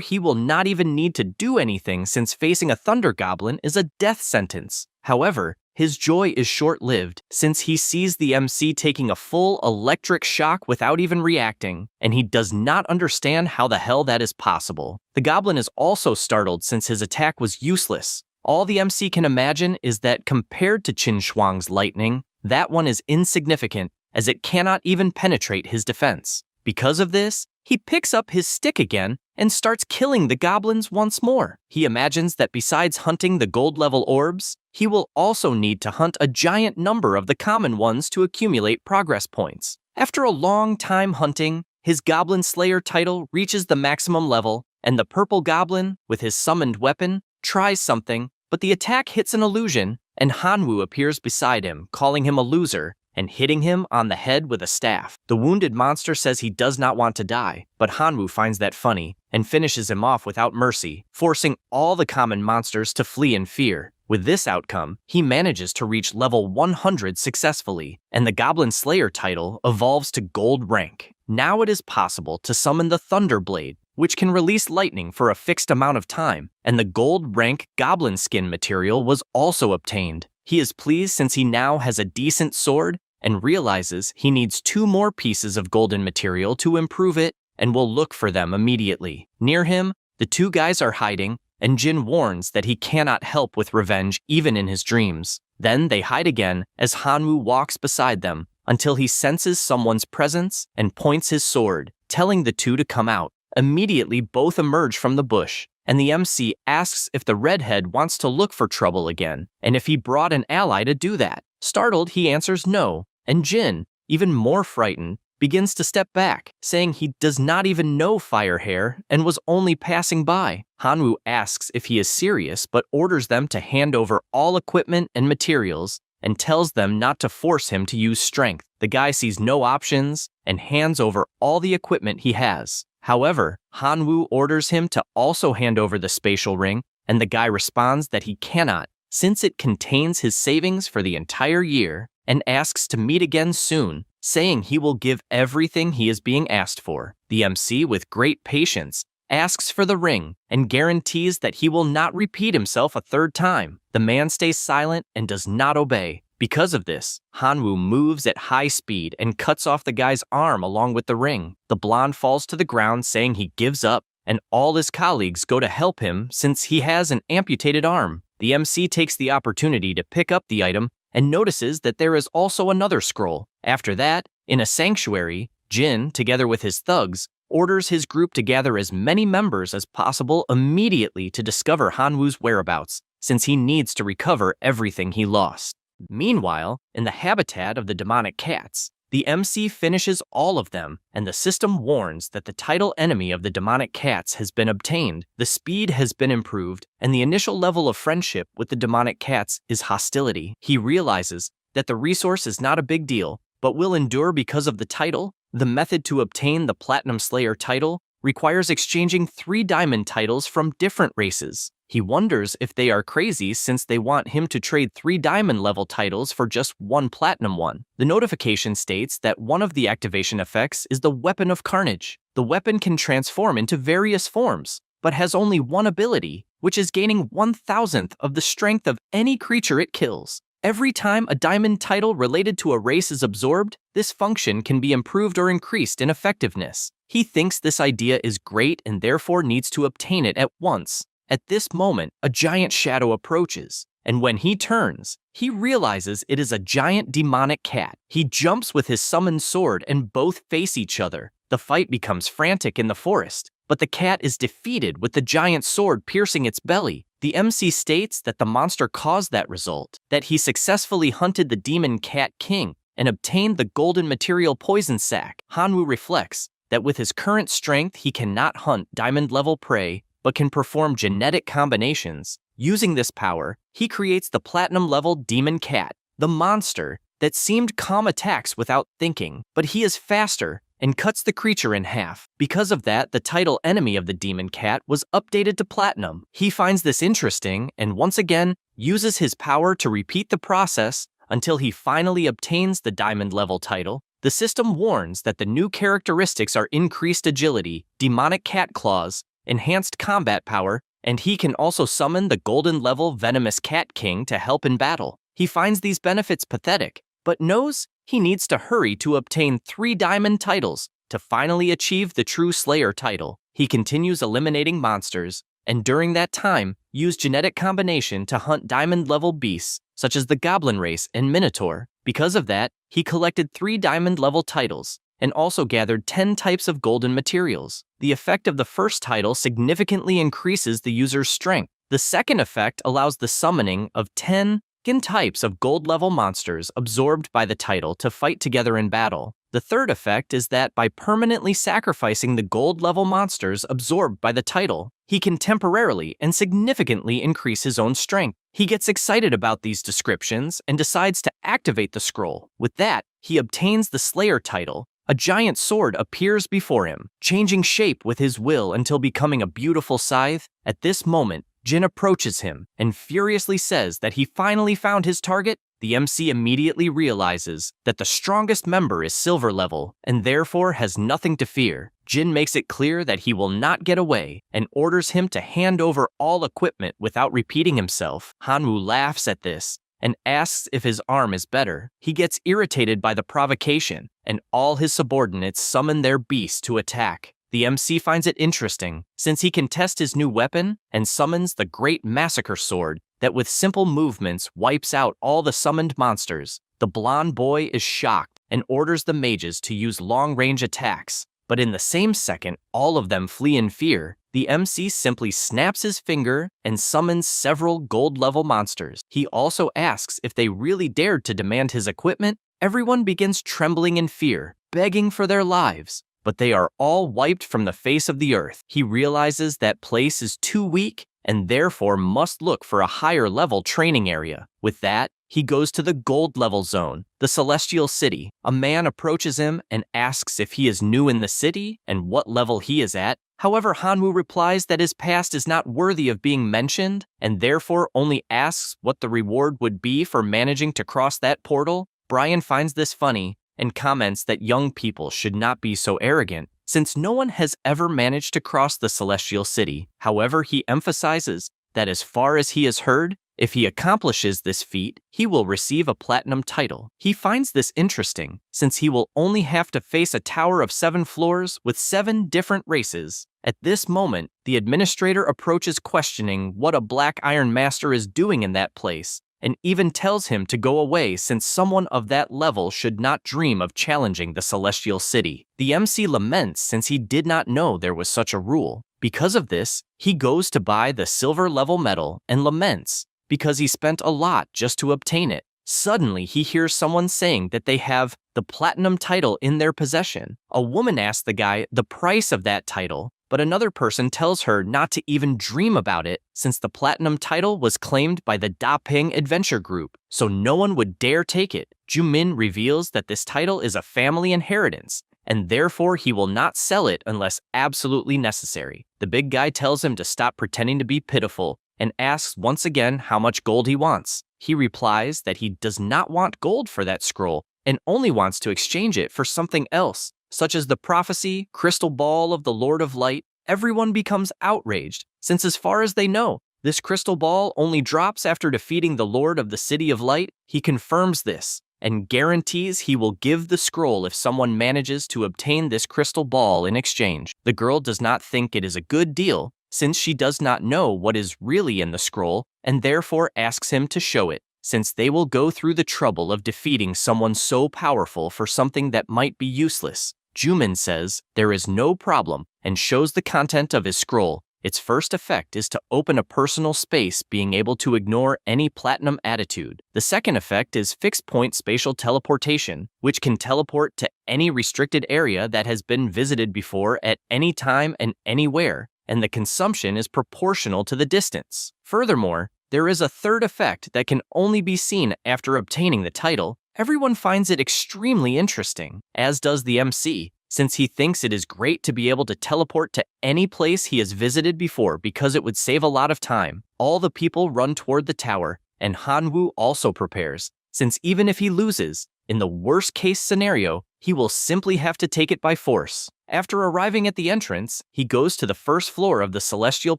he will not even need to do anything since facing a Thunder Goblin is a death sentence. However, his joy is short-lived since he sees the MC taking a full electric shock without even reacting, and he does not understand how the hell that is possible. The goblin is also startled since his attack was useless. All the MC can imagine is that compared to Qin Shuang's lightning, that one is insignificant, as it cannot even penetrate his defense. Because of this, he picks up his stick again and starts killing the goblins once more. He imagines that besides hunting the gold-level orbs, he will also need to hunt a giant number of the common ones to accumulate progress points. After a long time hunting, his Goblin Slayer title reaches the maximum level, and the purple goblin, with his summoned weapon, tries something, but the attack hits an illusion, and Hanwoo appears beside him, calling him a loser, and hitting him on the head with a staff. The wounded monster says he does not want to die, but Hanwoo finds that funny, and finishes him off without mercy, forcing all the common monsters to flee in fear. With this outcome, he manages to reach level 100 successfully, and the Goblin Slayer title evolves to gold rank. Now it is possible to summon the Thunder Blade, which can release lightning for a fixed amount of time, and the gold rank Goblin Skin material was also obtained. He is pleased since he now has a decent sword and realizes he needs 2 more pieces of golden material to improve it and will look for them immediately. Near him, the 2 guys are hiding, and Jin warns that he cannot help with revenge even in his dreams. Then they hide again as Hanwoo walks beside them until he senses someone's presence and points his sword, telling the 2 to come out. Immediately, both emerge from the bush, and the MC asks if the redhead wants to look for trouble again, and if he brought an ally to do that. Startled, he answers no, and Jin, even more frightened, begins to step back, saying he does not even know Firehair and was only passing by. Hanwoo asks if he is serious but orders them to hand over all equipment and materials and tells them not to force him to use strength. The guy sees no options and hands over all the equipment he has. However, Hanwoo orders him to also hand over the spatial ring, and the guy responds that he cannot, since it contains his savings for the entire year, and asks to meet again soon, saying he will give everything he is being asked for. The MC, with great patience, asks for the ring and guarantees that he will not repeat himself a 3rd time. The man stays silent and does not obey. Because of this, Hanwoo moves at high speed and cuts off the guy's arm along with the ring. The blonde falls to the ground saying he gives up, and all his colleagues go to help him since he has an amputated arm. The MC takes the opportunity to pick up the item and notices that there is also another scroll. After that, in a sanctuary, Jin, together with his thugs, orders his group to gather as many members as possible immediately to discover Hanwoo's whereabouts, since he needs to recover everything he lost. Meanwhile, in the habitat of the demonic cats, the MC finishes all of them, and the system warns that the title enemy of the demonic cats has been obtained. The speed has been improved, and the initial level of friendship with the demonic cats is hostility. He realizes that the resource is not a big deal, but will endure because of the title. The method to obtain the Platinum Slayer title requires exchanging 3 diamond titles from different races. He wonders if they are crazy since they want him to trade 3 diamond level titles for just 1 platinum one. The notification states that one of the activation effects is the Weapon of Carnage. The weapon can transform into various forms, but has only one ability, which is gaining 1,000th of the strength of any creature it kills. Every time a diamond title related to a race is absorbed, this function can be improved or increased in effectiveness. He thinks this idea is great and therefore needs to obtain it at once. At this moment, a giant shadow approaches, and when he turns, he realizes it is a giant demonic cat. He jumps with his summoned sword and both face each other. The fight becomes frantic in the forest, but the cat is defeated with the giant sword piercing its belly. The MC states that the monster caused that result, that he successfully hunted the demon cat king and obtained the golden material poison sac. Hanwoo reflects that with his current strength he cannot hunt diamond-level prey, but can perform genetic combinations. Using this power, he creates the platinum-level demon cat, the monster that seemed calm attacks without thinking, but he is faster and cuts the creature in half. Because of that, the title enemy of the demon cat was updated to platinum. He finds this interesting and once again uses his power to repeat the process until he finally obtains the diamond-level title. The system warns that the new characteristics are increased agility, demonic cat claws, enhanced combat power, and he can also summon the golden-level venomous cat king to help in battle. He finds these benefits pathetic, but knows he needs to hurry to obtain 3 diamond titles to finally achieve the true Slayer title. He continues eliminating monsters, and during that time, use genetic combination to hunt diamond-level beasts, such as the Goblin race and Minotaur. Because of that, he collected 3 diamond-level titles, and also gathered 10 types of golden materials. The effect of the first title significantly increases the user's strength. The second effect allows the summoning of 10 types of gold-level monsters absorbed by the title to fight together in battle. The third effect is that by permanently sacrificing the gold-level monsters absorbed by the title, he can temporarily and significantly increase his own strength. He gets excited about these descriptions and decides to activate the scroll. With that, he obtains the Slayer title. A giant sword appears before him, changing shape with his will until becoming a beautiful scythe. At this moment, Jin approaches him and furiously says that he finally found his target. The MC immediately realizes that the strongest member is silver level and therefore has nothing to fear. Jin makes it clear that he will not get away and orders him to hand over all equipment without repeating himself. Hanwoo laughs at this and asks if his arm is better. He gets irritated by the provocation, and all his subordinates summon their beasts to attack. The MC finds it interesting, since he can test his new weapon and summons the Great Massacre Sword that with simple movements wipes out all the summoned monsters. The blonde boy is shocked and orders the mages to use long-range attacks, but in the same second, all of them flee in fear. The MC simply snaps his finger and summons several gold-level monsters. He also asks if they really dared to demand his equipment. Everyone begins trembling in fear, begging for their lives, but they are all wiped from the face of the earth. He realizes that place is too weak and therefore must look for a higher level training area. With that, he goes to the gold level zone, the Celestial City. A man approaches him and asks if he is new in the city and what level he is at. However, Hanwoo replies that his past is not worthy of being mentioned and therefore only asks what the reward would be for managing to cross that portal. Brian finds this funny and comments that young people should not be so arrogant, since no one has ever managed to cross the Celestial City. However, he emphasizes that as far as he has heard, if he accomplishes this feat, he will receive a platinum title. He finds this interesting, since he will only have to face a tower of 7 floors with 7 different races. At this moment, the administrator approaches questioning what a Black Iron Master is doing in that place, and even tells him to go away since someone of that level should not dream of challenging the Celestial City. The MC laments since he did not know there was such a rule. Because of this, he goes to buy the silver level medal and laments because he spent a lot just to obtain it. Suddenly, he hears someone saying that they have the platinum title in their possession. A woman asks the guy the price of that title, but another person tells her not to even dream about it since the platinum title was claimed by the Daping Adventure Group, so no one would dare take it. Jumin reveals that this title is a family inheritance, and therefore he will not sell it unless absolutely necessary. The big guy tells him to stop pretending to be pitiful and asks once again how much gold he wants. He replies that he does not want gold for that scroll and only wants to exchange it for something else, such as the prophecy, crystal ball of the Lord of Light. Everyone becomes outraged, since as far as they know, this crystal ball only drops after defeating the Lord of the City of Light. He confirms this and guarantees he will give the scroll if someone manages to obtain this crystal ball in exchange. The girl does not think it is a good deal, since she does not know what is really in the scroll, and therefore asks him to show it, since they will go through the trouble of defeating someone so powerful for something that might be useless. Jumin says there is no problem and shows the content of his scroll. Its first effect is to open a personal space, being able to ignore any platinum attitude. The second effect is fixed point spatial teleportation, which can teleport to any restricted area that has been visited before at any time and anywhere, and the consumption is proportional to the distance. Furthermore, there is a third effect that can only be seen after obtaining the title. Everyone finds it extremely interesting, as does the MC, since he thinks it is great to be able to teleport to any place he has visited before because it would save a lot of time. All the people run toward the tower, and Hanwoo also prepares, since even if he loses, in the worst case scenario, he will simply have to take it by force. After arriving at the entrance, he goes to the first floor of the Celestial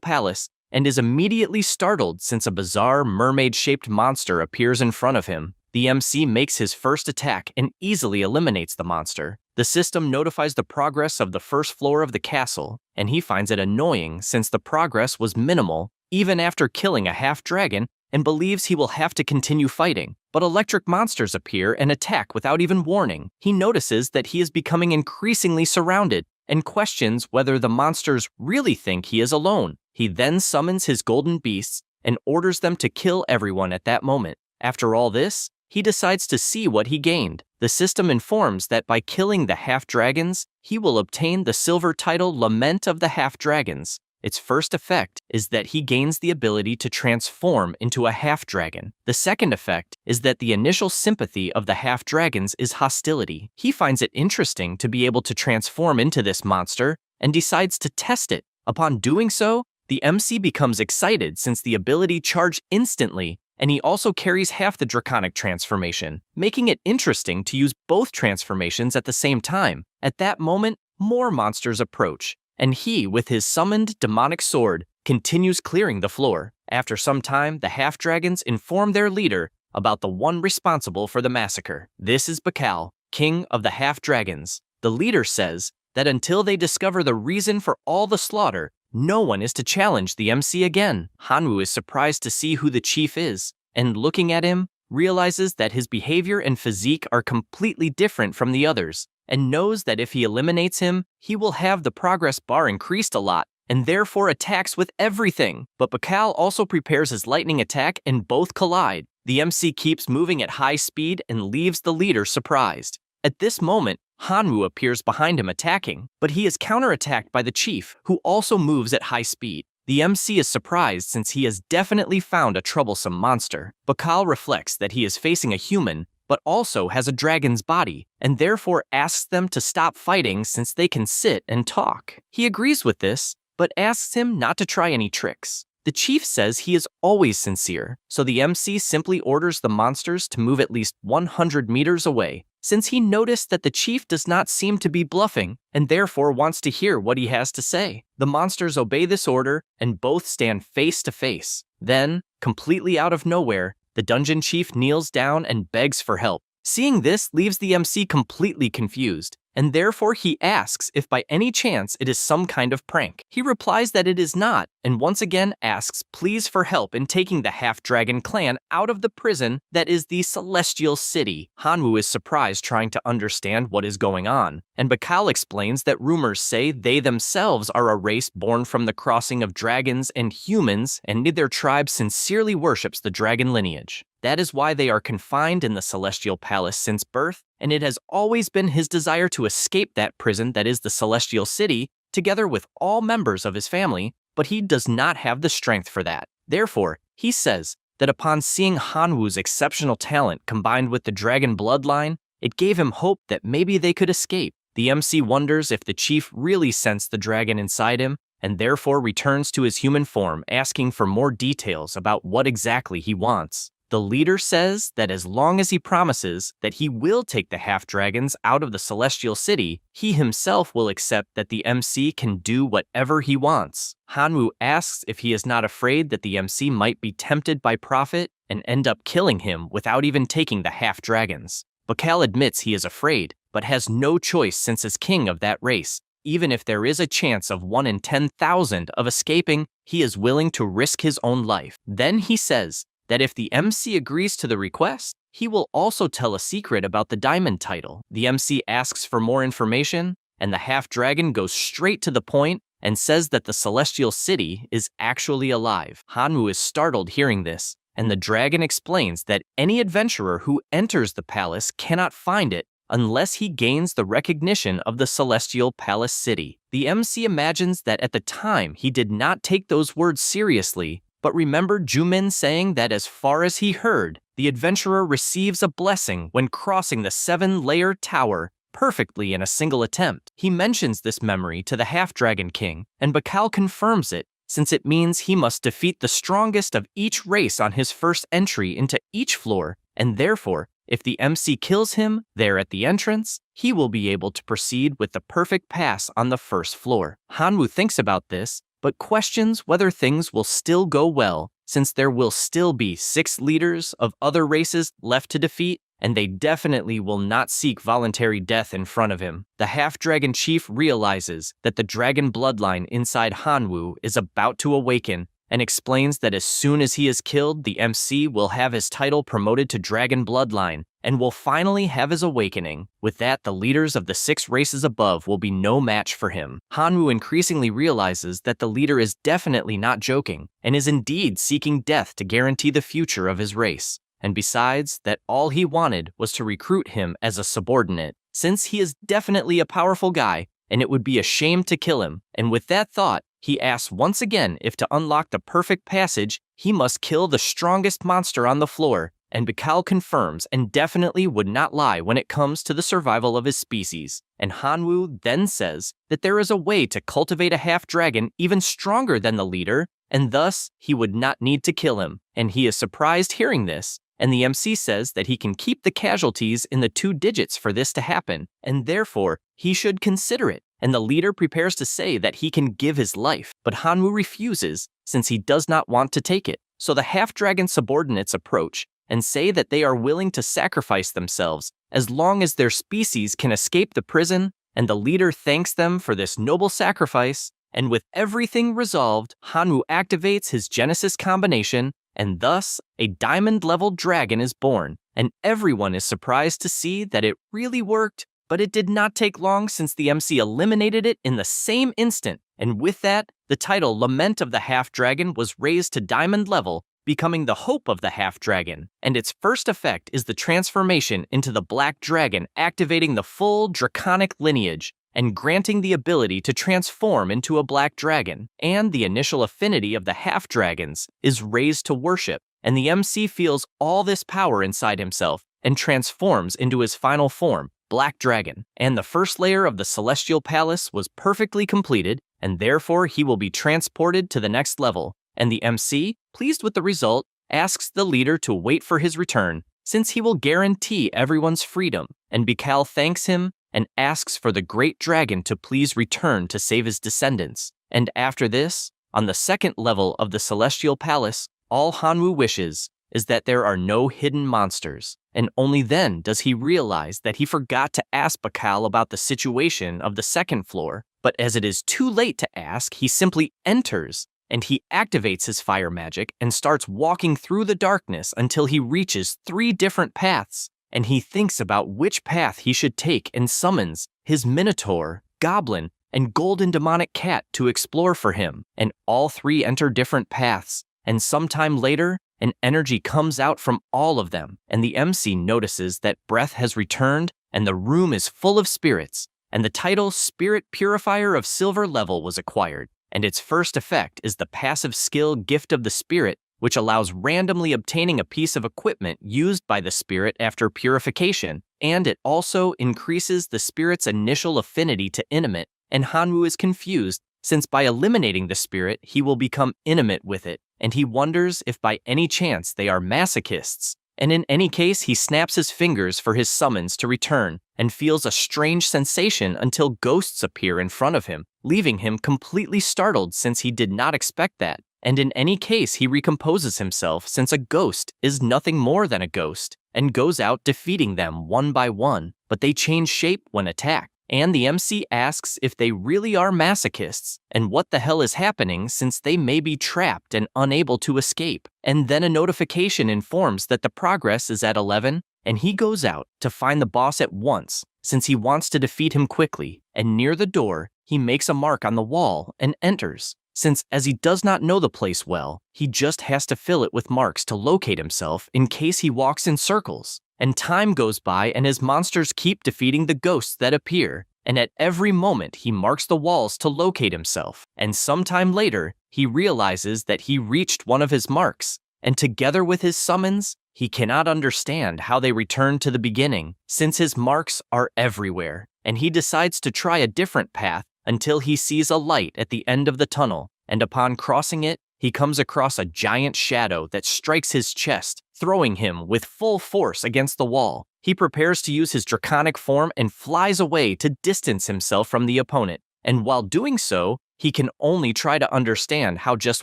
Palace and is immediately startled since a bizarre mermaid-shaped monster appears in front of him. The MC makes his first attack and easily eliminates the monster. The system notifies the progress of the first floor of the castle, and he finds it annoying since the progress was minimal, even after killing a half-dragon, and believes he will have to continue fighting. But electric monsters appear and attack without even warning. He notices that he is becoming increasingly surrounded and questions whether the monsters really think he is alone. He then summons his golden beasts and orders them to kill everyone at that moment. After all this, he decides to see what he gained. The system informs that by killing the half-dragons, he will obtain the silver title Lament of the Half-Dragons. Its first effect is that he gains the ability to transform into a half-dragon. The second effect is that the initial sympathy of the half-dragons is hostility. He finds it interesting to be able to transform into this monster and decides to test it. Upon doing so, The MC becomes excited since the ability charged instantly, and he also carries half the draconic transformation, making it interesting to use both transformations at the same time. At that moment, more monsters approach, and he, with his summoned demonic sword, continues clearing the floor. After some time, the half-dragons inform their leader about the one responsible for the massacre. This is Bakal, king of the half-dragons. The leader says that until they discover the reason for all the slaughter, no one is to challenge the MC again. Hanwoo is surprised to see who the chief is, and looking at him, realizes that his behavior and physique are completely different from the others, and knows that if he eliminates him, he will have the progress bar increased a lot, and therefore attacks with everything. But Bakal also prepares his lightning attack and both collide. The MC keeps moving at high speed and leaves the leader surprised. At this moment, Hanwoo appears behind him attacking, but he is counterattacked by the chief, who also moves at high speed. The MC is surprised since he has definitely found a troublesome monster. Bakal reflects that he is facing a human, but also has a dragon's body, and therefore asks them to stop fighting since they can sit and talk. He agrees with this, but asks him not to try any tricks. The chief says he is always sincere, so the MC simply orders the monsters to move at least 100 meters away, since he noticed that the chief does not seem to be bluffing and therefore wants to hear what he has to say. The monsters obey this order and both stand face to face. Then, completely out of nowhere, the dungeon chief kneels down and begs for help. Seeing this leaves the MC completely confused, and therefore he asks if by any chance it is some kind of prank. He replies that it is not, and once again asks please for help in taking the half-dragon clan out of the prison that is the Celestial City. Hanwoo is surprised trying to understand what is going on, and Bakal explains that rumors say they themselves are a race born from the crossing of dragons and humans, and their tribe sincerely worships the dragon lineage. That is why they are confined in the Celestial Palace since birth, and it has always been his desire to escape that prison that is the Celestial City, together with all members of his family, but he does not have the strength for that. Therefore, he says that upon seeing Hanwoo's exceptional talent combined with the dragon bloodline, it gave him hope that maybe they could escape. The MC wonders if the chief really sensed the dragon inside him, and therefore returns to his human form, asking for more details about what exactly he wants. The leader says that as long as he promises that he will take the half-dragons out of the Celestial City, he himself will accept that the MC can do whatever he wants. Hanwoo asks if he is not afraid that the MC might be tempted by profit and end up killing him without even taking the half-dragons. Bakal admits he is afraid, but has no choice since as king of that race. Even if there is a chance of 1 in 10,000 of escaping, he is willing to risk his own life. Then he says that if the MC agrees to the request, he will also tell a secret about the diamond title. The MC asks for more information, and the half-dragon goes straight to the point and says that the Celestial City is actually alive. Hanwoo is startled hearing this, and the dragon explains that any adventurer who enters the palace cannot find it unless he gains the recognition of the Celestial Palace City. The MC imagines that at the time he did not take those words seriously, but remembered Jumin saying that as far as he heard, the adventurer receives a blessing when crossing the 7-layer tower perfectly in a single attempt. He mentions this memory to the half-dragon king, and Bakal confirms it, since it means he must defeat the strongest of each race on his first entry into each floor, and therefore, if the MC kills him there at the entrance, he will be able to proceed with the perfect pass on the first floor. Hanwoo thinks about this, but questions whether things will still go well, since there will still be 6 leaders of other races left to defeat, and they definitely will not seek voluntary death in front of him. The half-dragon chief realizes that the dragon bloodline inside Hanwoo is about to awaken, and explains that as soon as he is killed, the MC will have his title promoted to Dragon Bloodline, and will finally have his awakening. With that, the leaders of the 6 races above will be no match for him. Hanwoo increasingly realizes that the leader is definitely not joking, and is indeed seeking death to guarantee the future of his race. And besides, that all he wanted was to recruit him as a subordinate, since he is definitely a powerful guy, and it would be a shame to kill him. And with that thought, he asks once again if to unlock the perfect passage, he must kill the strongest monster on the floor, and Bakal confirms and definitely would not lie when it comes to the survival of his species. And Hanwoo then says that there is a way to cultivate a half-dragon even stronger than the leader, and thus he would not need to kill him. And he is surprised hearing this, and the MC says that he can keep the casualties in the 2 digits for this to happen, and therefore he should consider it. And the leader prepares to say that he can give his life, but Hanwoo refuses since he does not want to take it. So the half-dragon subordinates approach and say that they are willing to sacrifice themselves as long as their species can escape the prison, and the leader thanks them for this noble sacrifice, and with everything resolved, Hanwoo activates his Genesis combination, and thus a diamond-level dragon is born, and everyone is surprised to see that it really worked, but it did not take long since the MC eliminated it in the same instant, and with that, the title Lament of the Half-Dragon was raised to diamond level, becoming the Hope of the Half-Dragon, and its first effect is the transformation into the Black Dragon, activating the full draconic lineage, and granting the ability to transform into a black dragon, and the initial affinity of the half-dragons is raised to worship, and the MC feels all this power inside himself and transforms into his final form, Black Dragon, and the first layer of the Celestial Palace was perfectly completed, and therefore he will be transported to the next level, and the MC, pleased with the result, asks the leader to wait for his return, since he will guarantee everyone's freedom, and Bakal thanks him and asks for the great dragon to please return to save his descendants. And after this, on the second level of the Celestial Palace, all Hanwoo wishes is that there are no hidden monsters, and only then does he realize that he forgot to ask Bakal about the situation of the second floor, but as it is too late to ask, he simply enters, and he activates his fire magic and starts walking through the darkness until he reaches 3 different paths, and he thinks about which path he should take and summons his Minotaur, Goblin, and Golden Demonic Cat to explore for him, and all 3 enter different paths, and sometime later, an energy comes out from all of them, and the MC notices that breath has returned and the room is full of spirits, and the title Spirit Purifier of Silver Level was acquired, and its first effect is the passive skill Gift of the Spirit, which allows randomly obtaining a piece of equipment used by the spirit after purification, and it also increases the spirit's initial affinity to intimate, and Hanwoo is confused, since by eliminating the spirit, he will become intimate with it, and he wonders if by any chance they are masochists, and in any case he snaps his fingers for his summons to return, and feels a strange sensation until ghosts appear in front of him, leaving him completely startled since he did not expect that. And in any case, he recomposes himself since a ghost is nothing more than a ghost, and goes out defeating them one by one, but they change shape when attacked. And the MC asks if they really are masochists, and what the hell is happening since they may be trapped and unable to escape. And then a notification informs that the progress is at 11, and he goes out to find the boss at once, since he wants to defeat him quickly, and near the door, he makes a mark on the wall and enters. Since, as he does not know the place well, he just has to fill it with marks to locate himself in case he walks in circles. And time goes by and his monsters keep defeating the ghosts that appear, and at every moment he marks the walls to locate himself. And sometime later, he realizes that he reached one of his marks, and together with his summons, he cannot understand how they return to the beginning, since his marks are everywhere, and he decides to try a different path until he sees a light at the end of the tunnel, and upon crossing it, he comes across a giant shadow that strikes his chest, throwing him with full force against the wall. He prepares to use his draconic form and flies away to distance himself from the opponent, and while doing so, he can only try to understand how just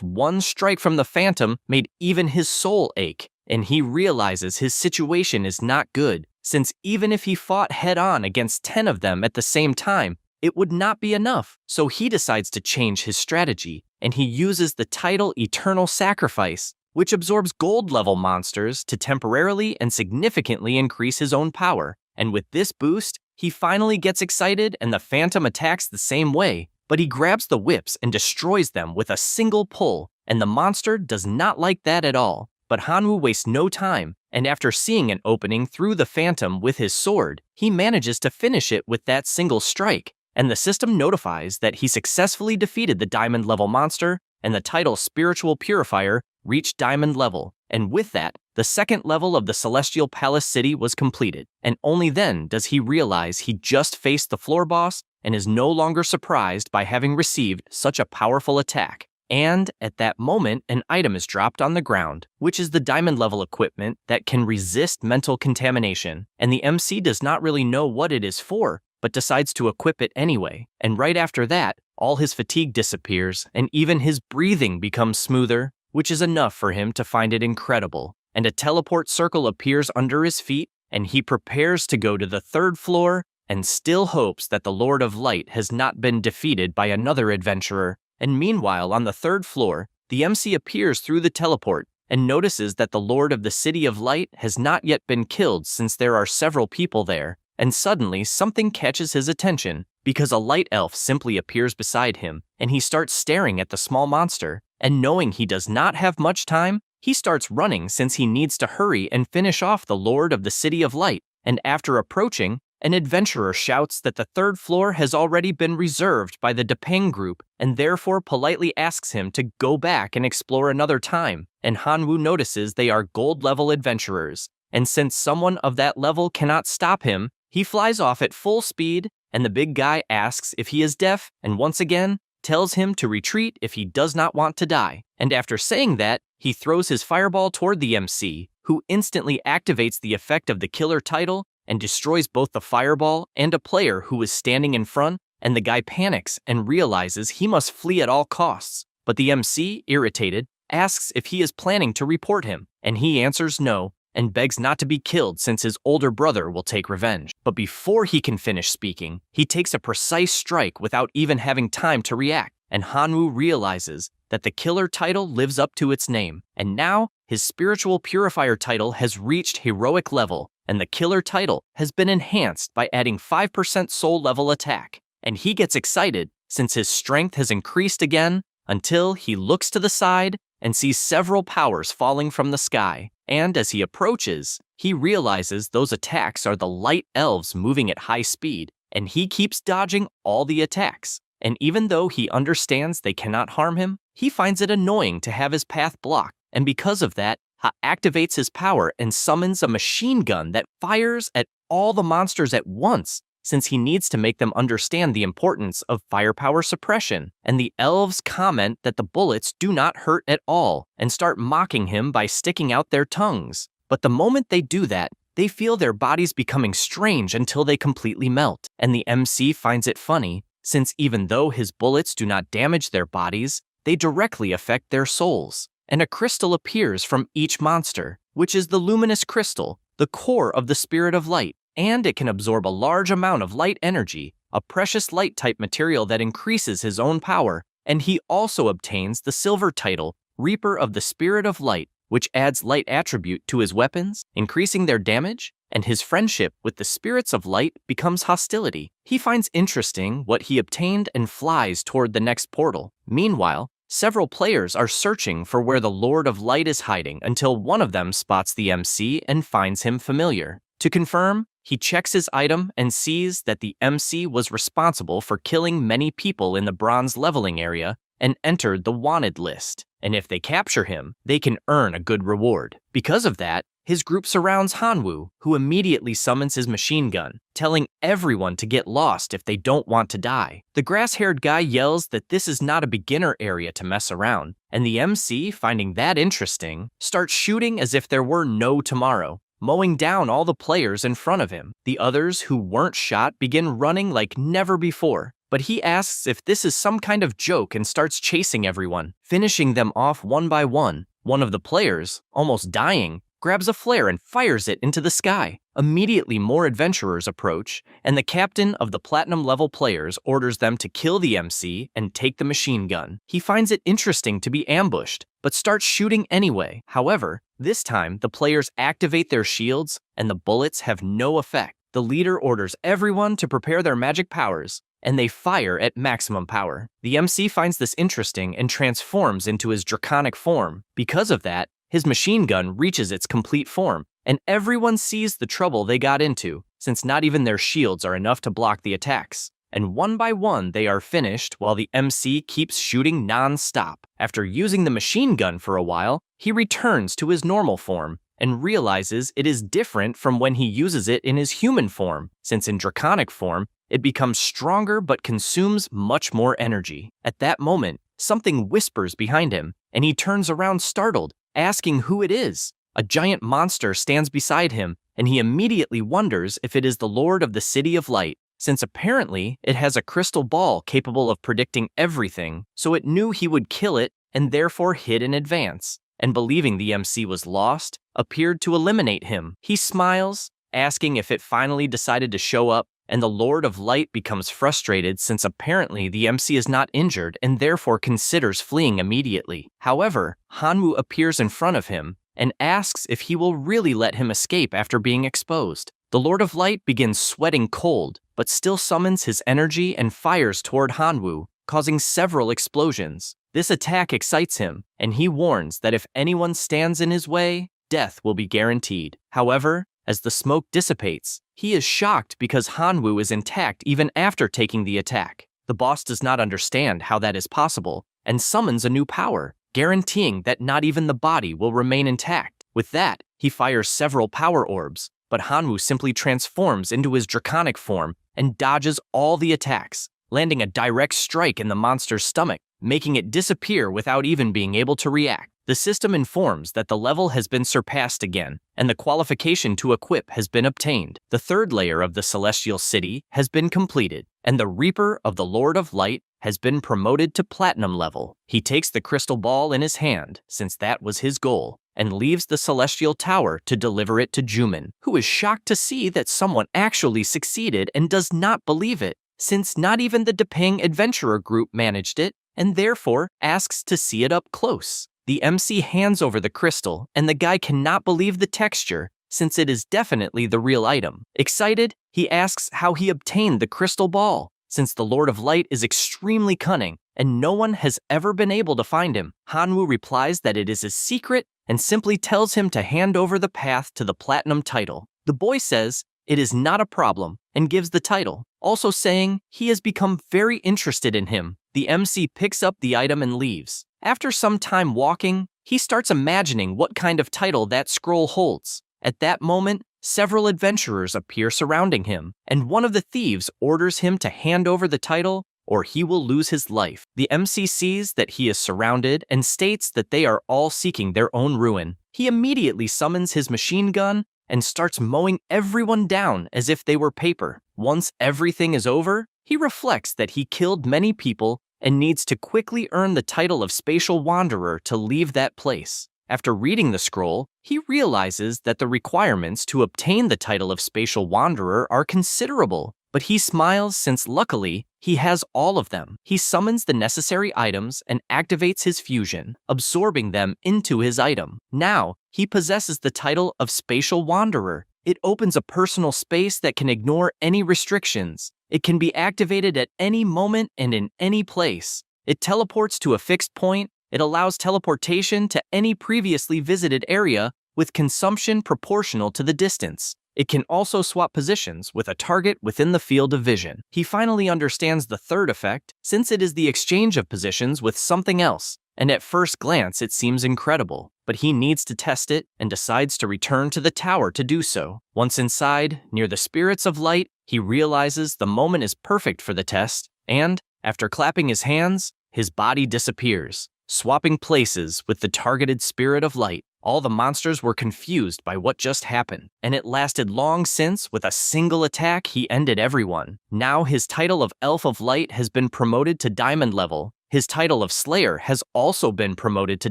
one strike from the phantom made even his soul ache, and he realizes his situation is not good, since even if he fought head-on against 10 of them at the same time, it would not be enough, so he decides to change his strategy, and he uses the title Eternal Sacrifice, which absorbs gold-level monsters to temporarily and significantly increase his own power, and with this boost, he finally gets excited and the Phantom attacks the same way, but he grabs the whips and destroys them with a single pull, and the monster does not like that at all. But Hanwoo wastes no time, and after seeing an opening through the Phantom with his sword, he manages to finish it with that single strike, and the system notifies that he successfully defeated the diamond-level monster, and the title Spiritual Purifier reached diamond level, and with that, the second level of the Celestial Palace City was completed, and only then does he realize he just faced the floor boss and is no longer surprised by having received such a powerful attack. And at that moment, an item is dropped on the ground, which is the diamond level equipment that can resist mental contamination, and the MC does not really know what it is for, but decides to equip it anyway. And right after that, all his fatigue disappears, and even his breathing becomes smoother, which is enough for him to find it incredible. And a teleport circle appears under his feet, and he prepares to go to the third floor, and still hopes that the Lord of Light has not been defeated by another adventurer. And meanwhile, on the third floor, the MC appears through the teleport and notices that the Lord of the City of Light has not yet been killed since there are several people there. And suddenly, something catches his attention because a light elf simply appears beside him, and he starts staring at the small monster. And knowing he does not have much time, he starts running since he needs to hurry and finish off the Lord of the City of Light. And after approaching, an adventurer shouts that the third floor has already been reserved by the Depeng group and therefore politely asks him to go back and explore another time. And Hanwoo notices they are gold-level adventurers, and since someone of that level cannot stop him, he flies off at full speed, and the big guy asks if he is deaf and once again tells him to retreat if he does not want to die. And after saying that, he throws his fireball toward the MC, who instantly activates the effect of the killer title and destroys both the fireball and a player who is standing in front, and the guy panics and realizes he must flee at all costs. But the MC, irritated, asks if he is planning to report him, and he answers no, and begs not to be killed since his older brother will take revenge. But before he can finish speaking, he takes a precise strike without even having time to react, and Hanwoo realizes that the killer title lives up to its name, and now his spiritual purifier title has reached heroic level, and the killer title has been enhanced by adding 5% soul level attack. And he gets excited since his strength has increased again until he looks to the side and sees several powers falling from the sky. And as he approaches, he realizes those attacks are the light elves moving at high speed, and he keeps dodging all the attacks. And even though he understands they cannot harm him, he finds it annoying to have his path blocked, and because of that, activates his power and summons a machine gun that fires at all the monsters at once, since he needs to make them understand the importance of firepower suppression. And the elves comment that the bullets do not hurt at all and start mocking him by sticking out their tongues. But the moment they do that, they feel their bodies becoming strange until they completely melt. And the MC finds it funny, since even though his bullets do not damage their bodies, they directly affect their souls. And a crystal appears from each monster, which is the luminous crystal, the core of the spirit of light, and it can absorb a large amount of light energy, a precious light-type material that increases his own power, and he also obtains the silver title, Reaper of the Spirit of Light, which adds light attribute to his weapons, increasing their damage, and his friendship with the spirits of light becomes hostility. He finds interesting what he obtained and flies toward the next portal. Meanwhile, several players are searching for where the Lord of Light is hiding until one of them spots the MC and finds him familiar. To confirm, he checks his item and sees that the MC was responsible for killing many people in the bronze leveling area and entered the wanted list. And if they capture him, they can earn a good reward. Because of that, his group surrounds Hanwoo, who immediately summons his machine gun, telling everyone to get lost if they don't want to die. The grass-haired guy yells that this is not a beginner area to mess around, and the MC, finding that interesting, starts shooting as if there were no tomorrow, mowing down all the players in front of him. The others who weren't shot begin running like never before, but he asks if this is some kind of joke and starts chasing everyone, finishing them off one by one. One of the players, almost dying, grabs a flare and fires it into the sky. Immediately more adventurers approach, and the captain of the platinum-level players orders them to kill the MC and take the machine gun. He finds it interesting to be ambushed, but starts shooting anyway. However, this time the players activate their shields, and the bullets have no effect. The leader orders everyone to prepare their magic powers, and they fire at maximum power. The MC finds this interesting and transforms into his draconic form. Because of that, his machine gun reaches its complete form, and everyone sees the trouble they got into, since not even their shields are enough to block the attacks. and one by one they are finished while the MC keeps shooting non-stop. After using the machine gun for a while, he returns to his normal form and realizes it is different from when he uses it in his human form, since in draconic form, it becomes stronger but consumes much more energy. At that moment, something whispers behind him, and he turns around startled, asking who it is. A giant monster stands beside him, and he immediately wonders if it is the Lord of the City of Light, since apparently it has a crystal ball capable of predicting everything, so it knew he would kill it and therefore hid in advance, and believing the MC was lost, appeared to eliminate him. He smiles, asking if it finally decided to show up, and the Lord of Light becomes frustrated since apparently the MC is not injured and therefore considers fleeing immediately. However, Hanwoo appears in front of him and asks if he will really let him escape after being exposed. The Lord of Light begins sweating cold, but still summons his energy and fires toward Hanwoo, causing several explosions. This attack excites him, and he warns that if anyone stands in his way, death will be guaranteed. However, as the smoke dissipates, he is shocked because Hanwoo is intact even after taking the attack. The boss does not understand how that is possible, and summons a new power, guaranteeing that not even the body will remain intact. With that, he fires several power orbs, but Hanwoo simply transforms into his draconic form and dodges all the attacks, landing a direct strike in the monster's stomach, making it disappear without even being able to react. The system informs that the level has been surpassed again, and the qualification to equip has been obtained. The third layer of the Celestial City has been completed, and the Reaper of the Lord of Light has been promoted to Platinum level. He takes the crystal ball in his hand, since that was his goal, and leaves the Celestial Tower to deliver it to Jumin, who is shocked to see that someone actually succeeded and does not believe it, since not even the Depang Adventurer group managed it, and therefore asks to see it up close. The MC hands over the crystal, and the guy cannot believe the texture, since it is definitely the real item. Excited, he asks how he obtained the crystal ball, since the Lord of Light is extremely cunning, and no one has ever been able to find him. Hanwoo replies that it is a secret, and simply tells him to hand over the path to the Platinum title. The boy says it is not a problem, and gives the title, also saying he has become very interested in him. The MC picks up the item and leaves. After some time walking, he starts imagining what kind of title that scroll holds. At that moment, several adventurers appear surrounding him, and one of the thieves orders him to hand over the title or he will lose his life. The MC sees that he is surrounded and states that they are all seeking their own ruin. He immediately summons his machine gun and starts mowing everyone down as if they were paper. Once everything is over, he reflects that he killed many people and needs to quickly earn the title of Spatial Wanderer to leave that place. After reading the scroll, he realizes that the requirements to obtain the title of Spatial Wanderer are considerable, but he smiles since luckily he has all of them. He summons the necessary items and activates his fusion, absorbing them into his item. Now, he possesses the title of Spatial Wanderer. It opens a personal space that can ignore any restrictions. It can be activated at any moment and in any place. It teleports to a fixed point. It allows teleportation to any previously visited area with consumption proportional to the distance. It can also swap positions with a target within the field of vision. He finally understands the third effect, since it is the exchange of positions with something else, and at first glance it seems incredible, but he needs to test it and decides to return to the tower to do so. Once inside, near the spirits of light, he realizes the moment is perfect for the test, and, after clapping his hands, his body disappears, swapping places with the targeted spirit of light. All the monsters were confused by what just happened, and it lasted long since, with a single attack, he ended everyone. Now his title of Elf of Light has been promoted to Diamond level. His title of Slayer has also been promoted to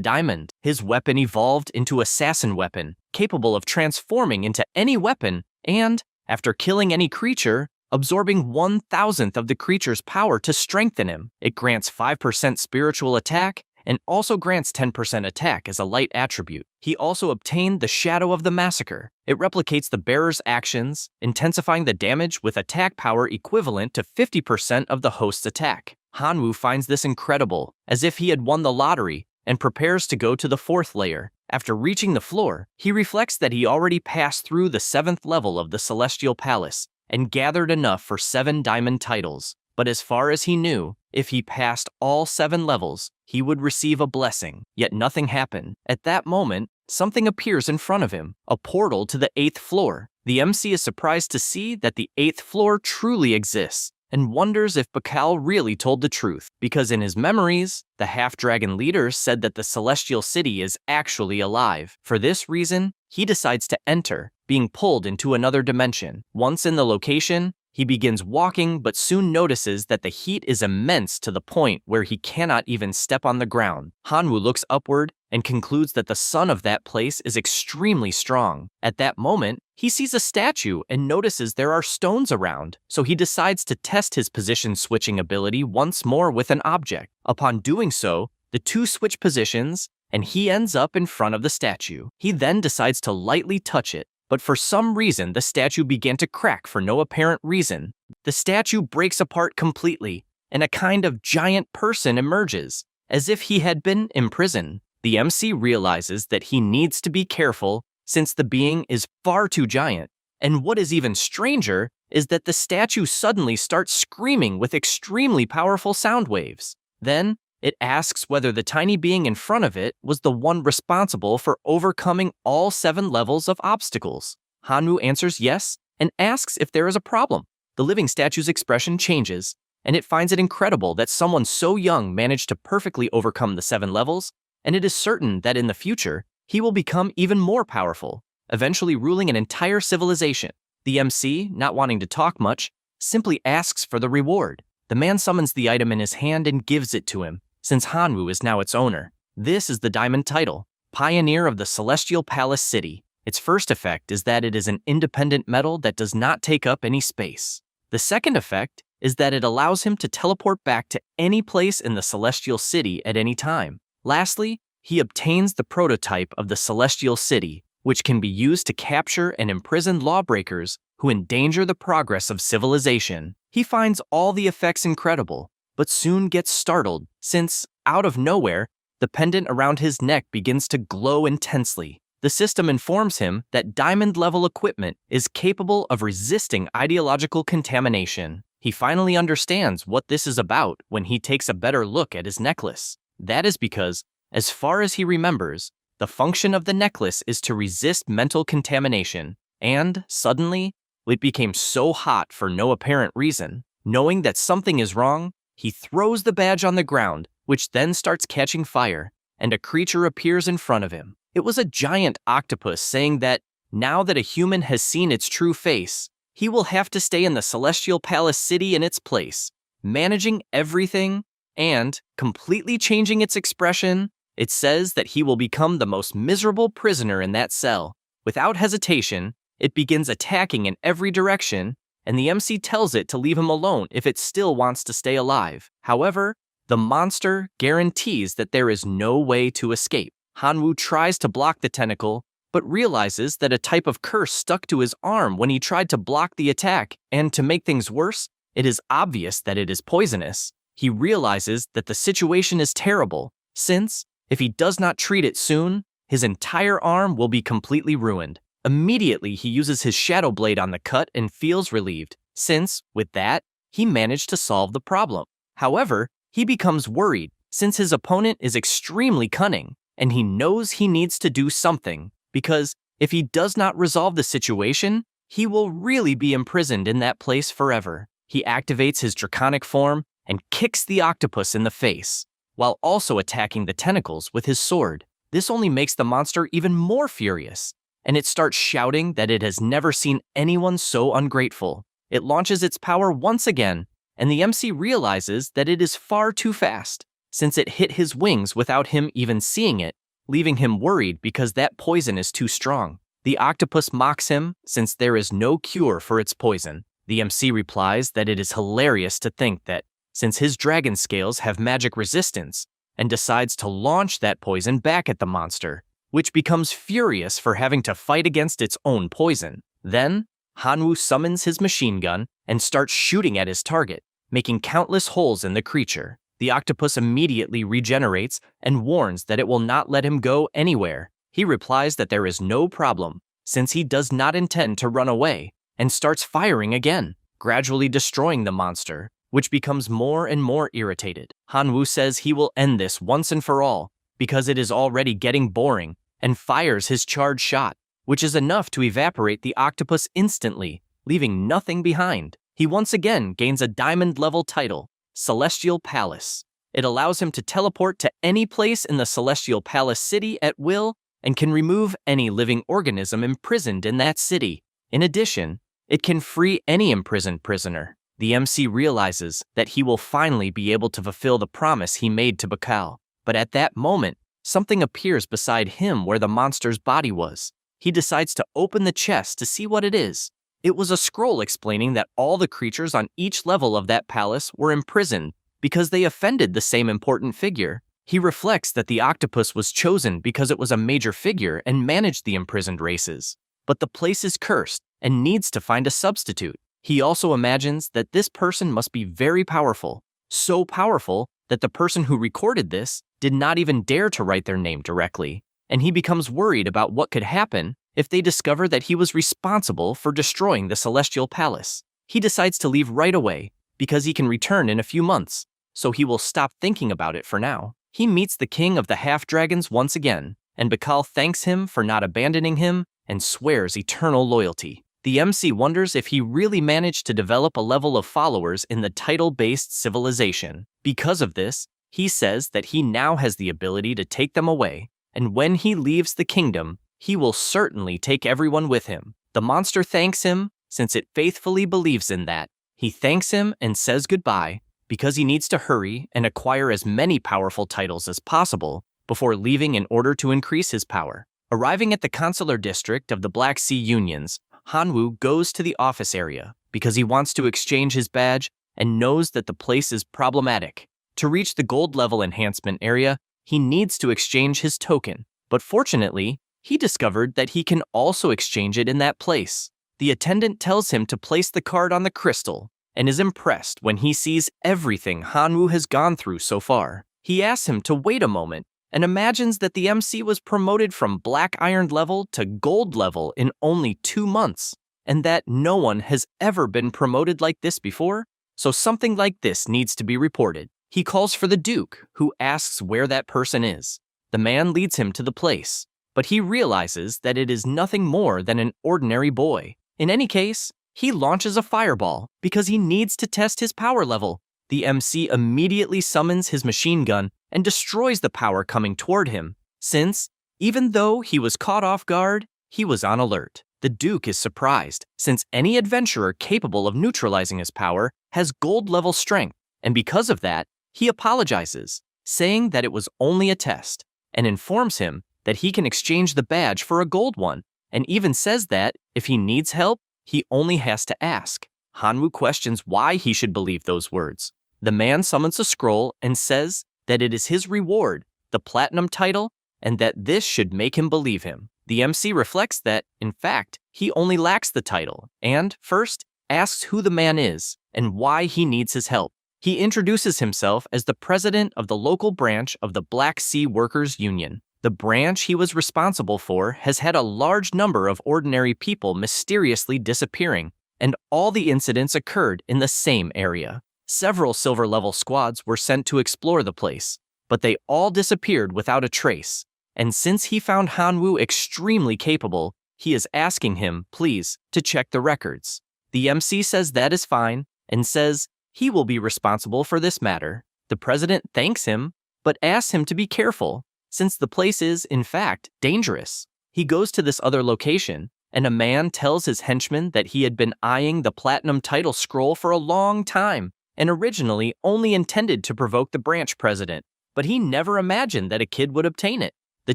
Diamond. His weapon evolved into Assassin Weapon, capable of transforming into any weapon, and, after killing any creature, absorbing 1,000th of the creature's power to strengthen him. It grants 5% spiritual attack, and also grants 10% attack as a light attribute. He also obtained the Shadow of the Massacre. It replicates the bearer's actions, intensifying the damage with attack power equivalent to 50% of the host's attack. Hanwoo finds this incredible, as if he had won the lottery, and prepares to go to the fourth layer. After reaching the floor, he reflects that he already passed through the 7th level of the Celestial Palace, and gathered enough for 7 diamond titles. But as far as he knew, if he passed all 7 levels, he would receive a blessing. Yet nothing happened. At that moment, something appears in front of him, a portal to the 8th floor. The MC is surprised to see that the 8th floor truly exists, and wonders if Bakal really told the truth, because in his memories, the half-dragon leader said that the celestial city is actually alive. For this reason, he decides to enter, being pulled into another dimension. Once in the location, he begins walking but soon notices that the heat is immense to the point where he cannot even step on the ground. Hanwoo looks upward and concludes that the sun of that place is extremely strong. At that moment, he sees a statue and notices there are stones around, so he decides to test his position switching ability once more with an object. Upon doing so, the two switch positions, and he ends up in front of the statue. He then decides to lightly touch it, but for some reason the statue began to crack for no apparent reason. The statue breaks apart completely, and a kind of giant person emerges, as if he had been imprisoned. The MC realizes that he needs to be careful since the being is far too giant, and what is even stranger is that the statue suddenly starts screaming with extremely powerful sound waves. Then, it asks whether the tiny being in front of it was the one responsible for overcoming all 7 levels of obstacles. Hanwoo answers yes and asks if there is a problem. The living statue's expression changes, and it finds it incredible that someone so young managed to perfectly overcome the 7 levels, and it is certain that in the future, he will become even more powerful, eventually ruling an entire civilization. The MC, not wanting to talk much, simply asks for the reward. The man summons the item in his hand and gives it to him, since Hanwoo is now its owner. This is the diamond title, Pioneer of the Celestial Palace City. Its first effect is that it is an independent metal that does not take up any space. The second effect is that it allows him to teleport back to any place in the Celestial City at any time. Lastly, he obtains the prototype of the Celestial City, which can be used to capture and imprison lawbreakers who endanger the progress of civilization. He finds all the effects incredible, but soon gets startled since, out of nowhere, the pendant around his neck begins to glow intensely. The system informs him that diamond-level equipment is capable of resisting ideological contamination. He finally understands what this is about when he takes a better look at his necklace. That is because, as far as he remembers, the function of the necklace is to resist mental contamination, and, suddenly, it became so hot for no apparent reason. Knowing that something is wrong, he throws the badge on the ground, which then starts catching fire, and a creature appears in front of him. It was a giant octopus saying that, now that a human has seen its true face, he will have to stay in the Celestial Palace City in its place, managing everything, and, completely changing its expression, it says that he will become the most miserable prisoner in that cell. Without hesitation, it begins attacking in every direction, and the MC tells it to leave him alone if it still wants to stay alive. However, the monster guarantees that there is no way to escape. Hanwoo tries to block the tentacle, but realizes that a type of curse stuck to his arm when he tried to block the attack, and to make things worse, it is obvious that it is poisonous. He realizes that the situation is terrible, since, if he does not treat it soon, his entire arm will be completely ruined. Immediately, he uses his shadow blade on the cut and feels relieved, since, with that, he managed to solve the problem. However, he becomes worried, since his opponent is extremely cunning, and he knows he needs to do something, because if he does not resolve the situation, he will really be imprisoned in that place forever. He activates his draconic form and kicks the octopus in the face, while also attacking the tentacles with his sword. This only makes the monster even more furious, and it starts shouting that it has never seen anyone so ungrateful. It launches its power once again, and the MC realizes that it is far too fast, since it hit his wings without him even seeing it, leaving him worried because that poison is too strong. The octopus mocks him since there is no cure for its poison. The MC replies that it is hilarious to think that, since his dragon scales have magic resistance, and decides to launch that poison back at the monster, which becomes furious for having to fight against its own poison. Then, Hanwoo summons his machine gun and starts shooting at his target, making countless holes in the creature. The octopus immediately regenerates and warns that it will not let him go anywhere. He replies that there is no problem, since he does not intend to run away, and starts firing again, gradually destroying the monster. which becomes more and more irritated. Hanwoo says he will end this once and for all, because it is already getting boring, and fires his charged shot, which is enough to evaporate the octopus instantly, leaving nothing behind. He once again gains a diamond-level title, Celestial Palace. It allows him to teleport to any place in the Celestial Palace city at will and can remove any living organism imprisoned in that city. In addition, it can free any imprisoned prisoner. The MC realizes that he will finally be able to fulfill the promise he made to Bakal. But at that moment, something appears beside him where the monster's body was. He decides to open the chest to see what it is. It was a scroll explaining that all the creatures on each level of that palace were imprisoned because they offended the same important figure. He reflects that the octopus was chosen because it was a major figure and managed the imprisoned races. But the place is cursed and needs to find a substitute. He also imagines that this person must be very powerful, so powerful that the person who recorded this did not even dare to write their name directly, and he becomes worried about what could happen if they discover that he was responsible for destroying the Celestial Palace. He decides to leave right away because he can return in a few months, so he will stop thinking about it for now. He meets the king of the half-dragons once again, and Bakal thanks him for not abandoning him and swears eternal loyalty. The MC wonders if he really managed to develop a level of followers in the title-based civilization. Because of this, he says that he now has the ability to take them away, and when he leaves the kingdom, he will certainly take everyone with him. The monster thanks him, since it faithfully believes in that. He thanks him and says goodbye, because he needs to hurry and acquire as many powerful titles as possible before leaving in order to increase his power. Arriving at the consular district of the Black Sea Unions, Hanwoo goes to the office area because he wants to exchange his badge and knows that the place is problematic. To reach the gold level enhancement area, he needs to exchange his token, but fortunately, he discovered that he can also exchange it in that place. The attendant tells him to place the card on the crystal and is impressed when he sees everything Hanwoo has gone through so far. He asks him to wait a moment and imagines that the MC was promoted from Black Iron level to Gold level in only 2 months, and that no one has ever been promoted like this before, so something like this needs to be reported. He calls for the Duke, who asks where that person is. The man leads him to the place, but he realizes that it is nothing more than an ordinary boy. In any case, he launches a fireball because he needs to test his power level. The MC immediately summons his machine gun and destroys the power coming toward him, since, even though he was caught off guard, he was on alert. The Duke is surprised, since any adventurer capable of neutralizing his power has gold-level strength, and because of that, he apologizes, saying that it was only a test, and informs him that he can exchange the badge for a gold one, and even says that, if he needs help, he only has to ask. Hanwoo questions why he should believe those words. The man summons a scroll and says that it is his reward, the platinum title, and that this should make him believe him. The MC reflects that, in fact, he only lacks the title, and, first, asks who the man is and why he needs his help. He introduces himself as the president of the local branch of the Black Sea Workers Union. The branch he was responsible for has had a large number of ordinary people mysteriously disappearing, and all the incidents occurred in the same area. Several silver-level squads were sent to explore the place, but they all disappeared without a trace. And since he found Hanwoo extremely capable, he is asking him, please, to check the records. The MC says that is fine, and says he will be responsible for this matter. The president thanks him, but asks him to be careful, since the place is, in fact, dangerous. He goes to this other location, and a man tells his henchman that he had been eyeing the platinum title scroll for a long time, and originally only intended to provoke the branch president, but he never imagined that a kid would obtain it. The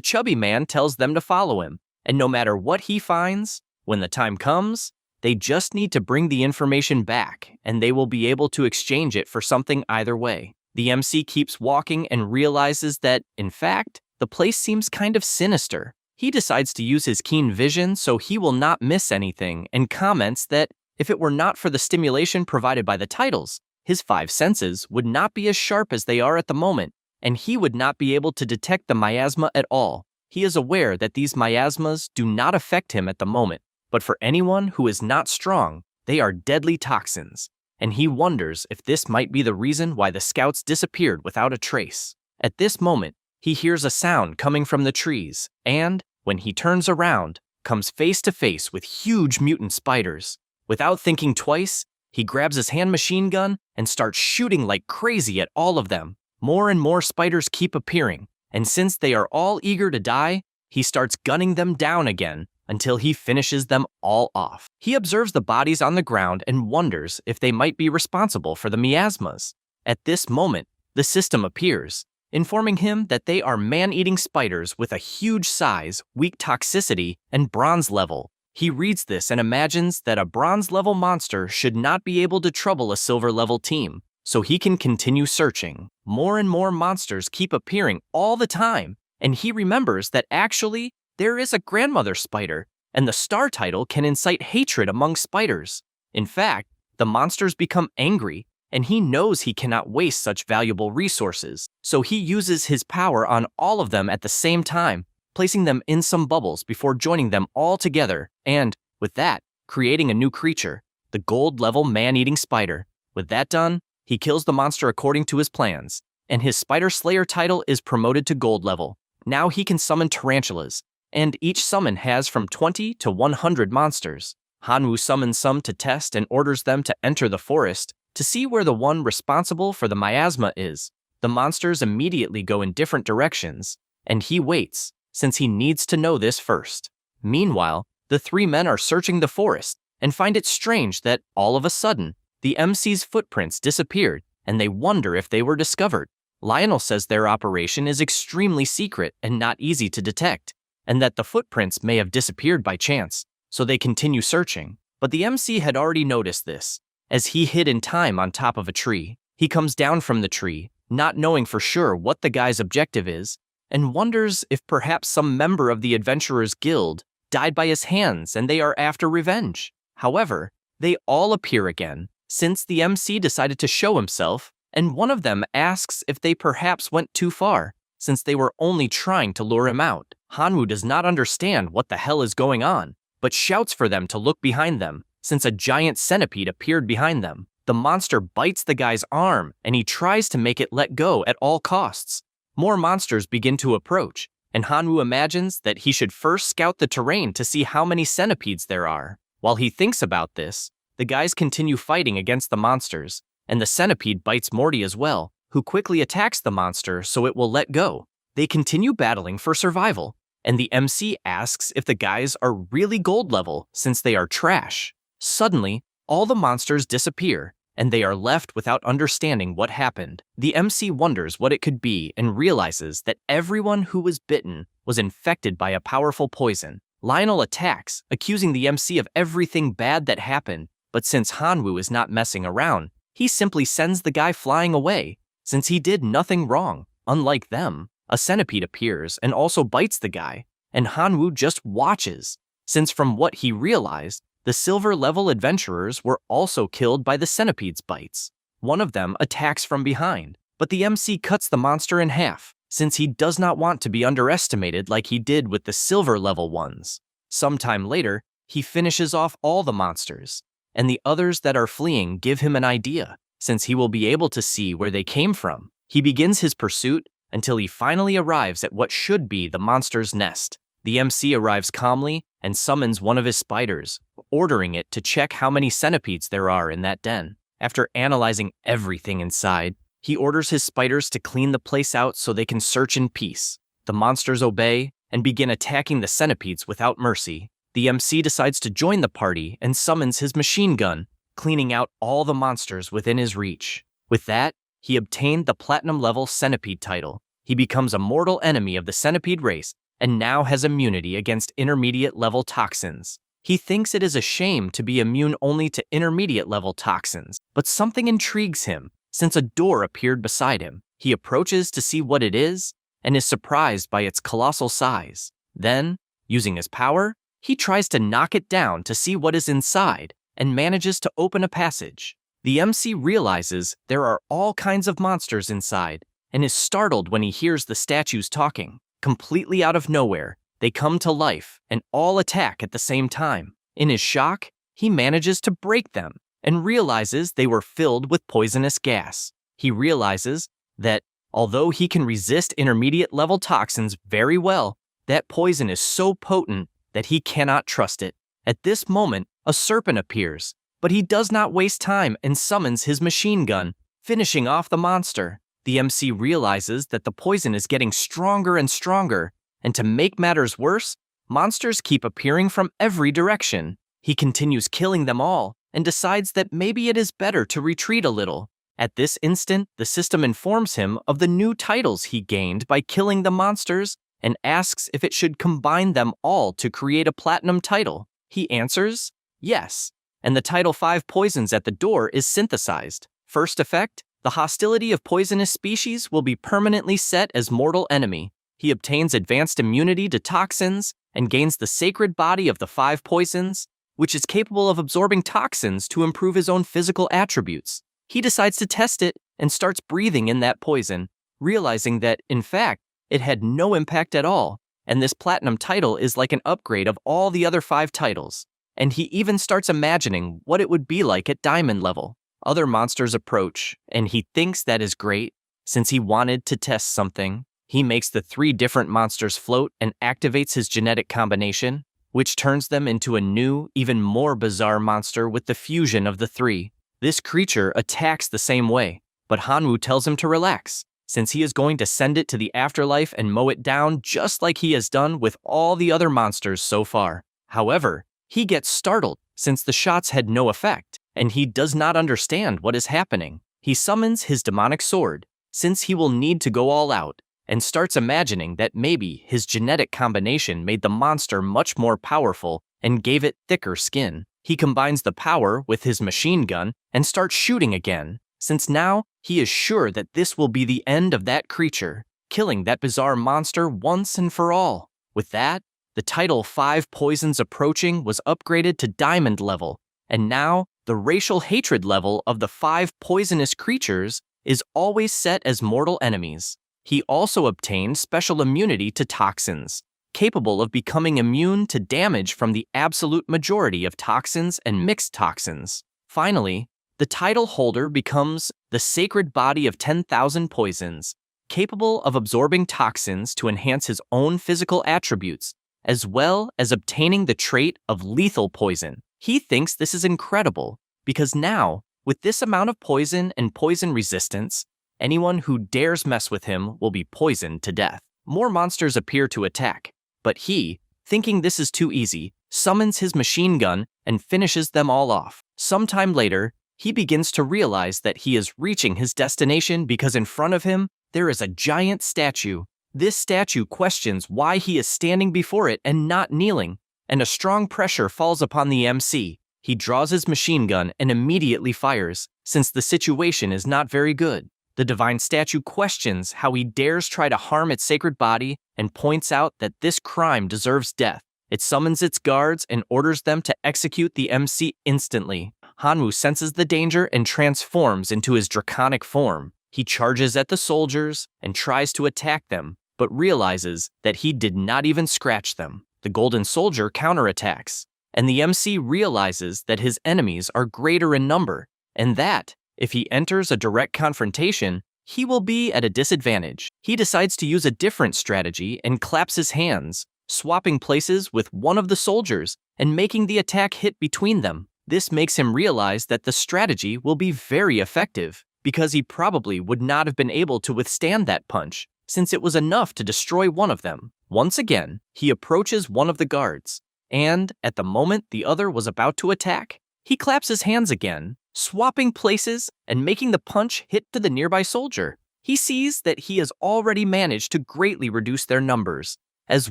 chubby man tells them to follow him, and no matter what he finds, when the time comes, they just need to bring the information back, and they will be able to exchange it for something either way. The MC keeps walking and realizes that, in fact, the place seems kind of sinister. He decides to use his keen vision so he will not miss anything, and comments that if it were not for the stimulation provided by the titles, his 5 senses would not be as sharp as they are at the moment, and he would not be able to detect the miasma at all. He is aware that these miasmas do not affect him at the moment, but for anyone who is not strong, they are deadly toxins. and he wonders if this might be the reason why the scouts disappeared without a trace. At this moment, he hears a sound coming from the trees, and, when he turns around, comes face to face with huge mutant spiders. Without thinking twice, he grabs his hand machine gun and starts shooting like crazy at all of them. More and more spiders keep appearing, and since they are all eager to die, he starts gunning them down again until he finishes them all off. He observes the bodies on the ground and wonders if they might be responsible for the miasmas. At this moment, the system appears, informing him that they are man-eating spiders with a huge size, weak toxicity, and bronze level. He reads this and imagines that a bronze-level monster should not be able to trouble a silver-level team, so he can continue searching. More and more monsters keep appearing all the time, and he remembers that actually, there is a grandmother spider, and the star title can incite hatred among spiders. In fact, the monsters become angry, and he knows he cannot waste such valuable resources, so he uses his power on all of them at the same time, placing them in some bubbles before joining them all together, and, with that, creating a new creature, the gold-level man-eating spider. With that done, he kills the monster according to his plans, and his Spider Slayer title is promoted to gold level. Now he can summon tarantulas, and each summon has from 20 to 100 monsters. Hanwoo summons some to test and orders them to enter the forest to see where the one responsible for the miasma is. The monsters immediately go in different directions, and he waits, since he needs to know this first. Meanwhile, the three men are searching the forest and find it strange that, all of a sudden, the MC's footprints disappeared, and they wonder if they were discovered. Lionel says their operation is extremely secret and not easy to detect, and that the footprints may have disappeared by chance, so they continue searching. But the MC had already noticed this, as he hid in time on top of a tree. He comes down from the tree, not knowing for sure what the guy's objective is, and wonders if perhaps some member of the Adventurers Guild died by his hands and they are after revenge. However, they all appear again, since the MC decided to show himself, and one of them asks if they perhaps went too far, since they were only trying to lure him out. Hanwoo does not understand what the hell is going on, but shouts for them to look behind them, since a giant centipede appeared behind them. The monster bites the guy's arm, and he tries to make it let go at all costs. More monsters begin to approach, and Hanwoo imagines that he should first scout the terrain to see how many centipedes there are. While he thinks about this, the guys continue fighting against the monsters, and the centipede bites Morty as well, who quickly attacks the monster so it will let go. They continue battling for survival, and the MC asks if the guys are really gold level since they are trash. Suddenly, all the monsters disappear, and they are left without understanding what happened. The MC wonders what it could be and realizes that everyone who was bitten was infected by a powerful poison. Lionel attacks, accusing the MC of everything bad that happened, but since Hanwoo is not messing around, he simply sends the guy flying away, since he did nothing wrong. Unlike them, a centipede appears and also bites the guy, and Hanwoo just watches, since from what he realized, the silver-level adventurers were also killed by the centipede's bites. One of them attacks from behind, but the MC cuts the monster in half, since he does not want to be underestimated like he did with the silver-level ones. Sometime later, he finishes off all the monsters, and the others that are fleeing give him an idea, since he will be able to see where they came from. He begins his pursuit until he finally arrives at what should be the monster's nest. The MC arrives calmly and summons one of his spiders, ordering it to check how many centipedes there are in that den. After analyzing everything inside, he orders his spiders to clean the place out so they can search in peace. The monsters obey and begin attacking the centipedes without mercy. The MC decides to join the party and summons his machine gun, cleaning out all the monsters within his reach. With that, he obtained the platinum-level centipede title. He becomes a mortal enemy of the centipede race and now has immunity against intermediate-level toxins. He thinks it is a shame to be immune only to intermediate-level toxins, but something intrigues him, since a door appeared beside him. He approaches to see what it is, and is surprised by its colossal size. Then, using his power, he tries to knock it down to see what is inside, and manages to open a passage. The MC realizes there are all kinds of monsters inside, and is startled when he hears the statues talking. Completely out of nowhere, they come to life and all attack at the same time. In his shock, he manages to break them, and realizes they were filled with poisonous gas. He realizes that although he can resist intermediate level toxins very well, that poison is so potent that he cannot trust it. At this moment, a serpent appears, but he does not waste time and summons his machine gun, finishing off the monster. The MC realizes that the poison is getting stronger and stronger, and to make matters worse, monsters keep appearing from every direction. He continues killing them all and decides that maybe it is better to retreat a little. At this instant, the system informs him of the new titles he gained by killing the monsters and asks if it should combine them all to create a platinum title. He answers, yes, and the title 5 poisons at the door is synthesized. First effect, the hostility of poisonous species will be permanently set as mortal enemy. He obtains advanced immunity to toxins and gains the sacred body of the 5 poisons, which is capable of absorbing toxins to improve his own physical attributes. He decides to test it and starts breathing in that poison, realizing that, in fact, it had no impact at all, and this platinum title is like an upgrade of all the other 5 titles. And he even starts imagining what it would be like at diamond level. Other monsters approach, and he thinks that is great, since he wanted to test something. He makes the 3 different monsters float and activates his genetic combination, which turns them into a new, even more bizarre monster with the fusion of the 3. This creature attacks the same way, but Hanwoo tells him to relax, since he is going to send it to the afterlife and mow it down just like he has done with all the other monsters so far. However, he gets startled since the shots had no effect, and he does not understand what is happening. He summons his demonic sword, since he will need to go all out, and starts imagining that maybe his genetic combination made the monster much more powerful and gave it thicker skin. He combines the power with his machine gun and starts shooting again, since now he is sure that this will be the end of that creature, killing that bizarre monster once and for all. With that, the title 5 poisons approaching was upgraded to diamond level, and now the racial hatred level of the 5 poisonous creatures is always set as mortal enemies. He also obtained special immunity to toxins, capable of becoming immune to damage from the absolute majority of toxins and mixed toxins. Finally, the title holder becomes the sacred body of 10,000 poisons, capable of absorbing toxins to enhance his own physical attributes, as well as obtaining the trait of lethal poison. He thinks this is incredible, because now, with this amount of poison and poison resistance, anyone who dares mess with him will be poisoned to death. More monsters appear to attack, but he, thinking this is too easy, summons his machine gun and finishes them all off. Sometime later, he begins to realize that he is reaching his destination because in front of him, there is a giant statue. This statue questions why he is standing before it and not kneeling, and a strong pressure falls upon the MC. He draws his machine gun and immediately fires, since the situation is not very good. The divine statue questions how he dares try to harm its sacred body and points out that this crime deserves death. It summons its guards and orders them to execute the MC instantly. Hanwoo senses the danger and transforms into his draconic form. He charges at the soldiers and tries to attack them, but realizes that he did not even scratch them. The golden soldier counterattacks, and the MC realizes that his enemies are greater in number, and that, if he enters a direct confrontation, he will be at a disadvantage. He decides to use a different strategy and claps his hands, swapping places with one of the soldiers and making the attack hit between them. This makes him realize that the strategy will be very effective, because he probably would not have been able to withstand that punch, since it was enough to destroy one of them. Once again, he approaches one of the guards, and at the moment the other was about to attack, he claps his hands again, swapping places and making the punch hit to the nearby soldier. He sees that he has already managed to greatly reduce their numbers, as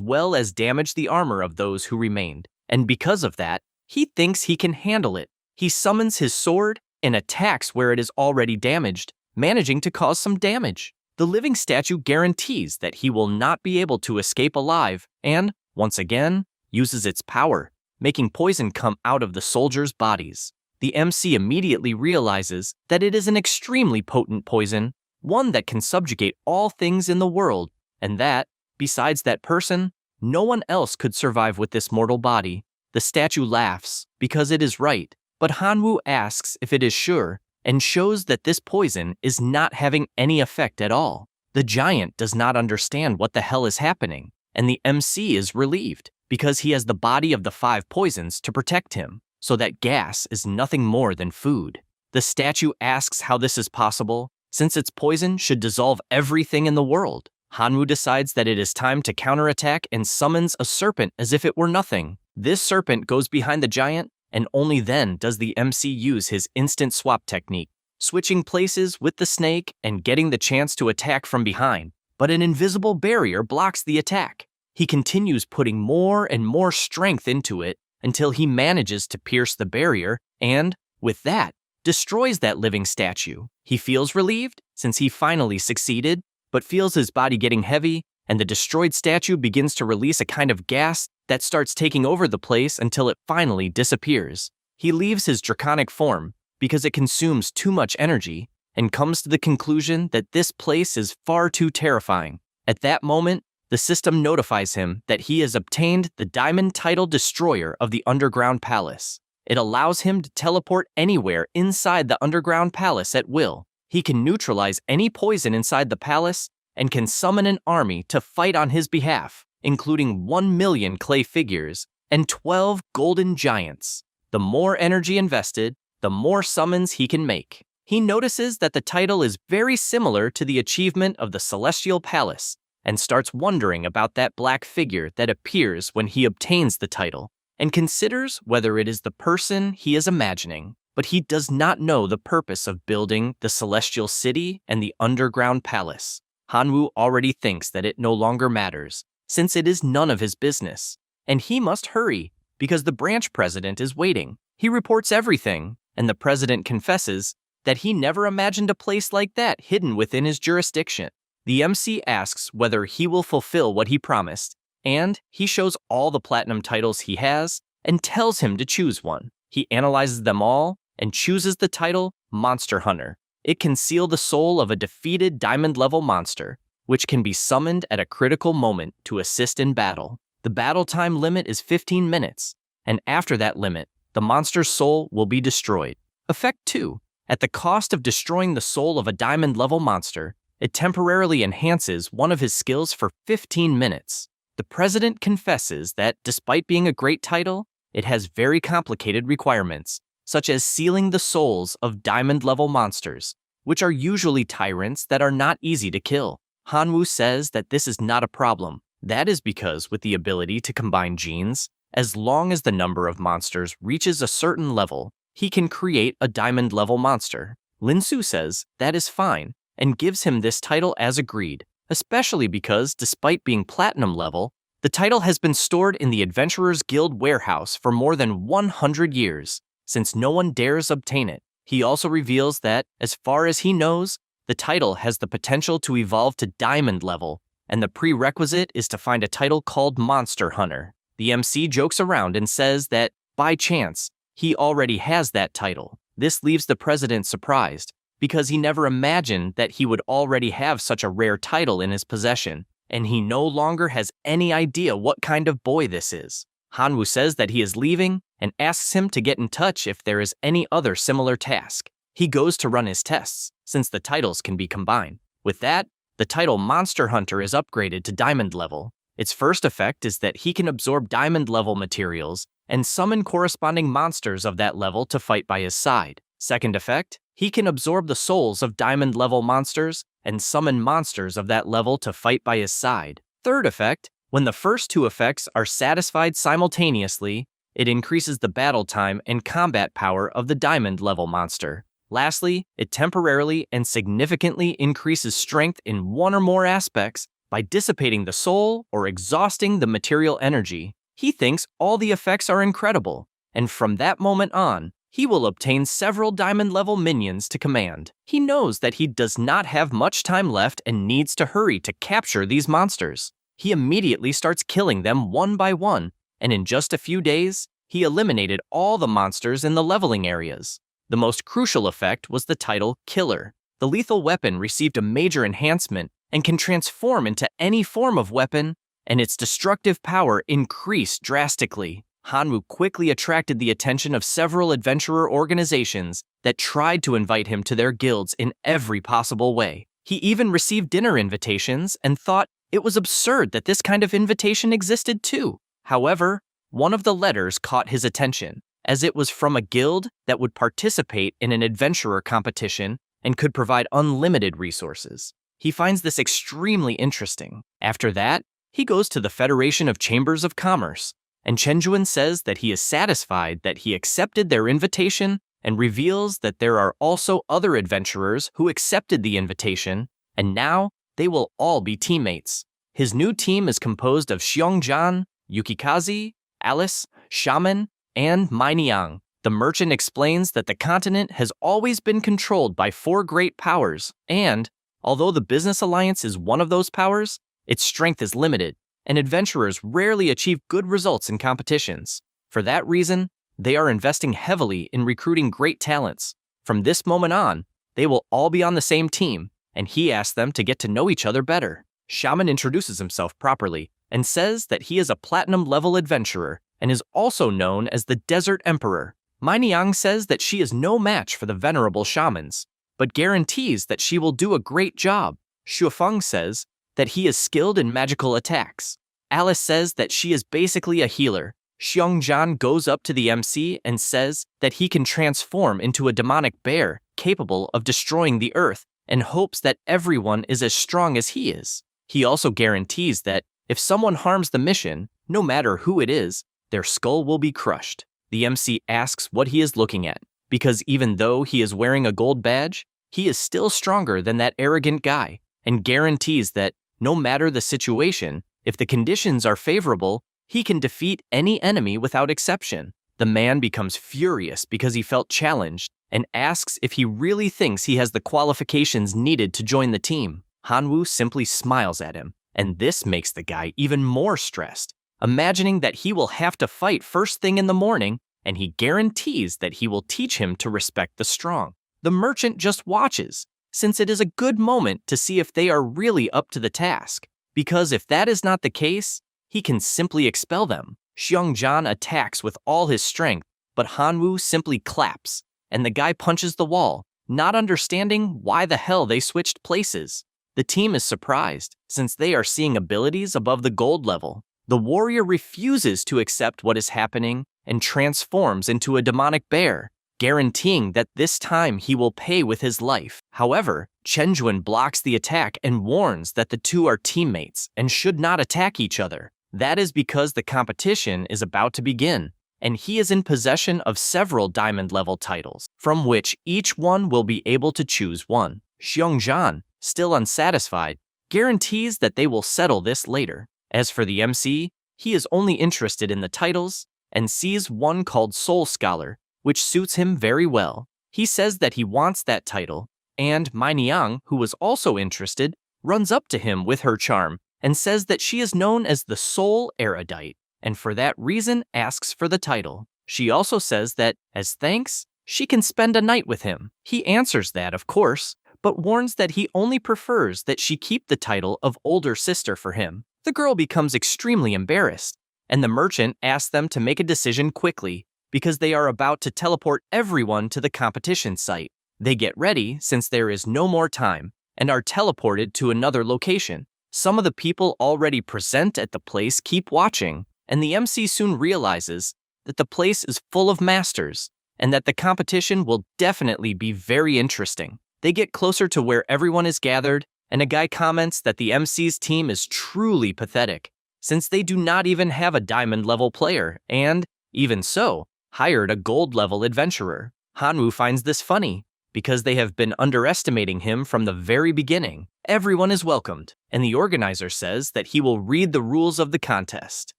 well as damage the armor of those who remained, and because of that, he thinks he can handle it. He summons his sword and attacks where it is already damaged, managing to cause some damage. The living statue guarantees that he will not be able to escape alive and, once again, uses its power, making poison come out of the soldiers' bodies. The MC immediately realizes that it is an extremely potent poison, one that can subjugate all things in the world, and that, besides that person, no one else could survive with this mortal body. The statue laughs, because it is right, But Hanwoo asks if it is sure and shows that this poison is not having any effect at all. The giant does not understand what the hell is happening, and the MC is relieved because he has the body of the 5 poisons to protect him, so that gas is nothing more than food. The statue asks how this is possible, since its poison should dissolve everything in the world. Hanwoo decides that it is time to counterattack and summons a serpent as if it were nothing. This serpent goes behind the giant, and only then does the MC use his instant swap technique, switching places with the snake and getting the chance to attack from behind. But an invisible barrier blocks the attack. He continues putting more and more strength into it until he manages to pierce the barrier and, with that, destroys that living statue. He feels relieved since he finally succeeded, but feels his body getting heavy, and the destroyed statue begins to release a kind of gas that starts taking over the place until it finally disappears. He leaves his draconic form because it consumes too much energy and comes to the conclusion that this place is far too terrifying. At that moment, the system notifies him that he has obtained the Diamond Title Destroyer of the Underground Palace. It allows him to teleport anywhere inside the Underground Palace at will. He can neutralize any poison inside the palace and can summon an army to fight on his behalf, including 1 million clay figures and 12 golden giants. The more energy invested, the more summons he can make. He notices that the title is very similar to the achievement of the Celestial Palace and starts wondering about that black figure that appears when he obtains the title and considers whether it is the person he is imagining. But he does not know the purpose of building the Celestial City and the Underground Palace. Hanwoo already thinks that it no longer matters, since it is none of his business. And he must hurry, because the branch president is waiting. He reports everything, and the president confesses that he never imagined a place like that hidden within his jurisdiction. The MC asks whether he will fulfill what he promised, and he shows all the platinum titles he has and tells him to choose one. He analyzes them all and chooses the title Monster Hunter. It can seal the soul of a defeated diamond-level monster, which can be summoned at a critical moment to assist in battle. The battle time limit is 15 minutes, and after that limit, the monster's soul will be destroyed. Effect 2. At the cost of destroying the soul of a diamond-level monster, it temporarily enhances one of his skills for 15 minutes. The president confesses that, despite being a great title, it has very complicated requirements, such as sealing the souls of diamond-level monsters, which are usually tyrants that are not easy to kill. Hanwoo says that this is not a problem. That is because with the ability to combine genes, as long as the number of monsters reaches a certain level, he can create a diamond-level monster. Linsu says that is fine and gives him this title as agreed, especially because, despite being platinum level, the title has been stored in the Adventurers Guild warehouse for more than 100 years. Since no one dares obtain it. He also reveals that, as far as he knows, the title has the potential to evolve to diamond level, and the prerequisite is to find a title called Monster Hunter. The MC jokes around and says that, by chance, he already has that title. This leaves the president surprised, because he never imagined that he would already have such a rare title in his possession, and he no longer has any idea what kind of boy this is. Hanwoo says that he is leaving and asks him to get in touch if there is any other similar task. He goes to run his tests, since the titles can be combined. With that, the title Monster Hunter is upgraded to diamond level. Its first effect is that he can absorb diamond level materials and summon corresponding monsters of that level to fight by his side. Second effect, he can absorb the souls of diamond level monsters and summon monsters of that level to fight by his side. Third effect, when the first 2 effects are satisfied simultaneously, it increases the battle time and combat power of the diamond level monster. Lastly, it temporarily and significantly increases strength in one or more aspects by dissipating the soul or exhausting the material energy. He thinks all the effects are incredible, and from that moment on, he will obtain several diamond-level minions to command. He knows that he does not have much time left and needs to hurry to capture these monsters. He immediately starts killing them one by one, and in just a few days, he eliminated all the monsters in the leveling areas. The most crucial effect was the title Killer. The lethal weapon received a major enhancement and can transform into any form of weapon, and its destructive power increased drastically. Hanwoo quickly attracted the attention of several adventurer organizations that tried to invite him to their guilds in every possible way. He even received dinner invitations and thought it was absurd that this kind of invitation existed too. However, one of the letters caught his attention, as it was from a guild that would participate in an adventurer competition and could provide unlimited resources. He finds this extremely interesting. After that, he goes to the Federation of Chambers of Commerce, and Chenjuan says that he is satisfied that he accepted their invitation and reveals that there are also other adventurers who accepted the invitation, and now they will all be teammates. His new team is composed of Xiongjan, Yukikaze, Alice, Shaman, and Mainiang. The merchant explains that the continent has always been controlled by 4 great powers, and, although the business alliance is one of those powers, its strength is limited, and adventurers rarely achieve good results in competitions. For that reason, they are investing heavily in recruiting great talents. From this moment on, they will all be on the same team, and he asks them to get to know each other better. Shaman introduces himself properly and says that he is a platinum-level adventurer and is also known as the Desert Emperor. Mainiang says that she is no match for the venerable shamans, but guarantees that she will do a great job. Shuofeng says that he is skilled in magical attacks. Alice says that she is basically a healer. Xiongjan goes up to the MC and says that he can transform into a demonic bear capable of destroying the earth and hopes that everyone is as strong as he is. He also guarantees that if someone harms the mission, no matter who it is, their skull will be crushed. The MC asks what he is looking at, because even though he is wearing a gold badge, he is still stronger than that arrogant guy, and guarantees that, no matter the situation, if the conditions are favorable, he can defeat any enemy without exception. The man becomes furious because he felt challenged, and asks if he really thinks he has the qualifications needed to join the team. Hanwoo simply smiles at him, and this makes the guy even more stressed, imagining that he will have to fight first thing in the morning, and he guarantees that he will teach him to respect the strong. The merchant just watches, since it is a good moment to see if they are really up to the task, because if that is not the case, he can simply expel them. Xiongjan attacks with all his strength, but Hanwoo simply claps, and the guy punches the wall, not understanding why the hell they switched places. The team is surprised, since they are seeing abilities above the gold level. The warrior refuses to accept what is happening and transforms into a demonic bear, guaranteeing that this time he will pay with his life. However, Chenjuan blocks the attack and warns that the two are teammates and should not attack each other. That is because the competition is about to begin, and he is in possession of several diamond-level titles, from which each one will be able to choose one. Xiongjan, still unsatisfied, guarantees that they will settle this later. As for the MC, he is only interested in the titles and sees one called Soul Scholar, which suits him very well. He says that he wants that title, and Mainiang, who was also interested, runs up to him with her charm and says that she is known as the Soul Erudite, and for that reason asks for the title. She also says that, as thanks, she can spend a night with him. He answers that, of course, but warns that he only prefers that she keep the title of older sister for him. The girl becomes extremely embarrassed, and the merchant asks them to make a decision quickly because they are about to teleport everyone to the competition site. They get ready since there is no more time and are teleported to another location. Some of the people already present at the place keep watching, and the MC soon realizes that the place is full of masters and that the competition will definitely be very interesting. They get closer to where everyone is gathered, and a guy comments that the MC's team is truly pathetic, since they do not even have a diamond-level player, and, even so, hired a gold-level adventurer. Hanwoo finds this funny, because they have been underestimating him from the very beginning. Everyone is welcomed, and the organizer says that he will read the rules of the contest.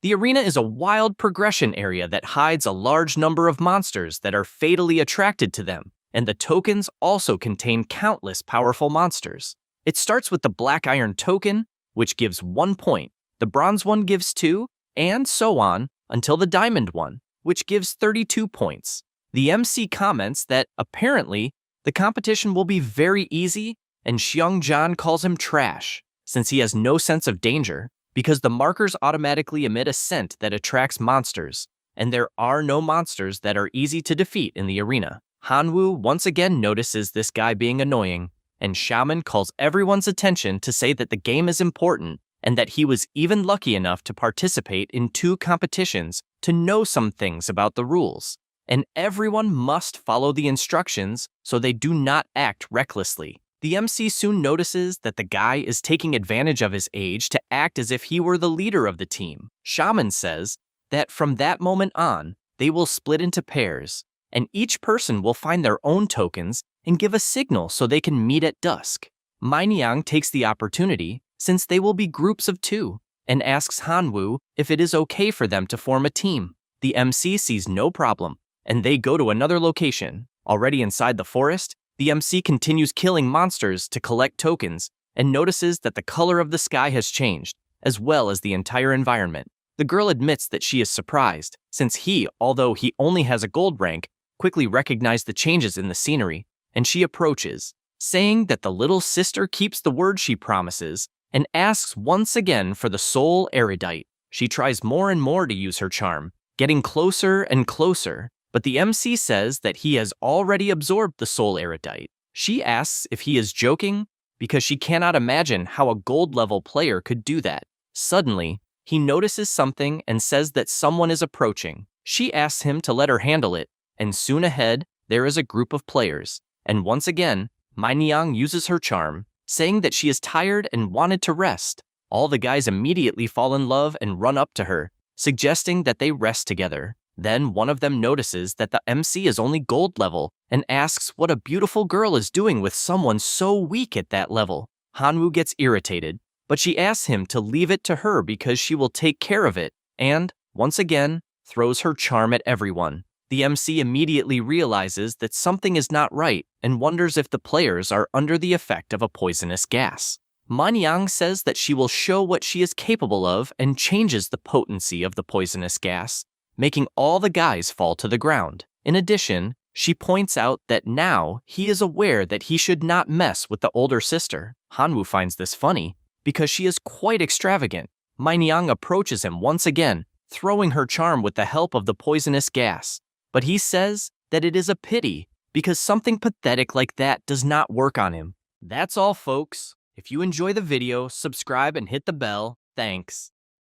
The arena is a wild progression area that hides a large number of monsters that are fatally attracted to them, and the tokens also contain countless powerful monsters. It starts with the black iron token, which gives 1 point, the bronze one gives 2, and so on until the diamond one, which gives 32 points. The MC comments that, apparently, the competition will be very easy, and Xiongjan calls him trash, since he has no sense of danger, because the markers automatically emit a scent that attracts monsters. and there are no monsters that are easy to defeat in the arena. Hanwoo once again notices this guy being annoying, and Shaman calls everyone's attention to say that the game is important and that he was even lucky enough to participate in 2 competitions to know some things about the rules. And everyone must follow the instructions so they do not act recklessly. The MC soon notices that the guy is taking advantage of his age to act as if he were the leader of the team. Shaman says that from that moment on, they will split into pairs, and each person will find their own tokens and give a signal so they can meet at dusk. Mainyang takes the opportunity, since they will be groups of 2, and asks Hanwoo if it is okay for them to form a team. The MC sees no problem, and they go to another location. Already inside the forest, the MC continues killing monsters to collect tokens and notices that the color of the sky has changed, as well as the entire environment. The girl admits that she is surprised, since he, although he only has a gold rank, quickly recognized the changes in the scenery, and she approaches, saying that the little sister keeps the word she promises and asks once again for the soul erudite. She tries more and more to use her charm, getting closer and closer, but the MC says that he has already absorbed the soul erudite. She asks if he is joking because she cannot imagine how a gold-level player could do that. Suddenly, he notices something and says that someone is approaching. She asks him to let her handle it, and soon ahead, there is a group of players. And once again, Mainyang uses her charm, saying that she is tired and wanted to rest. All the guys immediately fall in love and run up to her, suggesting that they rest together. Then one of them notices that the MC is only gold level and asks what a beautiful girl is doing with someone so weak at that level. Hanwoo gets irritated, but she asks him to leave it to her because she will take care of it, and, once again, throws her charm at everyone. The MC immediately realizes that something is not right and wonders if the players are under the effect of a poisonous gas. Manyang says that she will show what she is capable of and changes the potency of the poisonous gas, making all the guys fall to the ground. In addition, she points out that now he is aware that he should not mess with the older sister. Hanwoo finds this funny because she is quite extravagant. Manyang approaches him once again, throwing her charm with the help of the poisonous gas. But he says that it is a pity because something pathetic like that does not work on him. That's all, folks. If you enjoy the video, subscribe and hit the bell. Thanks.